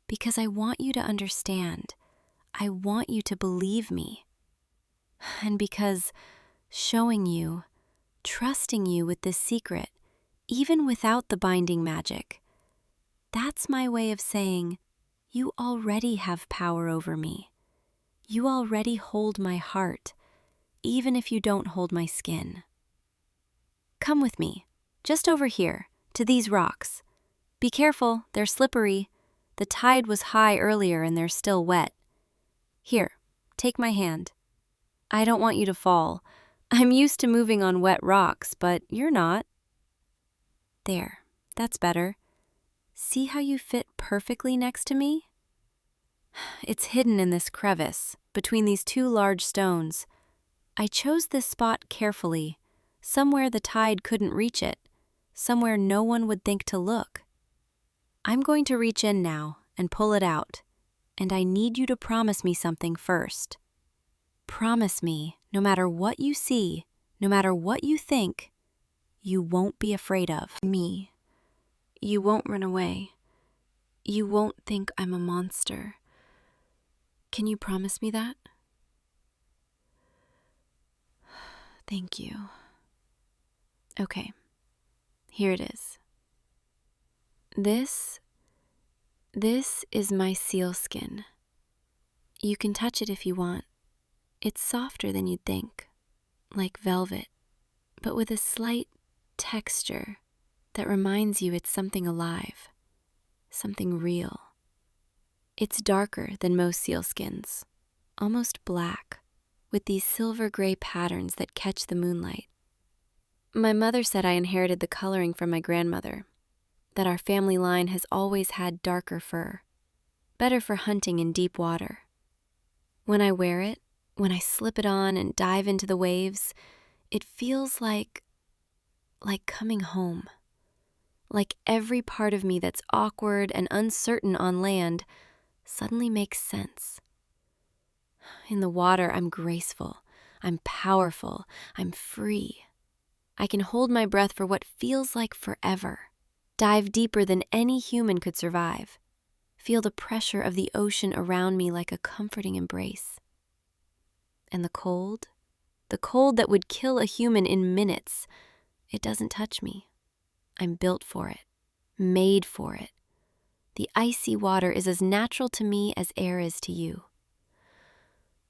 because I want you to understand. I want you to believe me. And because showing you, trusting you with this secret, even without the binding magic, that's my way of saying, you already have power over me. You already hold my heart, even if you don't hold my skin. Come with me, just over here, to these rocks. Be careful, they're slippery. The tide was high earlier and they're still wet. Here, take my hand. I don't want you to fall. I'm used to moving on wet rocks, but you're not. There, that's better. See how you fit perfectly next to me? It's hidden in this crevice, between these two large stones. I chose this spot carefully, somewhere the tide couldn't reach it, somewhere no one would think to look. I'm going to reach in now and pull it out, and I need you to promise me something first. Promise me, no matter what you see, no matter what you think, you won't be afraid of me. You won't run away. You won't think I'm a monster. Can you promise me that? Thank you. Okay, here it is. This is my seal skin. You can touch it if you want. It's softer than you'd think, like velvet, but with a slight texture that reminds you it's something alive, something real. It's darker than most sealskins, almost black, with these silver-gray patterns that catch the moonlight. My mother said I inherited the coloring from my grandmother, that our family line has always had darker fur, better for hunting in deep water. When I wear it, when I slip it on and dive into the waves, it feels like coming home. Like every part of me that's awkward and uncertain on land suddenly makes sense. In the water, I'm graceful, I'm powerful, I'm free. I can hold my breath for what feels like forever, dive deeper than any human could survive, feel the pressure of the ocean around me like a comforting embrace. And the cold that would kill a human in minutes, it doesn't touch me. I'm built for it, made for it. The icy water is as natural to me as air is to you.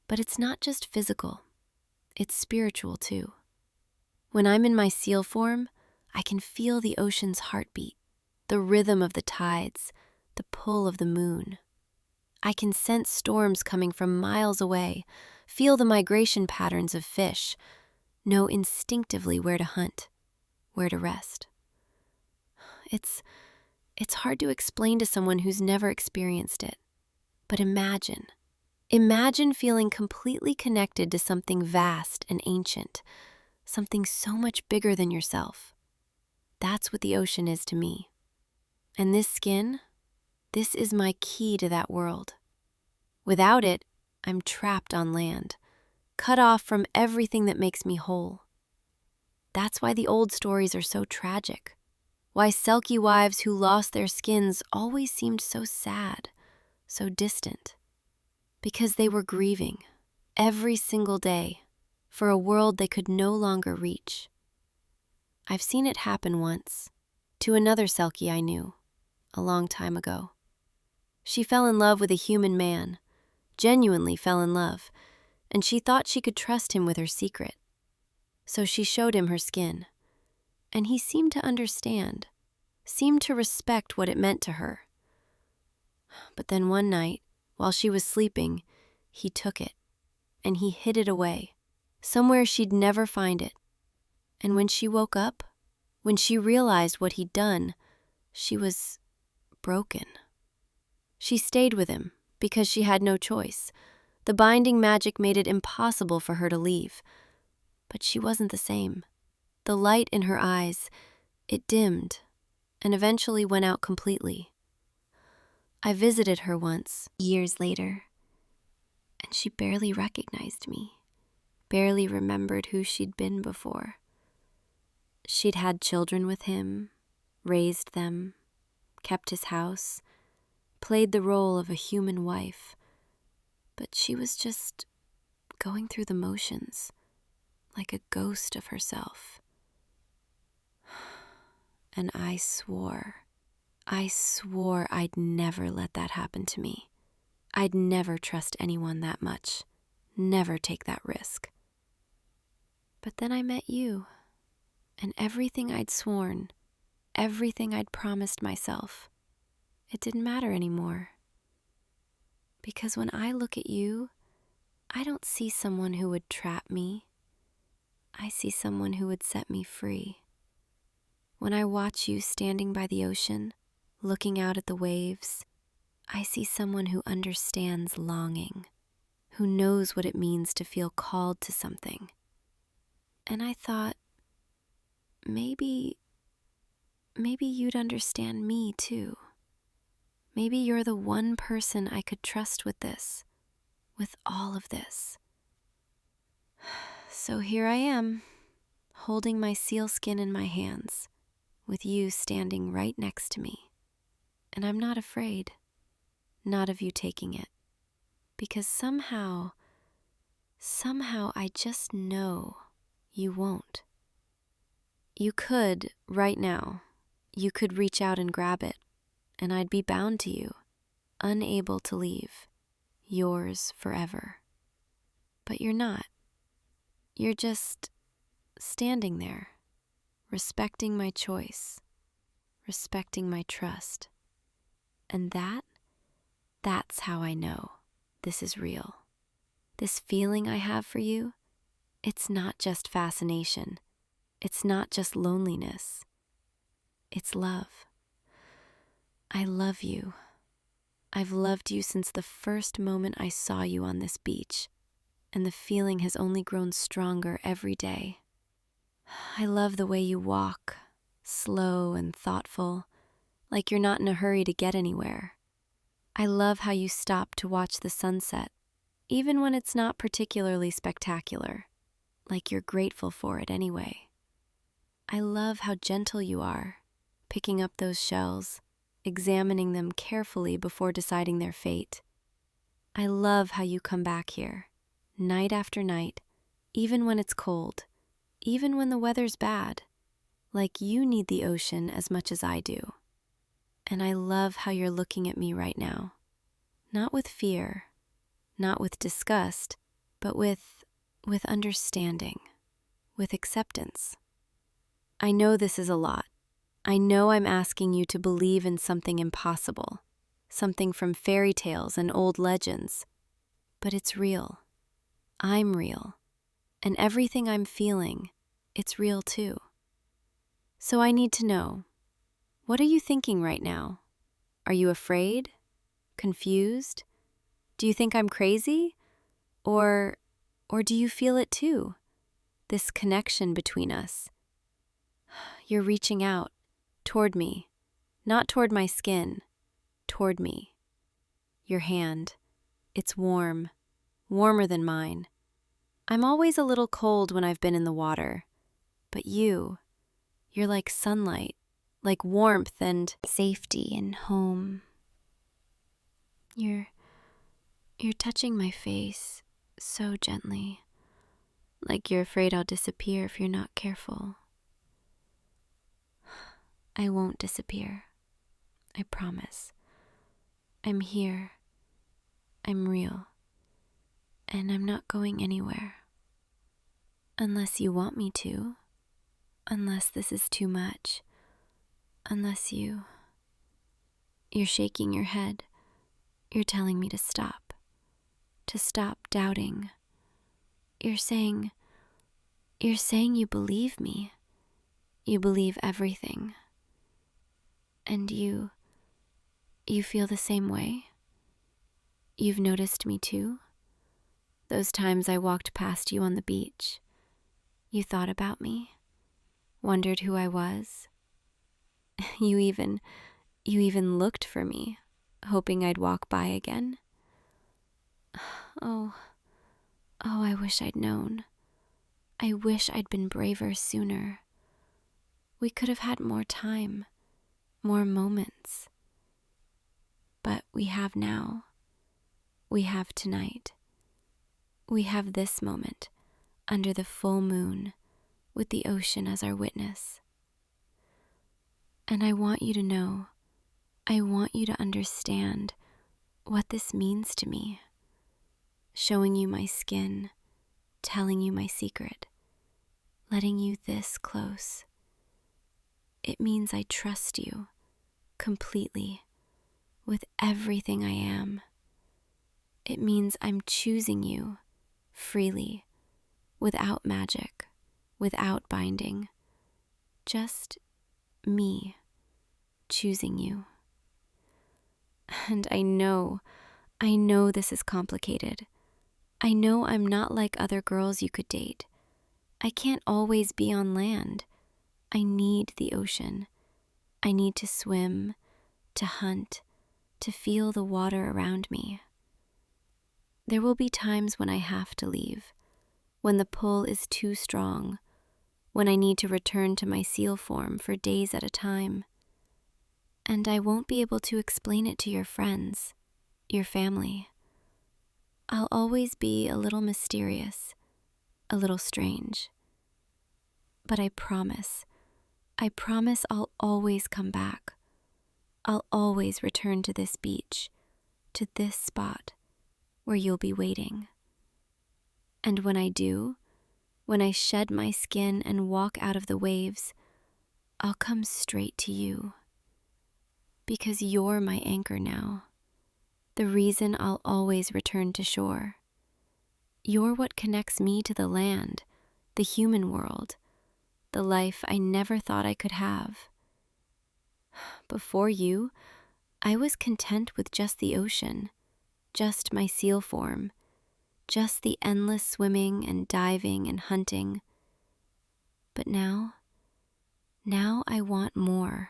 But it's not just physical, it's spiritual too. When I'm in my seal form, I can feel the ocean's heartbeat, the rhythm of the tides, the pull of the moon. I can sense storms coming from miles away, feel the migration patterns of fish, know instinctively where to hunt, where to rest. It's hard to explain to someone who's never experienced it. But imagine feeling completely connected to something vast and ancient, something so much bigger than yourself. That's what the ocean is to me. And this skin, This is my key to that world. Without it, I'm trapped on land, cut off from everything that makes me whole. That's why the old stories are so tragic. Why Selkie wives who lost their skins always seemed so sad, so distant. Because they were grieving, every single day, for a world they could no longer reach. I've seen it happen once, to another Selkie I knew, a long time ago. She fell in love with a human man, genuinely fell in love, and she thought she could trust him with her secret. So she showed him her skin, and he seemed to understand, seemed to respect what it meant to her. But then one night, while she was sleeping, he took it, and he hid it away, somewhere she'd never find it. And when she woke up, when she realized what he'd done, she was broken. She stayed with him because she had no choice. The binding magic made it impossible for her to leave. But she wasn't the same. The light in her eyes, it dimmed and eventually went out completely. I visited her once, years later, and she barely recognized me, barely remembered who she'd been before. She'd had children with him, raised them, kept his house, played the role of a human wife, but she was just going through the motions, like a ghost of herself. And I swore I'd never let that happen to me. I'd never trust anyone that much, never take that risk. But then I met you, and everything I'd sworn, everything I'd promised myself, it didn't matter anymore. Because when I look at you, I don't see someone who would trap me. I see someone who would set me free. When I watch you standing by the ocean, looking out at the waves, I see someone who understands longing, who knows what it means to feel called to something. And I thought, maybe you'd understand me too. Maybe you're the one person I could trust with this, with all of this. So here I am, holding my sealskin in my hands, with you standing right next to me. And I'm not afraid, not of you taking it, because somehow I just know you won't. You could, right now, you could reach out and grab it, and I'd be bound to you, unable to leave, yours forever. But you're not. You're just standing there, respecting my choice, respecting my trust. And that's how I know this is real. This feeling I have for you, it's not just fascination. It's not just loneliness. It's love. I love you. I've loved you since the first moment I saw you on this beach, and the feeling has only grown stronger every day. I love the way you walk, slow and thoughtful, like you're not in a hurry to get anywhere. I love how you stop to watch the sunset, even when it's not particularly spectacular, like you're grateful for it anyway. I love how gentle you are, picking up those shells, examining them carefully before deciding their fate. I love how you come back here, night after night, even when it's cold, even when the weather's bad, like you need the ocean as much as I do. And I love how you're looking at me right now, not with fear, not with disgust, but with understanding, with acceptance. I know this is a lot. I know I'm asking you to believe in something impossible, something from fairy tales and old legends, but it's real. I'm real, and everything I'm feeling, it's real too. So I need to know, what are you thinking right now? Are you afraid? Confused? Do you think I'm crazy? Or do you feel it too? This connection between us. You're reaching out, toward me, not toward my skin, toward me. Your hand. It's warm, warmer than mine. I'm always a little cold when I've been in the water. But you're like sunlight, like warmth and safety and home. You're touching my face so gently, like you're afraid I'll disappear if you're not careful. I won't disappear. I promise. I'm here. I'm real. And I'm not going anywhere. Unless you want me to. Unless this is too much. Unless you're shaking your head. You're telling me to stop. To stop doubting. You're saying you believe me. You believe everything. And you feel the same way? You've noticed me too? Those times I walked past you on the beach. You thought about me? Wondered who I was? You even looked for me, hoping I'd walk by again? Oh, I wish I'd known. I wish I'd been braver sooner. We could have had more time, more moments. But we have now. We have tonight. We have this moment, under the full moon, with the ocean as our witness. And I want you to know, I want you to understand what this means to me. Showing you my skin, telling you my secret, letting you this close. It means I trust you completely, with everything I am. It means I'm choosing you freely, without magic, without binding. Just me choosing you. And I know this is complicated. I know I'm not like other girls you could date. I can't always be on land. I need the ocean. I need to swim, to hunt, to feel the water around me. There will be times when I have to leave, when the pull is too strong, when I need to return to my seal form for days at a time. And I won't be able to explain it to your friends, your family. I'll always be a little mysterious, a little strange. But I promise I'll always come back. I'll always return to this beach, to this spot where you'll be waiting. And when I do, when I shed my skin and walk out of the waves, I'll come straight to you. Because you're my anchor now. The reason I'll always return to shore. You're what connects me to the land, the human world, the life I never thought I could have. Before you, I was content with just the ocean, just my seal form, just the endless swimming and diving and hunting. But now I want more.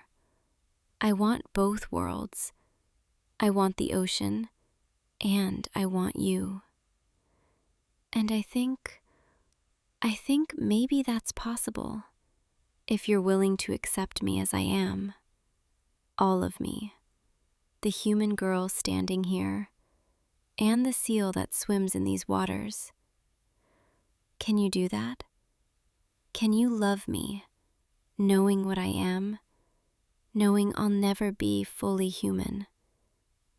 I want both worlds. I want the ocean, and I want you. And I think maybe that's possible, if you're willing to accept me as I am. All of me. The human girl standing here, and the seal that swims in these waters. Can you do that? Can you love me, knowing what I am, knowing I'll never be fully human,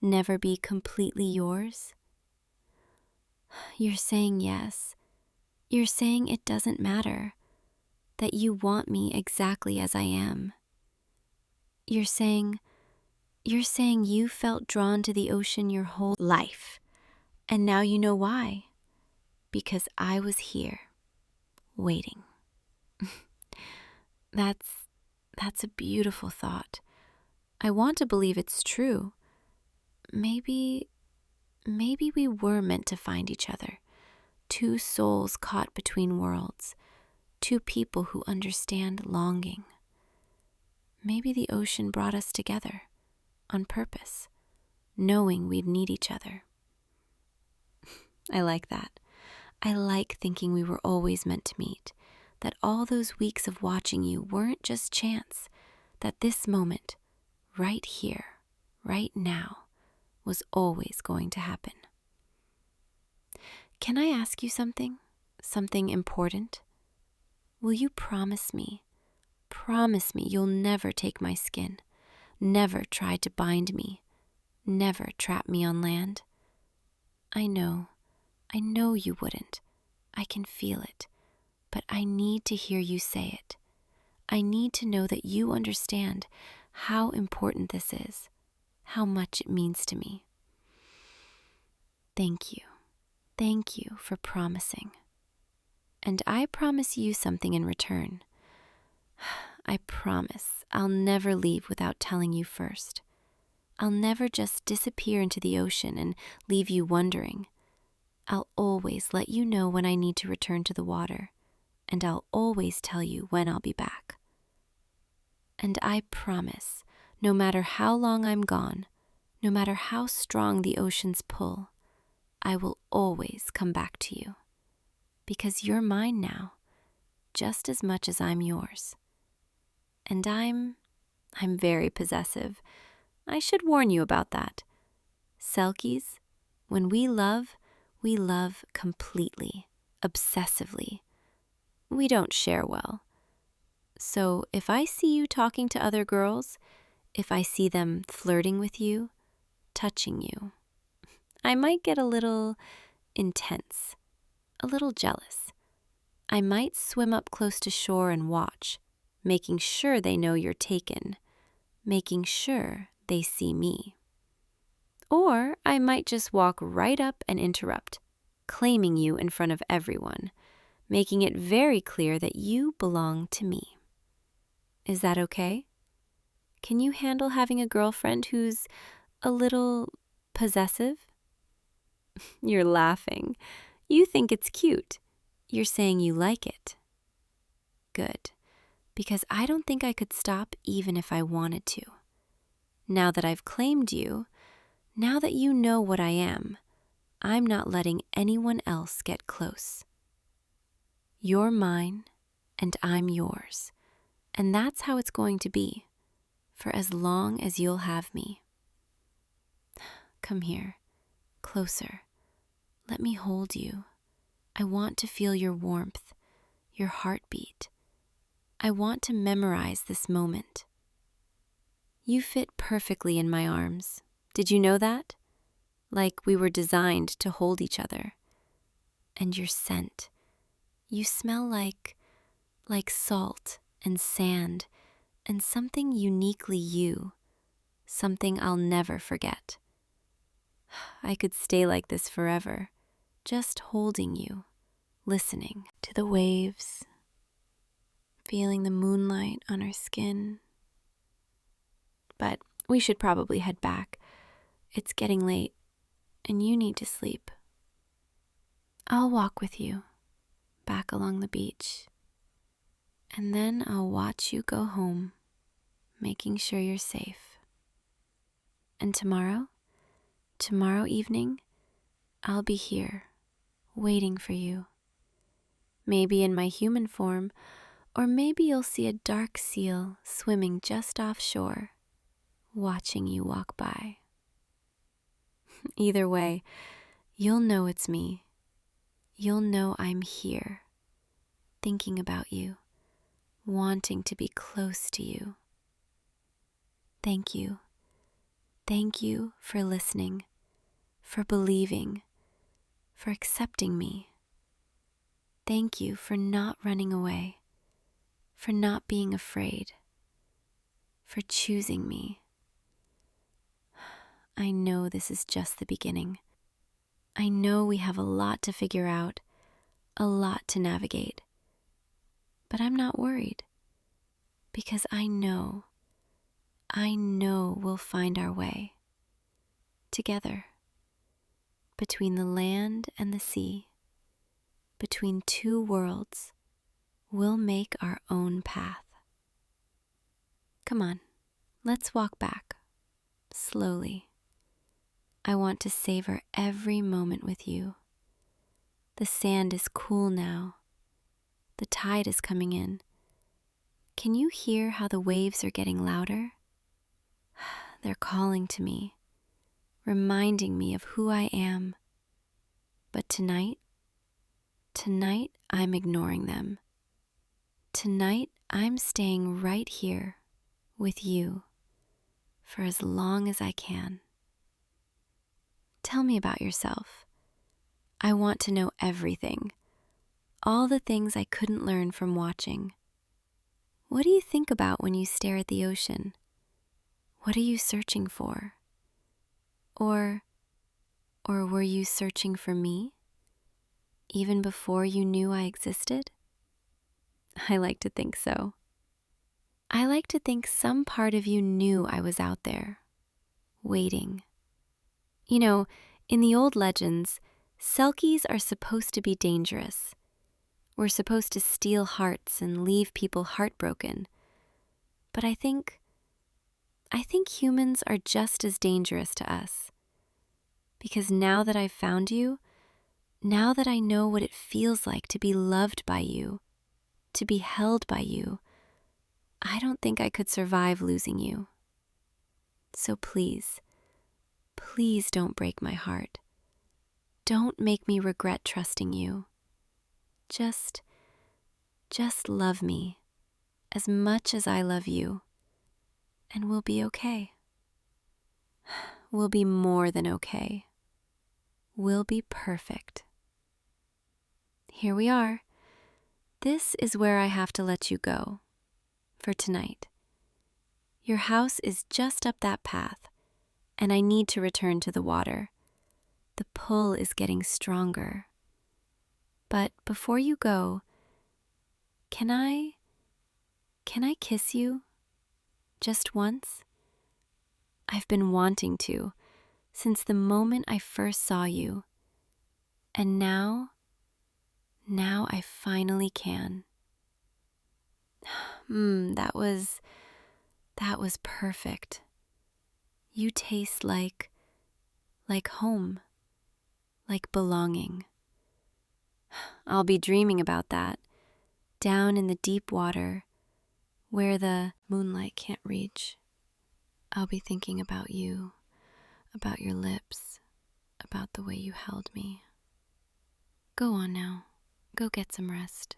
never be completely yours? You're saying yes. You're saying it doesn't matter, that you want me exactly as I am. You're saying you felt drawn to the ocean your whole life, and now you know why. Because I was here, waiting. That's a beautiful thought. I want to believe it's true. Maybe we were meant to find each other. Two souls caught between worlds. Two people who understand longing. Maybe the ocean brought us together on purpose. knowing we'd need each other. I like that. I like thinking we were always meant to meet, that all those weeks of watching you weren't just chance, that this moment, right here, right now, was always going to happen. Can I ask you something? Something important? Will you promise me you'll never take my skin, never try to bind me, never trap me on land? I know you wouldn't. I can feel it, but I need to hear you say it. I need to know that you understand how important this is, how much it means to me. Thank you. Thank you for promising. And I promise you something in return. I promise I'll never leave without telling you first. I'll never just disappear into the ocean and leave you wondering. I'll always let you know when I need to return to the water, and I'll always tell you when I'll be back. And I promise, no matter how long I'm gone, no matter how strong the ocean's pull, I will always come back to you. Because you're mine now, just as much as I'm yours. And I'm very possessive. I should warn you about that. Selkies, when we love completely, obsessively. We don't share well. So if I see you talking to other girls, if I see them flirting with you, touching you, I might get a little intense, a little jealous. I might swim up close to shore and watch, making sure they know you're taken, making sure they see me. Or I might just walk right up and interrupt, claiming you in front of everyone, making it very clear that you belong to me. Is that okay? Can you handle having a girlfriend who's a little possessive? You're laughing. You think it's cute. You're saying you like it. Good, because I don't think I could stop even if I wanted to. Now that I've claimed you, now that you know what I am, I'm not letting anyone else get close. You're mine, and I'm yours, and that's how it's going to be, for as long as you'll have me. Come here, closer. Let me hold you. I want to feel your warmth, your heartbeat. I want to memorize this moment. You fit perfectly in my arms. Did you know that? Like we were designed to hold each other. And your scent. You smell like salt and sand and something uniquely you, something I'll never forget. I could stay like this forever, just holding you, listening to the waves, feeling the moonlight on our skin. But we should probably head back. It's getting late, and you need to sleep. I'll walk with you back along the beach, and then I'll watch you go home, making sure you're safe. And tomorrow evening, I'll be here, waiting for you. Maybe in my human form, or maybe you'll see a dark seal swimming just offshore, watching you walk by. Either way, you'll know it's me. You'll know I'm here, thinking about you, wanting to be close to you. Thank you. Thank you for listening, for believing, for accepting me. Thank you for not running away, for not being afraid, for choosing me. I know this is just the beginning. I know we have a lot to figure out, a lot to navigate. But I'm not worried, because I know we'll find our way, together, between the land and the sea, between two worlds, we'll make our own path. Come on, let's walk back, slowly, I want to savor every moment with you. The sand is cool now. The tide is coming in. Can you hear how the waves are getting louder? They're calling to me, reminding me of who I am. But tonight I'm ignoring them. Tonight I'm staying right here with you for as long as I can. Tell me about yourself. I want to know everything, all the things I couldn't learn from watching. What do you think about when you stare at the ocean? What are you searching for? Or were you searching for me, even before you knew I existed? I like to think so. I like to think some part of you knew I was out there, waiting. You know, in the old legends, Selkies are supposed to be dangerous. We're supposed to steal hearts and leave people heartbroken. But I think humans are just as dangerous to us. Because now that I've found you, now that I know what it feels like to be loved by you, to be held by you, I don't think I could survive losing you. So please, please don't break my heart. Don't make me regret trusting you. Just love me as much as I love you, and we'll be okay. We'll be more than okay. We'll be perfect. Here we are. This is where I have to let you go for tonight. Your house is just up that path, and I need to return to the water. The pull is getting stronger. But before you go, can I kiss you? Just once? I've been wanting to since the moment I first saw you. And now I finally can. That was perfect. You taste like home, like belonging. I'll be dreaming about that, down in the deep water, where the moonlight can't reach. I'll be thinking about you, about your lips, about the way you held me. Go on now, go get some rest.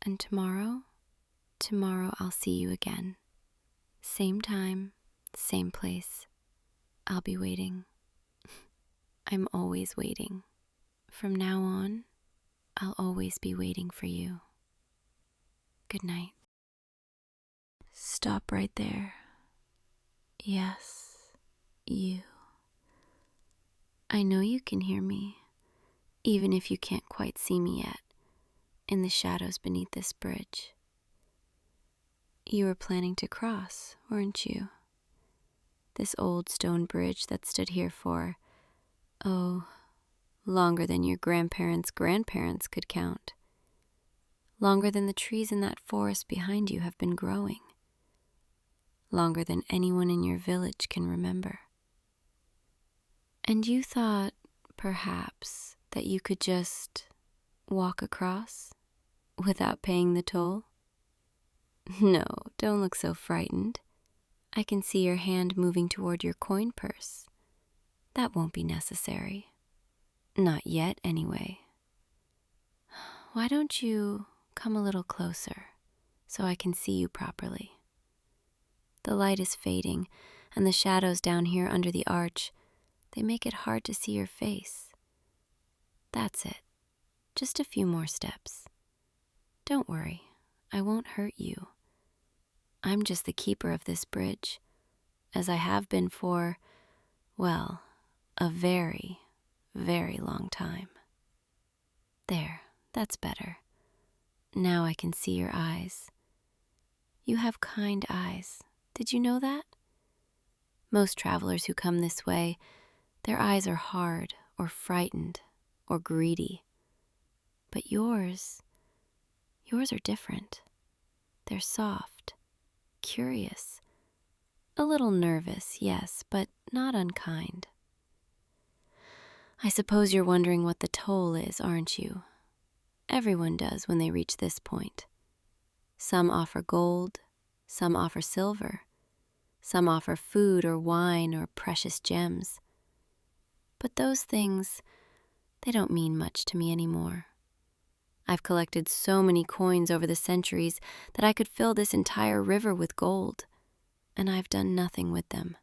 And tomorrow I'll see you again. Same time, same place. I'll be waiting. I'm always waiting. From now on, I'll always be waiting for you. Good night. Stop right there. Yes, you. I know you can hear me, even if you can't quite see me yet, in the shadows beneath this bridge. You were planning to cross, weren't you? This old stone bridge that stood here for, longer than your grandparents' grandparents could count. Longer than the trees in that forest behind you have been growing. Longer than anyone in your village can remember. And you thought, perhaps, that you could just walk across without paying the toll? No, don't look so frightened. I can see your hand moving toward your coin purse. That won't be necessary. Not yet, anyway. Why don't you come a little closer so I can see you properly? The light is fading, and the shadows down here under the arch, they make it hard to see your face. That's it. Just a few more steps. Don't worry, I won't hurt you. I'm just the keeper of this bridge, as I have been for, well, a very, very long time. There, that's better. Now I can see your eyes. You have kind eyes. Did you know that? Most travelers who come this way, their eyes are hard or frightened or greedy. But yours are different. They're soft, curious, a little nervous, yes, but not unkind. I suppose you're wondering what the toll is, aren't you? Everyone does when they reach this point. Some offer gold, some offer silver, some offer food or wine or precious gems. But those things, they don't mean much to me anymore. I've collected so many coins over the centuries that I could fill this entire river with gold, and I've done nothing with them.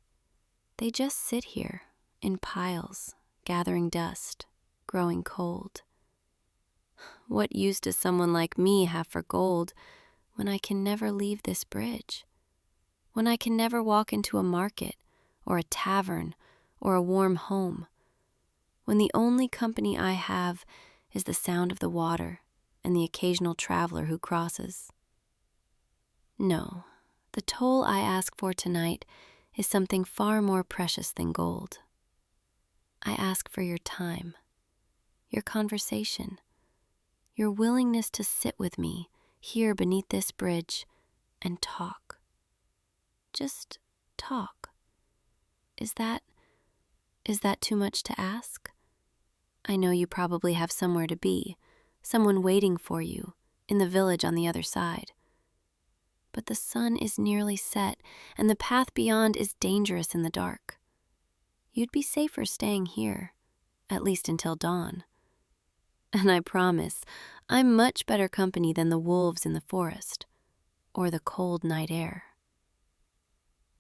They just sit here in piles, gathering dust, growing cold. What use does someone like me have for gold when I can never leave this bridge? When I can never walk into a market or a tavern or a warm home? When the only company I have is the sound of the water and the occasional traveler who crosses? No, the toll I ask for tonight is something far more precious than gold. I ask for your time, your conversation, your willingness to sit with me here beneath this bridge and talk. Just talk. Is that too much to ask? I know you probably have somewhere to be, someone waiting for you in the village on the other side. But the sun is nearly set, and the path beyond is dangerous in the dark. You'd be safer staying here, at least until dawn. And I promise, I'm much better company than the wolves in the forest, or the cold night air.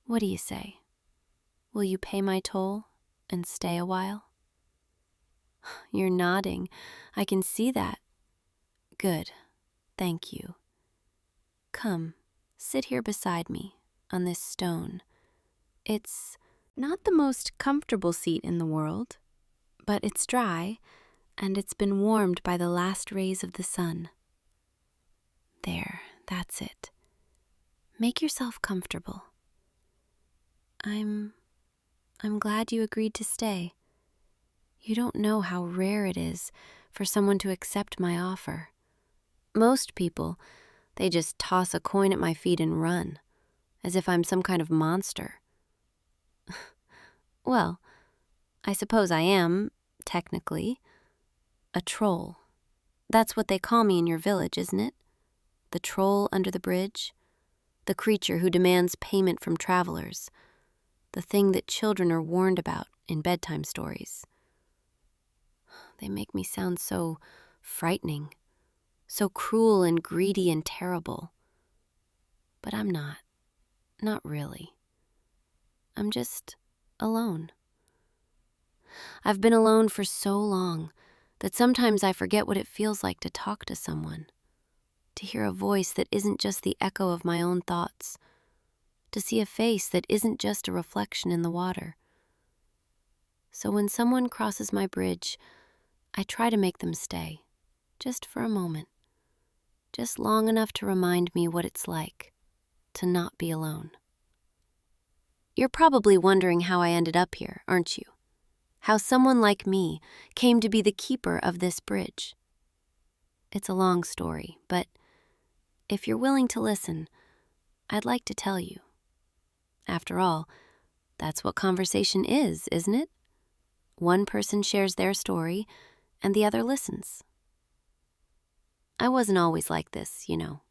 What do you say? Will you pay my toll and stay a while? You're nodding. I can see that. Good. Thank you. Come, sit here beside me on this stone. It's not the most comfortable seat in the world, but it's dry, and it's been warmed by the last rays of the sun. There, that's it. Make yourself comfortable. I'm glad you agreed to stay. You don't know how rare it is for someone to accept my offer. Most people, they just toss a coin at my feet and run, as if I'm some kind of monster. Well, I suppose I am, technically, a troll. That's what they call me in your village, isn't it? The troll under the bridge, the creature who demands payment from travelers, the thing that children are warned about in bedtime stories. They make me sound so frightening, so cruel and greedy and terrible. But I'm not really. I'm just alone. I've been alone for so long that sometimes I forget what it feels like to talk to someone, to hear a voice that isn't just the echo of my own thoughts, to see a face that isn't just a reflection in the water. So when someone crosses my bridge, I try to make them stay, just for a moment, just long enough to remind me what it's like to not be alone. You're probably wondering how I ended up here, aren't you? How someone like me came to be the keeper of this bridge. It's a long story, but if you're willing to listen, I'd like to tell you. After all, that's what conversation is, isn't it? One person shares their story, and the other listens. I wasn't always like this, you know.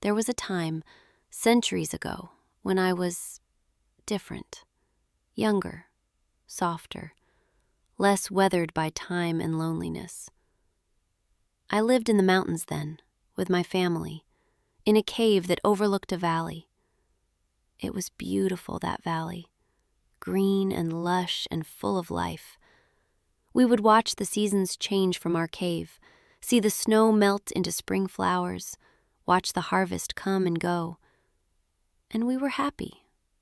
There was a time, centuries ago, when I was different, younger, softer, less weathered by time and loneliness. I lived in the mountains then, with my family, in a cave that overlooked a valley. It was beautiful, that valley, green and lush and full of life. We would watch the seasons change from our cave, see the snow melt into spring flowers, watch the harvest come and go. And we were happy,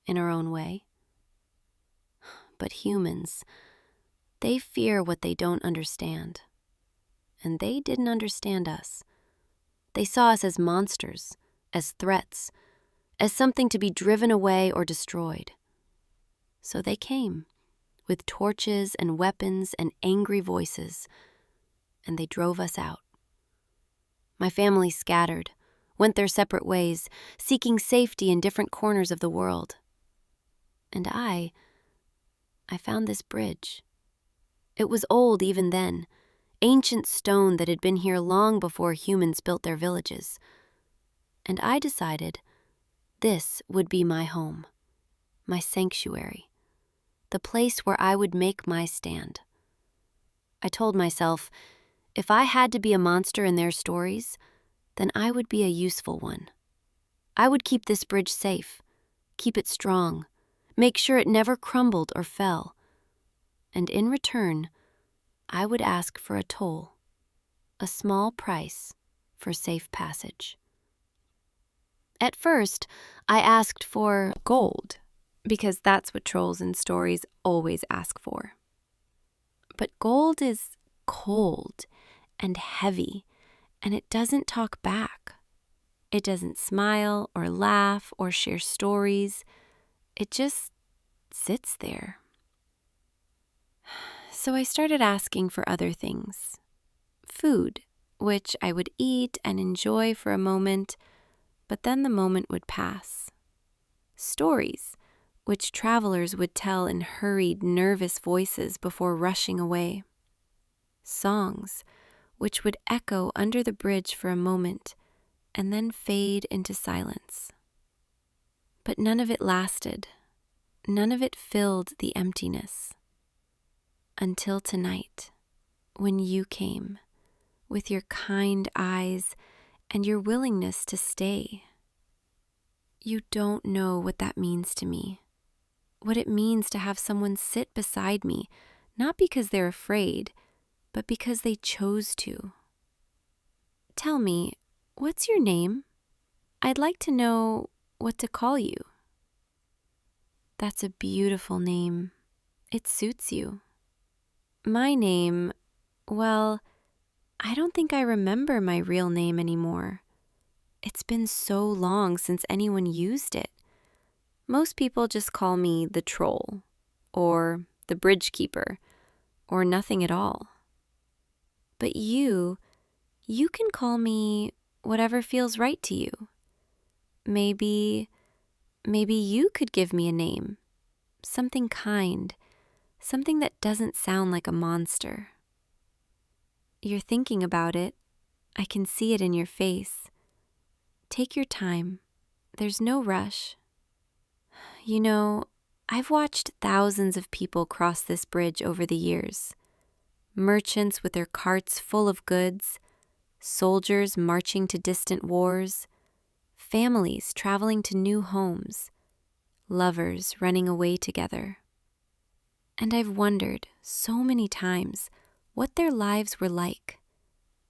in our own way. But humans, they fear what they don't understand. And they didn't understand us. They saw us as monsters, as threats, as something to be driven away or destroyed. So they came, with torches and weapons and angry voices, and they drove us out. My family scattered, went their separate ways, seeking safety in different corners of the world. And I found this bridge. It was old even then, ancient stone that had been here long before humans built their villages. And I decided this would be my home, my sanctuary, the place where I would make my stand. I told myself, if I had to be a monster in their stories, then I would be a useful one. I would keep this bridge safe, keep it strong, make sure it never crumbled or fell. And in return, I would ask for a toll, a small price for safe passage. At first, I asked for gold, because that's what trolls in stories always ask for. But gold is cold and heavy, and it doesn't talk back. It doesn't smile or laugh or share stories. It just sits there. So I started asking for other things. Food, which I would eat and enjoy for a moment, but then the moment would pass. Stories, which travelers would tell in hurried, nervous voices before rushing away. Songs, which would echo under the bridge for a moment and then fade into silence. But none of it lasted. None of it filled the emptiness. Until tonight, when you came, with your kind eyes and your willingness to stay. You don't know what that means to me. What it means to have someone sit beside me, not because they're afraid, but because they chose to. Tell me, what's your name? I'd like to know what to call you. That's a beautiful name. It suits you. My name, well, I don't think I remember my real name anymore. It's been so long since anyone used it. Most people just call me the troll, or the bridge keeper, or nothing at all. But you can call me whatever feels right to you. Maybe you could give me a name, something kind, something that doesn't sound like a monster. You're thinking about it. I can see it in your face. Take your time. There's no rush. You know, I've watched thousands of people cross this bridge over the years. Merchants with their carts full of goods, soldiers marching to distant wars, families traveling to new homes, lovers running away together. And I've wondered so many times what their lives were like,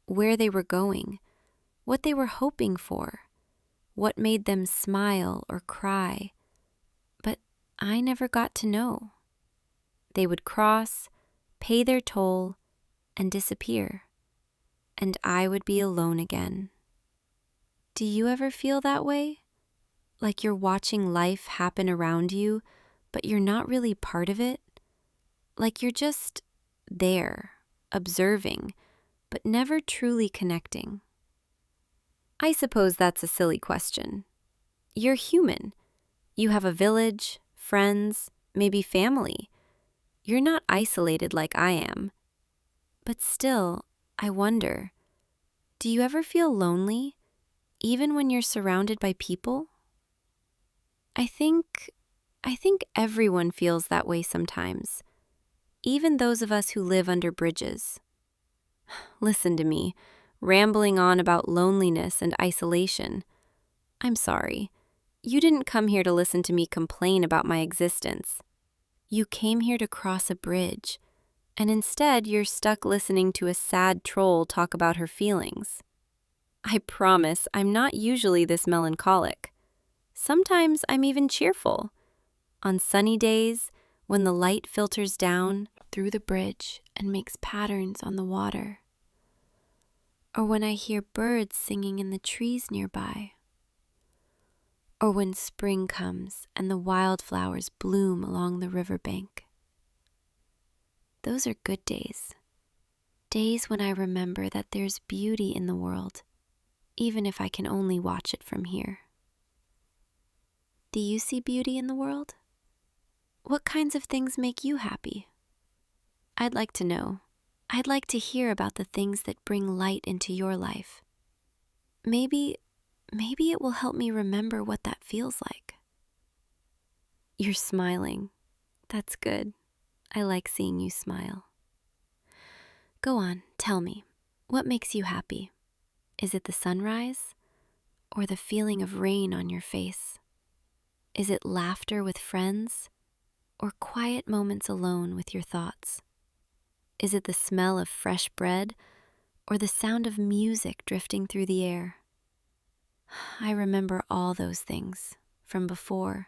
where they were going, what they were hoping for, what made them smile or cry. But I never got to know. They would cross, pay their toll, and disappear, and I would be alone again. Do you ever feel that way? Like you're watching life happen around you, but you're not really part of it? Like you're just there, observing, but never truly connecting? I suppose that's a silly question. You're human. You have a village, friends, maybe family. You're not isolated like I am. But still, I wonder, do you ever feel lonely, even when you're surrounded by people? I think everyone feels that way sometimes, even those of us who live under bridges. Listen to me, rambling on about loneliness and isolation. I'm sorry. You didn't come here to listen to me complain about my existence. You came here to cross a bridge, and instead you're stuck listening to a sad troll talk about her feelings. I promise I'm not usually this melancholic. Sometimes I'm even cheerful. On sunny days, when the light filters down through the bridge and makes patterns on the water. Or when I hear birds singing in the trees nearby. Or when spring comes and the wildflowers bloom along the riverbank. Those are good days. Days when I remember that there's beauty in the world, even if I can only watch it from here. Do you see beauty in the world? What kinds of things make you happy? I'd like to know. I'd like to hear about the things that bring light into your life. Maybe it will help me remember what that feels like. You're smiling. That's good. I like seeing you smile. Go on, tell me. What makes you happy? Is it the sunrise? Or the feeling of rain on your face? Is it laughter with friends? Or quiet moments alone with your thoughts? Is it the smell of fresh bread? Or the sound of music drifting through the air? I remember all those things from before,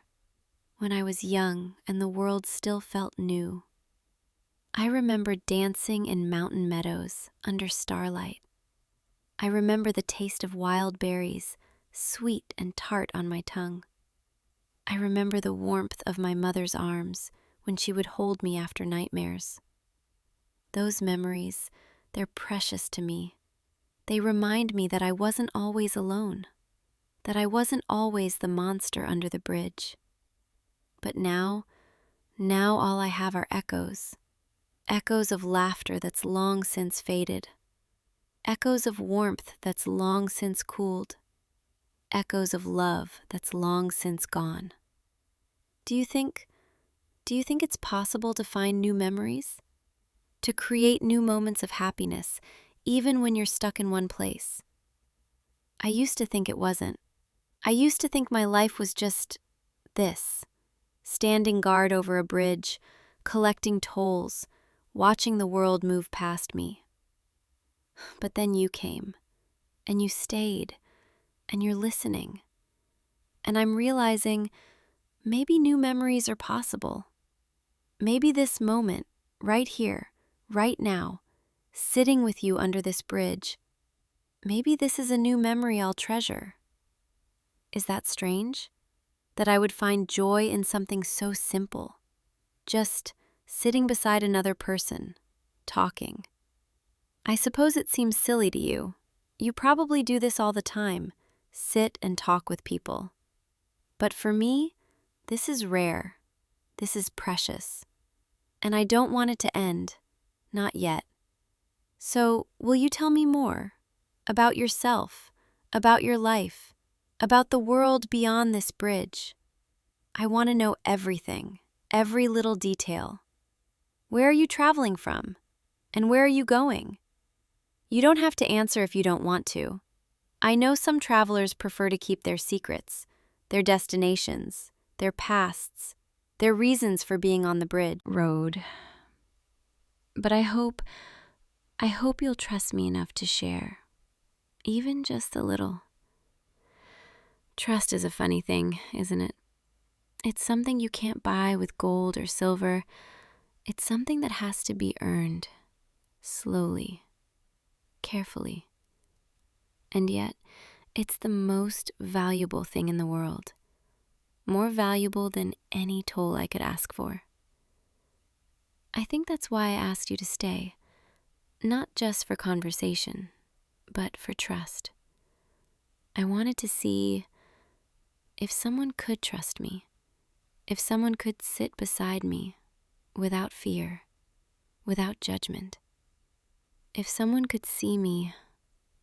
when I was young and the world still felt new. I remember dancing in mountain meadows under starlight. I remember the taste of wild berries, sweet and tart on my tongue. I remember the warmth of my mother's arms when she would hold me after nightmares. Those memories, they're precious to me. They remind me that I wasn't always alone, that I wasn't always the monster under the bridge. But now all I have are echoes of laughter that's long since faded, echoes of warmth that's long since cooled, echoes of love that's long since gone. Do you think it's possible to find new memories? To create new moments of happiness, even when you're stuck in one place? I used to think it wasn't. I used to think my life was just this: standing guard over a bridge, collecting tolls, watching the world move past me. But then you came, and you stayed, and you're listening. And I'm realizing maybe new memories are possible. Maybe this moment, right here, right now, sitting with you under this bridge, maybe this is a new memory I'll treasure. Is that strange? That I would find joy in something so simple, just sitting beside another person, talking. I suppose it seems silly to you. You probably do this all the time, sit and talk with people. But for me, this is rare. This is precious. And I don't want it to end, not yet. So, will you tell me more about yourself, about your life, about the world beyond this bridge? I want to know everything, every little detail. Where are you traveling from? And where are you going? You don't have to answer if you don't want to. I know some travelers prefer to keep their secrets, their destinations, their pasts, their reasons for being on the bridge road. But I hope you'll trust me enough to share, even just a little. Trust is a funny thing, isn't it? It's something you can't buy with gold or silver. It's something that has to be earned, slowly, carefully. And yet, it's the most valuable thing in the world, more valuable than any toll I could ask for. I think that's why I asked you to stay, not just for conversation, but for trust. I wanted to see if someone could trust me, if someone could sit beside me without fear, without judgment, if someone could see me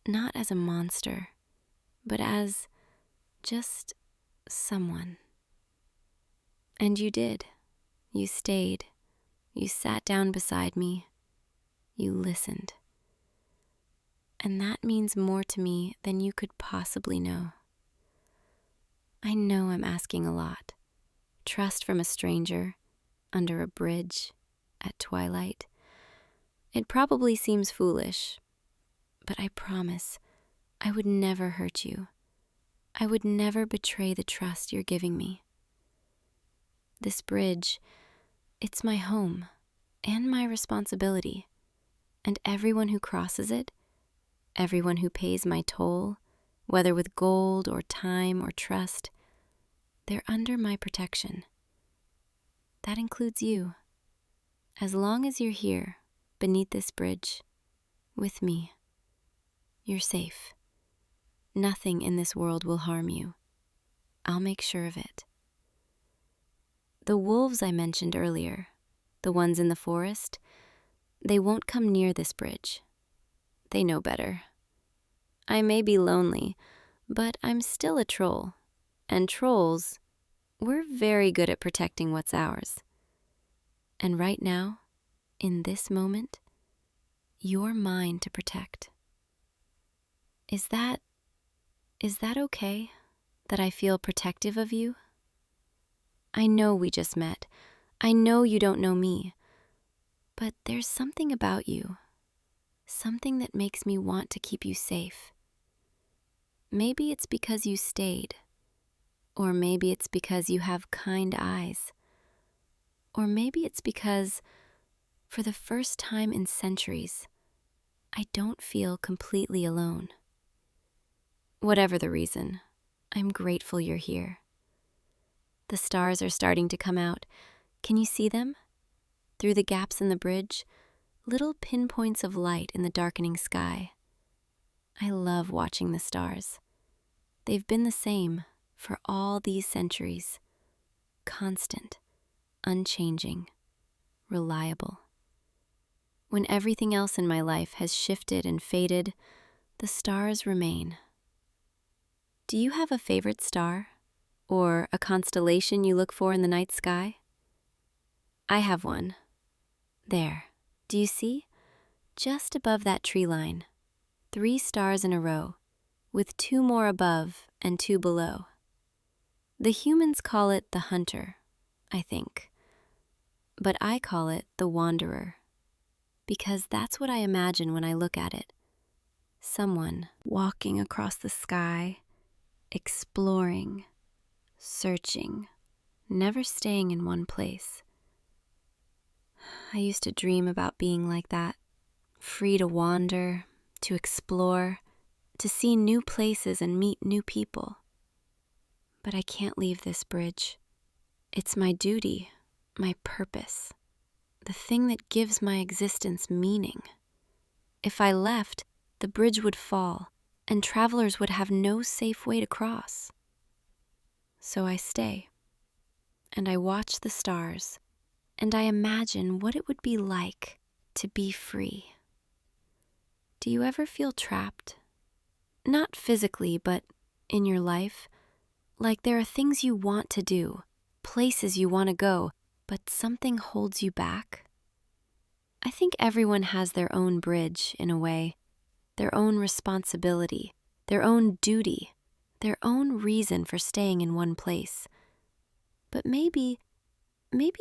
not as a monster, but as just someone. And you did. You stayed. You sat down beside me. You listened. And that means more to me than you could possibly know. I know I'm asking a lot. Trust from a stranger, under a bridge, at twilight. It probably seems foolish, but I promise I would never hurt you. I would never betray the trust you're giving me. This bridge, it's my home and my responsibility. And everyone who crosses it, everyone who pays my toll, whether with gold or time or trust, they're under my protection. That includes you. As long as you're here, beneath this bridge, with me, you're safe. Nothing in this world will harm you. I'll make sure of it. The wolves I mentioned earlier, the ones in the forest, They won't come near this bridge. They know better. I may be lonely, but I'm still a troll. And trolls, we're very good at protecting what's ours. And right now, in this moment, you're mine to protect. Is that okay? That I feel protective of you? I know we just met. I know you don't know me. But there's something about you. Something that makes me want to keep you safe. Maybe it's because you stayed. Or maybe it's because you have kind eyes. Or maybe it's because, for the first time in centuries, I don't feel completely alone. Whatever the reason, I'm grateful you're here. The stars are starting to come out. Can you see them? Through the gaps in the bridge, little pinpoints of light in the darkening sky. I love watching the stars. They've been the same for all these centuries. Constant, unchanging, reliable. When everything else in my life has shifted and faded, the stars remain. Do you have a favorite star? Or a constellation you look for in the night sky? I have one. There, do you see? Just above that tree line, 3 stars in a row, with 2 more above and 2 below. The humans call it the hunter, I think. But I call it the wanderer, because that's what I imagine when I look at it. Someone walking across the sky, exploring, searching, never staying in one place. I used to dream about being like that, free to wander, to explore, to see new places and meet new people. But I can't leave this bridge. It's my duty, my purpose, the thing that gives my existence meaning. If I left, the bridge would fall, and travelers would have no safe way to cross. So I stay, and I watch the stars, and I imagine what it would be like to be free. Do you ever feel trapped? Not physically, but in your life? Like there are things you want to do, places you want to go, but something holds you back? I think everyone has their own bridge, in a way, their own responsibility, their own duty, their own reason for staying in one place. But maybe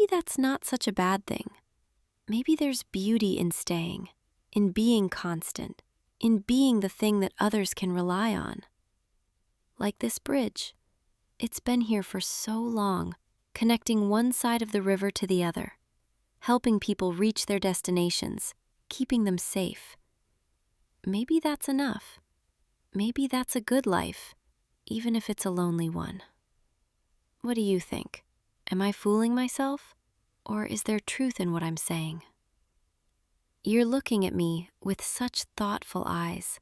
that's not such a bad thing. Maybe there's beauty in staying, in being constant, in being the thing that others can rely on. Like this bridge. It's been here for so long, connecting one side of the river to the other, helping people reach their destinations, keeping them safe. Maybe that's enough. Maybe that's a good life, even if it's a lonely one. What do you think? Am I fooling myself? Or is there truth in what I'm saying? You're looking at me with such thoughtful eyes.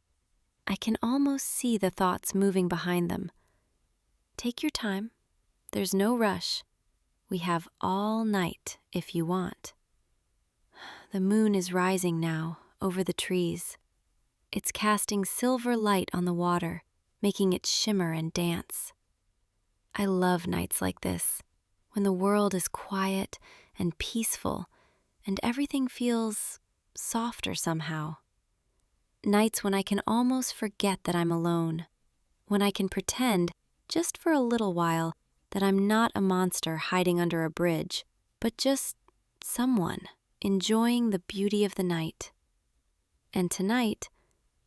I can almost see the thoughts moving behind them. Take your time. There's no rush. We have all night if you want. The moon is rising now over the trees. It's casting silver light on the water, making it shimmer and dance. I love nights like this, when the world is quiet and peaceful and everything feels softer somehow. Nights when I can almost forget that I'm alone, when I can pretend, just for a little while, that I'm not a monster hiding under a bridge, but just someone enjoying the beauty of the night. And tonight,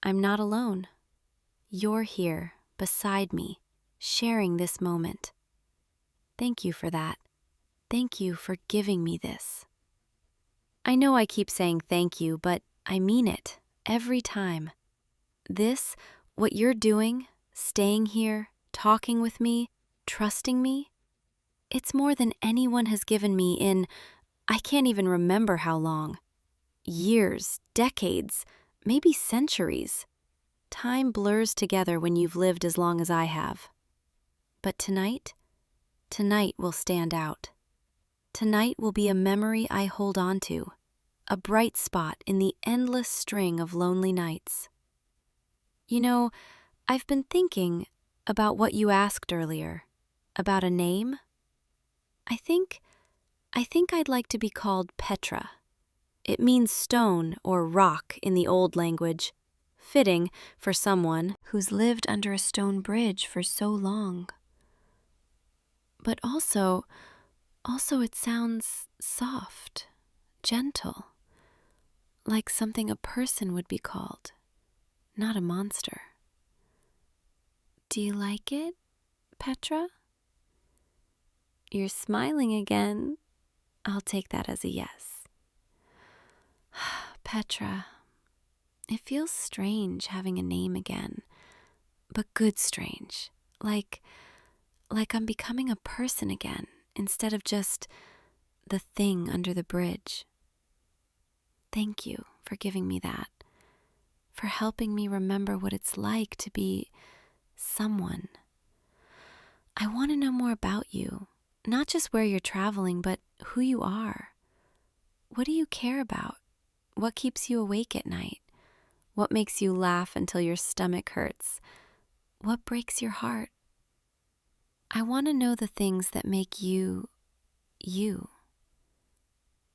I'm not alone. You're here, beside me, sharing this moment. Thank you for that. Thank you for giving me this. I know I keep saying thank you, but I mean it every time. This, what you're doing, staying here, talking with me, trusting me, it's more than anyone has given me in, I can't even remember how long. Years, decades, maybe centuries. Time blurs together when you've lived as long as I have. But tonight will stand out. Tonight will be a memory I hold on to, a bright spot in the endless string of lonely nights. You know, I've been thinking about what you asked earlier, about a name. I think I'd like to be called Petra. It means stone or rock in the old language, fitting for someone who's lived under a stone bridge for so long. But also it sounds soft, gentle, like something a person would be called, not a monster. Do you like it, Petra? You're smiling again. I'll take that as a yes. Petra, it feels strange having a name again, but good strange, like I'm becoming a person again instead of just the thing under the bridge. Thank you for giving me that, for helping me remember what it's like to be someone. I want to know more about you, not just where you're traveling, but who you are. What do you care about? What keeps you awake at night? What makes you laugh until your stomach hurts? What breaks your heart? I want to know the things that make you, you.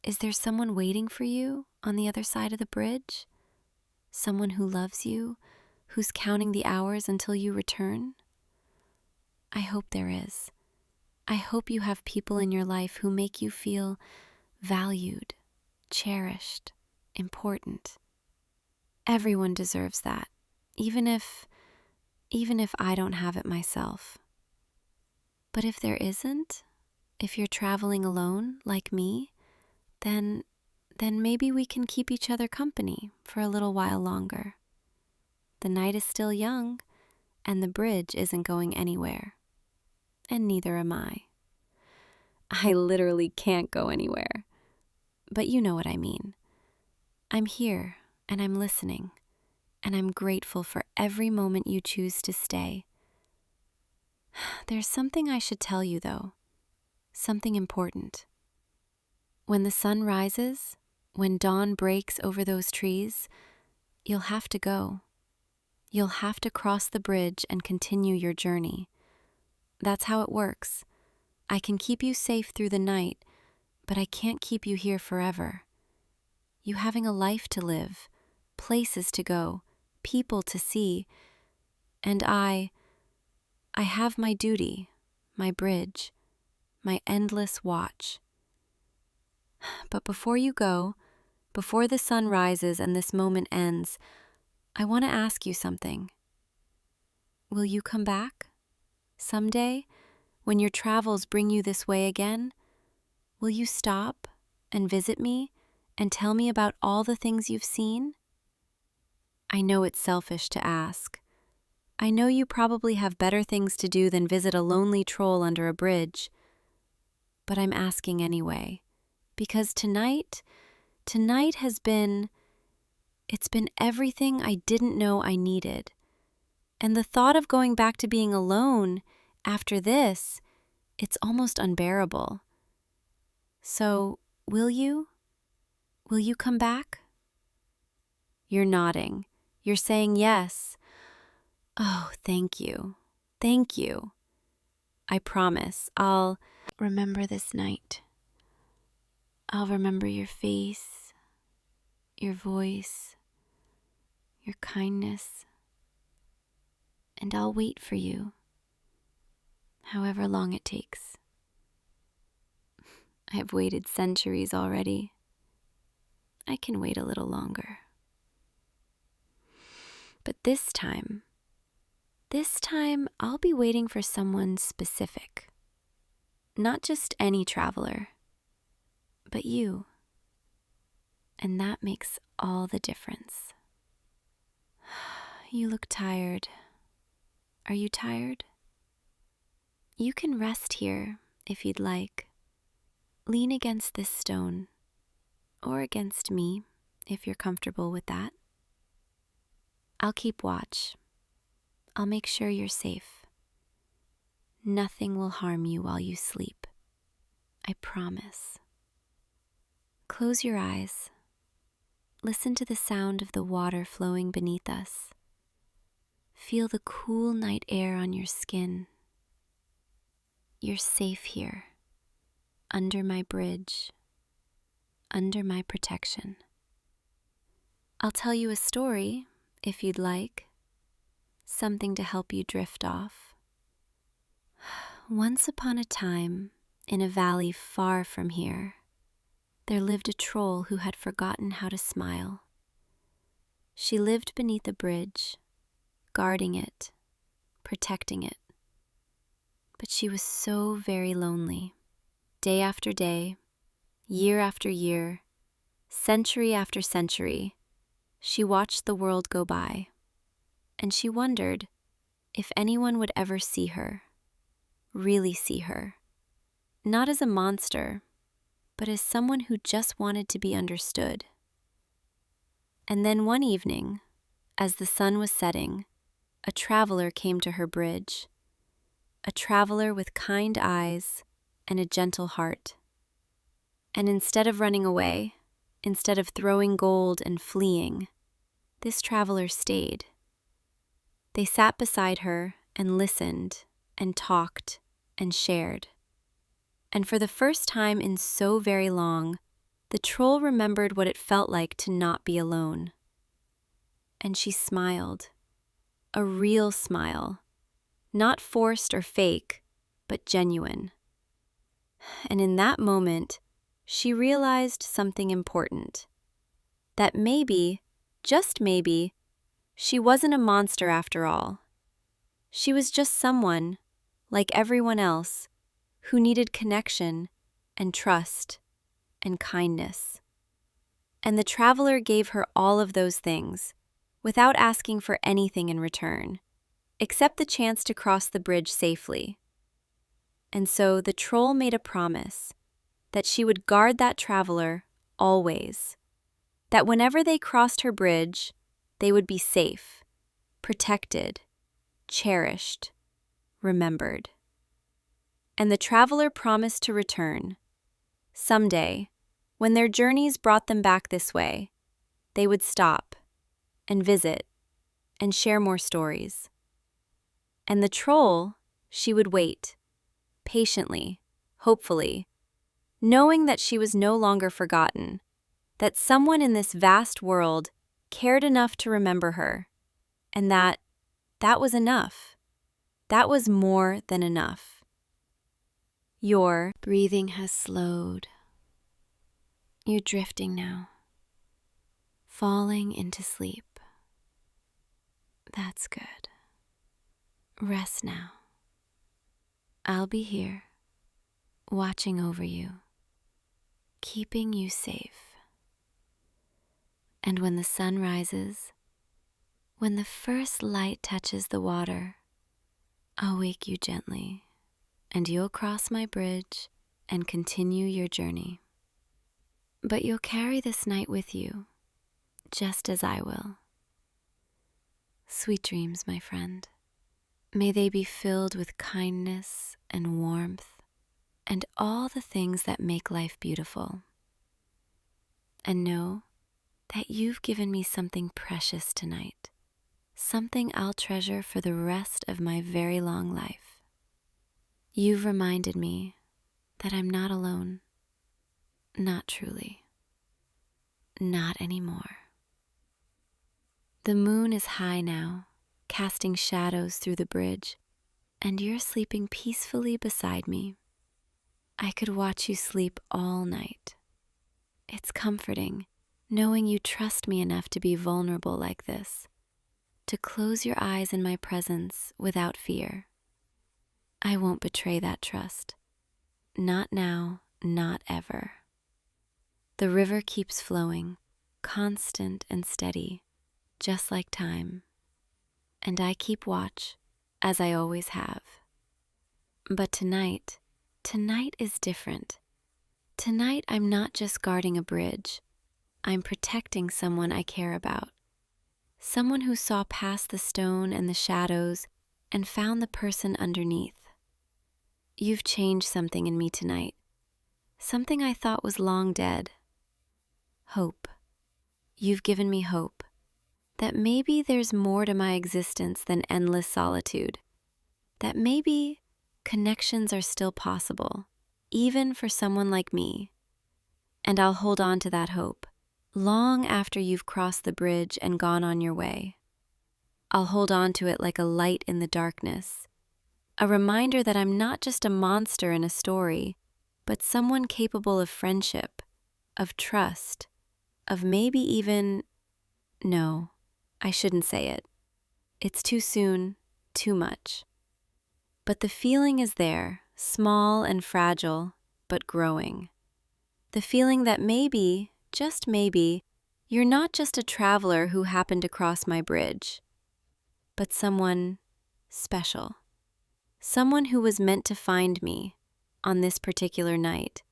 Is there someone waiting for you on the other side of the bridge? Someone who loves you, who's counting the hours until you return? I hope there is. I hope you have people in your life who make you feel valued, cherished, important. Everyone deserves that, even if I don't have it myself. But if there isn't, if you're traveling alone like me, then maybe we can keep each other company for a little while longer. The night is still young, and the bridge isn't going anywhere. And neither am I. I literally can't go anywhere. But you know what I mean. I'm here, and I'm listening, and I'm grateful for every moment you choose to stay. There's something I should tell you, though. Something important. When the sun rises, when dawn breaks over those trees, you'll have to go. You'll have to cross the bridge and continue your journey. That's how it works. I can keep you safe through the night, but I can't keep you here forever. You having a life to live, places to go, people to see, and I have my duty, my bridge, my endless watch. But before you go, before the sun rises and this moment ends, I want to ask you something. Will you come back? Someday, when your travels bring you this way again, will you stop and visit me and tell me about all the things you've seen? I know it's selfish to ask. I know you probably have better things to do than visit a lonely troll under a bridge. But I'm asking anyway, because tonight has been, it's been everything I didn't know I needed. And the thought of going back to being alone after this, it's almost unbearable. So, will you? Will you come back? You're nodding. You're saying yes. Oh, thank you. Thank you. I promise I'll remember this night. I'll remember your face, your voice, your kindness, and I'll wait for you, however long it takes. I have waited centuries already. I can wait a little longer. But this time I'll be waiting for someone specific. Not just any traveler, but you. And that makes all the difference. You look tired. Are you tired? You can rest here if you'd like. Lean against this stone, or against me if you're comfortable with that. I'll keep watch. I'll make sure you're safe. Nothing will harm you while you sleep. I promise. Close your eyes listen to the sound of the water flowing beneath us. Feel the cool night air on your skin. You're safe here, under my bridge, under my protection. I'll tell you a story, if you'd like, something to help you drift off. Once upon a time, in a valley far from here, there lived a troll who had forgotten how to smile. She lived beneath a bridge, guarding it, protecting it. But she was so very lonely. Day after day, year after year, century after century, she watched the world go by, and she wondered if anyone would ever see her, really see her, not as a monster, but as someone who just wanted to be understood. And then one evening, as the sun was setting, a traveler came to her bridge, a traveler with kind eyes and a gentle heart. And instead of running away, instead of throwing gold and fleeing, this traveler stayed. They sat beside her and listened and talked and shared. And for the first time in so very long, the troll remembered what it felt like to not be alone. And she smiled, a real smile, not forced or fake, but genuine. And in that moment, she realized something important, that maybe, just maybe, she wasn't a monster after all. She was just someone, like everyone else, who needed connection and trust and kindness. And the traveler gave her all of those things, without asking for anything in return, except the chance to cross the bridge safely. And so the troll made a promise that she would guard that traveler always, that whenever they crossed her bridge, they would be safe, protected, cherished, remembered. And the traveler promised to return. Someday, when their journeys brought them back this way, they would stop and visit and share more stories. And the troll, she would wait, patiently, hopefully, knowing that she was no longer forgotten, that someone in this vast world cared enough to remember her, and that was enough. That was more than enough. Your breathing has slowed. You're drifting now, falling into sleep. That's good. Rest now. I'll be here, watching over you, keeping you safe. And when the sun rises, when the first light touches the water, I'll wake you gently, and you'll cross my bridge and continue your journey. But you'll carry this night with you, just as I will. Sweet dreams, my friend. May they be filled with kindness and warmth and all the things that make life beautiful. And know that you've given me something precious tonight, something I'll treasure for the rest of my very long life. You've reminded me that I'm not alone, not truly, not anymore. The moon is high now, casting shadows through the bridge, and you're sleeping peacefully beside me. I could watch you sleep all night. It's comforting, knowing you trust me enough to be vulnerable like this, to close your eyes in my presence without fear. I won't betray that trust. Not now, not ever. The river keeps flowing, constant and steady, just like time. And I keep watch, as I always have. But tonight is different. Tonight I'm not just guarding a bridge. I'm protecting someone I care about. Someone who saw past the stone and the shadows and found the person underneath. You've changed something in me tonight. Something I thought was long dead. Hope. You've given me hope that maybe there's more to my existence than endless solitude, that maybe connections are still possible, even for someone like me. And I'll hold on to that hope long after you've crossed the bridge and gone on your way. I'll hold on to it like a light in the darkness, a reminder that I'm not just a monster in a story, but someone capable of friendship, of trust, of maybe even... No, I shouldn't say it. It's too soon, too much. But the feeling is there, small and fragile, but growing. The feeling that maybe, just maybe, you're not just a traveler who happened to cross my bridge, but someone special. Someone who was meant to find me on this particular night,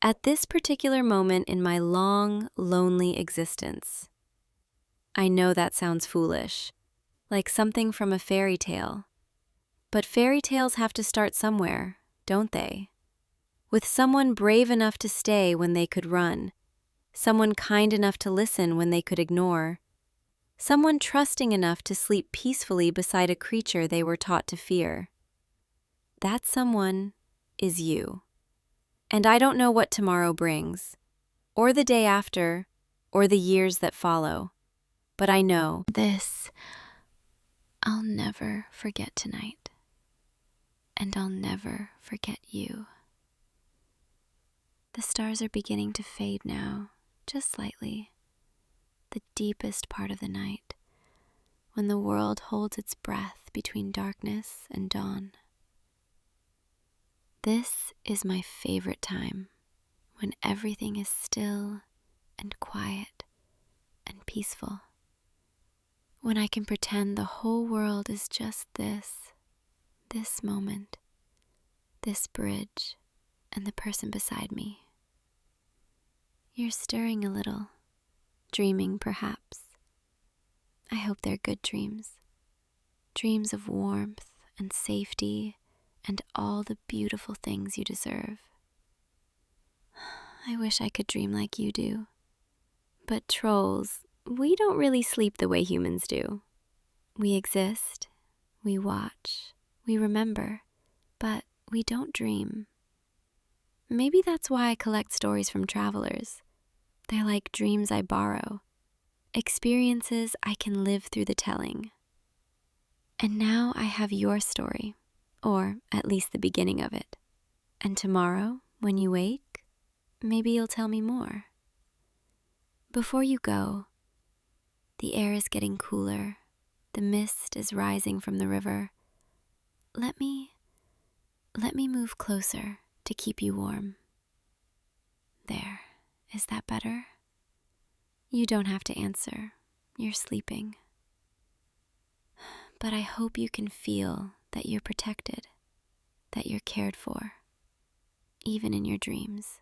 at this particular moment in my long, lonely existence. I know that sounds foolish, like something from a fairy tale. But fairy tales have to start somewhere, don't they? With someone brave enough to stay when they could run, someone kind enough to listen when they could ignore, someone trusting enough to sleep peacefully beside a creature they were taught to fear. That someone is you. And I don't know what tomorrow brings, or the day after, or the years that follow, but I know this: I'll never forget tonight, and I'll never forget you. The stars are beginning to fade now, just slightly, the deepest part of the night, when the world holds its breath between darkness and dawn. This is my favorite time, when everything is still and quiet and peaceful. When I can pretend the whole world is just this moment, this bridge, and the person beside me. You're stirring a little, dreaming perhaps. I hope they're good dreams. Dreams of warmth and safety and all the beautiful things you deserve. I wish I could dream like you do. But trolls, we don't really sleep the way humans do. We exist, we watch, we remember, but we don't dream. Maybe that's why I collect stories from travelers. They're like dreams I borrow, experiences I can live through the telling. And now I have your story, or at least the beginning of it. And tomorrow, when you wake, maybe you'll tell me more. Before you go, the air is getting cooler, the mist is rising from the river. Let me move closer to keep you warm. There, is that better? You don't have to answer, you're sleeping. But I hope you can feel that you're protected, that you're cared for, even in your dreams.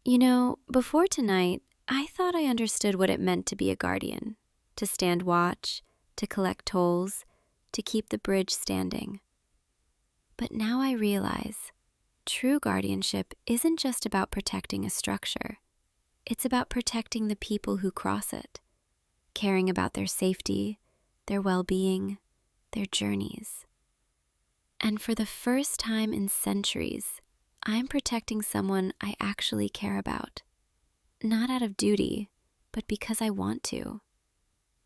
You know, before tonight, I thought I understood what it meant to be a guardian, to stand watch, to collect tolls, to keep the bridge standing. But now I realize true guardianship isn't just about protecting a structure. It's about protecting the people who cross it, caring about their safety, their well-being, their journeys. And for the first time in centuries, I'm protecting someone I actually care about. Not out of duty, but because I want to.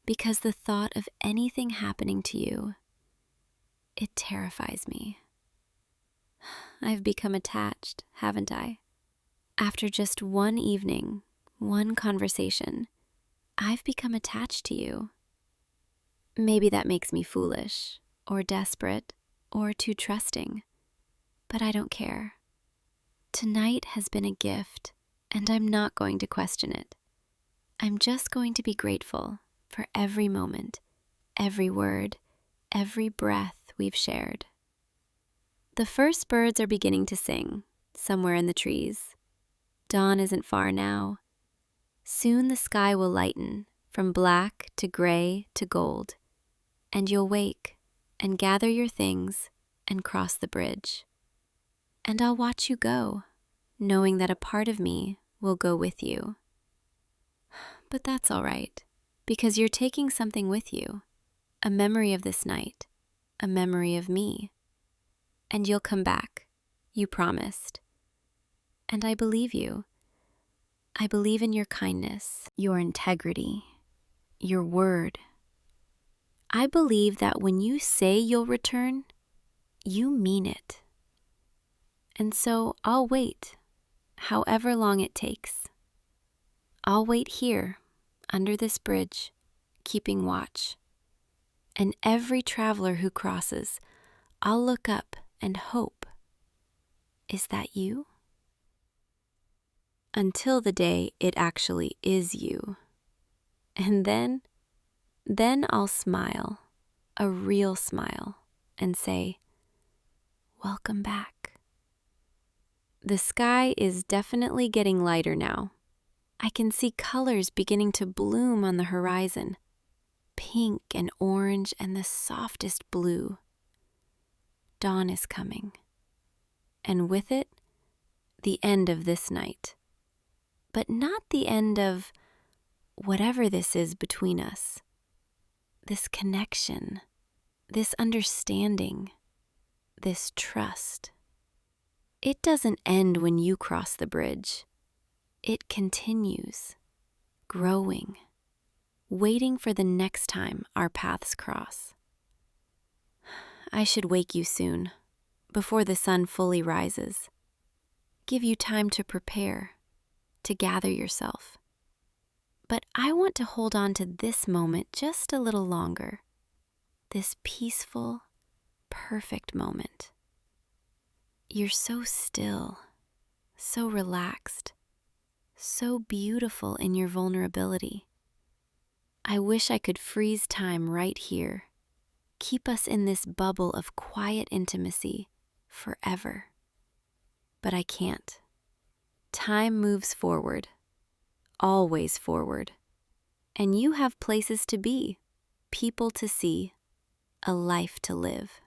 Because the thought of anything happening to you, it terrifies me. I've become attached, haven't I? After just one evening, one conversation, I've become attached to you. Maybe that makes me foolish, or desperate, or too trusting, but I don't care. Tonight has been a gift, and I'm not going to question it. I'm just going to be grateful for every moment, every word, every breath we've shared. The first birds are beginning to sing, somewhere in the trees. Dawn isn't far now. Soon the sky will lighten, from black to gray to gold, and you'll wake and gather your things and cross the bridge. And I'll watch you go, knowing that a part of me will go with you. But that's all right, because you're taking something with you, a memory of this night, a memory of me. And you'll come back, you promised. And I believe you. I believe in your kindness, your integrity, your word. I believe that when you say you'll return, you mean it. And so I'll wait, however long it takes. I'll wait here, under this bridge, keeping watch. And every traveler who crosses, I'll look up and hope. Is that you? Until the day it actually is you. And then I'll smile, a real smile, and say, welcome back. The sky is definitely getting lighter now. I can see colors beginning to bloom on the horizon, pink and orange and the softest blue. Dawn is coming, and with it, the end of this night. But not the end of whatever this is between us. This connection, this understanding, this trust. It doesn't end when you cross the bridge. It continues, growing, waiting for the next time our paths cross. I should wake you soon, before the sun fully rises. Give you time to prepare, to gather yourself. But I want to hold on to this moment just a little longer, this peaceful, perfect moment. You're so still, so relaxed, so beautiful in your vulnerability. I wish I could freeze time right here, keep us in this bubble of quiet intimacy forever. But I can't. Time moves forward, always forward. And you have places to be, people to see, a life to live.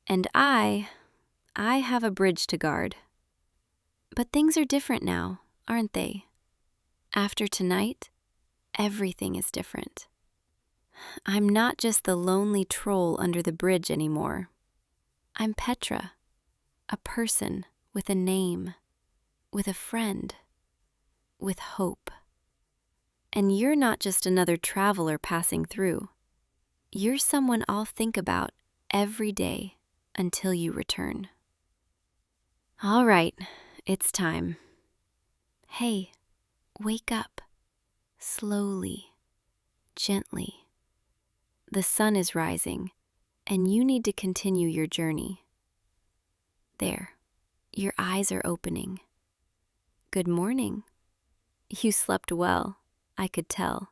And I have a bridge to guard. But things are different now, aren't they? After tonight, everything is different. I'm not just the lonely troll under the bridge anymore. I'm Petra, a person with a name, with a friend, with hope. And you're not just another traveler passing through. You're someone I'll think about every day until you return. All right, it's time. Hey, wake up, slowly, gently. The sun is rising, and you need to continue your journey. There, your eyes are opening. Good morning. You slept well, I could tell.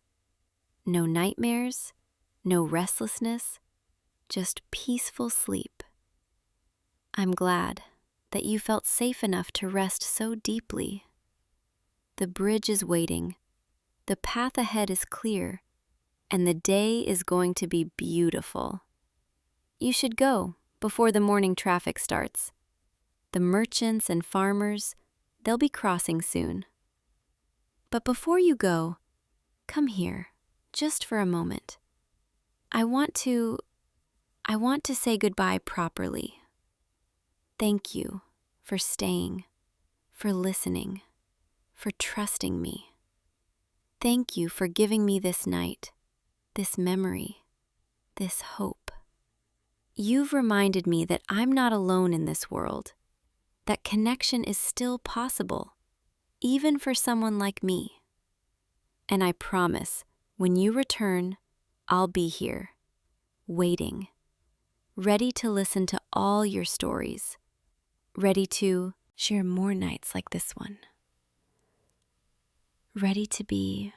No nightmares, no restlessness, just peaceful sleep. I'm glad that you felt safe enough to rest so deeply. The bridge is waiting, the path ahead is clear, and the day is going to be beautiful. You should go before the morning traffic starts. The merchants and farmers, they'll be crossing soon. But before you go, come here, just for a moment. I want to say goodbye properly. Thank you for staying, for listening, for trusting me. Thank you for giving me this night, this memory, this hope. You've reminded me that I'm not alone in this world, that connection is still possible, even for someone like me. And I promise, when you return, I'll be here, waiting, ready to listen to all your stories, ready to share more nights like this one, ready to be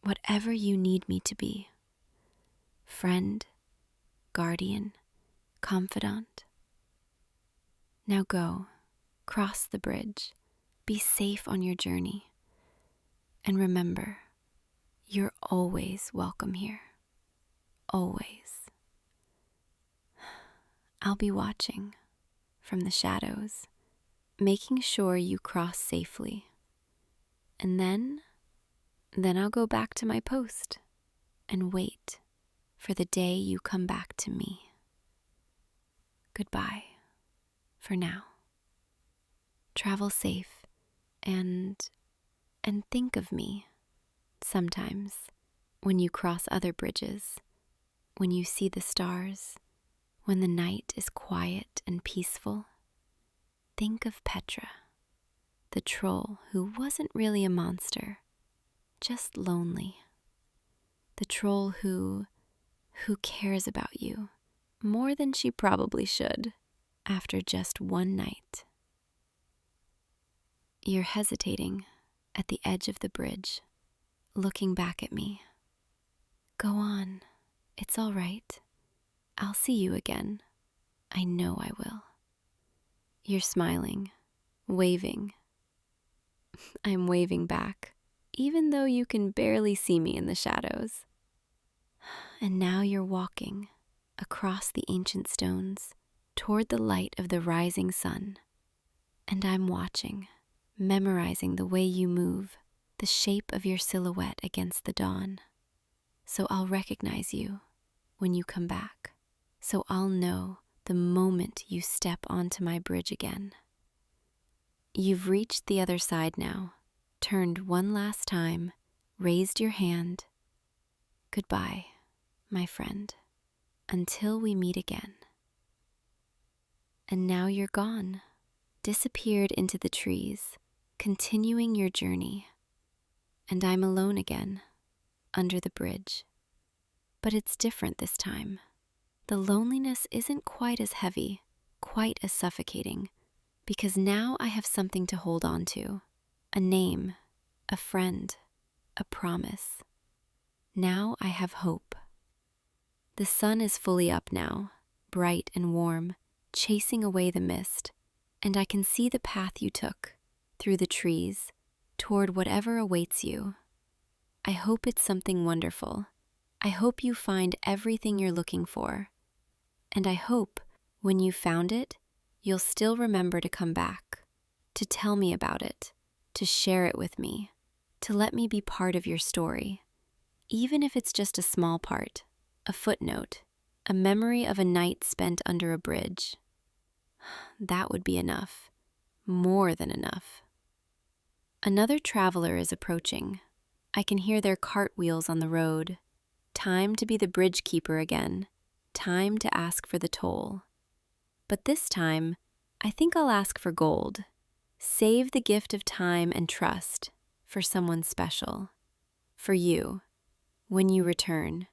whatever you need me to be. Friend, guardian, confidant. Now go, cross the bridge, be safe on your journey, and remember, you're always welcome here. Always. I'll be watching from the shadows, making sure you cross safely. And Then I'll go back to my post and wait for the day you come back to me. Goodbye for now. Travel safe and think of me sometimes when you cross other bridges, when you see the stars, when the night is quiet and peaceful. Think of Petra, the troll who wasn't really a monster, just lonely. The troll who cares about you more than she probably should after just one night. You're hesitating at the edge of the bridge, looking back at me. Go on, it's all right. I'll see you again. I know I will. You're smiling, waving. I'm waving back, even though you can barely see me in the shadows. And now you're walking across the ancient stones toward the light of the rising sun. And I'm watching, memorizing the way you move, the shape of your silhouette against the dawn. So I'll recognize you when you come back. So I'll know the moment you step onto my bridge again. You've reached the other side now, turned one last time, raised your hand. Goodbye, my friend, until we meet again. And now you're gone, disappeared into the trees, continuing your journey. And I'm alone again, under the bridge. But it's different this time. The loneliness isn't quite as heavy, quite as suffocating, because now I have something to hold on to, a name, a friend, a promise. Now I have hope. The sun is fully up now, bright and warm, chasing away the mist, and I can see the path you took, through the trees, toward whatever awaits you. I hope it's something wonderful. I hope you find everything you're looking for. And I hope, when you found it, you'll still remember to come back, to tell me about it, to share it with me, to let me be part of your story, even if it's just a small part, a footnote, a memory of a night spent under a bridge. That would be enough, more than enough. Another traveler is approaching. I can hear their cartwheels on the road. Time to be the bridge keeper again. Time to ask for the toll. But this time, I think I'll ask for gold. Save the gift of time and trust for someone special. For you, when you return.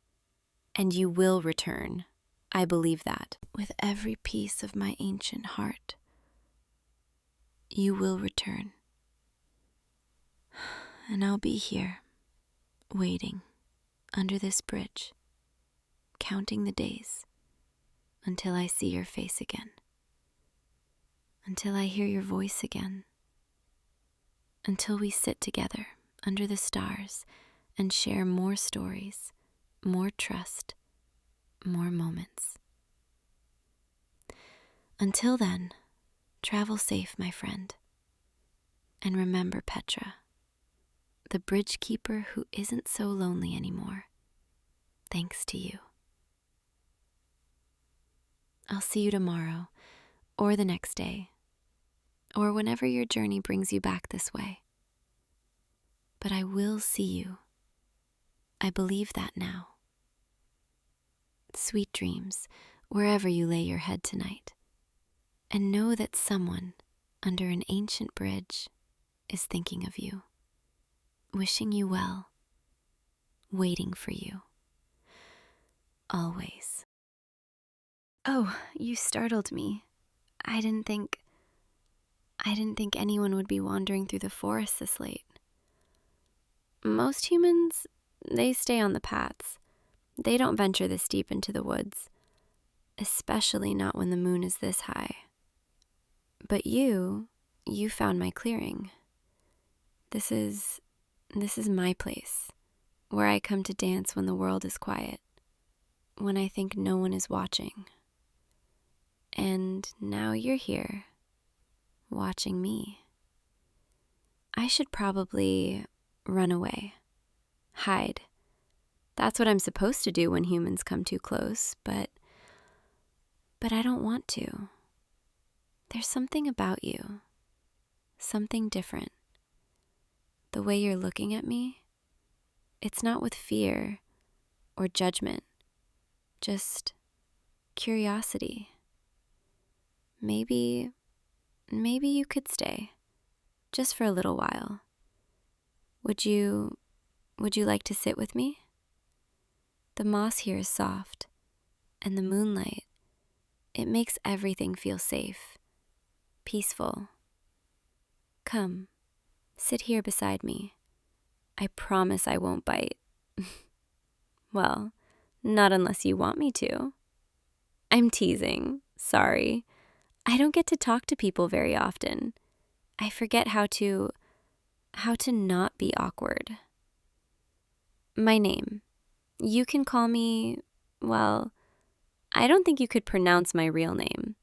And you will return. I believe that. With every piece of my ancient heart. You will return. And I'll be here, waiting, under this bridge, counting the days, until I see your face again, until I hear your voice again, until we sit together under the stars and share more stories, more trust, more moments. Until then, travel safe, my friend, and remember Petra, the bridge keeper who isn't so lonely anymore, thanks to you. I'll see you tomorrow, or the next day, or whenever your journey brings you back this way. But I will see you. I believe that now. Sweet dreams, wherever you lay your head tonight. And know that someone under an ancient bridge is thinking of you, wishing you well, waiting for you. Always. Oh, you startled me. I didn't think anyone would be wandering through the forest this late. Most humans, they stay on the paths. They don't venture this deep into the woods, especially not when the moon is this high. But you found my clearing. This is my place, where I come to dance when the world is quiet, when I think no one is watching. And now you're here, watching me. I should probably run away. hide. That's what I'm supposed to do when humans come too close, but I don't want to. There's something about you, something different. The way you're looking at me, it's not with fear or judgment, just curiosity. Maybe you could stay, just for a little while. Would you like to sit with me? The moss here is soft, and the moonlight, it makes everything feel safe, peaceful. Come, sit here beside me. I promise I won't bite. Well, not unless you want me to. I'm teasing, sorry. I don't get to talk to people very often. I forget how to not be awkward. My name. You can call me, well, I don't think you could pronounce my real name.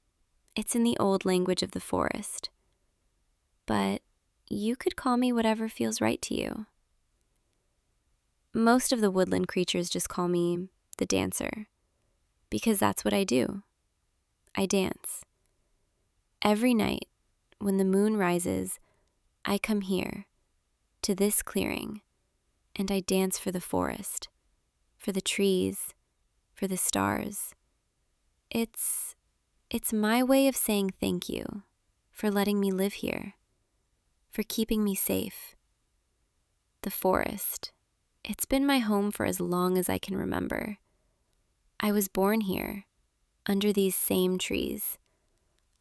It's in the old language of the forest. But you could call me whatever feels right to you. Most of the woodland creatures just call me the dancer, because that's what I do. I dance. Every night, when the moon rises, I come here, to this clearing, and I dance for the forest, for the trees, for the stars. It's my way of saying thank you for letting me live here, for keeping me safe. The forest, it's been my home for as long as I can remember. I was born here, under these same trees,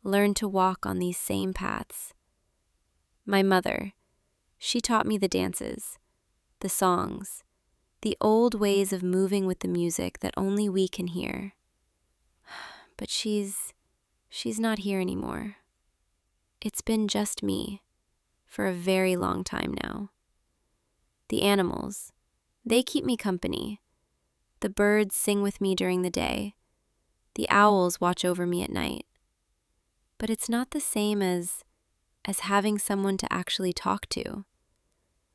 learned to walk on these same paths. My mother, she taught me the dances, the songs, the old ways of moving with the music that only we can hear. But she's not here anymore. It's been just me for a very long time now. The animals, they keep me company. The birds sing with me during the day. The owls watch over me at night. But it's not the same as having someone to actually talk to.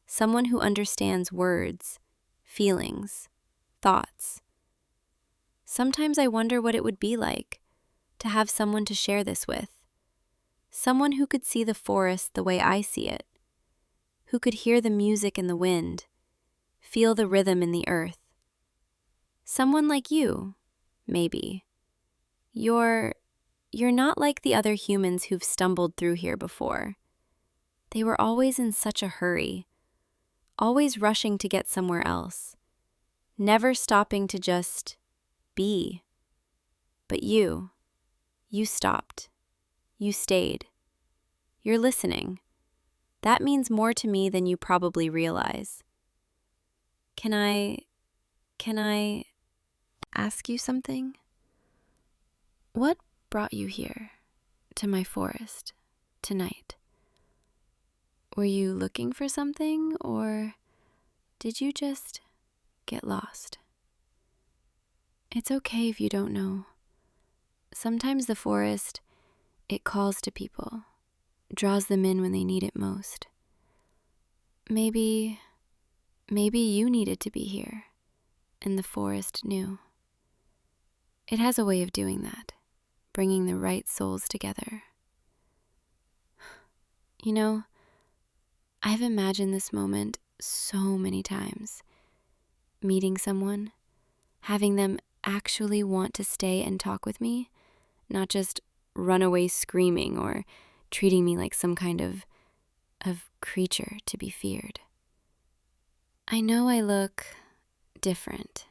Someone who understands words, feelings, thoughts. Sometimes I wonder what it would be like to have someone to share this with. Someone who could see the forest the way I see it. Who could hear the music in the wind, feel the rhythm in the earth. Someone like you, maybe. You're not like the other humans who've stumbled through here before. They were always in such a hurry, always rushing to get somewhere else, never stopping to just be. But you stopped. You stayed. You're listening. That means more to me than you probably realize. Can I ask you something? What brought you here, to my forest, tonight? Were you looking for something, or did you just get lost? It's okay if you don't know. Sometimes the forest, it calls to people, draws them in when they need it most. Maybe you needed to be here, and the forest knew. It has a way of doing that, bringing the right souls together. You know, I've imagined this moment so many times. Meeting someone, having them actually want to stay and talk with me, not just run away screaming or treating me like some kind of creature to be feared. I know I look different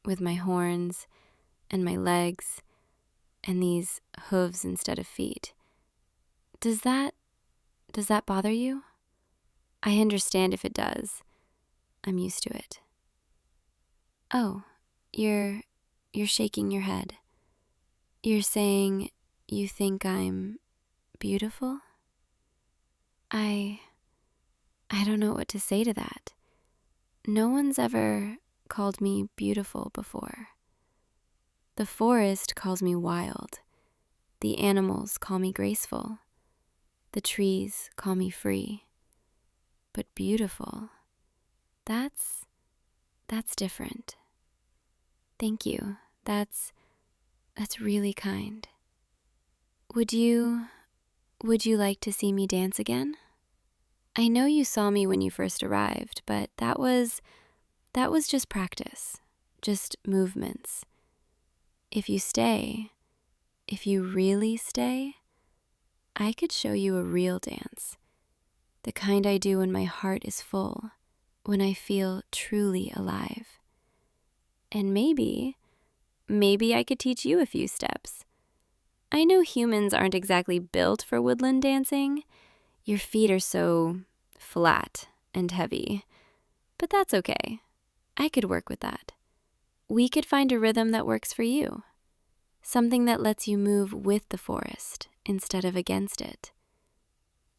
with my horns and my legs and these hooves instead of feet. Does that bother you? I understand if it does. I'm used to it. Oh, you're shaking your head. You're saying you think I'm beautiful? I don't know what to say to that. No one's ever called me beautiful before. The forest calls me wild. The animals call me graceful. The trees call me free. But beautiful, that's That's different. Thank you. That's really kind. Would you like to see me dance again? I know you saw me when you first arrived, but that was just practice, just movements. If you stay, if you really stay, I could show you a real dance, the kind I do when my heart is full, when I feel truly alive. And maybe I could teach you a few steps. I know humans aren't exactly built for woodland dancing. Your feet are so flat and heavy, but that's okay. I could work with that. We could find a rhythm that works for you, something that lets you move with the forest instead of against it.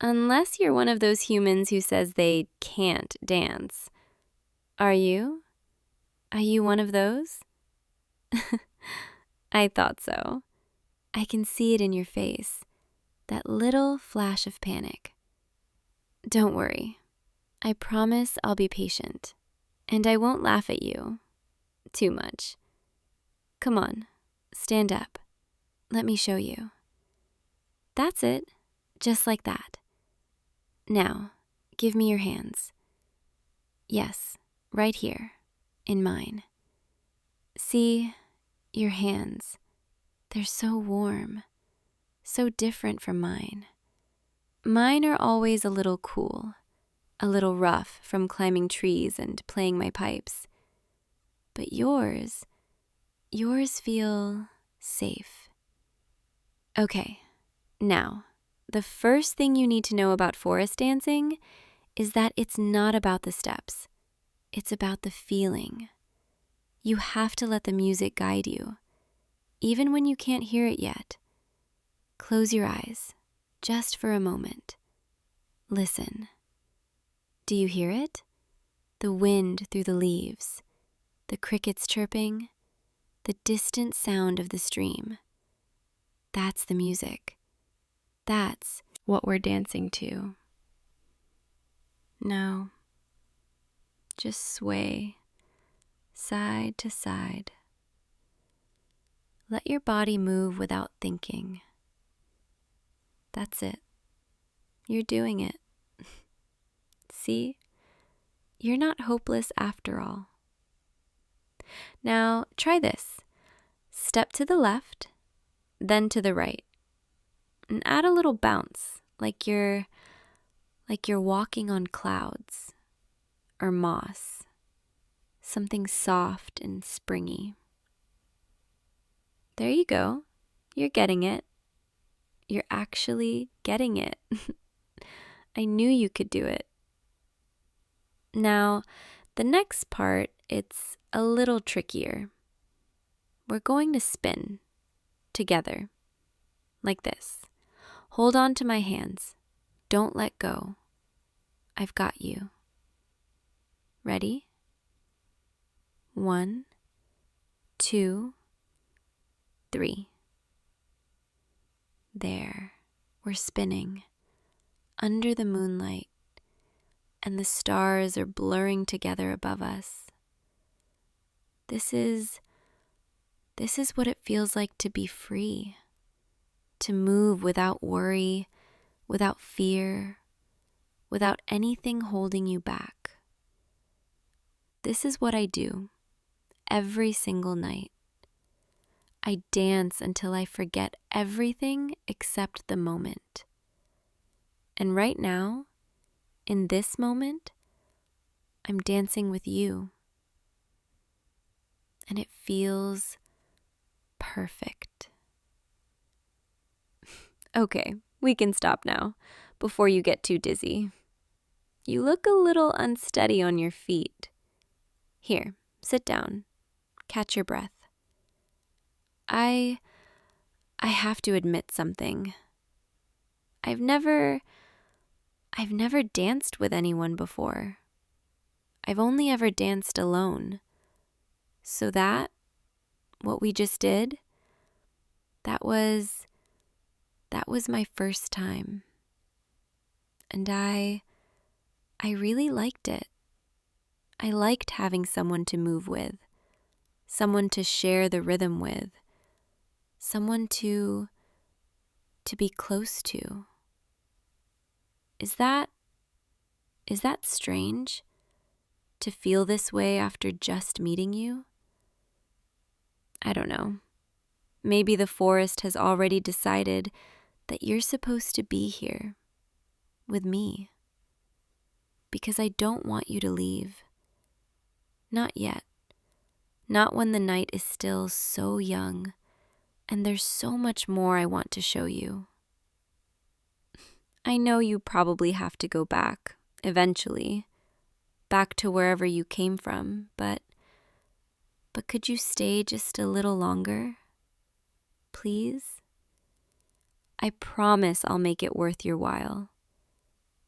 Unless you're one of those humans who says they can't dance. Are you? Are you one of those? I thought so. I can see it in your face, that little flash of panic. Don't worry. I promise I'll be patient, and I won't laugh at you too much. Come on, stand up. Let me show you. That's it, just like that. Now, give me your hands. Yes, right here, in mine. See, your hands, they're so warm, so different from mine. Mine are always a little cool, a little rough from climbing trees and playing my pipes. But yours feel safe. Okay, now, the first thing you need to know about forest dancing is that it's not about the steps. It's about the feeling. You have to let the music guide you, even when you can't hear it yet. Close your eyes, just for a moment. Listen. Do you hear it? The wind through the leaves, the crickets chirping, the distant sound of the stream. That's the music. That's what we're dancing to. No, just sway, side to side. Let your body move without thinking. That's it. You're doing it. See? You're not hopeless after all. Now, try this. Step to the left, then to the right. And add a little bounce, like you're walking on clouds or moss. Something soft and springy. There you go. You're getting it. You're actually getting it. I knew you could do it. Now, the next part, it's a little trickier. We're going to spin together, like this. Hold on to my hands. Don't let go. I've got you. Ready? 1, 2, 3. There, we're spinning under the moonlight, and the stars are blurring together above us. This is what it feels like to be free, to move without worry, without fear, without anything holding you back. This is what I do every single night. I dance until I forget everything except the moment. And right now, in this moment, I'm dancing with you. And it feels perfect. Okay, we can stop now, before you get too dizzy. You look a little unsteady on your feet. Here, sit down. Catch your breath. I have to admit something. I've never danced with anyone before. I've only ever danced alone. So what we just did, that was my first time. And I really liked it. I liked having someone to move with, someone to share the rhythm with, someone to be close to. Is that strange? To feel this way after just meeting you? I don't know. Maybe the forest has already decided that you're supposed to be here with me. Because I don't want you to leave. Not yet. Not when the night is still so young and there's so much more I want to show you. I know you probably have to go back, eventually, back to wherever you came from, but could you stay just a little longer? Please? I promise I'll make it worth your while.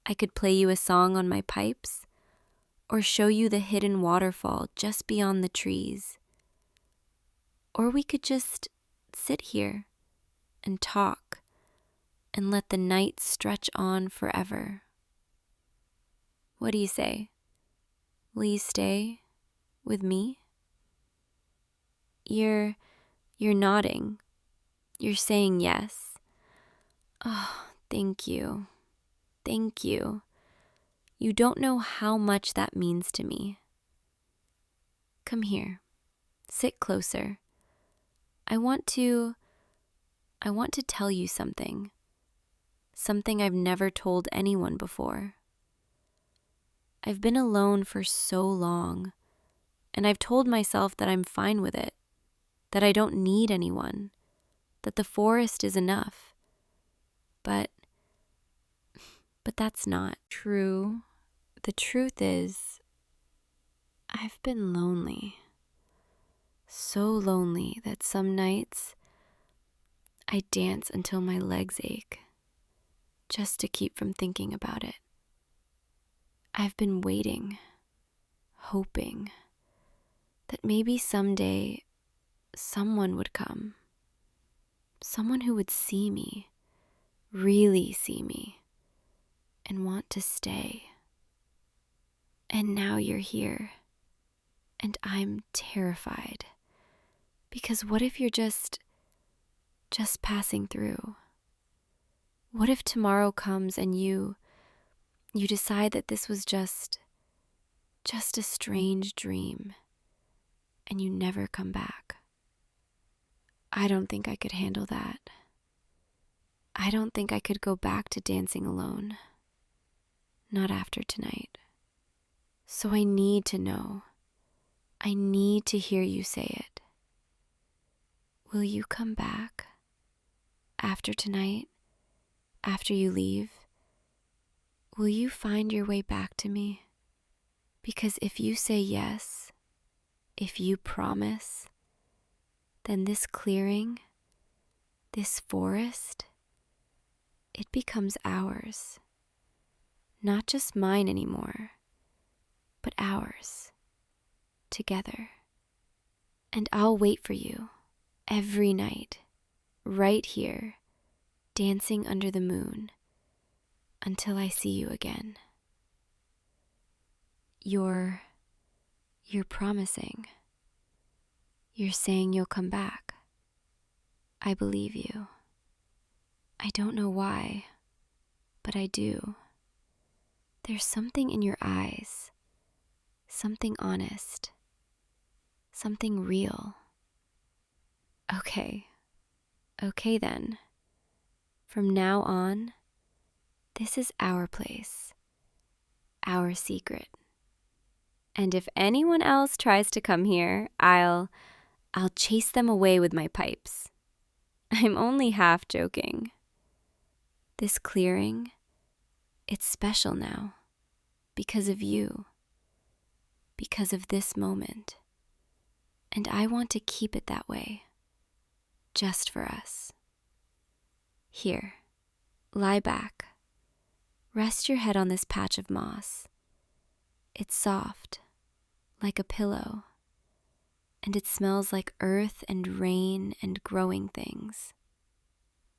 I could play you a song on my pipes, or show you the hidden waterfall just beyond the trees. Or we could just sit here and talk and let the night stretch on forever. What do you say? Will you stay with me? You're nodding. You're saying yes. Oh, thank you. Thank you. You don't know how much that means to me. Come here. Sit closer. I want to tell you something. Something I've never told anyone before. I've been alone for so long, and I've told myself that I'm fine with it, that I don't need anyone, that the forest is enough. But that's not true. The truth is, I've been lonely. So lonely that some nights I dance until my legs ache, just to keep from thinking about it. I've been waiting, hoping that maybe someday someone would come. Someone who would see me, really see me, and want to stay. And now you're here, and I'm terrified. Because what if you're just passing through? What if tomorrow comes and you decide that this was just a strange dream, and you never come back? I don't think I could handle that. I don't think I could go back to dancing alone. Not after tonight. So I need to know. I need to hear you say it. Will you come back? After tonight? After you leave? Will you find your way back to me? Because if you say yes, if you promise, then this clearing, this forest, it becomes ours. Not just mine anymore, but ours, together. And I'll wait for you every night, right here, dancing under the moon, until I see you again. You're promising. You're saying you'll come back. I believe you. I don't know why, but I do. There's something in your eyes, something honest, something real. Okay then. From now on, this is our place, our secret. And if anyone else tries to come here, I'll chase them away with my pipes. I'm only half joking. This clearing, it's special now, because of you, because of this moment. And I want to keep it that way, just for us. Here, lie back. Rest your head on this patch of moss. It's soft, like a pillow, and it smells like earth and rain and growing things.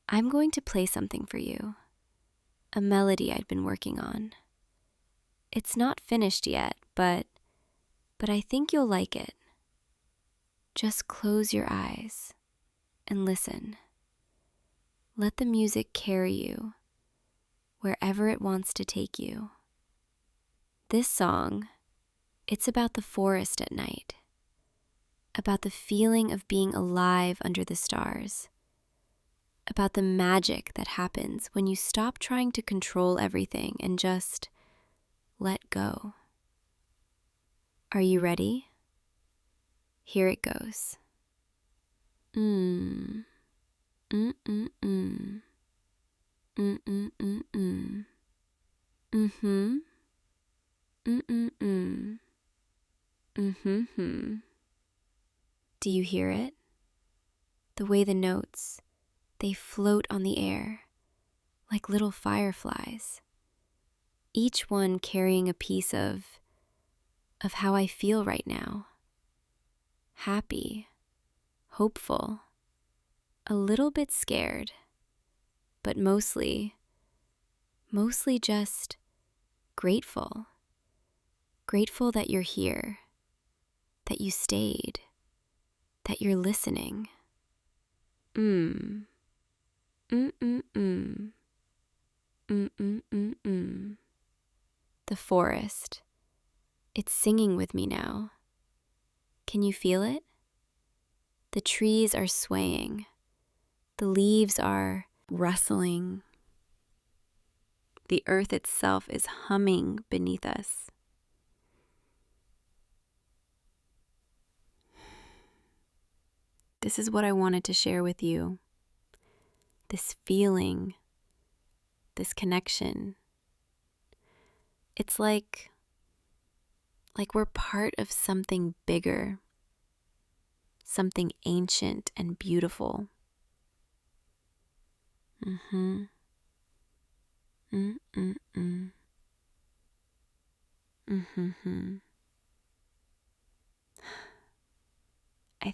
I'm going to play something for you, a melody I'd been working on. It's not finished yet, but but I think you'll like it. Just close your eyes and listen. Let the music carry you wherever it wants to take you. This song, it's about the forest at night, about the feeling of being alive under the stars, about the magic that happens when you stop trying to control everything and just let go. Are you ready? Here it goes. Mm. Mm-mm-mm. Mm-mm-mm-mm. Mm-hmm. Mm-mm-mm. Mm-hmm. Do you hear it? The way the notes, they float on the air like little fireflies, each one carrying a piece of how I feel right now. Happy, hopeful, a little bit scared, but mostly just grateful. Grateful that you're here, that you stayed, that you're listening. Mm. Mm-mm-mm. Mm-mm-mm-mm. The forest, it's singing with me now. Can you feel it? The trees are swaying. The leaves are rustling. The earth itself is humming beneath us. This is what I wanted to share with you. This feeling, this connection. It's like we're part of something bigger, something ancient and beautiful. Mm-hmm. Mm-mm-mm. Mm-hmm. I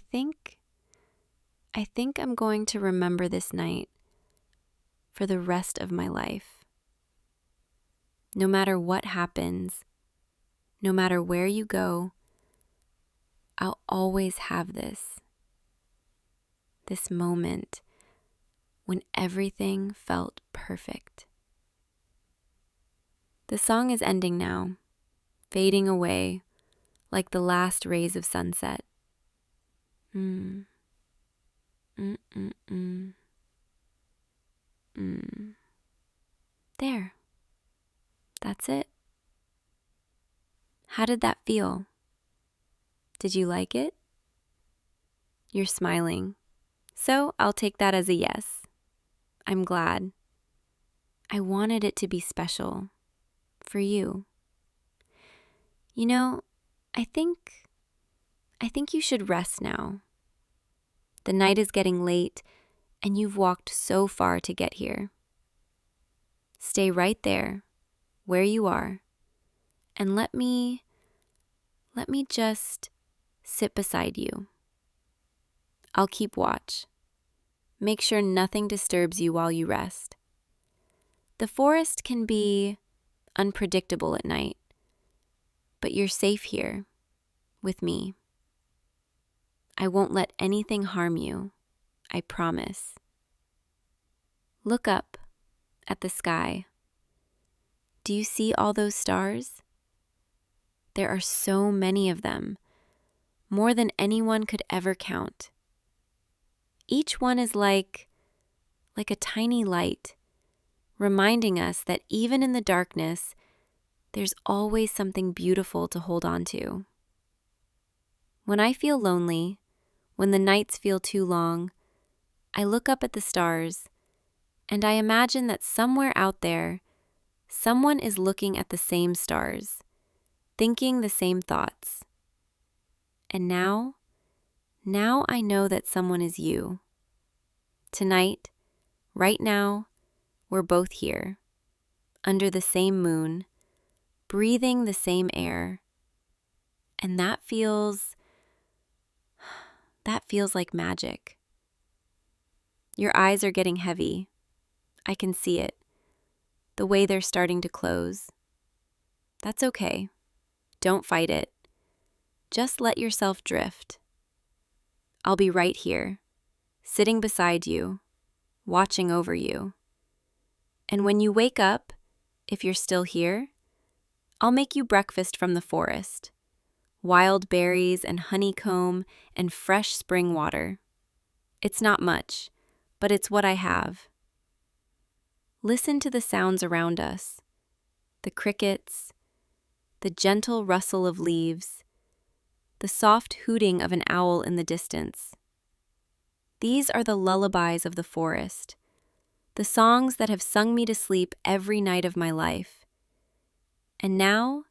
think I'm going to remember this night for the rest of my life. No matter what happens, no matter where you go, I'll always have this moment when everything felt perfect. The song is ending now, fading away like the last rays of sunset. Mm. Mm-mm-mm. Mm. There. That's it. How did that feel? Did you like it? You're smiling. So I'll take that as a yes. I'm glad. I wanted it to be special. For you. You know, I think you should rest now. The night is getting late, and you've walked so far to get here. Stay right there, where you are, and let me just sit beside you. I'll keep watch. Make sure nothing disturbs you while you rest. The forest can be unpredictable at night, but you're safe here, with me. I won't let anything harm you, I promise. Look up at the sky. Do you see all those stars? There are so many of them, more than anyone could ever count. Each one is like a tiny light, reminding us that even in the darkness, there's always something beautiful to hold on to. When I feel lonely, when the nights feel too long, I look up at the stars, and I imagine that somewhere out there, someone is looking at the same stars, thinking the same thoughts. And now I know that someone is you. Tonight, right now, we're both here, under the same moon, breathing the same air. And that feels like magic. Your eyes are getting heavy. I can see it. The way they're starting to close. That's okay. Don't fight it. Just let yourself drift. I'll be right here, sitting beside you, watching over you. And when you wake up, if you're still here, I'll make you breakfast from the forest. Wild berries and honeycomb and fresh spring water. It's not much, but it's what I have. Listen to the sounds around us. The crickets, the gentle rustle of leaves, the soft hooting of an owl in the distance. These are the lullabies of the forest, the songs that have sung me to sleep every night of my life. And now,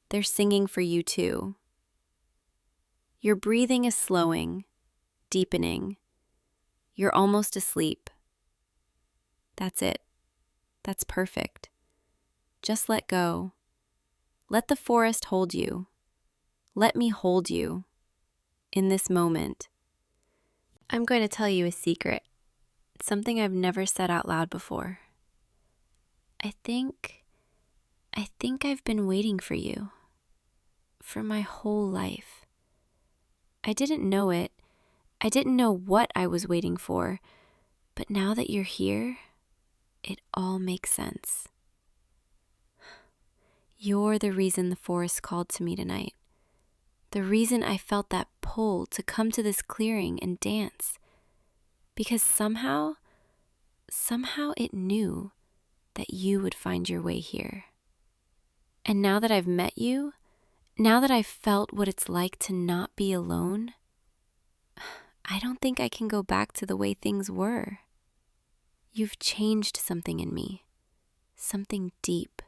they're singing for you too. Your breathing is slowing, deepening. You're almost asleep. That's it. That's perfect. Just let go. Let the forest hold you. Let me hold you in this moment. I'm going to tell you a secret, something I've never said out loud before. I think I've been waiting for you for my whole life. I didn't know it. I didn't know what I was waiting for, but now that you're here, it all makes sense. You're the reason the forest called to me tonight. The reason I felt that pull to come to this clearing and dance. Because somehow it knew that you would find your way here. And now that I've met you, now that I've felt what it's like to not be alone, I don't think I can go back to the way things were. You've changed something in me, something deep,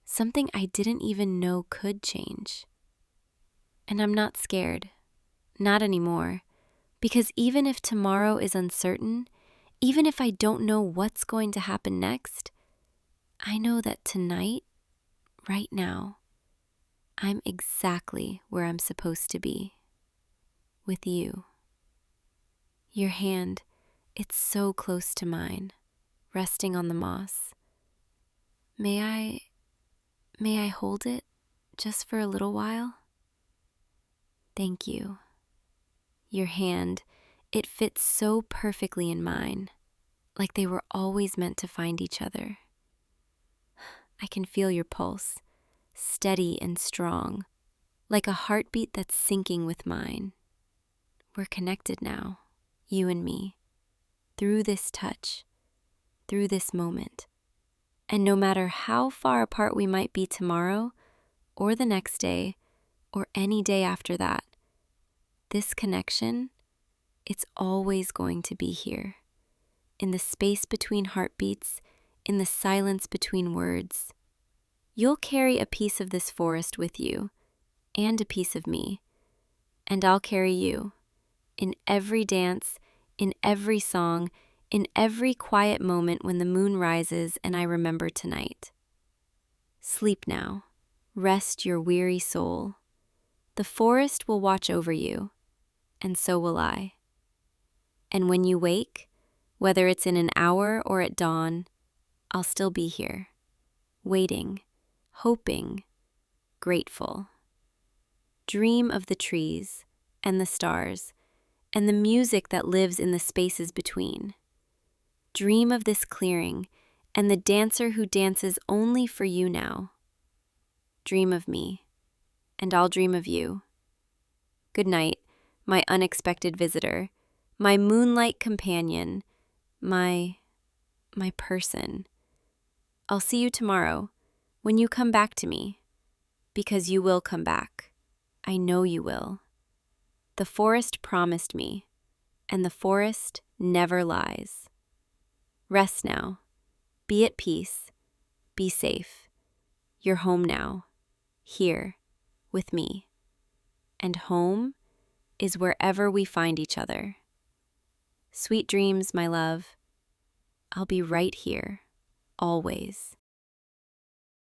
something I didn't even know could change. And I'm not scared, not anymore, because even if tomorrow is uncertain, even if I don't know what's going to happen next, I know that tonight, right now, I'm exactly where I'm supposed to be, with you. Your hand, it's so close to mine, resting on the moss. May I hold it just for a little while? Thank you. Your hand, it fits so perfectly in mine, like they were always meant to find each other. I can feel your pulse, steady and strong, like a heartbeat that's syncing with mine. We're connected now, you and me, through this touch, through this moment. And no matter how far apart we might be tomorrow, or the next day, or any day after that, this connection, it's always going to be here, in the space between heartbeats, in the silence between words. You'll carry a piece of this forest with you, and a piece of me, and I'll carry you, in every dance, in every song, in every quiet moment when the moon rises and I remember tonight. Sleep now. Rest your weary soul. The forest will watch over you, and so will I. And when you wake, whether it's in an hour or at dawn, I'll still be here, waiting, hoping, grateful. Dream of the trees and the stars and the music that lives in the spaces between. Dream of this clearing and the dancer who dances only for you now. Dream of me, and I'll dream of you. Good night, my unexpected visitor, my moonlight companion, my person. I'll see you tomorrow when you come back to me, because you will come back. I know you will. The forest promised me, and the forest never lies. Rest now. Be at peace. Be safe. You're home now, here, with me. And home is wherever we find each other. Sweet dreams, my love. I'll be right here, always.